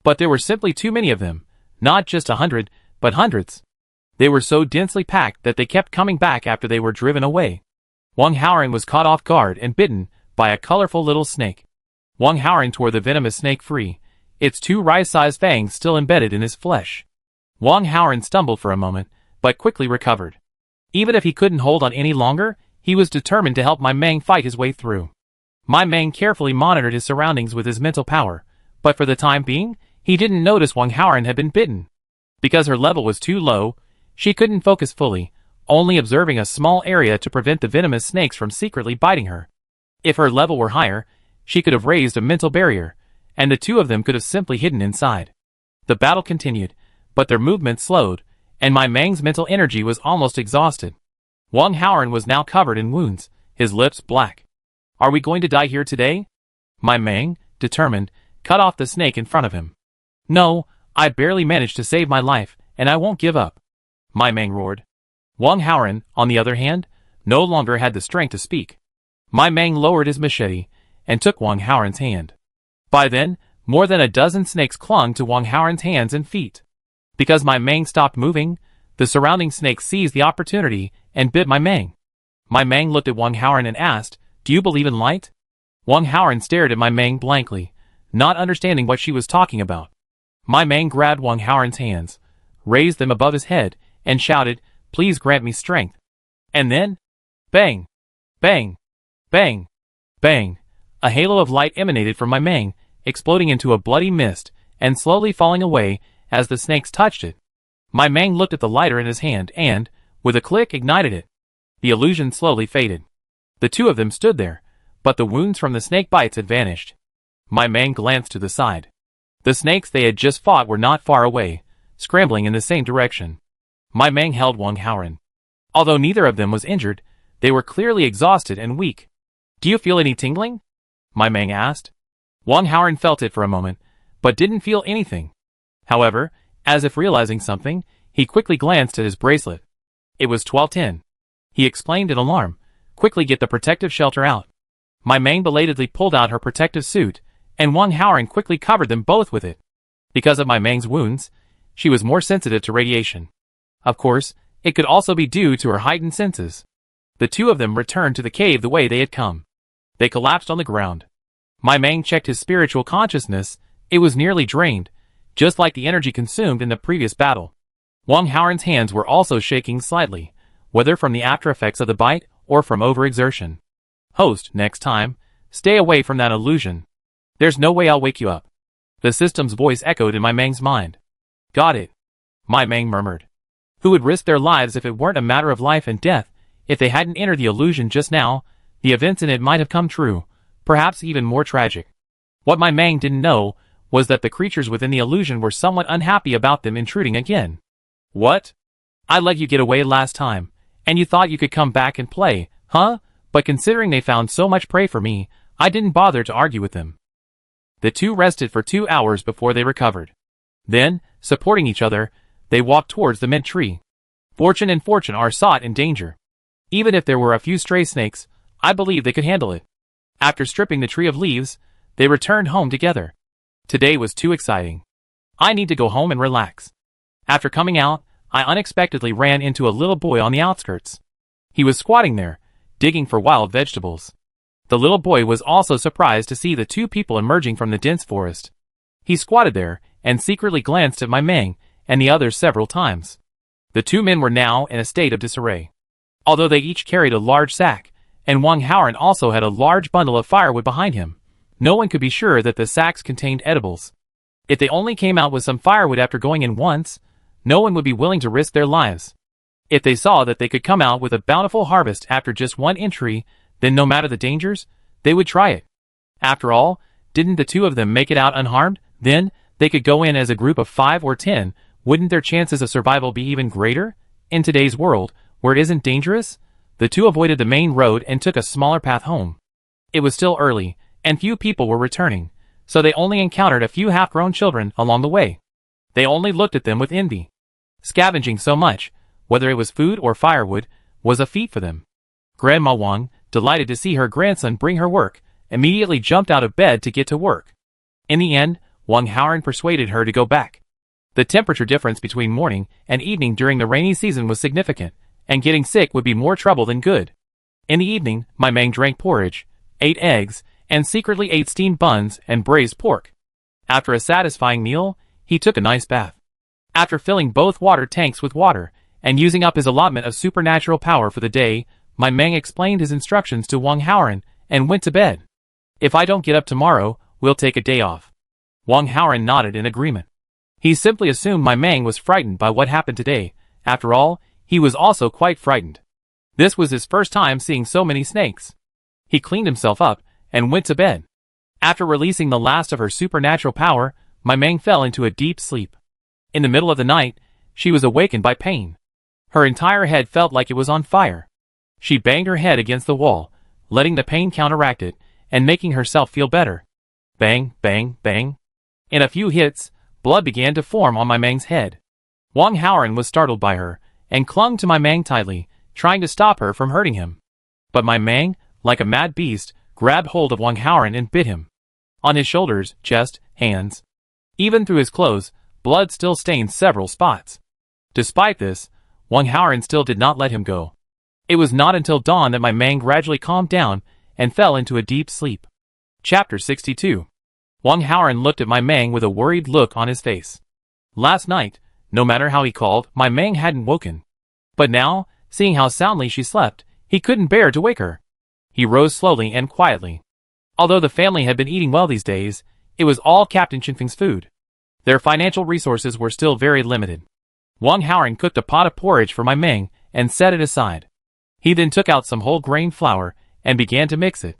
Speaker 1: But there were simply too many of them, not just 100, but hundreds. They were so densely packed that they kept coming back after they were driven away. Wang Haoran was caught off guard and bitten by a colorful little snake. Wang Haoran tore the venomous snake free, its 2 rice-sized fangs still embedded in his flesh. Wang Haoran stumbled for a moment, but quickly recovered. Even if he couldn't hold on any longer, he was determined to help my Meng fight his way through. My Meng carefully monitored his surroundings with his mental power, but for the time being, he didn't notice Wang Haoran had been bitten. Because her level was too low, she couldn't focus fully, only observing a small area to prevent the venomous snakes from secretly biting her. If her level were higher, she could have raised a mental barrier, and the 2 of them could have simply hidden inside. The battle continued, but their movement slowed, and my Meng's mental energy was almost exhausted. Wang Haoran was now covered in wounds, his lips black. Are we going to die here today? My Meng, determined, cut off the snake in front of him. No, I barely managed to save my life, and I won't give up. My Meng roared. Wang Haoran, on the other hand, no longer had the strength to speak. My Meng lowered his machete and took Wang Haoran's hand. By then, more than a dozen snakes clung to Wang Haoran's hands and feet. Because my Meng stopped moving, the surrounding snakes seized the opportunity and bit my Meng. My Meng looked at Wang Haoran and asked, "Do you believe in light?" Wang Haoran stared at my Meng blankly, not understanding what she was talking about. My Meng grabbed Wang Haoran's hands, raised them above his head, and shouted, "Please grant me strength." And then, bang, bang, bang, bang, a halo of light emanated from my Meng, exploding into a bloody mist, and slowly falling away as the snakes touched it. My Meng looked at the lighter in his hand and, with a click, ignited it. The illusion slowly faded. The 2 of them stood there, but the wounds from the snake bites had vanished. My Meng glanced to the side. The snakes they had just fought were not far away, scrambling in the same direction. My Meng held Wang Haoran. Although neither of them was injured, they were clearly exhausted and weak. "Do you feel any tingling?" My Meng asked. Wang Haoran felt it for a moment, but didn't feel anything. However, as if realizing something, he quickly glanced at his bracelet. It was 12:10. He exclaimed in alarm, "Quickly get the protective shelter out." My Meng belatedly pulled out her protective suit, and Wang Haoran quickly covered them both with it. Because of my Meng's wounds, she was more sensitive to radiation. Of course, it could also be due to her heightened senses. The 2 of them returned to the cave the way they had come. They collapsed on the ground. My Meng checked his spiritual consciousness. It was nearly drained, just like the energy consumed in the previous battle. Wang Haoran's hands were also shaking slightly, whether from the after effects of the bite or from overexertion. Host, next time, stay away from that illusion. There's no way I'll wake you up. The system's voice echoed in my Mang's mind. Got it. My Mang murmured. Who would risk their lives if it weren't a matter of life and death? If they hadn't entered the illusion just now, the events in it might have come true, perhaps even more tragic. What my Mang didn't know was that the creatures within the illusion were somewhat unhappy about them intruding again. What? I let you get away last time, and you thought you could come back and play, huh? But considering they found so much prey for me, I didn't bother to argue with them. The two rested for 2 hours before they recovered. Then, supporting each other, they walked towards the mint tree. Fortune and fortune are sought in danger. Even if there were a few stray snakes, I believe they could handle it. After stripping the tree of leaves, they returned home together. Today was too exciting. I need to go home and relax. After coming out, I unexpectedly ran into a little boy on the outskirts. He was squatting there, digging for wild vegetables. The little boy was also surprised to see the two people emerging from the dense forest. He squatted there and secretly glanced at my Mang and the others several times. The two men were now in a state of disarray. Although they each carried a large sack, and Wang Haoran also had a large bundle of firewood behind him, no one could be sure that the sacks contained edibles. If they only came out with some firewood after going in once, no one would be willing to risk their lives. If they saw that they could come out with a bountiful harvest after just one entry, then no matter the dangers, they would try it. After all, didn't the two of them make it out unharmed? Then, they could go in as a group of 5 or 10, wouldn't their chances of survival be even greater? In today's world, where it isn't dangerous, the two avoided the main road and took a smaller path home. It was still early, and few people were returning, so they only encountered a few half-grown children along the way. They only looked at them with envy. Scavenging so much, whether it was food or firewood, was a feat for them. Grandma Wong, delighted to see her grandson bring her work, immediately jumped out of bed to get to work. In the end, Wang Haoran persuaded her to go back. The temperature difference between morning and evening during the rainy season was significant, and getting sick would be more trouble than good. In the evening, my Mang drank porridge, ate eggs, and secretly ate steamed buns and braised pork. After a satisfying meal, he took a nice bath. After filling both water tanks with water, and using up his allotment of supernatural power for the day, my Mang explained his instructions to Wang Haoran and went to bed. If I don't get up tomorrow, we'll take a day off. Wang Haoran nodded in agreement. He simply assumed my Mang was frightened by what happened today. After all, he was also quite frightened. This was his first time seeing so many snakes. He cleaned himself up and went to bed. After releasing the last of her supernatural power, my Mang fell into a deep sleep. In the middle of the night, she was awakened by pain. Her entire head felt like it was on fire. She banged her head against the wall, letting the pain counteract it, and making herself feel better. Bang, bang, bang. In a few hits, blood began to form on my Mang's head. Wang Haoran was startled by her, and clung to my Mang tightly, trying to stop her from hurting him. But my Mang, like a mad beast, grabbed hold of Wang Haoran and bit him. On his shoulders, chest, hands. Even through his clothes, blood still stained several spots. Despite this, Wang Haoran still did not let him go. It was not until dawn that my Mang gradually calmed down and fell into a deep sleep. Chapter 62. Wang Haoran looked at my Mang with a worried look on his face. Last night, no matter how he called, my Mang hadn't woken. But now, seeing how soundly she slept, he couldn't bear to wake her. He rose slowly and quietly. Although the family had been eating well these days, it was all Captain Chinfeng's food. Their financial resources were still very limited. Wang Haoran cooked a pot of porridge for my Mang and set it aside. He then took out some whole grain flour and began to mix it.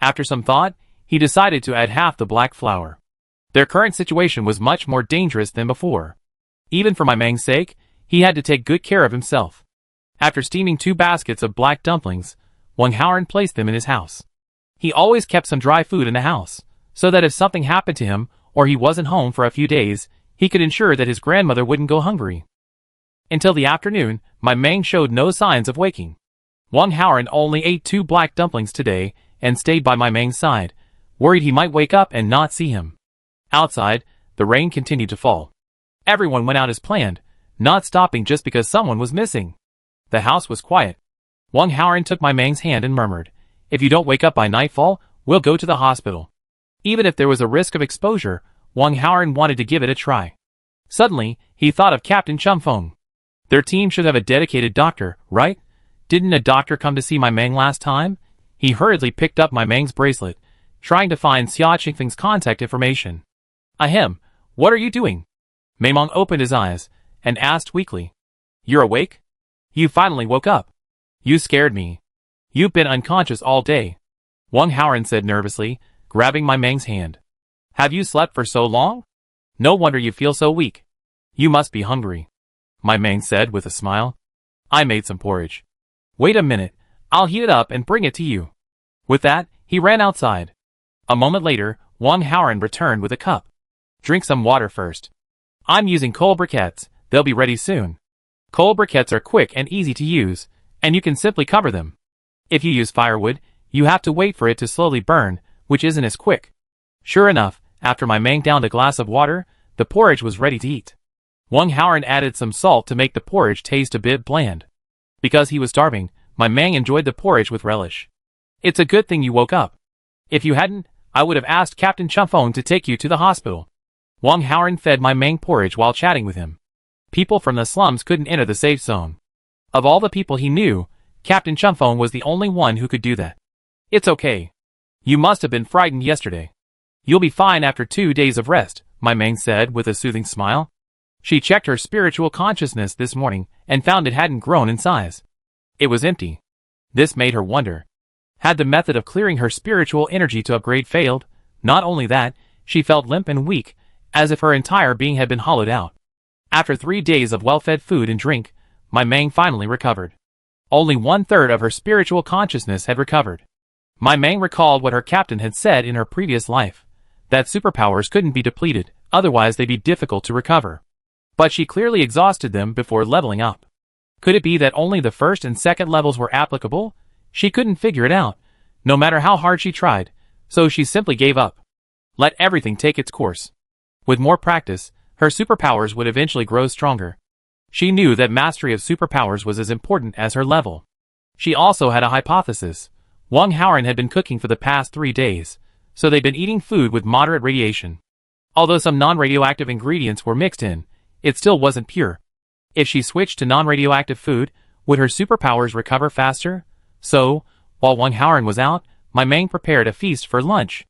Speaker 1: After some thought, he decided to add half the black flour. Their current situation was much more dangerous than before. Even for my Mang's sake, he had to take good care of himself. After steaming 2 baskets of black dumplings, Wang Haoran placed them in his house. He always kept some dry food in the house, so that if something happened to him or he wasn't home for a few days, he could ensure that his grandmother wouldn't go hungry. Until the afternoon, my Mang showed no signs of waking. Wang Haoran only ate 2 black dumplings today and stayed by my Mang's side, worried he might wake up and not see him. Outside, the rain continued to fall. Everyone went out as planned, not stopping just because someone was missing. The house was quiet. Wang Haoran took my Mang's hand and murmured, "If you don't wake up by nightfall, we'll go to the hospital." Even if there was a risk of exposure, Wang Haoran wanted to give it a try. Suddenly, he thought of Captain Chumfeng. Their team should have a dedicated doctor, right? Didn't a doctor come to see my Mang last time? He hurriedly picked up my Mang's bracelet, trying to find Xia Qingfeng's contact information. Ahem, what are you doing? Maimong opened his eyes and asked weakly. You're awake? You finally woke up. You scared me. You've been unconscious all day. Wang Haoran said nervously, grabbing my Mang's hand. Have you slept for so long? No wonder you feel so weak. You must be hungry. My Mang said with a smile. I made some porridge. Wait a minute, I'll heat it up and bring it to you. With that, he ran outside. A moment later, Wang Haoran returned with a cup. Drink some water first. I'm using coal briquettes, they'll be ready soon. Coal briquettes are quick and easy to use, and you can simply cover them. If you use firewood, you have to wait for it to slowly burn, which isn't as quick. Sure enough, after my Mang downed a glass of water, the porridge was ready to eat. Wang Haoran added some salt to make the porridge taste a bit bland. Because he was starving, my Mang enjoyed the porridge with relish. It's a good thing you woke up. If you hadn't, I would have asked Captain Sia to take you to the hospital. Wang Haoran fed my Mang porridge while chatting with him. People from the slums couldn't enter the safe zone. Of all the people he knew, Captain Sia was the only one who could do that. It's okay. You must have been frightened yesterday. You'll be fine after 2 days of rest, my Mang said with a soothing smile. She checked her spiritual consciousness this morning and found it hadn't grown in size. It was empty. This made her wonder. Had the method of clearing her spiritual energy to upgrade failed? Not only that, she felt limp and weak, as if her entire being had been hollowed out. After 3 days of well-fed food and drink, my Mang finally recovered. Only 1/3 of her spiritual consciousness had recovered. My Mang recalled what her captain had said in her previous life, that superpowers couldn't be depleted, otherwise they'd be difficult to recover. But she clearly exhausted them before leveling up. Could it be that only the first and second levels were applicable? She couldn't figure it out, no matter how hard she tried, so she simply gave up. Let everything take its course. With more practice, her superpowers would eventually grow stronger. She knew that mastery of superpowers was as important as her level. She also had a hypothesis. Wang Haoran had been cooking for the past 3 days, so they'd been eating food with moderate radiation. Although some non-radioactive ingredients were mixed in, it still wasn't pure. If she switched to non-radioactive food, would her superpowers recover faster? So, while Wang Haoran was out, my Mang prepared a feast for lunch.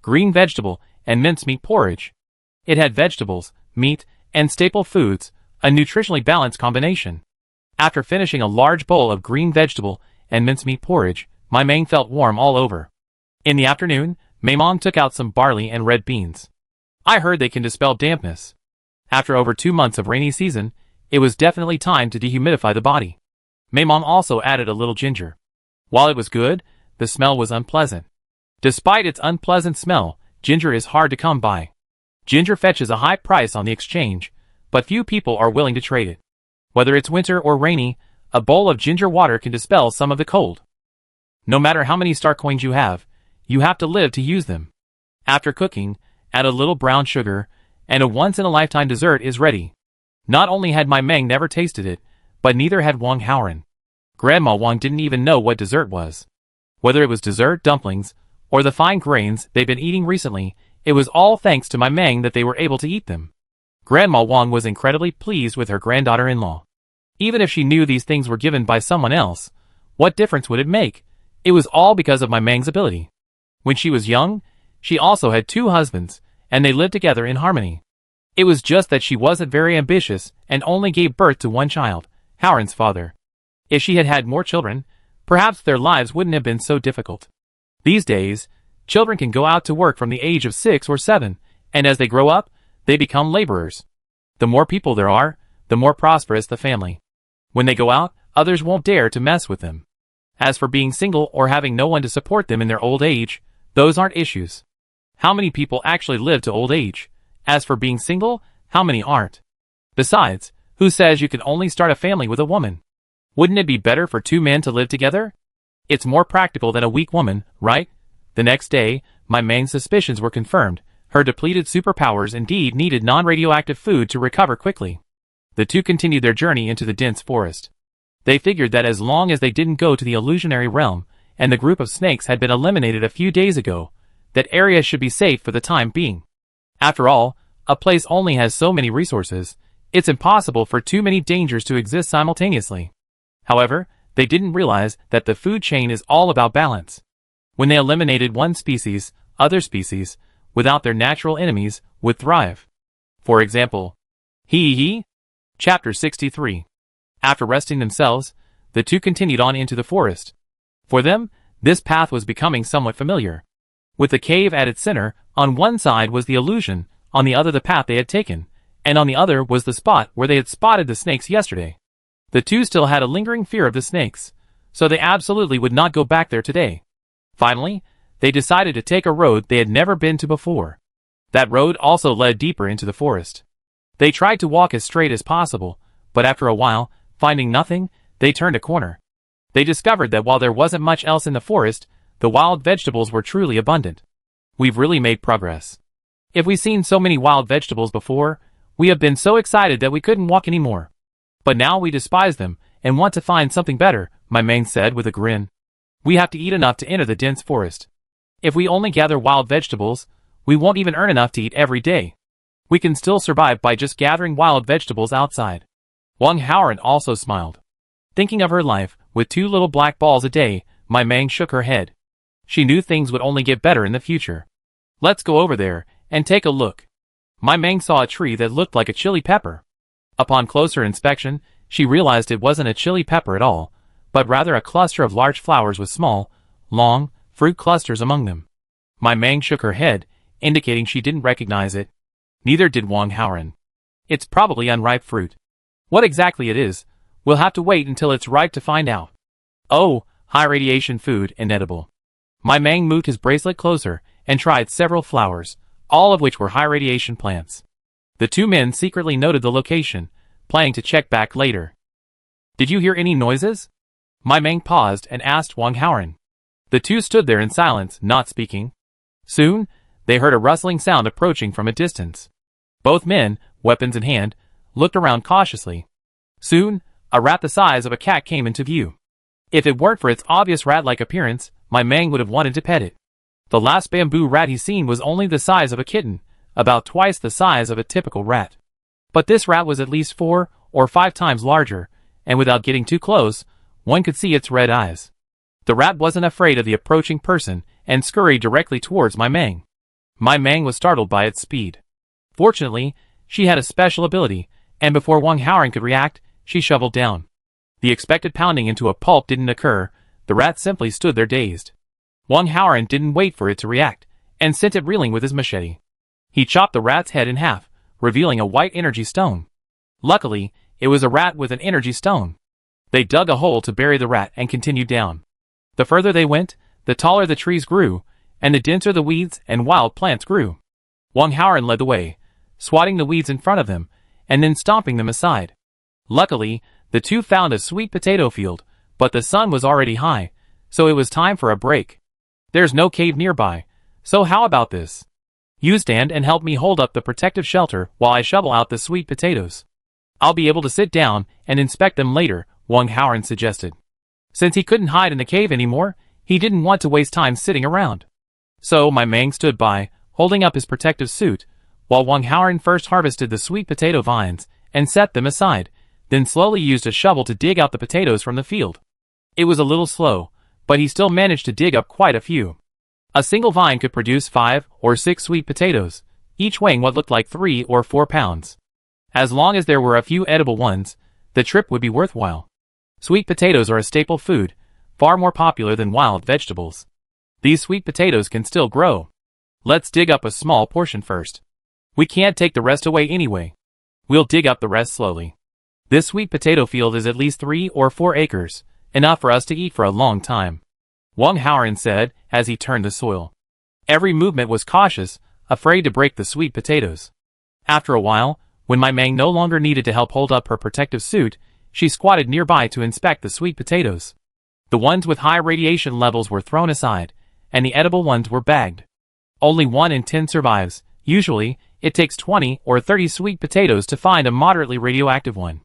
Speaker 1: Green vegetable and mincemeat porridge. It had vegetables, meat, and staple foods, a nutritionally balanced combination. After finishing a large bowl of green vegetable and mincemeat porridge, my Mang felt warm all over. In the afternoon, Maimong took out some barley and red beans. I heard they can dispel dampness. After over 2 months of rainy season, it was definitely time to dehumidify the body. Maimong also added a little ginger. While it was good, the smell was unpleasant. Despite its unpleasant smell, ginger is hard to come by. Ginger fetches a high price on the exchange, but few people are willing to trade it. Whether it's winter or rainy, a bowl of ginger water can dispel some of the cold. No matter how many star coins you have to live to use them. After cooking, add a little brown sugar, and a once-in-a-lifetime dessert is ready. Not only had my Mang never tasted it, but neither had Wang Haoran. Grandma Wong didn't even know what dessert was. Whether it was dessert dumplings, or the fine grains they'd been eating recently, it was all thanks to my Mang that they were able to eat them. Grandma Wong was incredibly pleased with her granddaughter-in-law. Even if she knew these things were given by someone else, what difference would it make? It was all because of my Mang's ability. When she was young, she also had 2 husbands, and they lived together in harmony. It was just that she wasn't very ambitious and only gave birth to 1 child, Haoran's father. If she had had more children, perhaps their lives wouldn't have been so difficult. These days, children can go out to work from the age of 6 or 7, and as they grow up, they become laborers. The more people there are, the more prosperous the family. When they go out, others won't dare to mess with them. As for being single or having no one to support them in their old age, those aren't issues. How many people actually live to old age? As for being single, how many aren't? Besides, who says you can only start a family with a woman? Wouldn't it be better for 2 men to live together? It's more practical than a weak woman, right? The next day, my Mang's suspicions were confirmed. Her depleted superpowers indeed needed non-radioactive food to recover quickly. The 2 continued their journey into the dense forest. They figured that as long as they didn't go to the illusionary realm, and the group of snakes had been eliminated a few days ago, that area should be safe for the time being. After all, a place only has so many resources. It's impossible for too many dangers to exist simultaneously. However, they didn't realize that the food chain is all about balance. When they eliminated one species, other species, without their natural enemies, would thrive. For example, Chapter 63. After resting themselves, the two continued on into the forest. For them, this path was becoming somewhat familiar. With the cave at its center, on one side was the illusion, on the other the path they had taken, and on the other was the spot where they had spotted the snakes yesterday. The two still had a lingering fear of the snakes, so they absolutely would not go back there today. Finally, they decided to take a road they had never been to before. That road also led deeper into the forest. They tried to walk as straight as possible, but after a while, finding nothing, they turned a corner. They discovered that while there wasn't much else in the forest, the wild vegetables were truly abundant. We've really made progress. If we've seen so many wild vegetables before, we have been so excited that we couldn't walk anymore. But now we despise them and want to find something better, my Mang said with a grin. We have to eat enough to enter the dense forest. If we only gather wild vegetables, we won't even earn enough to eat every day. We can still survive by just gathering wild vegetables outside. Wang Haoran also smiled. Thinking of her life, with 2 little black balls a day, my Mang shook her head. She knew things would only get better in the future. Let's go over there and take a look. My Mang saw a tree that looked like a chili pepper. Upon closer inspection, she realized it wasn't a chili pepper at all, but rather a cluster of large flowers with small, long, fruit clusters among them. My Mang shook her head, indicating she didn't recognize it. Neither did Wang Haoran. It's probably unripe fruit. What exactly it is, we'll have to wait until it's ripe to find out. Oh, high radiation food and edible. My Mang moved his bracelet closer and tried several flowers, all of which were high radiation plants. The 2 men secretly noted the location, planning to check back later. Did you hear any noises? My Mang paused and asked Wang Haoran. The 2 stood there in silence, not speaking. Soon, they heard a rustling sound approaching from a distance. Both men, weapons in hand, looked around cautiously. Soon, a rat the size of a cat came into view. If it weren't for its obvious rat-like appearance, my Mang would have wanted to pet it. The last bamboo rat he seen was only the size of a kitten, about twice the size of a typical rat. But this rat was at least 4 or 5 times larger, and without getting too close, one could see its red eyes. The rat wasn't afraid of the approaching person and scurried directly towards my Mang. My Mang was startled by its speed. Fortunately, she had a special ability, and before Wang Haoran could react, she shoveled down. The expected pounding into a pulp didn't occur, the rat simply stood there dazed. Wang Haoran didn't wait for it to react, and sent it reeling with his machete. He chopped the rat's head in half, revealing a white energy stone. Luckily, it was a rat with an energy stone. They dug a hole to bury the rat and continued down. The further they went, the taller the trees grew, and the denser the weeds and wild plants grew. Wang Haoran led the way, swatting the weeds in front of them, and then stomping them aside. Luckily, the 2 found a sweet potato field, but the sun was already high, so it was time for a break. There's no cave nearby, so how about this? You stand and help me hold up the protective shelter while I shovel out the sweet potatoes. I'll be able to sit down and inspect them later, Wang Haoran suggested. Since he couldn't hide in the cave anymore, he didn't want to waste time sitting around. So my Mang stood by, holding up his protective suit, while Wang Haoran first harvested the sweet potato vines and set them aside, then slowly used a shovel to dig out the potatoes from the field. It was a little slow, but he still managed to dig up quite a few. A single vine could produce 5 or 6 sweet potatoes, each weighing what looked like 3 or 4 pounds. As long as there were a few edible ones, the trip would be worthwhile. Sweet potatoes are a staple food, far more popular than wild vegetables. These sweet potatoes can still grow. Let's dig up a small portion first. We can't take the rest away anyway. We'll dig up the rest slowly. This sweet potato field is at least 3 or 4 acres, enough for us to eat for a long time. Wang Haoran said as he turned the soil. Every movement was cautious, afraid to break the sweet potatoes. After a while, when my Mang no longer needed to help hold up her protective suit, she squatted nearby to inspect the sweet potatoes. The ones with high radiation levels were thrown aside, and the edible ones were bagged. Only 1 in 10 survives. Usually, it takes 20 or 30 sweet potatoes to find a moderately radioactive one.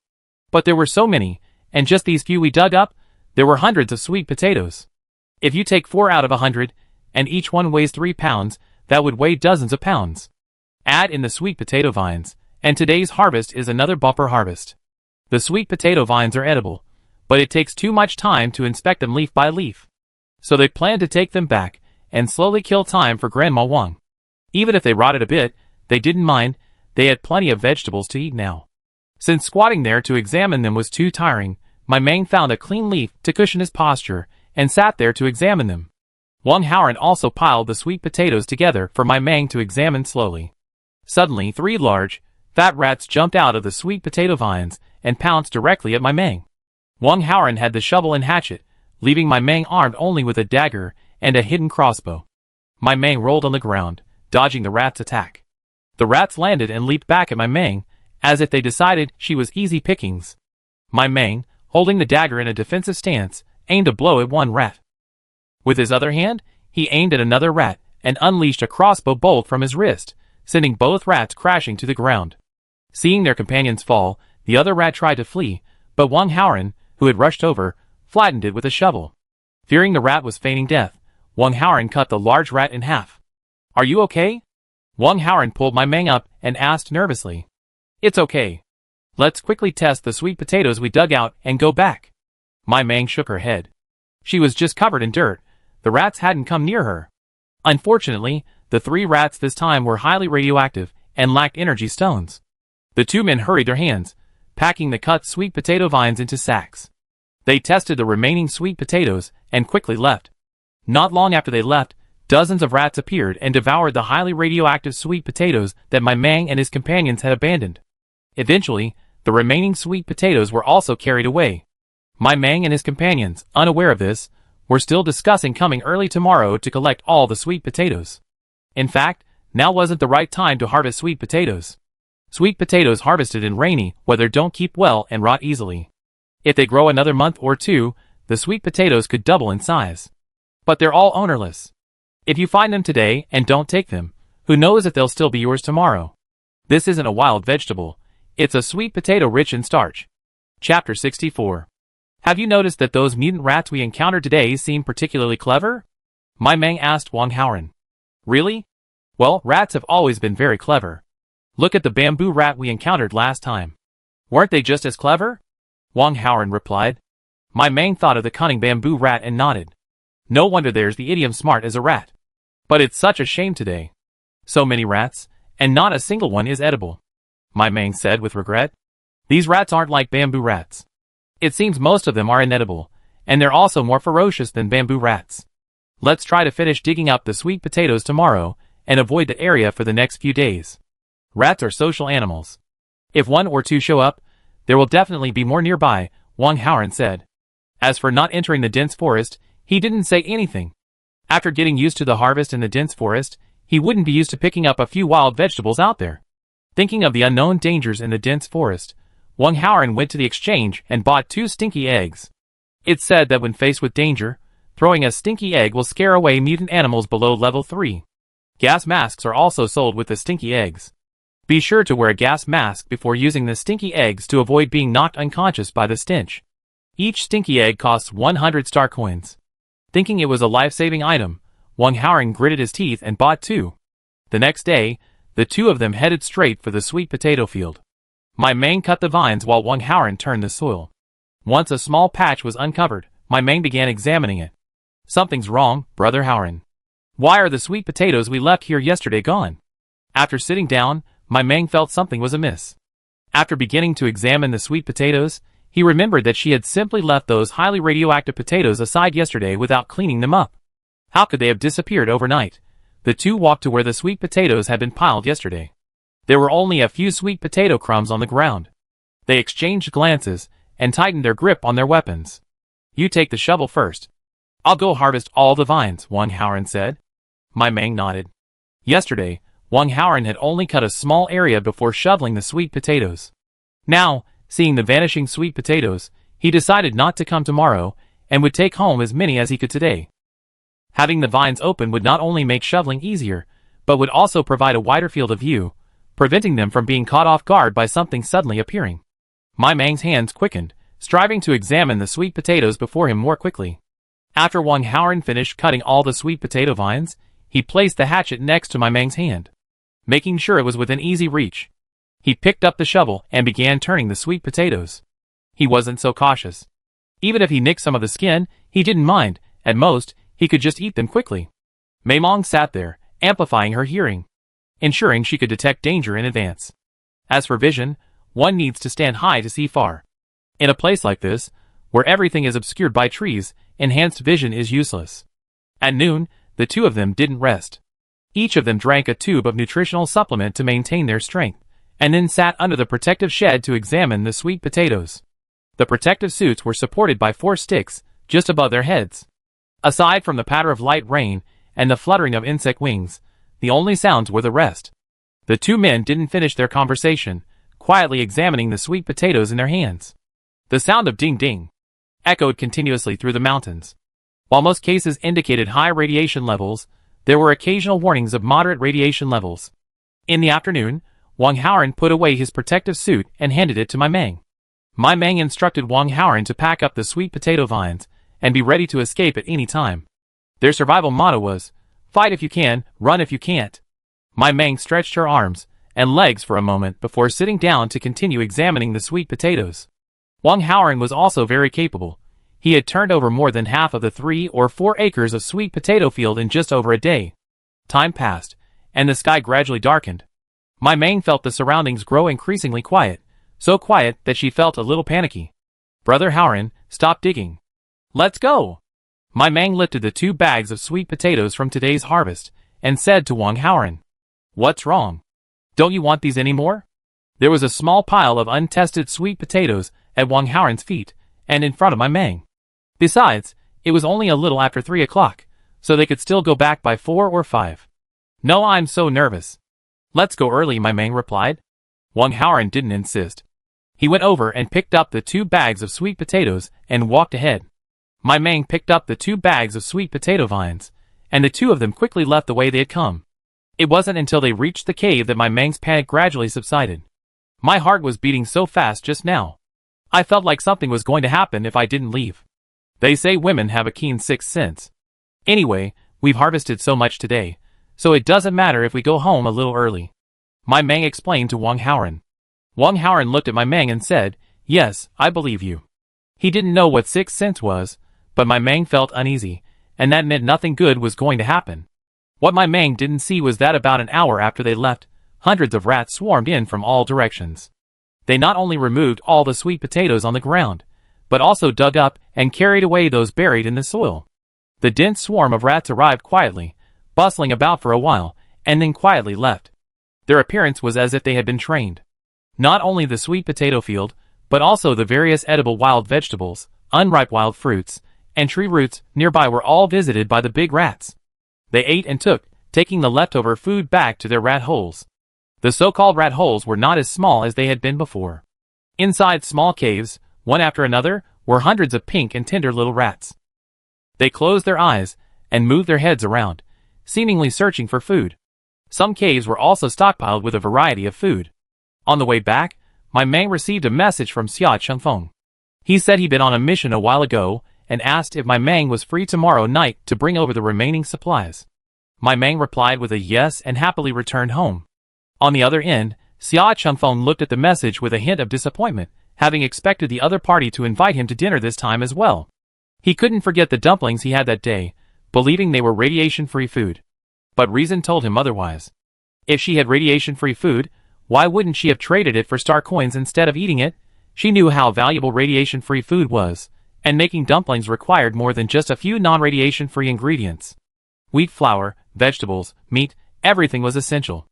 Speaker 1: But there were so many, and just these few we dug up, there were hundreds of sweet potatoes. If you take 4 out of 100, and each one weighs 3 pounds, that would weigh dozens of pounds. Add in the sweet potato vines, And today's harvest is another bumper harvest. The sweet potato vines are edible, but it takes too much time to inspect them leaf by leaf. So they plan to take them back and slowly kill time for Grandma Wong. Even if they rotted a bit, they didn't mind. They had plenty of vegetables to eat now. Since squatting there to examine them was too tiring, my Mang found a clean leaf to cushion his posture and sat there to examine them. Wang Haoran also piled the sweet potatoes together for my Mang to examine slowly. Suddenly 3 large, fat rats jumped out of the sweet potato vines and pounced directly at my Mang. Wang Haoran had the shovel and hatchet, leaving my Mang armed only with a dagger and a hidden crossbow. My Mang rolled on the ground, dodging the rats' attack. The rats landed and leaped back at my Mang, as if they decided she was easy pickings. My Mang, holding the dagger in a defensive stance, aimed a blow at one rat. With his other hand, he aimed at another rat and unleashed a crossbow bolt from his wrist, sending both rats crashing to the ground. Seeing their companions fall, the other rat tried to flee, but Wang Haoran, who had rushed over, flattened it with a shovel. Fearing the rat was feigning death, Wang Haoran cut the large rat in half. "Are you okay?" Wang Haoran pulled my Mang up and asked nervously. "It's okay. Let's quickly test the sweet potatoes we dug out and go back." My Mang shook her head. She was just covered in dirt. The rats hadn't come near her. Unfortunately, the 3 rats this time were highly radioactive and lacked energy stones. The 2 men hurried their hands, packing the cut sweet potato vines into sacks. They tested the remaining sweet potatoes and quickly left. Not long after they left, dozens of rats appeared and devoured the highly radioactive sweet potatoes that my Mang and his companions had abandoned. Eventually, the remaining sweet potatoes were also carried away. My Mang and his companions, unaware of this, were still discussing coming early tomorrow to collect all the sweet potatoes. In fact, now wasn't the right time to harvest sweet potatoes. Sweet potatoes harvested in rainy weather don't keep well and rot easily. If they grow another month or 2, the sweet potatoes could double in size. But they're all ownerless. If you find them today and don't take them, who knows if they'll still be yours tomorrow? This isn't a wild vegetable. It's a sweet potato rich in starch. Chapter 64. Have you noticed that those mutant rats we encountered today seem particularly clever? My Mang asked Wang Haoran. Really? Well, rats have always been very clever. Look at the bamboo rat we encountered last time. Weren't they just as clever? Wang Haoran replied. My Mang thought of the cunning bamboo rat and nodded. No wonder there's the idiom smart as a rat. But it's such a shame today. So many rats, and not a single one is edible. My Mang said with regret. These rats aren't like bamboo rats. It seems most of them are inedible, and they're also more ferocious than bamboo rats. Let's try to finish digging up the sweet potatoes tomorrow, and avoid the area for the next few days. Rats are social animals. If 1 or 2 show up, there will definitely be more nearby, Wang Haoran said. As for not entering the dense forest, he didn't say anything. After getting used to the harvest in the dense forest, he wouldn't be used to picking up a few wild vegetables out there. Thinking of the unknown dangers in the dense forest, Wang Haoran went to the exchange and bought 2 stinky eggs. It's said that when faced with danger, throwing a stinky egg will scare away mutant animals below level 3. Gas masks are also sold with the stinky eggs. Be sure to wear a gas mask before using the stinky eggs to avoid being knocked unconscious by the stench. Each stinky egg costs 100 star coins. Thinking it was a life-saving item, Wang Haoran gritted his teeth and bought 2. The next day, the 2 of them headed straight for the sweet potato field. My Mang cut the vines while Wang Haoran turned the soil. Once a small patch was uncovered, my Mang began examining it. Something's wrong, Brother Haoran. Why are the sweet potatoes we left here yesterday gone? After sitting down, my Mang felt something was amiss. After beginning to examine the sweet potatoes, he remembered that she had simply left those highly radioactive potatoes aside yesterday without cleaning them up. How could they have disappeared overnight? The 2 walked to where the sweet potatoes had been piled yesterday. There were only a few sweet potato crumbs on the ground. They exchanged glances and tightened their grip on their weapons. You take the shovel first. I'll go harvest all the vines, Wang Haoran said. My Mang nodded. Yesterday, Wang Haoran had only cut a small area before shoveling the sweet potatoes. Now, seeing the vanishing sweet potatoes, he decided not to come tomorrow and would take home as many as he could today. Having the vines open would not only make shoveling easier, but would also provide a wider field of view, preventing them from being caught off guard by something suddenly appearing. My Mang's hands quickened, striving to examine the sweet potatoes before him more quickly. After Wang Haoran finished cutting all the sweet potato vines, he placed the hatchet next to my Mang's hand, making sure it was within easy reach. He picked up the shovel and began turning the sweet potatoes. He wasn't so cautious. Even if he nicked some of the skin, he didn't mind. At most, he could just eat them quickly. Mei Mong sat there, amplifying her hearing, ensuring she could detect danger in advance. As for vision, one needs to stand high to see far. In a place like this, where everything is obscured by trees, enhanced vision is useless. At noon, the two of them didn't rest. Each of them drank a tube of nutritional supplement to maintain their strength, and then sat under the protective shed to examine the sweet potatoes. The protective suits were supported by 4 sticks, just above their heads. Aside from the patter of light rain and the fluttering of insect wings, the only sounds were the rest. The two men didn't finish their conversation, quietly examining the sweet potatoes in their hands. The sound of ding-ding echoed continuously through the mountains. While most cases indicated high radiation levels, there were occasional warnings of moderate radiation levels. In the afternoon, Wang Haoran put away his protective suit and handed it to Mai Meng. Mai Meng instructed Wang Haoran to pack up the sweet potato vines and be ready to escape at any time. Their survival motto was, "Fight if you can, run if you can't." Mai Meng stretched her arms and legs for a moment before sitting down to continue examining the sweet potatoes. Wang Haoran was also very capable. He had turned over more than half of the 3 or 4 acres of sweet potato field in just over a day. Time passed, and the sky gradually darkened. Mai Meng felt the surroundings grow increasingly quiet, so quiet that she felt a little panicky. "Brother Haoran, stop digging. Let's go." Mai Meng lifted the 2 bags of sweet potatoes from today's harvest and said to Wang Haoran, "What's wrong? Don't you want these anymore?" There was a small pile of untested sweet potatoes at Wang Haoran's feet and in front of Mai Meng. Besides, it was only a little after 3 o'clock, so they could still go back by 4 or 5. "No, I'm so nervous." "Let's go early," Mai Meng replied. Wang Haoran didn't insist. He went over and picked up the 2 bags of sweet potatoes and walked ahead. Mai Meng picked up the 2 bags of sweet potato vines, and the 2 of them quickly left the way they had come. It wasn't until they reached the cave that Mai Meng's panic gradually subsided. "My heart was beating so fast just now. I felt like something was going to happen if I didn't leave. They say women have a keen 6th sense. Anyway, we've harvested so much today, so it doesn't matter if we go home a little early," Mai Meng explained to Wang Haoran. Wang Haoran looked at Mai Meng and said, "Yes, I believe you." He didn't know what 6th sense was, but Mai Meng felt uneasy, and that meant nothing good was going to happen. What Mai Meng didn't see was that about an hour after they left, hundreds of rats swarmed in from all directions. They not only removed all the sweet potatoes on the ground, but also dug up and carried away those buried in the soil. The dense swarm of rats arrived quietly, bustling about for a while, and then quietly left. Their appearance was as if they had been trained. Not only the sweet potato field, but also the various edible wild vegetables, unripe wild fruits, and tree roots nearby were all visited by the big rats. They ate and took, taking the leftover food back to their rat holes. The so-called rat holes were not as small as they had been before. Inside small caves, one after another, were hundreds of pink and tender little rats. They closed their eyes and moved their heads around, seemingly searching for food. Some caves were also stockpiled with a variety of food. On the way back, Mai Meng received a message from Xia Chengfeng. He said he'd been on a mission a while ago and asked if Mai Meng was free tomorrow night to bring over the remaining supplies. Mai Meng replied with a yes and happily returned home. On the other end, Xia Chengfeng looked at the message with a hint of disappointment, having expected the other party to invite him to dinner this time as well. He couldn't forget the dumplings he had that day, believing they were radiation-free food. But reason told him otherwise. If she had radiation-free food, why wouldn't she have traded it for star coins instead of eating it? She knew how valuable radiation-free food was, and making dumplings required more than just a few non-radiation-free ingredients. Wheat flour, vegetables, meat, everything was essential.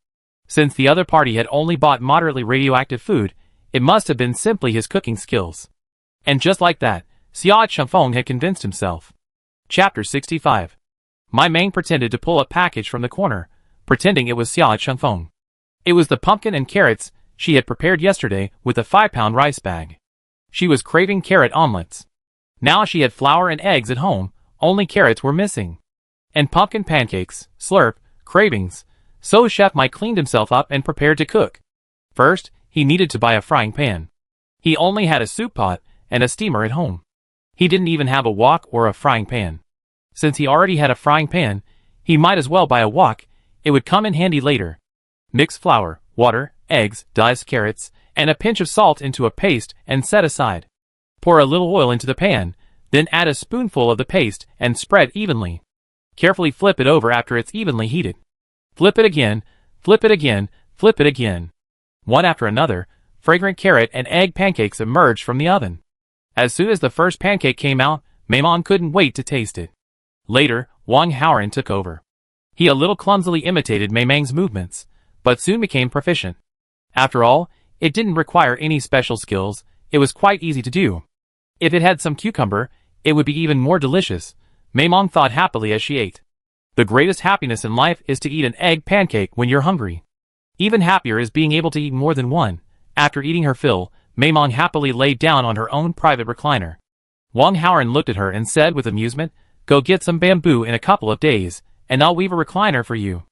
Speaker 1: Since the other party had only bought moderately radioactive food, it must have been simply his cooking skills. And just like that, Xia Chengfeng had convinced himself. Chapter 65. Mai Meng pretended to pull a package from the corner, pretending it was Xia Chengfeng. It was the pumpkin and carrots she had prepared yesterday with a 5-pound rice bag. She was craving carrot omelets. Now she had flour and eggs at home, only carrots were missing. And pumpkin pancakes, slurp, cravings. So Chef Mai cleaned himself up and prepared to cook. First, he needed to buy a frying pan. He only had a soup pot and a steamer at home. He didn't even have a wok or a frying pan. Since he already had a frying pan, he might as well buy a wok, it would come in handy later. Mix flour, water, eggs, diced carrots, and a pinch of salt into a paste and set aside. Pour a little oil into the pan, then add a spoonful of the paste and spread evenly. Carefully flip it over after it's evenly heated. Flip it again, flip it again, flip it again. One after another, fragrant carrot and egg pancakes emerged from the oven. As soon as the first pancake came out, Maimon couldn't wait to taste it. Later, Wang Haoran took over. He a little clumsily imitated Mei Mang's movements, but soon became proficient. After all, it didn't require any special skills, it was quite easy to do. If it had some cucumber, it would be even more delicious, Maimon thought happily as she ate. The greatest happiness in life is to eat an egg pancake when you're hungry. Even happier is being able to eat more than one. After eating her fill, Maimon happily laid down on her own private recliner. Wang Haoran looked at her and said with amusement, "Go get some bamboo in a couple of days, and I'll weave a recliner for you."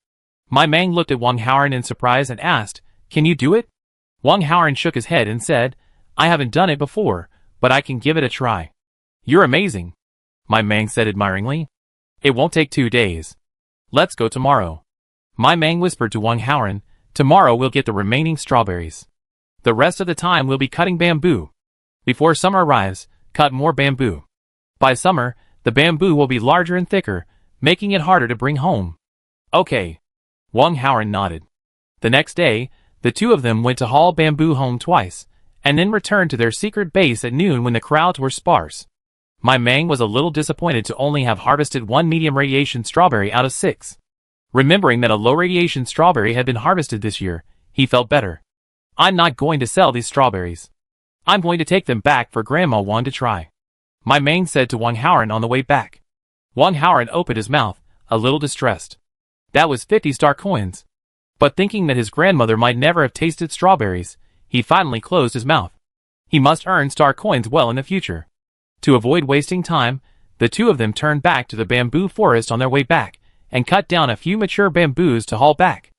Speaker 1: Mai Mang looked at Wang Haoran in surprise and asked, "Can you do it?" Wang Haoran shook his head and said, "I haven't done it before, but I can give it a try." "You're amazing," Mai Mang said admiringly. "It won't take 2 days. Let's go tomorrow." Mai Mang whispered to Wang Haoran, "Tomorrow we'll get the remaining strawberries. The rest of the time we'll be cutting bamboo. Before summer arrives, cut more bamboo. By summer, the bamboo will be larger and thicker, making it harder to bring home." "Okay." Wang Haoran nodded. The next day, the two of them went to haul bamboo home twice, and then returned to their secret base at noon when the crowds were sparse. Mai Mang was a little disappointed to only have harvested 1 medium radiation strawberry out of 6. Remembering that a low radiation strawberry had been harvested this year, he felt better. "I'm not going to sell these strawberries. I'm going to take them back for Grandma Wong to try," Mai Mang said to Wang Haoran on the way back. Wang Haoran opened his mouth, a little distressed. That was 50 star coins. But thinking that his grandmother might never have tasted strawberries, he finally closed his mouth. He must earn star coins well in the future. To avoid wasting time, the two of them turned back to the bamboo forest on their way back, and cut down a few mature bamboos to haul back.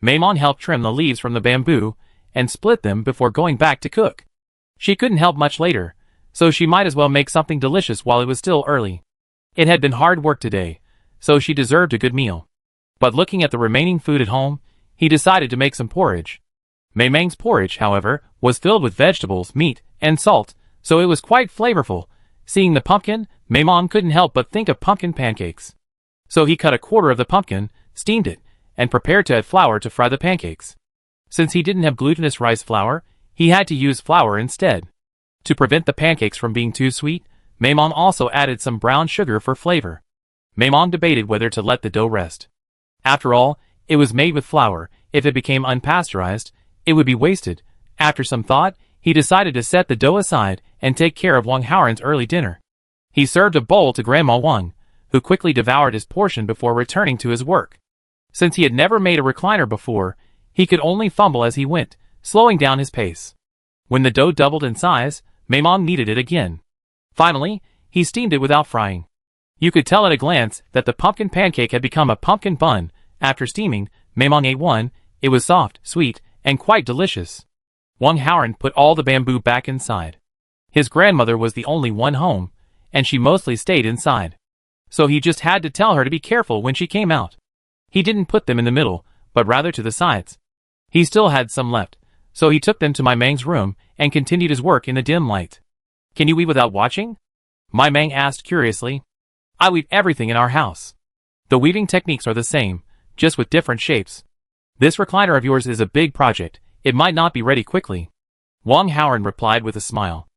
Speaker 1: Maimon helped trim the leaves from the bamboo, and split them before going back to cook. She couldn't help much later, so she might as well make something delicious while it was still early. It had been hard work today, so she deserved a good meal. But looking at the remaining food at home, he decided to make some porridge. Mei Mang's porridge, however, was filled with vegetables, meat, and salt, so it was quite flavorful. Seeing the pumpkin, Maimon couldn't help but think of pumpkin pancakes. So he cut a quarter of the pumpkin, steamed it, and prepared to add flour to fry the pancakes. Since he didn't have glutinous rice flour, he had to use flour instead. To prevent the pancakes from being too sweet, Maimon also added some brown sugar for flavor. Maimon debated whether to let the dough rest. After all, it was made with flour. If it became unpasteurized, it would be wasted. After some thought, he decided to set the dough aside and take care of Wang Haoran's early dinner. He served a bowl to Grandma Wong, who quickly devoured his portion before returning to his work. Since he had never made a recliner before, he could only fumble as he went, slowing down his pace. When the dough doubled in size, Maimon kneaded it again. Finally, he steamed it without frying. You could tell at a glance that the pumpkin pancake had become a pumpkin bun. After steaming, Maimon ate one. It was soft, sweet, and quite delicious. Wang Haoran put all the bamboo back inside. His grandmother was the only one home, and she mostly stayed inside. So he just had to tell her to be careful when she came out. He didn't put them in the middle, but rather to the sides. He still had some left, so he took them to Mai Mang's room and continued his work in the dim light. "Can you weave without watching?" Mai Mang asked curiously. "I weave everything in our house. The weaving techniques are the same, just with different shapes. This recliner of yours is a big project. It might not be ready quickly." Wang Haoran replied with a smile.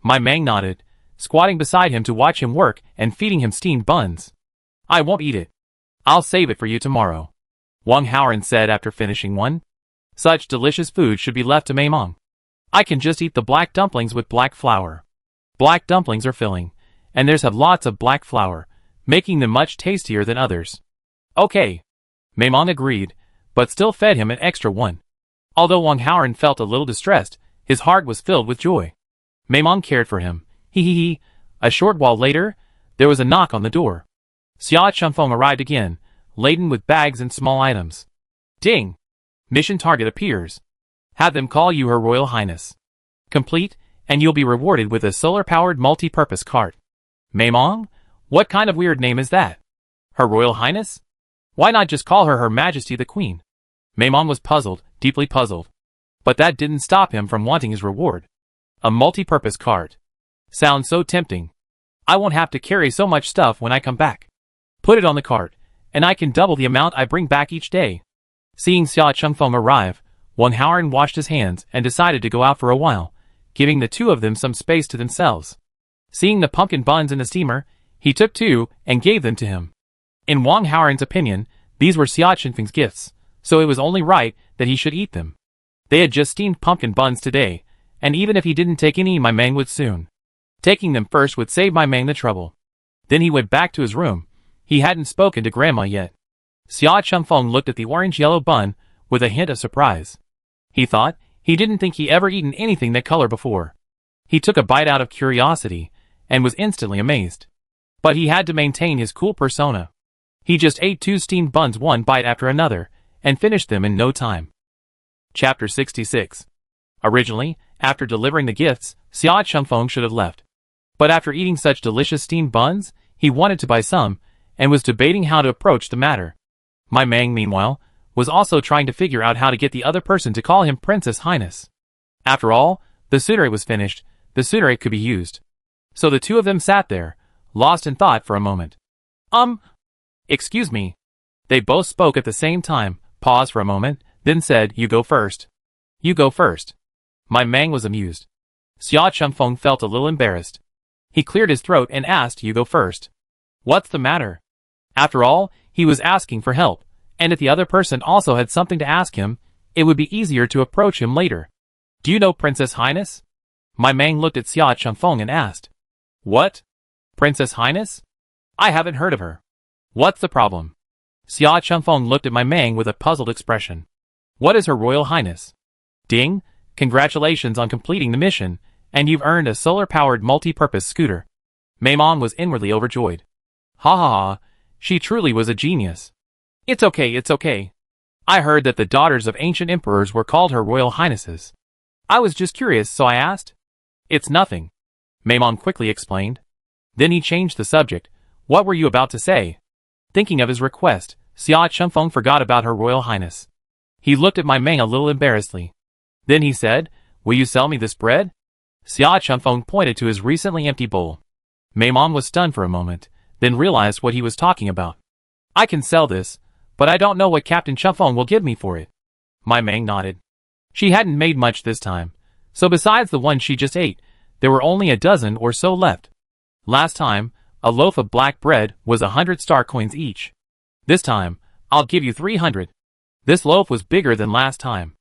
Speaker 1: Mai Mang nodded, squatting beside him to watch him work and feeding him steamed buns. "I won't eat it. I'll save it for you tomorrow," Wang Haoran said after finishing one. Such delicious food should be left to Maimon. "I can just eat the black dumplings with black flour. Black dumplings are filling, and theirs have lots of black flour, making them much tastier than others." "Okay," Maimon agreed, but still fed him an extra one. Although Wang Haoran felt a little distressed, his heart was filled with joy. Maimon cared for him. He. A short while later, there was a knock on the door. Sia Chunfeng arrived again, laden with bags and small items. Ding! Mission target appears. Have them call you Her Royal Highness. Complete, and you'll be rewarded with a solar-powered multi-purpose cart. Maimon? What kind of weird name is that? Her Royal Highness? Why not just call her Her Majesty the Queen? Maimon was puzzled. deeply puzzled. But that didn't stop him from wanting his reward. A multi-purpose cart. Sounds so tempting. I won't have to carry so much stuff when I come back. Put it on the cart, and I can double the amount I bring back each day. Seeing Sia Chengfeng arrive, Wang Haoran washed his hands and decided to go out for a while, giving the two of them some space to themselves. Seeing the pumpkin buns in the steamer, he took two and gave them to him. In Wang Haoran's opinion, these were Sia Chengfeng's gifts, so it was only right that he should eat them. They had just steamed pumpkin buns today, and even if he didn't take any, my Mang would soon. Taking them first would save my Mang the trouble. Then he went back to his room. He hadn't spoken to Grandma yet. Sia Chengfeng looked at the orange-yellow bun with a hint of surprise. He thought he didn't think he ever eaten anything that color before. He took a bite out of curiosity and was instantly amazed. But he had to maintain his cool persona. He just ate 2 steamed buns one bite after another and finished them in no time. Chapter 66. Originally, after delivering the gifts, Sia Chengfeng should have left. But after eating such delicious steamed buns, he wanted to buy some and was debating how to approach the matter. My Mang, meanwhile, was also trying to figure out how to get the other person to call him Princess Highness. After all, the sooner it was finished, the sooner it could be used. So the two of them sat there, lost in thought for a moment. Excuse me. They both spoke at the same time, paused for a moment, then said, "You go first." "You go first." My Mang was amused. Sia Chengfeng felt a little embarrassed. He cleared his throat and asked, "You go first." What's the matter? After all, he was asking for help, and if the other person also had something to ask him, it would be easier to approach him later. "Do you know Princess Highness?" My Mang looked at Sia Chengfeng and asked. "What? Princess Highness? I haven't heard of her. What's the problem?" Sia Chengfeng looked at my Mang with a puzzled expression. "What is Her Royal Highness?" "Ding, congratulations on completing the mission, and you've earned a solar-powered multi-purpose scooter." Maimon was inwardly overjoyed. Ha ha ha, she truly was a genius. It's okay. I heard that the daughters of ancient emperors were called Her Royal Highnesses. I was just curious, so I asked." "It's nothing," Maimon quickly explained. Then he changed the subject. "What were you about to say?" Thinking of his request, Sia Chengfeng forgot about Her Royal Highness. He looked at my Mang a little embarrassedly. Then he said, "Will you sell me this bread?" Sia Chengfeng pointed to his recently empty bowl. Maimon was stunned for a moment, then realized what he was talking about. "I can sell this, but I don't know what Captain Chengfeng will give me for it." My Mang nodded. She hadn't made much this time, so besides the one she just ate, there were only a dozen or so left. Last time, a loaf of black bread was 100 star coins each. This time, "I'll give you 300. This loaf was bigger than last time.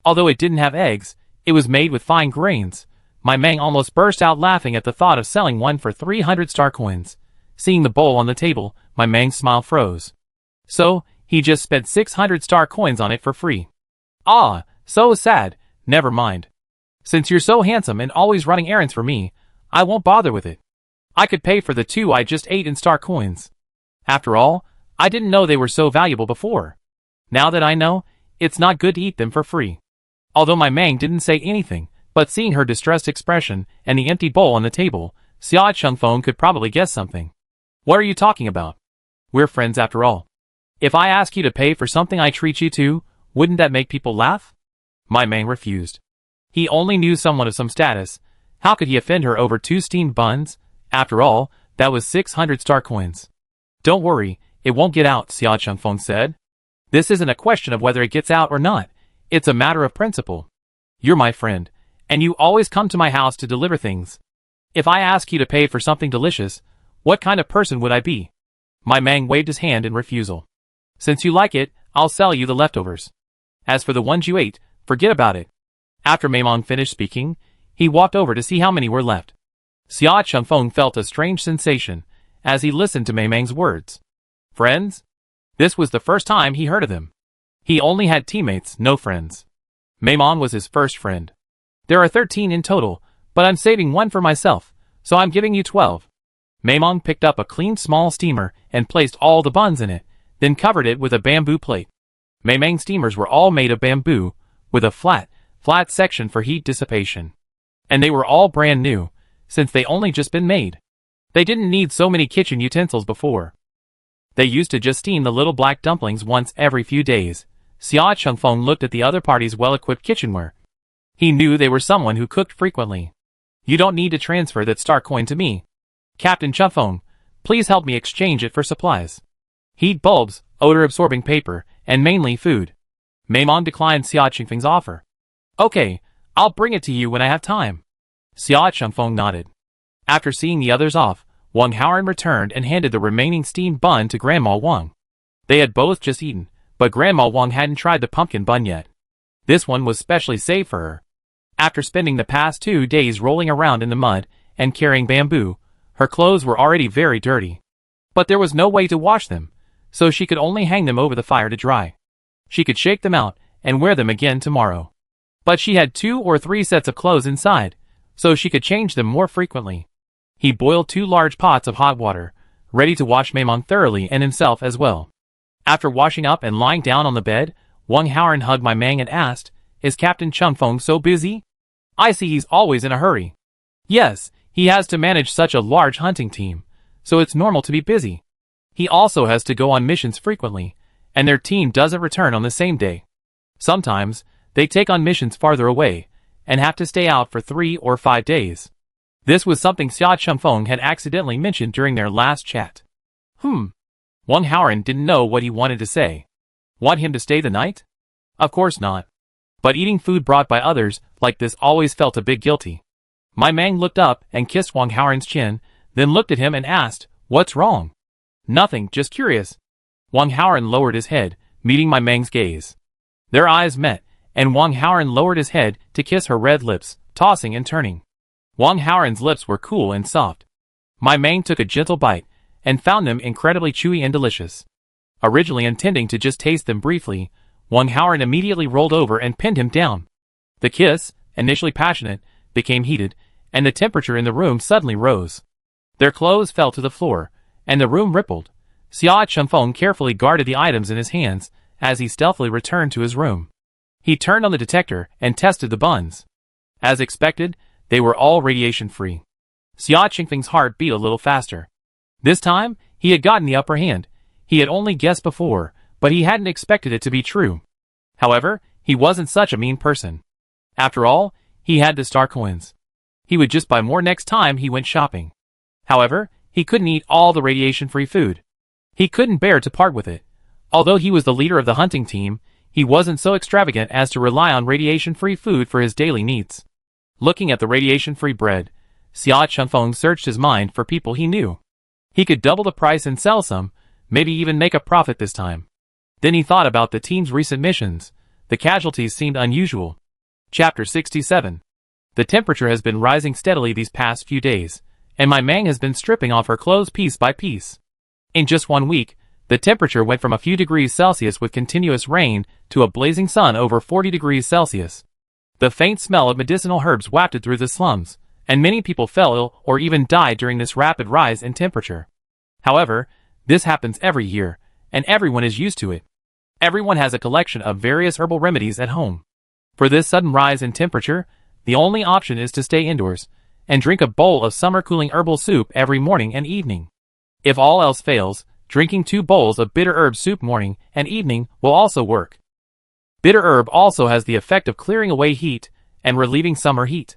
Speaker 1: Although it didn't have eggs, it was made with fine grains. My Mang almost burst out laughing at the thought of selling one for 300 star coins. Seeing the bowl on the table, my Mang's smile froze. So, he just spent 600 star coins on it for free. Ah, so sad, never mind. Since you're so handsome and always running errands for me, I won't bother with it. I could pay for the 2 I just ate in star coins. After all, I didn't know they were so valuable before. Now that I know, it's not good to eat them for free." Although my Mang didn't say anything, but seeing her distressed expression and the empty bowl on the table, Sia Chengfeng could probably guess something. "What are you talking about? We're friends after all. If I ask you to pay for something I treat you to, wouldn't that make people laugh?" My Mang refused. He only knew someone of some status. How could he offend her over 2 steamed buns? After all, that was 600 star coins. "Don't worry, it won't get out," Sia Chengfeng said. "This isn't a question of whether it gets out or not. It's a matter of principle. You're my friend, and you always come to my house to deliver things. If I ask you to pay for something delicious, what kind of person would I be?" My Mang waved his hand in refusal. "Since you like it, I'll sell you the leftovers. As for the ones you ate, forget about it." After Maimon finished speaking, he walked over to see how many were left. Sia Chengfeng felt a strange sensation as he listened to Maimang's words. Friends? This was the first time he heard of them. He only had teammates, no friends. Maimon was his first friend. "There are 13 in total, but I'm saving one for myself, so I'm giving you 12. Maimon picked up a clean small steamer and placed all the buns in it, then covered it with a bamboo plate. Maimang's steamers were all made of bamboo, with a flat section for heat dissipation. And they were all brand new, since they only just been made. They didn't need so many kitchen utensils before. They used to just steam the little black dumplings once every few days, Sia Changfeng looked at the other party's well-equipped kitchenware. He knew they were someone who cooked frequently. You don't need to transfer that star coin to me. Captain Changfeng, please help me exchange it for supplies. Heat bulbs, odor-absorbing paper, and mainly food. Maimon declined Sia Changfeng's offer. Okay, I'll bring it to you when I have time. Sia Changfeng nodded. After seeing the others off, Wang Haoran returned and handed the remaining steamed bun to Grandma Wong. They had both just eaten, but Grandma Wong hadn't tried the pumpkin bun yet. This one was specially saved for her. After spending the past 2 days rolling around in the mud and carrying bamboo, her clothes were already very dirty. But there was no way to wash them, so she could only hang them over the fire to dry. She could shake them out and wear them again tomorrow. But she had 2 or 3 sets of clothes inside, so she could change them more frequently. He boiled 2 large pots of hot water, ready to wash Maimon thoroughly and himself as well. After washing up and lying down on the bed, Wang Haoran hugged my Mang and asked, "Is Captain Changfeng so busy? I see he's always in a hurry." "Yes, he has to manage such a large hunting team, so it's normal to be busy. He also has to go on missions frequently, and their team doesn't return on the same day. Sometimes, they take on missions farther away, and have to stay out for 3 or 5 days." This was something Sia Changfeng had accidentally mentioned during their last chat. Wang Haoran didn't know what he wanted to say. Want him to stay the night? Of course not. But eating food brought by others like this always felt a bit guilty. My Mang looked up and kissed Wang Haoran's chin, then looked at him and asked, "What's wrong?" "Nothing, just curious." Wang Haoran lowered his head, meeting my Mang's gaze. Their eyes met, and Wang Haoran lowered his head to kiss her red lips, tossing and turning. Wang Haoran's lips were cool and soft. My Mang took a gentle bite, and found them incredibly chewy and delicious. Originally intending to just taste them briefly, Wang Haoran immediately rolled over and pinned him down. The kiss, initially passionate, became heated, and the temperature in the room suddenly rose. Their clothes fell to the floor, and the room rippled. Sia Changfeng carefully guarded the items in his hands as he stealthily returned to his room. He turned on the detector and tested the buns. As expected, they were all radiation-free. Sia Changfeng's heart beat a little faster. This time, he had gotten the upper hand. He had only guessed before, but he hadn't expected it to be true. However, he wasn't such a mean person. After all, he had the star coins. He would just buy more next time he went shopping. However, he couldn't eat all the radiation-free food. He couldn't bear to part with it. Although he was the leader of the hunting team, he wasn't so extravagant as to rely on radiation-free food for his daily needs. Looking at the radiation-free bread, Sia Changfeng searched his mind for people he knew. He could double the price and sell some, maybe even make a profit this time. Then he thought about the team's recent missions. The casualties seemed unusual. Chapter 67. The temperature has been rising steadily these past few days, and my Mang has been stripping off her clothes piece by piece. In just 1 week, the temperature went from a few degrees Celsius with continuous rain to a blazing sun over 40 degrees Celsius. The faint smell of medicinal herbs wafted through the slums, and many people fell ill or even died during this rapid rise in temperature. However, this happens every year, and everyone is used to it. Everyone has a collection of various herbal remedies at home. For this sudden rise in temperature, the only option is to stay indoors, and drink a bowl of summer-cooling herbal soup every morning and evening. If all else fails, drinking 2 bowls of bitter herb soup morning and evening will also work. Bitter herb also has the effect of clearing away heat and relieving summer heat.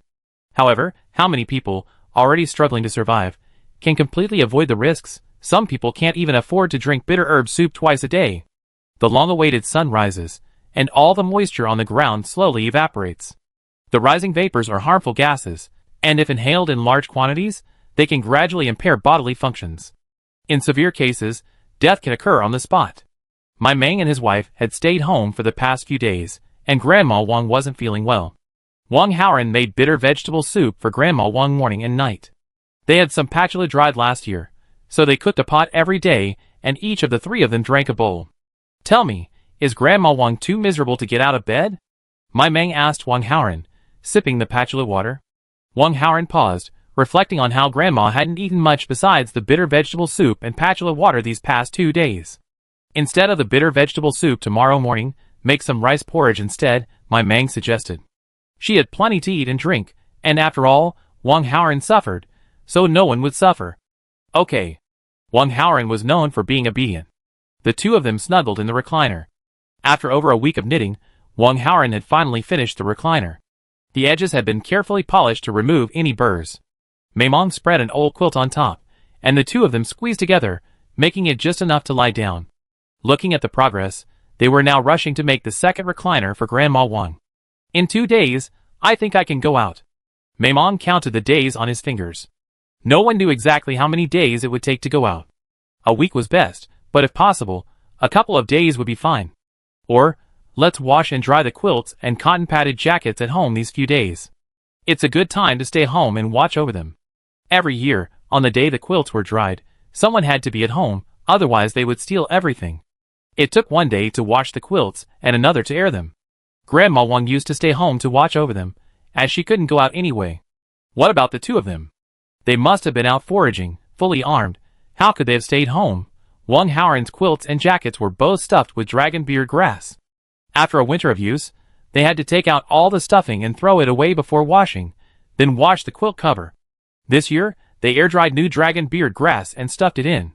Speaker 1: However, how many people, already struggling to survive, can completely avoid the risks? Some people can't even afford to drink bitter herb soup twice a day. The long-awaited sun rises, and all the moisture on the ground slowly evaporates. The rising vapors are harmful gases, and if inhaled in large quantities, they can gradually impair bodily functions. In severe cases, death can occur on the spot. My Mang and his wife had stayed home for the past few days, and Grandma Wong wasn't feeling well. Wang Haoran made bitter vegetable soup for Grandma Wong morning and night. They had some patchouli dried last year, so they cooked a pot every day, and each of the 3 of them drank a bowl. "Tell me, is Grandma Wong too miserable to get out of bed?" My Mang asked Wang Haoran, sipping the patchouli water. Wang Haoran paused, reflecting on how Grandma hadn't eaten much besides the bitter vegetable soup and patchouli water these past 2 days. "Instead of the bitter vegetable soup tomorrow morning, make some rice porridge instead," my Mang suggested. She had plenty to eat and drink, and after all, Wang Haoran suffered, so no one would suffer. Okay. Wang Haoran was known for being obedient. The 2 of them snuggled in the recliner. After over a week of knitting, Wong Haoran had finally finished the recliner. The edges had been carefully polished to remove any burrs. Maimong spread an old quilt on top, and the two of them squeezed together, making it just enough to lie down. Looking at the progress, they were now rushing to make the second recliner for Grandma Wong. In 2 days, I think I can go out. Maimong counted the days on his fingers. No one knew exactly how many days it would take to go out. A week was best, but if possible, a couple of days would be fine. Or, let's wash and dry the quilts and cotton-padded jackets at home these few days. It's a good time to stay home and watch over them. Every year, on the day the quilts were dried, someone had to be at home, otherwise they would steal everything. It took 1 day to wash the quilts and another to air them. Grandma Wong used to stay home to watch over them, as she couldn't go out anyway. What about the two of them? They must have been out foraging, fully armed. How could they have stayed home? Wong Haoran's quilts and jackets were both stuffed with dragon beard grass. After a winter of use, they had to take out all the stuffing and throw it away before washing, then wash the quilt cover. This year, they air-dried new dragon beard grass and stuffed it in.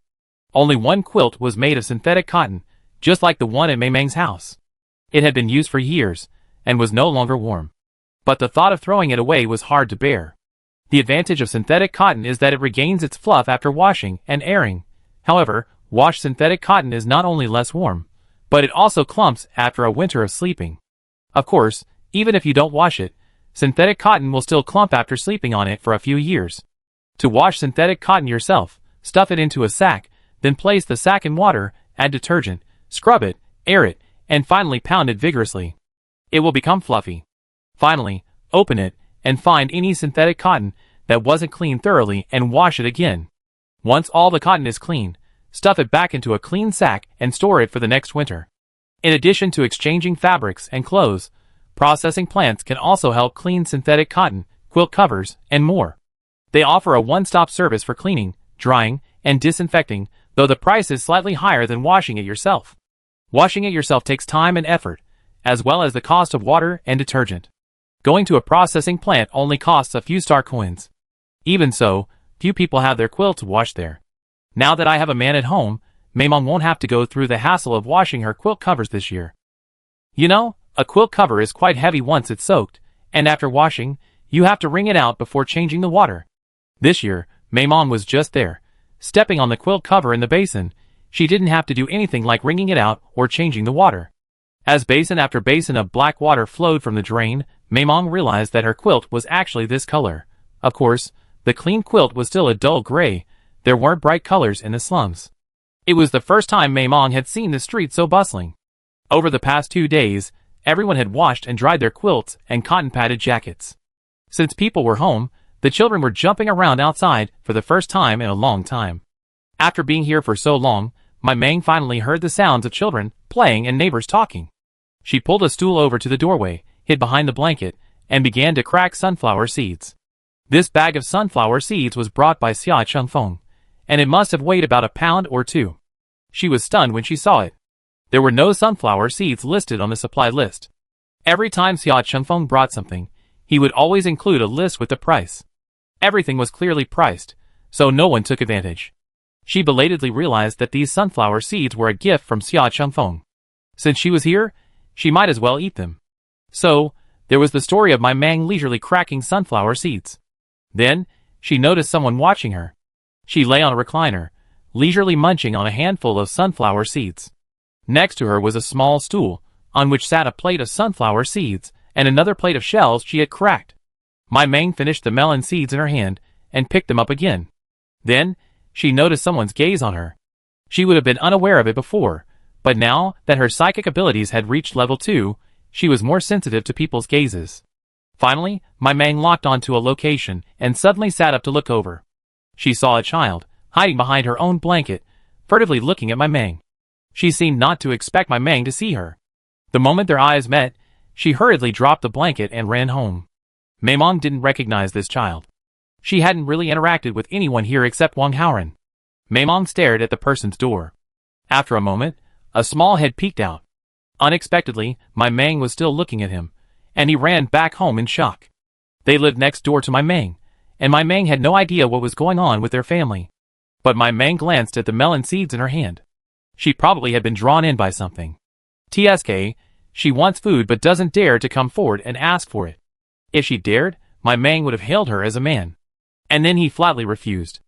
Speaker 1: Only one quilt was made of synthetic cotton, just like the one at Maimang's house. It had been used for years, and was no longer warm. But the thought of throwing it away was hard to bear. The advantage of synthetic cotton is that it regains its fluff after washing and airing. However, washed synthetic cotton is not only less warm, but it also clumps after a winter of sleeping. Of course, even if you don't wash it, synthetic cotton will still clump after sleeping on it for a few years. To wash synthetic cotton yourself, stuff it into a sack, then place the sack in water, add detergent, scrub it, air it, and finally pound it vigorously. It will become fluffy. Finally, open it, and find any synthetic cotton that wasn't cleaned thoroughly and wash it again. Once all the cotton is clean, stuff it back into a clean sack and store it for the next winter. In addition to exchanging fabrics and clothes, processing plants can also help clean synthetic cotton, quilt covers, and more. They offer a one-stop service for cleaning, drying, and disinfecting, though the price is slightly higher than washing it yourself. Washing it yourself takes time and effort, as well as the cost of water and detergent. Going to a processing plant only costs a few star coins. Even so, few people have their quilts washed there. Now that I have a man at home, Maimong won't have to go through the hassle of washing her quilt covers this year. You know, a quilt cover is quite heavy once it's soaked, and after washing, you have to wring it out before changing the water. This year, Maimong was just there, stepping on the quilt cover in the basin. She didn't have to do anything like wringing it out or changing the water. As basin after basin of black water flowed from the drain, Maimong realized that her quilt was actually this color. Of course, the clean quilt was still a dull gray. There weren't bright colors in the slums. It was the first time Maimong had seen the street so bustling. Over the past 2 days, everyone had washed and dried their quilts and cotton-padded jackets. Since people were home, the children were jumping around outside for the first time in a long time. After being here for so long, Maimong finally heard the sounds of children playing and neighbors talking. She pulled a stool over to the doorway, hid behind the blanket, and began to crack sunflower seeds. This bag of sunflower seeds was brought by Sia Chengfeng, and it must have weighed about a pound or two. She was stunned when she saw it. There were no sunflower seeds listed on the supply list. Every time Sia Chengfeng brought something, he would always include a list with the price. Everything was clearly priced, so no one took advantage. She belatedly realized that these sunflower seeds were a gift from Sia Chengfeng. Since she was here, she might as well eat them. So, there was the story of Maimong leisurely cracking sunflower seeds. Then, she noticed someone watching her. She lay on a recliner, leisurely munching on a handful of sunflower seeds. Next to her was a small stool, on which sat a plate of sunflower seeds and another plate of shells she had cracked. Maimong finished the melon seeds in her hand and picked them up again. Then, she noticed someone's gaze on her. She would have been unaware of it before, but now that her psychic abilities had reached level 2, she was more sensitive to people's gazes. Finally, Maimong locked onto a location and suddenly sat up to look over. She saw a child, hiding behind her own blanket, furtively looking at Maimong. She seemed not to expect Maimong to see her. The moment their eyes met, she hurriedly dropped the blanket and ran home. Maimong didn't recognize this child. She hadn't really interacted with anyone here except Wong Haoran. Maimong stared at the person's door. After a moment, a small head peeked out. Unexpectedly, Maimong was still looking at him, and he ran back home in shock. They lived next door to Maimong, and Maimong had no idea what was going on with their family. But Maimong glanced at the melon seeds in her hand. She probably had been drawn in by something. TSK, she wants food but doesn't dare to come forward and ask for it. If she dared, my Mang would have hailed her as a man. And then he flatly refused.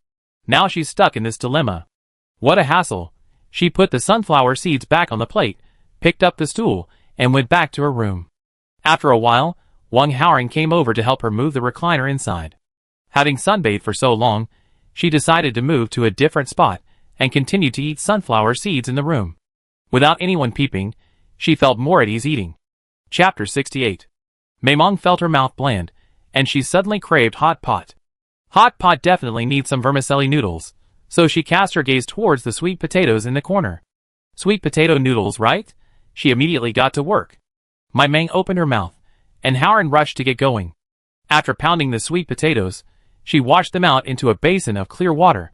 Speaker 1: Now she's stuck in this dilemma. What a hassle. She put the sunflower seeds back on the plate, picked up the stool, and went back to her room. After a while, Wang Haoran came over to help her move the recliner inside. Having sunbathed for so long, she decided to move to a different spot and continued to eat sunflower seeds in the room. Without anyone peeping, she felt more at ease eating. Chapter 68. Maimong felt her mouth bland, and she suddenly craved hot pot. Hot pot definitely needs some vermicelli noodles, so she cast her gaze towards the sweet potatoes in the corner. Sweet potato noodles, right? She immediately got to work. My Mang opened her mouth, and Haoran rushed to get going. After pounding the sweet potatoes, she washed them out into a basin of clear water.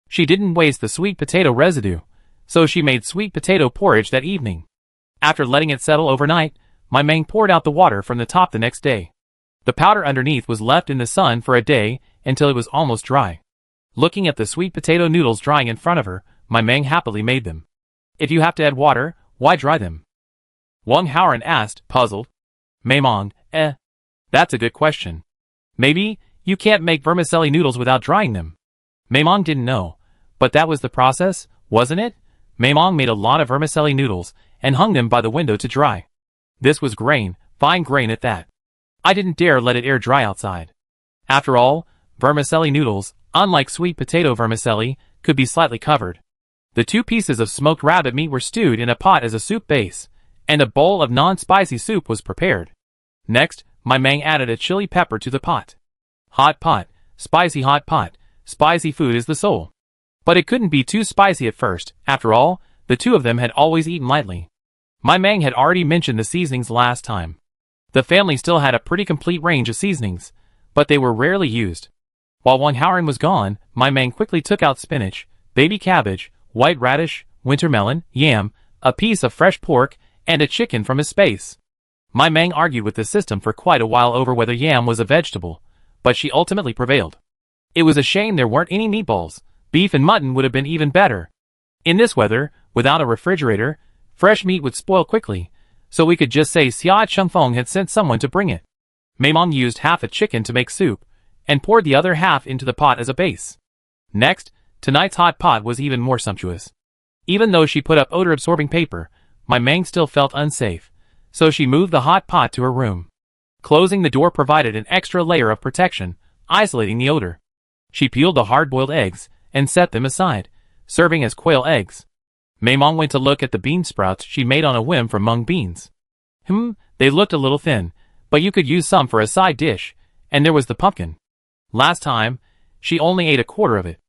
Speaker 1: She didn't waste the sweet potato residue, so she made sweet potato porridge that evening. After letting it settle overnight, my Mang poured out the water from the top the next day. The powder underneath was left in the sun for a day until it was almost dry. Looking at the sweet potato noodles drying in front of her, my Mang happily made them. If you have to add water, why dry them? Wang Haoran asked, puzzled. Maimong, that's a good question. Maybe you can't make vermicelli noodles without drying them. Maimong didn't know, but that was the process, wasn't it? Maimong made a lot of vermicelli noodles and hung them by the window to dry. This was grain, fine grain at that. I didn't dare let it air dry outside. After all, vermicelli noodles, unlike sweet potato vermicelli, could be slightly covered. The 2 pieces of smoked rabbit meat were stewed in a pot as a soup base, and a bowl of non-spicy soup was prepared. Next, my Mang added a chili pepper to the pot. Hot pot, spicy food is the soul. But it couldn't be too spicy at first. After all, the 2 of them had always eaten lightly. My Mang had already mentioned the seasonings last time. The family still had a pretty complete range of seasonings, but they were rarely used. While Wang Haoran was gone, my Mang quickly took out spinach, baby cabbage, white radish, winter melon, yam, a piece of fresh pork, and a chicken from his space. My Mang argued with the system for quite a while over whether yam was a vegetable, but she ultimately prevailed. It was a shame there weren't any meatballs. Beef and mutton would have been even better. In this weather, without a refrigerator, fresh meat would spoil quickly, so we could just say Sia Chengfeng had sent someone to bring it. Maimong used half a chicken to make soup, and poured the other half into the pot as a base. Next, tonight's hot pot was even more sumptuous. Even though she put up odor-absorbing paper, my Mang still felt unsafe, so she moved the hot pot to her room. Closing the door provided an extra layer of protection, isolating the odor. She peeled the hard-boiled eggs and set them aside, serving as quail eggs. Maimong went to look at the bean sprouts she made on a whim from mung beans. They looked a little thin, but you could use some for a side dish, and there was the pumpkin. Last time, she only ate a quarter of it.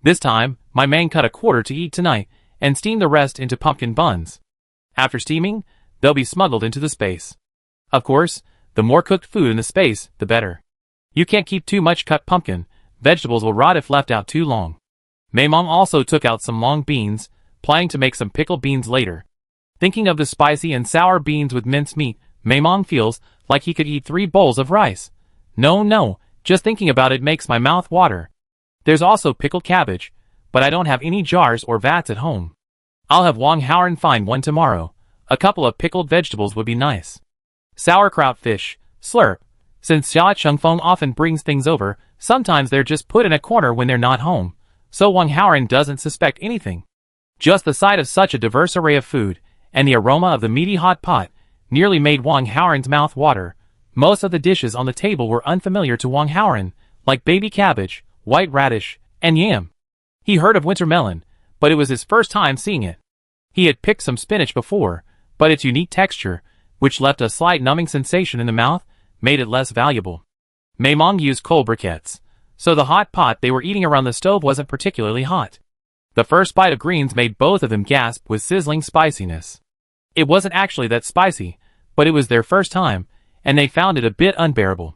Speaker 1: This time, my Mang cut a quarter to eat tonight, and steamed the rest into pumpkin buns. After steaming, they'll be smuggled into the space. Of course, the more cooked food in the space, the better. You can't keep too much cut pumpkin, vegetables will rot if left out too long. Maimong also took out some long beans, planning to make some pickled beans later. Thinking of the spicy and sour beans with minced meat, Maimong feels like he could eat 3 bowls of rice. No, just thinking about it makes my mouth water. There's also pickled cabbage, but I don't have any jars or vats at home. I'll have Wang Haoran find one tomorrow. A couple of pickled vegetables would be nice. Sauerkraut fish, slurp. Since Xia Chengfeng often brings things over, sometimes they're just put in a corner when they're not home, so Wang Haoran doesn't suspect anything. Just the sight of such a diverse array of food, and the aroma of the meaty hot pot, nearly made Wang Haoran's mouth water. Most of the dishes on the table were unfamiliar to Wang Haoran, like baby cabbage, white radish, and yam. He heard of winter melon, but it was his first time seeing it. He had picked some spinach before, but its unique texture, which left a slight numbing sensation in the mouth, made it less valuable. Maimong used coal briquettes, so the hot pot they were eating around the stove wasn't particularly hot. The first bite of greens made both of them gasp with sizzling spiciness. It wasn't actually that spicy, but it was their first time, and they found it a bit unbearable.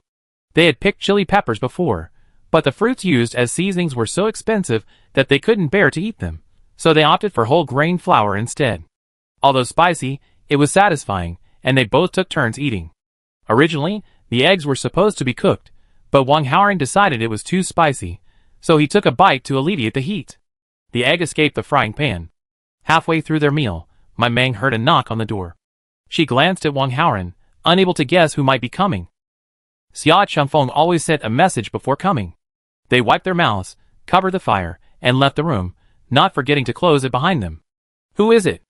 Speaker 1: They had picked chili peppers before, but the fruits used as seasonings were so expensive that they couldn't bear to eat them, so they opted for whole grain flour instead. Although spicy, it was satisfying, and they both took turns eating. Originally, the eggs were supposed to be cooked, but Wang Haoran decided it was too spicy, so he took a bite to alleviate the heat. The egg escaped the frying pan. Halfway through their meal, my Mang heard a knock on the door. She glanced at Wang Haoran, unable to guess who might be coming. Xia Chengfeng always sent a message before coming. They wiped their mouths, covered the fire, and left the room, not forgetting to close it behind them. Who is it?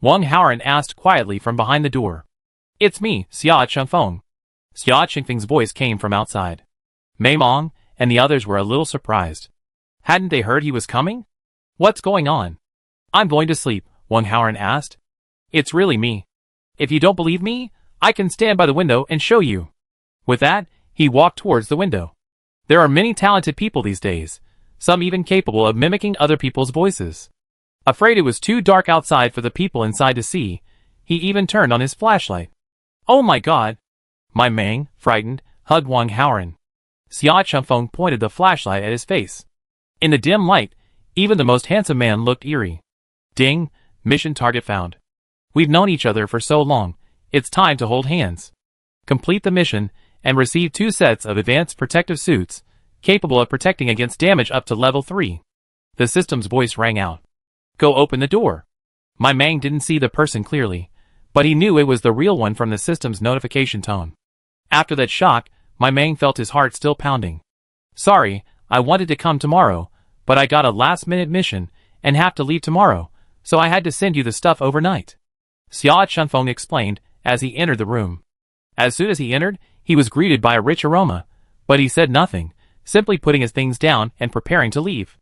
Speaker 1: Wang Haoran asked quietly from behind the door. It's me, Xia Chengfeng. Xia Chengfeng's voice came from outside. Mei Mong and the others were a little surprised. Hadn't they heard he was coming? What's going on? I'm going to sleep, Wang Haoran asked. It's really me. If you don't believe me, I can stand by the window and show you. With that, he walked towards the window. There are many talented people these days, some even capable of mimicking other people's voices. Afraid it was too dark outside for the people inside to see, he even turned on his flashlight. Oh my god! Mai Meng, frightened, hugged Wang Haoran. Xia Chengfeng pointed the flashlight at his face. In the dim light, even the most handsome man looked eerie. Ding, mission target found. We've known each other for so long, it's time to hold hands. Complete the mission, and receive 2 sets of advanced protective suits, capable of protecting against damage up to level 3. The system's voice rang out. Go open the door. Mai Meng didn't see the person clearly, but he knew it was the real one from the system's notification tone. After that shock, Mai Meng felt his heart still pounding. Sorry, I wanted to come tomorrow, but I got a last-minute mission, and have to leave tomorrow, so I had to send you the stuff overnight. Xia Chengfeng explained, as he entered the room. As soon as he entered, he was greeted by a rich aroma, but he said nothing, simply putting his things down and preparing to leave.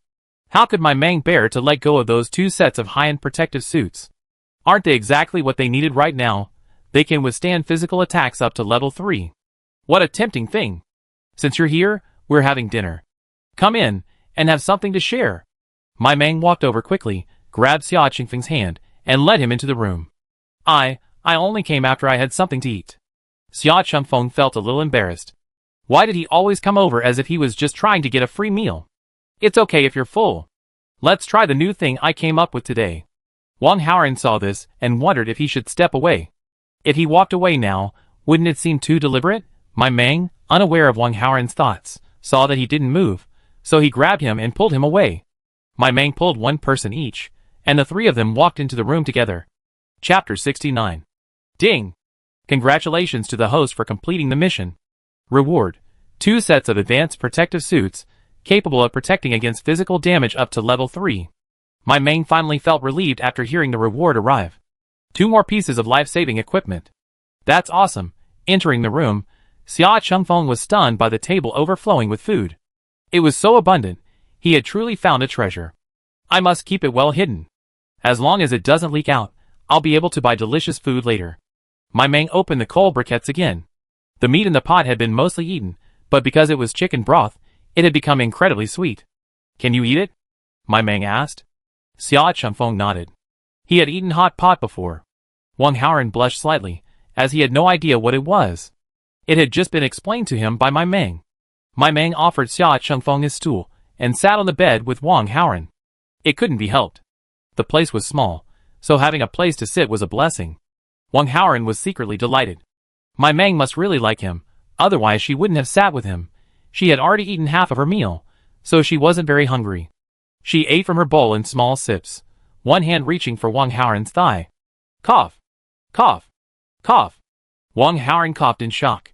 Speaker 1: How could Mai Meng bear to let go of those 2 sets of high-end protective suits? Aren't they exactly what they needed right now? They can withstand physical attacks up to level 3. What a tempting thing. Since you're here, we're having dinner. Come in, and have something to share. Mai Meng walked over quickly, grabbed Xia Chengfeng's hand, and led him into the room. I only came after I had something to eat. Xia Chengfeng felt a little embarrassed. Why did he always come over as if he was just trying to get a free meal? It's okay if you're full. Let's try the new thing I came up with today. Wang Haoran saw this and wondered if he should step away. If he walked away now, wouldn't it seem too deliberate? Mai Meng, unaware of Wang Haoran's thoughts, saw that he didn't move, so he grabbed him and pulled him away. Mai Meng pulled one person each, and the 3 of them walked into the room together. Chapter 69. Ding! Congratulations to the host for completing the mission. Reward: 2 sets of advanced protective suits, capable of protecting against physical damage up to level 3. Mai Meng finally felt relieved after hearing the reward arrive. 2 more pieces of life-saving equipment. That's awesome. Entering the room, Xia Chengfeng was stunned by the table overflowing with food. It was so abundant, he had truly found a treasure. I must keep it well hidden. As long as it doesn't leak out, I'll be able to buy delicious food later. Mai Meng opened the coal briquettes again. The meat in the pot had been mostly eaten, but because it was chicken broth, it had become incredibly sweet. Can you eat it? Mai Meng asked. Xia Chengfeng nodded. He had eaten hot pot before. Wang Haoran blushed slightly, as he had no idea what it was. It had just been explained to him by Mai Meng. Mai Meng offered Xia Chengfeng his stool, and sat on the bed with Wang Haoran. It couldn't be helped. The place was small, so having a place to sit was a blessing. Wang Haoran was secretly delighted. Mai Meng must really like him, otherwise she wouldn't have sat with him. She had already eaten half of her meal, so she wasn't very hungry. She ate from her bowl in small sips, one hand reaching for Wang Haoran's thigh. Cough! Cough! Cough! Wang Haoran coughed in shock.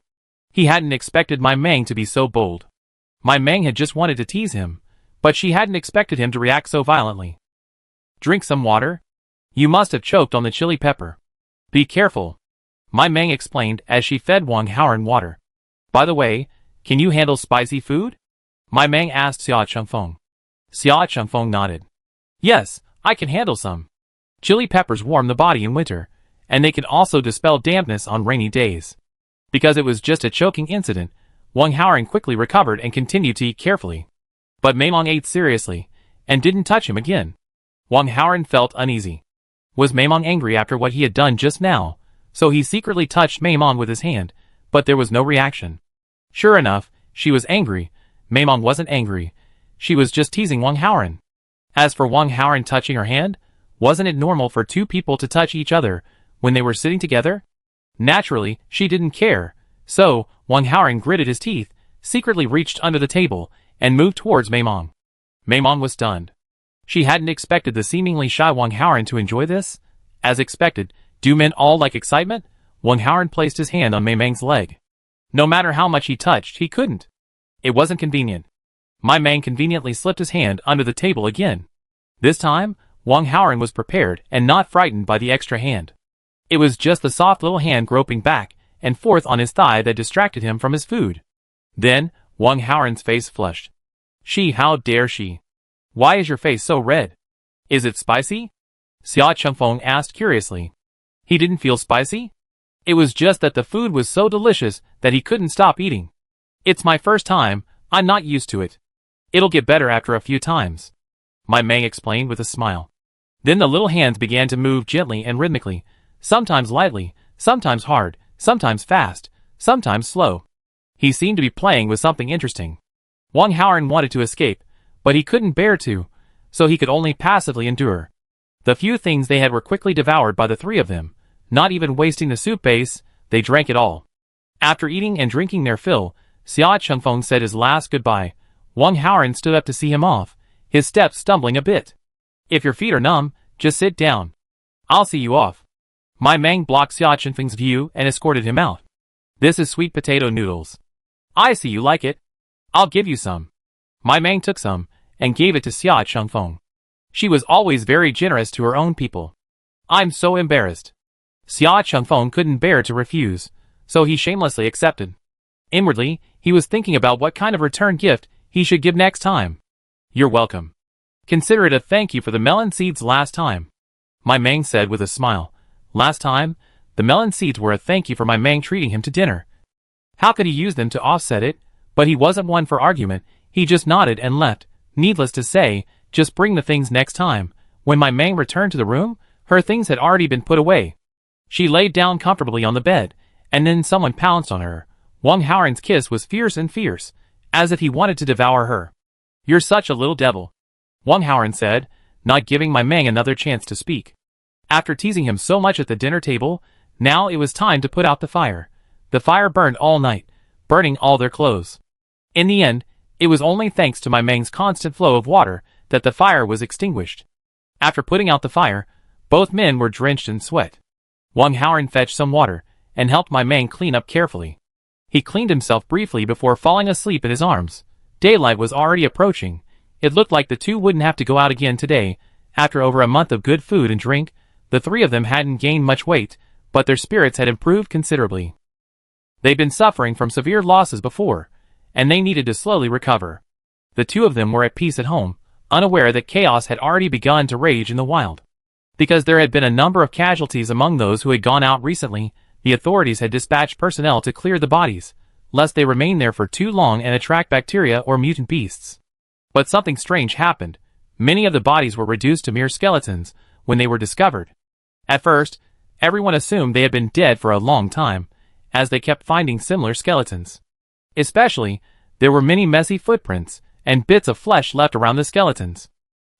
Speaker 1: He hadn't expected Mai Meng to be so bold. Mai Meng had just wanted to tease him, but she hadn't expected him to react so violently. Drink some water? You must have choked on the chili pepper. Be careful, Mai Meng explained as she fed Wang Haoran water. By the way, can you handle spicy food? Mai Meng asked Xia Chengfeng. Xia Chengfeng nodded. Yes, I can handle some. Chili peppers warm the body in winter, and they can also dispel dampness on rainy days. Because it was just a choking incident, Wang Haoran quickly recovered and continued to eat carefully. But Mei Mong ate seriously, and didn't touch him again. Wang Haoran felt uneasy. Was Mei Mong angry after what he had done just now? So he secretly touched Mei Mong with his hand, but there was no reaction. Sure enough, she was angry. Mei Mong wasn't angry. She was just teasing Wang Haoran. As for Wang Haoran touching her hand, wasn't it normal for 2 people to touch each other when they were sitting together? Naturally, she didn't care. So, Wang Haoran gritted his teeth, secretly reached under the table, and moved towards Mei Mong. Mei Mong was stunned. She hadn't expected the seemingly shy Wang Haoran to enjoy this. As expected, Do men all like excitement? Wang Haoran placed his hand on Mai Mang's leg. No matter how much he touched, he couldn't. It wasn't convenient. Mai Mang conveniently slipped his hand under the table again. This time, Wang Haoran was prepared and not frightened by the extra hand. It was just the soft little hand groping back and forth on his thigh that distracted him from his food. Then, Wang Haoran's face flushed. How dare she? Why is your face so red? Is it spicy? Sia Chengfeng asked curiously. He didn't feel spicy? It was just that the food was so delicious that he couldn't stop eating. It's my first time, I'm not used to it. It'll get better after a few times. Mai Mang explained with a smile. Then the little hands began to move gently and rhythmically, sometimes lightly, sometimes hard, sometimes fast, sometimes slow. He seemed to be playing with something interesting. Wang Haoran wanted to escape, but he couldn't bear to, so he could only passively endure. The few things they had were quickly devoured by the three of them. Not even wasting the soup base, they drank it all. After eating and drinking their fill, Sia Chengfeng said his last goodbye. Wang Haoran stood up to see him off, his steps stumbling a bit. If your feet are numb, just sit down. I'll see you off. Mai Mang blocked Sia Chengfeng's view and escorted him out. This is sweet potato noodles. I see you like it. I'll give you some. Mai Mang took some and gave it to Sia Chengfeng. She was always very generous to her own people. I'm so embarrassed. Sia Chengfeng couldn't bear to refuse, so he shamelessly accepted. Inwardly, he was thinking about what kind of return gift he should give next time. You're welcome. Consider it a thank you for the melon seeds last time. Mai Mang said with a smile. Last time, the melon seeds were a thank you for Mai Mang treating him to dinner. How could he use them to offset it? But he wasn't one for argument, he just nodded and left. Needless to say, just bring the things next time. When Mai Mang returned to the room, her things had already been put away. She laid down comfortably on the bed, and then someone pounced on her. Wang Haoran's kiss was fierce and fierce, as if he wanted to devour her. You're such a little devil, Wang Haoran said, not giving Mai Mang another chance to speak. After teasing him so much at the dinner table, now it was time to put out the fire. The fire burned all night, burning all their clothes. In the end, it was only thanks to Mai Mang's constant flow of water that the fire was extinguished. After putting out the fire, both men were drenched in sweat. Wang Haoran fetched some water and helped Mai Mang clean up carefully. He cleaned himself briefly before falling asleep in his arms. Daylight was already approaching. It looked like the two wouldn't have to go out again today. After over a month of good food and drink, the three of them hadn't gained much weight, but their spirits had improved considerably. They'd been suffering from severe losses before, and they needed to slowly recover. The two of them were at peace at home, unaware that chaos had already begun to rage in the wild. Because there had been a number of casualties among those who had gone out recently, the authorities had dispatched personnel to clear the bodies, lest they remain there for too long and attract bacteria or mutant beasts. But something strange happened. Many of the bodies were reduced to mere skeletons when they were discovered. At first, everyone assumed they had been dead for a long time, as they kept finding similar skeletons. Especially, there were many messy footprints and bits of flesh left around the skeletons.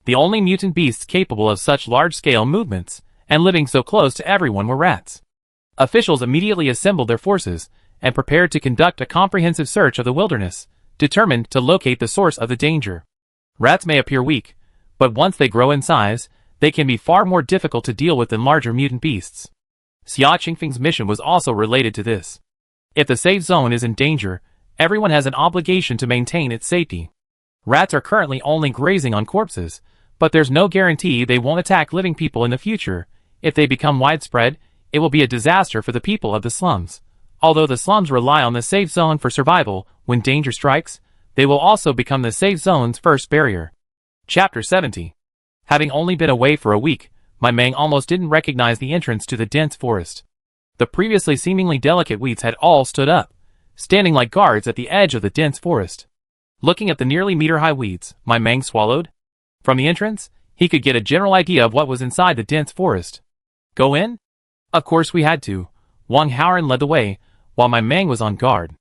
Speaker 1: The only mutant beasts capable of such large-scale movements and living so close to everyone were rats. Officials immediately assembled their forces and prepared to conduct a comprehensive search of the wilderness, determined to locate the source of the danger. Rats may appear weak, but once they grow in size, they can be far more difficult to deal with than larger mutant beasts. Xia Qingfeng's mission was also related to this. If the safe zone is in danger, everyone has an obligation to maintain its safety. Rats are currently only grazing on corpses, but there's no guarantee they won't attack living people in the future. If they become widespread, it will be a disaster for the people of the slums. Although the slums rely on the safe zone for survival, when danger strikes, they will also become the safe zone's first barrier. Chapter 70. Having only been away for a week, Mai Mang almost didn't recognize the entrance to the dense forest. The previously seemingly delicate weeds had all stood up, standing like guards at the edge of the dense forest. Looking at the nearly meter-high weeds, Mai Mang swallowed. From the entrance, he could get a general idea of what was inside the dense forest. Go in? Of course we had to. Wang Haoran led the way, while Mai Mang was on guard.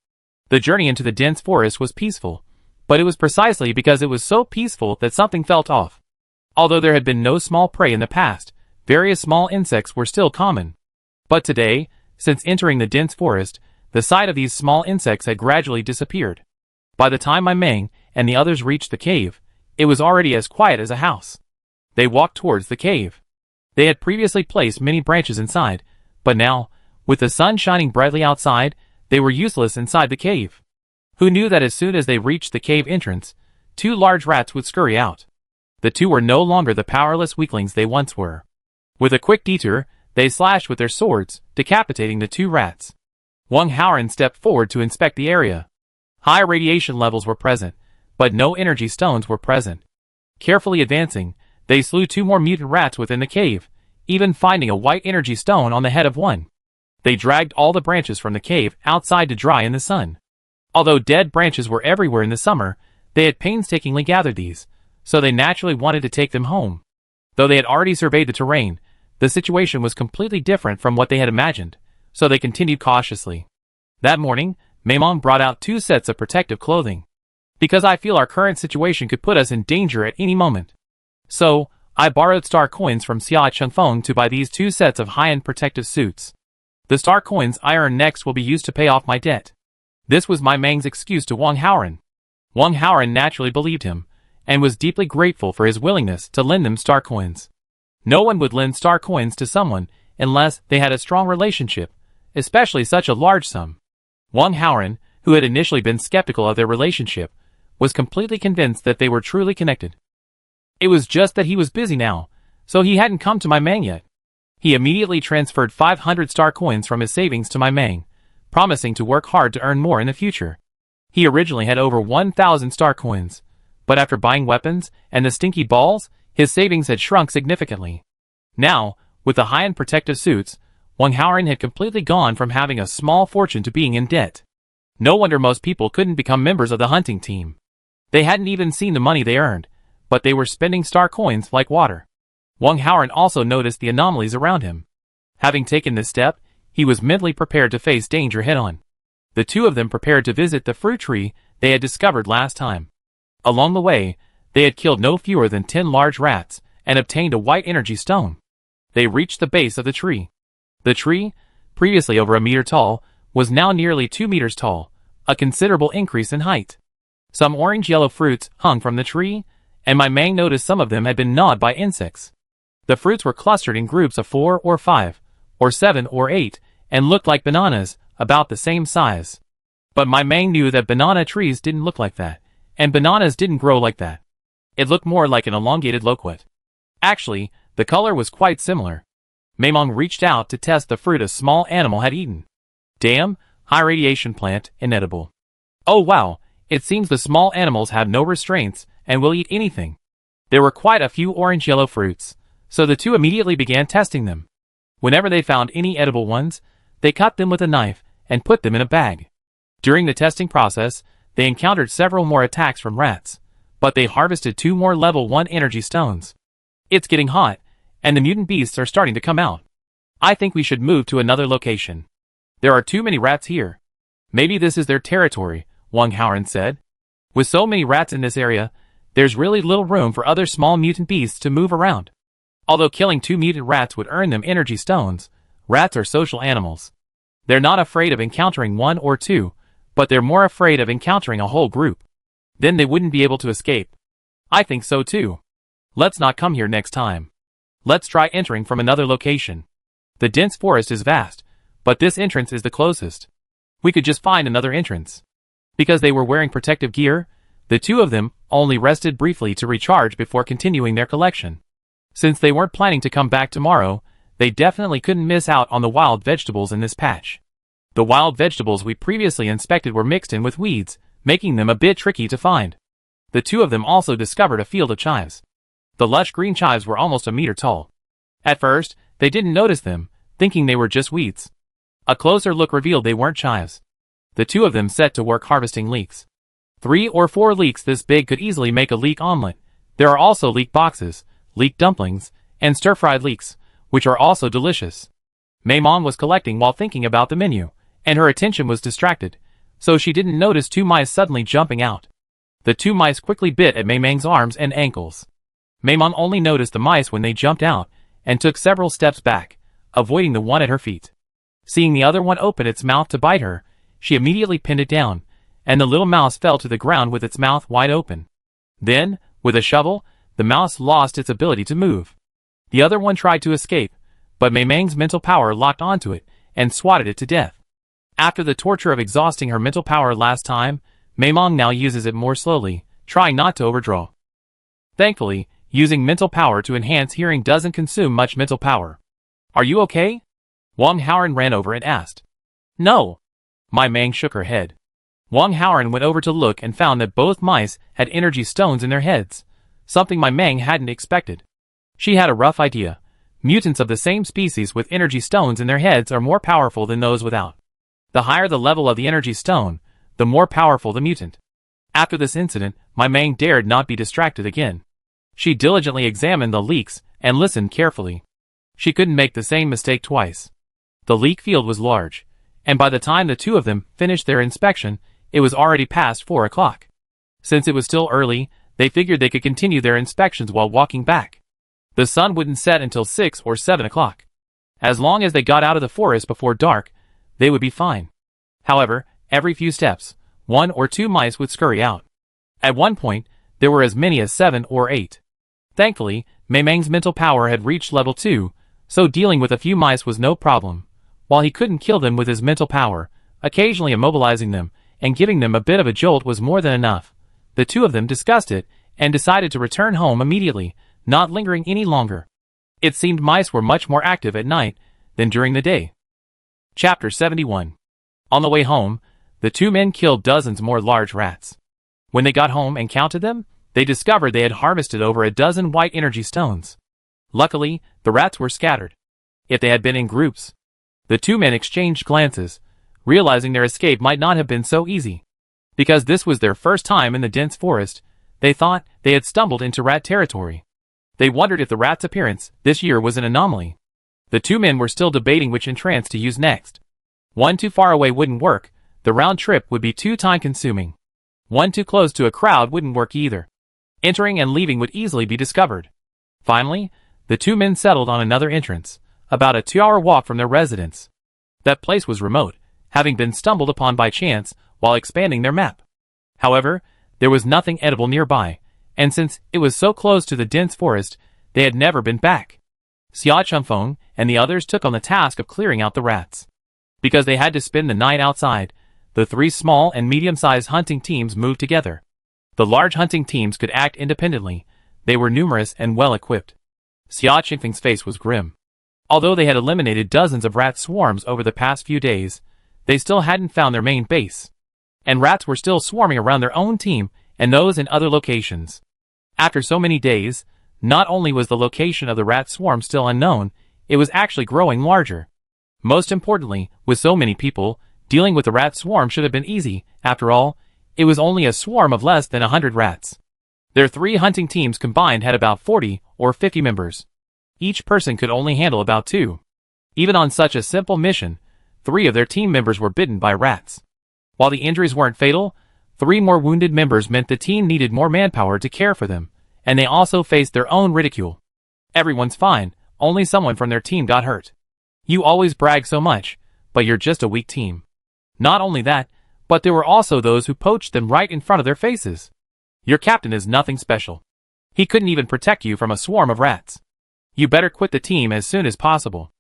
Speaker 1: The journey into the dense forest was peaceful, but it was precisely because it was so peaceful that something felt off. Although there had been no small prey in the past, various small insects were still common. But today, since entering the dense forest, the sight of these small insects had gradually disappeared. By the time Mai Mang and the others reached the cave, it was already as quiet as a house. They walked towards the cave. They had previously placed many branches inside, But now, with the sun shining brightly outside, they were useless inside the cave. Who knew that as soon as they reached the cave entrance, 2 large rats would scurry out. The 2 were no longer the powerless weaklings they once were. With a quick detour, they slashed with their swords, decapitating the 2 rats. Wong Haoran stepped forward to inspect the area. High radiation levels were present, but no energy stones were present. Carefully advancing, they slew 2 more mutant rats within the cave, even finding a white energy stone on the head of one. They dragged all the branches from the cave outside to dry in the sun. Although dead branches were everywhere in the summer, they had painstakingly gathered these, so they naturally wanted to take them home. Though they had already surveyed the terrain, the situation was completely different from what they had imagined, so they continued cautiously. That morning, Maimong brought out 2 sets of protective clothing. Because I feel our current situation could put us in danger at any moment. So, I borrowed star coins from Sia Chengfeng to buy these 2 sets of high-end protective suits. The star coins I earn next will be used to pay off my debt. This was my Mang's excuse to Wong Haoran. Wong Haoran naturally believed him, and was deeply grateful for his willingness to lend them star coins. No one would lend star coins to someone unless they had a strong relationship, especially such a large sum. Wong Haoran, who had initially been skeptical of their relationship, was completely convinced that they were truly connected. It was just that he was busy now, so he hadn't come to my Mang yet. He immediately transferred 500 star coins from his savings to my Mang, promising to work hard to earn more in the future. He originally had over 1,000 star coins, but after buying weapons and the stinky balls, his savings had shrunk significantly. Now, with the high-end protective suits, Wong Haoran had completely gone from having a small fortune to being in debt. No wonder most people couldn't become members of the hunting team. They hadn't even seen the money they earned, but they were spending star coins like water. Wong Haoran also noticed the anomalies around him. Having taken this step, he was mentally prepared to face danger head-on. The 2 of them prepared to visit the fruit tree they had discovered last time. Along the way, they had killed no fewer than 10 large rats and obtained a white energy stone. They reached the base of the tree. The tree, previously over a meter tall, was now nearly 2 meters tall, a considerable increase in height. Some orange-yellow fruits hung from the tree, and my Mang noticed some of them had been gnawed by insects. The fruits were clustered in groups of 4 or 5, or 7 or 8, and looked like bananas, about the same size. But my Mang knew that banana trees didn't look like that, and bananas didn't grow like that. It looked more like an elongated loquat. Actually, the color was quite similar. Maimong reached out to test the fruit a small animal had eaten. Damn, high radiation plant, inedible. Oh wow, it seems the small animals have no restraints and will eat anything. There were quite a few orange-yellow fruits, so the 2 immediately began testing them. Whenever they found any edible ones, they cut them with a knife and put them in a bag. During the testing process, they encountered several more attacks from rats, but they harvested 2 more level 1 energy stones. It's getting hot, and the mutant beasts are starting to come out. I think we should move to another location. There are too many rats here. Maybe this is their territory, Wong Haoran said. With so many rats in this area, there's really little room for other small mutant beasts to move around. Although killing 2 mutant rats would earn them energy stones, rats are social animals. They're not afraid of encountering 1 or 2, but they're more afraid of encountering a whole group. Then they wouldn't be able to escape. I think so too. Let's not come here next time. Let's try entering from another location. The dense forest is vast, but this entrance is the closest. We could just find another entrance. Because they were wearing protective gear, the 2 of them only rested briefly to recharge before continuing their collection. Since they weren't planning to come back tomorrow, they definitely couldn't miss out on the wild vegetables in this patch. The wild vegetables we previously inspected were mixed in with weeds, making them a bit tricky to find. The 2 of them also discovered a field of chives. The lush green chives were almost a meter tall. At first, they didn't notice them, thinking they were just weeds. A closer look revealed they weren't chives. The 2 of them set to work harvesting leeks. 3 or 4 leeks this big could easily make a leek omelet. There are also leek boxes, leek dumplings, and stir-fried leeks, which are also delicious. Maimong was collecting while thinking about the menu, and her attention was distracted, so she didn't notice 2 mice suddenly jumping out. The 2 mice quickly bit at Maimang's arms and ankles. Maimong only noticed the mice when they jumped out, and took several steps back, avoiding the one at her feet. Seeing the other one open its mouth to bite her, she immediately pinned it down, and the little mouse fell to the ground with its mouth wide open. Then, with a shovel, the mouse lost its ability to move. The other one tried to escape, but Mei Mang's mental power locked onto it and swatted it to death. After the torture of exhausting her mental power last time, Mei Mang now uses it more slowly, trying not to overdraw. Thankfully, using mental power to enhance hearing doesn't consume much mental power. Are you okay? Wang Haoran ran over and asked. No. Mei Mang shook her head. Wang Haoran went over to look and found that both mice had energy stones in their heads, something Mei Mang hadn't expected. She had a rough idea. Mutants of the same species with energy stones in their heads are more powerful than those without. The higher the level of the energy stone, the more powerful the mutant. After this incident, Mei Mang dared not be distracted again. She diligently examined the leaks and listened carefully. She couldn't make the same mistake twice. The leak field was large, and by the time the two of them finished their inspection, it was already past 4 o'clock. Since it was still early, they figured they could continue their inspections while walking back. The sun wouldn't set until 6 or 7 o'clock. As long as they got out of the forest before dark, they would be fine. However, every few steps, 1 or 2 mice would scurry out. At one point, there were as many as 7 or 8. Thankfully, Mei Mang's mental power had reached level 2, so dealing with a few mice was no problem. While he couldn't kill them with his mental power, occasionally immobilizing them and giving them a bit of a jolt was more than enough. The two of them discussed it and decided to return home immediately, not lingering any longer. It seemed mice were much more active at night than during the day. Chapter 71. On the way home, the two men killed dozens more large rats. When they got home and counted them, they discovered they had harvested over a dozen white energy stones. Luckily, the rats were scattered. If they had been in groups, the two men exchanged glances, realizing their escape might not have been so easy. Because this was their first time in the dense forest, they thought they had stumbled into rat territory. They wondered if the rat's appearance this year was an anomaly. The two men were still debating which entrance to use next. One too far away wouldn't work, the round trip would be too time-consuming. One too close to a crowd wouldn't work either. Entering and leaving would easily be discovered. Finally, the two men settled on another entrance, about a 2-hour walk from their residence. That place was remote, having been stumbled upon by chance while expanding their map. However, there was nothing edible nearby, and since it was so close to the dense forest, they had never been back. Sia Chunfeng and the others took on the task of clearing out the rats. Because they had to spend the night outside, the 3 small and medium-sized hunting teams moved together. The large hunting teams could act independently. They were numerous and well-equipped. Sia Chunfeng's face was grim. Although they had eliminated dozens of rat swarms over the past few days, they still hadn't found their main base. And rats were still swarming around their own team and those in other locations. After so many days, not only was the location of the rat swarm still unknown, it was actually growing larger. Most importantly, with so many people, dealing with the rat swarm should have been easy. After all, it was only a swarm of less than 100 rats. Their 3 hunting teams combined had about 40 or 50 members. Each person could only handle about 2. Even on such a simple mission, 3 of their team members were bitten by rats. While the injuries weren't fatal, 3 more wounded members meant the team needed more manpower to care for them, and they also faced their own ridicule. Everyone's fine, only someone from their team got hurt. You always brag so much, but you're just a weak team. Not only that, but there were also those who poached them right in front of their faces. Your captain is nothing special. He couldn't even protect you from a swarm of rats. You better quit the team as soon as possible.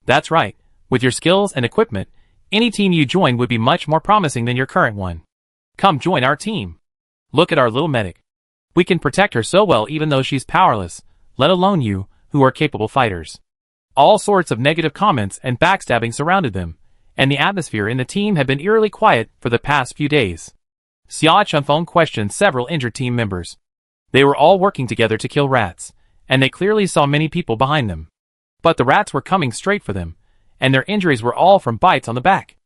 Speaker 1: That's right, with your skills and equipment, any team you join would be much more promising than your current one. Come join our team. Look at our little medic. We can protect her so well even though she's powerless, let alone you, who are capable fighters. All sorts of negative comments and backstabbing surrounded them, and the atmosphere in the team had been eerily quiet for the past few days. Sia Chunfeng questioned several injured team members. They were all working together to kill rats, and they clearly saw many people behind them. But the rats were coming straight for them, and their injuries were all from bites on the back.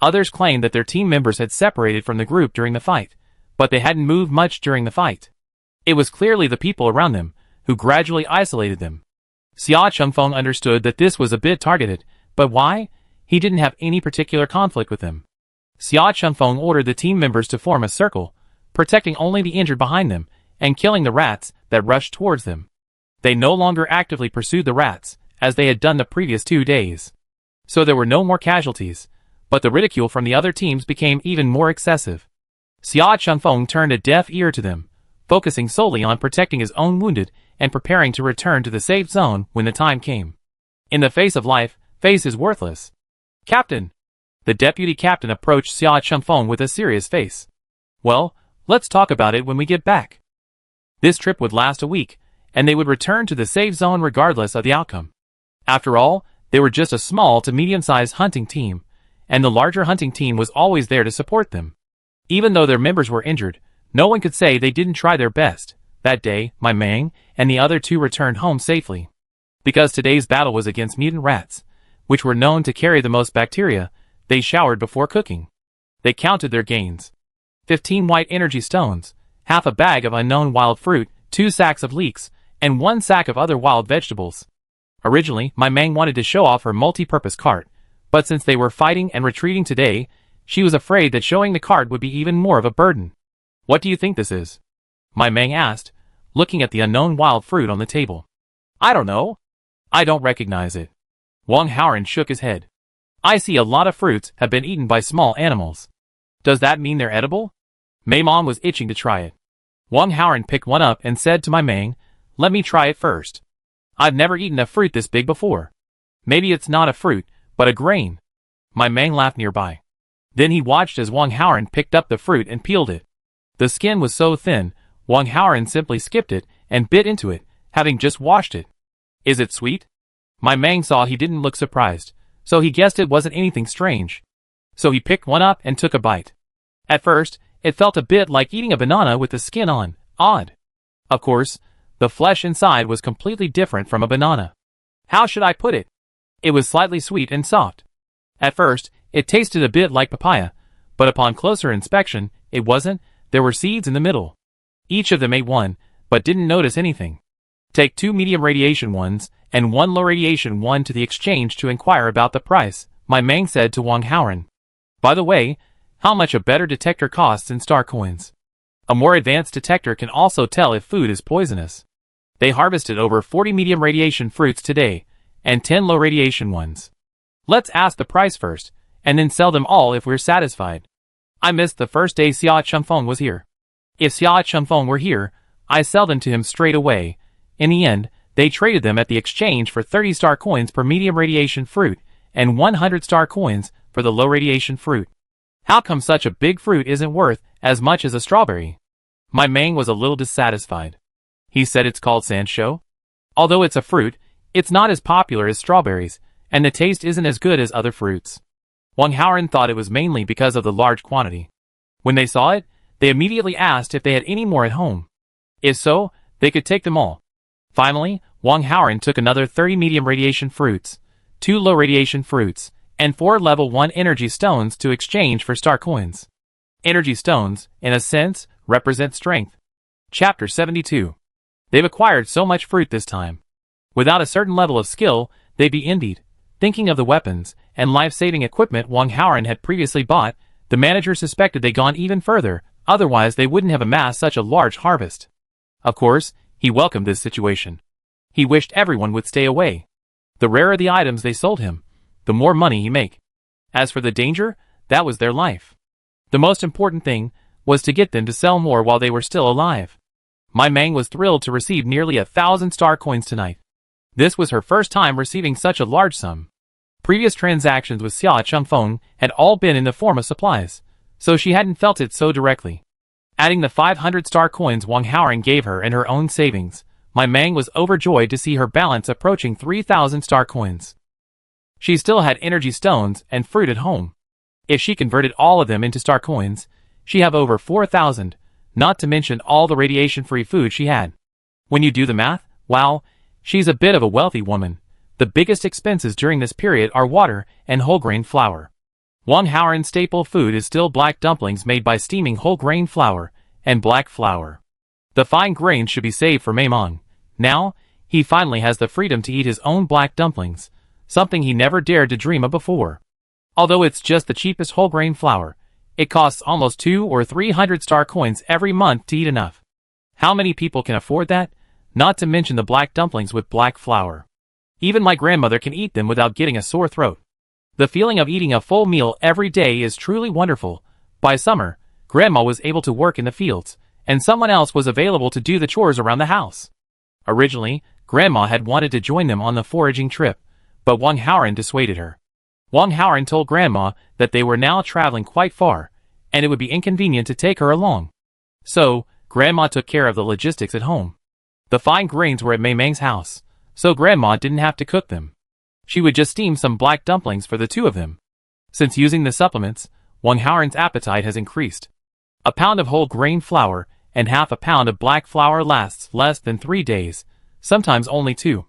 Speaker 1: Others claimed that their team members had separated from the group during the fight, but they hadn't moved much during the fight. It was clearly the people around them, who gradually isolated them. Sia Chunfeng understood that this was a bit targeted, but why? He didn't have any particular conflict with them. Sia Chunfeng ordered the team members to form a circle, protecting only the injured behind them, and killing the rats that rushed towards them. They no longer actively pursued the rats, as they had done the previous 2 days. So there were no more casualties, but the ridicule from the other teams became even more excessive. Sia Chunfeng turned a deaf ear to them, focusing solely on protecting his own wounded and preparing to return to the safe zone when the time came. In the face of life, face is worthless. Captain! The deputy captain approached Sia Chumfeng with a serious face. Well, let's talk about it when we get back. This trip would last a week, and they would return to the safe zone regardless of the outcome. After all, they were just a small to medium-sized hunting team, and the larger hunting team was always there to support them. Even though their members were injured, no one could say they didn't try their best. That day, my Mang and the other two returned home safely. Because today's battle was against mutant rats, which were known to carry the most bacteria, they showered before cooking. They counted their gains. 15 white energy stones, half a bag of unknown wild fruit, 2 sacks of leeks, and 1 sack of other wild vegetables. Originally, my Mang wanted to show off her multi-purpose cart, but since they were fighting and retreating today, she was afraid that showing the cart would be even more of a burden. What do you think this is? My Mang asked, looking at the unknown wild fruit on the table. I don't know. I don't recognize it. Wang Haoran shook his head. I see a lot of fruits have been eaten by small animals. Does that mean they're edible? Maimon was itching to try it. Wang Haoran picked one up and said to my Mang, let me try it first. I've never eaten a fruit this big before. Maybe it's not a fruit, but a grain. My Mang laughed nearby. Then he watched as Wang Haoran picked up the fruit and peeled it. The skin was so thin, Wang Haoran simply skipped it and bit into it, having just washed it. Is it sweet? My Mang saw he didn't look surprised, so he guessed it wasn't anything strange. So he picked one up and took a bite. At first, it felt a bit like eating a banana with the skin on. Odd. Of course, the flesh inside was completely different from a banana. How should I put it? It was slightly sweet and soft. At first, it tasted a bit like papaya, but upon closer inspection, it wasn't. There were seeds in the middle. Each of them ate one, but didn't notice anything. Take 2 medium radiation ones and 1 low radiation one to the exchange to inquire about the price, my Mang said to Wang Haoran. By the way, how much a better detector costs in star coins? A more advanced detector can also tell if food is poisonous. They harvested over 40 medium radiation fruits today, and 10 low radiation ones. Let's ask the price first, and then sell them all if we're satisfied. I missed the first day Sia Chumfeng was here. If Sia Chumfeng were here, I'd sell them to him straight away. In the end, they traded them at the exchange for 30 star coins per medium radiation fruit, and 100 star coins for the low radiation fruit. How come such a big fruit isn't worth as much as a strawberry? My Mang was a little dissatisfied. He said it's called Sancho. Although it's a fruit, it's not as popular as strawberries, and the taste isn't as good as other fruits. Wang Haoran thought it was mainly because of the large quantity. When they saw it, they immediately asked if they had any more at home. If so, they could take them all. Finally, Wang Haoran took another 30 medium radiation fruits, 2 low radiation fruits, and 4 level 1 energy stones to exchange for star coins. Energy stones, in a sense, represent strength. Chapter 72. They've acquired so much fruit this time. Without a certain level of skill, they'd be indied. Thinking of the weapons and life-saving equipment Wang Haoran had previously bought, the manager suspected they'd gone even further, otherwise they wouldn't have amassed such a large harvest. Of course, he welcomed this situation. He wished everyone would stay away. The rarer the items they sold him, the more money he make. As for the danger, that was their life. The most important thing was to get them to sell more while they were still alive. My Mang was thrilled to receive nearly 1,000 star coins tonight. This was her first time receiving such a large sum. Previous transactions with Sia Chumfeng had all been in the form of supplies, so she hadn't felt it so directly. Adding the 500 star coins Wang Haoran gave her and her own savings, my Mang was overjoyed to see her balance approaching 3,000 star coins. She still had energy stones and fruit at home. If she converted all of them into star coins, she'd have over 4,000, not to mention all the radiation-free food she had. When you do the math, wow, she's a bit of a wealthy woman. The biggest expenses during this period are water and whole grain flour. Wang Haoran's staple food is still black dumplings made by steaming whole grain flour and black flour. The fine grains should be saved for Maimon. Now, he finally has the freedom to eat his own black dumplings, something he never dared to dream of before. Although it's just the cheapest whole grain flour, it costs almost 200 or 300 star coins every month to eat enough. How many people can afford that? Not to mention the black dumplings with black flour. Even my grandmother can eat them without getting a sore throat. The feeling of eating a full meal every day is truly wonderful. By summer, Grandma was able to work in the fields, and someone else was available to do the chores around the house. Originally, Grandma had wanted to join them on the foraging trip, but Wang Haoran dissuaded her. Wang Haoran told Grandma that they were now traveling quite far, and it would be inconvenient to take her along. So, Grandma took care of the logistics at home. The fine grains were at Mei Mang's house, so Grandma didn't have to cook them. She would just steam some black dumplings for the two of them. Since using the supplements, Wang Haoran's appetite has increased. A pound of whole grain flour and half a pound of black flour lasts less than 3 days, sometimes only 2.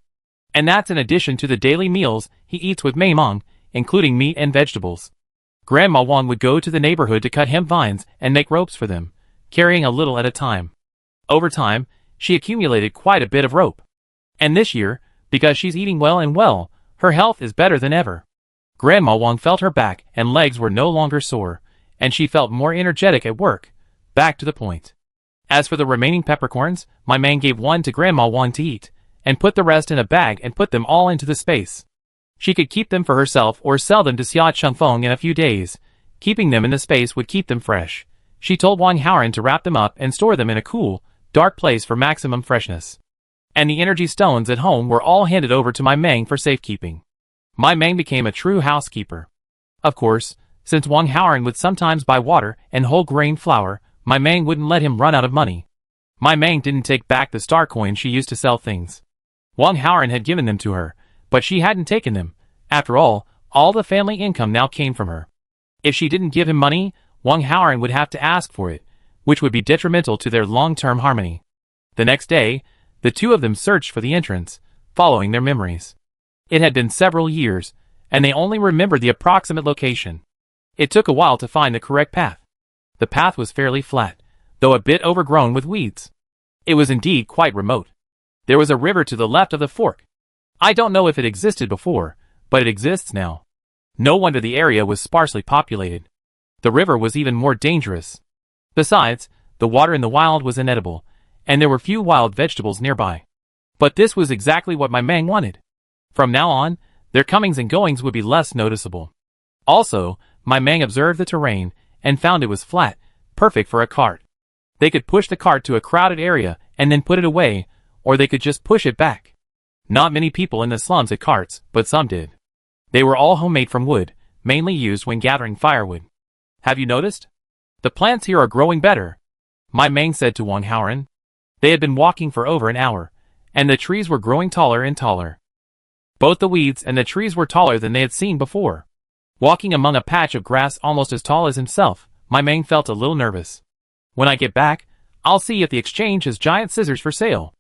Speaker 1: And that's in addition to the daily meals he eats with Mei Meng, including meat and vegetables. Grandma Wong would go to the neighborhood to cut hemp vines and make ropes for them, carrying a little at a time. Over time, she accumulated quite a bit of rope. And this year, because she's eating well, her health is better than ever. Grandma Wong felt her back and legs were no longer sore, and she felt more energetic at work. Back to the point. As for the remaining peppercorns, my man gave one to Grandma Wong to eat, and put the rest in a bag and put them all into the space. She could keep them for herself or sell them to Xia Chengfeng in a few days. Keeping them in the space would keep them fresh. She told Wang Haoran to wrap them up and store them in a cool, dark place for maximum freshness. And the energy stones at home were all handed over to my Meng for safekeeping. My Meng became a true housekeeper. Of course, since Wang Haoran would sometimes buy water and whole grain flour, my Meng wouldn't let him run out of money. My Meng didn't take back the star coins she used to sell things. Wang Haoran had given them to her, but she hadn't taken them. After all the family income now came from her. If she didn't give him money, Wang Haoran would have to ask for it, which would be detrimental to their long-term harmony. The next day, the two of them searched for the entrance, following their memories. It had been several years, and they only remembered the approximate location. It took a while to find the correct path. The path was fairly flat, though a bit overgrown with weeds. It was indeed quite remote. There was a river to the left of the fork. I don't know if it existed before, but it exists now. No wonder the area was sparsely populated. The river was even more dangerous. Besides, the water in the wild was inedible, and there were few wild vegetables nearby. But this was exactly what my Meng wanted. From now on, their comings and goings would be less noticeable. Also, my Meng observed the terrain and found it was flat, perfect for a cart. They could push the cart to a crowded area and then put it away, or they could just push it back. Not many people in the slums had carts, but some did. They were all homemade from wood, mainly used when gathering firewood. Have you noticed? The plants here are growing better, my Meng said to Wang Haoran. They had been walking for over an hour, and the trees were growing taller and taller. Both the weeds and the trees were taller than they had seen before. Walking among a patch of grass almost as tall as himself, my Meng felt a little nervous. When I get back, I'll see if the exchange has giant scissors for sale.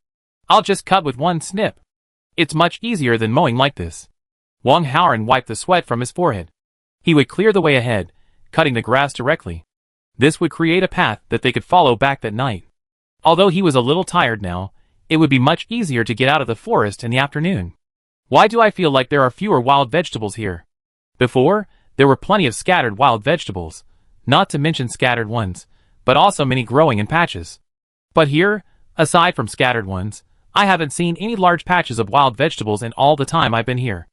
Speaker 1: I'll just cut with one snip. It's much easier than mowing like this. Wang Haoran wiped the sweat from his forehead. He would clear the way ahead, cutting the grass directly. This would create a path that they could follow back that night. Although he was a little tired now, it would be much easier to get out of the forest in the afternoon. Why do I feel like there are fewer wild vegetables here? Before, there were plenty of scattered wild vegetables, not to mention scattered ones, but also many growing in patches. But here, aside from scattered ones, I haven't seen any large patches of wild vegetables in all the time I've been here.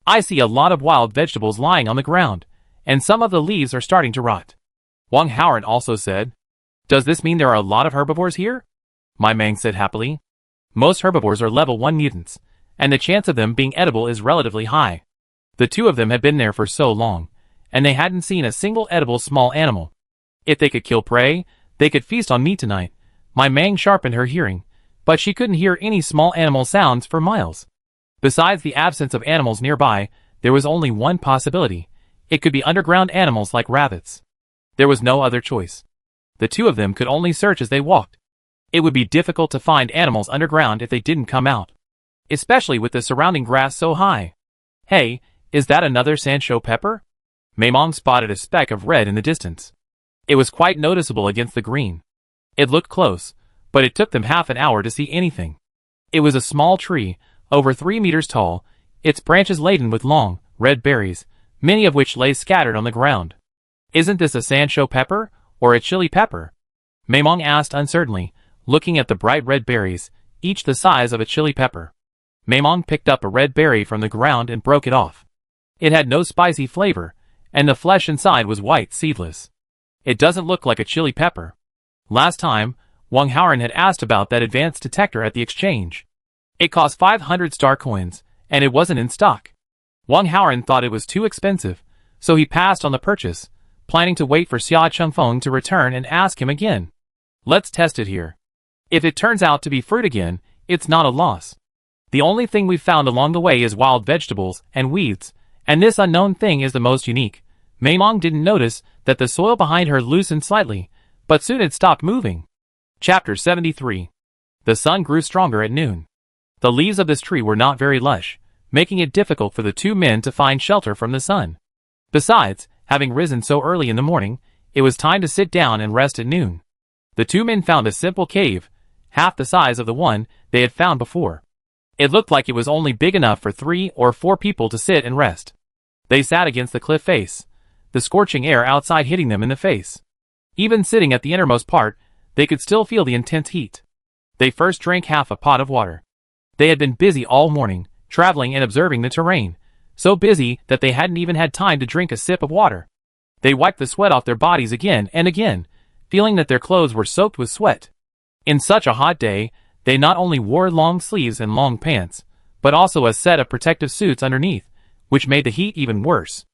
Speaker 1: I see a lot of wild vegetables lying on the ground, and some of the leaves are starting to rot. Wang Haoran also said, "Does this mean there are a lot of herbivores here?" My Meng said happily. Most herbivores are level 1 mutants, and the chance of them being edible is relatively high. The two of them had been there for so long, and they hadn't seen a single edible small animal. If they could kill prey, they could feast on meat tonight. My Meng sharpened her hearing, but she couldn't hear any small animal sounds for miles. Besides the absence of animals nearby, there was only one possibility. It could be underground animals like rabbits. There was no other choice. The two of them could only search as they walked. It would be difficult to find animals underground if they didn't come out, especially with the surrounding grass so high. Hey, is that another Sancho pepper? Mei Meng spotted a speck of red in the distance. It was quite noticeable against the green. It looked close, but it took them half an hour to see anything. It was a small tree, over 3 meters tall, its branches laden with long, red berries, many of which lay scattered on the ground. Isn't this a Sancho pepper, or a chili pepper? Mei Meng asked uncertainly, looking at the bright red berries, each the size of a chili pepper. Mei Meng picked up a red berry from the ground and broke it off. It had no spicy flavor, and the flesh inside was white, seedless. It doesn't look like a chili pepper. Last time, Wang Haoran had asked about that advanced detector at the exchange. It cost 500 star coins, and it wasn't in stock. Wang Haoran thought it was too expensive, so he passed on the purchase, planning to wait for Xia Chengfeng to return and ask him again. Let's test it here. If it turns out to be fruit again, it's not a loss. The only thing we've found along the way is wild vegetables and weeds, and this unknown thing is the most unique. Mei Mong didn't notice that the soil behind her loosened slightly, but soon it stopped moving. Chapter 73. The sun grew stronger at noon. The leaves of this tree were not very lush, making it difficult for the two men to find shelter from the sun. Besides, having risen so early in the morning, it was time to sit down and rest at noon. The two men found a simple cave, half the size of the one they had found before. It looked like it was only big enough for 3 or 4 people to sit and rest. They sat against the cliff face, the scorching air outside hitting them in the face. Even sitting at the innermost part, they could still feel the intense heat. They first drank half a pot of water. They had been busy all morning, traveling and observing the terrain, so busy that they hadn't even had time to drink a sip of water. They wiped the sweat off their bodies again and again, feeling that their clothes were soaked with sweat. In such a hot day, they not only wore long sleeves and long pants, but also a set of protective suits underneath, which made the heat even worse.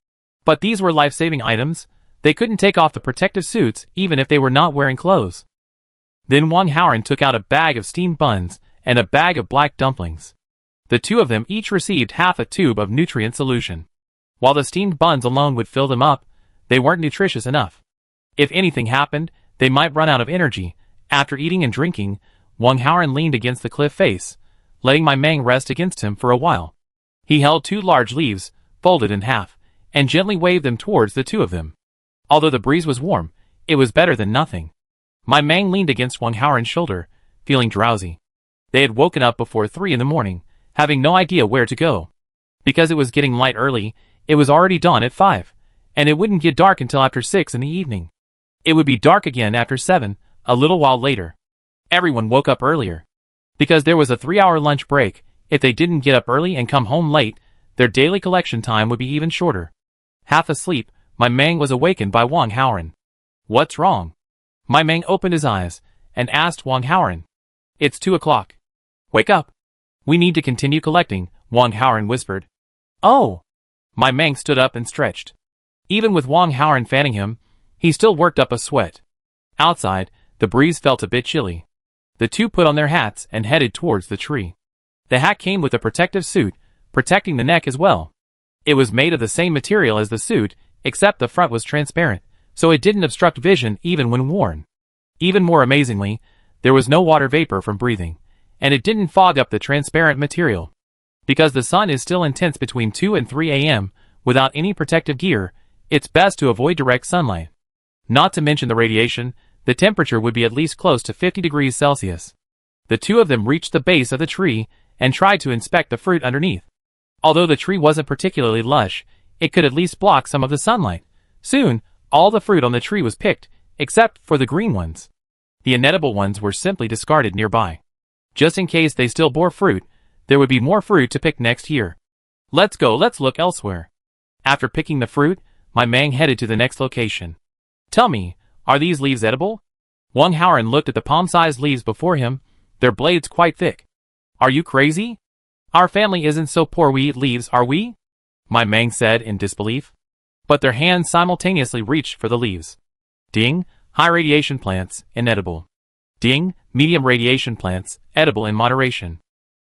Speaker 1: But these were life-saving items. They couldn't take off the protective suits even if they were not wearing clothes. Then Wang Haoran took out a bag of steamed buns and a bag of black dumplings. The two of them each received half a tube of nutrient solution. While the steamed buns alone would fill them up, they weren't nutritious enough. If anything happened, they might run out of energy. After eating and drinking, Wang Haoran leaned against the cliff face, letting my Mang rest against him for a while. He held 2 large leaves, folded in half, and gently waved them towards the two of them. Although the breeze was warm, it was better than nothing. My Mang leaned against Wang Haoran's shoulder, feeling drowsy. They had woken up before 3 in the morning, having no idea where to go. Because it was getting light early, it was already dawn at 5, and it wouldn't get dark until after 6 in the evening. It would be dark again after 7, a little while later. Everyone woke up earlier. Because there was a 3-hour lunch break, if they didn't get up early and come home late, their daily collection time would be even shorter. Half asleep, my Mang was awakened by Wang Haoran. What's wrong? My Mang opened his eyes and asked Wang Haoran. It's 2 o'clock. Wake up. We need to continue collecting, Wang Haoran whispered. Oh! My Mang stood up and stretched. Even with Wang Haoran fanning him, he still worked up a sweat. Outside, the breeze felt a bit chilly. The two put on their hats and headed towards the tree. The hat came with a protective suit, protecting the neck as well. It was made of the same material as the suit, except the front was transparent, so it didn't obstruct vision even when worn. Even more amazingly, there was no water vapor from breathing, and it didn't fog up the transparent material. Because the sun is still intense between 2 and 3 a.m., without any protective gear, it's best to avoid direct sunlight. Not to mention the radiation, the temperature would be at least close to 50 degrees Celsius. The two of them reached the base of the tree and tried to inspect the fruit underneath. Although the tree wasn't particularly lush, it could at least block some of the sunlight. Soon, all the fruit on the tree was picked, except for the green ones. The inedible ones were simply discarded nearby. Just in case they still bore fruit, there would be more fruit to pick next year. Let's look elsewhere. After picking the fruit, my Mang headed to the next location. Tell me, are these leaves edible? Wang Haoran looked at the palm-sized leaves before him, their blades quite thick. Are you crazy? Our family isn't so poor we eat leaves, are we? My Mang said in disbelief. But their hands simultaneously reached for the leaves. Ding, high radiation plants, inedible. Ding, medium radiation plants, edible in moderation.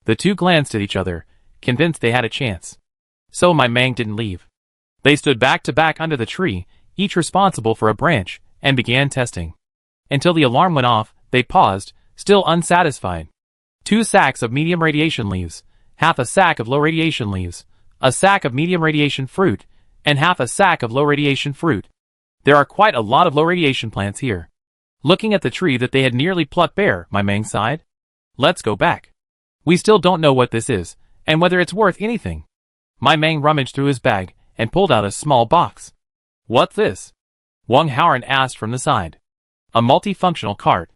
Speaker 1: The two glanced at each other, convinced they had a chance. So my Mang didn't leave. They stood back to back under the tree, each responsible for a branch, and began testing. Until the alarm went off, they paused, still unsatisfied. 2 sacks of medium radiation leaves, half a sack of low radiation leaves, a sack of medium radiation fruit, and half a sack of low radiation fruit. There are quite a lot of low radiation plants here. Looking at the tree that they had nearly plucked bare, my Mang sighed. Let's go back. We still don't know what this is, and whether it's worth anything. My Mang rummaged through his bag and pulled out a small box. What's this? Wang Haoran asked from the side. A multifunctional cart.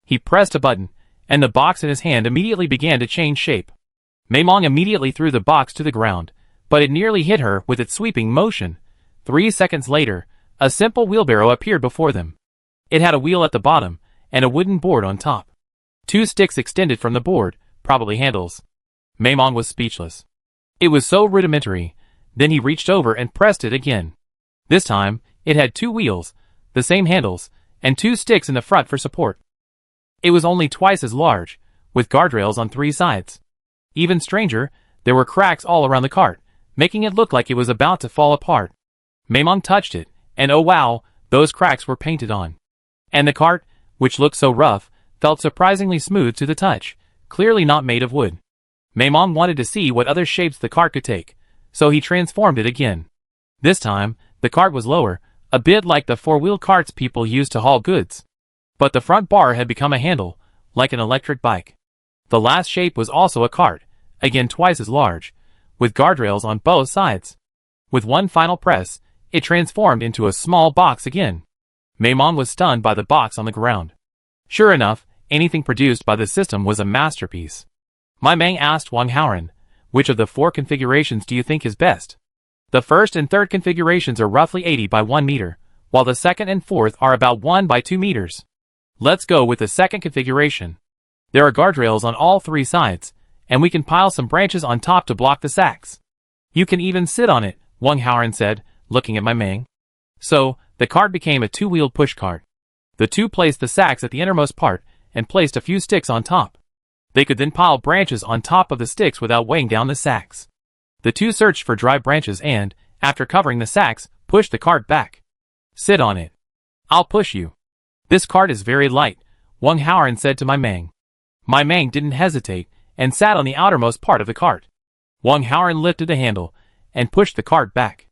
Speaker 1: He pressed a button, and the box in his hand immediately began to change shape. Mei Mong immediately threw the box to the ground, but it nearly hit her with its sweeping motion. 3 seconds later, a simple wheelbarrow appeared before them. It had a wheel at the bottom, and a wooden board on top. 2 sticks extended from the board, probably handles. Mei Mong was speechless. It was so rudimentary, Then he reached over and pressed it again. This time, it had 2 wheels, the same handles, and 2 sticks in the front for support. It was only twice as large, with guardrails on 3 sides. Even stranger, there were cracks all around the cart, making it look like it was about to fall apart. Maimong touched it, and oh wow, those cracks were painted on. And the cart, which looked so rough, felt surprisingly smooth to the touch, clearly not made of wood. Maimong wanted to see what other shapes the cart could take, so he transformed it again. This time, the cart was lower, a bit like the 4-wheel carts people used to haul goods. But the front bar had become a handle, like an electric bike. The last shape was also a cart, again twice as large, with guardrails on both sides. With one final press, it transformed into a small box again. Maimong was stunned by the box on the ground. Sure enough, anything produced by the system was a masterpiece. My Mang asked Wang Haoran, which of the 4 configurations do you think is best? The first and third configurations are roughly 80 by 1 meter, while the second and fourth are about 1 by 2 meters. Let's go with the second configuration. There are guardrails on all 3 sides, and we can pile some branches on top to block the sacks. You can even sit on it, Wang Haoran said, looking at my Mang. So, the cart became a 2-wheeled pushcart. The 2 placed the sacks at the innermost part, and placed a few sticks on top. They could then pile branches on top of the sticks without weighing down the sacks. The 2 searched for dry branches and, after covering the sacks, pushed the cart back. Sit on it. I'll push you. This cart is very light, Wang Haoran said to my Mang. My Mang didn't hesitate, and sat on the outermost part of the cart. Wang Haoran lifted the handle, and pushed the cart back.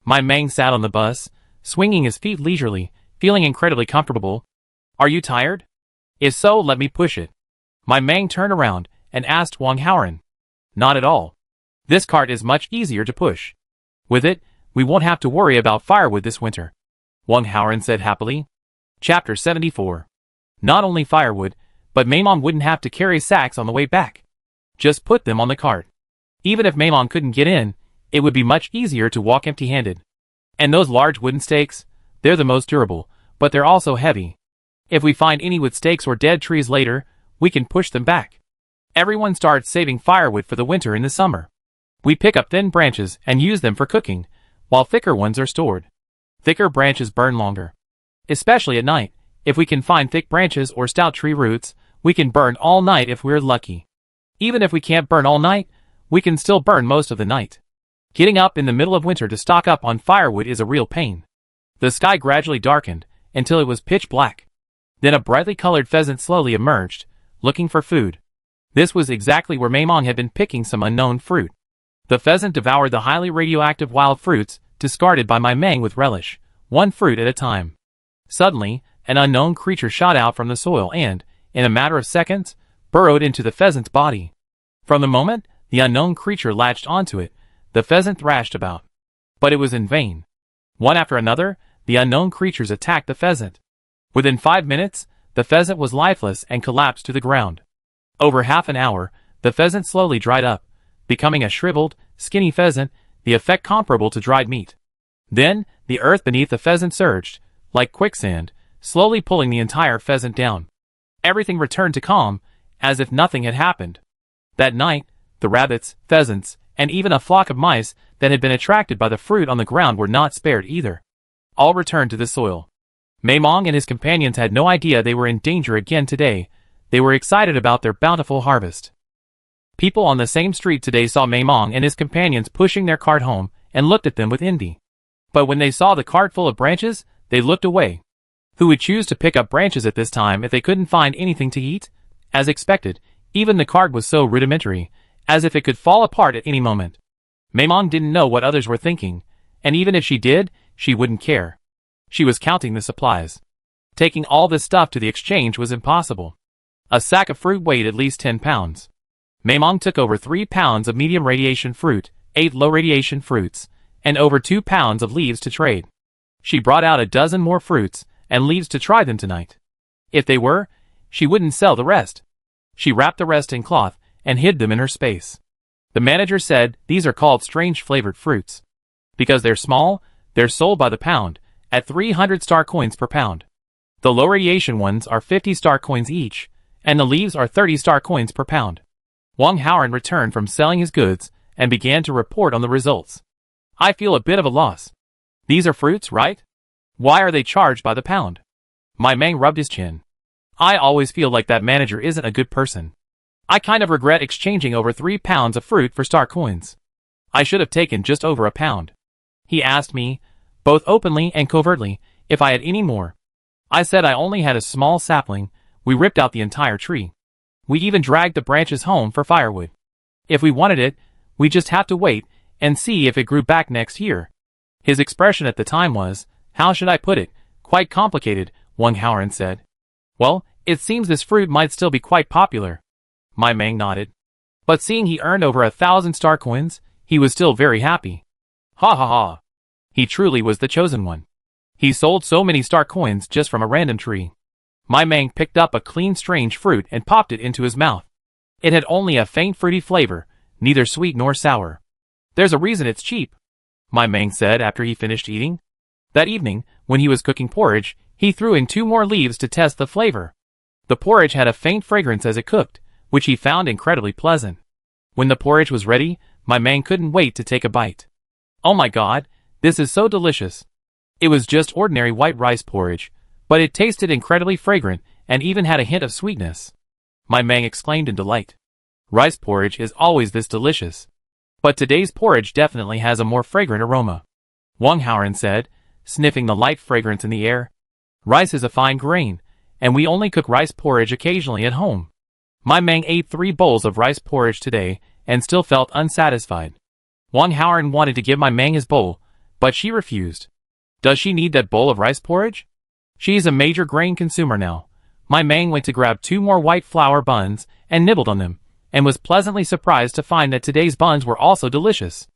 Speaker 1: My Mang sat on the bus, swinging his feet leisurely, feeling incredibly comfortable. Are you tired? If so, let me push it. My Mang turned around, and asked Wang Haoran. Not at all. This cart is much easier to push. With it, we won't have to worry about firewood this winter, Wang Haoran said happily. Chapter 74. Not only firewood, but Maimong wouldn't have to carry sacks on the way back. Just put them on the cart. Even if Maimong couldn't get in, it would be much easier to walk empty-handed. And those large wooden stakes, they're the most durable, but they're also heavy. If we find any with stakes or dead trees later, we can push them back. Everyone starts saving firewood for the winter in the summer. We pick up thin branches and use them for cooking, while thicker ones are stored. Thicker branches burn longer. Especially at night, if we can find thick branches or stout tree roots, we can burn all night if we're lucky. Even if we can't burn all night, we can still burn most of the night. Getting up in the middle of winter to stock up on firewood is a real pain. The sky gradually darkened, until it was pitch black. Then a brightly colored pheasant slowly emerged, looking for food. This was exactly where Maimong had been picking some unknown fruit. The pheasant devoured the highly radioactive wild fruits, discarded by my Mang with relish, one fruit at a time. Suddenly, an unknown creature shot out from the soil and, in a matter of seconds, burrowed into the pheasant's body. From the moment the unknown creature latched onto it, the pheasant thrashed about. But it was in vain. One after another, the unknown creatures attacked the pheasant. Within 5 minutes, the pheasant was lifeless and collapsed to the ground. Over half an hour, the pheasant slowly dried up, becoming a shriveled, skinny pheasant, the effect comparable to dried meat. Then, the earth beneath the pheasant surged, like quicksand, slowly pulling the entire pheasant down. Everything returned to calm, as if nothing had happened. That night, the rabbits, pheasants, and even a flock of mice that had been attracted by the fruit on the ground were not spared either. All returned to the soil. Maimong and his companions had no idea they were in danger again today. They were excited about their bountiful harvest. People on the same street today saw Maimong and his companions pushing their cart home and looked at them with envy. But when they saw the cart full of branches, they looked away. Who would choose to pick up branches at this time if they couldn't find anything to eat? As expected, even the cart was so rudimentary, as if it could fall apart at any moment. Maimong didn't know what others were thinking, and even if she did, she wouldn't care. She was counting the supplies. Taking all this stuff to the exchange was impossible. A sack of fruit weighed at least 10 pounds. Maimong took over 3 pounds of medium radiation fruit, 8 low radiation fruits, and over 2 pounds of leaves to trade. She brought out a dozen more fruits and leaves to try them tonight. If they were, she wouldn't sell the rest. She wrapped the rest in cloth and hid them in her space. The manager said these are called strange flavored fruits. Because they're small, they're sold by the pound, at 300 star coins per pound. The low radiation ones are 50 star coins each, and the leaves are 30 star coins per pound. Wang Haoran returned from selling his goods and began to report on the results. I feel a bit of a loss. These are fruits, right? Why are they charged by the pound? My Mang rubbed his chin. I always feel like that manager isn't a good person. I kind of regret exchanging over 3 pounds of fruit for star coins. I should have taken just over a pound. He asked me, both openly and covertly, if I had any more. I said I only had a small sapling. We ripped out the entire tree. We even dragged the branches home for firewood. If we wanted it, we just have to wait and see if it grew back next year. His expression at the time was, how should I put it, quite complicated, Wang Haoran said. Well, it seems this fruit might still be quite popular. My Mang nodded. But seeing he earned over 1,000 star coins, he was still very happy. Ha ha ha. He truly was the chosen one. He sold so many star coins just from a random tree. My Mang picked up a clean strange fruit and popped it into his mouth. It had only a faint fruity flavor, neither sweet nor sour. There's a reason it's cheap, my Mang said after he finished eating. That evening, when he was cooking porridge, he threw in 2 more leaves to test the flavor. The porridge had a faint fragrance as it cooked, which he found incredibly pleasant. When the porridge was ready, my Mang couldn't wait to take a bite. Oh my god, this is so delicious. It was just ordinary white rice porridge, but it tasted incredibly fragrant and even had a hint of sweetness. My Mang exclaimed in delight. Rice porridge is always this delicious. But today's porridge definitely has a more fragrant aroma. Wang Haoran said, sniffing the light fragrance in the air. Rice is a fine grain, and we only cook rice porridge occasionally at home. My Mang ate 3 bowls of rice porridge today and still felt unsatisfied. Wang Haoran wanted to give my Mang his bowl, but she refused. Does she need that bowl of rice porridge? She's a major grain consumer now. My Mang went to grab 2 more white flour buns and nibbled on them, and was pleasantly surprised to find that today's buns were also delicious.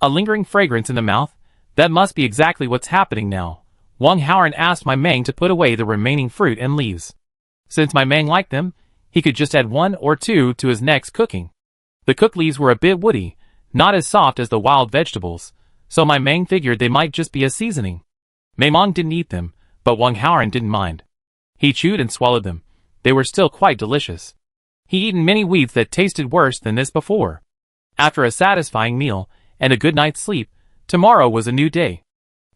Speaker 1: A lingering fragrance in the mouth, that must be exactly what's happening now. Wang Haoran asked my Mang to put away the remaining fruit and leaves. Since my Mang liked them, he could just add 1 or 2 to his next cooking. The cooked leaves were a bit woody, not as soft as the wild vegetables, so my Mang figured they might just be a seasoning. Mei Mong didn't eat them, but Wang Haoran didn't mind. He chewed and swallowed them. They were still quite delicious. He'd eaten many weeds that tasted worse than this before. After a satisfying meal and a good night's sleep, tomorrow was a new day.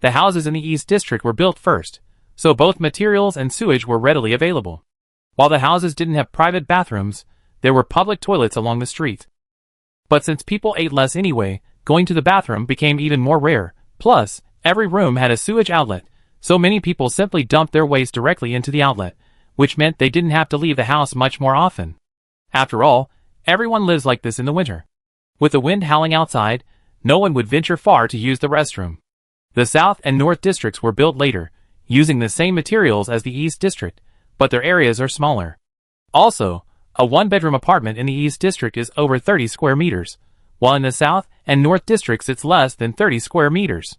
Speaker 1: The houses in the East District were built first, so both materials and sewage were readily available. While the houses didn't have private bathrooms, there were public toilets along the street. But since people ate less anyway, going to the bathroom became even more rare. Plus, every room had a sewage outlet, so many people simply dumped their waste directly into the outlet, which meant they didn't have to leave the house much more often. After all, everyone lives like this in the winter. With the wind howling outside, no one would venture far to use the restroom. The South and North Districts were built later, using the same materials as the East District, but their areas are smaller. Also, a 1-bedroom apartment in the East District is over 30 square meters, while in the South and North Districts it's less than 30 square meters.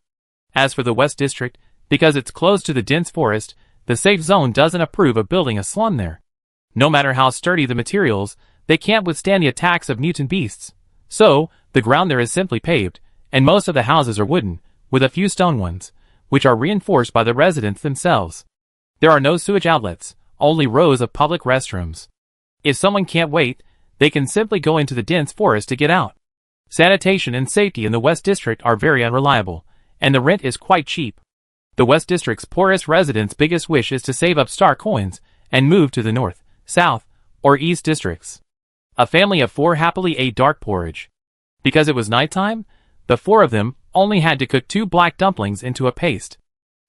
Speaker 1: As for the West District, because it's close to the dense forest, the safe zone doesn't approve of building a slum there. No matter how sturdy the materials, they can't withstand the attacks of mutant beasts. So, the ground there is simply paved, and most of the houses are wooden, with a few stone ones, which are reinforced by the residents themselves. There are no sewage outlets, only rows of public restrooms. If someone can't wait, they can simply go into the dense forest to get out. Sanitation and safety in the West District are very unreliable, and the rent is quite cheap. The West District's poorest residents' biggest wish is to save up star coins and move to the North, South, or East Districts. A family of 4 happily ate dark porridge. Because it was nighttime, the 4 of them only had to cook 2 black dumplings into a paste.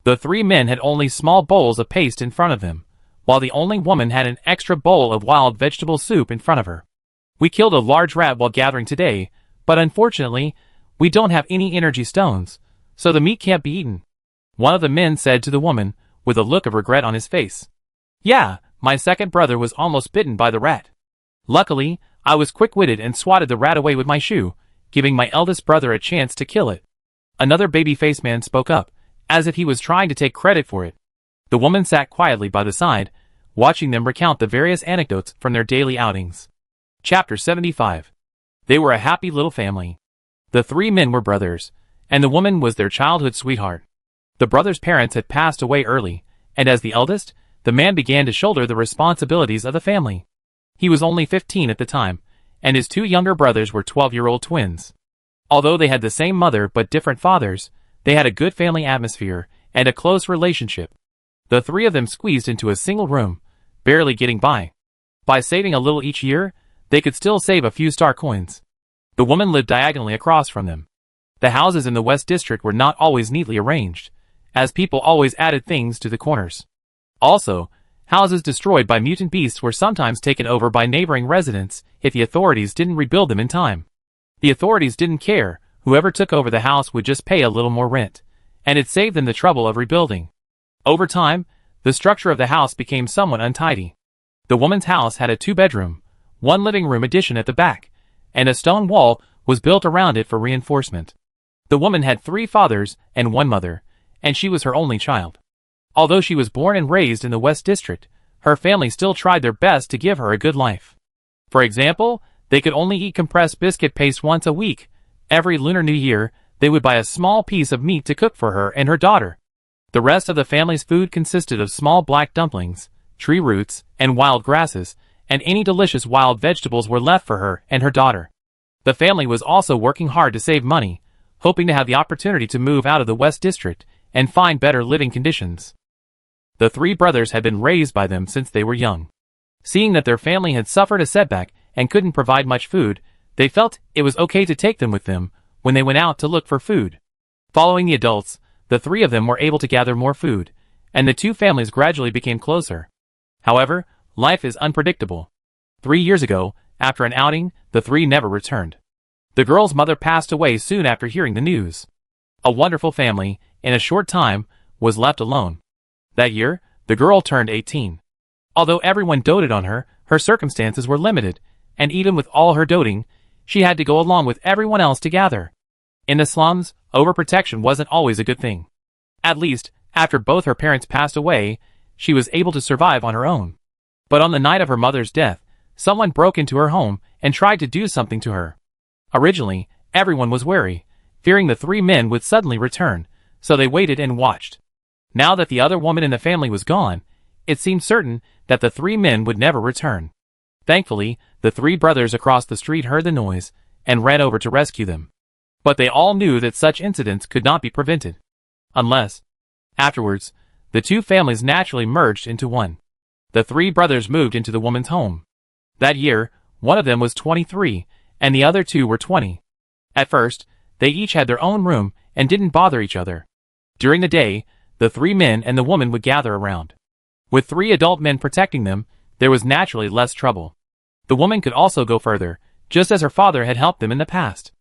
Speaker 1: The 3 men had only small bowls of paste in front of them, while the only woman had an extra bowl of wild vegetable soup in front of her. We killed a large rat while gathering today, but unfortunately, we don't have any energy stones, so the meat can't be eaten. One of the men said to the woman, with a look of regret on his face. Yeah, my second brother was almost bitten by the rat. Luckily, I was quick-witted and swatted the rat away with my shoe, giving my eldest brother a chance to kill it. Another baby-faced man spoke up, as if he was trying to take credit for it. The woman sat quietly by the side, watching them recount the various anecdotes from their daily outings. Chapter 75. They were a happy little family. The 3 men were brothers, and the woman was their childhood sweetheart. The brothers' parents had passed away early, and as the eldest, the man began to shoulder the responsibilities of the family. He was only 15 at the time, and his 2 younger brothers were 12-year-old twins. Although they had the same mother but different fathers, they had a good family atmosphere and a close relationship. The three of them squeezed into a single room, barely getting by. By saving a little each year, they could still save a few star coins. The woman lived diagonally across from them. The houses in the West District were not always neatly arranged, as people always added things to the corners. Also, houses destroyed by mutant beasts were sometimes taken over by neighboring residents if the authorities didn't rebuild them in time. The authorities didn't care, whoever took over the house would just pay a little more rent, and it saved them the trouble of rebuilding. Over time, the structure of the house became somewhat untidy. The woman's house had a 2-bedroom, 1 living room addition at the back, and a stone wall was built around it for reinforcement. The woman had 3 fathers and 1 mother, and she was her only child. Although she was born and raised in the West District, her family still tried their best to give her a good life. For example, they could only eat compressed biscuit paste once a week. Every Lunar New Year, they would buy a small piece of meat to cook for her and her daughter. The rest of the family's food consisted of small black dumplings, tree roots, and wild grasses, and any delicious wild vegetables were left for her and her daughter. The family was also working hard to save money, hoping to have the opportunity to move out of the West District and find better living conditions. The 3 brothers had been raised by them since they were young. Seeing that their family had suffered a setback and couldn't provide much food, they felt it was okay to take them with them when they went out to look for food. Following the adults, the 3 of them were able to gather more food, and the 2 families gradually became closer. However, life is unpredictable. 3 years ago, after an outing, the 3 never returned. The girl's mother passed away soon after hearing the news. A wonderful family, in a short time, was left alone. That year, the girl turned 18. Although everyone doted on her, her circumstances were limited, and even with all her doting, she had to go along with everyone else to gather. In the slums, overprotection wasn't always a good thing. At least, after both her parents passed away, she was able to survive on her own. But on the night of her mother's death, someone broke into her home and tried to do something to her. Originally, everyone was wary, fearing the 3 men would suddenly return, so they waited and watched. Now that the other woman in the family was gone, it seemed certain that the 3 men would never return. Thankfully, the 3 brothers across the street heard the noise and ran over to rescue them. But they all knew that such incidents could not be prevented. Unless, afterwards, the 2 families naturally merged into one. The 3 brothers moved into the woman's home. That year, one of them was 23, and the other 2 were 20. At first, they each had their own room and didn't bother each other. During the day, the 3 men and the woman would gather around. With 3 adult men protecting them, there was naturally less trouble. The woman could also go further, just as her father had helped them in the past.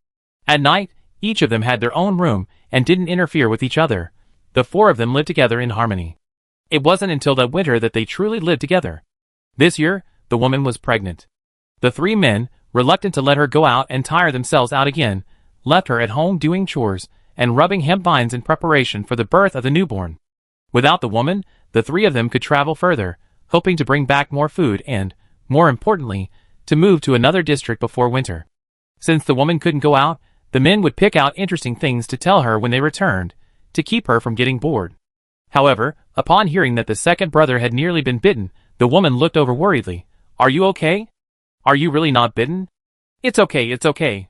Speaker 1: At night, each of them had their own room and didn't interfere with each other. The 4 of them lived together in harmony. It wasn't until that winter that they truly lived together. This year, the woman was pregnant. The 3 men, reluctant to let her go out and tire themselves out again, left her at home doing chores and rubbing hemp vines in preparation for the birth of the newborn. Without the woman, the 3 of them could travel further, hoping to bring back more food and, more importantly, to move to another district before winter. Since the woman couldn't go out, the men would pick out interesting things to tell her when they returned, to keep her from getting bored. However, upon hearing that the second brother had nearly been bitten, the woman looked over worriedly. "Are you okay? Are you really not bitten?" "It's okay, it's okay.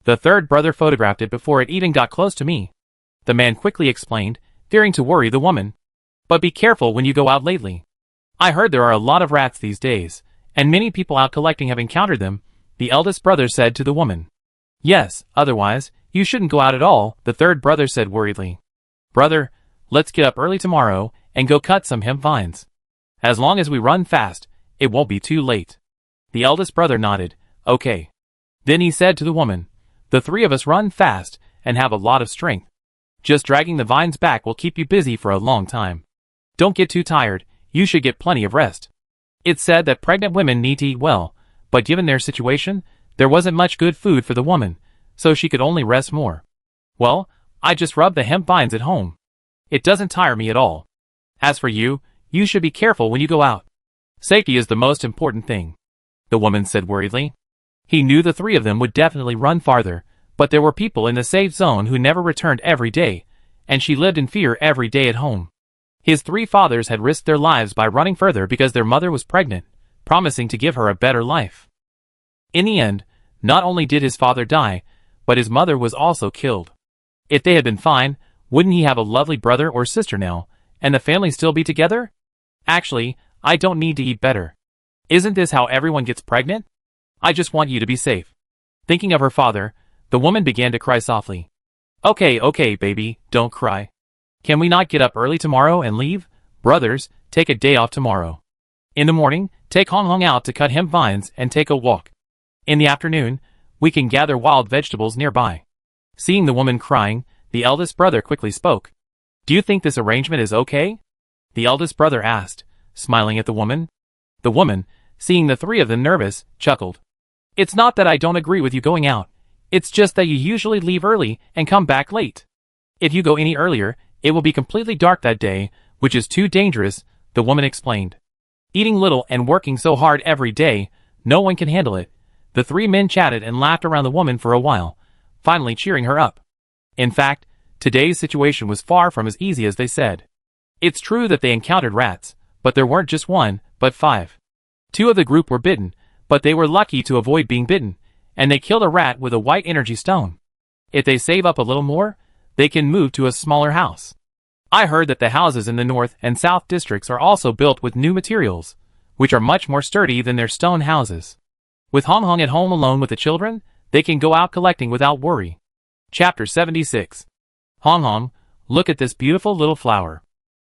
Speaker 1: The 3rd brother photographed it before it even got close to me," the man quickly explained, fearing to worry the woman. "But be careful when you go out lately. I heard there are a lot of rats these days, and many people out collecting have encountered them," the eldest brother said to the woman. "Yes, otherwise, you shouldn't go out at all," the 3rd brother said worriedly. "Brother, let's get up early tomorrow and go cut some hemp vines. As long as we run fast, it won't be too late." The eldest brother nodded. "Okay." Then he said to the woman, "The 3 of us run fast and have a lot of strength. Just dragging the vines back will keep you busy for a long time. Don't get too tired, you should get plenty of rest." It's said that pregnant women need to eat well, but given their situation, there wasn't much good food for the woman, so she could only rest more. "Well, I just rub the hemp vines at home. It doesn't tire me at all. As for you, you should be careful when you go out. Safety is the most important thing," the woman said worriedly. He knew the 3 of them would definitely run farther, but there were people in the safe zone who never returned every day, and she lived in fear every day at home. His 3 fathers had risked their lives by running further because their mother was pregnant, promising to give her a better life. In the end, not only did his father die, but his mother was also killed. If they had been fine, wouldn't he have a lovely brother or sister now, and the family still be together? Actually, I don't need to eat better. Isn't this how everyone gets pregnant? I just want you to be safe. Thinking of her father, the woman began to cry softly. Okay, baby, don't cry. Can we not get up early tomorrow and leave? Brothers, take a day off tomorrow. In the morning, take Hong Hong out to cut hemp vines and take a walk. In the afternoon, we can gather wild vegetables nearby. Seeing the woman crying, the eldest brother quickly spoke. Do you think this arrangement is okay? The eldest brother asked, smiling at the woman. The woman, seeing the three of them nervous, chuckled. It's not that I don't agree with you going out. It's just that you usually leave early and come back late. If you go any earlier, it will be completely dark that day, which is too dangerous, the woman explained. Eating little and working so hard every day, no one can handle it. The three men chatted and laughed around the woman for a while, finally cheering her up. In fact, today's situation was far from as easy as they said. It's true that they encountered rats, but there weren't just one, but 5. 2 of the group were bitten, but they were lucky to avoid being bitten, and they killed a rat with a white energy stone. If they save up a little more, they can move to a smaller house. I heard that the houses in the north and south districts are also built with new materials, which are much more sturdy than their stone houses. With Hong Hong at home alone with the children, they can go out collecting without worry. Chapter 76. Hong Hong, look at this beautiful little flower.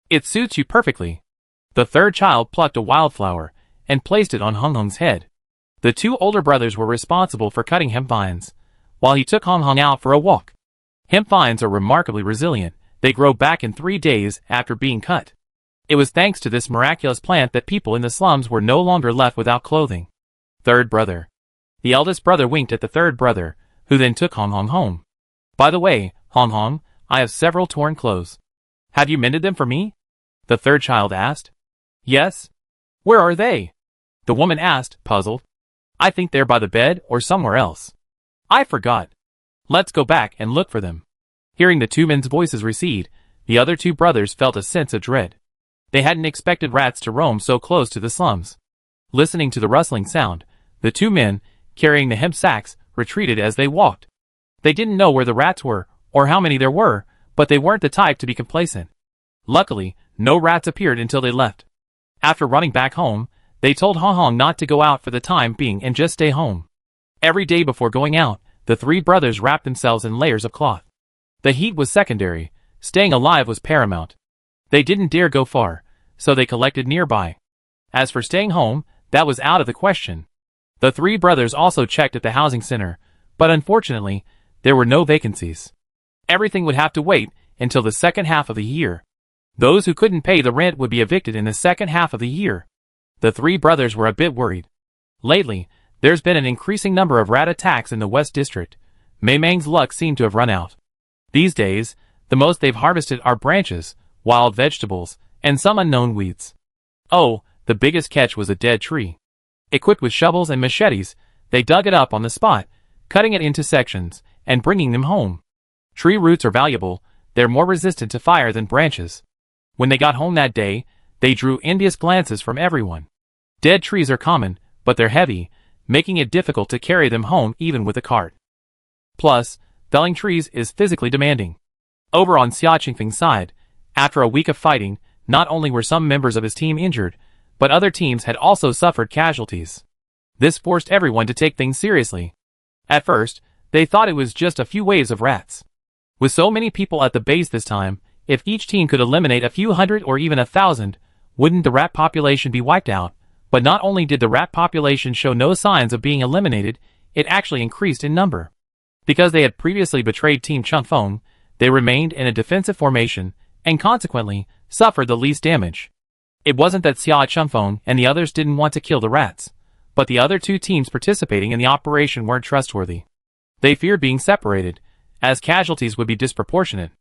Speaker 1: It suits you perfectly. The third child plucked a wildflower and placed it on Hong Hong's head. The 2 older brothers were responsible for cutting hemp vines, while he took Hong Hong out for a walk. Hemp vines are remarkably resilient. They grow back in 3 days after being cut. It was thanks to this miraculous plant that people in the slums were no longer left without clothing. Third brother. The eldest brother winked at the third brother, who then took Hong Hong home. By the way, Hong Hong, I have several torn clothes. Have you mended them for me? The third child asked. Yes. Where are they? The woman asked, puzzled. I think they're by the bed or somewhere else. I forgot. Let's go back and look for them. Hearing the 2 men's voices recede, the other 2 brothers felt a sense of dread. They hadn't expected rats to roam so close to the slums. Listening to the rustling sound, the 2 men, carrying the hemp sacks, retreated as they walked. They didn't know where the rats were, or how many there were, but they weren't the type to be complacent. Luckily, no rats appeared until they left. After running back home, they told Hong Hong not to go out for the time being and just stay home. Every day before going out, the 3 brothers wrapped themselves in layers of cloth. The heat was secondary, staying alive was paramount. They didn't dare go far, so they collected nearby. As for staying home, that was out of the question. The 3 brothers also checked at the housing center, but unfortunately, there were no vacancies. Everything would have to wait until the second half of the year. Those who couldn't pay the rent would be evicted in the second half of the year. The 3 brothers were a bit worried. Lately, there's been an increasing number of rat attacks in the West District. Mei Mang's luck seemed to have run out. These days, the most they've harvested are branches, wild vegetables, and some unknown weeds. Oh, the biggest catch was a dead tree. Equipped with shovels and machetes, they dug it up on the spot, cutting it into sections, and bringing them home. Tree roots are valuable, they're more resistant to fire than branches. When they got home that day, they drew envious glances from everyone. Dead trees are common, but they're heavy, making it difficult to carry them home even with a cart. Plus, felling trees is physically demanding. Over on Xia Qingfeng's side, after a week of fighting, not only were some members of his team injured, but other teams had also suffered casualties. This forced everyone to take things seriously. At first, they thought it was just a few waves of rats. With so many people at the base this time, if each team could eliminate a few hundred or even 1,000, wouldn't the rat population be wiped out? But not only did the rat population show no signs of being eliminated, it actually increased in number. Because they had previously betrayed Team Chunfeng, they remained in a defensive formation, and consequently, suffered the least damage. It wasn't that Xia Chunfeng and the others didn't want to kill the rats, but the other 2 teams participating in the operation weren't trustworthy. They feared being separated, as casualties would be disproportionate.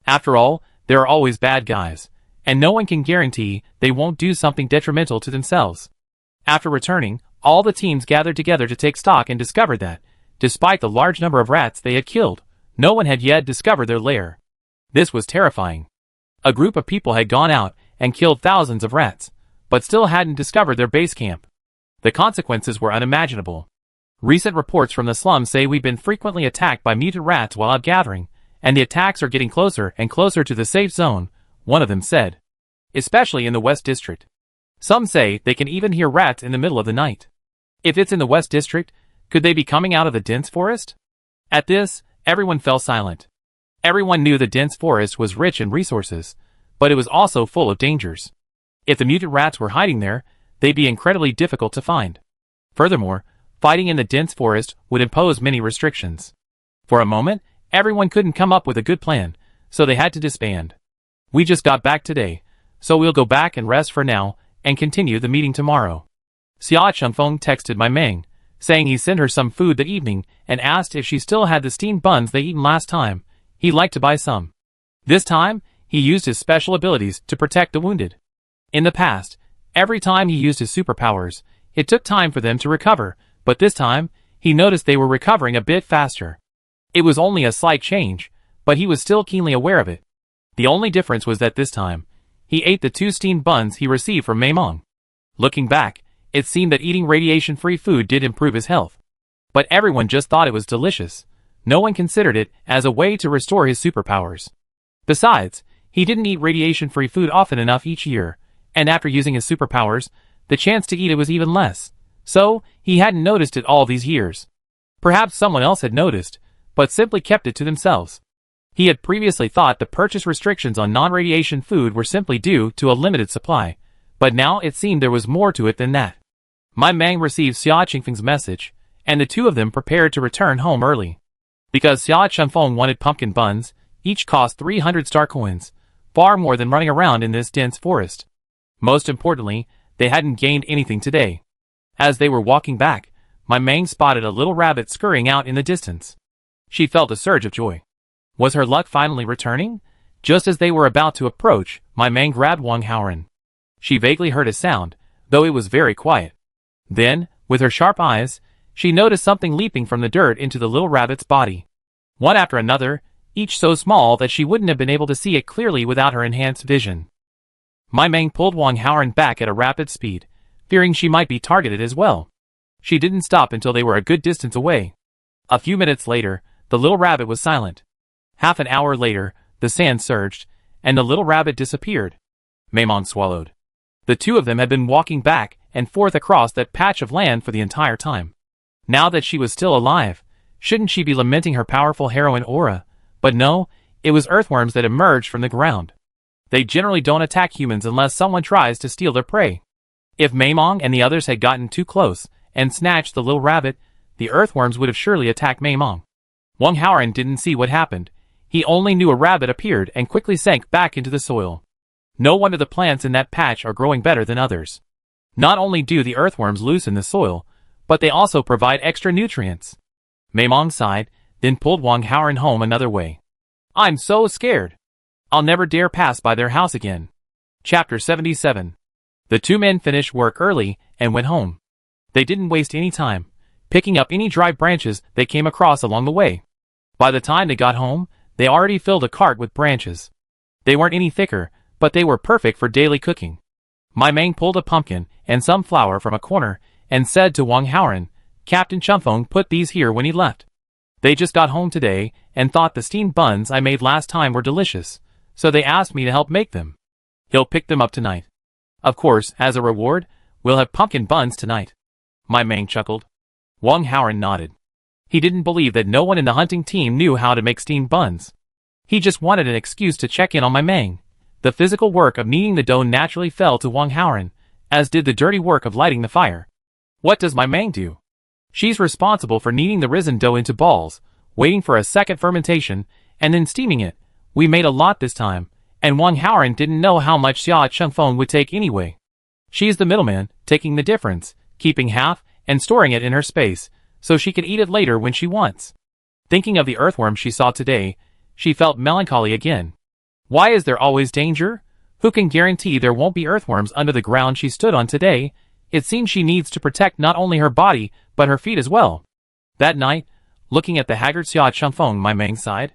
Speaker 1: After all, there are always bad guys, and no one can guarantee they won't do something detrimental to themselves. After returning, all the teams gathered together to take stock and discovered that, despite the large number of rats they had killed, no one had yet discovered their lair. This was terrifying. A group of people had gone out and killed thousands of rats, but still hadn't discovered their base camp. The consequences were unimaginable. Recent reports from the slums say we've been frequently attacked by mutant rats while out gathering, and the attacks are getting closer and closer to the safe zone, one of them said. Especially in the West District. Some say they can even hear rats in the middle of the night. If it's in the West District, could they be coming out of the dense forest? At this, everyone fell silent. Everyone knew the dense forest was rich in resources, but it was also full of dangers. If the mutant rats were hiding there, they'd be incredibly difficult to find. Furthermore, fighting in the dense forest would impose many restrictions. For a moment, everyone couldn't come up with a good plan, so they had to disband. We just got back today, so we'll go back and rest for now, and continue the meeting tomorrow. Sia Chunfeng texted my Meng, saying he sent her some food that evening and asked if she still had the steamed buns they eaten last time. He'd like to buy some. This time, he used his special abilities to protect the wounded. In the past, every time he used his superpowers, it took time for them to recover, but this time, he noticed they were recovering a bit faster. It was only a slight change, but he was still keenly aware of it. The only difference was that this time, he ate the 2 steamed buns he received from Mei Mong. Looking back, it seemed that eating radiation-free food did improve his health. But everyone just thought it was delicious. No one considered it as a way to restore his superpowers. Besides, he didn't eat radiation-free food often enough each year, and after using his superpowers, the chance to eat it was even less. So, he hadn't noticed it all these years. Perhaps someone else had noticed, but simply kept it to themselves. He had previously thought the purchase restrictions on non-radiation food were simply due to a limited supply, but now it seemed there was more to it than that. My Mang received Sia Chingfeng's message, and the two of them prepared to return home early. Because Sia Chunfeng wanted pumpkin buns, each cost 300 star coins, far more than running around in this dense forest. Most importantly, they hadn't gained anything today. As they were walking back, my Mang spotted a little rabbit scurrying out in the distance. She felt a surge of joy. Was her luck finally returning? Just as they were about to approach, my Mang grabbed Wang Haoran. She vaguely heard a sound, though it was very quiet. Then, with her sharp eyes, she noticed something leaping from the dirt into the little rabbit's body. One after another, each so small that she wouldn't have been able to see it clearly without her enhanced vision. My Mang pulled Wang Haoran back at a rapid speed, fearing she might be targeted as well. She didn't stop until they were a good distance away. A few minutes later, the little rabbit was silent. Half an hour later, the sand surged, and the little rabbit disappeared. Maimon swallowed. The two of them had been walking back and forth across that patch of land for the entire time. Now that she was still alive, shouldn't she be lamenting her powerful heroine aura? But no, it was earthworms that emerged from the ground. They generally don't attack humans unless someone tries to steal their prey. If Maimong and the others had gotten too close and snatched the little rabbit, the earthworms would have surely attacked Maimong. Wang Haoran didn't see what happened. He only knew a rabbit appeared and quickly sank back into the soil. No wonder the plants in that patch are growing better than others. Not only do the earthworms loosen the soil, but they also provide extra nutrients. Maimong sighed, then pulled Wang Haoran home another way. I'm so scared. I'll never dare pass by their house again. Chapter 77. The two men finished work early and went home. They didn't waste any time, picking up any dry branches they came across along the way. By the time they got home, they already filled a cart with branches. They weren't any thicker, but they were perfect for daily cooking. My Mang pulled a pumpkin and some flour from a corner and said to Wang Haoran, Captain Chunfeng put these here when he left. They just got home today and thought the steamed buns I made last time were delicious, so they asked me to help make them. He'll pick them up tonight. Of course, as a reward, we'll have pumpkin buns tonight. My Mang chuckled. Wang Haoran nodded. He didn't believe that no one in the hunting team knew how to make steamed buns. He just wanted an excuse to check in on my Mang. The physical work of kneading the dough naturally fell to Wang Haoran, as did the dirty work of lighting the fire. What does my Mang do? She's responsible for kneading the risen dough into balls, waiting for a second fermentation, and then steaming it. We made a lot this time, and Wang Haoran didn't know how much Sia Chunfeng would take anyway. She's the middleman, taking the difference, keeping half, and storing it in her space, so she can eat it later when she wants. Thinking of the earthworm she saw today, she felt melancholy again. Why is there always danger? Who can guarantee there won't be earthworms under the ground she stood on today? It seems she needs to protect not only her body, but her feet as well. That night, looking at the haggard Sia Chunfeng, my Mang sighed.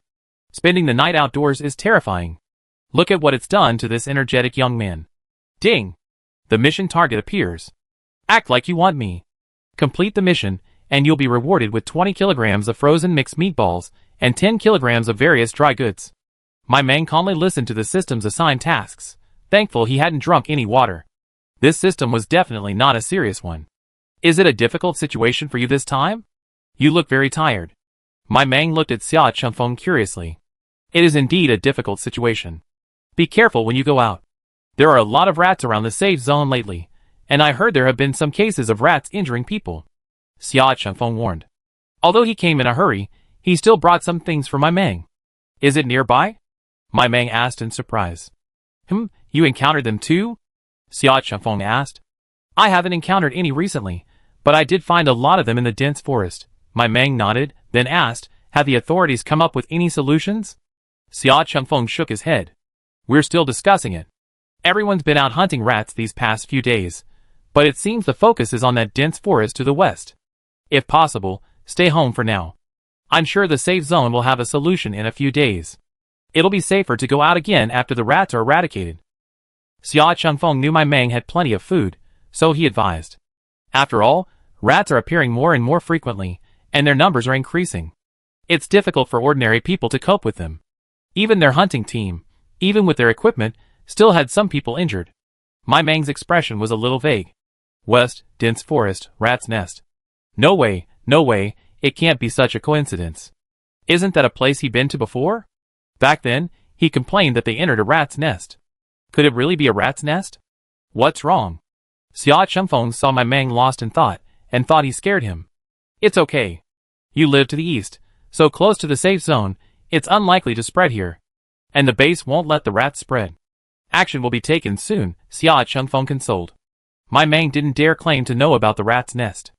Speaker 1: Spending the night outdoors is terrifying. Look at what it's done to this energetic young man. Ding! The mission target appears. Act like you want me. Complete the mission, and you'll be rewarded with 20 kilograms of frozen mixed meatballs and 10 kilograms of various dry goods. My Mang calmly listened to the system's assigned tasks, thankful he hadn't drunk any water. This system was definitely not a serious one. Is it a difficult situation for you this time? You look very tired. My Mang looked at Sia Chunfeng curiously. It is indeed a difficult situation. Be careful when you go out. There are a lot of rats around the safe zone lately, and I heard there have been some cases of rats injuring people. Sia Chunfeng warned. Although he came in a hurry, he still brought some things for my Mang. Is it nearby? My Mang asked in surprise. You encountered them too? Sia Chunfeng asked. I haven't encountered any recently, but I did find a lot of them in the dense forest. My Mang nodded, then asked, have the authorities come up with any solutions? Sia Chunfeng shook his head. We're still discussing it. Everyone's been out hunting rats these past few days, but it seems the focus is on that dense forest to the west. If possible, stay home for now. I'm sure the safe zone will have a solution in a few days. It'll be safer to go out again after the rats are eradicated. Sia Chunfeng knew my Mang had plenty of food, so he advised. After all, rats are appearing more and more frequently, and their numbers are increasing. It's difficult for ordinary people to cope with them. Even their hunting team, even with their equipment, still had some people injured. My Mang's expression was a little vague. West, dense forest, rat's nest. No way, it can't be such a coincidence. Isn't that a place he'd been to before? Back then, he complained that they entered a rat's nest. Could it really be a rat's nest? What's wrong? Sia Chunfeng saw my Mang lost in thought, and thought he scared him. It's okay. You live to the east, so close to the safe zone, it's unlikely to spread here. And the base won't let the rats spread. Action will be taken soon, Sia Chunfeng consoled. My Mang didn't dare claim to know about the rat's nest.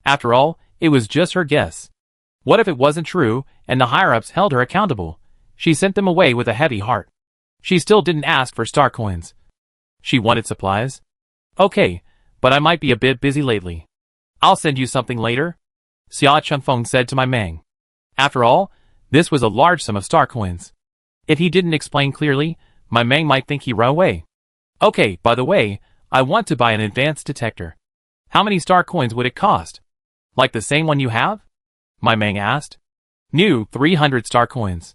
Speaker 1: After all, it was just her guess. What if it wasn't true, and the higher-ups held her accountable? She sent them away with a heavy heart. She still didn't ask for star coins. She wanted supplies. Okay, but I might be a bit busy lately. I'll send you something later, Sia Chunfeng said to my Mang. After all, this was a large sum of star coins. If he didn't explain clearly, my Mang might think he ran away. Okay, by the way, I want to buy an advanced detector. How many star coins would it cost? Like the same one you have? My Mang asked. New, 300 star coins.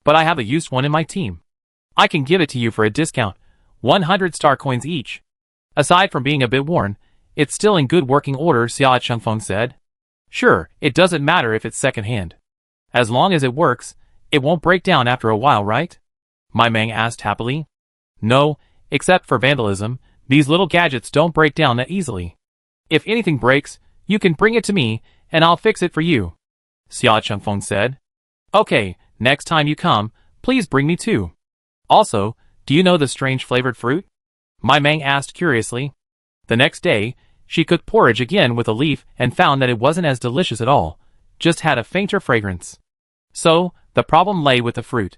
Speaker 1: But I have a used one in my team. I can give it to you for a discount, 100 star coins each. Aside from being a bit worn, it's still in good working order, Sia Chunfeng said. Sure, it doesn't matter if it's second-hand. As long as it works, it won't break down after a while, right? My Mang asked happily. No, except for vandalism, these little gadgets don't break down that easily. If anything breaks, you can bring it to me, and I'll fix it for you, Sia Chunfeng said. Okay, next time you come, please bring me two. Also, do you know the strange flavored fruit? My Mang asked curiously. The next day, she cooked porridge again with a leaf and found that it wasn't as delicious at all, just had a fainter fragrance. So, the problem lay with the fruit.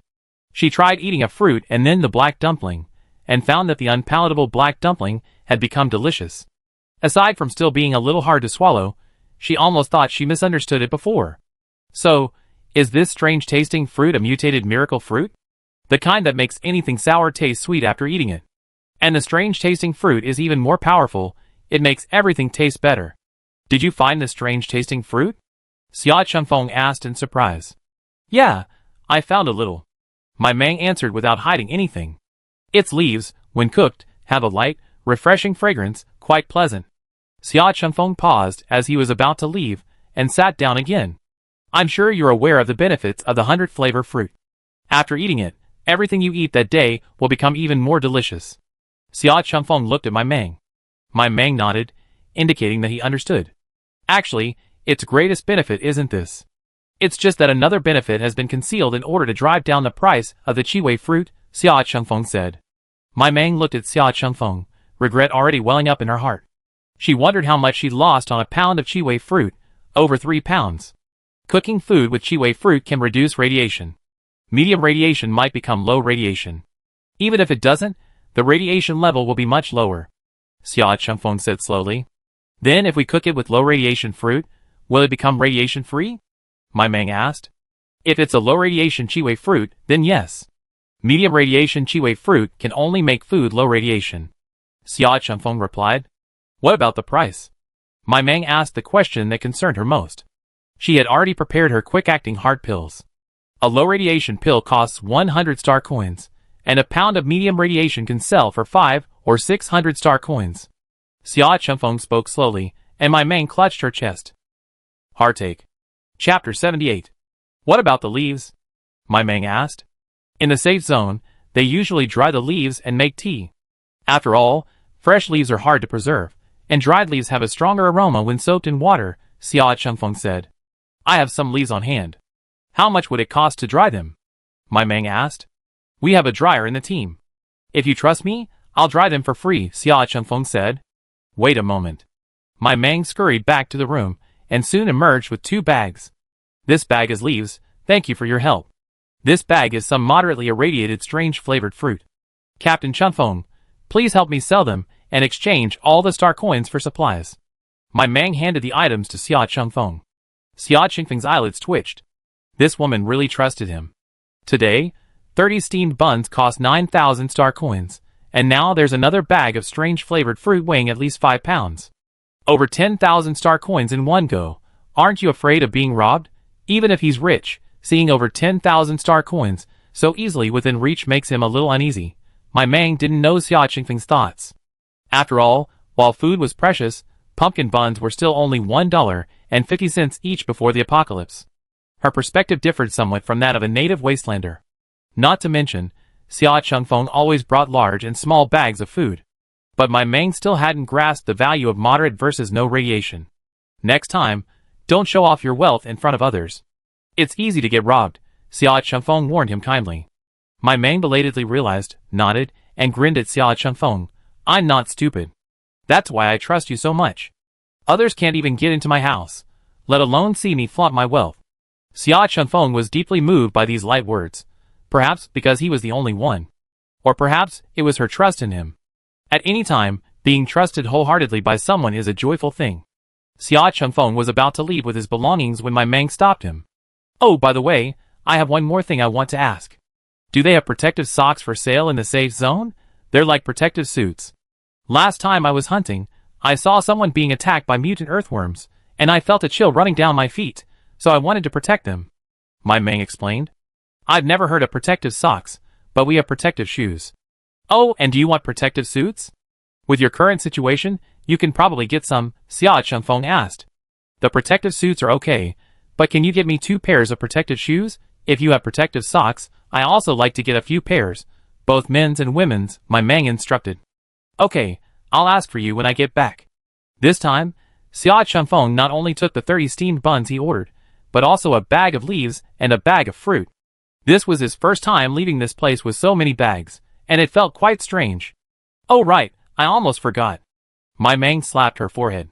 Speaker 1: She tried eating a fruit and then the black dumpling, and found that the unpalatable black dumpling had become delicious. Aside from still being a little hard to swallow, she almost thought she misunderstood it before. So, is this strange-tasting fruit a mutated miracle fruit? The kind that makes anything sour taste sweet after eating it. And the strange-tasting fruit is even more powerful, it makes everything taste better. Did you find the strange-tasting fruit? Sia Chunfeng asked in surprise. Yeah, I found a little. My Mang answered without hiding anything. Its leaves, when cooked, have a light, refreshing fragrance, quite pleasant. Sia Chunfeng paused as he was about to leave, and sat down again. I'm sure you're aware of the benefits of the 100-flavor fruit. After eating it, everything you eat that day will become even more delicious. Sia Chunfeng looked at my Mang. My Mang nodded, indicating that he understood. Actually, its greatest benefit isn't this. It's just that another benefit has been concealed in order to drive down the price of the chiwei fruit, Sia Chunfeng said. My Mang looked at Sia Chunfeng, regret already welling up in her heart. She wondered how much she'd lost on a pound of chiwei fruit, over 3 pounds. Cooking food with chiwei fruit can reduce radiation. Medium radiation might become low radiation. Even if it doesn't, the radiation level will be much lower, Sia Chunfeng said slowly. Then if we cook it with low radiation fruit, will it become radiation-free? My Mang asked. If it's a low radiation chiwei fruit, then yes. Medium radiation chiwei fruit can only make food low radiation, Sia Chunfeng replied. What about the price? My Meng asked the question that concerned her most. She had already prepared her quick-acting heart pills. A low-radiation pill costs 100 star coins, and a pound of medium radiation can sell for 5 or 600 star coins. Sia Chunfeng spoke slowly, and my Meng clutched her chest. Heartache. Chapter 78. What about the leaves? My Meng asked. In the safe zone, they usually dry the leaves and make tea. After all, fresh leaves are hard to preserve, and dried leaves have a stronger aroma when soaked in water, Sia Chunfeng said. I have some leaves on hand. How much would it cost to dry them? My Meng asked. We have a dryer in the team. If you trust me, I'll dry them for free, Sia Chunfeng said. Wait a moment. My Meng scurried back to the room, and soon emerged with 2 bags. This bag is leaves, thank you for your help. This bag is some moderately irradiated strange flavored fruit. Captain Chunfeng, please help me sell them, and exchange all the star coins for supplies. My Meng handed the items to Sia Chunfeng. Sia Chunfeng's eyelids twitched. This woman really trusted him. Today, 30 steamed buns cost 9,000 star coins, and now there's another bag of strange flavored fruit weighing at least 5 pounds. Over 10,000 star coins in one go. Aren't you afraid of being robbed? Even if he's rich, seeing over 10,000 star coins so easily within reach makes him a little uneasy. My Meng didn't know Sia Chunfeng's thoughts. After all, while food was precious, pumpkin buns were still only $1.50 each before the apocalypse. Her perspective differed somewhat from that of a native Wastelander. Not to mention, Sia Chunfeng always brought large and small bags of food. But my Meng still hadn't grasped the value of moderate versus no radiation. Next time, don't show off your wealth in front of others. It's easy to get robbed, Sia Chunfeng warned him kindly. My Meng belatedly realized, nodded, and grinned at Sia Chunfeng. I'm not stupid. That's why I trust you so much. Others can't even get into my house, let alone see me flaunt my wealth. Sia Chunfeng was deeply moved by these light words, perhaps because he was the only one. Or perhaps it was her trust in him. At any time, being trusted wholeheartedly by someone is a joyful thing. Sia Chunfeng was about to leave with his belongings when my Meng stopped him. Oh, by the way, I have one more thing I want to ask. Do they have protective socks for sale in the safe zone? They're like protective suits. Last time I was hunting, I saw someone being attacked by mutant earthworms, and I felt a chill running down my feet, so I wanted to protect them. My Meng explained. I've never heard of protective socks, but we have protective shoes. Oh, and do you want protective suits? With your current situation, you can probably get some, Sia Chunfeng asked. The protective suits are okay, but can you get me 2 pairs of protective shoes? If you have protective socks, I also like to get a few pairs, both men's and women's, my Meng instructed. Okay, I'll ask for you when I get back. This time, Sia Chunfeng not only took the 30 steamed buns he ordered, but also a bag of leaves and a bag of fruit. This was his first time leaving this place with so many bags, and it felt quite strange. Oh right, I almost forgot. My Meng slapped her forehead.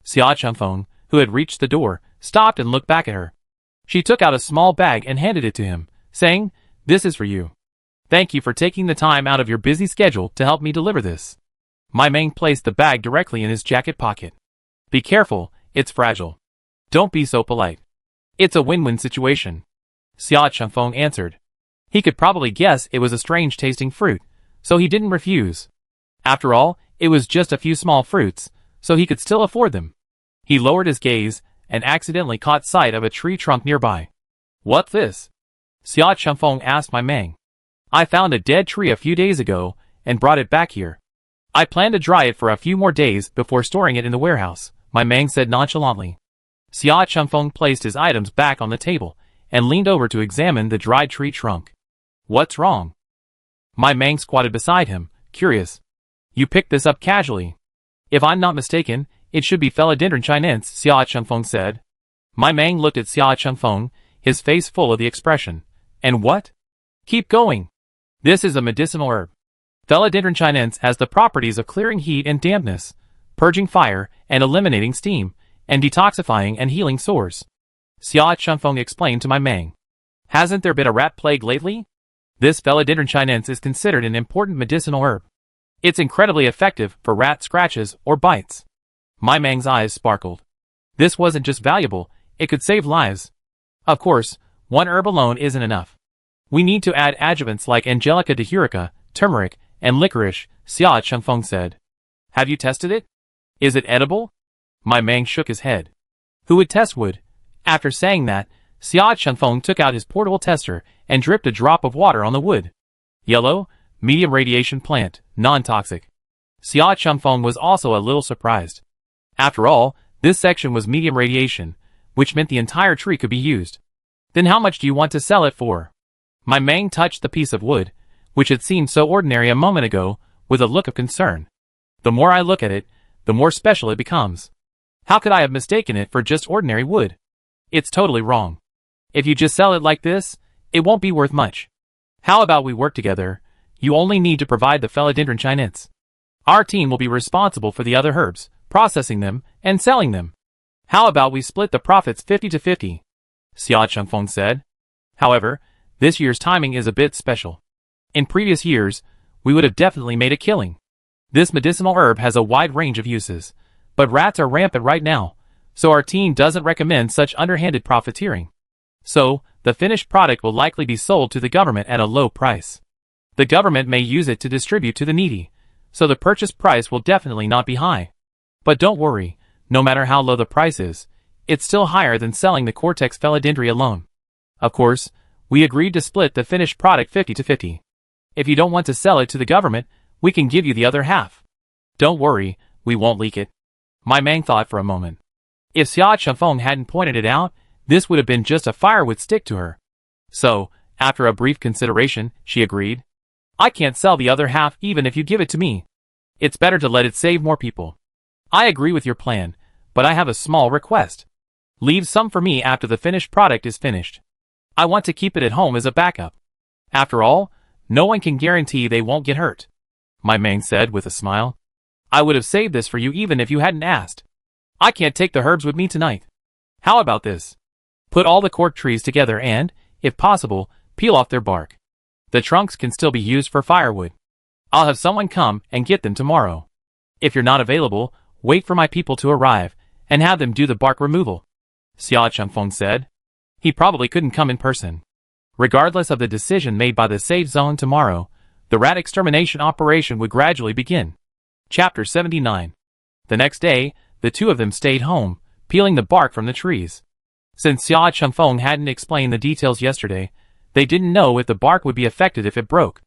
Speaker 1: Sia Chunfeng, who had reached the door, stopped and looked back at her. She took out a small bag and handed it to him, saying, This is for you. Thank you for taking the time out of your busy schedule to help me deliver this. My Meng placed the bag directly in his jacket pocket. Be careful, it's fragile. Don't be so polite. It's a win-win situation. Sia Chunfeng answered. He could probably guess it was a strange-tasting fruit, so he didn't refuse. After all, it was just a few small fruits, so he could still afford them. He lowered his gaze and accidentally caught sight of a tree trunk nearby. What's this? Sia Chunfeng asked my Meng. I found a dead tree a few days ago and brought it back here. I plan to dry it for a few more days before storing it in the warehouse, my Meng said nonchalantly. Sia Chunfeng placed his items back on the table and leaned over to examine the dried tree trunk. What's wrong? My Meng squatted beside him, curious. You picked this up casually. If I'm not mistaken, it should be Philodendron chinense, Sia Chunfeng said. My Meng looked at Sia Chunfeng, his face full of the expression. And what? Keep going. This is a medicinal herb. Philodendron chinense has the properties of clearing heat and dampness, purging fire and eliminating steam, and detoxifying and healing sores. Sia Chunfeng explained to my Meng. Hasn't there been a rat plague lately? This Philodendron chinense is considered an important medicinal herb. It's incredibly effective for rat scratches or bites. My Meng's eyes sparkled. This wasn't just valuable, it could save lives. Of course, one herb alone isn't enough. We need to add adjuvants like Angelica dehurica, turmeric, and licorice, Sia Chunfeng said. Have you tested it? Is it edible? My Mang shook his head. Who would test wood? After saying that, Sia Chunfeng took out his portable tester and dripped a drop of water on the wood. Yellow, medium radiation plant, non-toxic. Sia Chunfeng was also a little surprised. After all, this section was medium radiation, which meant the entire tree could be used. Then how much do you want to sell it for? My Mang touched the piece of wood, which had seemed so ordinary a moment ago, with a look of concern. The more I look at it, the more special it becomes. How could I have mistaken it for just ordinary wood? It's totally wrong. If you just sell it like this, it won't be worth much. How about we work together? You only need to provide the philodendron chinets. Our team will be responsible for the other herbs, processing them, and selling them. How about we split the profits 50-50? Sia Chunfeng said. However, this year's timing is a bit special. In previous years, we would have definitely made a killing. This medicinal herb has a wide range of uses, but rats are rampant right now, so our team doesn't recommend such underhanded profiteering. So, the finished product will likely be sold to the government at a low price. The government may use it to distribute to the needy, so the purchase price will definitely not be high. But don't worry, no matter how low the price is, it's still higher than selling the Cortex philodendron alone. Of course, we agreed to split the finished product 50-50. If you don't want to sell it to the government, we can give you the other half. Don't worry, we won't leak it. My Mang thought for a moment. If Sia Chunfeng hadn't pointed it out, this would have been just a firewood stick to her. So, after a brief consideration, she agreed. I can't sell the other half even if you give it to me. It's better to let it save more people. I agree with your plan, but I have a small request. Leave some for me after the finished product is finished. I want to keep it at home as a backup. After all, no one can guarantee they won't get hurt. My Mang said with a smile. I would have saved this for you even if you hadn't asked. I can't take the herbs with me tonight. How about this? Put all the cork trees together and, if possible, peel off their bark. The trunks can still be used for firewood. I'll have someone come and get them tomorrow. If you're not available, wait for my people to arrive and have them do the bark removal. Sia Chunfeng said. He probably couldn't come in person. Regardless of the decision made by the safe zone tomorrow, the rat extermination operation would gradually begin. Chapter 79. The next day, the two of them stayed home, peeling the bark from the trees. Since Sia Chunfeng hadn't explained the details yesterday, they didn't know if the bark would be affected if it broke.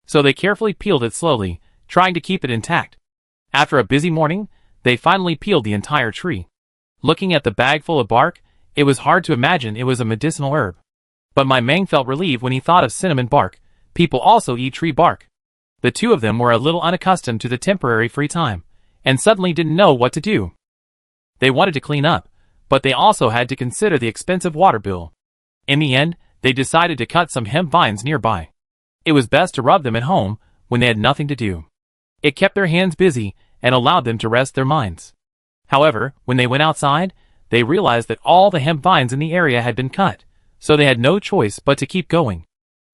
Speaker 1: So they carefully peeled it slowly, trying to keep it intact. After a busy morning, they finally peeled the entire tree. Looking at the bag full of bark, it was hard to imagine it was a medicinal herb. But my Mang felt relieved when he thought of cinnamon bark. People also eat tree bark. The two of them were a little unaccustomed to the temporary free time, and suddenly didn't know what to do. They wanted to clean up, but they also had to consider the expensive water bill. In the end, they decided to cut some hemp vines nearby. It was best to rub them at home when they had nothing to do. It kept their hands busy and allowed them to rest their minds. However, when they went outside, they realized that all the hemp vines in the area had been cut, so they had no choice but to keep going.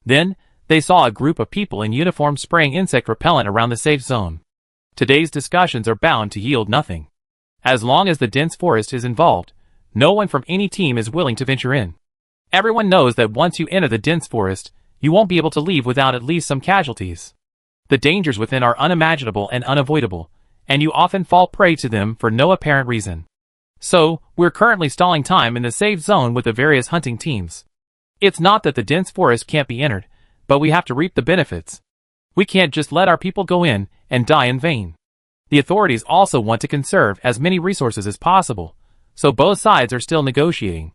Speaker 1: Then, they saw a group of people in uniform spraying insect repellent around the safe zone. Today's discussions are bound to yield nothing. As long as the dense forest is involved, no one from any team is willing to venture in. Everyone knows that once you enter the dense forest, you won't be able to leave without at least some casualties. The dangers within are unimaginable and unavoidable, and you often fall prey to them for no apparent reason. So, we're currently stalling time in the safe zone with the various hunting teams. It's not that the dense forest can't be entered, but we have to reap the benefits. We can't just let our people go in and die in vain. The authorities also want to conserve as many resources as possible, so both sides are still negotiating.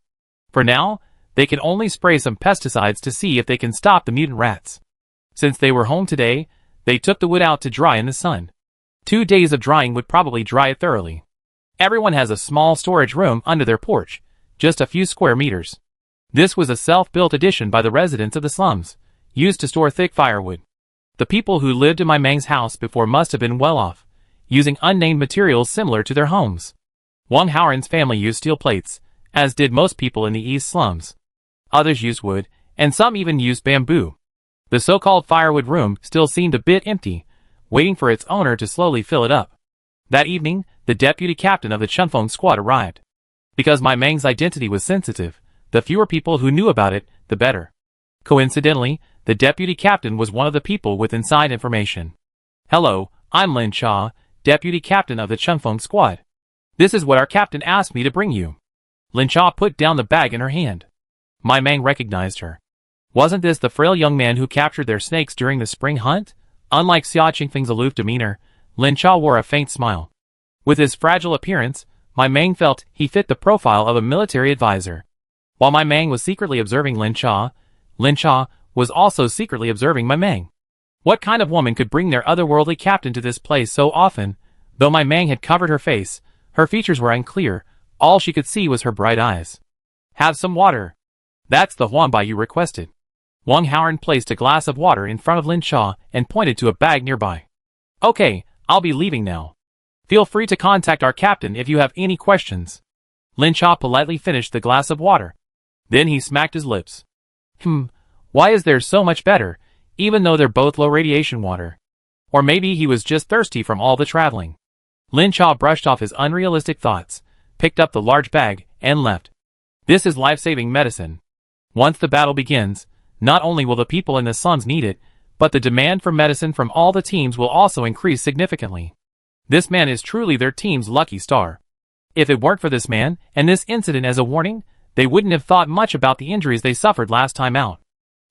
Speaker 1: For now, they can only spray some pesticides to see if they can stop the mutant rats. Since they were home today, they took the wood out to dry in the sun. 2 days of drying would probably dry it thoroughly. Everyone has a small storage room under their porch, just a few square meters. This was a self-built addition by the residents of the slums, used to store thick firewood. The people who lived in my Mang's house before must have been well off, using unnamed materials similar to their homes. Wang Haoran's family used steel plates, as did most people in the east slums. Others used wood, and some even used bamboo. The so-called firewood room still seemed a bit empty, waiting for its owner to slowly fill it up. That evening, the deputy captain of the Chunfeng squad arrived. Because my Mang's identity was sensitive, the fewer people who knew about it, the better. Coincidentally, the deputy captain was one of the people with inside information. Hello, I'm Lin Cha, deputy captain of the Chunfeng squad. This is what our captain asked me to bring you. Lin Cha put down the bag in her hand. My Mang recognized her. Wasn't this the frail young man who captured their snakes during the spring hunt? Unlike Xia Qingfeng's aloof demeanor, Lin Cha wore a faint smile. With his fragile appearance, my Mang felt he fit the profile of a military advisor. While my Mang was secretly observing Lin Cha was also secretly observing my Mang. What kind of woman could bring their otherworldly captain to this place so often? Though my Mang had covered her face, her features were unclear. All she could see was her bright eyes. Have some water. That's the Huanbai you requested. Wang Haoran placed a glass of water in front of Lin Cha and pointed to a bag nearby. Okay, I'll be leaving now. Feel free to contact our captain if you have any questions. Lin Cha politely finished the glass of water. Then he smacked his lips. Why is there so much better, even though they're both low radiation water? Or maybe he was just thirsty from all the traveling. Lin Cha brushed off his unrealistic thoughts, picked up the large bag, and left. This is life-saving medicine. Once the battle begins, not only will the people in the slums need it, but the demand for medicine from all the teams will also increase significantly. This man is truly their team's lucky star. If it weren't for this man, and this incident as a warning, they wouldn't have thought much about the injuries they suffered last time out.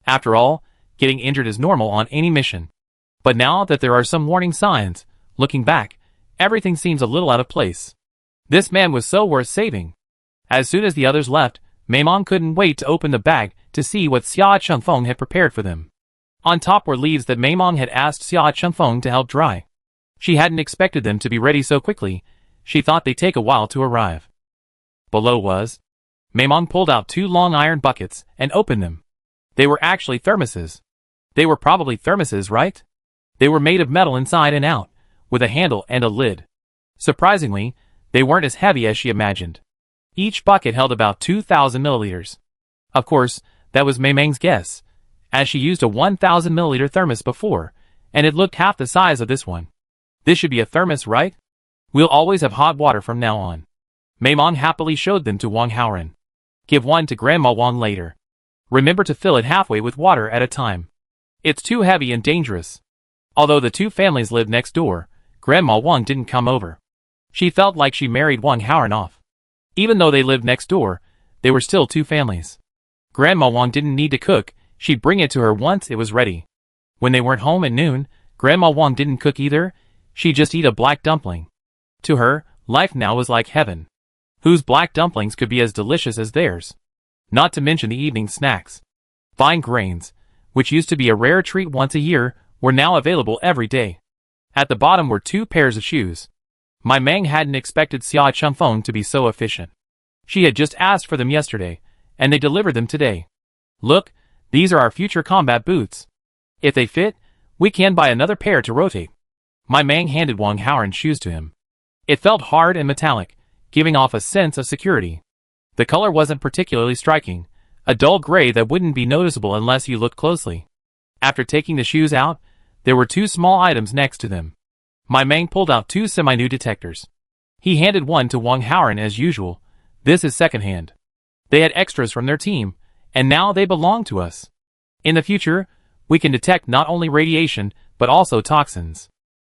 Speaker 1: After all, getting injured is normal on any mission. But now that there are some warning signs, looking back, everything seems a little out of place. This man was so worth saving. As soon as the others left, Maimong couldn't wait to open the bag to see what Xia Chengfeng had prepared for them. On top were leaves that Maimong had asked Xia Chengfeng to help dry. She hadn't expected them to be ready so quickly. She thought they'd take a while to arrive. Below was. Maimong pulled out 2 long iron buckets and opened them. They were actually thermoses. They were probably thermoses, right? They were made of metal inside and out, with a handle and a lid. Surprisingly, they weren't as heavy as she imagined. Each bucket held about 2,000 milliliters. Of course, that was Mei Meng's guess, as she used a 1,000 milliliter thermos before, and it looked half the size of this one. This should be a thermos, right? We'll always have hot water from now on. Maimong happily showed them to Wang Haoran. Give one to Grandma Wong later. Remember to fill it halfway with water at a time. It's too heavy and dangerous. Although the 2 families lived next door, Grandma Wong didn't come over. She felt like she married Wang Haoran off. Even though they lived next door, they were still 2 families. Grandma Wong didn't need to cook, she'd bring it to her once it was ready. When they weren't home at noon, Grandma Wong didn't cook either, she'd just eat a black dumpling. To her, life now was like heaven. Whose black dumplings could be as delicious as theirs? Not to mention the evening snacks. Fine grains, which used to be a rare treat once a year, were now available every day. At the bottom were 2 pairs of shoes. My Mang hadn't expected Xia Chengfeng to be so efficient. She had just asked for them yesterday, and they delivered them today. Look, these are our future combat boots. If they fit, we can buy another pair to rotate. My Mang handed Wang Haoran's shoes to him. It felt hard and metallic, giving off a sense of security. The color wasn't particularly striking, a dull gray that wouldn't be noticeable unless you looked closely. After taking the shoes out, there were 2 small items next to them. My Mang pulled out 2 semi-new detectors. He handed one to Wang Haoran as usual. This is secondhand. They had extras from their team, and now they belong to us. In the future, we can detect not only radiation, but also toxins.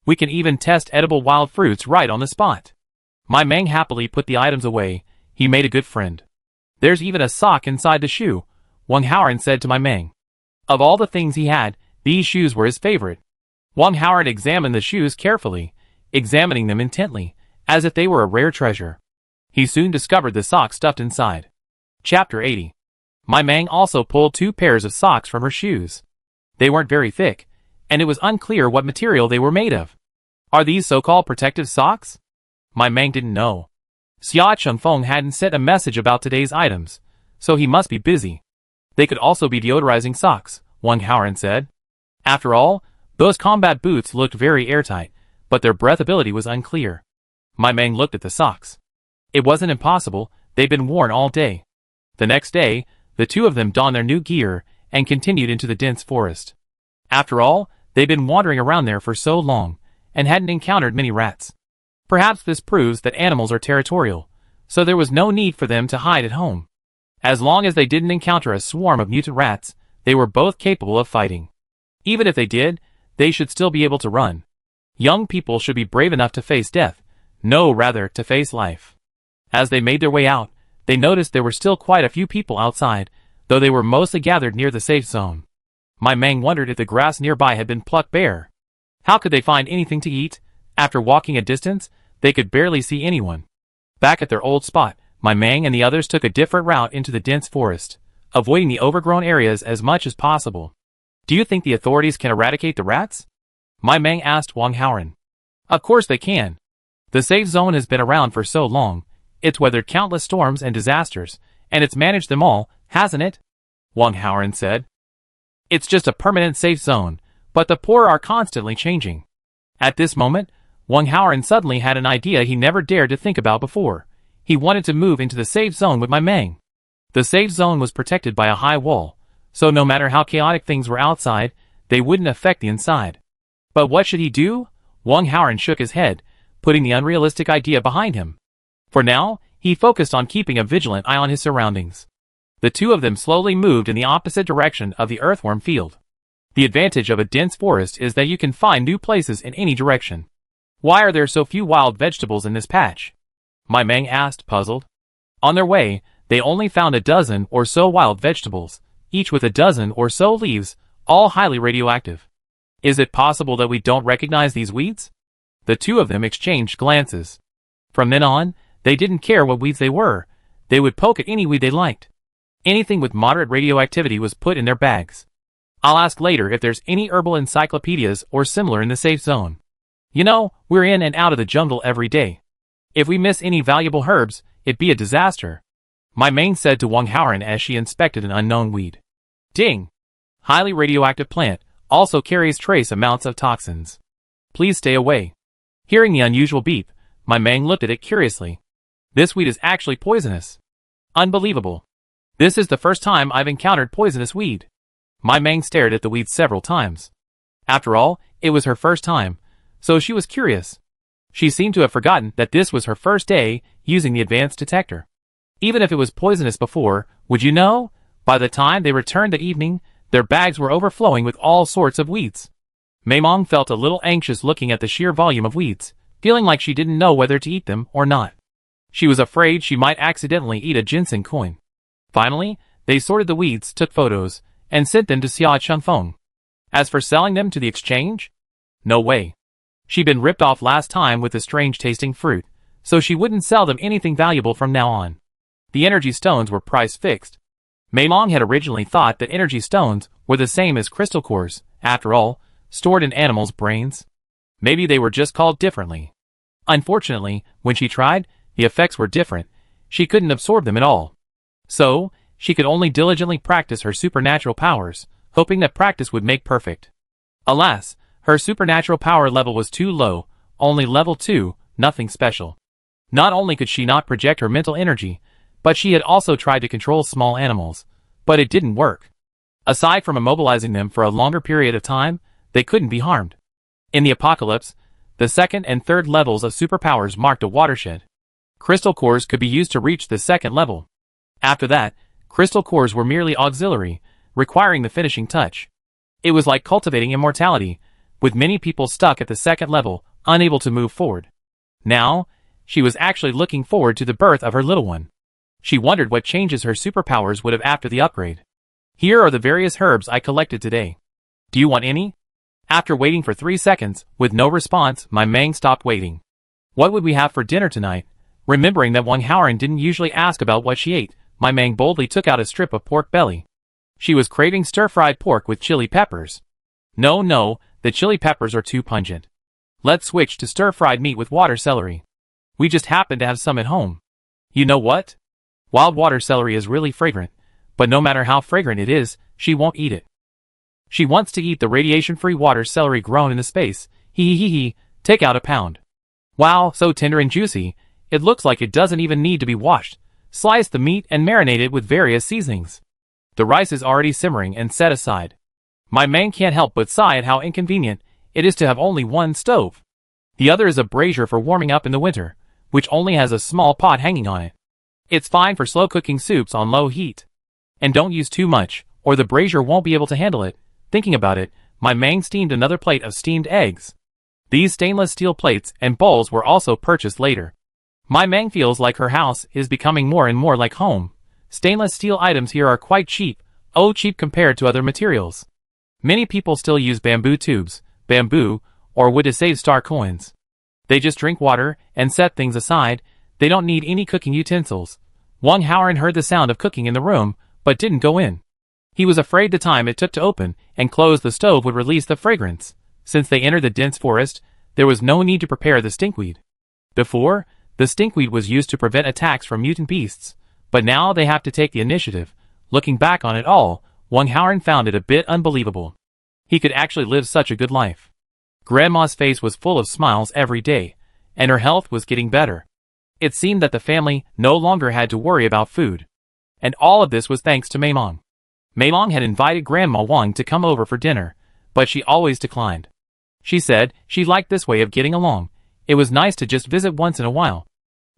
Speaker 1: We can even test edible wild fruits right on the spot. My Mang happily put the items away. He made a good friend. There's even a sock inside the shoe, Wang Haoran said to my Mang. Of all the things he had, these shoes were his favorite. Wang Haoran examined the shoes carefully, examining them intently, as if they were a rare treasure. He soon discovered the sock stuffed inside. Chapter 80. My Mang also pulled 2 pairs of socks from her shoes. They weren't very thick, and it was unclear what material they were made of. Are these so-called protective socks? My Mang didn't know. Xia Chengfeng hadn't sent a message about today's items, so he must be busy. They could also be deodorizing socks, Wang Haoran said. After all, those combat boots looked very airtight, but their breathability was unclear. My Mang looked at the socks. It wasn't impossible, they'd been worn all day. The next day, the 2 of them donned their new gear and continued into the dense forest. After all, they'd been wandering around there for so long, and hadn't encountered many rats. Perhaps this proves that animals are territorial, so there was no need for them to hide at home. As long as they didn't encounter a swarm of mutant rats, they were both capable of fighting. Even if they did, they should still be able to run. Young people should be brave enough to face death, No, rather, to face life. As they made their way out, they noticed there were still quite a few people outside, though they were mostly gathered near the safe zone. My Mang wondered if the grass nearby had been plucked bare. How could they find anything to eat? After walking a distance, they could barely see anyone. Back at their old spot, my Mang and the others took a different route into the dense forest, avoiding the overgrown areas as much as possible. Do you think the authorities can eradicate the rats? My Mang asked Wang Haoran. Of course they can. The safe zone has been around for so long, it's weathered countless storms and disasters, and it's managed them all, hasn't it? Wang Haoran said. It's just a permanent safe zone, but the poor are constantly changing. At this moment, Wang Haoran suddenly had an idea he never dared to think about before. He wanted to move into the safe zone with my Mang. The safe zone was protected by a high wall, so no matter how chaotic things were outside, they wouldn't affect the inside. But what should he do? Wang Haoran shook his head, putting the unrealistic idea behind him. For now, he focused on keeping a vigilant eye on his surroundings. The two of them slowly moved in the opposite direction of the earthworm field. The advantage of a dense forest is that you can find new places in any direction. Why are there so few wild vegetables in this patch? My Mang asked, puzzled. On their way, they only found a dozen or so wild vegetables, each with a dozen or so leaves, all highly radioactive. Is it possible that we don't recognize these weeds? The two of them exchanged glances. From then on, they didn't care what weeds they were. They would poke at any weed they liked. Anything with moderate radioactivity was put in their bags. I'll ask later if there's any herbal encyclopedias or similar in the safe zone. You know, we're in and out of the jungle every day. If we miss any valuable herbs, it'd be a disaster. My Mang said to Wang Haoran as she inspected an unknown weed. Ding! Highly radioactive plant, also carries trace amounts of toxins. Please stay away. Hearing the unusual beep, my Mang looked at it curiously. This weed is actually poisonous. Unbelievable. This is the first time I've encountered poisonous weed. My Mang stared at the weed several times. After all, it was her first time, so she was curious. She seemed to have forgotten that this was her first day using the advanced detector. Even if it was poisonous before, would you know? By the time they returned that evening, their bags were overflowing with all sorts of weeds. Maimong felt a little anxious looking at the sheer volume of weeds, feeling like she didn't know whether to eat them or not. She was afraid she might accidentally eat a ginseng coin. Finally, they sorted the weeds, took photos, and sent them to Xia Chengfeng. As for selling them to the exchange? No way. She'd been ripped off last time with the strange-tasting fruit, so she wouldn't sell them anything valuable from now on. The energy stones were price-fixed. Maimong had originally thought that energy stones were the same as crystal cores, after all, stored in animals' brains. Maybe they were just called differently. Unfortunately, when she tried, the effects were different. She couldn't absorb them at all. So, she could only diligently practice her supernatural powers, hoping that practice would make perfect. Alas, her supernatural power level was too low, only level 2, nothing special. Not only could she not project her mental energy, but she had also tried to control small animals, but it didn't work. Aside from immobilizing them for a longer period of time, they couldn't be harmed. In the apocalypse, the second and third levels of superpowers marked a watershed. Crystal cores could be used to reach the second level. After that, crystal cores were merely auxiliary, requiring the finishing touch. It was like cultivating immortality, with many people stuck at the second level, unable to move forward. Now, she was actually looking forward to the birth of her little one. She wondered what changes her superpowers would have after the upgrade. Here are the various herbs I collected today. Do you want any? After waiting for 3 seconds, with no response, my Mang stopped waiting. What would we have for dinner tonight? Remembering that Wang Haoran didn't usually ask about what she ate, my Mang boldly took out a strip of pork belly. She was craving stir-fried pork with chili peppers. No, the chili peppers are too pungent. Let's switch to stir-fried meat with water celery. We just happen to have some at home. You know what? Wild water celery is really fragrant, but no matter how fragrant it is, she won't eat it. She wants to eat the radiation-free water celery grown in the space. Take out a pound. Wow, so tender and juicy, it looks like it doesn't even need to be washed. Slice the meat and marinate it with various seasonings. The rice is already simmering and set aside. My Mang can't help but sigh at how inconvenient it is to have only one stove. The other is a brazier for warming up in the winter, which only has a small pot hanging on it. It's fine for slow cooking soups on low heat. And don't use too much, or the brazier won't be able to handle it. Thinking about it, my Mang steamed another plate of steamed eggs. These stainless steel plates and bowls were also purchased later. My Mang feels like her house is becoming more and more like home. Stainless steel items here are quite cheap, cheap compared to other materials. Many people still use bamboo tubes, bamboo, or wood to save star coins. They just drink water and set things aside. They don't need any cooking utensils. Wang Haoran heard the sound of cooking in the room, but didn't go in. He was afraid the time it took to open and close the stove would release the fragrance. Since they entered the dense forest, there was no need to prepare the stinkweed. Before, the stinkweed was used to prevent attacks from mutant beasts, but now they have to take the initiative. Looking back on it all, Wang Haoran found it a bit unbelievable. He could actually live such a good life. Grandma's face was full of smiles every day, and her health was getting better. It seemed that the family no longer had to worry about food. And all of this was thanks to Maimong. Maimong had invited Grandma Wong to come over for dinner, but she always declined. She said she liked this way of getting along. It was nice to just visit once in a while.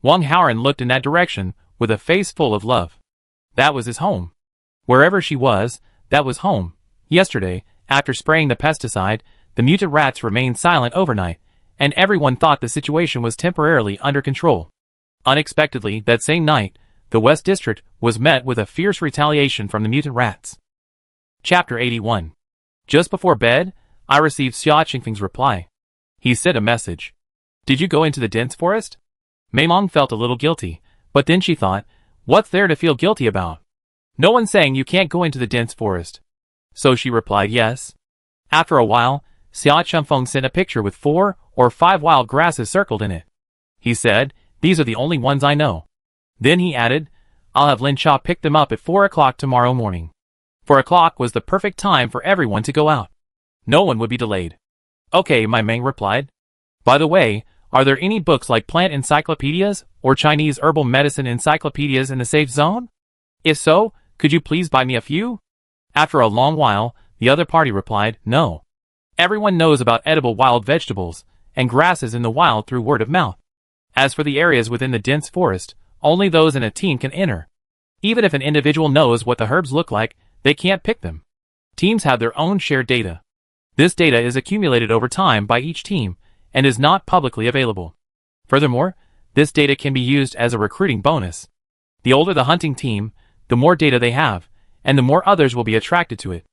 Speaker 1: Wang Haoran looked in that direction with a face full of love. That was his home. Wherever she was, that was home. Yesterday, after spraying the pesticide, the mutant rats remained silent overnight, and everyone thought the situation was temporarily under control. Unexpectedly, that same night, the West District was met with a fierce retaliation from the mutant rats. Chapter 81. Just before bed, I received Xia Qingfeng's reply. He sent a message. Did you go into the dense forest? Maimong felt a little guilty, but then she thought, what's there to feel guilty about? No one's saying you can't go into the dense forest. So she replied yes. After a while, Xia Qingfeng sent a picture with 4 or 5 wild grasses circled in it. He said, these are the only ones I know. Then he added, I'll have Lin Cha pick them up at 4 o'clock tomorrow morning. 4 o'clock was the perfect time for everyone to go out. No one would be delayed. Okay, my Mang replied. By the way, are there any books like plant encyclopedias or Chinese herbal medicine encyclopedias in the safe zone? If so, could you please buy me a few? After a long while, the other party replied, no. Everyone knows about edible wild vegetables and grasses in the wild through word of mouth. As for the areas within the dense forest, only those in a team can enter. Even if an individual knows what the herbs look like, they can't pick them. Teams have their own shared data. This data is accumulated over time by each team and is not publicly available. Furthermore, this data can be used as a recruiting bonus. The older the hunting team, the more data they have, and the more others will be attracted to it.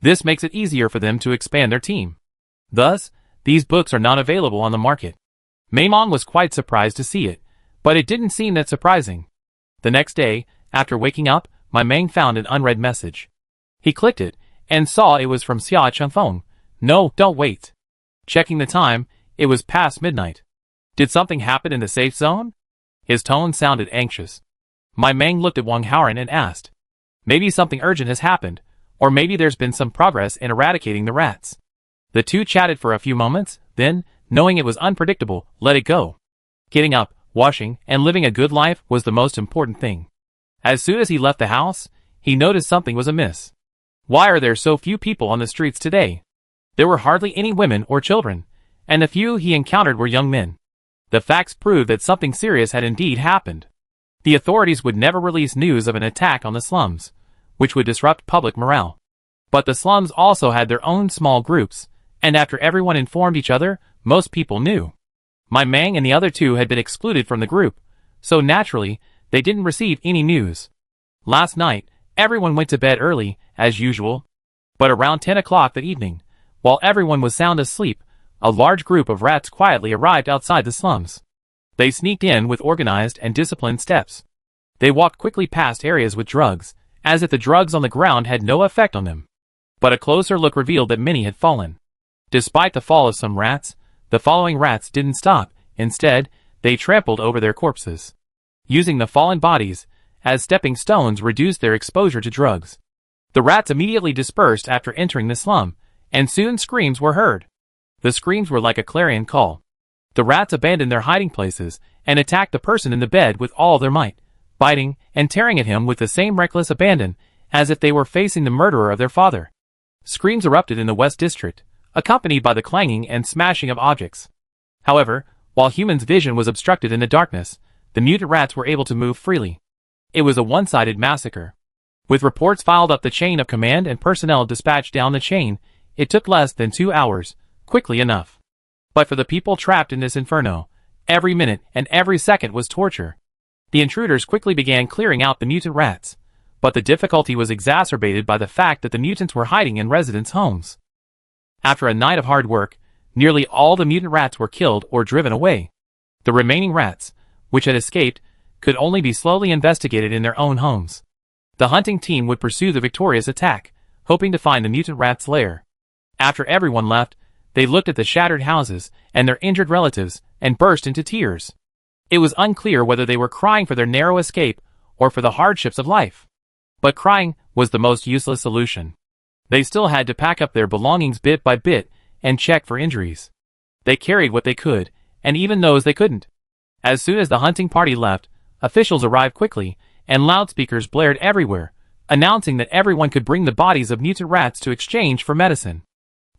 Speaker 1: This makes it easier for them to expand their team. Thus, these books are not available on the market. Maimong was quite surprised to see it, but it didn't seem that surprising. The next day, after waking up, my Mang found an unread message. He clicked it, and saw it was from Xia Qingfeng. No, don't wait. Checking the time, it was past midnight. Did something happen in the safe zone? His tone sounded anxious. My Mang looked at Wang Haoran and asked. Maybe something urgent has happened, or maybe there's been some progress in eradicating the rats. The two chatted for a few moments, then, knowing it was unpredictable, let it go. Getting up, washing, and living a good life was the most important thing. As soon as he left the house, he noticed something was amiss. Why are there so few people on the streets today? There were hardly any women or children, and the few he encountered were young men. The facts proved that something serious had indeed happened. The authorities would never release news of an attack on the slums, which would disrupt public morale. But the slums also had their own small groups, and after everyone informed each other, most people knew. My Mang and the other two had been excluded from the group, so naturally, they didn't receive any news. Last night, everyone went to bed early, as usual. But around 10 o'clock that evening, while everyone was sound asleep, a large group of rats quietly arrived outside the slums. They sneaked in with organized and disciplined steps. They walked quickly past areas with drugs, as if the drugs on the ground had no effect on them. But a closer look revealed that many had fallen. Despite the fall of some rats, the following rats didn't stop. Instead, they trampled over their corpses. Using the fallen bodies as stepping stones reduced their exposure to drugs. The rats immediately dispersed after entering the slum, and soon screams were heard. The screams were like a clarion call. The rats abandoned their hiding places and attacked the person in the bed with all their might, biting and tearing at him with the same reckless abandon as if they were facing the murderer of their father. Screams erupted in the West District, accompanied by the clanging and smashing of objects. However, while humans' vision was obstructed in the darkness, the mutant rats were able to move freely. It was a one-sided massacre. With reports filed up the chain of command and personnel dispatched down the chain, it took less than 2 hours, quickly enough. But for the people trapped in this inferno, every minute and every second was torture. The intruders quickly began clearing out the mutant rats, but the difficulty was exacerbated by the fact that the mutants were hiding in residents' homes. After a night of hard work, nearly all the mutant rats were killed or driven away. The remaining rats, which had escaped, could only be slowly investigated in their own homes. The hunting team would pursue the victorious attack, hoping to find the mutant rat's lair. After everyone left, they looked at the shattered houses and their injured relatives and burst into tears. It was unclear whether they were crying for their narrow escape or for the hardships of life. But crying was the most useless solution. They still had to pack up their belongings bit by bit and check for injuries. They carried what they could, and even those they couldn't. As soon as the hunting party left, officials arrived quickly, and loudspeakers blared everywhere, announcing that everyone could bring the bodies of mutant rats to exchange for medicine.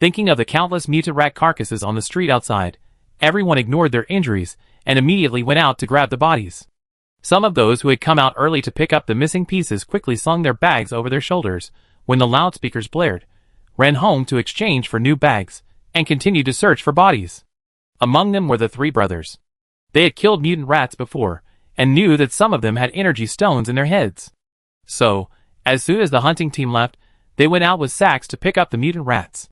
Speaker 1: Thinking of the countless mutant rat carcasses on the street outside, everyone ignored their injuries and immediately went out to grab the bodies. Some of those who had come out early to pick up the missing pieces quickly slung their bags over their shoulders when the loudspeakers blared, ran home to exchange for new bags, and continued to search for bodies. Among them were the three brothers. They had killed mutant rats before, and knew that some of them had energy stones in their heads. So, as soon as the hunting team left, they went out with sacks to pick up the mutant rats.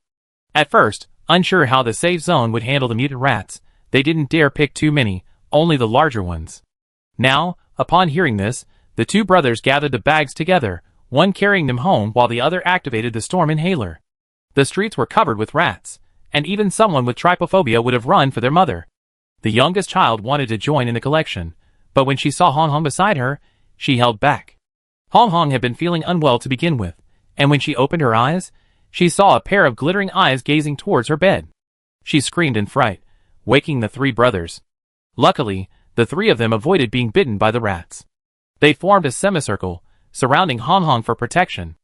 Speaker 1: At first, unsure how the safe zone would handle the mutant rats, they didn't dare pick too many, only the larger ones. Now, upon hearing this, the two brothers gathered the bags together, one carrying them home while the other activated the storm inhaler. The streets were covered with rats, and even someone with trypophobia would have run for their mother. The youngest child wanted to join in the collection, but when she saw Hong Hong beside her, she held back. Hong Hong had been feeling unwell to begin with, and when she opened her eyes, she saw a pair of glittering eyes gazing towards her bed. She screamed in fright, waking the three brothers. Luckily, the three of them avoided being bitten by the rats. They formed a semicircle, surrounding Hong Hong for protection.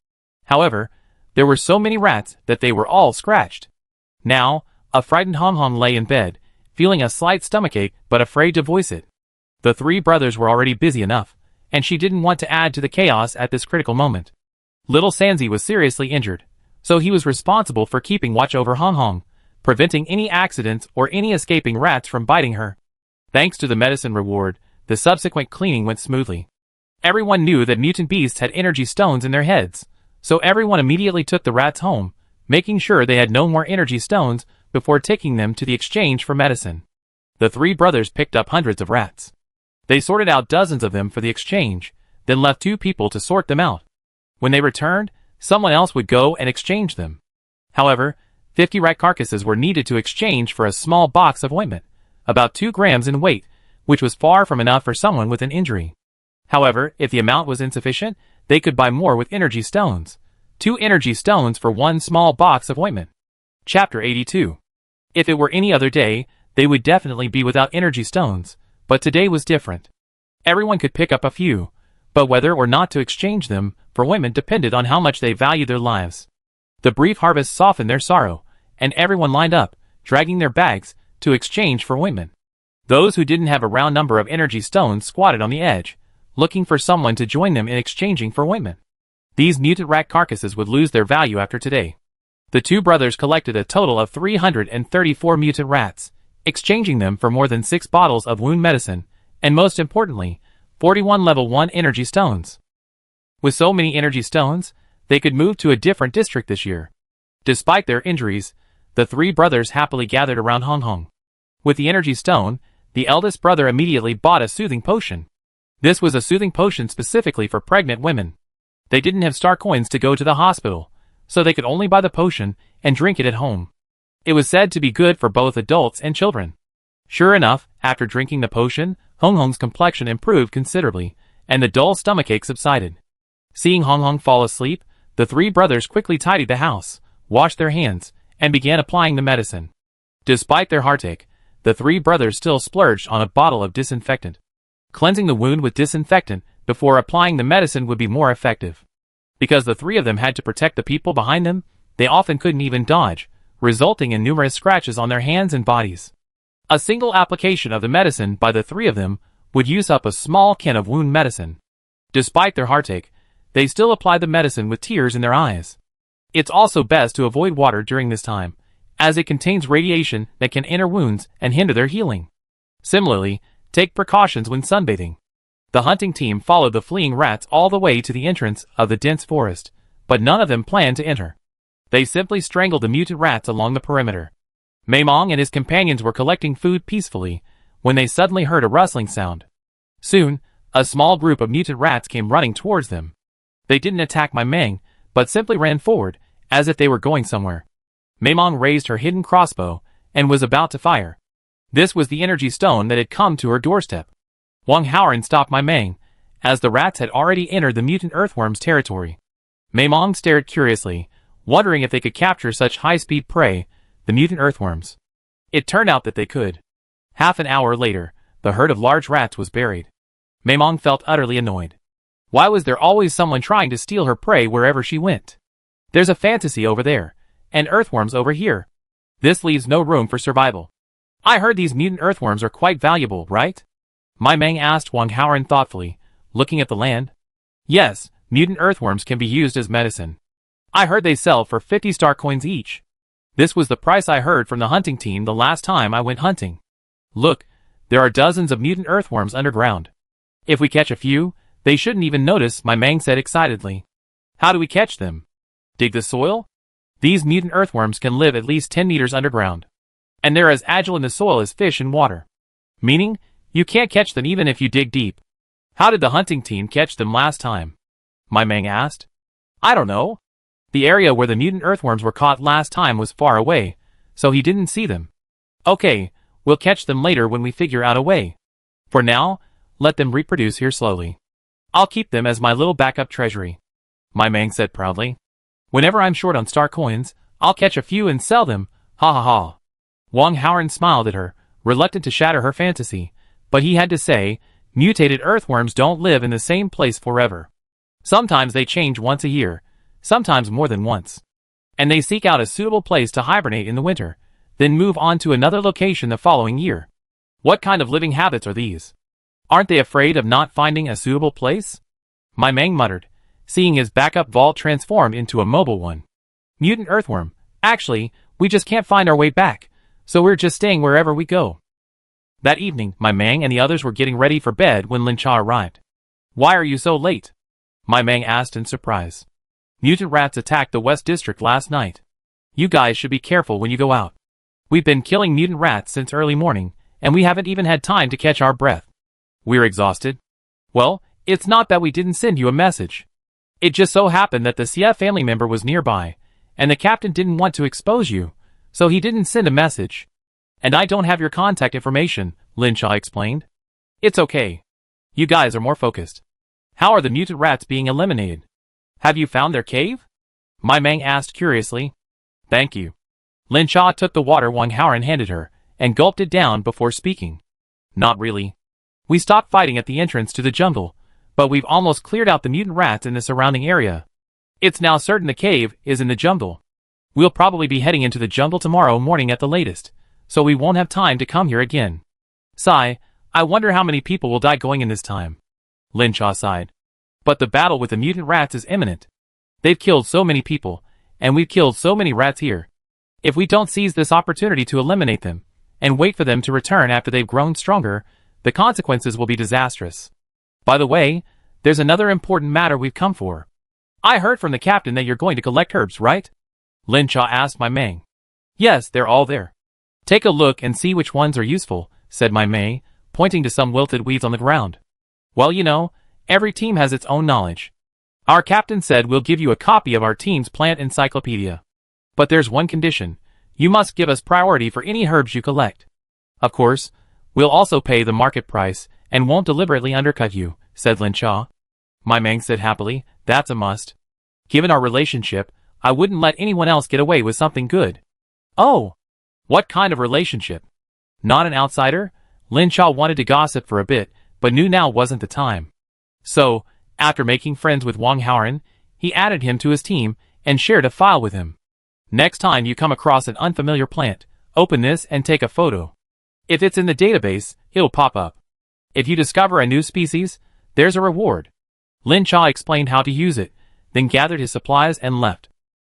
Speaker 1: However, there were so many rats that they were all scratched. Now, a frightened Hong Hong lay in bed, feeling a slight stomachache but afraid to voice it. The three brothers were already busy enough, and she didn't want to add to the chaos at this critical moment. Little Sanzi was seriously injured, so he was responsible for keeping watch over Hong Hong, preventing any accidents or any escaping rats from biting her. Thanks to the medicine reward, the subsequent cleaning went smoothly. Everyone knew that mutant beasts had energy stones in their heads, so everyone immediately took the rats home, making sure they had no more energy stones before taking them to the exchange for medicine. The three brothers picked up hundreds of rats. They sorted out dozens of them for the exchange, then left 2 people to sort them out. When they returned, someone else would go and exchange them. However, 50 rat carcasses were needed to exchange for a small box of ointment, about 2 grams in weight, which was far from enough for someone with an injury. However, if the amount was insufficient, they could buy more with energy stones. 2 energy stones for 1 small box of ointment. Chapter 82. If it were any other day, they would definitely be without energy stones, but today was different. Everyone could pick up a few, but whether or not to exchange them for ointment depended on how much they valued their lives. The brief harvest softened their sorrow, and everyone lined up, dragging their bags, to exchange for ointment. Those who didn't have a round number of energy stones squatted on the edge, looking for someone to join them in exchanging for ointment. These mutant rat carcasses would lose their value after today. The 2 brothers collected a total of 334 mutant rats, exchanging them for more than 6 bottles of wound medicine, and most importantly, 41 level 1 energy stones. With so many energy stones, they could move to a different district this year. Despite their injuries, the 3 brothers happily gathered around Hong Hong. With the energy stone, the eldest brother immediately bought a soothing potion. This was a soothing potion specifically for pregnant women. They didn't have star coins to go to the hospital, so they could only buy the potion and drink it at home. It was said to be good for both adults and children. Sure enough, after drinking the potion, Hong Hong's complexion improved considerably, and the dull stomachache subsided. Seeing Hong Hong fall asleep, the 3 brothers quickly tidied the house, washed their hands, and began applying the medicine. Despite their heartache, the 3 brothers still splurged on a bottle of disinfectant. Cleansing the wound with disinfectant before applying the medicine would be more effective. Because the 3 of them had to protect the people behind them, they often couldn't even dodge, resulting in numerous scratches on their hands and bodies. A single application of the medicine by the 3 of them would use up a small can of wound medicine. Despite their heartache, they still applied the medicine with tears in their eyes. It's also best to avoid water during this time, as it contains radiation that can enter wounds and hinder their healing. Similarly, take precautions when sunbathing. The hunting team followed the fleeing rats all the way to the entrance of the dense forest, but none of them planned to enter. They simply strangled the mutant rats along the perimeter. Maimong and his companions were collecting food peacefully when they suddenly heard a rustling sound. Soon, a small group of mutant rats came running towards them. They didn't attack Maimong, but simply ran forward, as if they were going somewhere. Maimong raised her hidden crossbow and was about to fire. This was the energy stone that had come to her doorstep. Wang Haoran stopped Maimong, as the rats had already entered the mutant earthworm's territory. Maimong stared curiously, wondering if they could capture such high-speed prey, the mutant earthworms. It turned out that they could. Half an hour later, the herd of large rats was buried. Maimong felt utterly annoyed. Why was there always someone trying to steal her prey wherever she went? There's a fantasy over there, and earthworms over here. This leaves no room for survival. I heard these mutant earthworms are quite valuable, right? Maimong asked Wang Haoran thoughtfully, looking at the land. Yes, mutant earthworms can be used as medicine. I heard they sell for 50 star coins each. This was the price I heard from the hunting team the last time I went hunting. Look, there are dozens of mutant earthworms underground. If we catch a few, they shouldn't even notice, Maimong said excitedly. How do we catch them? Dig the soil? These mutant earthworms can live at least 10 meters underground. And they're as agile in the soil as fish in water. Meaning, you can't catch them even if you dig deep. How did the hunting team catch them last time? Maimong asked. I don't know. The area where the mutant earthworms were caught last time was far away, so he didn't see them. Okay, we'll catch them later when we figure out a way. For now, let them reproduce here slowly. I'll keep them as my little backup treasury. Maimong said proudly. Whenever I'm short on star coins, I'll catch a few and sell them, ha ha ha. Wang Haoran smiled at her, reluctant to shatter her fantasy, but he had to say, mutated earthworms don't live in the same place forever. Sometimes they change once a year, sometimes more than once. And they seek out a suitable place to hibernate in the winter, then move on to another location the following year. What kind of living habits are these? Aren't they afraid of not finding a suitable place? Maimong muttered, seeing his backup vault transform into a mobile one. Mutant earthworm, actually, we just can't find our way back, so we're just staying wherever we go. That evening, Maimong and the others were getting ready for bed when Lin Cha arrived. Why are you so late? Maimong asked in surprise. Mutant rats attacked the West District last night. You guys should be careful when you go out. We've been killing mutant rats since early morning, and we haven't even had time to catch our breath. We're exhausted. Well, it's not that we didn't send you a message. It just so happened that the Sia family member was nearby, and the captain didn't want to expose you, so he didn't send a message. And I don't have your contact information, Lin Cha explained. It's okay. You guys are more focused. How are the mutant rats being eliminated? Have you found their cave? Maimong asked curiously. Thank you. Lin Cha took the water Wang Haoran handed her, and gulped it down before speaking. Not really. We stopped fighting at the entrance to the jungle, but we've almost cleared out the mutant rats in the surrounding area. It's now certain the cave is in the jungle. We'll probably be heading into the jungle tomorrow morning at the latest, so we won't have time to come here again. Sigh, I wonder how many people will die going in this time. Lin Cha sighed. But the battle with the mutant rats is imminent. They've killed so many people, and we've killed so many rats here. If we don't seize this opportunity to eliminate them, and wait for them to return after they've grown stronger, the consequences will be disastrous. By the way, there's another important matter we've come for. I heard from the captain that you're going to collect herbs, right? Lin Cha asked Maimong. Yes, they're all there. Take a look and see which ones are useful, said Maimong, pointing to some wilted weeds on the ground. Well, you know, every team has its own knowledge. Our captain said we'll give you a copy of our team's plant encyclopedia. But there's one condition. You must give us priority for any herbs you collect. Of course, we'll also pay the market price and won't deliberately undercut you, said Lin Cha. Maimong said happily, that's a must. Given our relationship, I wouldn't let anyone else get away with something good. Oh! What kind of relationship? Not an outsider? Lin Cha wanted to gossip for a bit, but knew now wasn't the time. So, after making friends with Wang Haoran, he added him to his team and shared a file with him. Next time you come across an unfamiliar plant, open this and take a photo. If it's in the database, it'll pop up. If you discover a new species, there's a reward. Lin Cha explained how to use it, then gathered his supplies and left.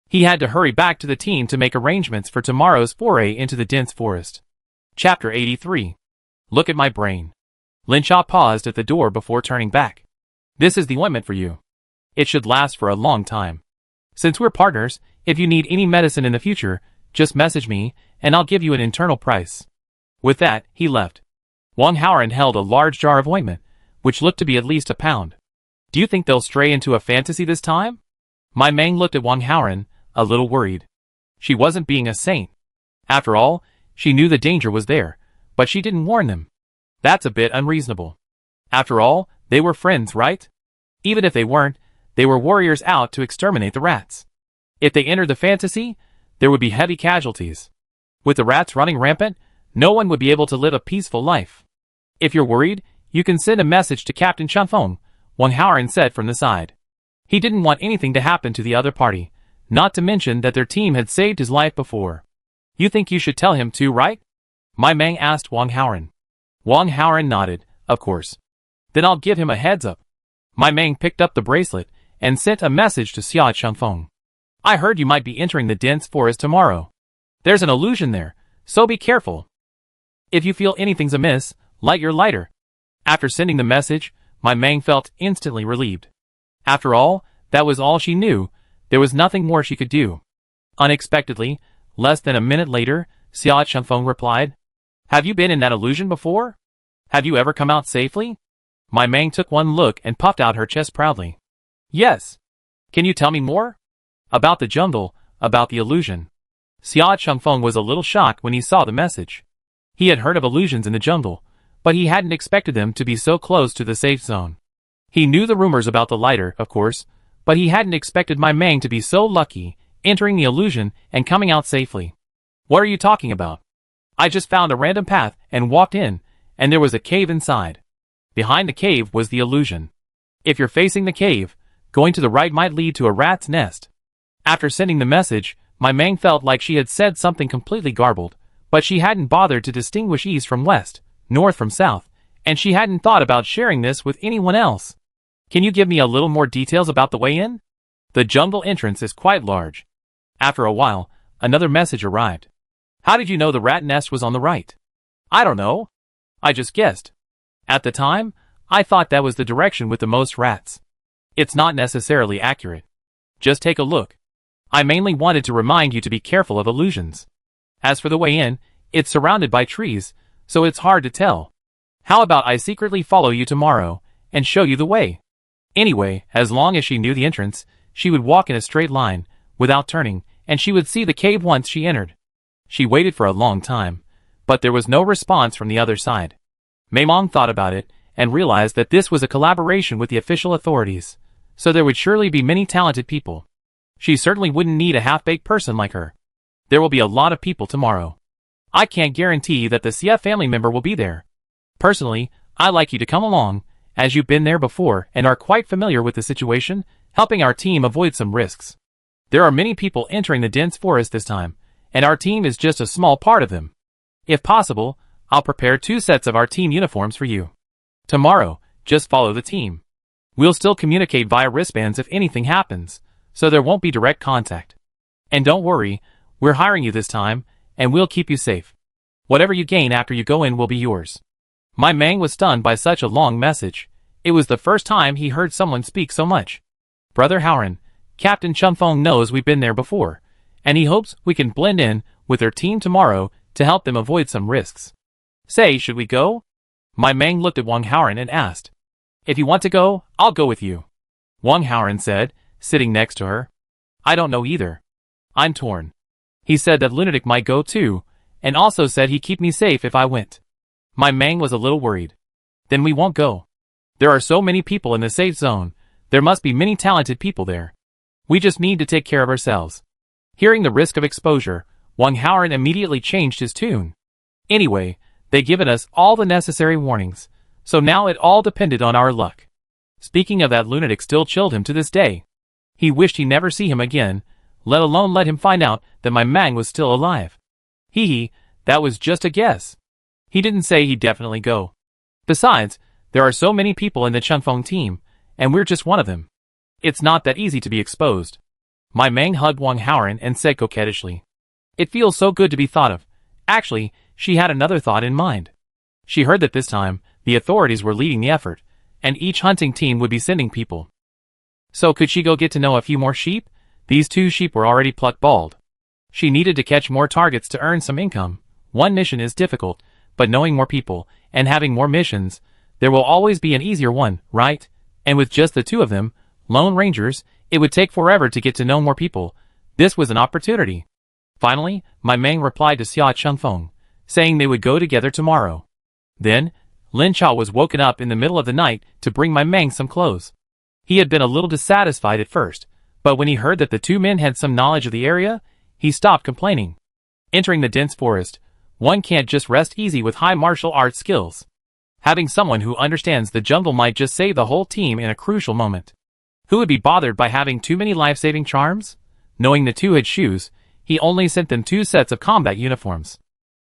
Speaker 1: He had to hurry back to the team to make arrangements for tomorrow's foray into the dense forest. Chapter 83. Look at my brain. Linshaw paused at the door before turning back. This is the ointment for you. It should last for a long time. Since we're partners, if you need any medicine in the future, just message me, and I'll give you an internal price. With that, he left. Wang Haoran held a large jar of ointment, which looked to be at least a pound. Do you think they'll stray into a fantasy this time? My Meng looked at Wang Haoran, a little worried. She wasn't being a saint. After all, she knew the danger was there, but she didn't warn them. That's a bit unreasonable. After all, they were friends, right? Even if they weren't, they were warriors out to exterminate the rats. If they entered the fantasy, there would be heavy casualties. With the rats running rampant, no one would be able to live a peaceful life. If you're worried, you can send a message to Captain Chanfeng, Wang Haoran said from the side. He didn't want anything to happen to the other party, not to mention that their team had saved his life before. You think you should tell him too, right? My Meng asked Wang Haoran. Wang Haoran nodded, of course. Then I'll give him a heads up. My Meng picked up the bracelet and sent a message to Sia Chanfeng. I heard you might be entering the dense forest tomorrow. There's an illusion there, so be careful. If you feel anything's amiss, light your lighter. After sending the message, my Meng felt instantly relieved. After all, that was all she knew. There was nothing more she could do. Unexpectedly, less than a minute later, Sia Chanfeng replied, Have you been in that illusion before? Have you ever come out safely? My Meng took one look and puffed out her chest proudly. Yes. Can you tell me more? About the jungle, about the illusion. Sia Chanfeng was a little shocked when he saw the message. He had heard of illusions in the jungle, but he hadn't expected them to be so close to the safe zone. He knew the rumors about the lighter, of course, but he hadn't expected my Meng to be so lucky, entering the illusion and coming out safely. What are you talking about? I just found a random path and walked in, and there was a cave inside. Behind the cave was the illusion. If you're facing the cave, going to the right might lead to a rat's nest. After sending the message, my Meng felt like she had said something completely garbled, but she hadn't bothered to distinguish east from west, north from south, and she hadn't thought about sharing this with anyone else. Can you give me a little more details about the way in? The jungle entrance is quite large. After a while, another message arrived. How did you know the rat nest was on the right? I don't know. I just guessed. At the time, I thought that was the direction with the most rats. It's not necessarily accurate. Just take a look. I mainly wanted to remind you to be careful of illusions. As for the way in, it's surrounded by trees, so it's hard to tell. How about I secretly follow you tomorrow, and show you the way? Anyway, as long as she knew the entrance, she would walk in a straight line, without turning, and she would see the cave once she entered. She waited for a long time, but there was no response from the other side. Maimong thought about it, and realized that this was a collaboration with the official authorities, so there would surely be many talented people. She certainly wouldn't need a half-baked person like her. There will be a lot of people tomorrow. I can't guarantee that the Sia family member will be there. Personally, I'd like you to come along, as you've been there before and are quite familiar with the situation, helping our team avoid some risks. There are many people entering the dense forest this time, and our team is just a small part of them. If possible, I'll prepare 2 sets of our team uniforms for you. Tomorrow, just follow the team. We'll still communicate via wristbands if anything happens, so there won't be direct contact. And don't worry, we're hiring you this time, and we'll keep you safe. Whatever you gain after you go in will be yours. My Meng was stunned by such a long message. It was the first time he heard someone speak so much. Brother Haoran, Captain Chanfeng knows we've been there before, and he hopes we can blend in with their team tomorrow to help them avoid some risks. Say, should we go? My Meng looked at Wang Haoran and asked. If you want to go, I'll go with you. Wang Haoran said, sitting next to her. I don't know either. I'm torn. He said that Lunatic might go too, and also said he'd keep me safe if I went. My Meng was a little worried. Then we won't go. There are so many people in the safe zone, there must be many talented people there. We just need to take care of ourselves. Hearing the risk of exposure, Wang Haoran immediately changed his tune. Anyway, they'd given us all the necessary warnings, so now it all depended on our luck. Speaking of that, Lunatic still chilled him to this day. He wished he never see him again, let alone let him find out that my Meng was still alive. Hee, that was just a guess. He didn't say he'd definitely go. Besides, there are so many people in the Chanfeng team, and we're just one of them. It's not that easy to be exposed. My Mang hugged Wang Haoran and said coquettishly. It feels so good to be thought of. Actually, she had another thought in mind. She heard that this time, the authorities were leading the effort, and each hunting team would be sending people. So could she go get to know a few more sheep? These 2 sheep were already plucked bald. She needed to catch more targets to earn some income. One mission is difficult, but knowing more people, and having more missions, there will always be an easier one, right? And with just the 2 of them, lone rangers, it would take forever to get to know more people. This was an opportunity. Finally, my Mang replied to Xia Chengfeng, saying they would go together tomorrow. Then, Lin Chao was woken up in the middle of the night to bring my Mang some clothes. He had been a little dissatisfied at first, but when he heard that the 2 men had some knowledge of the area, he stopped complaining. Entering the dense forest, one can't just rest easy with high martial arts skills. Having someone who understands the jungle might just save the whole team in a crucial moment. Who would be bothered by having too many life-saving charms? Knowing the 2 had shoes, he only sent them 2 sets of combat uniforms.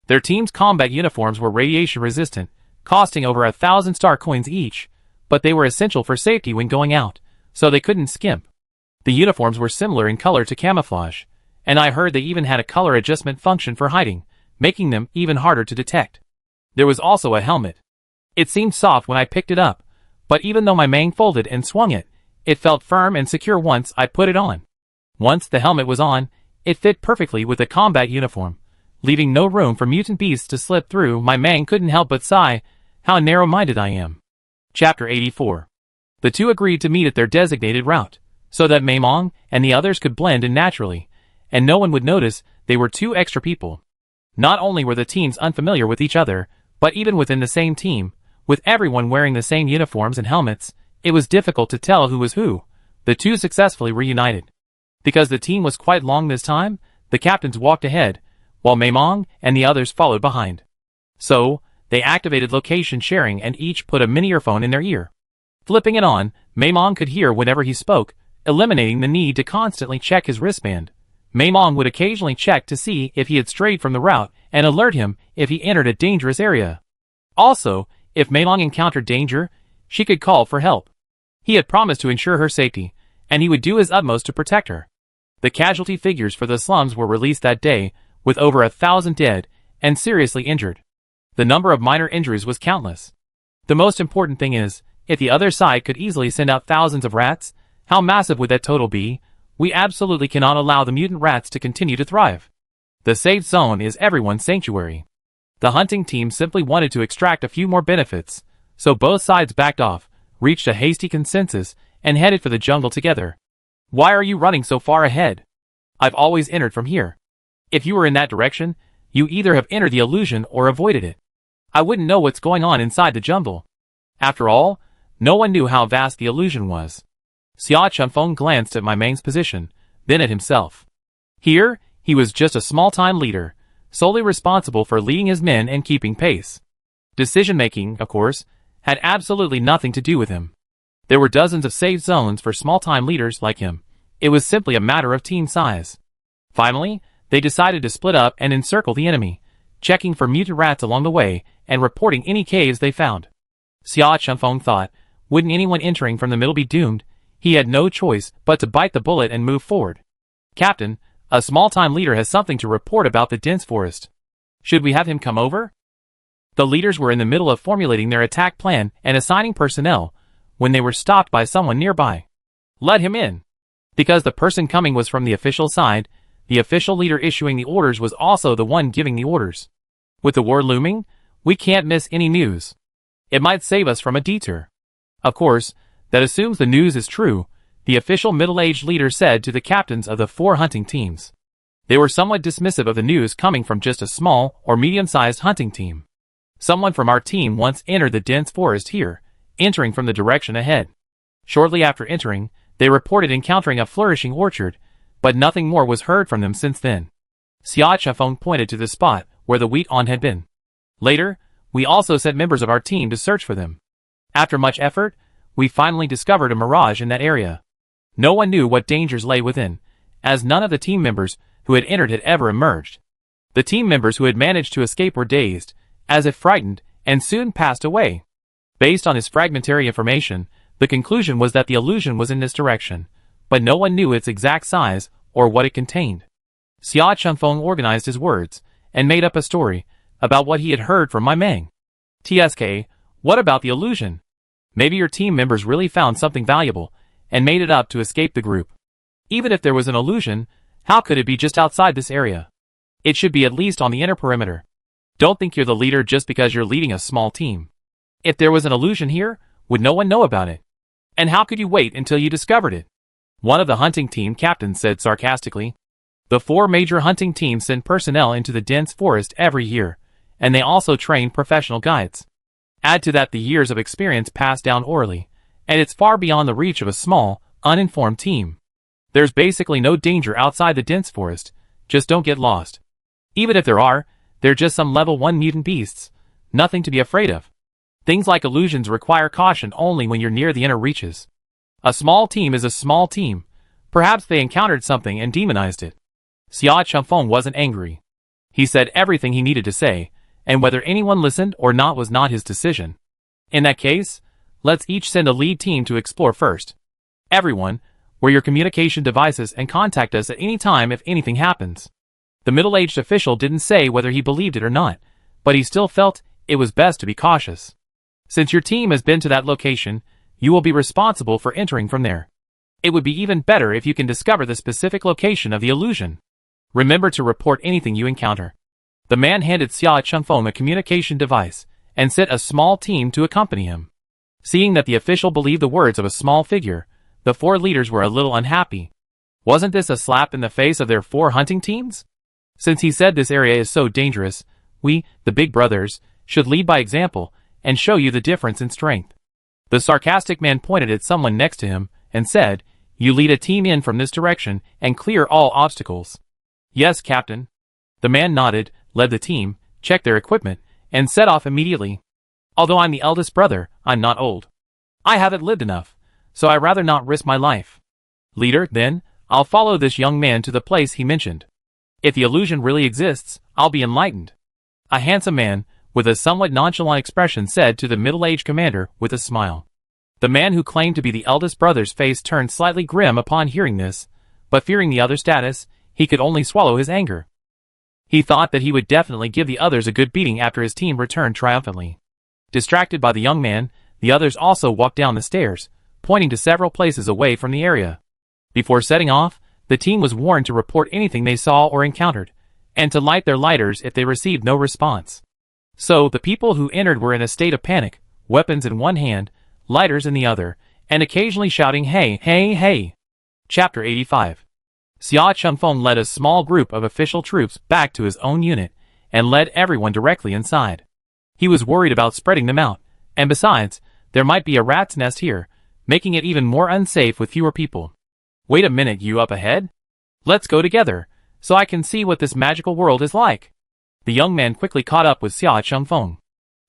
Speaker 1: Their team's combat uniforms were radiation-resistant, costing over 1,000 star coins each, but they were essential for safety when going out, so they couldn't skimp. The uniforms were similar in color to camouflage, and I heard they even had a color adjustment function for hiding, making them even harder to detect. There was also a helmet. It seemed soft when I picked it up, but even though my Mang folded and swung it, it felt firm and secure once I put it on. Once the helmet was on, it fit perfectly with the combat uniform, leaving no room for mutant beasts to slip through. My Mang couldn't help but sigh, how narrow-minded I am. Chapter 84. The 2 agreed to meet at their designated route, so that Mei Mong and the others could blend in naturally, and no one would notice they were 2 extra people. Not only were the teams unfamiliar with each other, but even within the same team, with everyone wearing the same uniforms and helmets, it was difficult to tell who was who. The 2 successfully reunited. Because the team was quite long this time, the captains walked ahead, while Mei Mong and the others followed behind. So, they activated location sharing and each put a mini earphone in their ear. Flipping it on, Mei Mong could hear whenever he spoke, eliminating the need to constantly check his wristband. Mei Mong would occasionally check to see if he had strayed from the route and alert him if he entered a dangerous area. Also, if Mei Mong encountered danger, she could call for help. He had promised to ensure her safety, and he would do his utmost to protect her. The casualty figures for the slums were released that day, with over 1,000 dead and seriously injured. The number of minor injuries was countless. The most important thing is, if the other side could easily send out thousands of rats, how massive would that total be? We absolutely cannot allow the mutant rats to continue to thrive. The safe zone is everyone's sanctuary. The hunting team simply wanted to extract a few more benefits, so both sides backed off, reached a hasty consensus, and headed for the jungle together. Why are you running so far ahead? I've always entered from here. If you were in that direction, you either have entered the illusion or avoided it. I wouldn't know what's going on inside the jungle. After all, no one knew how vast the illusion was. Xia Chengfeng glanced at my Mang's position, then at himself. Here, he was just a small-time leader, solely responsible for leading his men and keeping pace. Decision-making, of course, had absolutely nothing to do with him. There were dozens of safe zones for small-time leaders like him. It was simply a matter of team size. Finally, they decided to split up and encircle the enemy, checking for mutant rats along the way and reporting any caves they found. Xia Chengfeng thought, wouldn't anyone entering from the middle be doomed? He had no choice but to bite the bullet and move forward. Captain, a small-time leader has something to report about the dense forest. Should we have him come over? The leaders were in the middle of formulating their attack plan and assigning personnel, when they were stopped by someone nearby. Let him in. Because the person coming was from the official side, the official leader issuing the orders was also the one giving the orders. With the war looming, we can't miss any news. It might save us from a detour. Of course, that assumes the news is true, the official middle-aged leader said to the captains of the 4 hunting teams. They were somewhat dismissive of the news coming from just a small or medium-sized hunting team. Someone from our team once entered the dense forest here, entering from the direction ahead. Shortly after entering, they reported encountering a flourishing orchard, but nothing more was heard from them since then. Xia Chengfeng pointed to the spot where the wheat on had been. Later, we also sent members of our team to search for them. After much effort, we finally discovered a mirage in that area. No one knew what dangers lay within, as none of the team members who had entered had ever emerged. The team members who had managed to escape were dazed, as if frightened, and soon passed away. Based on his fragmentary information, the conclusion was that the illusion was in this direction, but no one knew its exact size or what it contained. Sia Chunfeng organized his words and made up a story about what he had heard from my Mang. TSK, what about the illusion? Maybe your team members really found something valuable and made it up to escape the group. Even if there was an illusion, how could it be just outside this area? It should be at least on the inner perimeter. Don't think you're the leader just because you're leading a small team. If there was an illusion here, would no one know about it? And how could you wait until you discovered it? One of the hunting team captains said sarcastically. The 4 major hunting teams send personnel into the dense forest every year, and they also train professional guides. Add to that the years of experience passed down orally, and it's far beyond the reach of a small, uninformed team. There's basically no danger outside the dense forest, just don't get lost. Even if there are, they're just some level 1 mutant beasts, nothing to be afraid of. Things like illusions require caution only when you're near the inner reaches. A small team is a small team. Perhaps they encountered something and demonized it. Sia Chunfeng wasn't angry. He said everything he needed to say, and whether anyone listened or not was not his decision. In that case, let's each send a lead team to explore first. Everyone, wear your communication devices and contact us at any time if anything happens. The middle-aged official didn't say whether he believed it or not, but he still felt it was best to be cautious. Since your team has been to that location, you will be responsible for entering from there. It would be even better if you can discover the specific location of the illusion. Remember to report anything you encounter. The man handed Sia Chunfeng a communication device and sent a small team to accompany him. Seeing that the official believed the words of a small figure, the 4 leaders were a little unhappy. Wasn't this a slap in the face of their 4 hunting teams? Since he said this area is so dangerous, we, the big brothers, should lead by example and show you the difference in strength. The sarcastic man pointed at someone next to him and said, "You lead a team in from this direction and clear all obstacles." "Yes, Captain." The man nodded, led the team, checked their equipment, and set off immediately. Although I'm the eldest brother, I'm not old. I haven't lived enough, so I'd rather not risk my life. Leader, then, I'll follow this young man to the place he mentioned. If the illusion really exists, I'll be enlightened. A handsome man, with a somewhat nonchalant expression, said to the middle-aged commander with a smile. The man who claimed to be the eldest brother's face turned slightly grim upon hearing this, but fearing the other's status, he could only swallow his anger. He thought that he would definitely give the others a good beating after his team returned triumphantly. Distracted by the young man, the others also walked down the stairs, pointing to several places away from the area. Before setting off, the team was warned to report anything they saw or encountered, and to light their lighters if they received no response. So, the people who entered were in a state of panic, weapons in one hand, lighters in the other, and occasionally shouting, "Hey, hey, hey!" Chapter 85. Sia Chunfeng led a small group of official troops back to his own unit, and led everyone directly inside. He was worried about spreading them out, and besides, there might be a rat's nest here, making it even more unsafe with fewer people. "Wait a minute, you up ahead? Let's go together, so I can see what this magical world is like." The young man quickly caught up with Sia Chunfeng.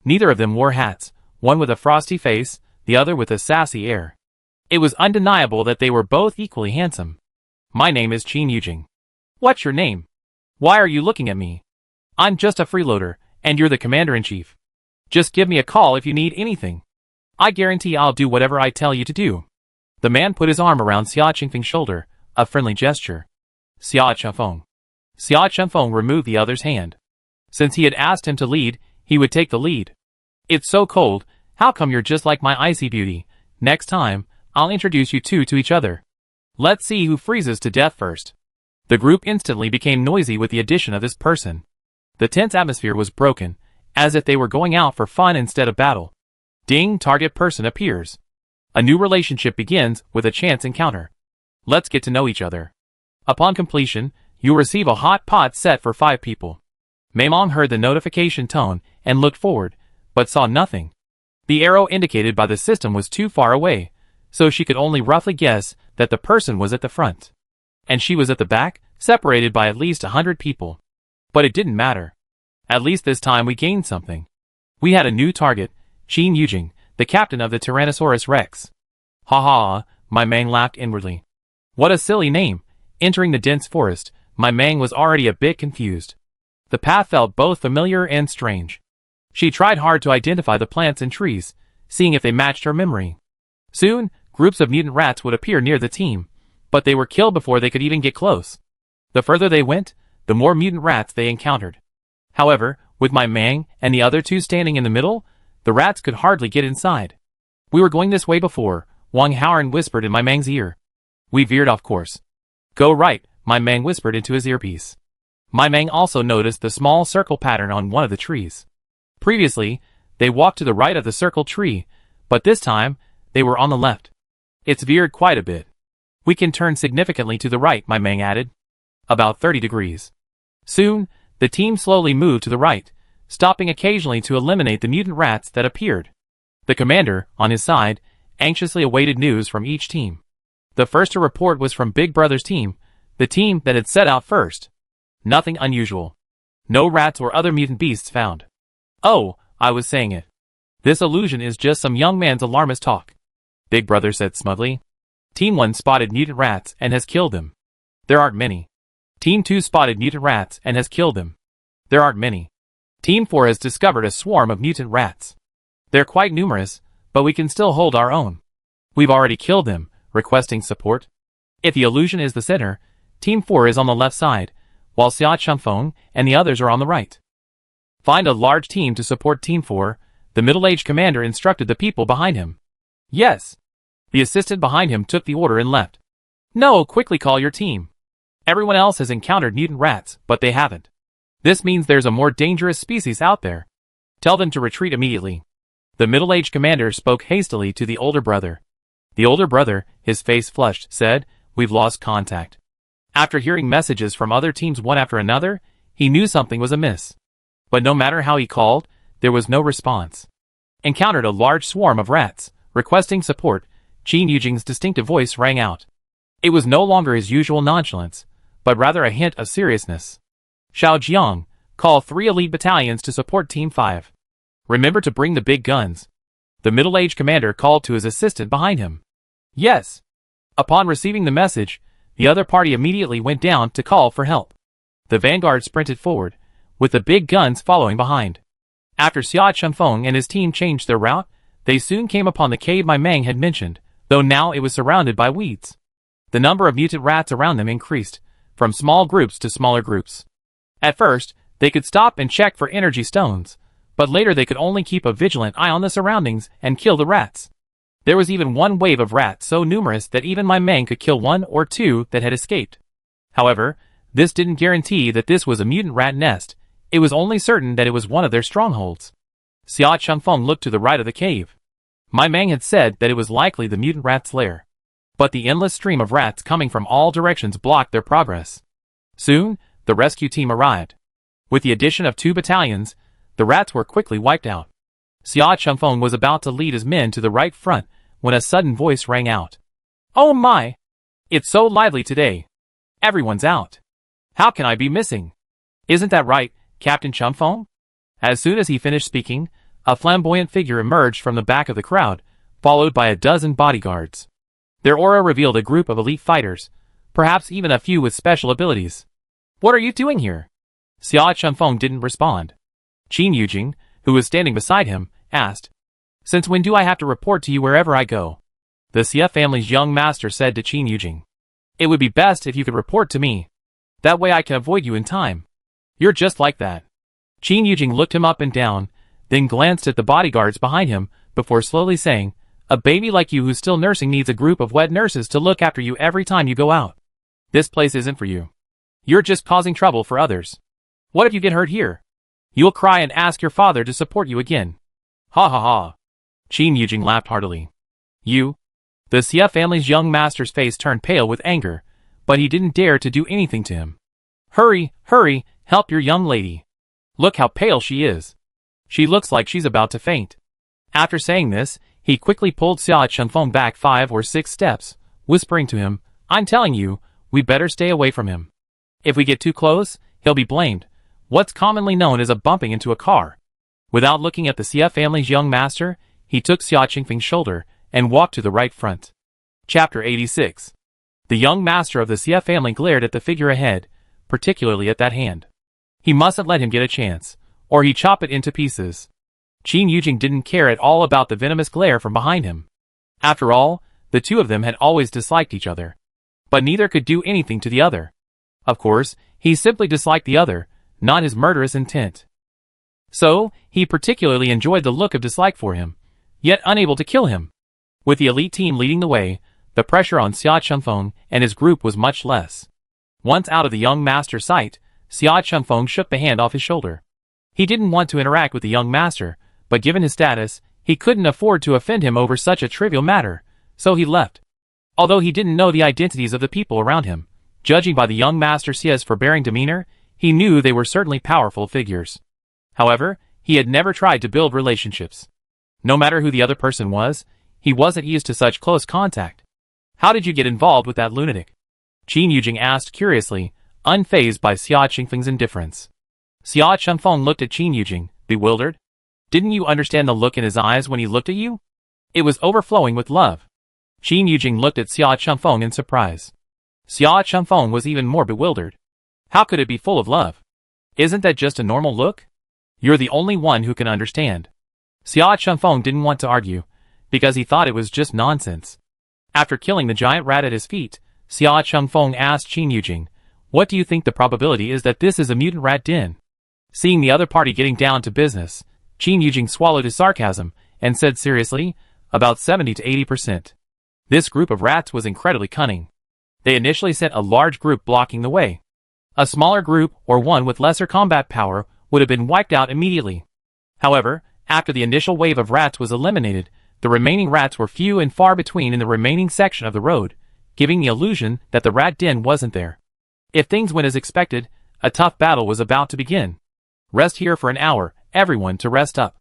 Speaker 1: Neither of them wore hats, one with a frosty face, the other with a sassy air. It was undeniable that they were both equally handsome. "My name is Qin Yujing." "What's your name? Why are you looking at me?" "I'm just a freeloader, and you're the commander-in-chief. Just give me a call if you need anything. I guarantee I'll do whatever I tell you to do." The man put his arm around Sia Chunfeng's shoulder, a friendly gesture. Sia Chunfeng. Sia Chunfeng removed the other's hand. Since he had asked him to lead, he would take the lead. "It's so cold, how come you're just like my icy beauty? Next time, I'll introduce you two to each other. Let's see who freezes to death first." The group instantly became noisy with the addition of this person. The tense atmosphere was broken, as if they were going out for fun instead of battle. Ding, target person appears. A new relationship begins with a chance encounter. Let's get to know each other. Upon completion, you'll receive a hot pot set for 5 people. Maimong heard the notification tone and looked forward, but saw nothing. The arrow indicated by the system was too far away, so she could only roughly guess that the person was at the front. And she was at the back, separated by at least 100 people. But it didn't matter. At least this time we gained something. We had a new target, Qin Yujing, the captain of the Tyrannosaurus Rex. "Ha ha," my Mang laughed inwardly. What a silly name. Entering the dense forest, my Mang was already a bit confused. The path felt both familiar and strange. She tried hard to identify the plants and trees, seeing if they matched her memory. Soon, groups of mutant rats would appear near the team, but they were killed before they could even get close. The further they went, the more mutant rats they encountered. However, with my Mang and the other two standing in the middle, the rats could hardly get inside. We were going this way before, Wang Haoran whispered in my Mang's ear. We veered off course. Go right, my Mang whispered into his earpiece. My Mang also noticed the small circle pattern on one of the trees. Previously, they walked to the right of the circle tree, but this time, they were on the left. It's veered quite a bit. We can turn significantly to the right, my Mang added. About 30 degrees. Soon, the team slowly moved to the right, stopping occasionally to eliminate the mutant rats that appeared. The commander, on his side, anxiously awaited news from each team. The first to report was from Big Brother's team, the team that had set out first. Nothing unusual. No rats or other mutant beasts found. Oh, I was saying it. This illusion is just some young man's alarmist talk, Big Brother said smugly. Team 1 spotted mutant rats and has killed them. There aren't many. Team 2 spotted mutant rats and has killed them. There aren't many. Team 4 has discovered a swarm of mutant rats. They're quite numerous, but we can still hold our own. We've already killed them, requesting support. If the illusion is the center, Team 4 is on the left side, while Xia Changfeng and the others are on the right. Find a large team to support Team 4, the middle-aged commander instructed the people behind him. Yes. The assistant behind him took the order and left. No, quickly call your team. Everyone else has encountered mutant rats, but they haven't. This means there's a more dangerous species out there. Tell them to retreat immediately. The middle-aged commander spoke hastily to the older brother. The older brother, his face flushed, said, We've lost contact. After hearing messages from other teams one after another, he knew something was amiss. But no matter how he called, there was no response. Encountered a large swarm of rats, requesting support, Qin Yujing's distinctive voice rang out. It was no longer his usual nonchalance, but rather a hint of seriousness. Xiao Jiang, call 3 elite battalions to support Team 5. Remember to bring the big guns. The middle-aged commander called to his assistant behind him. Yes. Upon receiving the message, the other party immediately went down to call for help. The vanguard sprinted forward, with the big guns following behind. After Xia Changfeng and his team changed their route, they soon came upon the cave my Mang had mentioned, though now it was surrounded by weeds. The number of mutant rats around them increased, from small groups to smaller groups. At first, they could stop and check for energy stones, but later they could only keep a vigilant eye on the surroundings and kill the rats. There was even one wave of rats so numerous that even my Mang could kill 1 or 2 that had escaped. However, this didn't guarantee that this was a mutant rat nest, it was only certain that it was one of their strongholds. Xia Changfeng looked to the right of the cave. My Mang had said that it was likely the mutant rat's lair. But the endless stream of rats coming from all directions blocked their progress. Soon, the rescue team arrived. With the addition of 2 battalions, the rats were quickly wiped out. Xia Changfeng was about to lead his men to the right front when a sudden voice rang out. Oh my! It's so lively today. Everyone's out. How can I be missing? Isn't that right, Captain Changfeng? As soon as he finished speaking, a flamboyant figure emerged from the back of the crowd, followed by a dozen bodyguards. Their aura revealed a group of elite fighters, perhaps even a few with special abilities. What are you doing here? Xia Changfeng didn't respond. Qin Yujing, who was standing beside him, asked, Since when do I have to report to you wherever I go? The Sia family's young master said to Qin Yujing. It would be best if you could report to me. That way I can avoid you in time. You're just like that. Qin Yujing looked him up and down, then glanced at the bodyguards behind him, before slowly saying, A baby like you who's still nursing needs a group of wet nurses to look after you every time you go out. This place isn't for you. You're just causing trouble for others. What if you get hurt here? You'll cry and ask your father to support you again. Ha ha ha. Qin Yujing laughed heartily. You? The Sia family's young master's face turned pale with anger, but he didn't dare to do anything to him. Hurry, hurry, help your young lady. Look how pale she is. She looks like she's about to faint. After saying this, he quickly pulled Xia Changfeng back 5 or 6 steps, whispering to him, I'm telling you, we better stay away from him. If we get too close, he'll be blamed. What's commonly known as a bumping into a car. Without looking at the Sia family's young master, he took Xia Changfeng's shoulder and walked to the right front. Chapter 86. The young master of the Sia family glared at the figure ahead, particularly at that hand. He mustn't let him get a chance, or he'd chop it into pieces. Qin Yujing didn't care at all about the venomous glare from behind him. After all, the two of them had always disliked each other. But neither could do anything to the other. Of course, he simply disliked the other, not his murderous intent. So, he particularly enjoyed the look of dislike for him, yet unable to kill him. With the elite team leading the way, the pressure on Sia Chunfeng and his group was much less. Once out of the young master's sight, Sia Chunfeng shook the hand off his shoulder. He didn't want to interact with the young master, but given his status, he couldn't afford to offend him over such a trivial matter, so he left. Although he didn't know the identities of the people around him, judging by the young master Sia's forbearing demeanor, he knew they were certainly powerful figures. However, he had never tried to build relationships. No matter who the other person was, he wasn't used to such close contact. How did you get involved with that lunatic? Qin Yujing asked curiously, unfazed by Sia Chunfeng's indifference. Sia Chunfeng looked at Qin Yujing, bewildered. Didn't you understand the look in his eyes when he looked at you? It was overflowing with love. Qin Yujing looked at Sia Chunfeng in surprise. Sia Chunfeng was even more bewildered. How could it be full of love? Isn't that just a normal look? You're the only one who can understand. Sia Chunfeng didn't want to argue, because he thought it was just nonsense. After killing the giant rat at his feet, Sia Chunfeng asked Qin Yujing, what do you think the probability is that this is a mutant rat den? Seeing the other party getting down to business, Qin Yujing swallowed his sarcasm, and said seriously, about 70 to 80%. This group of rats was incredibly cunning. They initially sent a large group blocking the way. A smaller group, or one with lesser combat power, would have been wiped out immediately. However, after the initial wave of rats was eliminated, the remaining rats were few and far between in the remaining section of the road, giving the illusion that the rat den wasn't there. If things went as expected, a tough battle was about to begin. Rest here for an hour, everyone to rest up.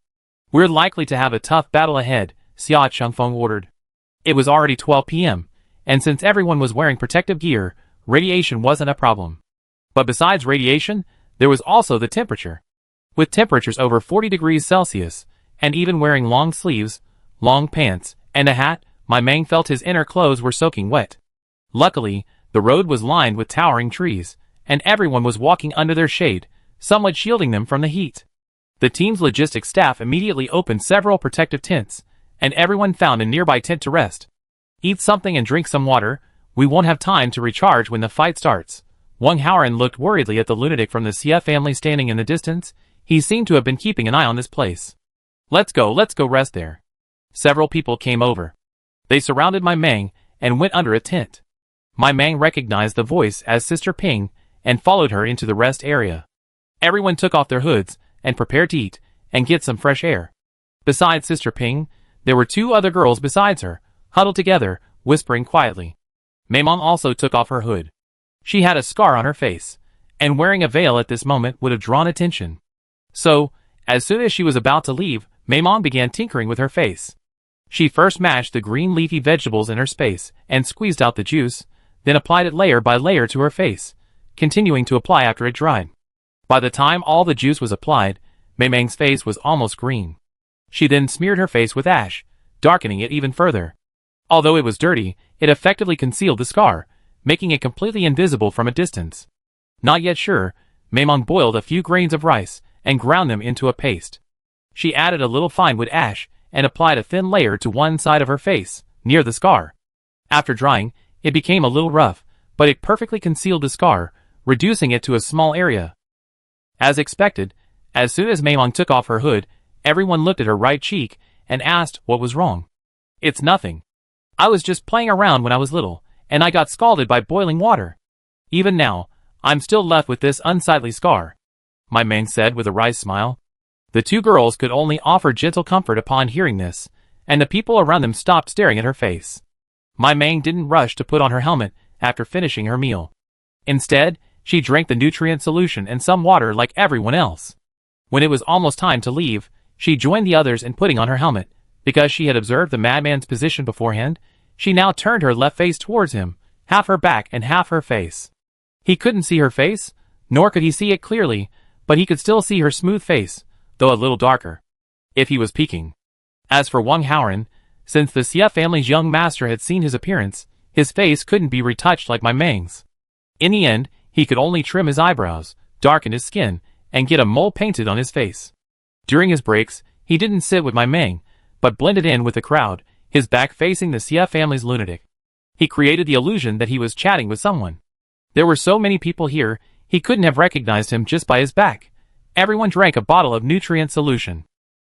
Speaker 1: We're likely to have a tough battle ahead, Sia Chunfeng ordered. It was already 12 p.m., and since everyone was wearing protective gear, radiation wasn't a problem. But besides radiation, there was also the temperature. With temperatures over 40 degrees Celsius, and even wearing long sleeves, long pants, and a hat, my Mang felt his inner clothes were soaking wet. Luckily, the road was lined with towering trees, and everyone was walking under their shade, somewhat shielding them from the heat. The team's logistics staff immediately opened several protective tents, and everyone found a nearby tent to rest. Eat something and drink some water, we won't have time to recharge when the fight starts. Wang Haoren looked worriedly at the lunatic from the Sia family standing in the distance. He seemed to have been keeping an eye on this place. Let's go rest there. Several people came over. They surrounded my Mang, and went under a tent. My Mang recognized the voice as Sister Ping, and followed her into the rest area. Everyone took off their hoods, and prepared to eat, and get some fresh air. Besides Sister Ping, there were two other girls besides her, huddled together, whispering quietly. Maimon also took off her hood. She had a scar on her face, and wearing a veil at this moment would have drawn attention. So, as soon as she was about to leave, Maimon began tinkering with her face. She first mashed the green leafy vegetables in her space, and squeezed out the juice, then applied it layer by layer to her face, continuing to apply after it dried. By the time all the juice was applied, Maimang's face was almost green. She then smeared her face with ash, darkening it even further. Although it was dirty, it effectively concealed the scar, making it completely invisible from a distance. Not yet sure, Maimon boiled a few grains of rice, and ground them into a paste. She added a little fine wood ash, and applied a thin layer to one side of her face, near the scar. After drying, it became a little rough, but it perfectly concealed the scar, reducing it to a small area. As expected, as soon as Maimon took off her hood, everyone looked at her right cheek, and asked what was wrong. It's nothing. I was just playing around when I was little, and I got scalded by boiling water. Even now, I'm still left with this unsightly scar, my Mang said with a wry smile. The two girls could only offer gentle comfort upon hearing this, and the people around them stopped staring at her face. My Mang didn't rush to put on her helmet after finishing her meal. Instead, she drank the nutrient solution and some water like everyone else. When it was almost time to leave, she joined the others in putting on her helmet. Because she had observed the madman's position beforehand, she now turned her left face towards him, half her back and half her face. He couldn't see her face, nor could he see it clearly, but he could still see her smooth face, though a little darker. If he was peeking. As for Wang Haoren, since the Sia family's young master had seen his appearance, his face couldn't be retouched like my Mang's. In the end, he could only trim his eyebrows, darken his skin, and get a mole painted on his face. During his breaks, he didn't sit with my Mang, but blended in with the crowd, his back facing the Sia family's lunatic. He created the illusion that he was chatting with someone. There were so many people here, he couldn't have recognized him just by his back. Everyone drank a bottle of nutrient solution.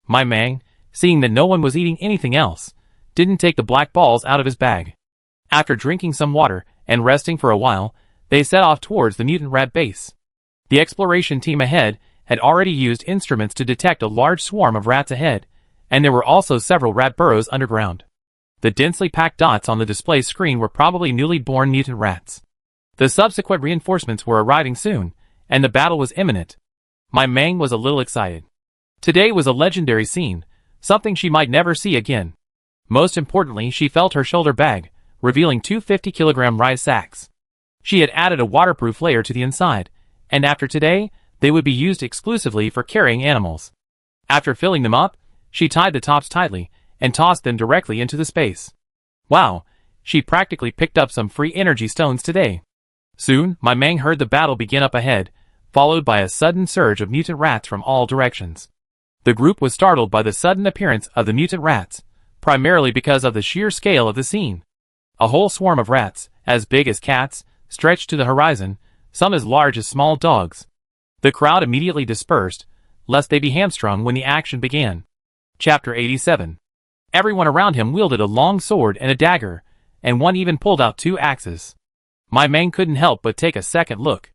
Speaker 1: My Mang, seeing that no one was eating anything else, didn't take the black balls out of his bag. After drinking some water and resting for a while, they set off towards the mutant rat base. The exploration team ahead had already used instruments to detect a large swarm of rats ahead, and there were also several rat burrows underground. The densely packed dots on the display screen were probably newly born mutant rats. The subsequent reinforcements were arriving soon, and the battle was imminent. My Mang was a little excited. Today was a legendary scene, something she might never see again. Most importantly, she felt her shoulder bag, revealing two 50-kilogram rice sacks. She had added a waterproof layer to the inside, and after today, they would be used exclusively for carrying animals. After filling them up, she tied the tops tightly and tossed them directly into the space. Wow, she practically picked up some free energy stones today. Soon, my Mang heard the battle begin up ahead, followed by a sudden surge of mutant rats from all directions. The group was startled by the sudden appearance of the mutant rats, primarily because of the sheer scale of the scene. A whole swarm of rats, as big as cats, stretched to the horizon, some as large as small dogs. The crowd immediately dispersed, lest they be hamstrung when the action began. Chapter 87. Everyone around him wielded a long sword and a dagger, and one even pulled out two axes. My Mang couldn't help but take a second look.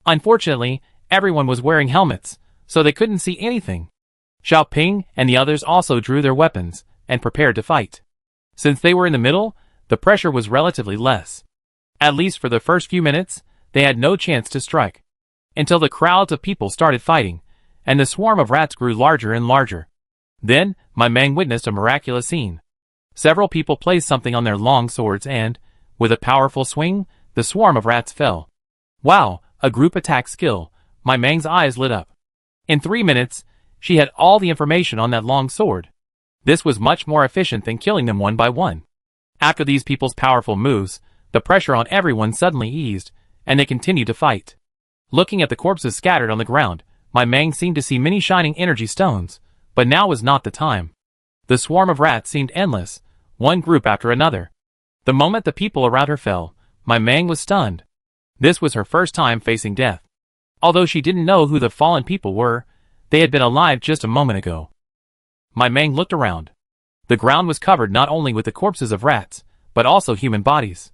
Speaker 1: Unfortunately, everyone was wearing helmets, so they couldn't see anything. Xiao Ping and the others also drew their weapons, and prepared to fight. Since they were in the middle, the pressure was relatively less. At least for the first few minutes, they had no chance to strike. Until the crowds of people started fighting, and the swarm of rats grew larger and larger. Then, my Mang witnessed a miraculous scene. Several people placed something on their long swords and, with a powerful swing, the swarm of rats fell. Wow, a group attack skill. My Mang's eyes lit up. In 3 minutes, she had all the information on that long sword. This was much more efficient than killing them one by one. After these people's powerful moves, the pressure on everyone suddenly eased, and they continued to fight. Looking at the corpses scattered on the ground, my Mang seemed to see many shining energy stones, but now was not the time. The swarm of rats seemed endless, one group after another. The moment the people around her fell, my Mang was stunned. This was her first time facing death. Although she didn't know who the fallen people were, they had been alive just a moment ago. My Mang looked around. The ground was covered not only with the corpses of rats, but also human bodies.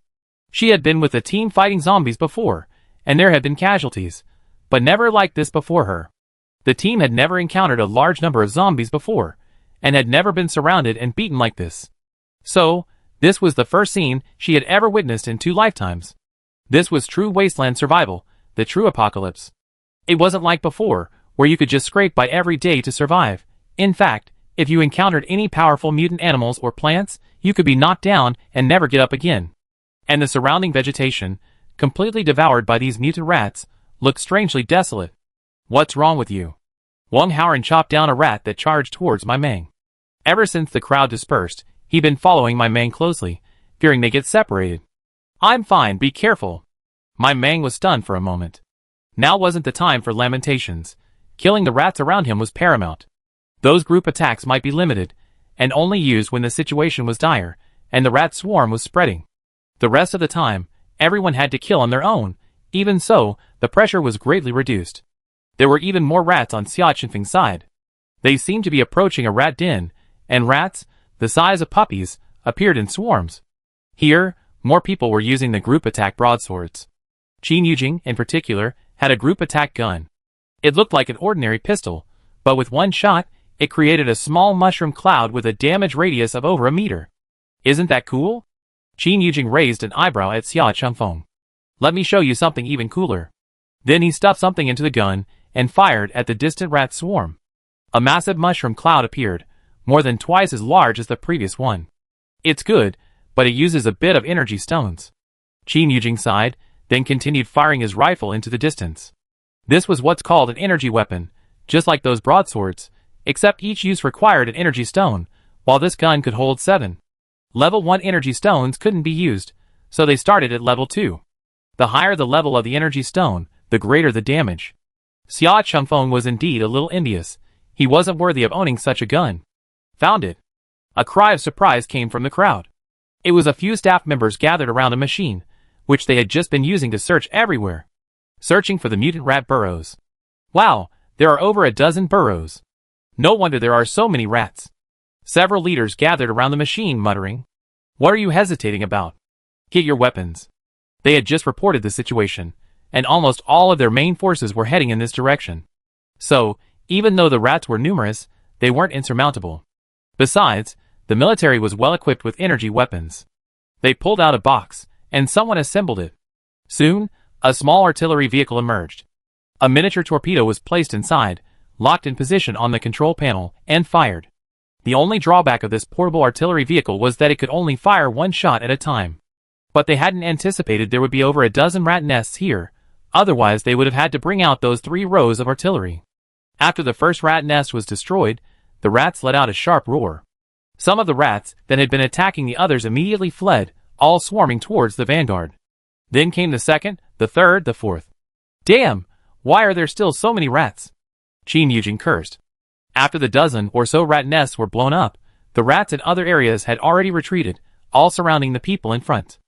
Speaker 1: She had been with a team fighting zombies before, and there had been casualties, but never like this before her. The team had never encountered a large number of zombies before, and had never been surrounded and beaten like this. So, this was the first scene she had ever witnessed in 2 lifetimes. This was true wasteland survival, the true apocalypse. It wasn't like before, where you could just scrape by every day to survive. In fact, if you encountered any powerful mutant animals or plants, you could be knocked down and never get up again. And the surrounding vegetation, completely devoured by these mutant rats, looked strangely desolate. What's wrong with you? Wong Haoran chopped down a rat that charged towards my Mang. Ever since the crowd dispersed, he'd been following my Mang closely, fearing they get separated. I'm fine, be careful. My Mang was stunned for a moment. Now wasn't the time for lamentations. Killing the rats around him was paramount. Those group attacks might be limited, and only used when the situation was dire, and the rat swarm was spreading. The rest of the time, everyone had to kill on their own. Even so, the pressure was greatly reduced. There were even more rats on Xia Qinfeng's side. They seemed to be approaching a rat den, and rats, the size of puppies, appeared in swarms. Here, more people were using the group attack broadswords. Qin Yujing, in particular, had a group attack gun. It looked like an ordinary pistol, but with one shot, it created a small mushroom cloud with a damage radius of over 1 meter. Isn't that cool? Qin Yujing raised an eyebrow at Xia Qinfeng. Let me show you something even cooler. Then he stuffed something into the gun, and fired at the distant rat swarm. A massive mushroom cloud appeared, more than twice as large as the previous one. It's good, but it uses a bit of energy stones. Qin Yujing sighed, then continued firing his rifle into the distance. This was what's called an energy weapon, just like those broadswords, except each use required an energy stone, while this gun could hold 7. Level 1 energy stones couldn't be used, so they started at level 2. The higher the level of the energy stone, the greater the damage. Xia Qinfeng was indeed a little envious. He wasn't worthy of owning such a gun. Found it. A cry of surprise came from the crowd. It was a few staff members gathered around a machine, which they had just been using to search everywhere, searching for the mutant rat burrows. Wow, there are over a dozen burrows. No wonder there are so many rats. Several leaders gathered around the machine muttering, "What are you hesitating about? Get your weapons." They had just reported the situation, and almost all of their main forces were heading in this direction. So, even though the rats were numerous, they weren't insurmountable. Besides, the military was well equipped with energy weapons. They pulled out a box, and someone assembled it. Soon, a small artillery vehicle emerged. A miniature torpedo was placed inside, locked in position on the control panel, and fired. The only drawback of this portable artillery vehicle was that it could only fire one shot at a time. But they hadn't anticipated there would be over a dozen rat nests here, otherwise they would have had to bring out those 3 rows of artillery. After the first rat nest was destroyed, the rats let out a sharp roar. Some of the rats that had been attacking the others immediately fled, all swarming towards the vanguard. Then came the second, the third, the fourth. Damn! Why are there still so many rats? Qin Yujing cursed. After the dozen or so rat nests were blown up, the rats in other areas had already retreated, all surrounding the people in front.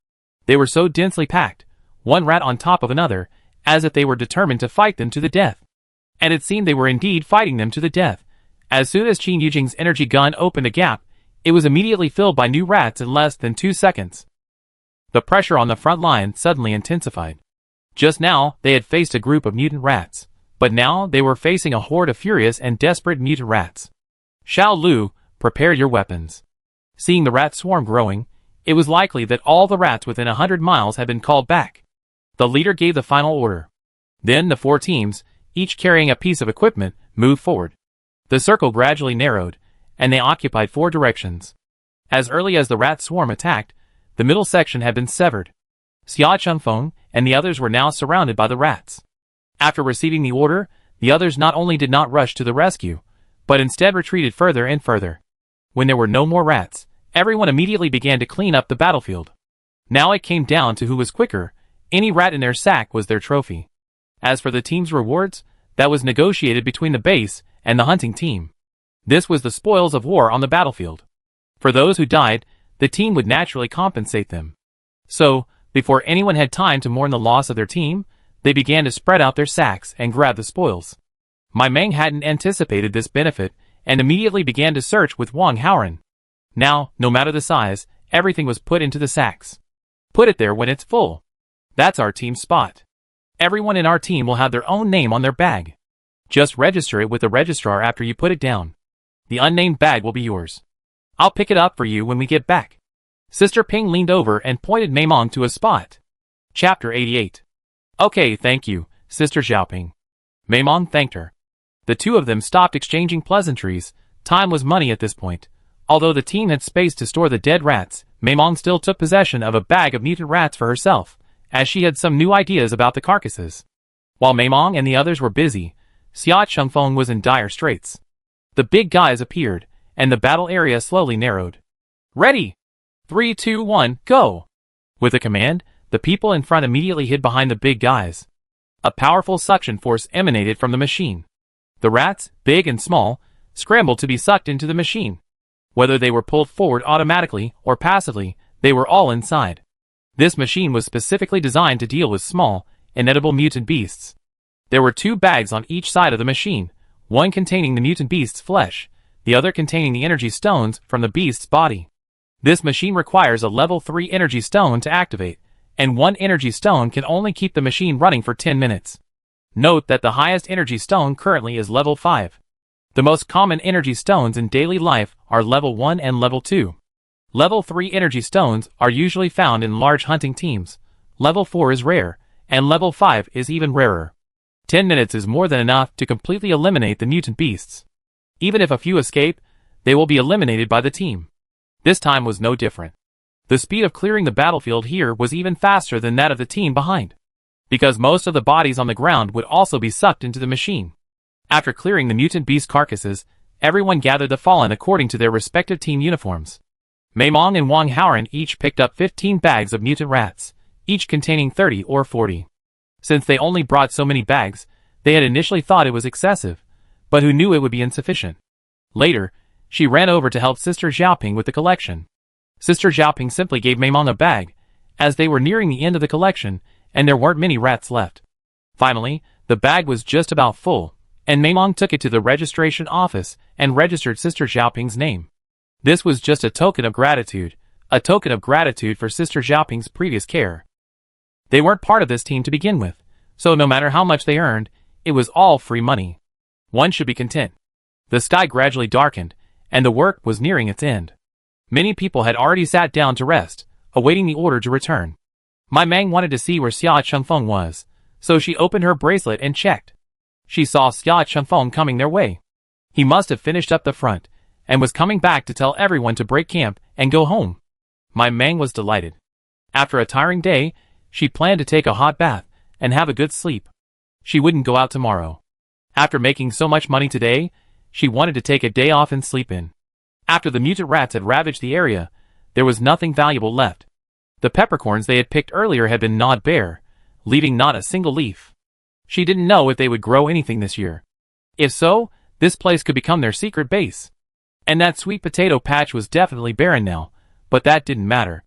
Speaker 1: They were so densely packed, one rat on top of another, as if they were determined to fight them to the death. And it seemed they were indeed fighting them to the death. As soon as Qin Yujing's energy gun opened a gap, it was immediately filled by new rats in less than 2 seconds. The pressure on the front line suddenly intensified. Just now, they had faced a group of mutant rats, but now they were facing a horde of furious and desperate mutant rats. Xiao Lu, prepare your weapons. Seeing the rat swarm growing, it was likely that all the rats within 100 miles had been called back. The leader gave the final order. Then the 4 teams, each carrying a piece of equipment, moved forward. The circle gradually narrowed, and they occupied 4 directions. As early as the rat swarm attacked, the middle section had been severed. Xia Chengfeng and the others were now surrounded by the rats. After receiving the order, the others not only did not rush to the rescue, but instead retreated further and further. When there were no more rats, everyone immediately began to clean up the battlefield. Now it came down to who was quicker. Any rat in their sack was their trophy. As for the team's rewards, that was negotiated between the base and the hunting team. This was the spoils of war on the battlefield. For those who died, the team would naturally compensate them. So, before anyone had time to mourn the loss of their team, they began to spread out their sacks and grab the spoils. Mai Meng hadn't anticipated this benefit and immediately began to search with Wang Haoran. Now, no matter the size, everything was put into the sacks. Put it there when it's full. That's our team spot. Everyone in our team will have their own name on their bag. Just register it with the registrar after you put it down. The unnamed bag will be yours. I'll pick it up for you when we get back. Sister Ping leaned over and pointed Mei Mong to a spot. Chapter 88. Okay, thank you, Sister Xiaoping. Mei Mong thanked her. The two of them stopped exchanging pleasantries. Time was money at this point. Although the team had space to store the dead rats, Mei Mong still took possession of a bag of mutant rats for herself, as she had some new ideas about the carcasses. While Mei Mong and the others were busy, Xia Chengfeng was in dire straits. The big guys appeared, and the battle area slowly narrowed. Ready! 3, 2, 1, go! With a command, the people in front immediately hid behind the big guys. A powerful suction force emanated from the machine. The rats, big and small, scrambled to be sucked into the machine. Whether they were pulled forward automatically or passively, they were all inside. This machine was specifically designed to deal with small, inedible mutant beasts. There were 2 bags on each side of the machine, one containing the mutant beast's flesh, the other containing the energy stones from the beast's body. This machine requires a level 3 energy stone to activate, and 1 energy stone can only keep the machine running for 10 minutes. Note that the highest energy stone currently is level 5. The most common energy stones in daily life are level 1 and level 2. Level 3 energy stones are usually found in large hunting teams. Level 4 is rare, and level 5 is even rarer. 10 minutes is more than enough to completely eliminate the mutant beasts. Even if a few escape, they will be eliminated by the team. This time was no different. The speed of clearing the battlefield here was even faster than that of the team behind, because most of the bodies on the ground would also be sucked into the machine. After clearing the mutant beast carcasses, everyone gathered the fallen according to their respective team uniforms. Mei Mong and Wang Haoran each picked up 15 bags of mutant rats, each containing 30 or 40. Since they only brought so many bags, they had initially thought it was excessive, but who knew it would be insufficient. Later, she ran over to help Sister Xiaoping with the collection. Sister Xiaoping simply gave Maimong a bag, as they were nearing the end of the collection, and there weren't many rats left. Finally, the bag was just about full, and Maimong took it to the registration office and registered Sister Xiaoping's name. This was just a token of gratitude for Sister Xiaoping's previous care. They weren't part of this team to begin with, so no matter how much they earned, it was all free money. One should be content. The sky gradually darkened, and the work was nearing its end. Many people had already sat down to rest, awaiting the order to return. My Mang wanted to see where Xia Chengfeng was, so she opened her bracelet and checked. She saw Xia Chengfeng coming their way. He must have finished up the front, and was coming back to tell everyone to break camp and go home. My Mang was delighted. After a tiring day, she planned to take a hot bath and have a good sleep. She wouldn't go out tomorrow. After making so much money today, she wanted to take a day off and sleep in. After the mutant rats had ravaged the area, there was nothing valuable left. The peppercorns they had picked earlier had been gnawed bare, leaving not a single leaf. She didn't know if they would grow anything this year. If so, this place could become their secret base. And that sweet potato patch was definitely barren now, but that didn't matter.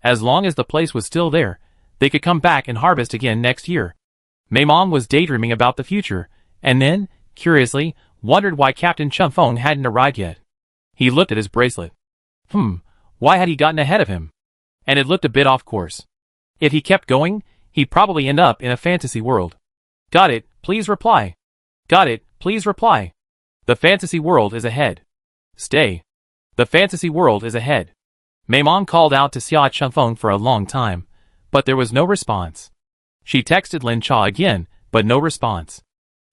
Speaker 1: As long as the place was still there, they could come back and harvest again next year. Maimong was daydreaming about the future, and then, curiously, wondered why Captain Chengfeng hadn't arrived yet. He looked at his bracelet. Why had he gotten ahead of him? And it looked a bit off course. If he kept going, he'd probably end up in a fantasy world. Got it, please reply. Got it, please reply. The fantasy world is ahead. Stay. The fantasy world is ahead. Maimong called out to Xia Chengfeng for a long time, but there was no response. She texted Lin Cha again, but no response.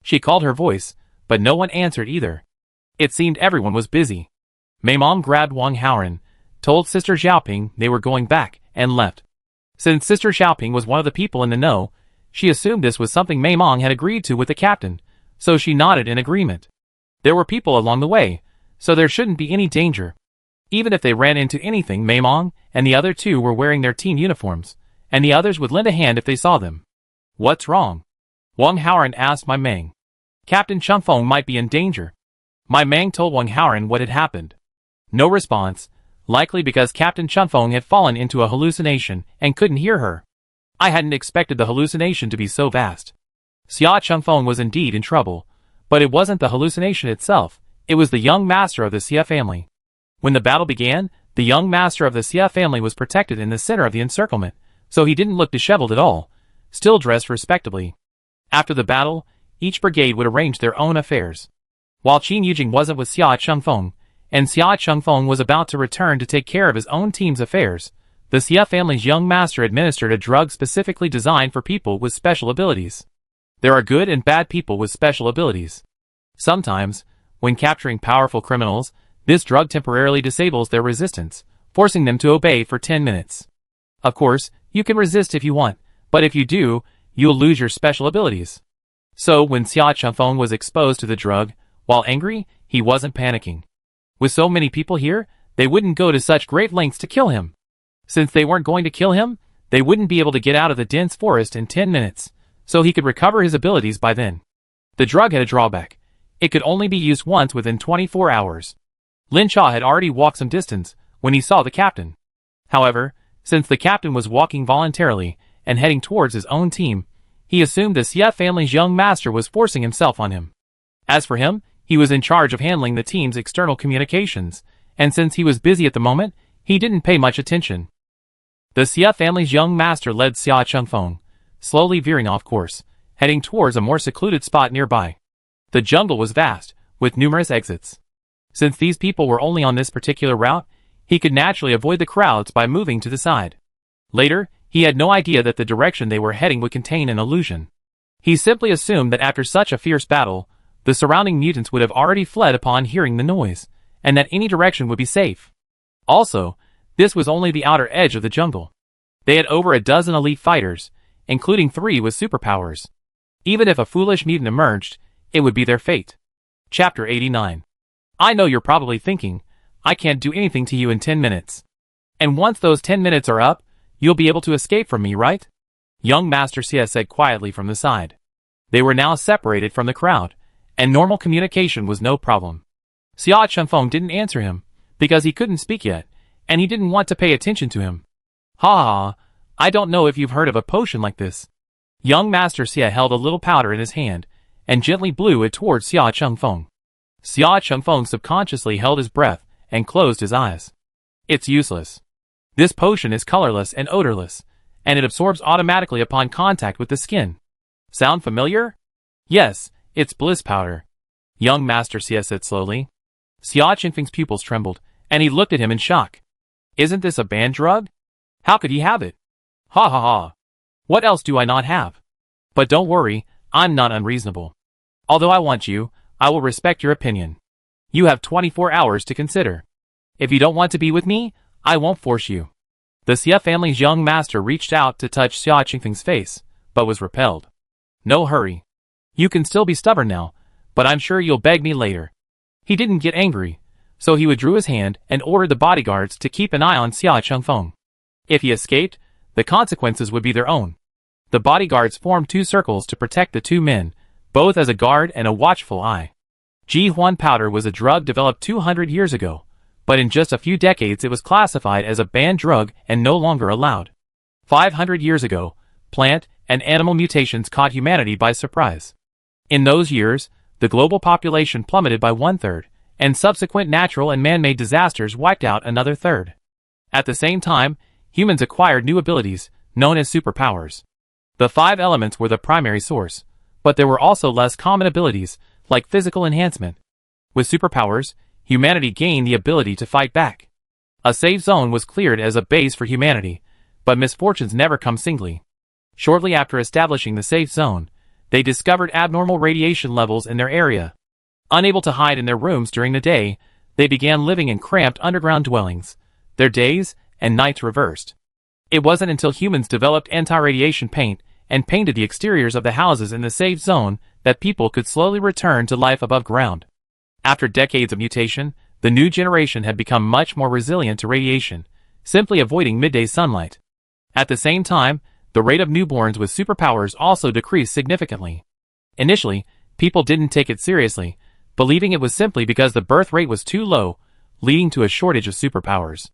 Speaker 1: She called her voice, but no one answered either. It seemed everyone was busy. Maimong grabbed Wang Haoran, told Sister Xiaoping they were going back, and left. Since Sister Xiaoping was one of the people in the know, she assumed this was something Maimong had agreed to with the captain, so she nodded in agreement. There were people along the way, so there shouldn't be any danger. Even if they ran into anything, Maimong and the other two were wearing their team uniforms, and the others would lend a hand if they saw them. What's wrong? Wang Haoran asked my Mang. Captain Chengfeng might be in danger. My Mang told Wang Haoran what had happened. No response, likely because Captain Chengfeng had fallen into a hallucination and couldn't hear her. I hadn't expected the hallucination to be so vast. Xia Chengfeng was indeed in trouble, but it wasn't the hallucination itself, it was the young master of the Sia family. When the battle began, the young master of the Sia family was protected in the center of the encirclement, so he didn't look disheveled at all, still dressed respectably. After the battle, each brigade would arrange their own affairs. While Qin Yujing wasn't with Xia Chengfeng, and Xia Chengfeng was about to return to take care of his own team's affairs, the Sia family's young master administered a drug specifically designed for people with special abilities. There are good and bad people with special abilities. Sometimes, when capturing powerful criminals, this drug temporarily disables their resistance, forcing them to obey for 10 minutes. Of course, you can resist if you want, but if you do, you'll lose your special abilities. So when Xia Chengfeng was exposed to the drug, while angry, he wasn't panicking. With so many people here, they wouldn't go to such great lengths to kill him. Since they weren't going to kill him, they wouldn't be able to get out of the dense forest in 10 minutes, so he could recover his abilities by then. The drug had a drawback. It could only be used once within 24 hours. Lin Cha had already walked some distance when he saw the captain. However, since the captain was walking voluntarily and heading towards his own team, he assumed the Xia family's young master was forcing himself on him. As for him, he was in charge of handling the team's external communications, and since he was busy at the moment, he didn't pay much attention. The Xia family's young master led Xia Chengfeng, slowly veering off course, heading towards a more secluded spot nearby. The jungle was vast, with numerous exits. Since these people were only on this particular route, he could naturally avoid the crowds by moving to the side. Later, he had no idea that the direction they were heading would contain an illusion. He simply assumed that after such a fierce battle, the surrounding mutants would have already fled upon hearing the noise, and that any direction would be safe. Also, this was only the outer edge of the jungle. They had over a dozen elite fighters, including 3 with superpowers. Even if a foolish mutant emerged, it would be their fate. Chapter 89. I know you're probably thinking, I can't do anything to you in 10 minutes. And once those 10 minutes are up, you'll be able to escape from me, right? Young Master Sia said quietly from the side. They were now separated from the crowd, and normal communication was no problem. Xia Chengfeng didn't answer him, because he couldn't speak yet, and he didn't want to pay attention to him. Ha ha, I don't know if you've heard of a potion like this. Young Master Sia held a little powder in his hand, and gently blew it towards Sia Chengfeng. Sia Chengfeng subconsciously held his breath, and closed his eyes. It's useless. This potion is colorless and odorless, and it absorbs automatically upon contact with the skin. Sound familiar? Yes, it's bliss powder. Young Master Sia said slowly. Sia Chengfeng's pupils trembled, and he looked at him in shock. Isn't this a banned drug? How could he have it? Ha ha ha. What else do I not have? But don't worry, I'm not unreasonable. Although I want you, I will respect your opinion. You have 24 hours to consider. If you don't want to be with me, I won't force you. The Sia family's young master reached out to touch Sia Chengfeng's face, but was repelled. No hurry. You can still be stubborn now, but I'm sure you'll beg me later. He didn't get angry, so he withdrew his hand and ordered the bodyguards to keep an eye on Sia Chengfeng. If he escaped, the consequences would be their own. The bodyguards formed 2 circles to protect the 2 men, both as a guard and a watchful eye. Ji Huan powder was a drug developed 200 years ago, but in just a few decades it was classified as a banned drug and no longer allowed. 500 years ago, plant and animal mutations caught humanity by surprise. In those years, the global population plummeted by 1/3, and subsequent natural and man-made disasters wiped out another third. At the same time, humans acquired new abilities, known as superpowers. The 5 elements were the primary source, but there were also less common abilities, like physical enhancement. With superpowers, humanity gained the ability to fight back. A safe zone was cleared as a base for humanity, but misfortunes never come singly. Shortly after establishing the safe zone, they discovered abnormal radiation levels in their area. Unable to hide in their rooms during the day, they began living in cramped underground dwellings. Their days and nights reversed. It wasn't until humans developed anti-radiation paint and painted the exteriors of the houses in the safe zone that people could slowly return to life above ground. After decades of mutation, the new generation had become much more resilient to radiation, simply avoiding midday sunlight. At the same time, the rate of newborns with superpowers also decreased significantly. Initially, people didn't take it seriously, believing it was simply because the birth rate was too low, leading to a shortage of superpowers.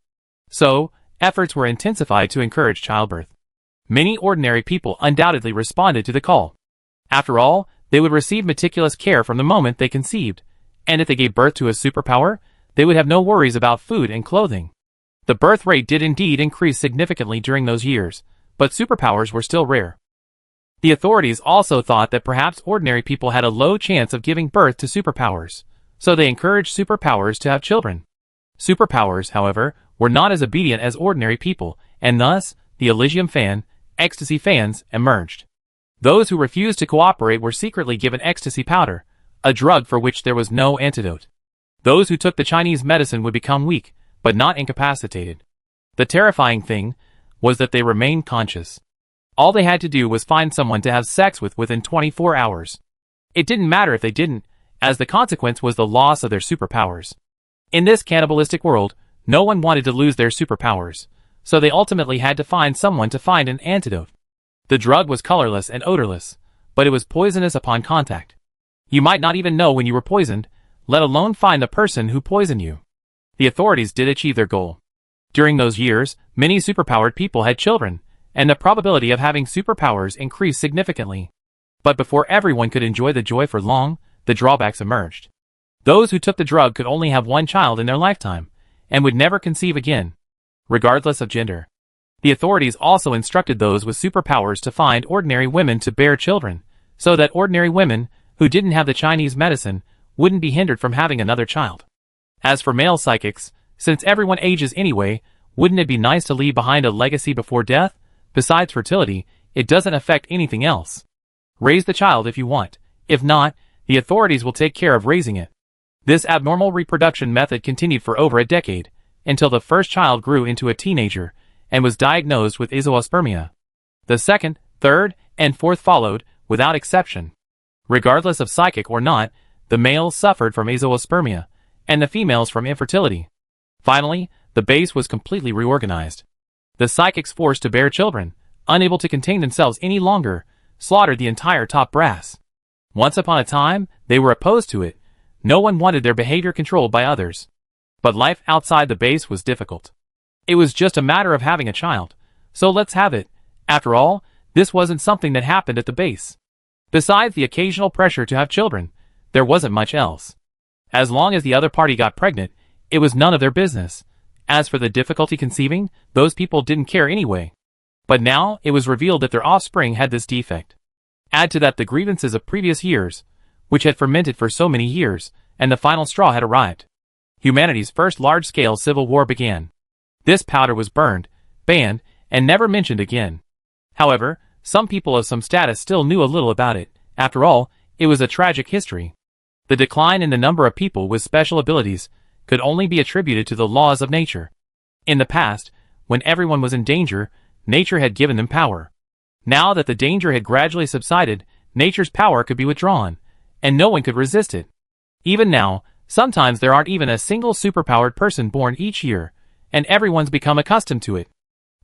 Speaker 1: So, efforts were intensified to encourage childbirth. Many ordinary people undoubtedly responded to the call. After all, they would receive meticulous care from the moment they conceived, and if they gave birth to a superpower, they would have no worries about food and clothing. The birth rate did indeed increase significantly during those years, but superpowers were still rare. The authorities also thought that perhaps ordinary people had a low chance of giving birth to superpowers, so they encouraged superpowers to have children. Superpowers, however, were not as obedient as ordinary people, and thus, the Elysium fan, ecstasy fans, emerged. Those who refused to cooperate were secretly given ecstasy powder, a drug for which there was no antidote. Those who took the Chinese medicine would become weak, but not incapacitated. The terrifying thing was that they remained conscious. All they had to do was find someone to have sex with within 24 hours. It didn't matter if they didn't, as the consequence was the loss of their superpowers. In this cannibalistic world, no one wanted to lose their superpowers, so they ultimately had to find someone to find an antidote. The drug was colorless and odorless, but it was poisonous upon contact. You might not even know when you were poisoned, let alone find the person who poisoned you. The authorities did achieve their goal. During those years, many superpowered people had children, and the probability of having superpowers increased significantly. But before everyone could enjoy the joy for long, the drawbacks emerged. Those who took the drug could only have one child in their lifetime, and would never conceive again, regardless of gender. The authorities also instructed those with superpowers to find ordinary women to bear children, so that ordinary women, who didn't have the Chinese medicine, wouldn't be hindered from having another child. As for male psychics, since everyone ages anyway, wouldn't it be nice to leave behind a legacy before death? Besides fertility, it doesn't affect anything else. Raise the child if you want. If not, the authorities will take care of raising it. This abnormal reproduction method continued for over a decade, until the first child grew into a teenager, and was diagnosed with azoospermia. The second, third, and fourth followed, without exception. Regardless of psychic or not, the males suffered from azoospermia, and the females from infertility. Finally, the base was completely reorganized. The psychics, forced to bear children, unable to contain themselves any longer, slaughtered the entire top brass. Once upon a time, they were opposed to it. No one wanted their behavior controlled by others. But life outside the base was difficult. It was just a matter of having a child. So let's have it. After all, this wasn't something that happened at the base. Besides the occasional pressure to have children, there wasn't much else. As long as the other party got pregnant, it was none of their business. As for the difficulty conceiving, those people didn't care anyway. But now, it was revealed that their offspring had this defect. Add to that the grievances of previous years, which had fermented for so many years, and the final straw had arrived. Humanity's first large-scale civil war began. This powder was burned, banned, and never mentioned again. However, some people of some status still knew a little about it. After all, it was a tragic history. The decline in the number of people with special abilities could only be attributed to the laws of nature. In the past, when everyone was in danger, nature had given them power. Now that the danger had gradually subsided, nature's power could be withdrawn, and no one could resist it. Even now, sometimes there aren't even a single superpowered person born each year, and everyone's become accustomed to it.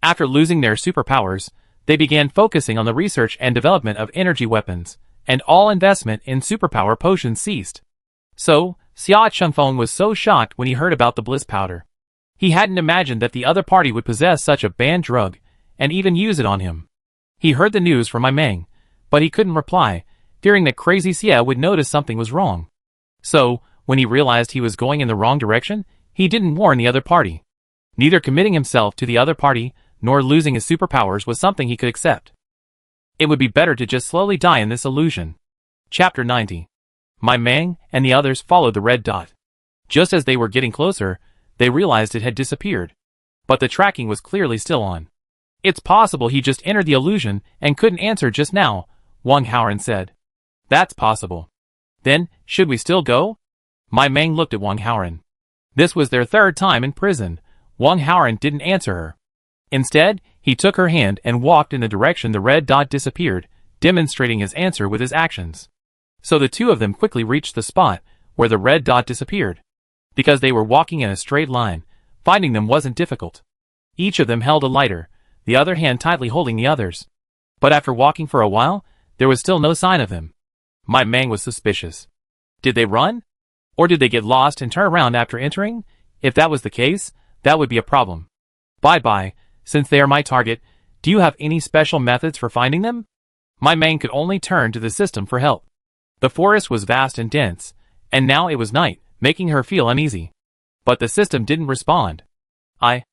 Speaker 1: After losing their superpowers, they began focusing on the research and development of energy weapons, and all investment in superpower potions ceased. So, Sia Chunfeng was so shocked when he heard about the bliss powder. He hadn't imagined that the other party would possess such a banned drug, and even use it on him. He heard the news from my Mang, but he couldn't reply, fearing that Crazy Sia would notice something was wrong. So, when he realized he was going in the wrong direction, he didn't warn the other party. Neither committing himself to the other party, nor losing his superpowers was something he could accept. It would be better to just slowly die in this illusion. Chapter 90. My Mang and the others followed the red dot. Just as they were getting closer, they realized it had disappeared. But the tracking was clearly still on. It's possible he just entered the illusion and couldn't answer just now, Wang Haoran said. That's possible. Then, should we still go? My Mang looked at Wang Haoran. This was their third time in prison. Wang Haoran didn't answer her. Instead, he took her hand and walked in the direction the red dot disappeared, demonstrating his answer with his actions. So the two of them quickly reached the spot where the red dot disappeared. Because they were walking in a straight line, finding them wasn't difficult. Each of them held a lighter, the other hand tightly holding the other's. But after walking for a while, there was still no sign of them. My Mang was suspicious. Did they run? Or did they get lost and turn around after entering? If that was the case, that would be a problem. Bye-bye, since they are my target, do you have any special methods for finding them? My Mang could only turn to the system for help. The forest was vast and dense, and now it was night, making her feel uneasy. But the system didn't respond. My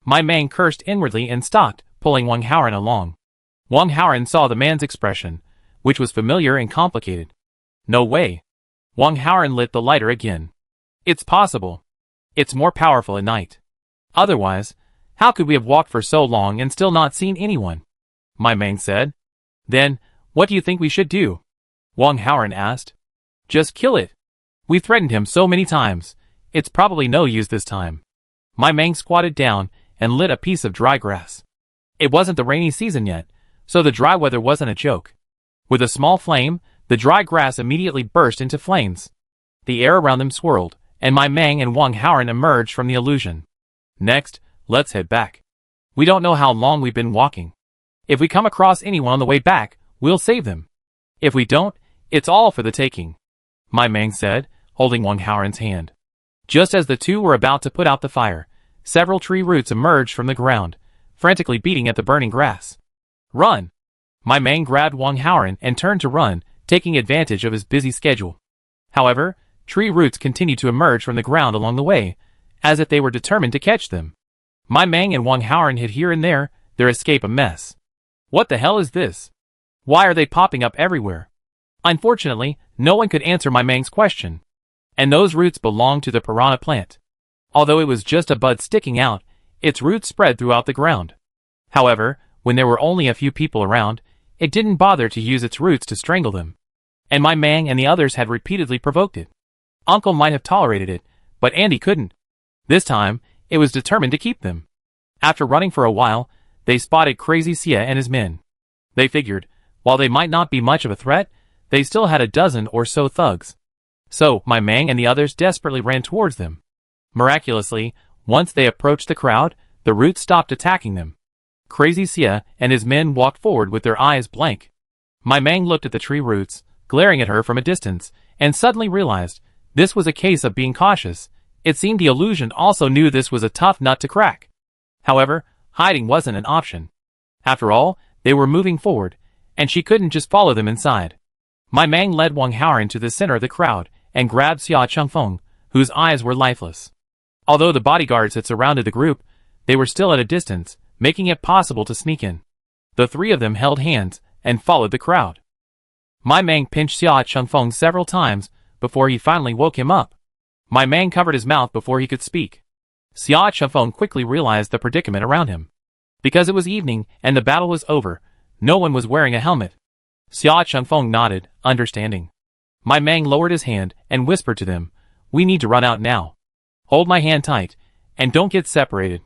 Speaker 1: Mang cursed inwardly and stopped, pulling Wang Haoran along. Wang Haoran saw the man's expression, which was familiar and complicated. No way. Wang Haoran lit the lighter again. It's possible. It's more powerful at night. Otherwise, how could we have walked for so long and still not seen anyone? My Mang said. Then, what do you think we should do? Wang Haoran asked. Just kill it. We threatened him so many times. It's probably no use this time. My Mang squatted down and lit a piece of dry grass. It wasn't the rainy season yet, so the dry weather wasn't a joke. With a small flame, the dry grass immediately burst into flames. The air around them swirled, and my Mang and Wang Haoran emerged from the illusion. Next, let's head back. We don't know how long we've been walking. If we come across anyone on the way back, we'll save them. If we don't, it's all for the taking. My Mang said, holding Wang Haoran's hand. Just as the two were about to put out the fire, several tree roots emerged from the ground, frantically beating at the burning grass. Run! My Mang grabbed Wang Haoran and turned to run, taking advantage of his busy schedule. However, tree roots continued to emerge from the ground along the way, as if they were determined to catch them. My Mang and Wang Haoran hid here and there, their escape a mess. What the hell is this? Why are they popping up everywhere? Unfortunately, no one could answer my Mang's question. And those roots belonged to the piranha plant. Although it was just a bud sticking out, its roots spread throughout the ground. However, when there were only a few people around, it didn't bother to use its roots to strangle them. And my Mang and the others had repeatedly provoked it. Uncle might have tolerated it, but Andy couldn't. This time, it was determined to keep them. After running for a while, they spotted Crazy Sia and his men. They figured, while they might not be much of a threat, they still had a dozen or so thugs. So, my Mang and the others desperately ran towards them. Miraculously, once they approached the crowd, the roots stopped attacking them. Crazy Sia and his men walked forward with their eyes blank. My Mang looked at the tree roots, glaring at her from a distance, and suddenly realized this was a case of being cautious. It seemed the illusion also knew this was a tough nut to crack. However, hiding wasn't an option. After all, they were moving forward, and she couldn't just follow them inside. My Mang led Wang Haoran to the center of the crowd and grabbed Xia Chengfeng, whose eyes were lifeless. Although the bodyguards had surrounded the group, they were still at a distance, making it possible to sneak in. The three of them held hands and followed the crowd. My Mang pinched Xia Chengfeng several times before he finally woke him up. My Mang covered his mouth before he could speak. Xia Chengfeng quickly realized the predicament around him. Because it was evening and the battle was over, no one was wearing a helmet. Xia Chengfeng nodded, understanding. My Mang lowered his hand and whispered to them, "We need to run out now. Hold my hand tight, and don't get separated.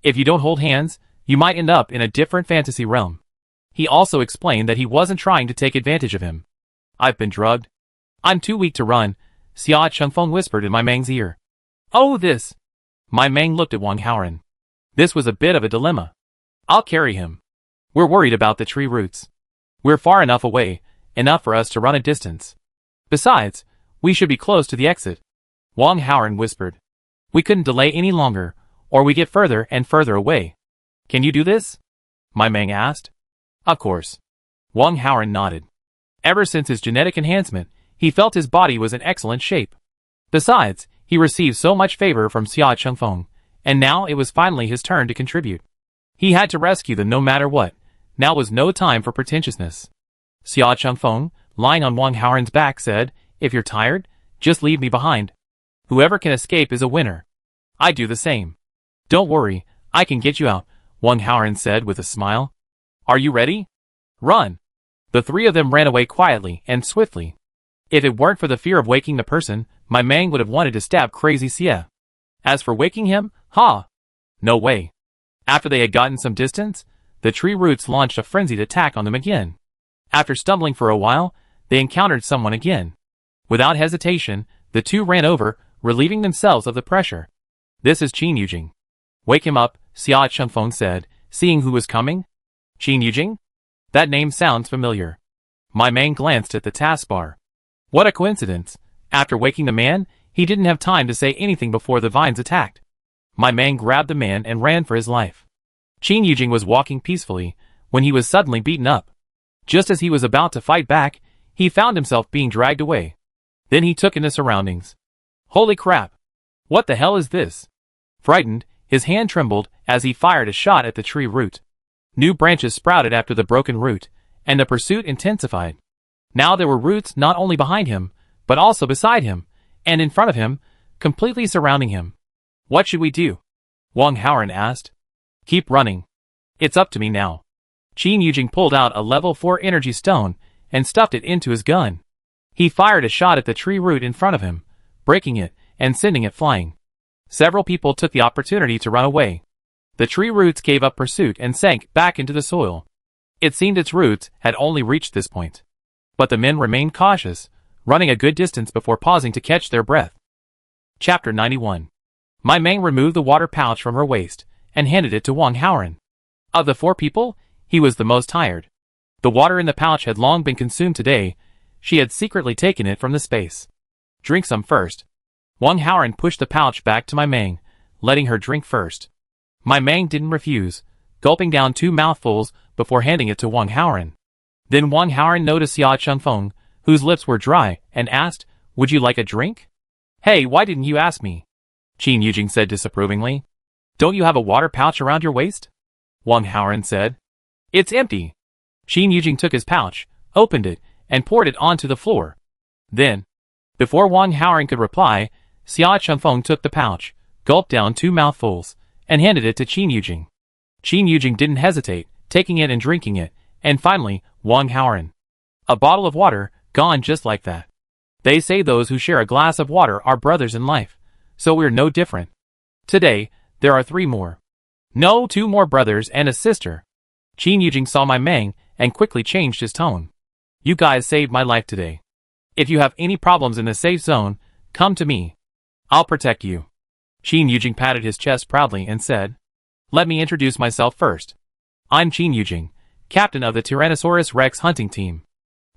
Speaker 1: If you don't hold hands, you might end up in a different fantasy realm." He also explained that he wasn't trying to take advantage of him. "I've been drugged. I'm too weak to run," Xia Chengfeng whispered in my Mang's ear. "Oh, this." My Mang looked at Wang Haoran. This was a bit of a dilemma. "I'll carry him. We're worried about the tree roots. We're far enough away, enough for us to run a distance. Besides, we should be close to the exit," Wang Haoran whispered. "We couldn't delay any longer, or we get further and further away. Can you do this?" My Mang asked. "Of course." Wang Haoran nodded. Ever since his genetic enhancement, he felt his body was in excellent shape. Besides, he received so much favor from Xia Chengfeng, and now it was finally his turn to contribute. He had to rescue them no matter what. Now was no time for pretentiousness. Xia Chengfeng, lying on Wang Haoran's back, said, "If you're tired, just leave me behind. Whoever can escape is a winner. I do the same." "Don't worry, I can get you out," Wang Haoran said with a smile. "Are you ready? Run." The three of them ran away quietly and swiftly. If it weren't for the fear of waking the person, my Mang would have wanted to stab crazy Sia. As for waking him, no way. After they had gotten some distance, the tree roots launched a frenzied attack on them again. After stumbling for a while, they encountered someone again. Without hesitation, the two ran over, relieving themselves of the pressure. "This is Qin Yujing." "Wake him up," Xia Chengfeng said, seeing who was coming. "Qin Yujing? That name sounds familiar." My Mang glanced at the taskbar. What a coincidence. After waking the man, he didn't have time to say anything before the vines attacked. My Mang grabbed the man and ran for his life. Qin Yujing was walking peacefully when he was suddenly beaten up. Just as he was about to fight back, he found himself being dragged away. Then he took in the surroundings. Holy crap! What the hell is this? Frightened, his hand trembled as he fired a shot at the tree root. New branches sprouted after the broken root, and the pursuit intensified. Now there were roots not only behind him, but also beside him, and in front of him, completely surrounding him. "What should we do?" Wang Haoran asked. "Keep running. It's up to me now." Qin Yujing pulled out a level 4 energy stone and stuffed it into his gun. He fired a shot at the tree root in front of him, breaking it and sending it flying. Several people took the opportunity to run away. The tree roots gave up pursuit and sank back into the soil. It seemed its roots had only reached this point. But the men remained cautious, running a good distance before pausing to catch their breath. Chapter 91. My Mang removed the water pouch from her waist and handed it to Wang Haoran. Of the 4 people, he was the most tired. The water in the pouch had long been consumed today. She had secretly taken it from the space. "Drink some first." Wang Haoran pushed the pouch back to my Mang, letting her drink first. My Mang didn't refuse, gulping down 2 mouthfuls before handing it to Wang Haoran. Then Wang Haoran noticed Xia Chengfeng, whose lips were dry, and asked, "Would you like a drink?" "Hey, why didn't you ask me?" Qin Yujing said disapprovingly. "Don't you have a water pouch around your waist?" Wang Haoran said. "It's empty." Qin Yujing took his pouch, opened it, and poured it onto the floor. Then, before Wang Haoran could reply, Xia Chengfeng took the pouch, gulped down 2 mouthfuls, and handed it to Qin Yujing. Qin Yujing didn't hesitate, taking it and drinking it, and finally, Wang Haoran. A bottle of water, gone just like that. They say those who share a glass of water are brothers in life, so we're no different. Today, there are 3 more. No, 2 more brothers and a sister. Qin Yujing saw my Mang and quickly changed his tone. "You guys saved my life today. If you have any problems in the safe zone, come to me. I'll protect you." Qin Yujing patted his chest proudly and said, "Let me introduce myself first. I'm Qin Yujing, captain of the Tyrannosaurus Rex hunting team."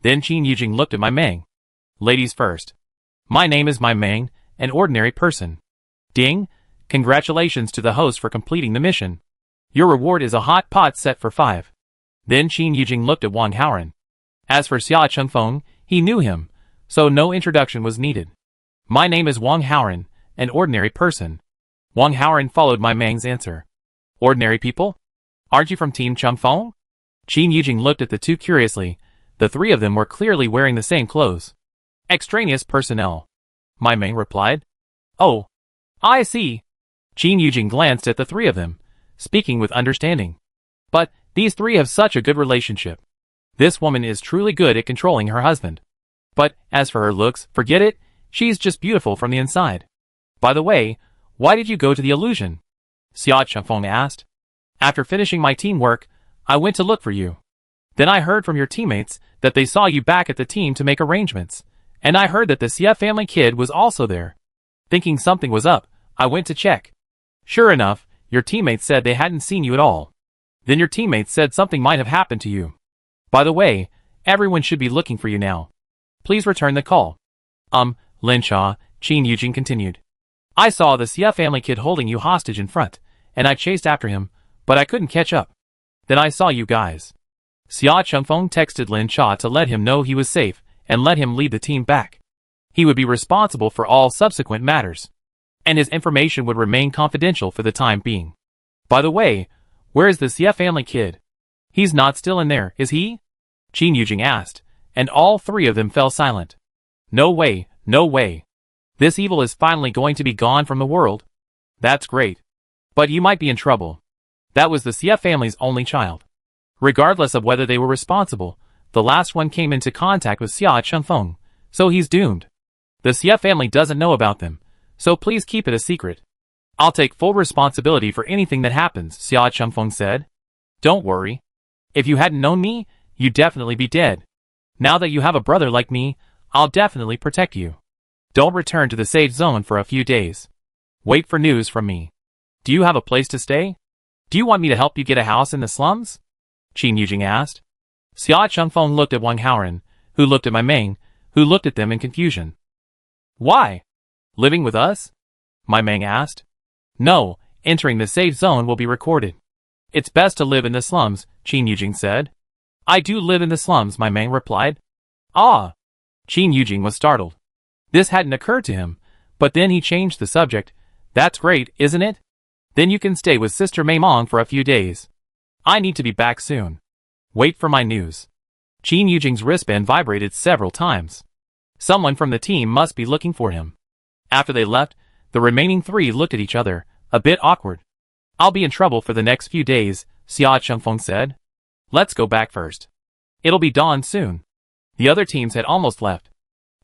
Speaker 1: Then Qin Yujing looked at my Mang. "Ladies first. My name is my Mang, an ordinary person. Ding, congratulations to the host for completing the mission. Your reward is a hot pot set for 5. Then Qin Yujing looked at Wang Haoran. As for Xia Chengfeng, he knew him, so no introduction was needed. My name is Wang Haoran, an ordinary person. Wang Haoran followed my Mang's answer. Ordinary people? Aren't you from Team Chengfeng? Qin Yujing looked at the two curiously. The three of them were clearly wearing the same clothes. Extraneous personnel. My Mang replied. Oh, I see. Qin Yujing glanced at the three of them, speaking with understanding. But these three have such a good relationship. This woman is truly good at controlling her husband. But as for her looks, forget it, she's just beautiful from the inside. By the way, why did you go to the illusion? Xia Chengfeng asked. After finishing my teamwork, I went to look for you. Then I heard from your teammates that they saw you back at the team to make arrangements, and I heard that the Sia family kid was also there. Thinking something was up, I went to check. Sure enough, your teammates said they hadn't seen you at all. Then your teammates said something might have happened to you. By the way, everyone should be looking for you now. Please return the call. Lin Sha, Qin Yujing continued. I saw the Sia family kid holding you hostage in front, and I chased after him, but I couldn't catch up. Then I saw you guys. Xia Chengfeng texted Lin Sha to let him know he was safe, and let him lead the team back. He would be responsible for all subsequent matters, and his information would remain confidential for the time being. By the way, where is the Sia family kid? He's not still in there, is he? Qin Yujing asked, and all three of them fell silent. No way, no way. This evil is finally going to be gone from the world. That's great. But you might be in trouble. That was the Sia family's only child. Regardless of whether they were responsible, the last one came into contact with Xia Chengfeng, so he's doomed. The Sia family doesn't know about them, so please keep it a secret. I'll take full responsibility for anything that happens, Xia Chengfeng said. Don't worry. If you hadn't known me, you'd definitely be dead. Now that you have a brother like me, I'll definitely protect you. Don't return to the safe zone for a few days. Wait for news from me. Do you have a place to stay? Do you want me to help you get a house in the slums? Qin Yujing asked. Xia Chengfeng looked at Wang Haoran, who looked at my Mang, who looked at them in confusion. Why? Living with us? My Mang asked. No, entering the safe zone will be recorded. It's best to live in the slums, Qin Yujing said. I do live in the slums, my Mang replied. Ah! Qin Yujing was startled. This hadn't occurred to him, but then he changed the subject. That's great, isn't it? Then you can stay with Sister Mei Mong for a few days. I need to be back soon. Wait for my news. Qin Yujing's wristband vibrated several times. Someone from the team must be looking for him. After they left, the remaining three looked at each other, a bit awkward. I'll be in trouble for the next few days, Xia Chengfeng said. Let's go back first. It'll be dawn soon. The other teams had almost left.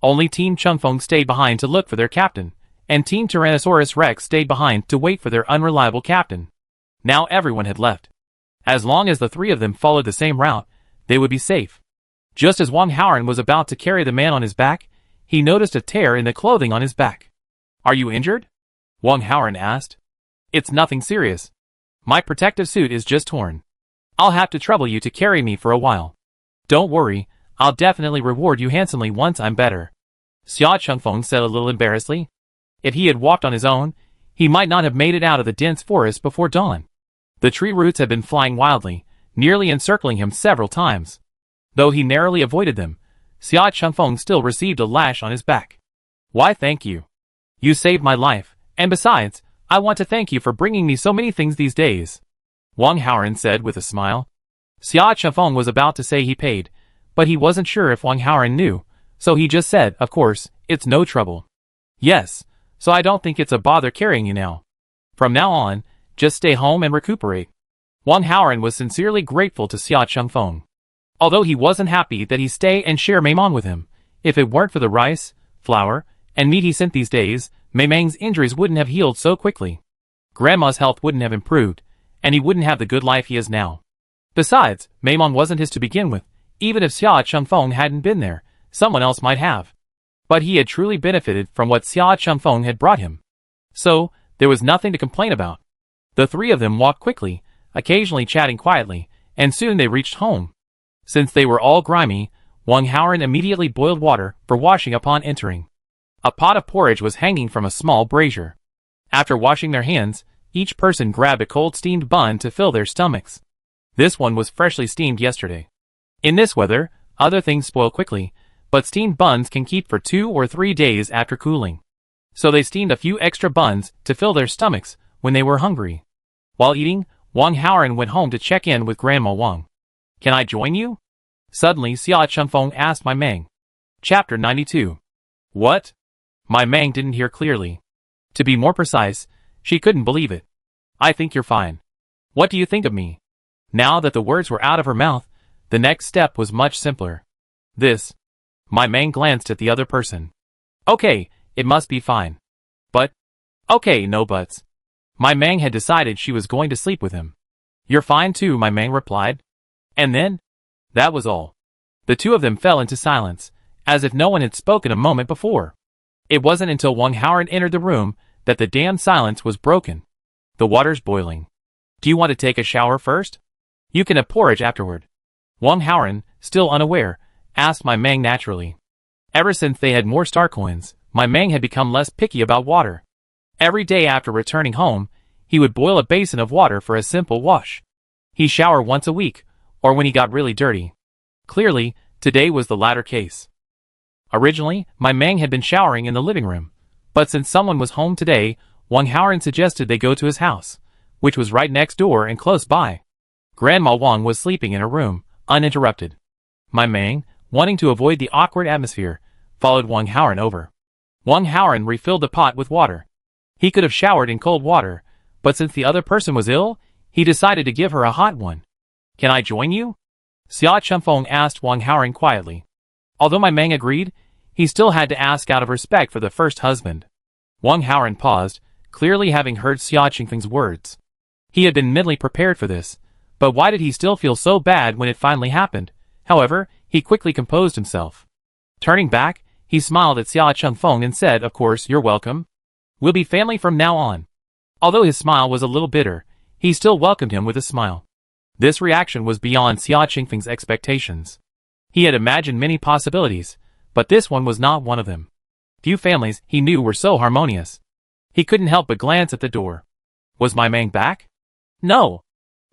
Speaker 1: Only Team Chengfeng stayed behind to look for their captain, and Team Tyrannosaurus Rex stayed behind to wait for their unreliable captain. Now everyone had left. As long as the three of them followed the same route, they would be safe. Just as Wang Haoran was about to carry the man on his back, he noticed a tear in the clothing on his back. Are you injured? Wang Haoran asked. It's nothing serious. My protective suit is just torn. I'll have to trouble you to carry me for a while. Don't worry, I'll definitely reward you handsomely once I'm better. Xia Chengfeng said a little embarrassedly. If he had walked on his own, he might not have made it out of the dense forest before dawn. The tree roots had been flying wildly, nearly encircling him several times. Though he narrowly avoided them, Xia Chengfeng still received a lash on his back. Why thank you. You saved my life, and besides, I want to thank you for bringing me so many things these days. Wang Haoran said with a smile. Xia Chengfeng was about to say he paid, but he wasn't sure if Wang Haoran knew, so he just said, of course, it's no trouble. Yes, so I don't think it's a bother carrying you now. From now on, just stay home and recuperate. Wang Haoran was sincerely grateful to Xia Chengfeng. Although he wasn't happy that he stay and share Mei Mong with him, if it weren't for the rice, flour, and meat he sent these days, Mei Mang's injuries wouldn't have healed so quickly. Grandma's health wouldn't have improved, and he wouldn't have the good life he has now. Besides, Mei Mong wasn't his to begin with. Even if Xia Chengfeng hadn't been there, someone else might have. But he had truly benefited from what Xia Chengfeng had brought him. So, there was nothing to complain about. The three of them walked quickly, occasionally chatting quietly, and soon they reached home. Since they were all grimy, Wang Haoran immediately boiled water for washing upon entering. A pot of porridge was hanging from a small brazier. After washing their hands, each person grabbed a cold steamed bun to fill their stomachs. This one was freshly steamed yesterday. In this weather, other things spoil quickly, but steamed buns can keep for 2 or 3 days after cooling. So they steamed a few extra buns to fill their stomachs when they were hungry. While eating, Wang Haoran went home to check in with Grandma Wong. "Can I join you?" Suddenly Sia Chunfeng asked my Mang. Chapter 92. What? My Mang didn't hear clearly. To be more precise, she couldn't believe it. "I think you're fine. What do you think of me?" Now that the words were out of her mouth, the next step was much simpler. "This." My Mang glanced at the other person. "Okay, it must be fine. But?" "Okay, no buts." My Mang had decided she was going to sleep with him. "You're fine too," my Mang replied. And then? That was all. The two of them fell into silence, as if no one had spoken a moment before. It wasn't until Wang Haoran entered the room that the damn silence was broken. "The water's boiling. Do you want to take a shower first? You can have porridge afterward." Wang Haoran, still unaware, asked my Mang naturally. Ever since they had more star coins, my Mang had become less picky about water. Every day after returning home, he would boil a basin of water for a simple wash. He showered once a week, or when he got really dirty. Clearly, today was the latter case. Originally, my Mang had been showering in the living room, but since someone was home today, Wang Haoran suggested they go to his house, which was right next door and close by. Grandma Wong was sleeping in her room, uninterrupted. My Mang, wanting to avoid the awkward atmosphere, followed Wang Haoran over. Wang Haoran refilled the pot with water. He could have showered in cold water, but since the other person was ill, he decided to give her a hot one. "Can I join you?" Sia Chunfeng asked Wang Haoran quietly. Although my Mang agreed, he still had to ask out of respect for the first husband. Wang Haoran paused, clearly having heard Sia Chunfeng's words. He had been mentally prepared for this, but why did he still feel so bad when it finally happened? However, he quickly composed himself. Turning back, he smiled at Sia Chunfeng and said, "Of course, you're welcome. We'll be family from now on." Although his smile was a little bitter, he still welcomed him with a smile. This reaction was beyond Sia Chunfeng's expectations. He had imagined many possibilities, but this one was not one of them. Few families, he knew, were so harmonious. He couldn't help but glance at the door. Was my Mang back? No.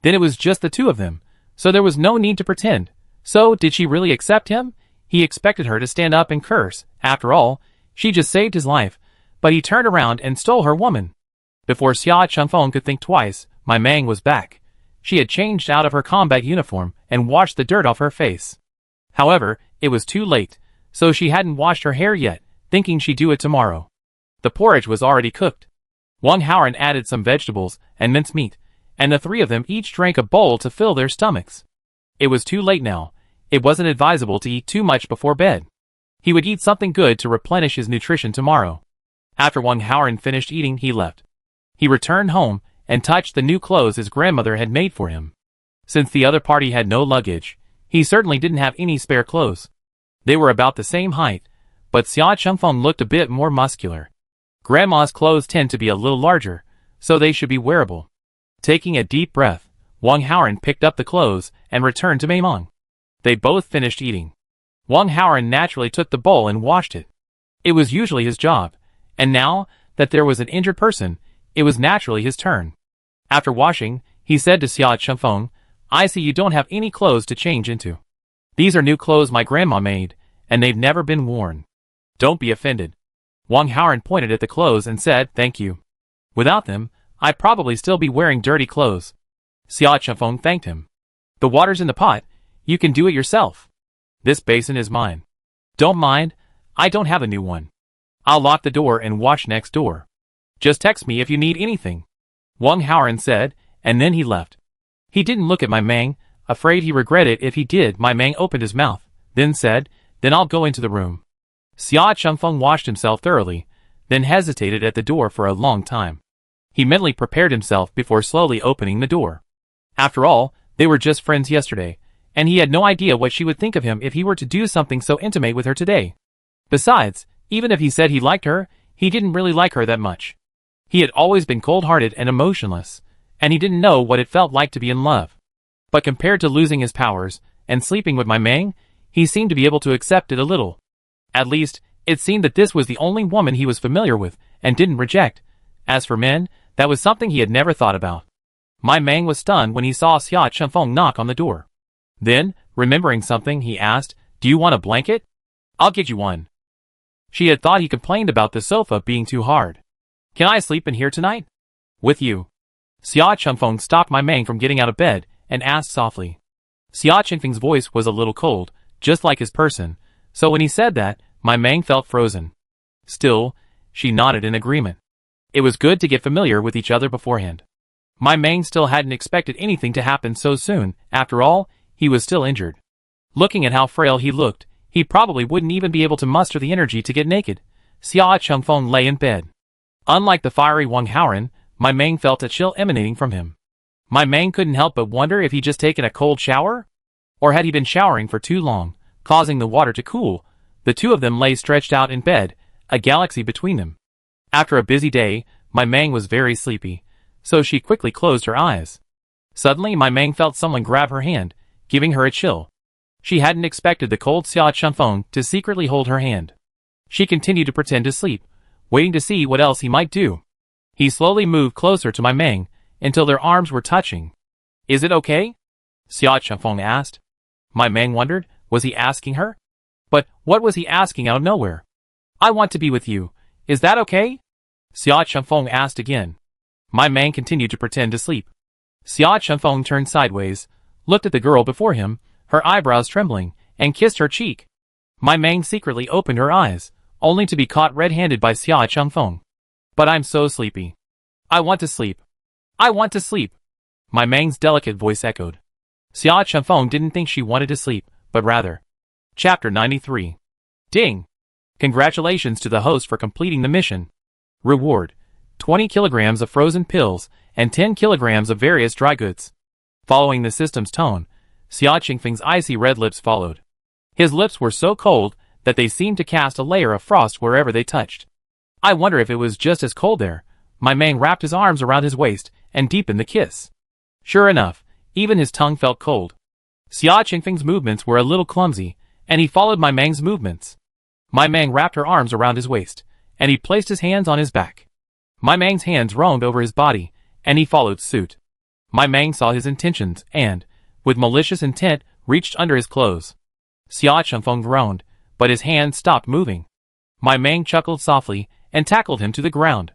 Speaker 1: Then it was just the two of them, so there was no need to pretend. So, did she really accept him? He expected her to stand up and curse. After all, she just saved his life, but he turned around and stole her woman. Before Sia Chunfeng could think twice, my Mang was back. She had changed out of her combat uniform and washed the dirt off her face. However, it was too late, so she hadn't washed her hair yet, thinking she'd do it tomorrow. The porridge was already cooked. Wang Haoran added some vegetables and mincemeat, and the three of them each drank a bowl to fill their stomachs. It was too late now. It wasn't advisable to eat too much before bed. He would eat something good to replenish his nutrition tomorrow. After Wang Haoran finished eating, he left. He returned home and touched the new clothes his grandmother had made for him. Since the other party had no luggage, he certainly didn't have any spare clothes. They were about the same height, but Sia Chunfeng looked a bit more muscular. Grandma's clothes tend to be a little larger, so they should be wearable. Taking a deep breath, Wang Haoran picked up the clothes and returned to Maimong. They both finished eating. Wang Haoran naturally took the bowl and washed it. It was usually his job, and now that there was an injured person, it was naturally his turn. After washing, he said to Sia Chunfeng, "I see you don't have any clothes to change into. These are new clothes my grandma made, and they've never been worn. Don't be offended." Wang Haoran pointed at the clothes and said, "Thank you. Without them, I'd probably still be wearing dirty clothes." Sia Chunfeng thanked him. "The water's in the pot. You can do it yourself. This basin is mine. Don't mind, I don't have a new one. I'll lock the door and wash next door. Just text me if you need anything," Wang Haoran said, and then he left. He didn't look at my Mang, afraid he regretted if he did. My Mang opened his mouth, then said, "Then I'll go into the room." Sia Chunfeng washed himself thoroughly, then hesitated at the door for a long time. He mentally prepared himself before slowly opening the door. After all, they were just friends yesterday, and he had no idea what she would think of him if he were to do something so intimate with her today. Besides, even if he said he liked her, he didn't really like her that much. He had always been cold-hearted and emotionless, and he didn't know what it felt like to be in love. But compared to losing his powers and sleeping with my Mang, he seemed to be able to accept it a little. At least, it seemed that this was the only woman he was familiar with and didn't reject. As for men, That was something he had never thought about. My Mang was stunned when he saw Xia Chengfeng knock on the door. Then, remembering something, he asked, "Do you want a blanket? I'll get you one." She had thought he complained about the sofa being too hard. "Can I sleep in here tonight?" "With you." Xia Chengfeng stopped My Mang from getting out of bed and asked softly. Xia Chengfeng's voice was a little cold, just like his person, so when he said that, My Mang felt frozen. Still, she nodded in agreement. It was good to get familiar with each other beforehand. My Mang still hadn't expected anything to happen so soon. After all, he was still injured. Looking at how frail he looked, he probably wouldn't even be able to muster the energy to get naked. Xia Chengfeng lay in bed. Unlike the fiery Wang Haoran, My Mang felt a chill emanating from him. My Mang couldn't help but wonder if he'd just taken a cold shower? Or had he been showering for too long, causing the water to cool? The two of them lay stretched out in bed, a galaxy between them. After a busy day, My Mang was very sleepy, so she quickly closed her eyes. Suddenly My Mang felt someone grab her hand, giving her a chill. She hadn't expected the cold Xia Chengfeng to secretly hold her hand. She continued to pretend to sleep, waiting to see what else he might do. He slowly moved closer to My Mang, until their arms were touching. "Is it okay?" Xia Chengfeng asked. My Mang wondered, was he asking her? But what was he asking out of nowhere? "I want to be with you. Is that okay?" Xia Chengfeng asked again. My Mang continued to pretend to sleep. Xia Chengfeng turned sideways, looked at the girl before him, her eyebrows trembling, and kissed her cheek. My Mang secretly opened her eyes, only to be caught red-handed by Xia Chengfeng. "But I'm so sleepy. I want to sleep. I want to sleep." My Mang's delicate voice echoed. Xia Chengfeng didn't think she wanted to sleep, but rather. Chapter 93. Ding! Congratulations to the host for completing the mission. Reward: 20 kilograms of frozen pills and 10 kilograms of various dry goods. Following the system's tone, Xia Chengfeng's icy red lips followed. His lips were so cold that they seemed to cast a layer of frost wherever they touched. I wonder if it was just as cold there. My Mang wrapped his arms around his waist and deepened the kiss. Sure enough, even his tongue felt cold. Xia Chengfeng's movements were a little clumsy, and he followed My Mang's movements. My Mang wrapped her arms around his waist, and he placed his hands on his back. My Mang's hands roamed over his body, and he followed suit. My Mang saw his intentions and, with malicious intent, reached under his clothes. Xia Chengfeng groaned, but his hands stopped moving. My Mang chuckled softly and tackled him to the ground.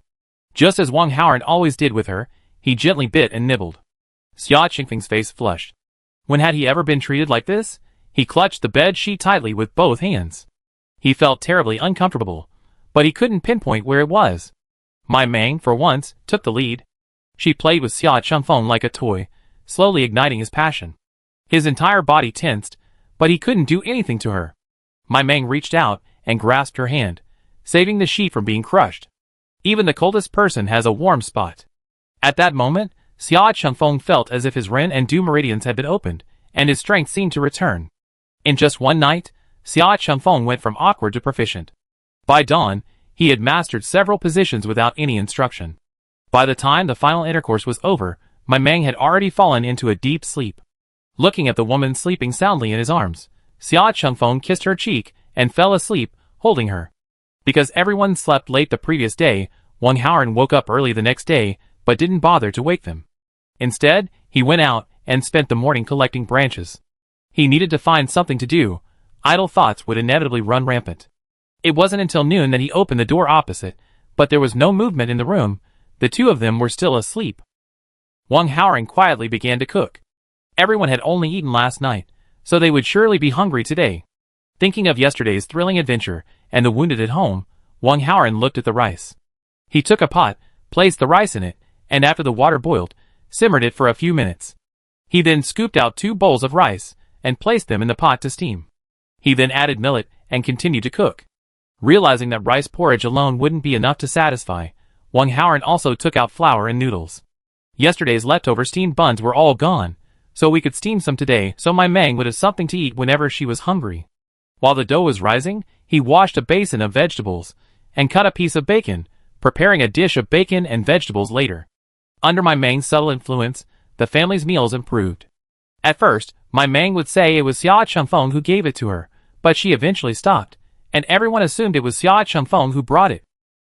Speaker 1: Just as Wang Haoran always did with her, he gently bit and nibbled. Xia Chengfeng's face flushed. When had he ever been treated like this? He clutched the bed sheet tightly with both hands. He felt terribly uncomfortable, but he couldn't pinpoint where it was. My Mang, for once, took the lead. She played with Xia Chengfeng like a toy, slowly igniting his passion. His entire body tensed, but he couldn't do anything to her. My Mang reached out and grasped her hand, saving the sheet from being crushed. Even the coldest person has a warm spot. At that moment, Xia Chengfeng felt as if his Ren and Du meridians had been opened, and his strength seemed to return. In just one night, Xia Chengfeng went from awkward to proficient. By dawn, he had mastered several positions without any instruction. By the time the final intercourse was over, My Mang had already fallen into a deep sleep. Looking at the woman sleeping soundly in his arms, Xia Chengfeng kissed her cheek and fell asleep, holding her. Because everyone slept late the previous day, Wang Haoran woke up early the next day, but didn't bother to wake them. Instead, he went out and spent the morning collecting branches. He needed to find something to do. Idle thoughts would inevitably run rampant. It wasn't until noon that he opened the door opposite, but there was no movement in the room. The two of them were still asleep. Wang Haoran quietly began to cook. Everyone had only eaten last night, so they would surely be hungry today. Thinking of yesterday's thrilling adventure and the wounded at home, Wang Haoran looked at the rice. He took a pot, placed the rice in it, and after the water boiled, simmered it for a few minutes. He then scooped out 2 bowls of rice and placed them in the pot to steam. He then added millet and continued to cook. Realizing that rice porridge alone wouldn't be enough to satisfy, Wang Haoran also took out flour and noodles. Yesterday's leftover steamed buns were all gone, so we could steam some today so My Mang would have something to eat whenever she was hungry. While the dough was rising, he washed a basin of vegetables and cut a piece of bacon, preparing a dish of bacon and vegetables later. Under My Mang's subtle influence, the family's meals improved. At first, My Mang would say it was Xia Chengfeng who gave it to her, but she eventually stopped, and everyone assumed it was Xia Chengfeng who brought it.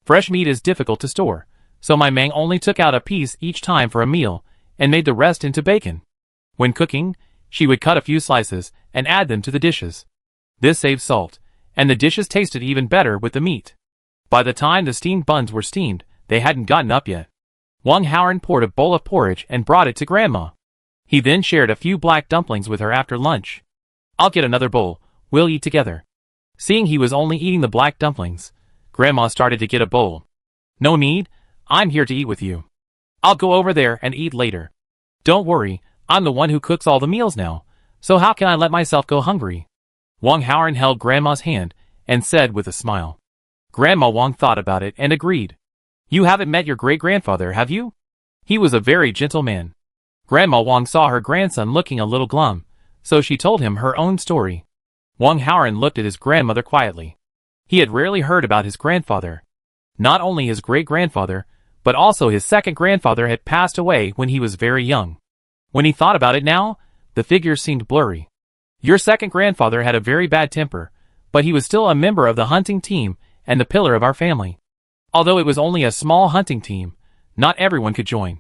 Speaker 1: Fresh meat is difficult to store, so my Mang only took out a piece each time for a meal, and made the rest into bacon. When cooking, she would cut a few slices, and add them to the dishes. This saved salt, and the dishes tasted even better with the meat. By the time the steamed buns were steamed, they hadn't gotten up yet. Wang Haoran poured a bowl of porridge and brought it to Grandma. He then shared a few black dumplings with her after lunch. "I'll get another bowl, we'll eat together." Seeing he was only eating the black dumplings, Grandma started to get a bowl. "No need, I'm here to eat with you. I'll go over there and eat later. Don't worry, I'm the one who cooks all the meals now, so how can I let myself go hungry?" Wang Haoran held Grandma's hand and said with a smile. Grandma Wong thought about it and agreed. "You haven't met your great-grandfather, have you? He was a very gentle man." Grandma Wong saw her grandson looking a little glum, so she told him her own story. Wang Haoran looked at his grandmother quietly. He had rarely heard about his grandfather. Not only his great-grandfather, but also his second grandfather had passed away when he was very young. When he thought about it now, the figures seemed blurry. Your second grandfather had a very bad temper, but he was still a member of the hunting team and the pillar of our family. Although it was only a small hunting team, not everyone could join.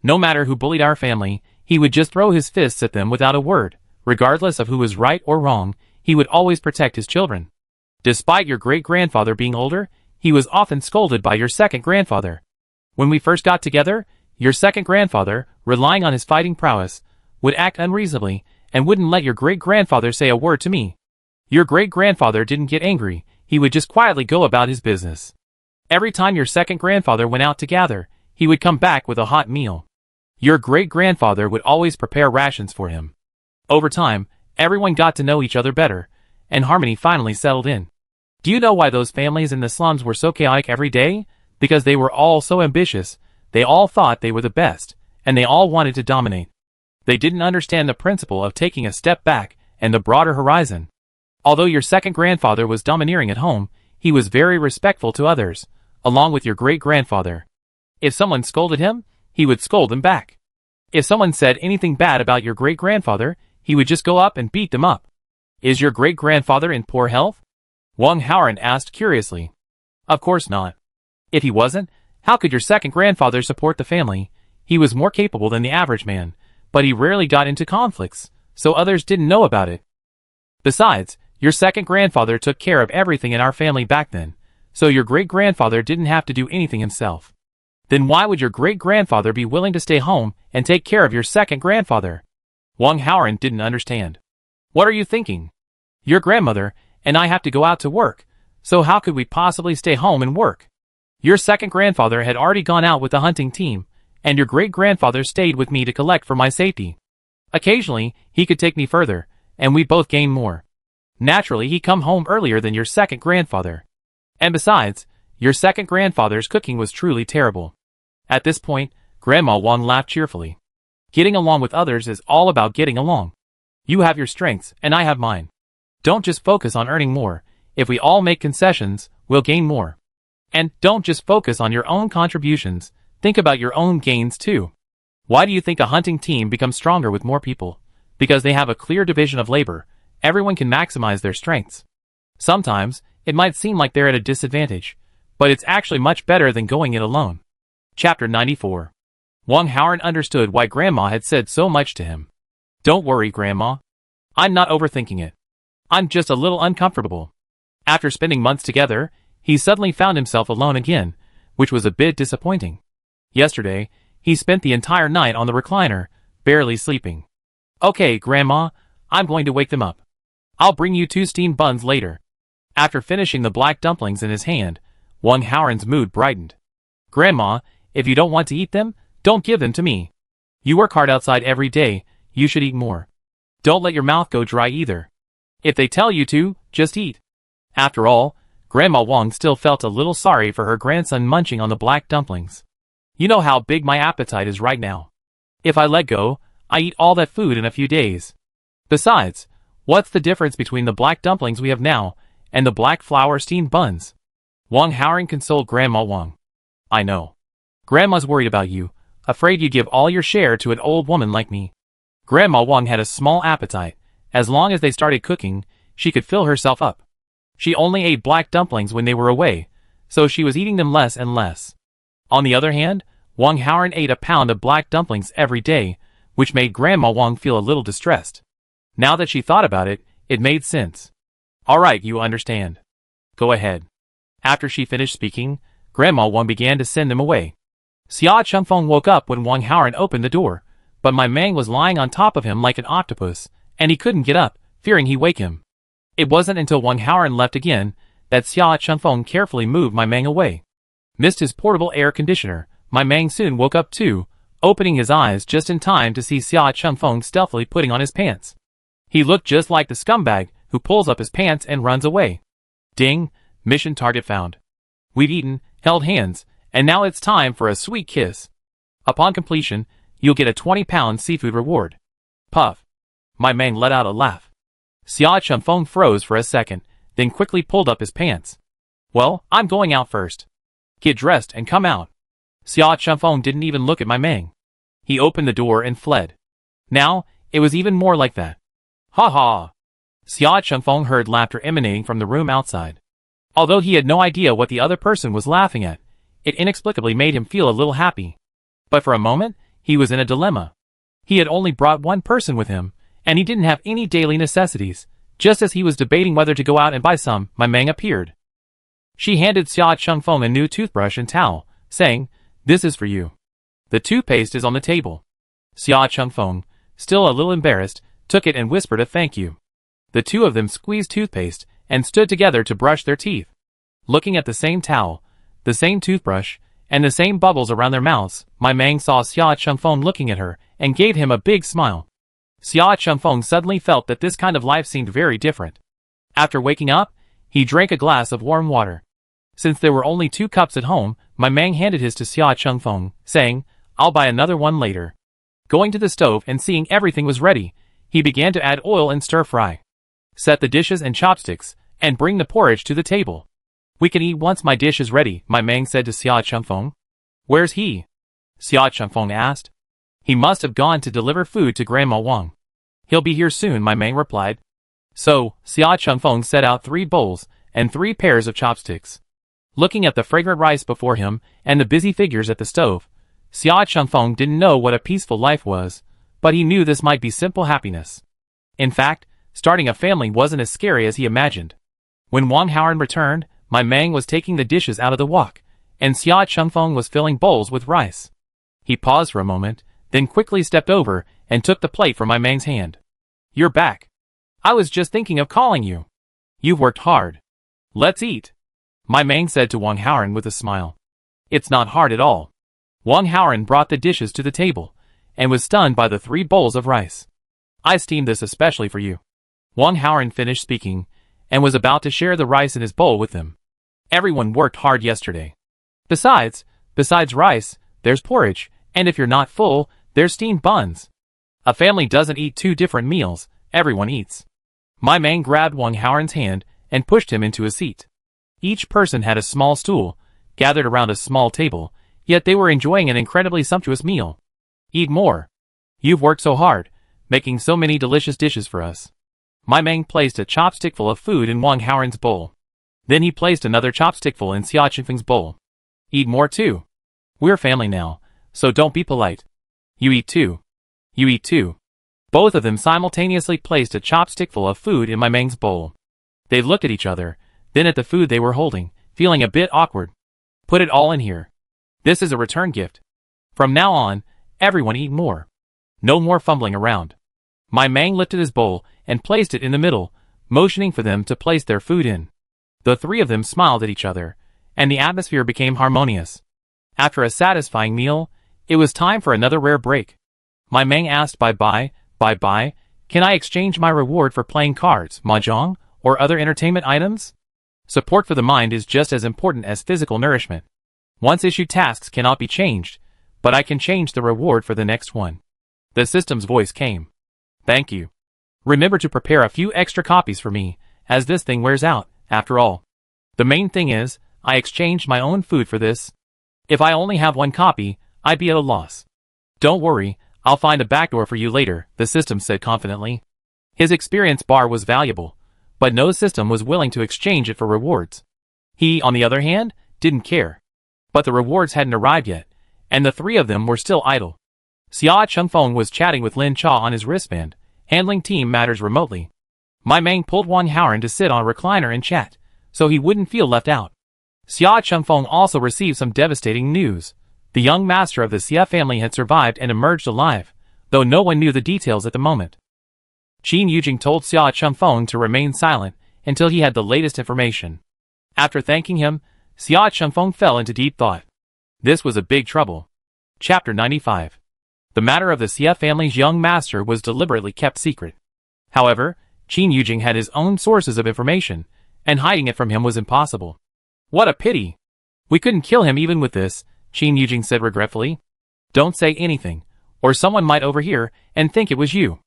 Speaker 1: No matter who bullied our family, he would just throw his fists at them without a word. Regardless of who was right or wrong, he would always protect his children. Despite your great-grandfather being older, he was often scolded by your second grandfather. When we first got together, your second grandfather, relying on his fighting prowess, would act unreasonably and wouldn't let your great-grandfather say a word to me. Your great-grandfather didn't get angry, he would just quietly go about his business. Every time your second grandfather went out to gather, he would come back with a hot meal. Your great-grandfather would always prepare rations for him. Over time, everyone got to know each other better, and harmony finally settled in. Do you know why those families in the slums were so chaotic every day? Because they were all so ambitious, they all thought they were the best, and they all wanted to dominate. They didn't understand the principle of taking a step back and the broader horizon. Although your second grandfather was domineering at home, he was very respectful to others, along with your great-grandfather. If someone scolded him, he would scold them back. If someone said anything bad about your great-grandfather, he would just go up and beat them up. Is your great-grandfather in poor health? Wang Haoran asked curiously. Of course not. If he wasn't, how could your second grandfather support the family? He was more capable than the average man, but he rarely got into conflicts, so others didn't know about it. Besides, your second grandfather took care of everything in our family back then, so your great-grandfather didn't have to do anything himself. Then why would your great-grandfather be willing to stay home and take care of your second grandfather? Wang Haoran didn't understand. What are you thinking? Your grandmother and I have to go out to work, so how could we possibly stay home and work? Your second grandfather had already gone out with the hunting team, and your great-grandfather stayed with me to collect for my safety. Occasionally, he could take me further, and we both gained more. Naturally, he come home earlier than your second grandfather. And besides, your second grandfather's cooking was truly terrible. At this point, Grandma Wong laughed cheerfully. Getting along with others is all about getting along. You have your strengths, and I have mine. Don't just focus on earning more. If we all make concessions, we'll gain more. And don't just focus on your own contributions, think about your own gains too. Why do you think a hunting team becomes stronger with more people? Because they have a clear division of labor. Everyone can maximize their strengths. Sometimes, it might seem like they're at a disadvantage, but it's actually much better than going it alone. Chapter 94. Wang Haoran understood why Grandma had said so much to him. Don't worry, Grandma. I'm not overthinking it. I'm just a little uncomfortable. After spending months together, he suddenly found himself alone again, which was a bit disappointing. Yesterday, he spent the entire night on the recliner, barely sleeping. Okay, Grandma, I'm going to wake them up. I'll bring you 2 steamed buns later. After finishing the black dumplings in his hand, Wang Haoran's mood brightened. Grandma, if you don't want to eat them, don't give them to me. You work hard outside every day, you should eat more. Don't let your mouth go dry either. If they tell you to, just eat. After all, Grandma Wong still felt a little sorry for her grandson munching on the black dumplings. You know how big my appetite is right now. If I let go, I eat all that food in a few days. Besides, what's the difference between the black dumplings we have now and the black flour steamed buns? Wang Haoran consoled Grandma Wong. I know. Grandma's worried about you, afraid you give all your share to an old woman like me. Grandma Wong had a small appetite. As long as they started cooking, she could fill herself up. She only ate black dumplings when they were away, so she was eating them less and less. On the other hand, Wong Haoran ate a pound of black dumplings every day, which made Grandma Wong feel a little distressed. Now that she thought about it, it made sense. Alright, you understand. Go ahead. After she finished speaking, Grandma Wong began to send them away. Sia Chengfeng woke up when Wong Haoran opened the door, but my Mang was lying on top of him like an octopus, and he couldn't get up, fearing he'd wake him. It wasn't until Wong Haoran left again that Sia Chengfeng carefully moved my Mang away. Missed his portable air conditioner, my Mang soon woke up too, opening his eyes just in time to see Sia Chengfeng stealthily putting on his pants. He looked just like the scumbag who pulls up his pants and runs away. Ding, mission target found. We've eaten, held hands, and now it's time for a sweet kiss. Upon completion, you'll get a 20-pound seafood reward. Puff. My Mang let out a laugh. Sia Chengfeng froze for a second, then quickly pulled up his pants. Well, I'm going out first. Get dressed and come out. Sia Chengfeng didn't even look at my Mang. He opened the door and fled. Now, it was even more like that. Ha ha. Sia Chengfeng heard laughter emanating from the room outside. Although he had no idea what the other person was laughing at, it inexplicably made him feel a little happy. But for a moment, he was in a dilemma. He had only brought one person with him, and he didn't have any daily necessities. Just as he was debating whether to go out and buy some, my Mang appeared. She handed Sia Chengfeng a new toothbrush and towel, saying, "This is for you. The toothpaste is on the table." Sia Chengfeng, still a little embarrassed, took it and whispered a thank you. The two of them squeezed toothpaste and stood together to brush their teeth. Looking at the same towel, the same toothbrush, and the same bubbles around their mouths, my Mang saw Sia Chengfeng looking at her and gave him a big smile. Sia Chengfeng suddenly felt that this kind of life seemed very different. After waking up, he drank a glass of warm water. Since there were only 2 cups at home, my Mang handed his to Sia Chengfeng, saying, "I'll buy another one later." Going to the stove and seeing everything was ready, he began to add oil and stir-fry. Set the dishes and chopsticks, and bring the porridge to the table. "We can eat once my dish is ready," my Mang said to Sia Chengfeng. "Where's he?" Sia Chengfeng asked. "He must have gone to deliver food to Grandma Wong." "He'll be here soon," my Mang replied. So, Sia Chengfeng set out 3 bowls and 3 pairs of chopsticks. Looking at the fragrant rice before him and the busy figures at the stove, Sia Chengfeng didn't know what a peaceful life was, but he knew this might be simple happiness. In fact, starting a family wasn't as scary as he imagined. When Wong Haoran returned, my Mang was taking the dishes out of the wok, and Sia Chengfeng was filling bowls with rice. He paused for a moment, then quickly stepped over and took the plate from my Mang's hand. "You're back. I was just thinking of calling you. You've worked hard. Let's eat," my Mang said to Wong Haoran with a smile. "It's not hard at all." Wong Haoran brought the dishes to the table, and was stunned by the 3 bowls of rice. "I steamed this especially for you." Wong Haoran finished speaking, and was about to share the rice in his bowl with them. "Everyone worked hard yesterday. Besides rice, there's porridge, and if you're not full, there's steamed buns. A family doesn't eat 2 different meals, everyone eats." My Mang grabbed Wong Haoran's hand and pushed him into a seat. Each person had a small stool, gathered around a small table, yet they were enjoying an incredibly sumptuous meal. "Eat more. You've worked so hard, making so many delicious dishes for us." My Mang placed a chopstickful of food in Wong Haoran's bowl. Then he placed another chopstickful in Sia Chengfeng's bowl. "Eat more too. We're family now, so don't be polite. You eat too. You eat too." Both of them simultaneously placed a chopstickful of food in my Mang's bowl. They looked at each other, then at the food they were holding, feeling a bit awkward. "Put it all in here. This is a return gift. From now on, everyone eat more. No more fumbling around." My Mang lifted his bowl and placed it in the middle, motioning for them to place their food in. The 3 of them smiled at each other, and the atmosphere became harmonious. After a satisfying meal, it was time for another rare break. My Mang asked, bye-bye, can I exchange my reward for playing cards, mahjong, or other entertainment items? Support for the mind is just as important as physical nourishment. Once issued tasks cannot be changed, but I can change the reward for the next one. The system's voice came. "Thank you. Remember to prepare a few extra copies for me, as this thing wears out, after all. The main thing is, I exchanged my own food for this. If I only have 1 copy, I'd be at a loss." "Don't worry, I'll find a backdoor for you later," the system said confidently. His experience bar was valuable, but no system was willing to exchange it for rewards. He, on the other hand, didn't care. But the rewards hadn't arrived yet, and the three of them were still idle. Sia Chungfeng was chatting with Lin Cha on his wristband, handling team matters remotely. My Mang pulled Wang Haoran to sit on a recliner and chat, so he wouldn't feel left out. Sia Chungfeng also received some devastating news. The young master of the Sia family had survived and emerged alive, though no one knew the details at the moment. Qin Yujing told Sia Chungfeng to remain silent until he had the latest information. After thanking him, Sia Chungfeng fell into deep thought. This was a big trouble. Chapter 95. The matter of the Sia family's young master was deliberately kept secret. However, Qin Yujing had his own sources of information, and hiding it from him was impossible. What a pity! We couldn't kill him even with this, Qin Yujing said regretfully. Don't say anything, or someone might overhear and think it was you.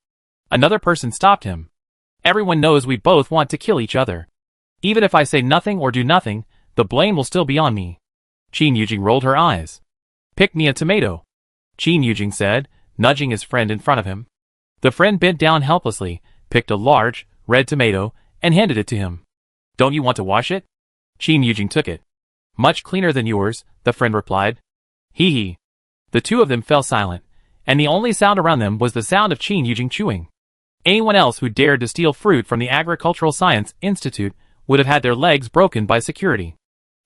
Speaker 1: Another person stopped him. Everyone knows we both want to kill each other. Even if I say nothing or do nothing, the blame will still be on me. Qin Yujing rolled her eyes. Pick me a tomato, Qin Yujing said, nudging his friend in front of him. The friend bent down helplessly, picked a large, red tomato, and handed it to him. Don't you want to wash it? Qin Yujing took it. Much cleaner than yours, the friend replied. Hee hee. The two of them fell silent, and the only sound around them was the sound of Qin Yujing chewing. Anyone else who dared to steal fruit from the Agricultural Science Institute would have had their legs broken by security.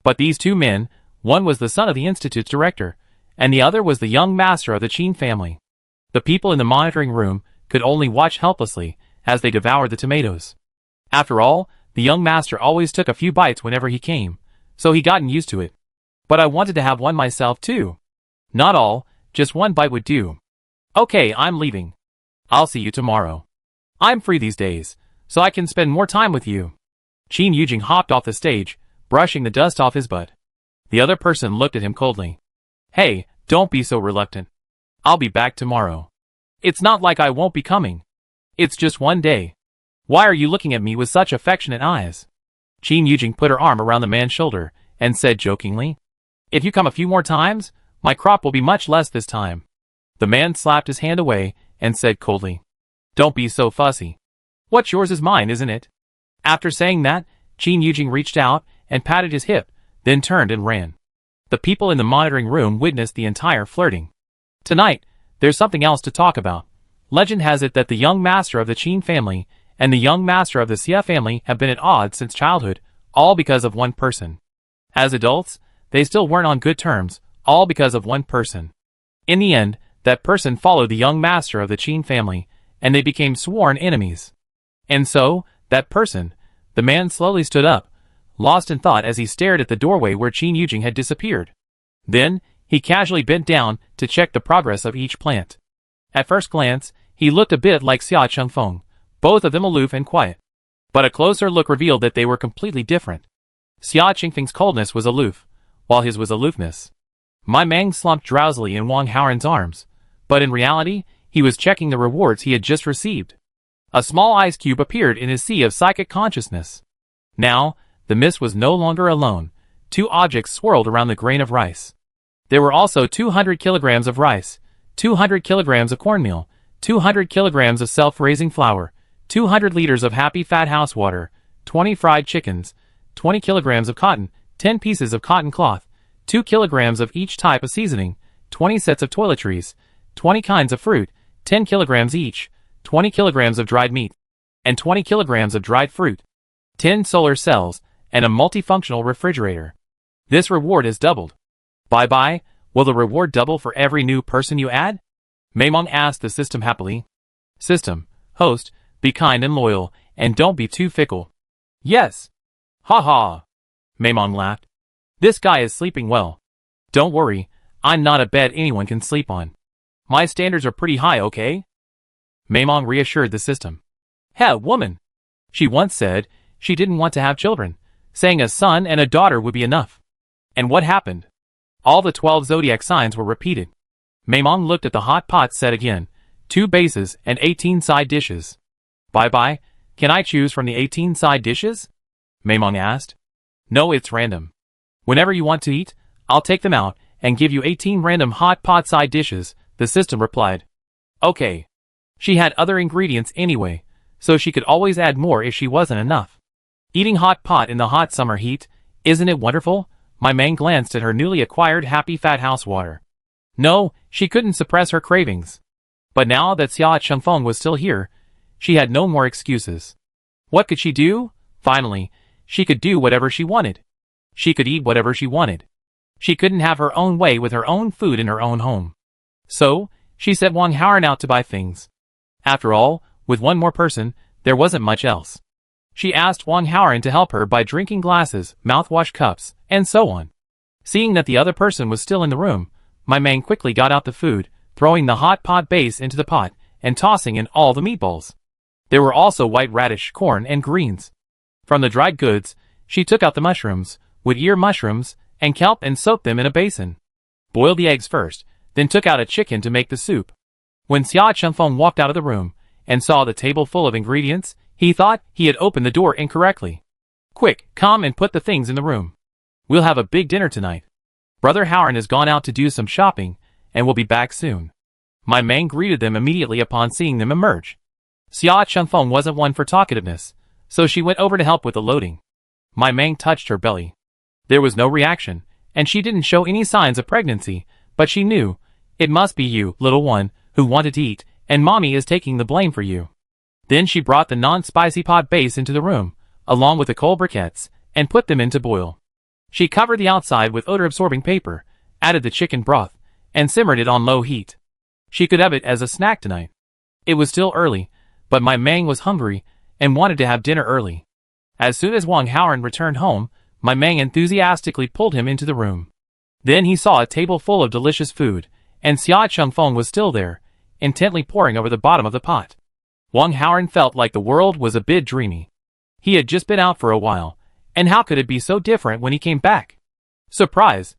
Speaker 1: But these two men, one was the son of the institute's director, and the other was the young master of the Qin family. The people in the monitoring room could only watch helplessly as they devoured the tomatoes. After all, the young master always took a few bites whenever he came, so he gotten used to it. But I wanted to have one myself too. Not all, just one bite would do. Okay, I'm leaving. I'll see you tomorrow. I'm free these days, so I can spend more time with you. Qin Yujing hopped off the stage, brushing the dust off his butt. The other person looked at him coldly. Hey, don't be so reluctant. I'll be back tomorrow. It's not like I won't be coming. It's just one day. Why are you looking at me with such affectionate eyes? Qin Yujing put her arm around the man's shoulder and said jokingly, If you come a few more times, my crop will be much less this time. The man slapped his hand away and said coldly, Don't be so fussy. What's yours is mine, isn't it? After saying that, Qin Yujing reached out and patted his hip, then turned and ran. The people in the monitoring room witnessed the entire flirting. Tonight, there's something else to talk about. Legend has it that the young master of the Qin family and the young master of the Sia family have been at odds since childhood, all because of one person. As adults, they still weren't on good terms, all because of one person. In the end, that person followed the young master of the Qin family, and they became sworn enemies. And so, that person, the man slowly stood up, lost in thought as he stared at the doorway where Qin Yujing had disappeared. Then, he casually bent down to check the progress of each plant. At first glance, he looked a bit like Sia Chungfeng, both of them aloof and quiet. But a closer look revealed that they were completely different. Sia Chungfeng's coldness was aloof, while his was aloofness. My Mang slumped drowsily in Wang Haoran's arms, but in reality, he was checking the rewards he had just received. A small ice cube appeared in his sea of psychic consciousness. Now, the mist was no longer alone. Two objects swirled around the grain of rice. There were also 200 kilograms of rice, 200 kilograms of cornmeal, 200 kilograms of self-raising flour, 200 liters of happy fat house water, 20 fried chickens, 20 kilograms of cotton, 10 pieces of cotton cloth, 2 kilograms of each type of seasoning, 20 sets of toiletries, 20 kinds of fruit, 10 kilograms each, 20 kilograms of dried meat, and 20 kilograms of dried fruit, 10 solar cells, and a multifunctional refrigerator. This reward is doubled. Bye-bye, will the reward double for every new person you add? Maimong asked the system happily. System, host, be kind and loyal, and don't be too fickle. Yes. Ha ha. Maimong laughed. This guy is sleeping well. Don't worry, I'm not a bed anyone can sleep on. My standards are pretty high, okay? Maimong reassured the system. Heh, woman. She once said she didn't want to have children, saying a son and a daughter would be enough. And what happened? All the 12 zodiac signs were repeated. Maimong looked at the hot pot set again, 2 bases and 18 side dishes. Bye-bye, can I choose from the 18 side dishes? Maimong asked. No, it's random. Whenever you want to eat, I'll take them out and give you 18 random hot pot side dishes, the system replied. Okay. She had other ingredients anyway, so she could always add more if she wasn't enough. Eating hot pot in the hot summer heat, isn't it wonderful? My Meng glanced at her newly acquired happy fat house water. No, she couldn't suppress her cravings. But now that Xia Chengfeng was still here, she had no more excuses. What could she do? Finally, she could do whatever she wanted. She could eat whatever she wanted. She couldn't have her own way with her own food in her own home. So, she sent Wang Haoran out to buy things. After all, with one more person, there wasn't much else. She asked Wang Haoran to help her by drinking glasses, mouthwash cups, and so on. Seeing that the other person was still in the room, my Meng quickly got out the food, throwing the hot pot base into the pot, and tossing in all the meatballs. There were also white radish, corn, and greens. From the dried goods, she took out the mushrooms, wood ear mushrooms, and kelp and soaked them in a basin. Boiled the eggs first, then took out a chicken to make the soup. When Xia Chengfeng walked out of the room, and saw the table full of ingredients, he thought he had opened the door incorrectly. Quick, come and put the things in the room. We'll have a big dinner tonight. Brother Haoran has gone out to do some shopping, and will be back soon. My Meng greeted them immediately upon seeing them emerge. Xia Chengfeng wasn't one for talkativeness, so she went over to help with the loading. My Meng touched her belly. There was no reaction, and she didn't show any signs of pregnancy, but she knew, it must be you, little one, who wanted to eat, and mommy is taking the blame for you. Then she brought the non-spicy pot base into the room, along with the coal briquettes, and put them in to boil. She covered the outside with odor-absorbing paper, added the chicken broth, and simmered it on low heat. She could have it as a snack tonight. It was still early, but my Meng was hungry, and wanted to have dinner early. As soon as Wang Haoran returned home, my Meng enthusiastically pulled him into the room. Then he saw a table full of delicious food, and Xia Chengfeng was still there, intently poring over the bottom of the pot. Wang Haoran felt like the world was a bit dreamy. He had just been out for a while, and how could it be so different when he came back? Surprise!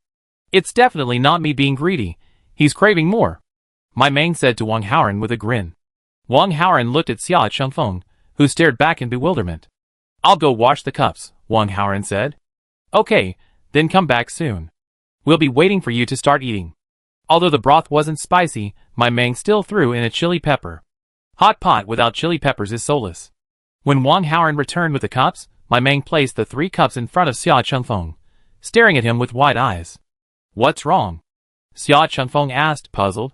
Speaker 1: It's definitely not me being greedy, he's craving more, my Meng said to Wang Haoran with a grin. Wang Haoran looked at Xia Chengfeng, who stared back in bewilderment. I'll go wash the cups, Wang Haoran said. Okay, then come back soon. We'll be waiting for you to start eating. Although the broth wasn't spicy, my Meng still threw in a chili pepper. Hot pot without chili peppers is soulless. When Wang Haoran returned with the cups, my Meng placed the 3 cups in front of Xia Chengfeng, staring at him with wide eyes. What's wrong? Xia Chengfeng asked, puzzled.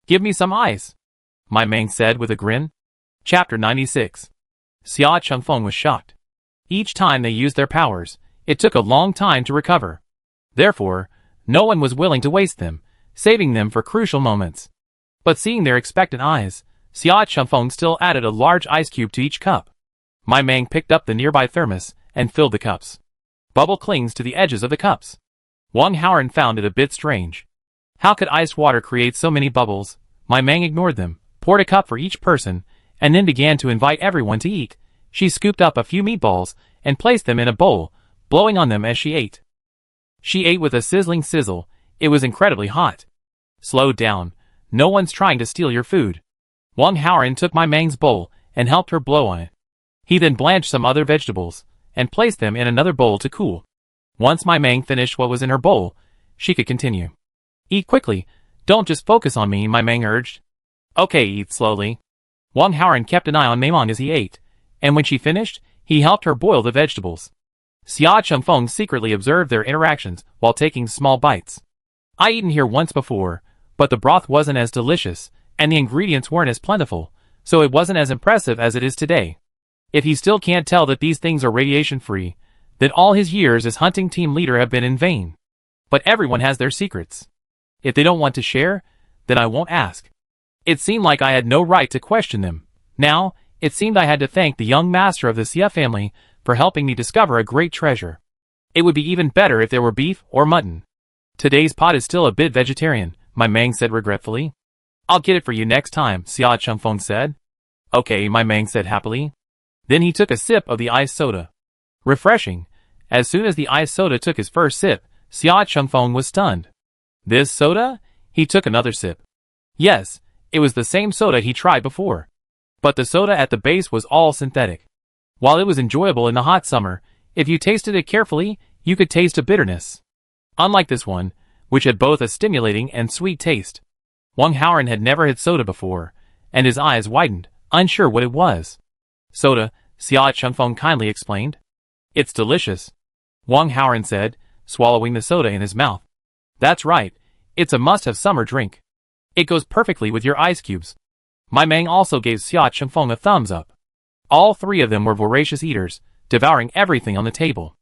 Speaker 1: Give me some ice, my Meng said with a grin. Chapter 96. Xia Chengfeng was shocked. Each time they used their powers, it took a long time to recover. Therefore, no one was willing to waste them, saving them for crucial moments. But seeing their expectant eyes, Xia Chengfeng still added a large ice cube to each cup. My Meng picked up the nearby thermos and filled the cups. Bubble clings to the edges of the cups. Wang Haoran found it a bit strange. How could iced water create so many bubbles? My Meng ignored them, poured a cup for each person, and then began to invite everyone to eat. She scooped up a few meatballs and placed them in a bowl, blowing on them as she ate. She ate with a sizzling sizzle. It was incredibly hot. Slow down. No one's trying to steal your food. Wang Haoran took my Meng's bowl and helped her blow on it. He then blanched some other vegetables and placed them in another bowl to cool. Once my Meng finished what was in her bowl, she could continue. Eat quickly. Don't just focus on me, my Meng urged. Okay, eat slowly. Wang Haoran kept an eye on Maimon as he ate, and when she finished, he helped her boil the vegetables. Xia Chengfeng secretly observed their interactions while taking small bites. I eaten here once before, but the broth wasn't as delicious, and the ingredients weren't as plentiful, so it wasn't as impressive as it is today. If he still can't tell that these things are radiation-free, then all his years as hunting team leader have been in vain. But everyone has their secrets. If they don't want to share, then I won't ask. It seemed like I had no right to question them. Now, it seemed I had to thank the young master of the Sia family for helping me discover a great treasure. It would be even better if there were beef or mutton. Today's pot is still a bit vegetarian, my Meng said regretfully. I'll get it for you next time, Xia Chengfeng said. Okay, my Meng said happily. Then he took a sip of the iced soda. Refreshing. As soon as the iced soda took his first sip, Xia Chengfeng was stunned. This soda? He took another sip. Yes, it was the same soda he tried before. But the soda at the base was all synthetic. While it was enjoyable in the hot summer, if you tasted it carefully, you could taste a bitterness. Unlike this one, which had both a stimulating and sweet taste. Wang Haoran had never had soda before, and his eyes widened, unsure what it was. Soda, Xia Chengfeng kindly explained. It's delicious, Wang Haoran said, swallowing the soda in his mouth. That's right, it's a must-have summer drink. It goes perfectly with your ice cubes. My Mang also gave Sia Chengfeng a thumbs up. All three of them were voracious eaters, devouring everything on the table.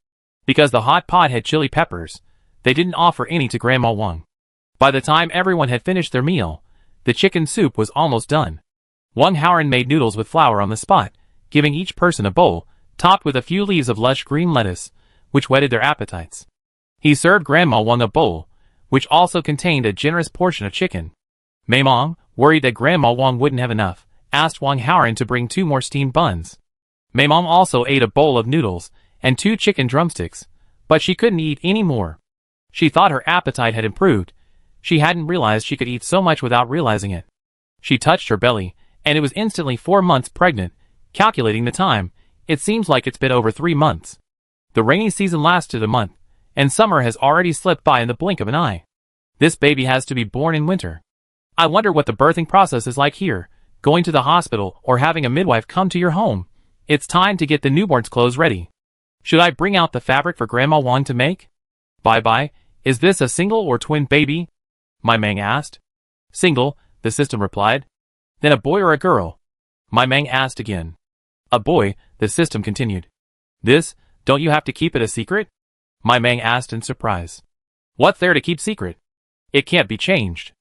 Speaker 1: Because the hot pot had chili peppers, they didn't offer any to Grandma Wong. By the time everyone had finished their meal, the chicken soup was almost done. Wang Haoran made noodles with flour on the spot, giving each person a bowl, topped with a few leaves of lush green lettuce, which whetted their appetites. He served Grandma Wong a bowl, which also contained a generous portion of chicken. Mei Mong, worried that Grandma Wong wouldn't have enough, asked Wang Haoran to bring 2 more steamed buns. Mei Mong also ate a bowl of noodles and 2 chicken drumsticks, but she couldn't eat any more. She thought her appetite had improved. She hadn't realized she could eat so much without realizing it. She touched her belly, and it was instantly 4 months pregnant. Calculating the time, it seems like it's been over 3 months. The rainy season lasted a month, and summer has already slipped by in the blink of an eye. This baby has to be born in winter. I wonder what the birthing process is like here, going to the hospital or having a midwife come to your home. It's time to get the newborn's clothes ready. Should I bring out the fabric for Grandma Wong to make? Bye-bye, is this a single or twin baby? My Mang asked. Single, the system replied. Then a boy or a girl? My Mang asked again. A boy, the system continued. This, don't you have to keep it a secret? My Mang asked in surprise. What's there to keep secret? It can't be changed.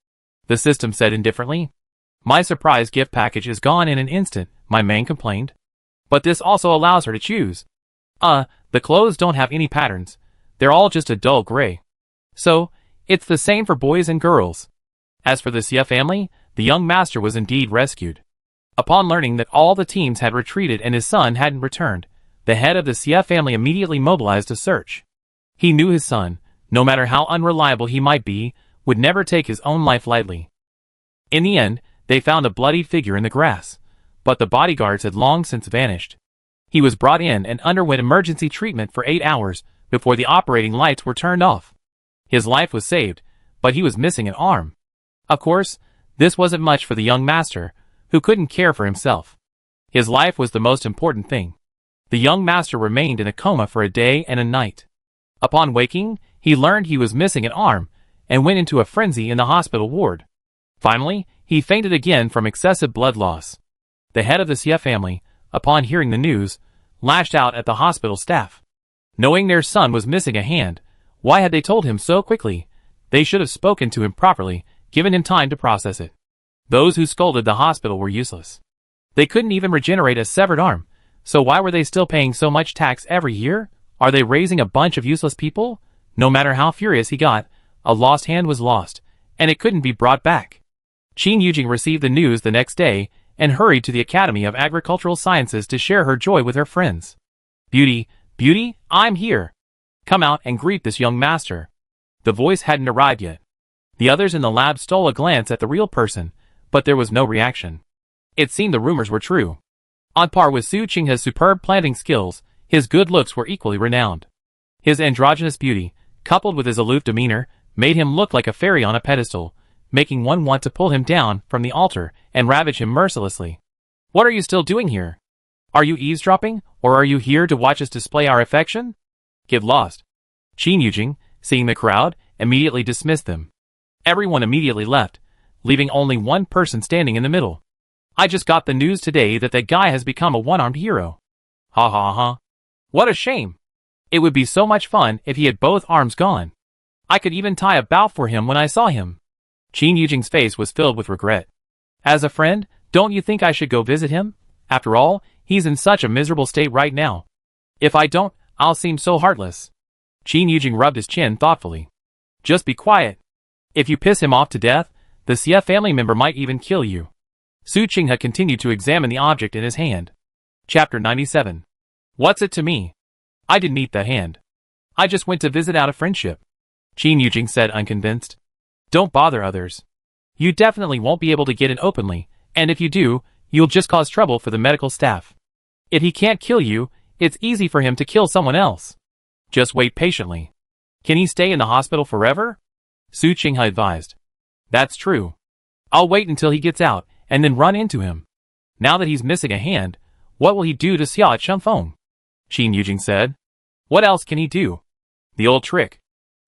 Speaker 1: The system said indifferently. My surprise gift package is gone in an instant, my Mang complained. But this also allows her to choose. The clothes don't have any patterns. They're all just a dull gray. So, it's the same for boys and girls. As for the Sia family, the young master was indeed rescued. Upon learning that all the teams had retreated and his son hadn't returned, the head of the Sia family immediately mobilized a search. He knew his son, no matter how unreliable he might be, would never take his own life lightly. In the end, they found a bloodied figure in the grass, but the bodyguards had long since vanished. He was brought in and underwent emergency treatment for 8 hours before the operating lights were turned off. His life was saved, but he was missing an arm. Of course, this wasn't much for the young master, who couldn't care for himself. His life was the most important thing. The young master remained in a coma for a day and a night. Upon waking, he learned he was missing an arm, and went into a frenzy in the hospital ward. Finally, he fainted again from excessive blood loss. The head of the Sia family, upon hearing the news, lashed out at the hospital staff. Knowing their son was missing a hand, why had they told him so quickly? They should have spoken to him properly, given him time to process it. Those who scolded the hospital were useless. They couldn't even regenerate a severed arm, so why were they still paying so much tax every year? Are they raising a bunch of useless people? No matter how furious he got, a lost hand was lost, and it couldn't be brought back. Qin Yujing received the news the next day, and hurried to the Academy of Agricultural Sciences to share her joy with her friends. Beauty, Beauty, I'm here. Come out and greet this young master. The voice hadn't arrived yet. The others in the lab stole a glance at the real person, but there was no reaction. It seemed the rumors were true. On par with Su Qinghe's superb planting skills, his good looks were equally renowned. His androgynous beauty, coupled with his aloof demeanor, made him look like a fairy on a pedestal, making one want to pull him down from the altar and ravage him mercilessly. What are you still doing here? Are you eavesdropping, or are you here to watch us display our affection? Get lost. Qin Yujing, seeing the crowd, immediately dismissed them. Everyone immediately left, leaving only one person standing in the middle. I just got the news today that that guy has become a one-armed hero. Ha ha ha. What a shame. It would be so much fun if he had both arms gone. I could even tie a bow for him when I saw him. Qin Yujing's face was filled with regret. As a friend, don't you think I should go visit him? After all, he's in such a miserable state right now. If I don't, I'll seem so heartless. Qin Yujing rubbed his chin thoughtfully. Just be quiet. If you piss him off to death, the Sia family member might even kill you. Su Qinghe continued to examine the object in his hand. Chapter 97. What's it to me? I didn't eat the hand. I just went to visit out of friendship. Qin Yujing said unconvinced. Don't bother others. You definitely won't be able to get in openly, and if you do, you'll just cause trouble for the medical staff. If he can't kill you, it's easy for him to kill someone else. Just wait patiently. Can he stay in the hospital forever? Su Qinghe advised. That's true. I'll wait until he gets out, and then run into him. Now that he's missing a hand, what will he do to Sia Chengfeng? Qin Yujing said. What else can he do? The old trick.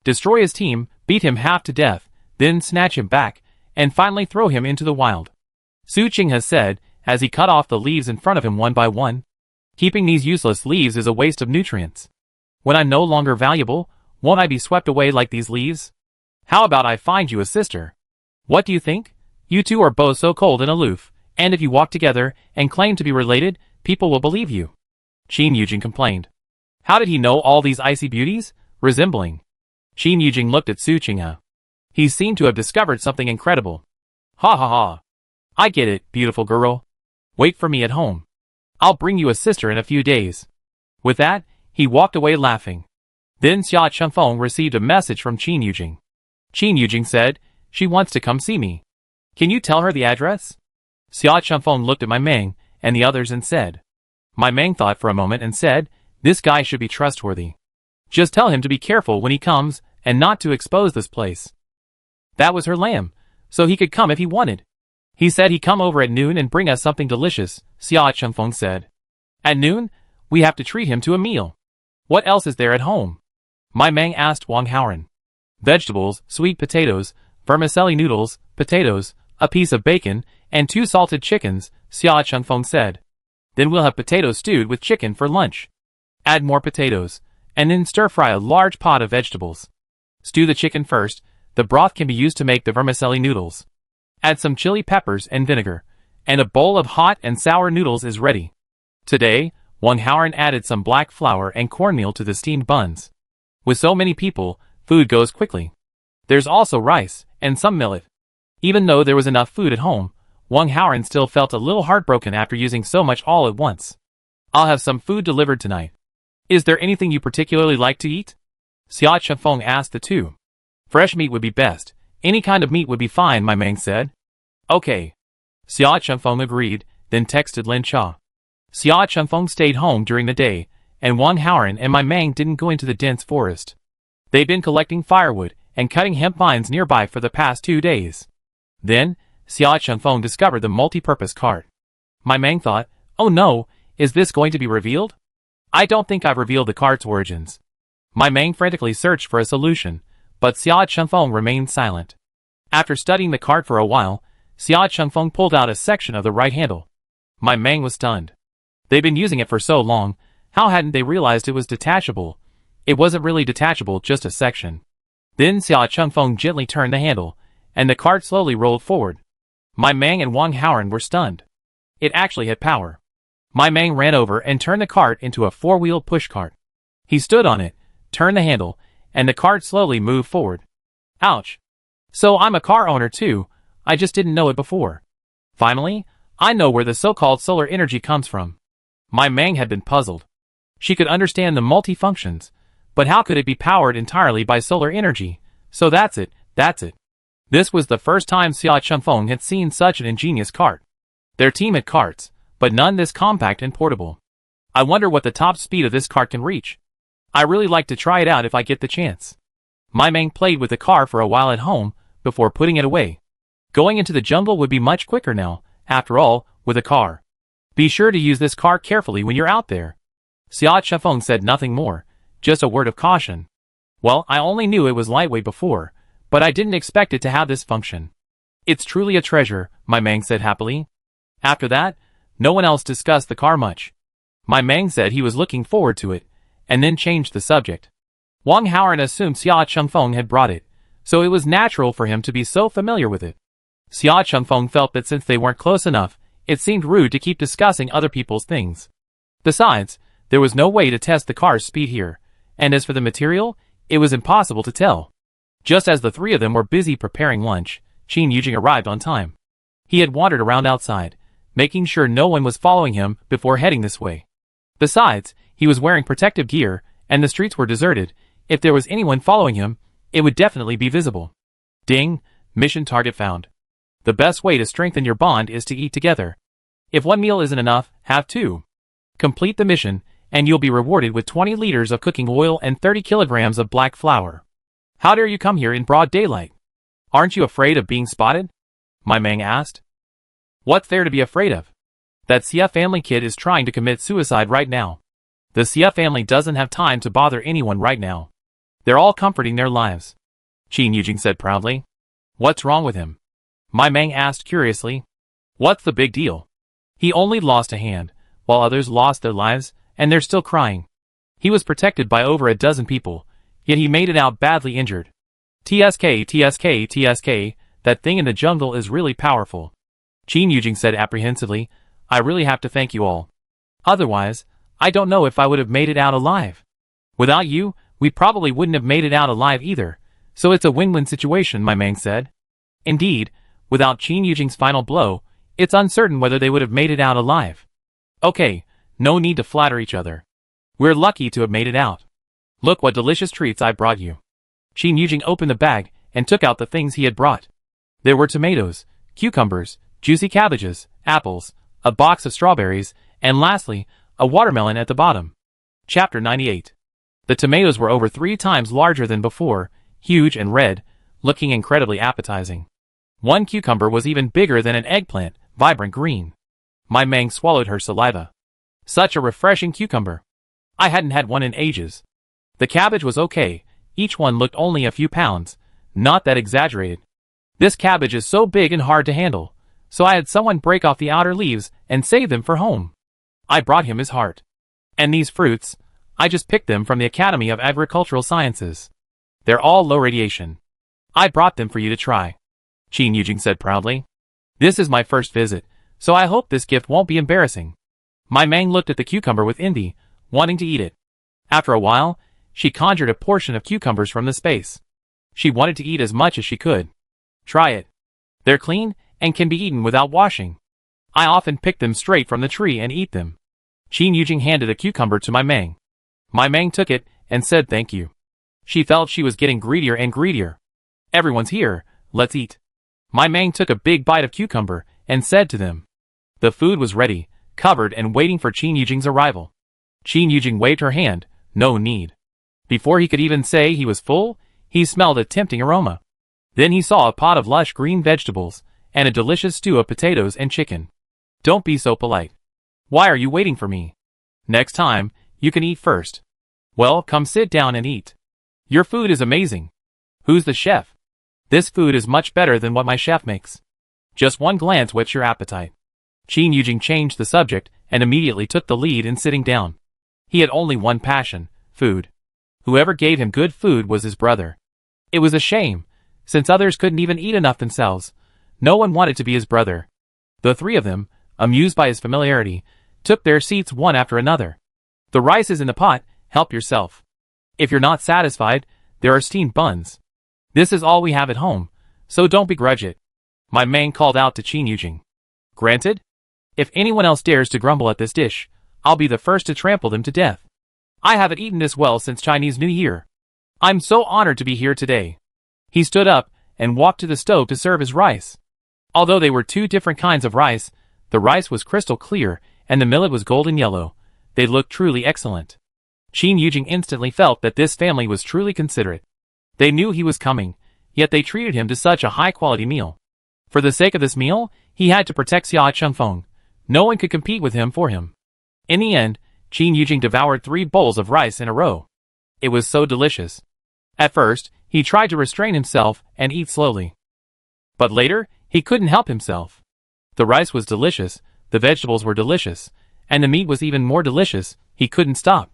Speaker 1: destroy his team, beat him half to death, then snatch him back, and finally throw him into the wild. Su Qing has said, as he cut off the leaves in front of him one by one. Keeping these useless leaves is a waste of nutrients. When I'm no longer valuable, won't I be swept away like these leaves? How about I find you a sister? What do you think? You two are both so cold and aloof, and if you walk together and claim to be related, people will believe you. Qin Yujing complained. How did he know all these icy beauties? Resembling. Qin Yujing looked at Su Qinghe. He seemed to have discovered something incredible. Ha ha ha. I get it, beautiful girl. Wait for me at home. I'll bring you a sister in a few days. With that, he walked away laughing. Then Xia Chengfeng received a message from Qin Yujing. Qin Yujing said, she wants to come see me. Can you tell her the address? Xia Chengfeng looked at my Meng and the others and said. My Meng thought for a moment and said, this guy should be trustworthy. Just tell him to be careful when he comes and not to expose this place. That was her lamb, so he could come if he wanted. He said he'd come over at noon and bring us something delicious, Xia Chengfeng said. At noon, we have to treat him to a meal. What else is there at home? My Meng asked Wang Haoran. Vegetables, sweet potatoes, vermicelli noodles, potatoes, a piece of bacon, and 2 salted chickens, Xia Chengfeng said. Then we'll have potatoes stewed with chicken for lunch. Add more potatoes, and then stir-fry a large pot of vegetables. Stew the chicken first, the broth can be used to make the vermicelli noodles. Add some chili peppers and vinegar, and a bowl of hot and sour noodles is ready. Today, Wang Haoran added some black flour and cornmeal to the steamed buns. With so many people, food goes quickly. There's also rice, and some millet. Even though there was enough food at home, Wang Haoran still felt a little heartbroken after using so much all at once. I'll have some food delivered tonight. Is there anything you particularly like to eat? Xia Chengfeng asked the two. Fresh meat would be best. Any kind of meat would be fine, my Meng said. Okay. Xia Chengfeng agreed, then texted Lin Cha. Xia Chengfeng stayed home during the day, and Wang Haoran and my Meng didn't go into the dense forest. They'd been collecting firewood and cutting hemp vines nearby for the past 2 days. Then, Xia Chengfeng discovered the multi-purpose cart. My Meng thought, oh no, is this going to be revealed? I don't think I've revealed the cart's origins. My Meng frantically searched for a solution, but Xia Chengfeng remained silent. After studying the cart for a while, Xia Chengfeng pulled out a section of the right handle. My Meng was stunned. They'd been using it for so long, how hadn't they realized it was detachable? It wasn't really detachable, just a section. Then Xia Chengfeng gently turned the handle, and the cart slowly rolled forward. My Meng and Wang Haoran were stunned. It actually had power. My Meng ran over and turned the cart into a 4-wheel pushcart. He stood on it, turned the handle, and the cart slowly moved forward. Ouch. So I'm a car owner too, I just didn't know it before. Finally, I know where the so-called solar energy comes from. My Meng had been puzzled. She could understand the multi-functions, but how could it be powered entirely by solar energy? So that's it. This was the first time Xia Chengfeng had seen such an ingenious cart. Their team had carts, but none this compact and portable. I wonder what the top speed of this cart can reach. I really like to try it out if I get the chance. My Meng played with the car for a while at home, before putting it away. Going into the jungle would be much quicker now, after all, with a car. Be sure to use this car carefully when you're out there. Xia Chengfeng said nothing more, just a word of caution. Well, I only knew it was lightweight before, but I didn't expect it to have this function. It's truly a treasure, my Meng said happily. After that, no one else discussed the car much. My Meng said he was looking forward to it, and then changed the subject. Wang Haoran assumed Xia Chengfeng had brought it, so it was natural for him to be so familiar with it. Xia Chengfeng felt that since they weren't close enough, it seemed rude to keep discussing other people's things. Besides, there was no way to test the car's speed here, and as for the material, it was impossible to tell. Just as the three of them were busy preparing lunch, Qin Yujing arrived on time. He had wandered around outside, making sure no one was following him before heading this way. Besides, he was wearing protective gear, and the streets were deserted. If there was anyone following him, it would definitely be visible. Ding! Mission target found. The best way to strengthen your bond is to eat together. If one meal isn't enough, have 2. Complete the mission, and you'll be rewarded with 20 liters of cooking oil and 30 kilograms of black flour. How dare you come here in broad daylight? Aren't you afraid of being spotted? My Meng asked. What's there to be afraid of? That Sia family kid is trying to commit suicide right now. The Sia family doesn't have time to bother anyone right now. They're all comforting their lives. Qin Yujing said proudly. What's wrong with him? My Mang asked curiously. What's the big deal? He only lost a hand, while others lost their lives, and they're still crying. He was protected by over a dozen people, yet he made it out badly injured. TSK, that thing in the jungle is really powerful. Qin Yujing said apprehensively. I really have to thank you all. Otherwise, I don't know if I would have made it out alive. Without you, we probably wouldn't have made it out alive either, so it's a win-win situation, my Mang said. Indeed, without Qin Yujing's final blow, it's uncertain whether they would have made it out alive. Okay, no need to flatter each other. We're lucky to have made it out. Look what delicious treats I brought you. Qin Yujing opened the bag and took out the things he had brought. There were tomatoes, cucumbers, juicy cabbages, apples, a box of strawberries, and lastly, a watermelon at the bottom. Chapter 98. The tomatoes were over 3 times larger than before, huge and red, looking incredibly appetizing. One cucumber was even bigger than an eggplant, vibrant green. My Mang swallowed her saliva. Such a refreshing cucumber. I hadn't had one in ages. The cabbage was okay, each one looked only a few pounds, not that exaggerated. This cabbage is so big and hard to handle, so I had someone break off the outer leaves and save them for home. I brought him his heart. And these fruits, I just picked them from the Academy of Agricultural Sciences. They're all low radiation. I brought them for you to try. Qin Yujing said proudly. This is my first visit, so I hope this gift won't be embarrassing. My Mang looked at the cucumber with envy, wanting to eat it. After a while, she conjured a portion of cucumbers from the space. She wanted to eat as much as she could. Try it. They're clean and can be eaten without washing. I often pick them straight from the tree and eat them. Qin Yujing handed a cucumber to my Mang. My Mang took it and said thank you. She felt she was getting greedier and greedier. Everyone's here, let's eat. My Mang took a big bite of cucumber and said to them. The food was ready, covered and waiting for Qin Yujing's arrival. Qin Yujing waved her hand, no need. Before he could even say he was full, he smelled a tempting aroma. Then he saw a pot of lush green vegetables, and a delicious stew of potatoes and chicken. Don't be so polite. Why are you waiting for me? Next time, you can eat first. Well, come sit down and eat. Your food is amazing. Who's the chef? This food is much better than what my chef makes. Just one glance whets your appetite. Qin Yujing changed the subject and immediately took the lead in sitting down. He had only one passion, food. Whoever gave him good food was his brother. It was a shame, since others couldn't even eat enough themselves. No one wanted to be his brother. The 3 of them, amused by his familiarity, took their seats one after another. The rice is in the pot, help yourself. If you're not satisfied, there are steamed buns. This is all we have at home, so don't begrudge it. My Mang called out to Qin Yujing. Granted? If anyone else dares to grumble at this dish, I'll be the first to trample them to death. I haven't eaten this well since Chinese New Year. I'm so honored to be here today. He stood up and walked to the stove to serve his rice. Although they were 2 different kinds of rice, the rice was crystal clear and the millet was golden yellow. They looked truly excellent. Qin Yujing instantly felt that this family was truly considerate. They knew he was coming, yet they treated him to such a high-quality meal. For the sake of this meal, he had to protect Sia Chengfeng. No one could compete with him for him. In the end, Qin Yujing devoured 3 bowls of rice in a row. It was so delicious. At first, he tried to restrain himself and eat slowly. But later, he couldn't help himself. The rice was delicious, the vegetables were delicious, and the meat was even more delicious. He couldn't stop.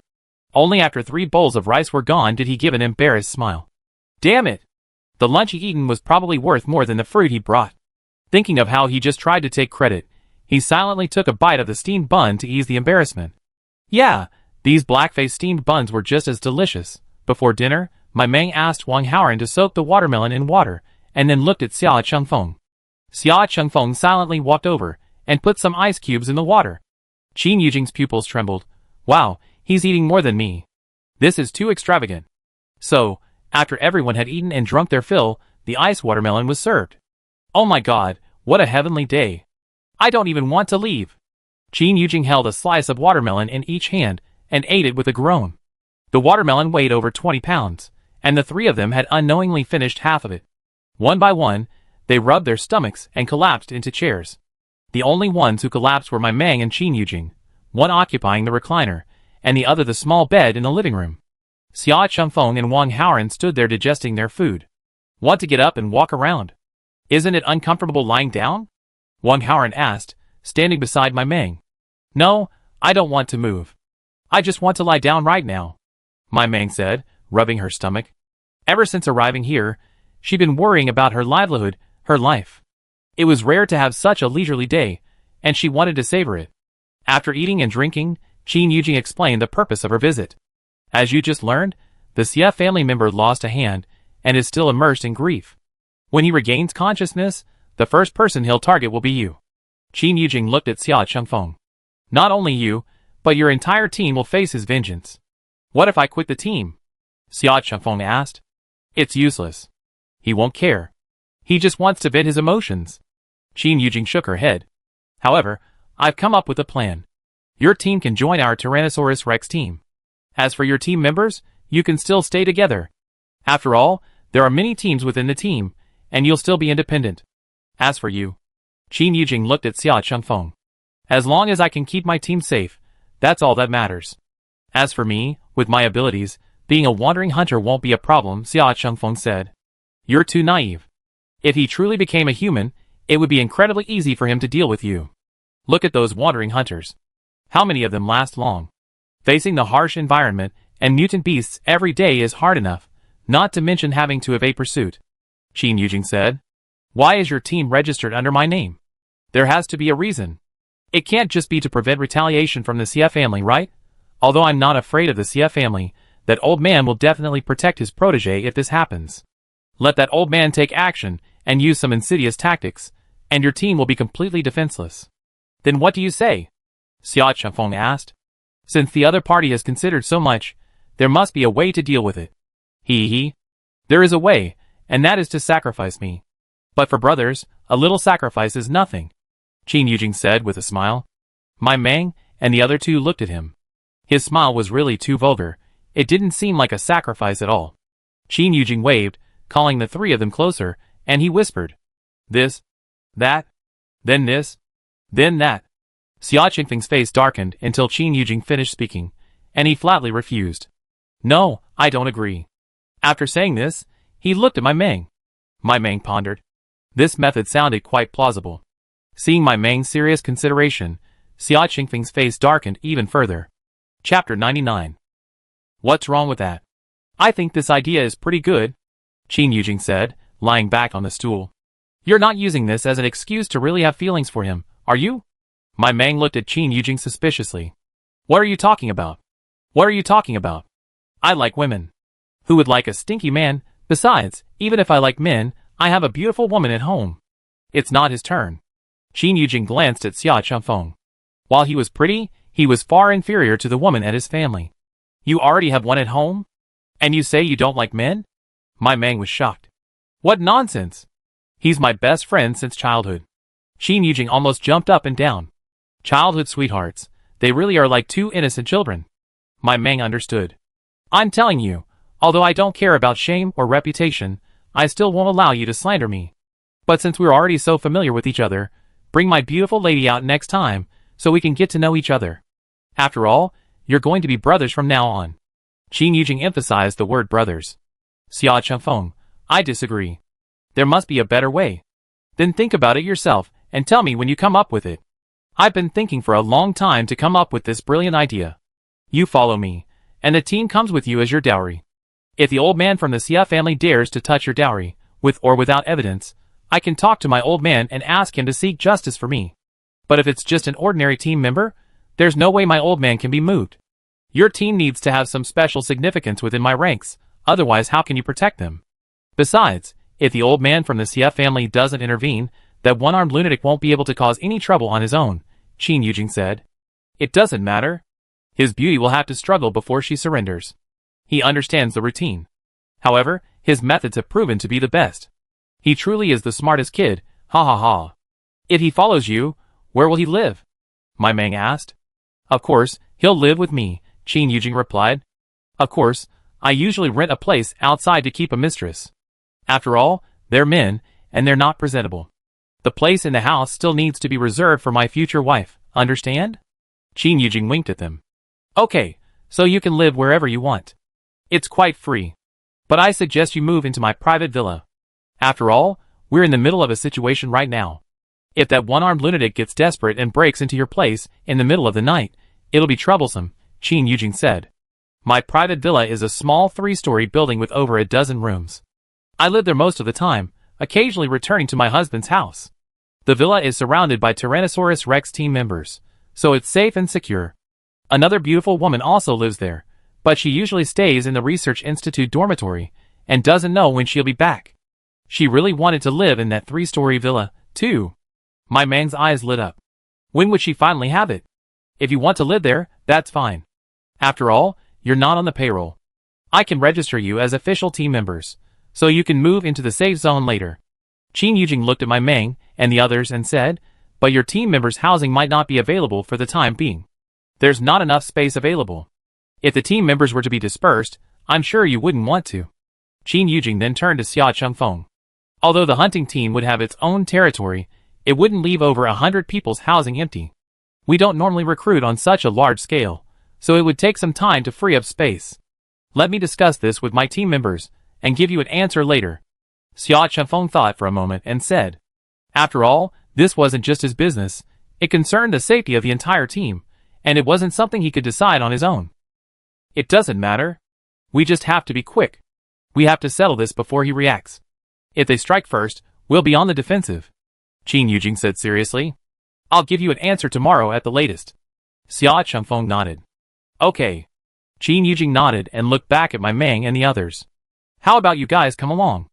Speaker 1: Only after 3 bowls of rice were gone did he give an embarrassed smile. Damn it! The lunch he eaten was probably worth more than the fruit he brought. Thinking of how he just tried to take credit, he silently took a bite of the steamed bun to ease the embarrassment. Yeah, these black-faced steamed buns were just as delicious. Before dinner, my Mang asked Wang Haoran to soak the watermelon in water, and then looked at Sia Chengfeng. Sia Chengfeng silently walked over, and put some ice cubes in the water. Qin Yujing's pupils trembled. Wow, he's eating more than me. This is too extravagant. So, after everyone had eaten and drunk their fill, the ice watermelon was served. Oh my god, what a heavenly day. I don't even want to leave. Qin Yujing held a slice of watermelon in each hand, and ate it with a groan. The watermelon weighed over 20 pounds, and the 3 of them had unknowingly finished half of it. One by one, they rubbed their stomachs and collapsed into chairs. The only ones who collapsed were my Mang and Qin Yujing, one occupying the recliner, and the other the small bed in the living room. Sia Chengfeng and Wang Haoran stood there digesting their food. Want to get up and walk around? Isn't it uncomfortable lying down? Wang Haoran asked, standing beside my Meng. No, I don't want to move. I just want to lie down right now, my Meng said, rubbing her stomach. Ever since arriving here, she'd been worrying about her livelihood, her life. It was rare to have such a leisurely day, and she wanted to savor it. After eating and drinking, Qin Yujing explained the purpose of her visit. As you just learned, the Sia family member lost a hand and is still immersed in grief. When he regains consciousness, the first person he'll target will be you. Qin Yujing looked at Sia Chengfeng. Not only you, but your entire team will face his vengeance. What if I quit the team? Sia Chengfeng asked. It's useless. He won't care. He just wants to vent his emotions. Qin Yujing shook her head. However, I've come up with a plan. Your team can join our Tyrannosaurus Rex team. As for your team members, you can still stay together. After all, there are many teams within the team, and you'll still be independent. As for you, Qin Yujing looked at Sia Chengfeng. As long as I can keep my team safe, that's all that matters. As for me, with my abilities, being a wandering hunter won't be a problem, Sia Chengfeng said. You're too naive. If he truly became a human, it would be incredibly easy for him to deal with you. Look at those wandering hunters. How many of them last long? Facing the harsh environment and mutant beasts every day is hard enough, not to mention having to evade pursuit. Qin Yujing said. Why is your team registered under my name? There has to be a reason. It can't just be to prevent retaliation from the Sia family, right? Although I'm not afraid of the Sia family, that old man will definitely protect his protege if this happens. Let that old man take action and use some insidious tactics, and your team will be completely defenseless. Then what do you say? Sia Chengfeng asked. Since the other party has considered so much, there must be a way to deal with it. There is a way, and that is to sacrifice me. But for brothers, a little sacrifice is nothing, Qin Yujing said with a smile. My Meng and the other two looked at him. His smile was really too vulgar. It didn't seem like a sacrifice at all. Qin Yujing waved, calling the three of them closer, and he whispered. This, that, then this, then that. Sia Chengfeng's face darkened until Qin Yujing finished speaking, and he flatly refused. No, I don't agree. After saying this, he looked at my Meng. My Meng pondered. This method sounded quite plausible. Seeing my Meng's serious consideration, Sia Chengfeng's face darkened even further. Chapter 99. What's wrong with that? I think this idea is pretty good, Qin Yujing said, lying back on the stool. You're not using this as an excuse to really have feelings for him, are you? My Meng looked at Qin Yujing suspiciously. What are you talking about? What are you talking about? I like women. Who would like a stinky man? Besides, even if I like men, I have a beautiful woman at home. It's not his turn. Qin Yujing glanced at Sia Chengfeng. While he was pretty, he was far inferior to the woman at his family. You already have one at home? And you say you don't like men? My Meng was shocked. What nonsense! He's my best friend since childhood. Qin Yujing almost jumped up and down. Childhood sweethearts, they really are like two innocent children. My Meng understood. I'm telling you, although I don't care about shame or reputation, I still won't allow you to slander me. But since we're already so familiar with each other, bring my beautiful lady out next time, so we can get to know each other. After all, you're going to be brothers from now on. Qin Yujing emphasized the word brothers. Sia Chengfeng, I disagree. There must be a better way. Then think about it yourself, and tell me when you come up with it. I've been thinking for a long time to come up with this brilliant idea. You follow me, and the team comes with you as your dowry. If the old man from the Sia family dares to touch your dowry, with or without evidence, I can talk to my old man and ask him to seek justice for me. But if it's just an ordinary team member, there's no way my old man can be moved. Your team needs to have some special significance within my ranks, otherwise how can you protect them? Besides, if the old man from the Sia family doesn't intervene, that one-armed lunatic won't be able to cause any trouble on his own, Qin Yujing said. It doesn't matter. His beauty will have to struggle before she surrenders. He understands the routine. However, his methods have proven to be the best. He truly is the smartest kid, ha ha ha. If he follows you, where will he live? My Meng asked. Of course, he'll live with me, Qin Yujing replied. Of course, I usually rent a place outside to keep a mistress. After all, they're men, and they're not presentable. The place in the house still needs to be reserved for my future wife, understand? Qin Yujing winked at them. Okay, so you can live wherever you want. It's quite free. But I suggest you move into my private villa. After all, we're in the middle of a situation right now. If that one-armed lunatic gets desperate and breaks into your place in the middle of the night, it'll be troublesome, Qin Yujing said. My private villa is a small 3-story building with over a dozen rooms. I live there most of the time, occasionally returning to my husband's house. The villa is surrounded by Tyrannosaurus Rex team members, so it's safe and secure. Another beautiful woman also lives there, but she usually stays in the Research Institute dormitory and doesn't know when she'll be back. She really wanted to live in that 3-story villa, too. My Mang's eyes lit up. When would she finally have it? If you want to live there, that's fine. After all, you're not on the payroll. I can register you as official team members, so you can move into the safe zone later. Qin Yujing looked at my Mang and the others and said, but your team members' housing might not be available for the time being. There's not enough space available. If the team members were to be dispersed, I'm sure you wouldn't want to. Qin Yujing then turned to Xia Chengfeng. Although the hunting team would have its own territory, it wouldn't leave over 100 people's housing empty. We don't normally recruit on such a large scale, so it would take some time to free up space. Let me discuss this with my team members and give you an answer later. Xia Chengfeng thought for a moment and said, after all, this wasn't just his business, it concerned the safety of the entire team, and it wasn't something he could decide on his own. It doesn't matter. We just have to be quick. We have to settle this before he reacts. If they strike first, we'll be on the defensive. Qin Yujing said seriously. I'll give you an answer tomorrow at the latest. Xia Chengfeng nodded. Okay. Qin Yujing nodded and looked back at my Mang and the others. How about you guys come along?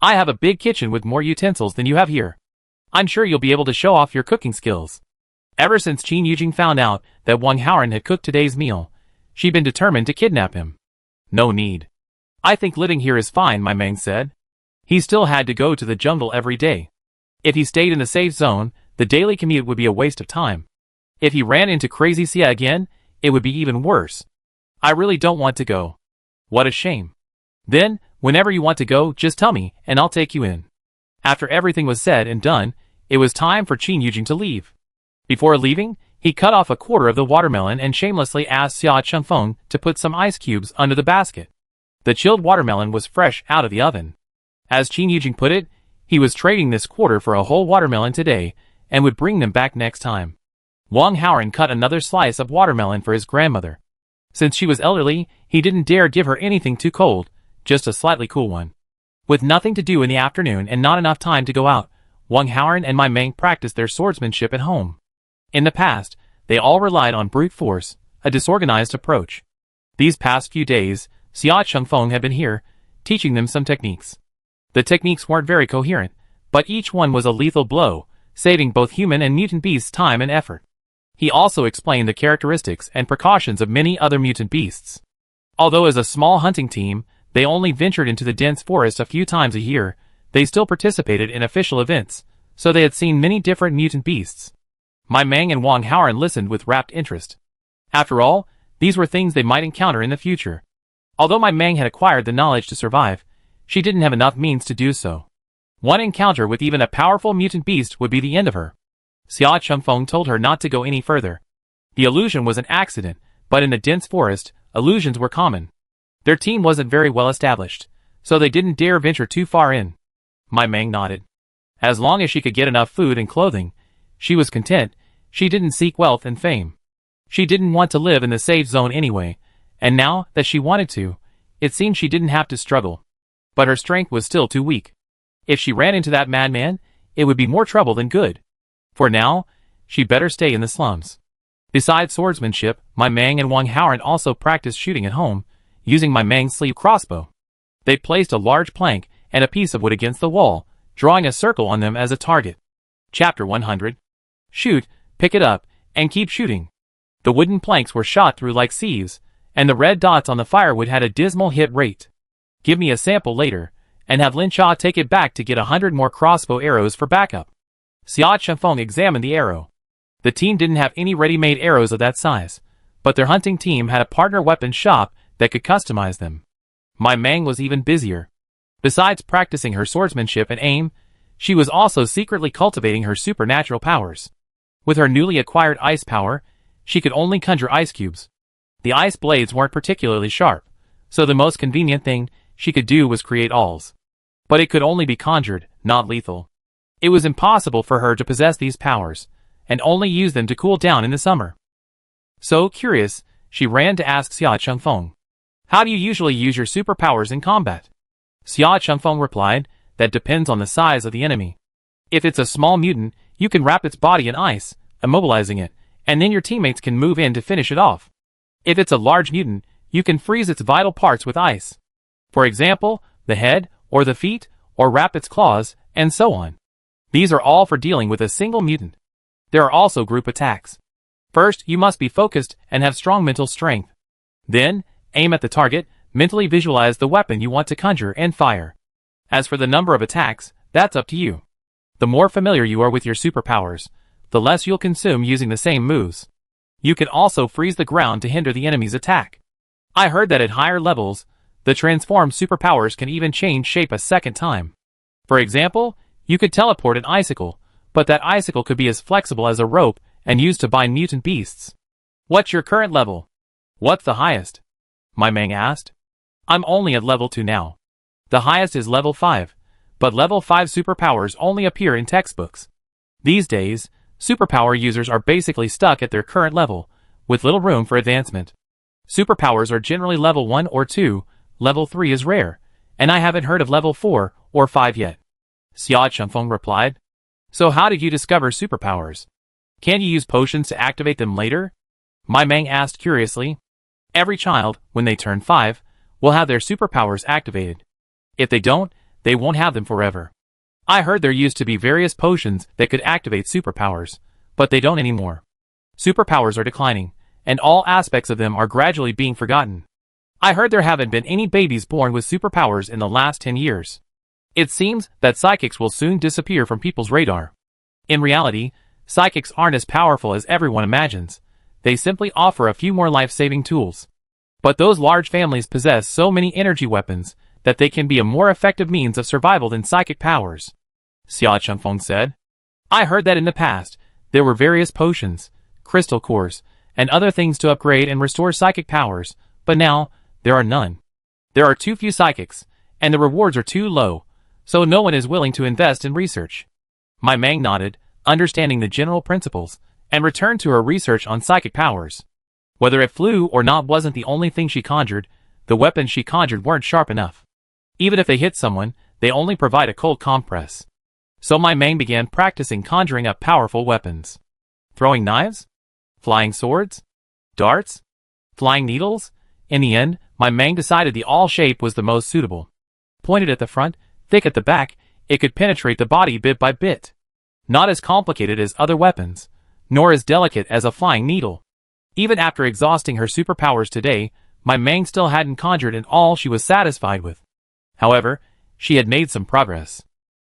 Speaker 1: I have a big kitchen with more utensils than you have here. I'm sure you'll be able to show off your cooking skills. Ever since Qin Yujing found out that Wang Haoran had cooked today's meal, she'd been determined to kidnap him. No need. I think living here is fine, my Mang said. He still had to go to the jungle every day. If he stayed in the safe zone, the daily commute would be a waste of time. If he ran into Crazy Sia again, it would be even worse. I really don't want to go. What a shame. Then, whenever you want to go, just tell me, and I'll take you in. After everything was said and done, it was time for Qin Yujing to leave. Before leaving, he cut off a quarter of the watermelon and shamelessly asked Xia Chengfeng to put some ice cubes under the basket. The chilled watermelon was fresh out of the oven. As Qin Yujing put it, he was trading this quarter for a whole watermelon today and would bring them back next time. Wang Haoran cut another slice of watermelon for his grandmother. Since she was elderly, he didn't dare give her anything too cold, just a slightly cool one. With nothing to do in the afternoon and not enough time to go out, Wang Haoran and my Mang practiced their swordsmanship at home. In the past, they all relied on brute force, a disorganized approach. These past few days, Xia Chengfeng had been here, teaching them some techniques. The techniques weren't very coherent, but each one was a lethal blow, saving both human and mutant beasts time and effort. He also explained the characteristics and precautions of many other mutant beasts. Although as a small hunting team, they only ventured into the dense forest a few times a year, they still participated in official events, so they had seen many different mutant beasts. My Mang and Wang Haoran listened with rapt interest. After all, these were things they might encounter in the future. Although my Mang had acquired the knowledge to survive, she didn't have enough means to do so. One encounter with even a powerful mutant beast would be the end of her. Xia Chengfeng told her not to go any further. The illusion was an accident, but in the dense forest, illusions were common. Their team wasn't very well established, so they didn't dare venture too far in. My Mang nodded. As long as she could get enough food and clothing, she was content. She didn't seek wealth and fame. She didn't want to live in the safe zone anyway, and now that she wanted to, it seemed she didn't have to struggle. But her strength was still too weak. If she ran into that madman, it would be more trouble than good. For now, she'd better stay in the slums. Besides swordsmanship, my Mang and Wang Haoran also practiced shooting at home, using my Mang's sleeve crossbow. They placed a large plank and a piece of wood against the wall, drawing a circle on them as a target. Chapter 100. Shoot, pick it up, and keep shooting. The wooden planks were shot through like sieves, and the red dots on the firewood had a dismal hit rate. Give me a sample later, and have Lin Cha take it back to get 100 more crossbow arrows for backup. Xia Chengfeng examined the arrow. The team didn't have any ready-made arrows of that size, but their hunting team had a partner weapons shop that could customize them. My Mang was even busier. Besides practicing her swordsmanship and aim, she was also secretly cultivating her supernatural powers. With her newly acquired ice power, she could only conjure ice cubes. The ice blades weren't particularly sharp, So the most convenient thing she could do was create alls. But it could only be conjured, not lethal. It was impossible for her to possess these powers, and only use them to cool down in the summer. So curious, she ran to ask Xia Chengfeng, "How do you usually use your superpowers in combat?" Xia Chengfeng replied, "That depends on the size of the enemy. If it's a small mutant, you can wrap its body in ice, immobilizing it, and then your teammates can move in to finish it off. If it's a large mutant, you can freeze its vital parts with ice. For example, the head, or the feet, or wrap its claws, and so on. These are all for dealing with a single mutant. There are also group attacks. First, you must be focused and have strong mental strength. Then, aim at the target, mentally visualize the weapon you want to conjure and fire. As for the number of attacks, that's up to you. The more familiar you are with your superpowers, the less you'll consume using the same moves. You can also freeze the ground to hinder the enemy's attack. I heard that at higher levels, the transformed superpowers can even change shape a second time. For example, you could teleport an icicle, but that icicle could be as flexible as a rope and used to bind mutant beasts. What's your current level? What's the highest? My Mang asked. I'm only at level 2 now. The highest is level 5, but level 5 superpowers only appear in textbooks. These days, superpower users are basically stuck at their current level, with little room for advancement. Superpowers are generally level 1 or 2, level 3 is rare, and I haven't heard of level 4 or 5 yet. Xia Chengfeng replied. So how did you discover superpowers? Can you use potions to activate them later? My Mang asked curiously. Every child, when they turn 5, will have their superpowers activated. If they don't, they won't have them forever. I heard there used to be various potions that could activate superpowers, but they don't anymore. Superpowers are declining, and all aspects of them are gradually being forgotten. I heard there haven't been any babies born with superpowers in the last 10 years. It seems that psychics will soon disappear from people's radar. In reality, psychics aren't as powerful as everyone imagines. They simply offer a few more life-saving tools. But those large families possess so many energy weapons that they can be a more effective means of survival than psychic powers. Xia Chengfeng said. I heard that in the past, there were various potions, crystal cores, and other things to upgrade and restore psychic powers, but now, there are none. There are too few psychics, and the rewards are too low, so no one is willing to invest in research. My Mang nodded, understanding the general principles, and returned to her research on psychic powers. Whether it flew or not wasn't the only thing she conjured. The weapons she conjured weren't sharp enough. Even if they hit someone, they only provide a cold compress. So my Mang began practicing conjuring up powerful weapons. Throwing knives? Flying swords? Darts? Flying needles? In the end, my Mang decided the awl shape was the most suitable. Pointed at the front, thick at the back, it could penetrate the body bit by bit. Not as complicated as other weapons, nor as delicate as a flying needle. Even after exhausting her superpowers today, my Mang still hadn't conjured an awl she was satisfied with. However, she had made some progress.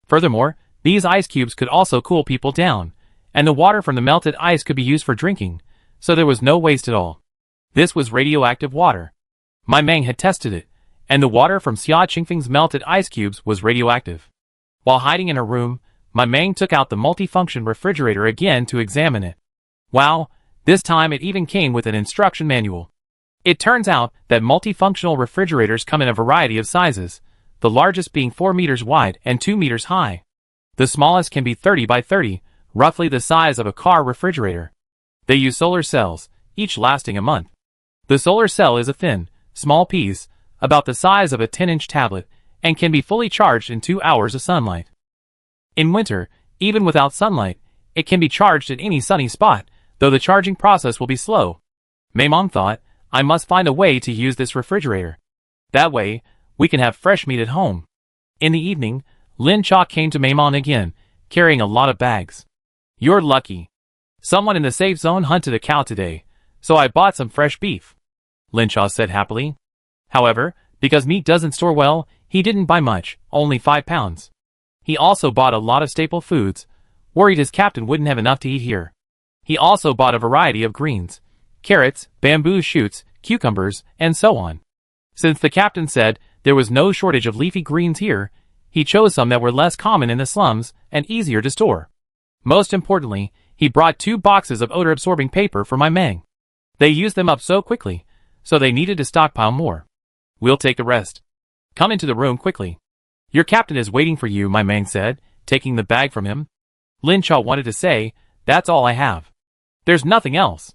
Speaker 1: Furthermore, these ice cubes could also cool people down, and the water from the melted ice could be used for drinking, so there was no waste at all. This was radioactive water. My Mang had tested it, and the water from Xia Chengfeng's melted ice cubes was radioactive. While hiding in her room, my Mang took out the multifunction refrigerator again to examine it. Wow, this time it even came with an instruction manual. It turns out that multifunctional refrigerators come in a variety of sizes, the largest being 4 meters wide and 2 meters high. The smallest can be 30 by 30, roughly the size of a car refrigerator. They use solar cells, each lasting a month. The solar cell is a thin, small piece, about the size of a 10-inch tablet, and can be fully charged in 2 hours of sunlight. In winter, even without sunlight, it can be charged at any sunny spot, though the charging process will be slow. Maimong thought, I must find a way to use this refrigerator. That way, we can have fresh meat at home. In the evening, Lin Cha came to Maimong again, carrying a lot of bags. You're lucky. Someone in the safe zone hunted a cow today, so I bought some fresh beef, Lin Cha said happily. However, because meat doesn't store well, he didn't buy much, only 5 pounds. He also bought a lot of staple foods, worried his captain wouldn't have enough to eat here. He also bought a variety of greens, carrots, bamboo shoots, cucumbers, and so on. Since the captain said there was no shortage of leafy greens here, he chose some that were less common in the slums and easier to store. Most importantly, he brought 2 boxes of odor-absorbing paper for my Mang. They used them up so quickly, so they needed to stockpile more. We'll take the rest. Come into the room quickly. Your captain is waiting for you, my Mang said, taking the bag from him. Lin Cha wanted to say, that's all I have. There's nothing else.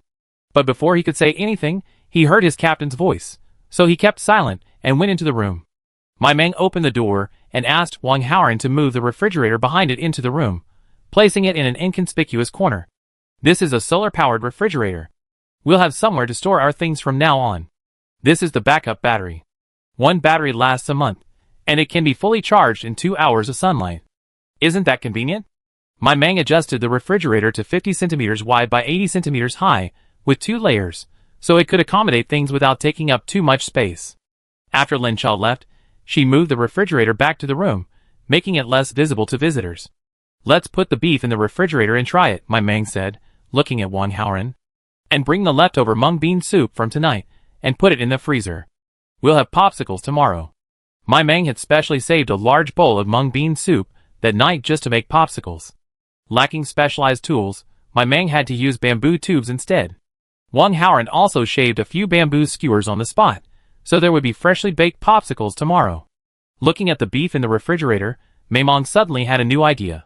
Speaker 1: But before he could say anything, he heard his captain's voice, so he kept silent and went into the room. My Mang opened the door and asked Wang Haoran to move the refrigerator behind it into the room, placing it in an inconspicuous corner. This is a solar-powered refrigerator. We'll have somewhere to store our things from now on. This is the backup battery. One battery lasts a month, and it can be fully charged in 2 hours of sunlight. Isn't that convenient? My Mang adjusted the refrigerator to 50 centimeters wide by 80 centimeters high, with 2 layers, so it could accommodate things without taking up too much space. After Lin Cha left, she moved the refrigerator back to the room, making it less visible to visitors. Let's put the beef in the refrigerator and try it, my Mang said, looking at Wang Haoran. And bring the leftover mung bean soup from tonight, and put it in the freezer. We'll have popsicles tomorrow. My Mang had specially saved a large bowl of mung bean soup that night just to make popsicles. Lacking specialized tools, my Mang had to use bamboo tubes instead. Wang Haoran also shaved a few bamboo skewers on the spot, so there would be freshly baked popsicles tomorrow. Looking at the beef in the refrigerator, Maimong suddenly had a new idea.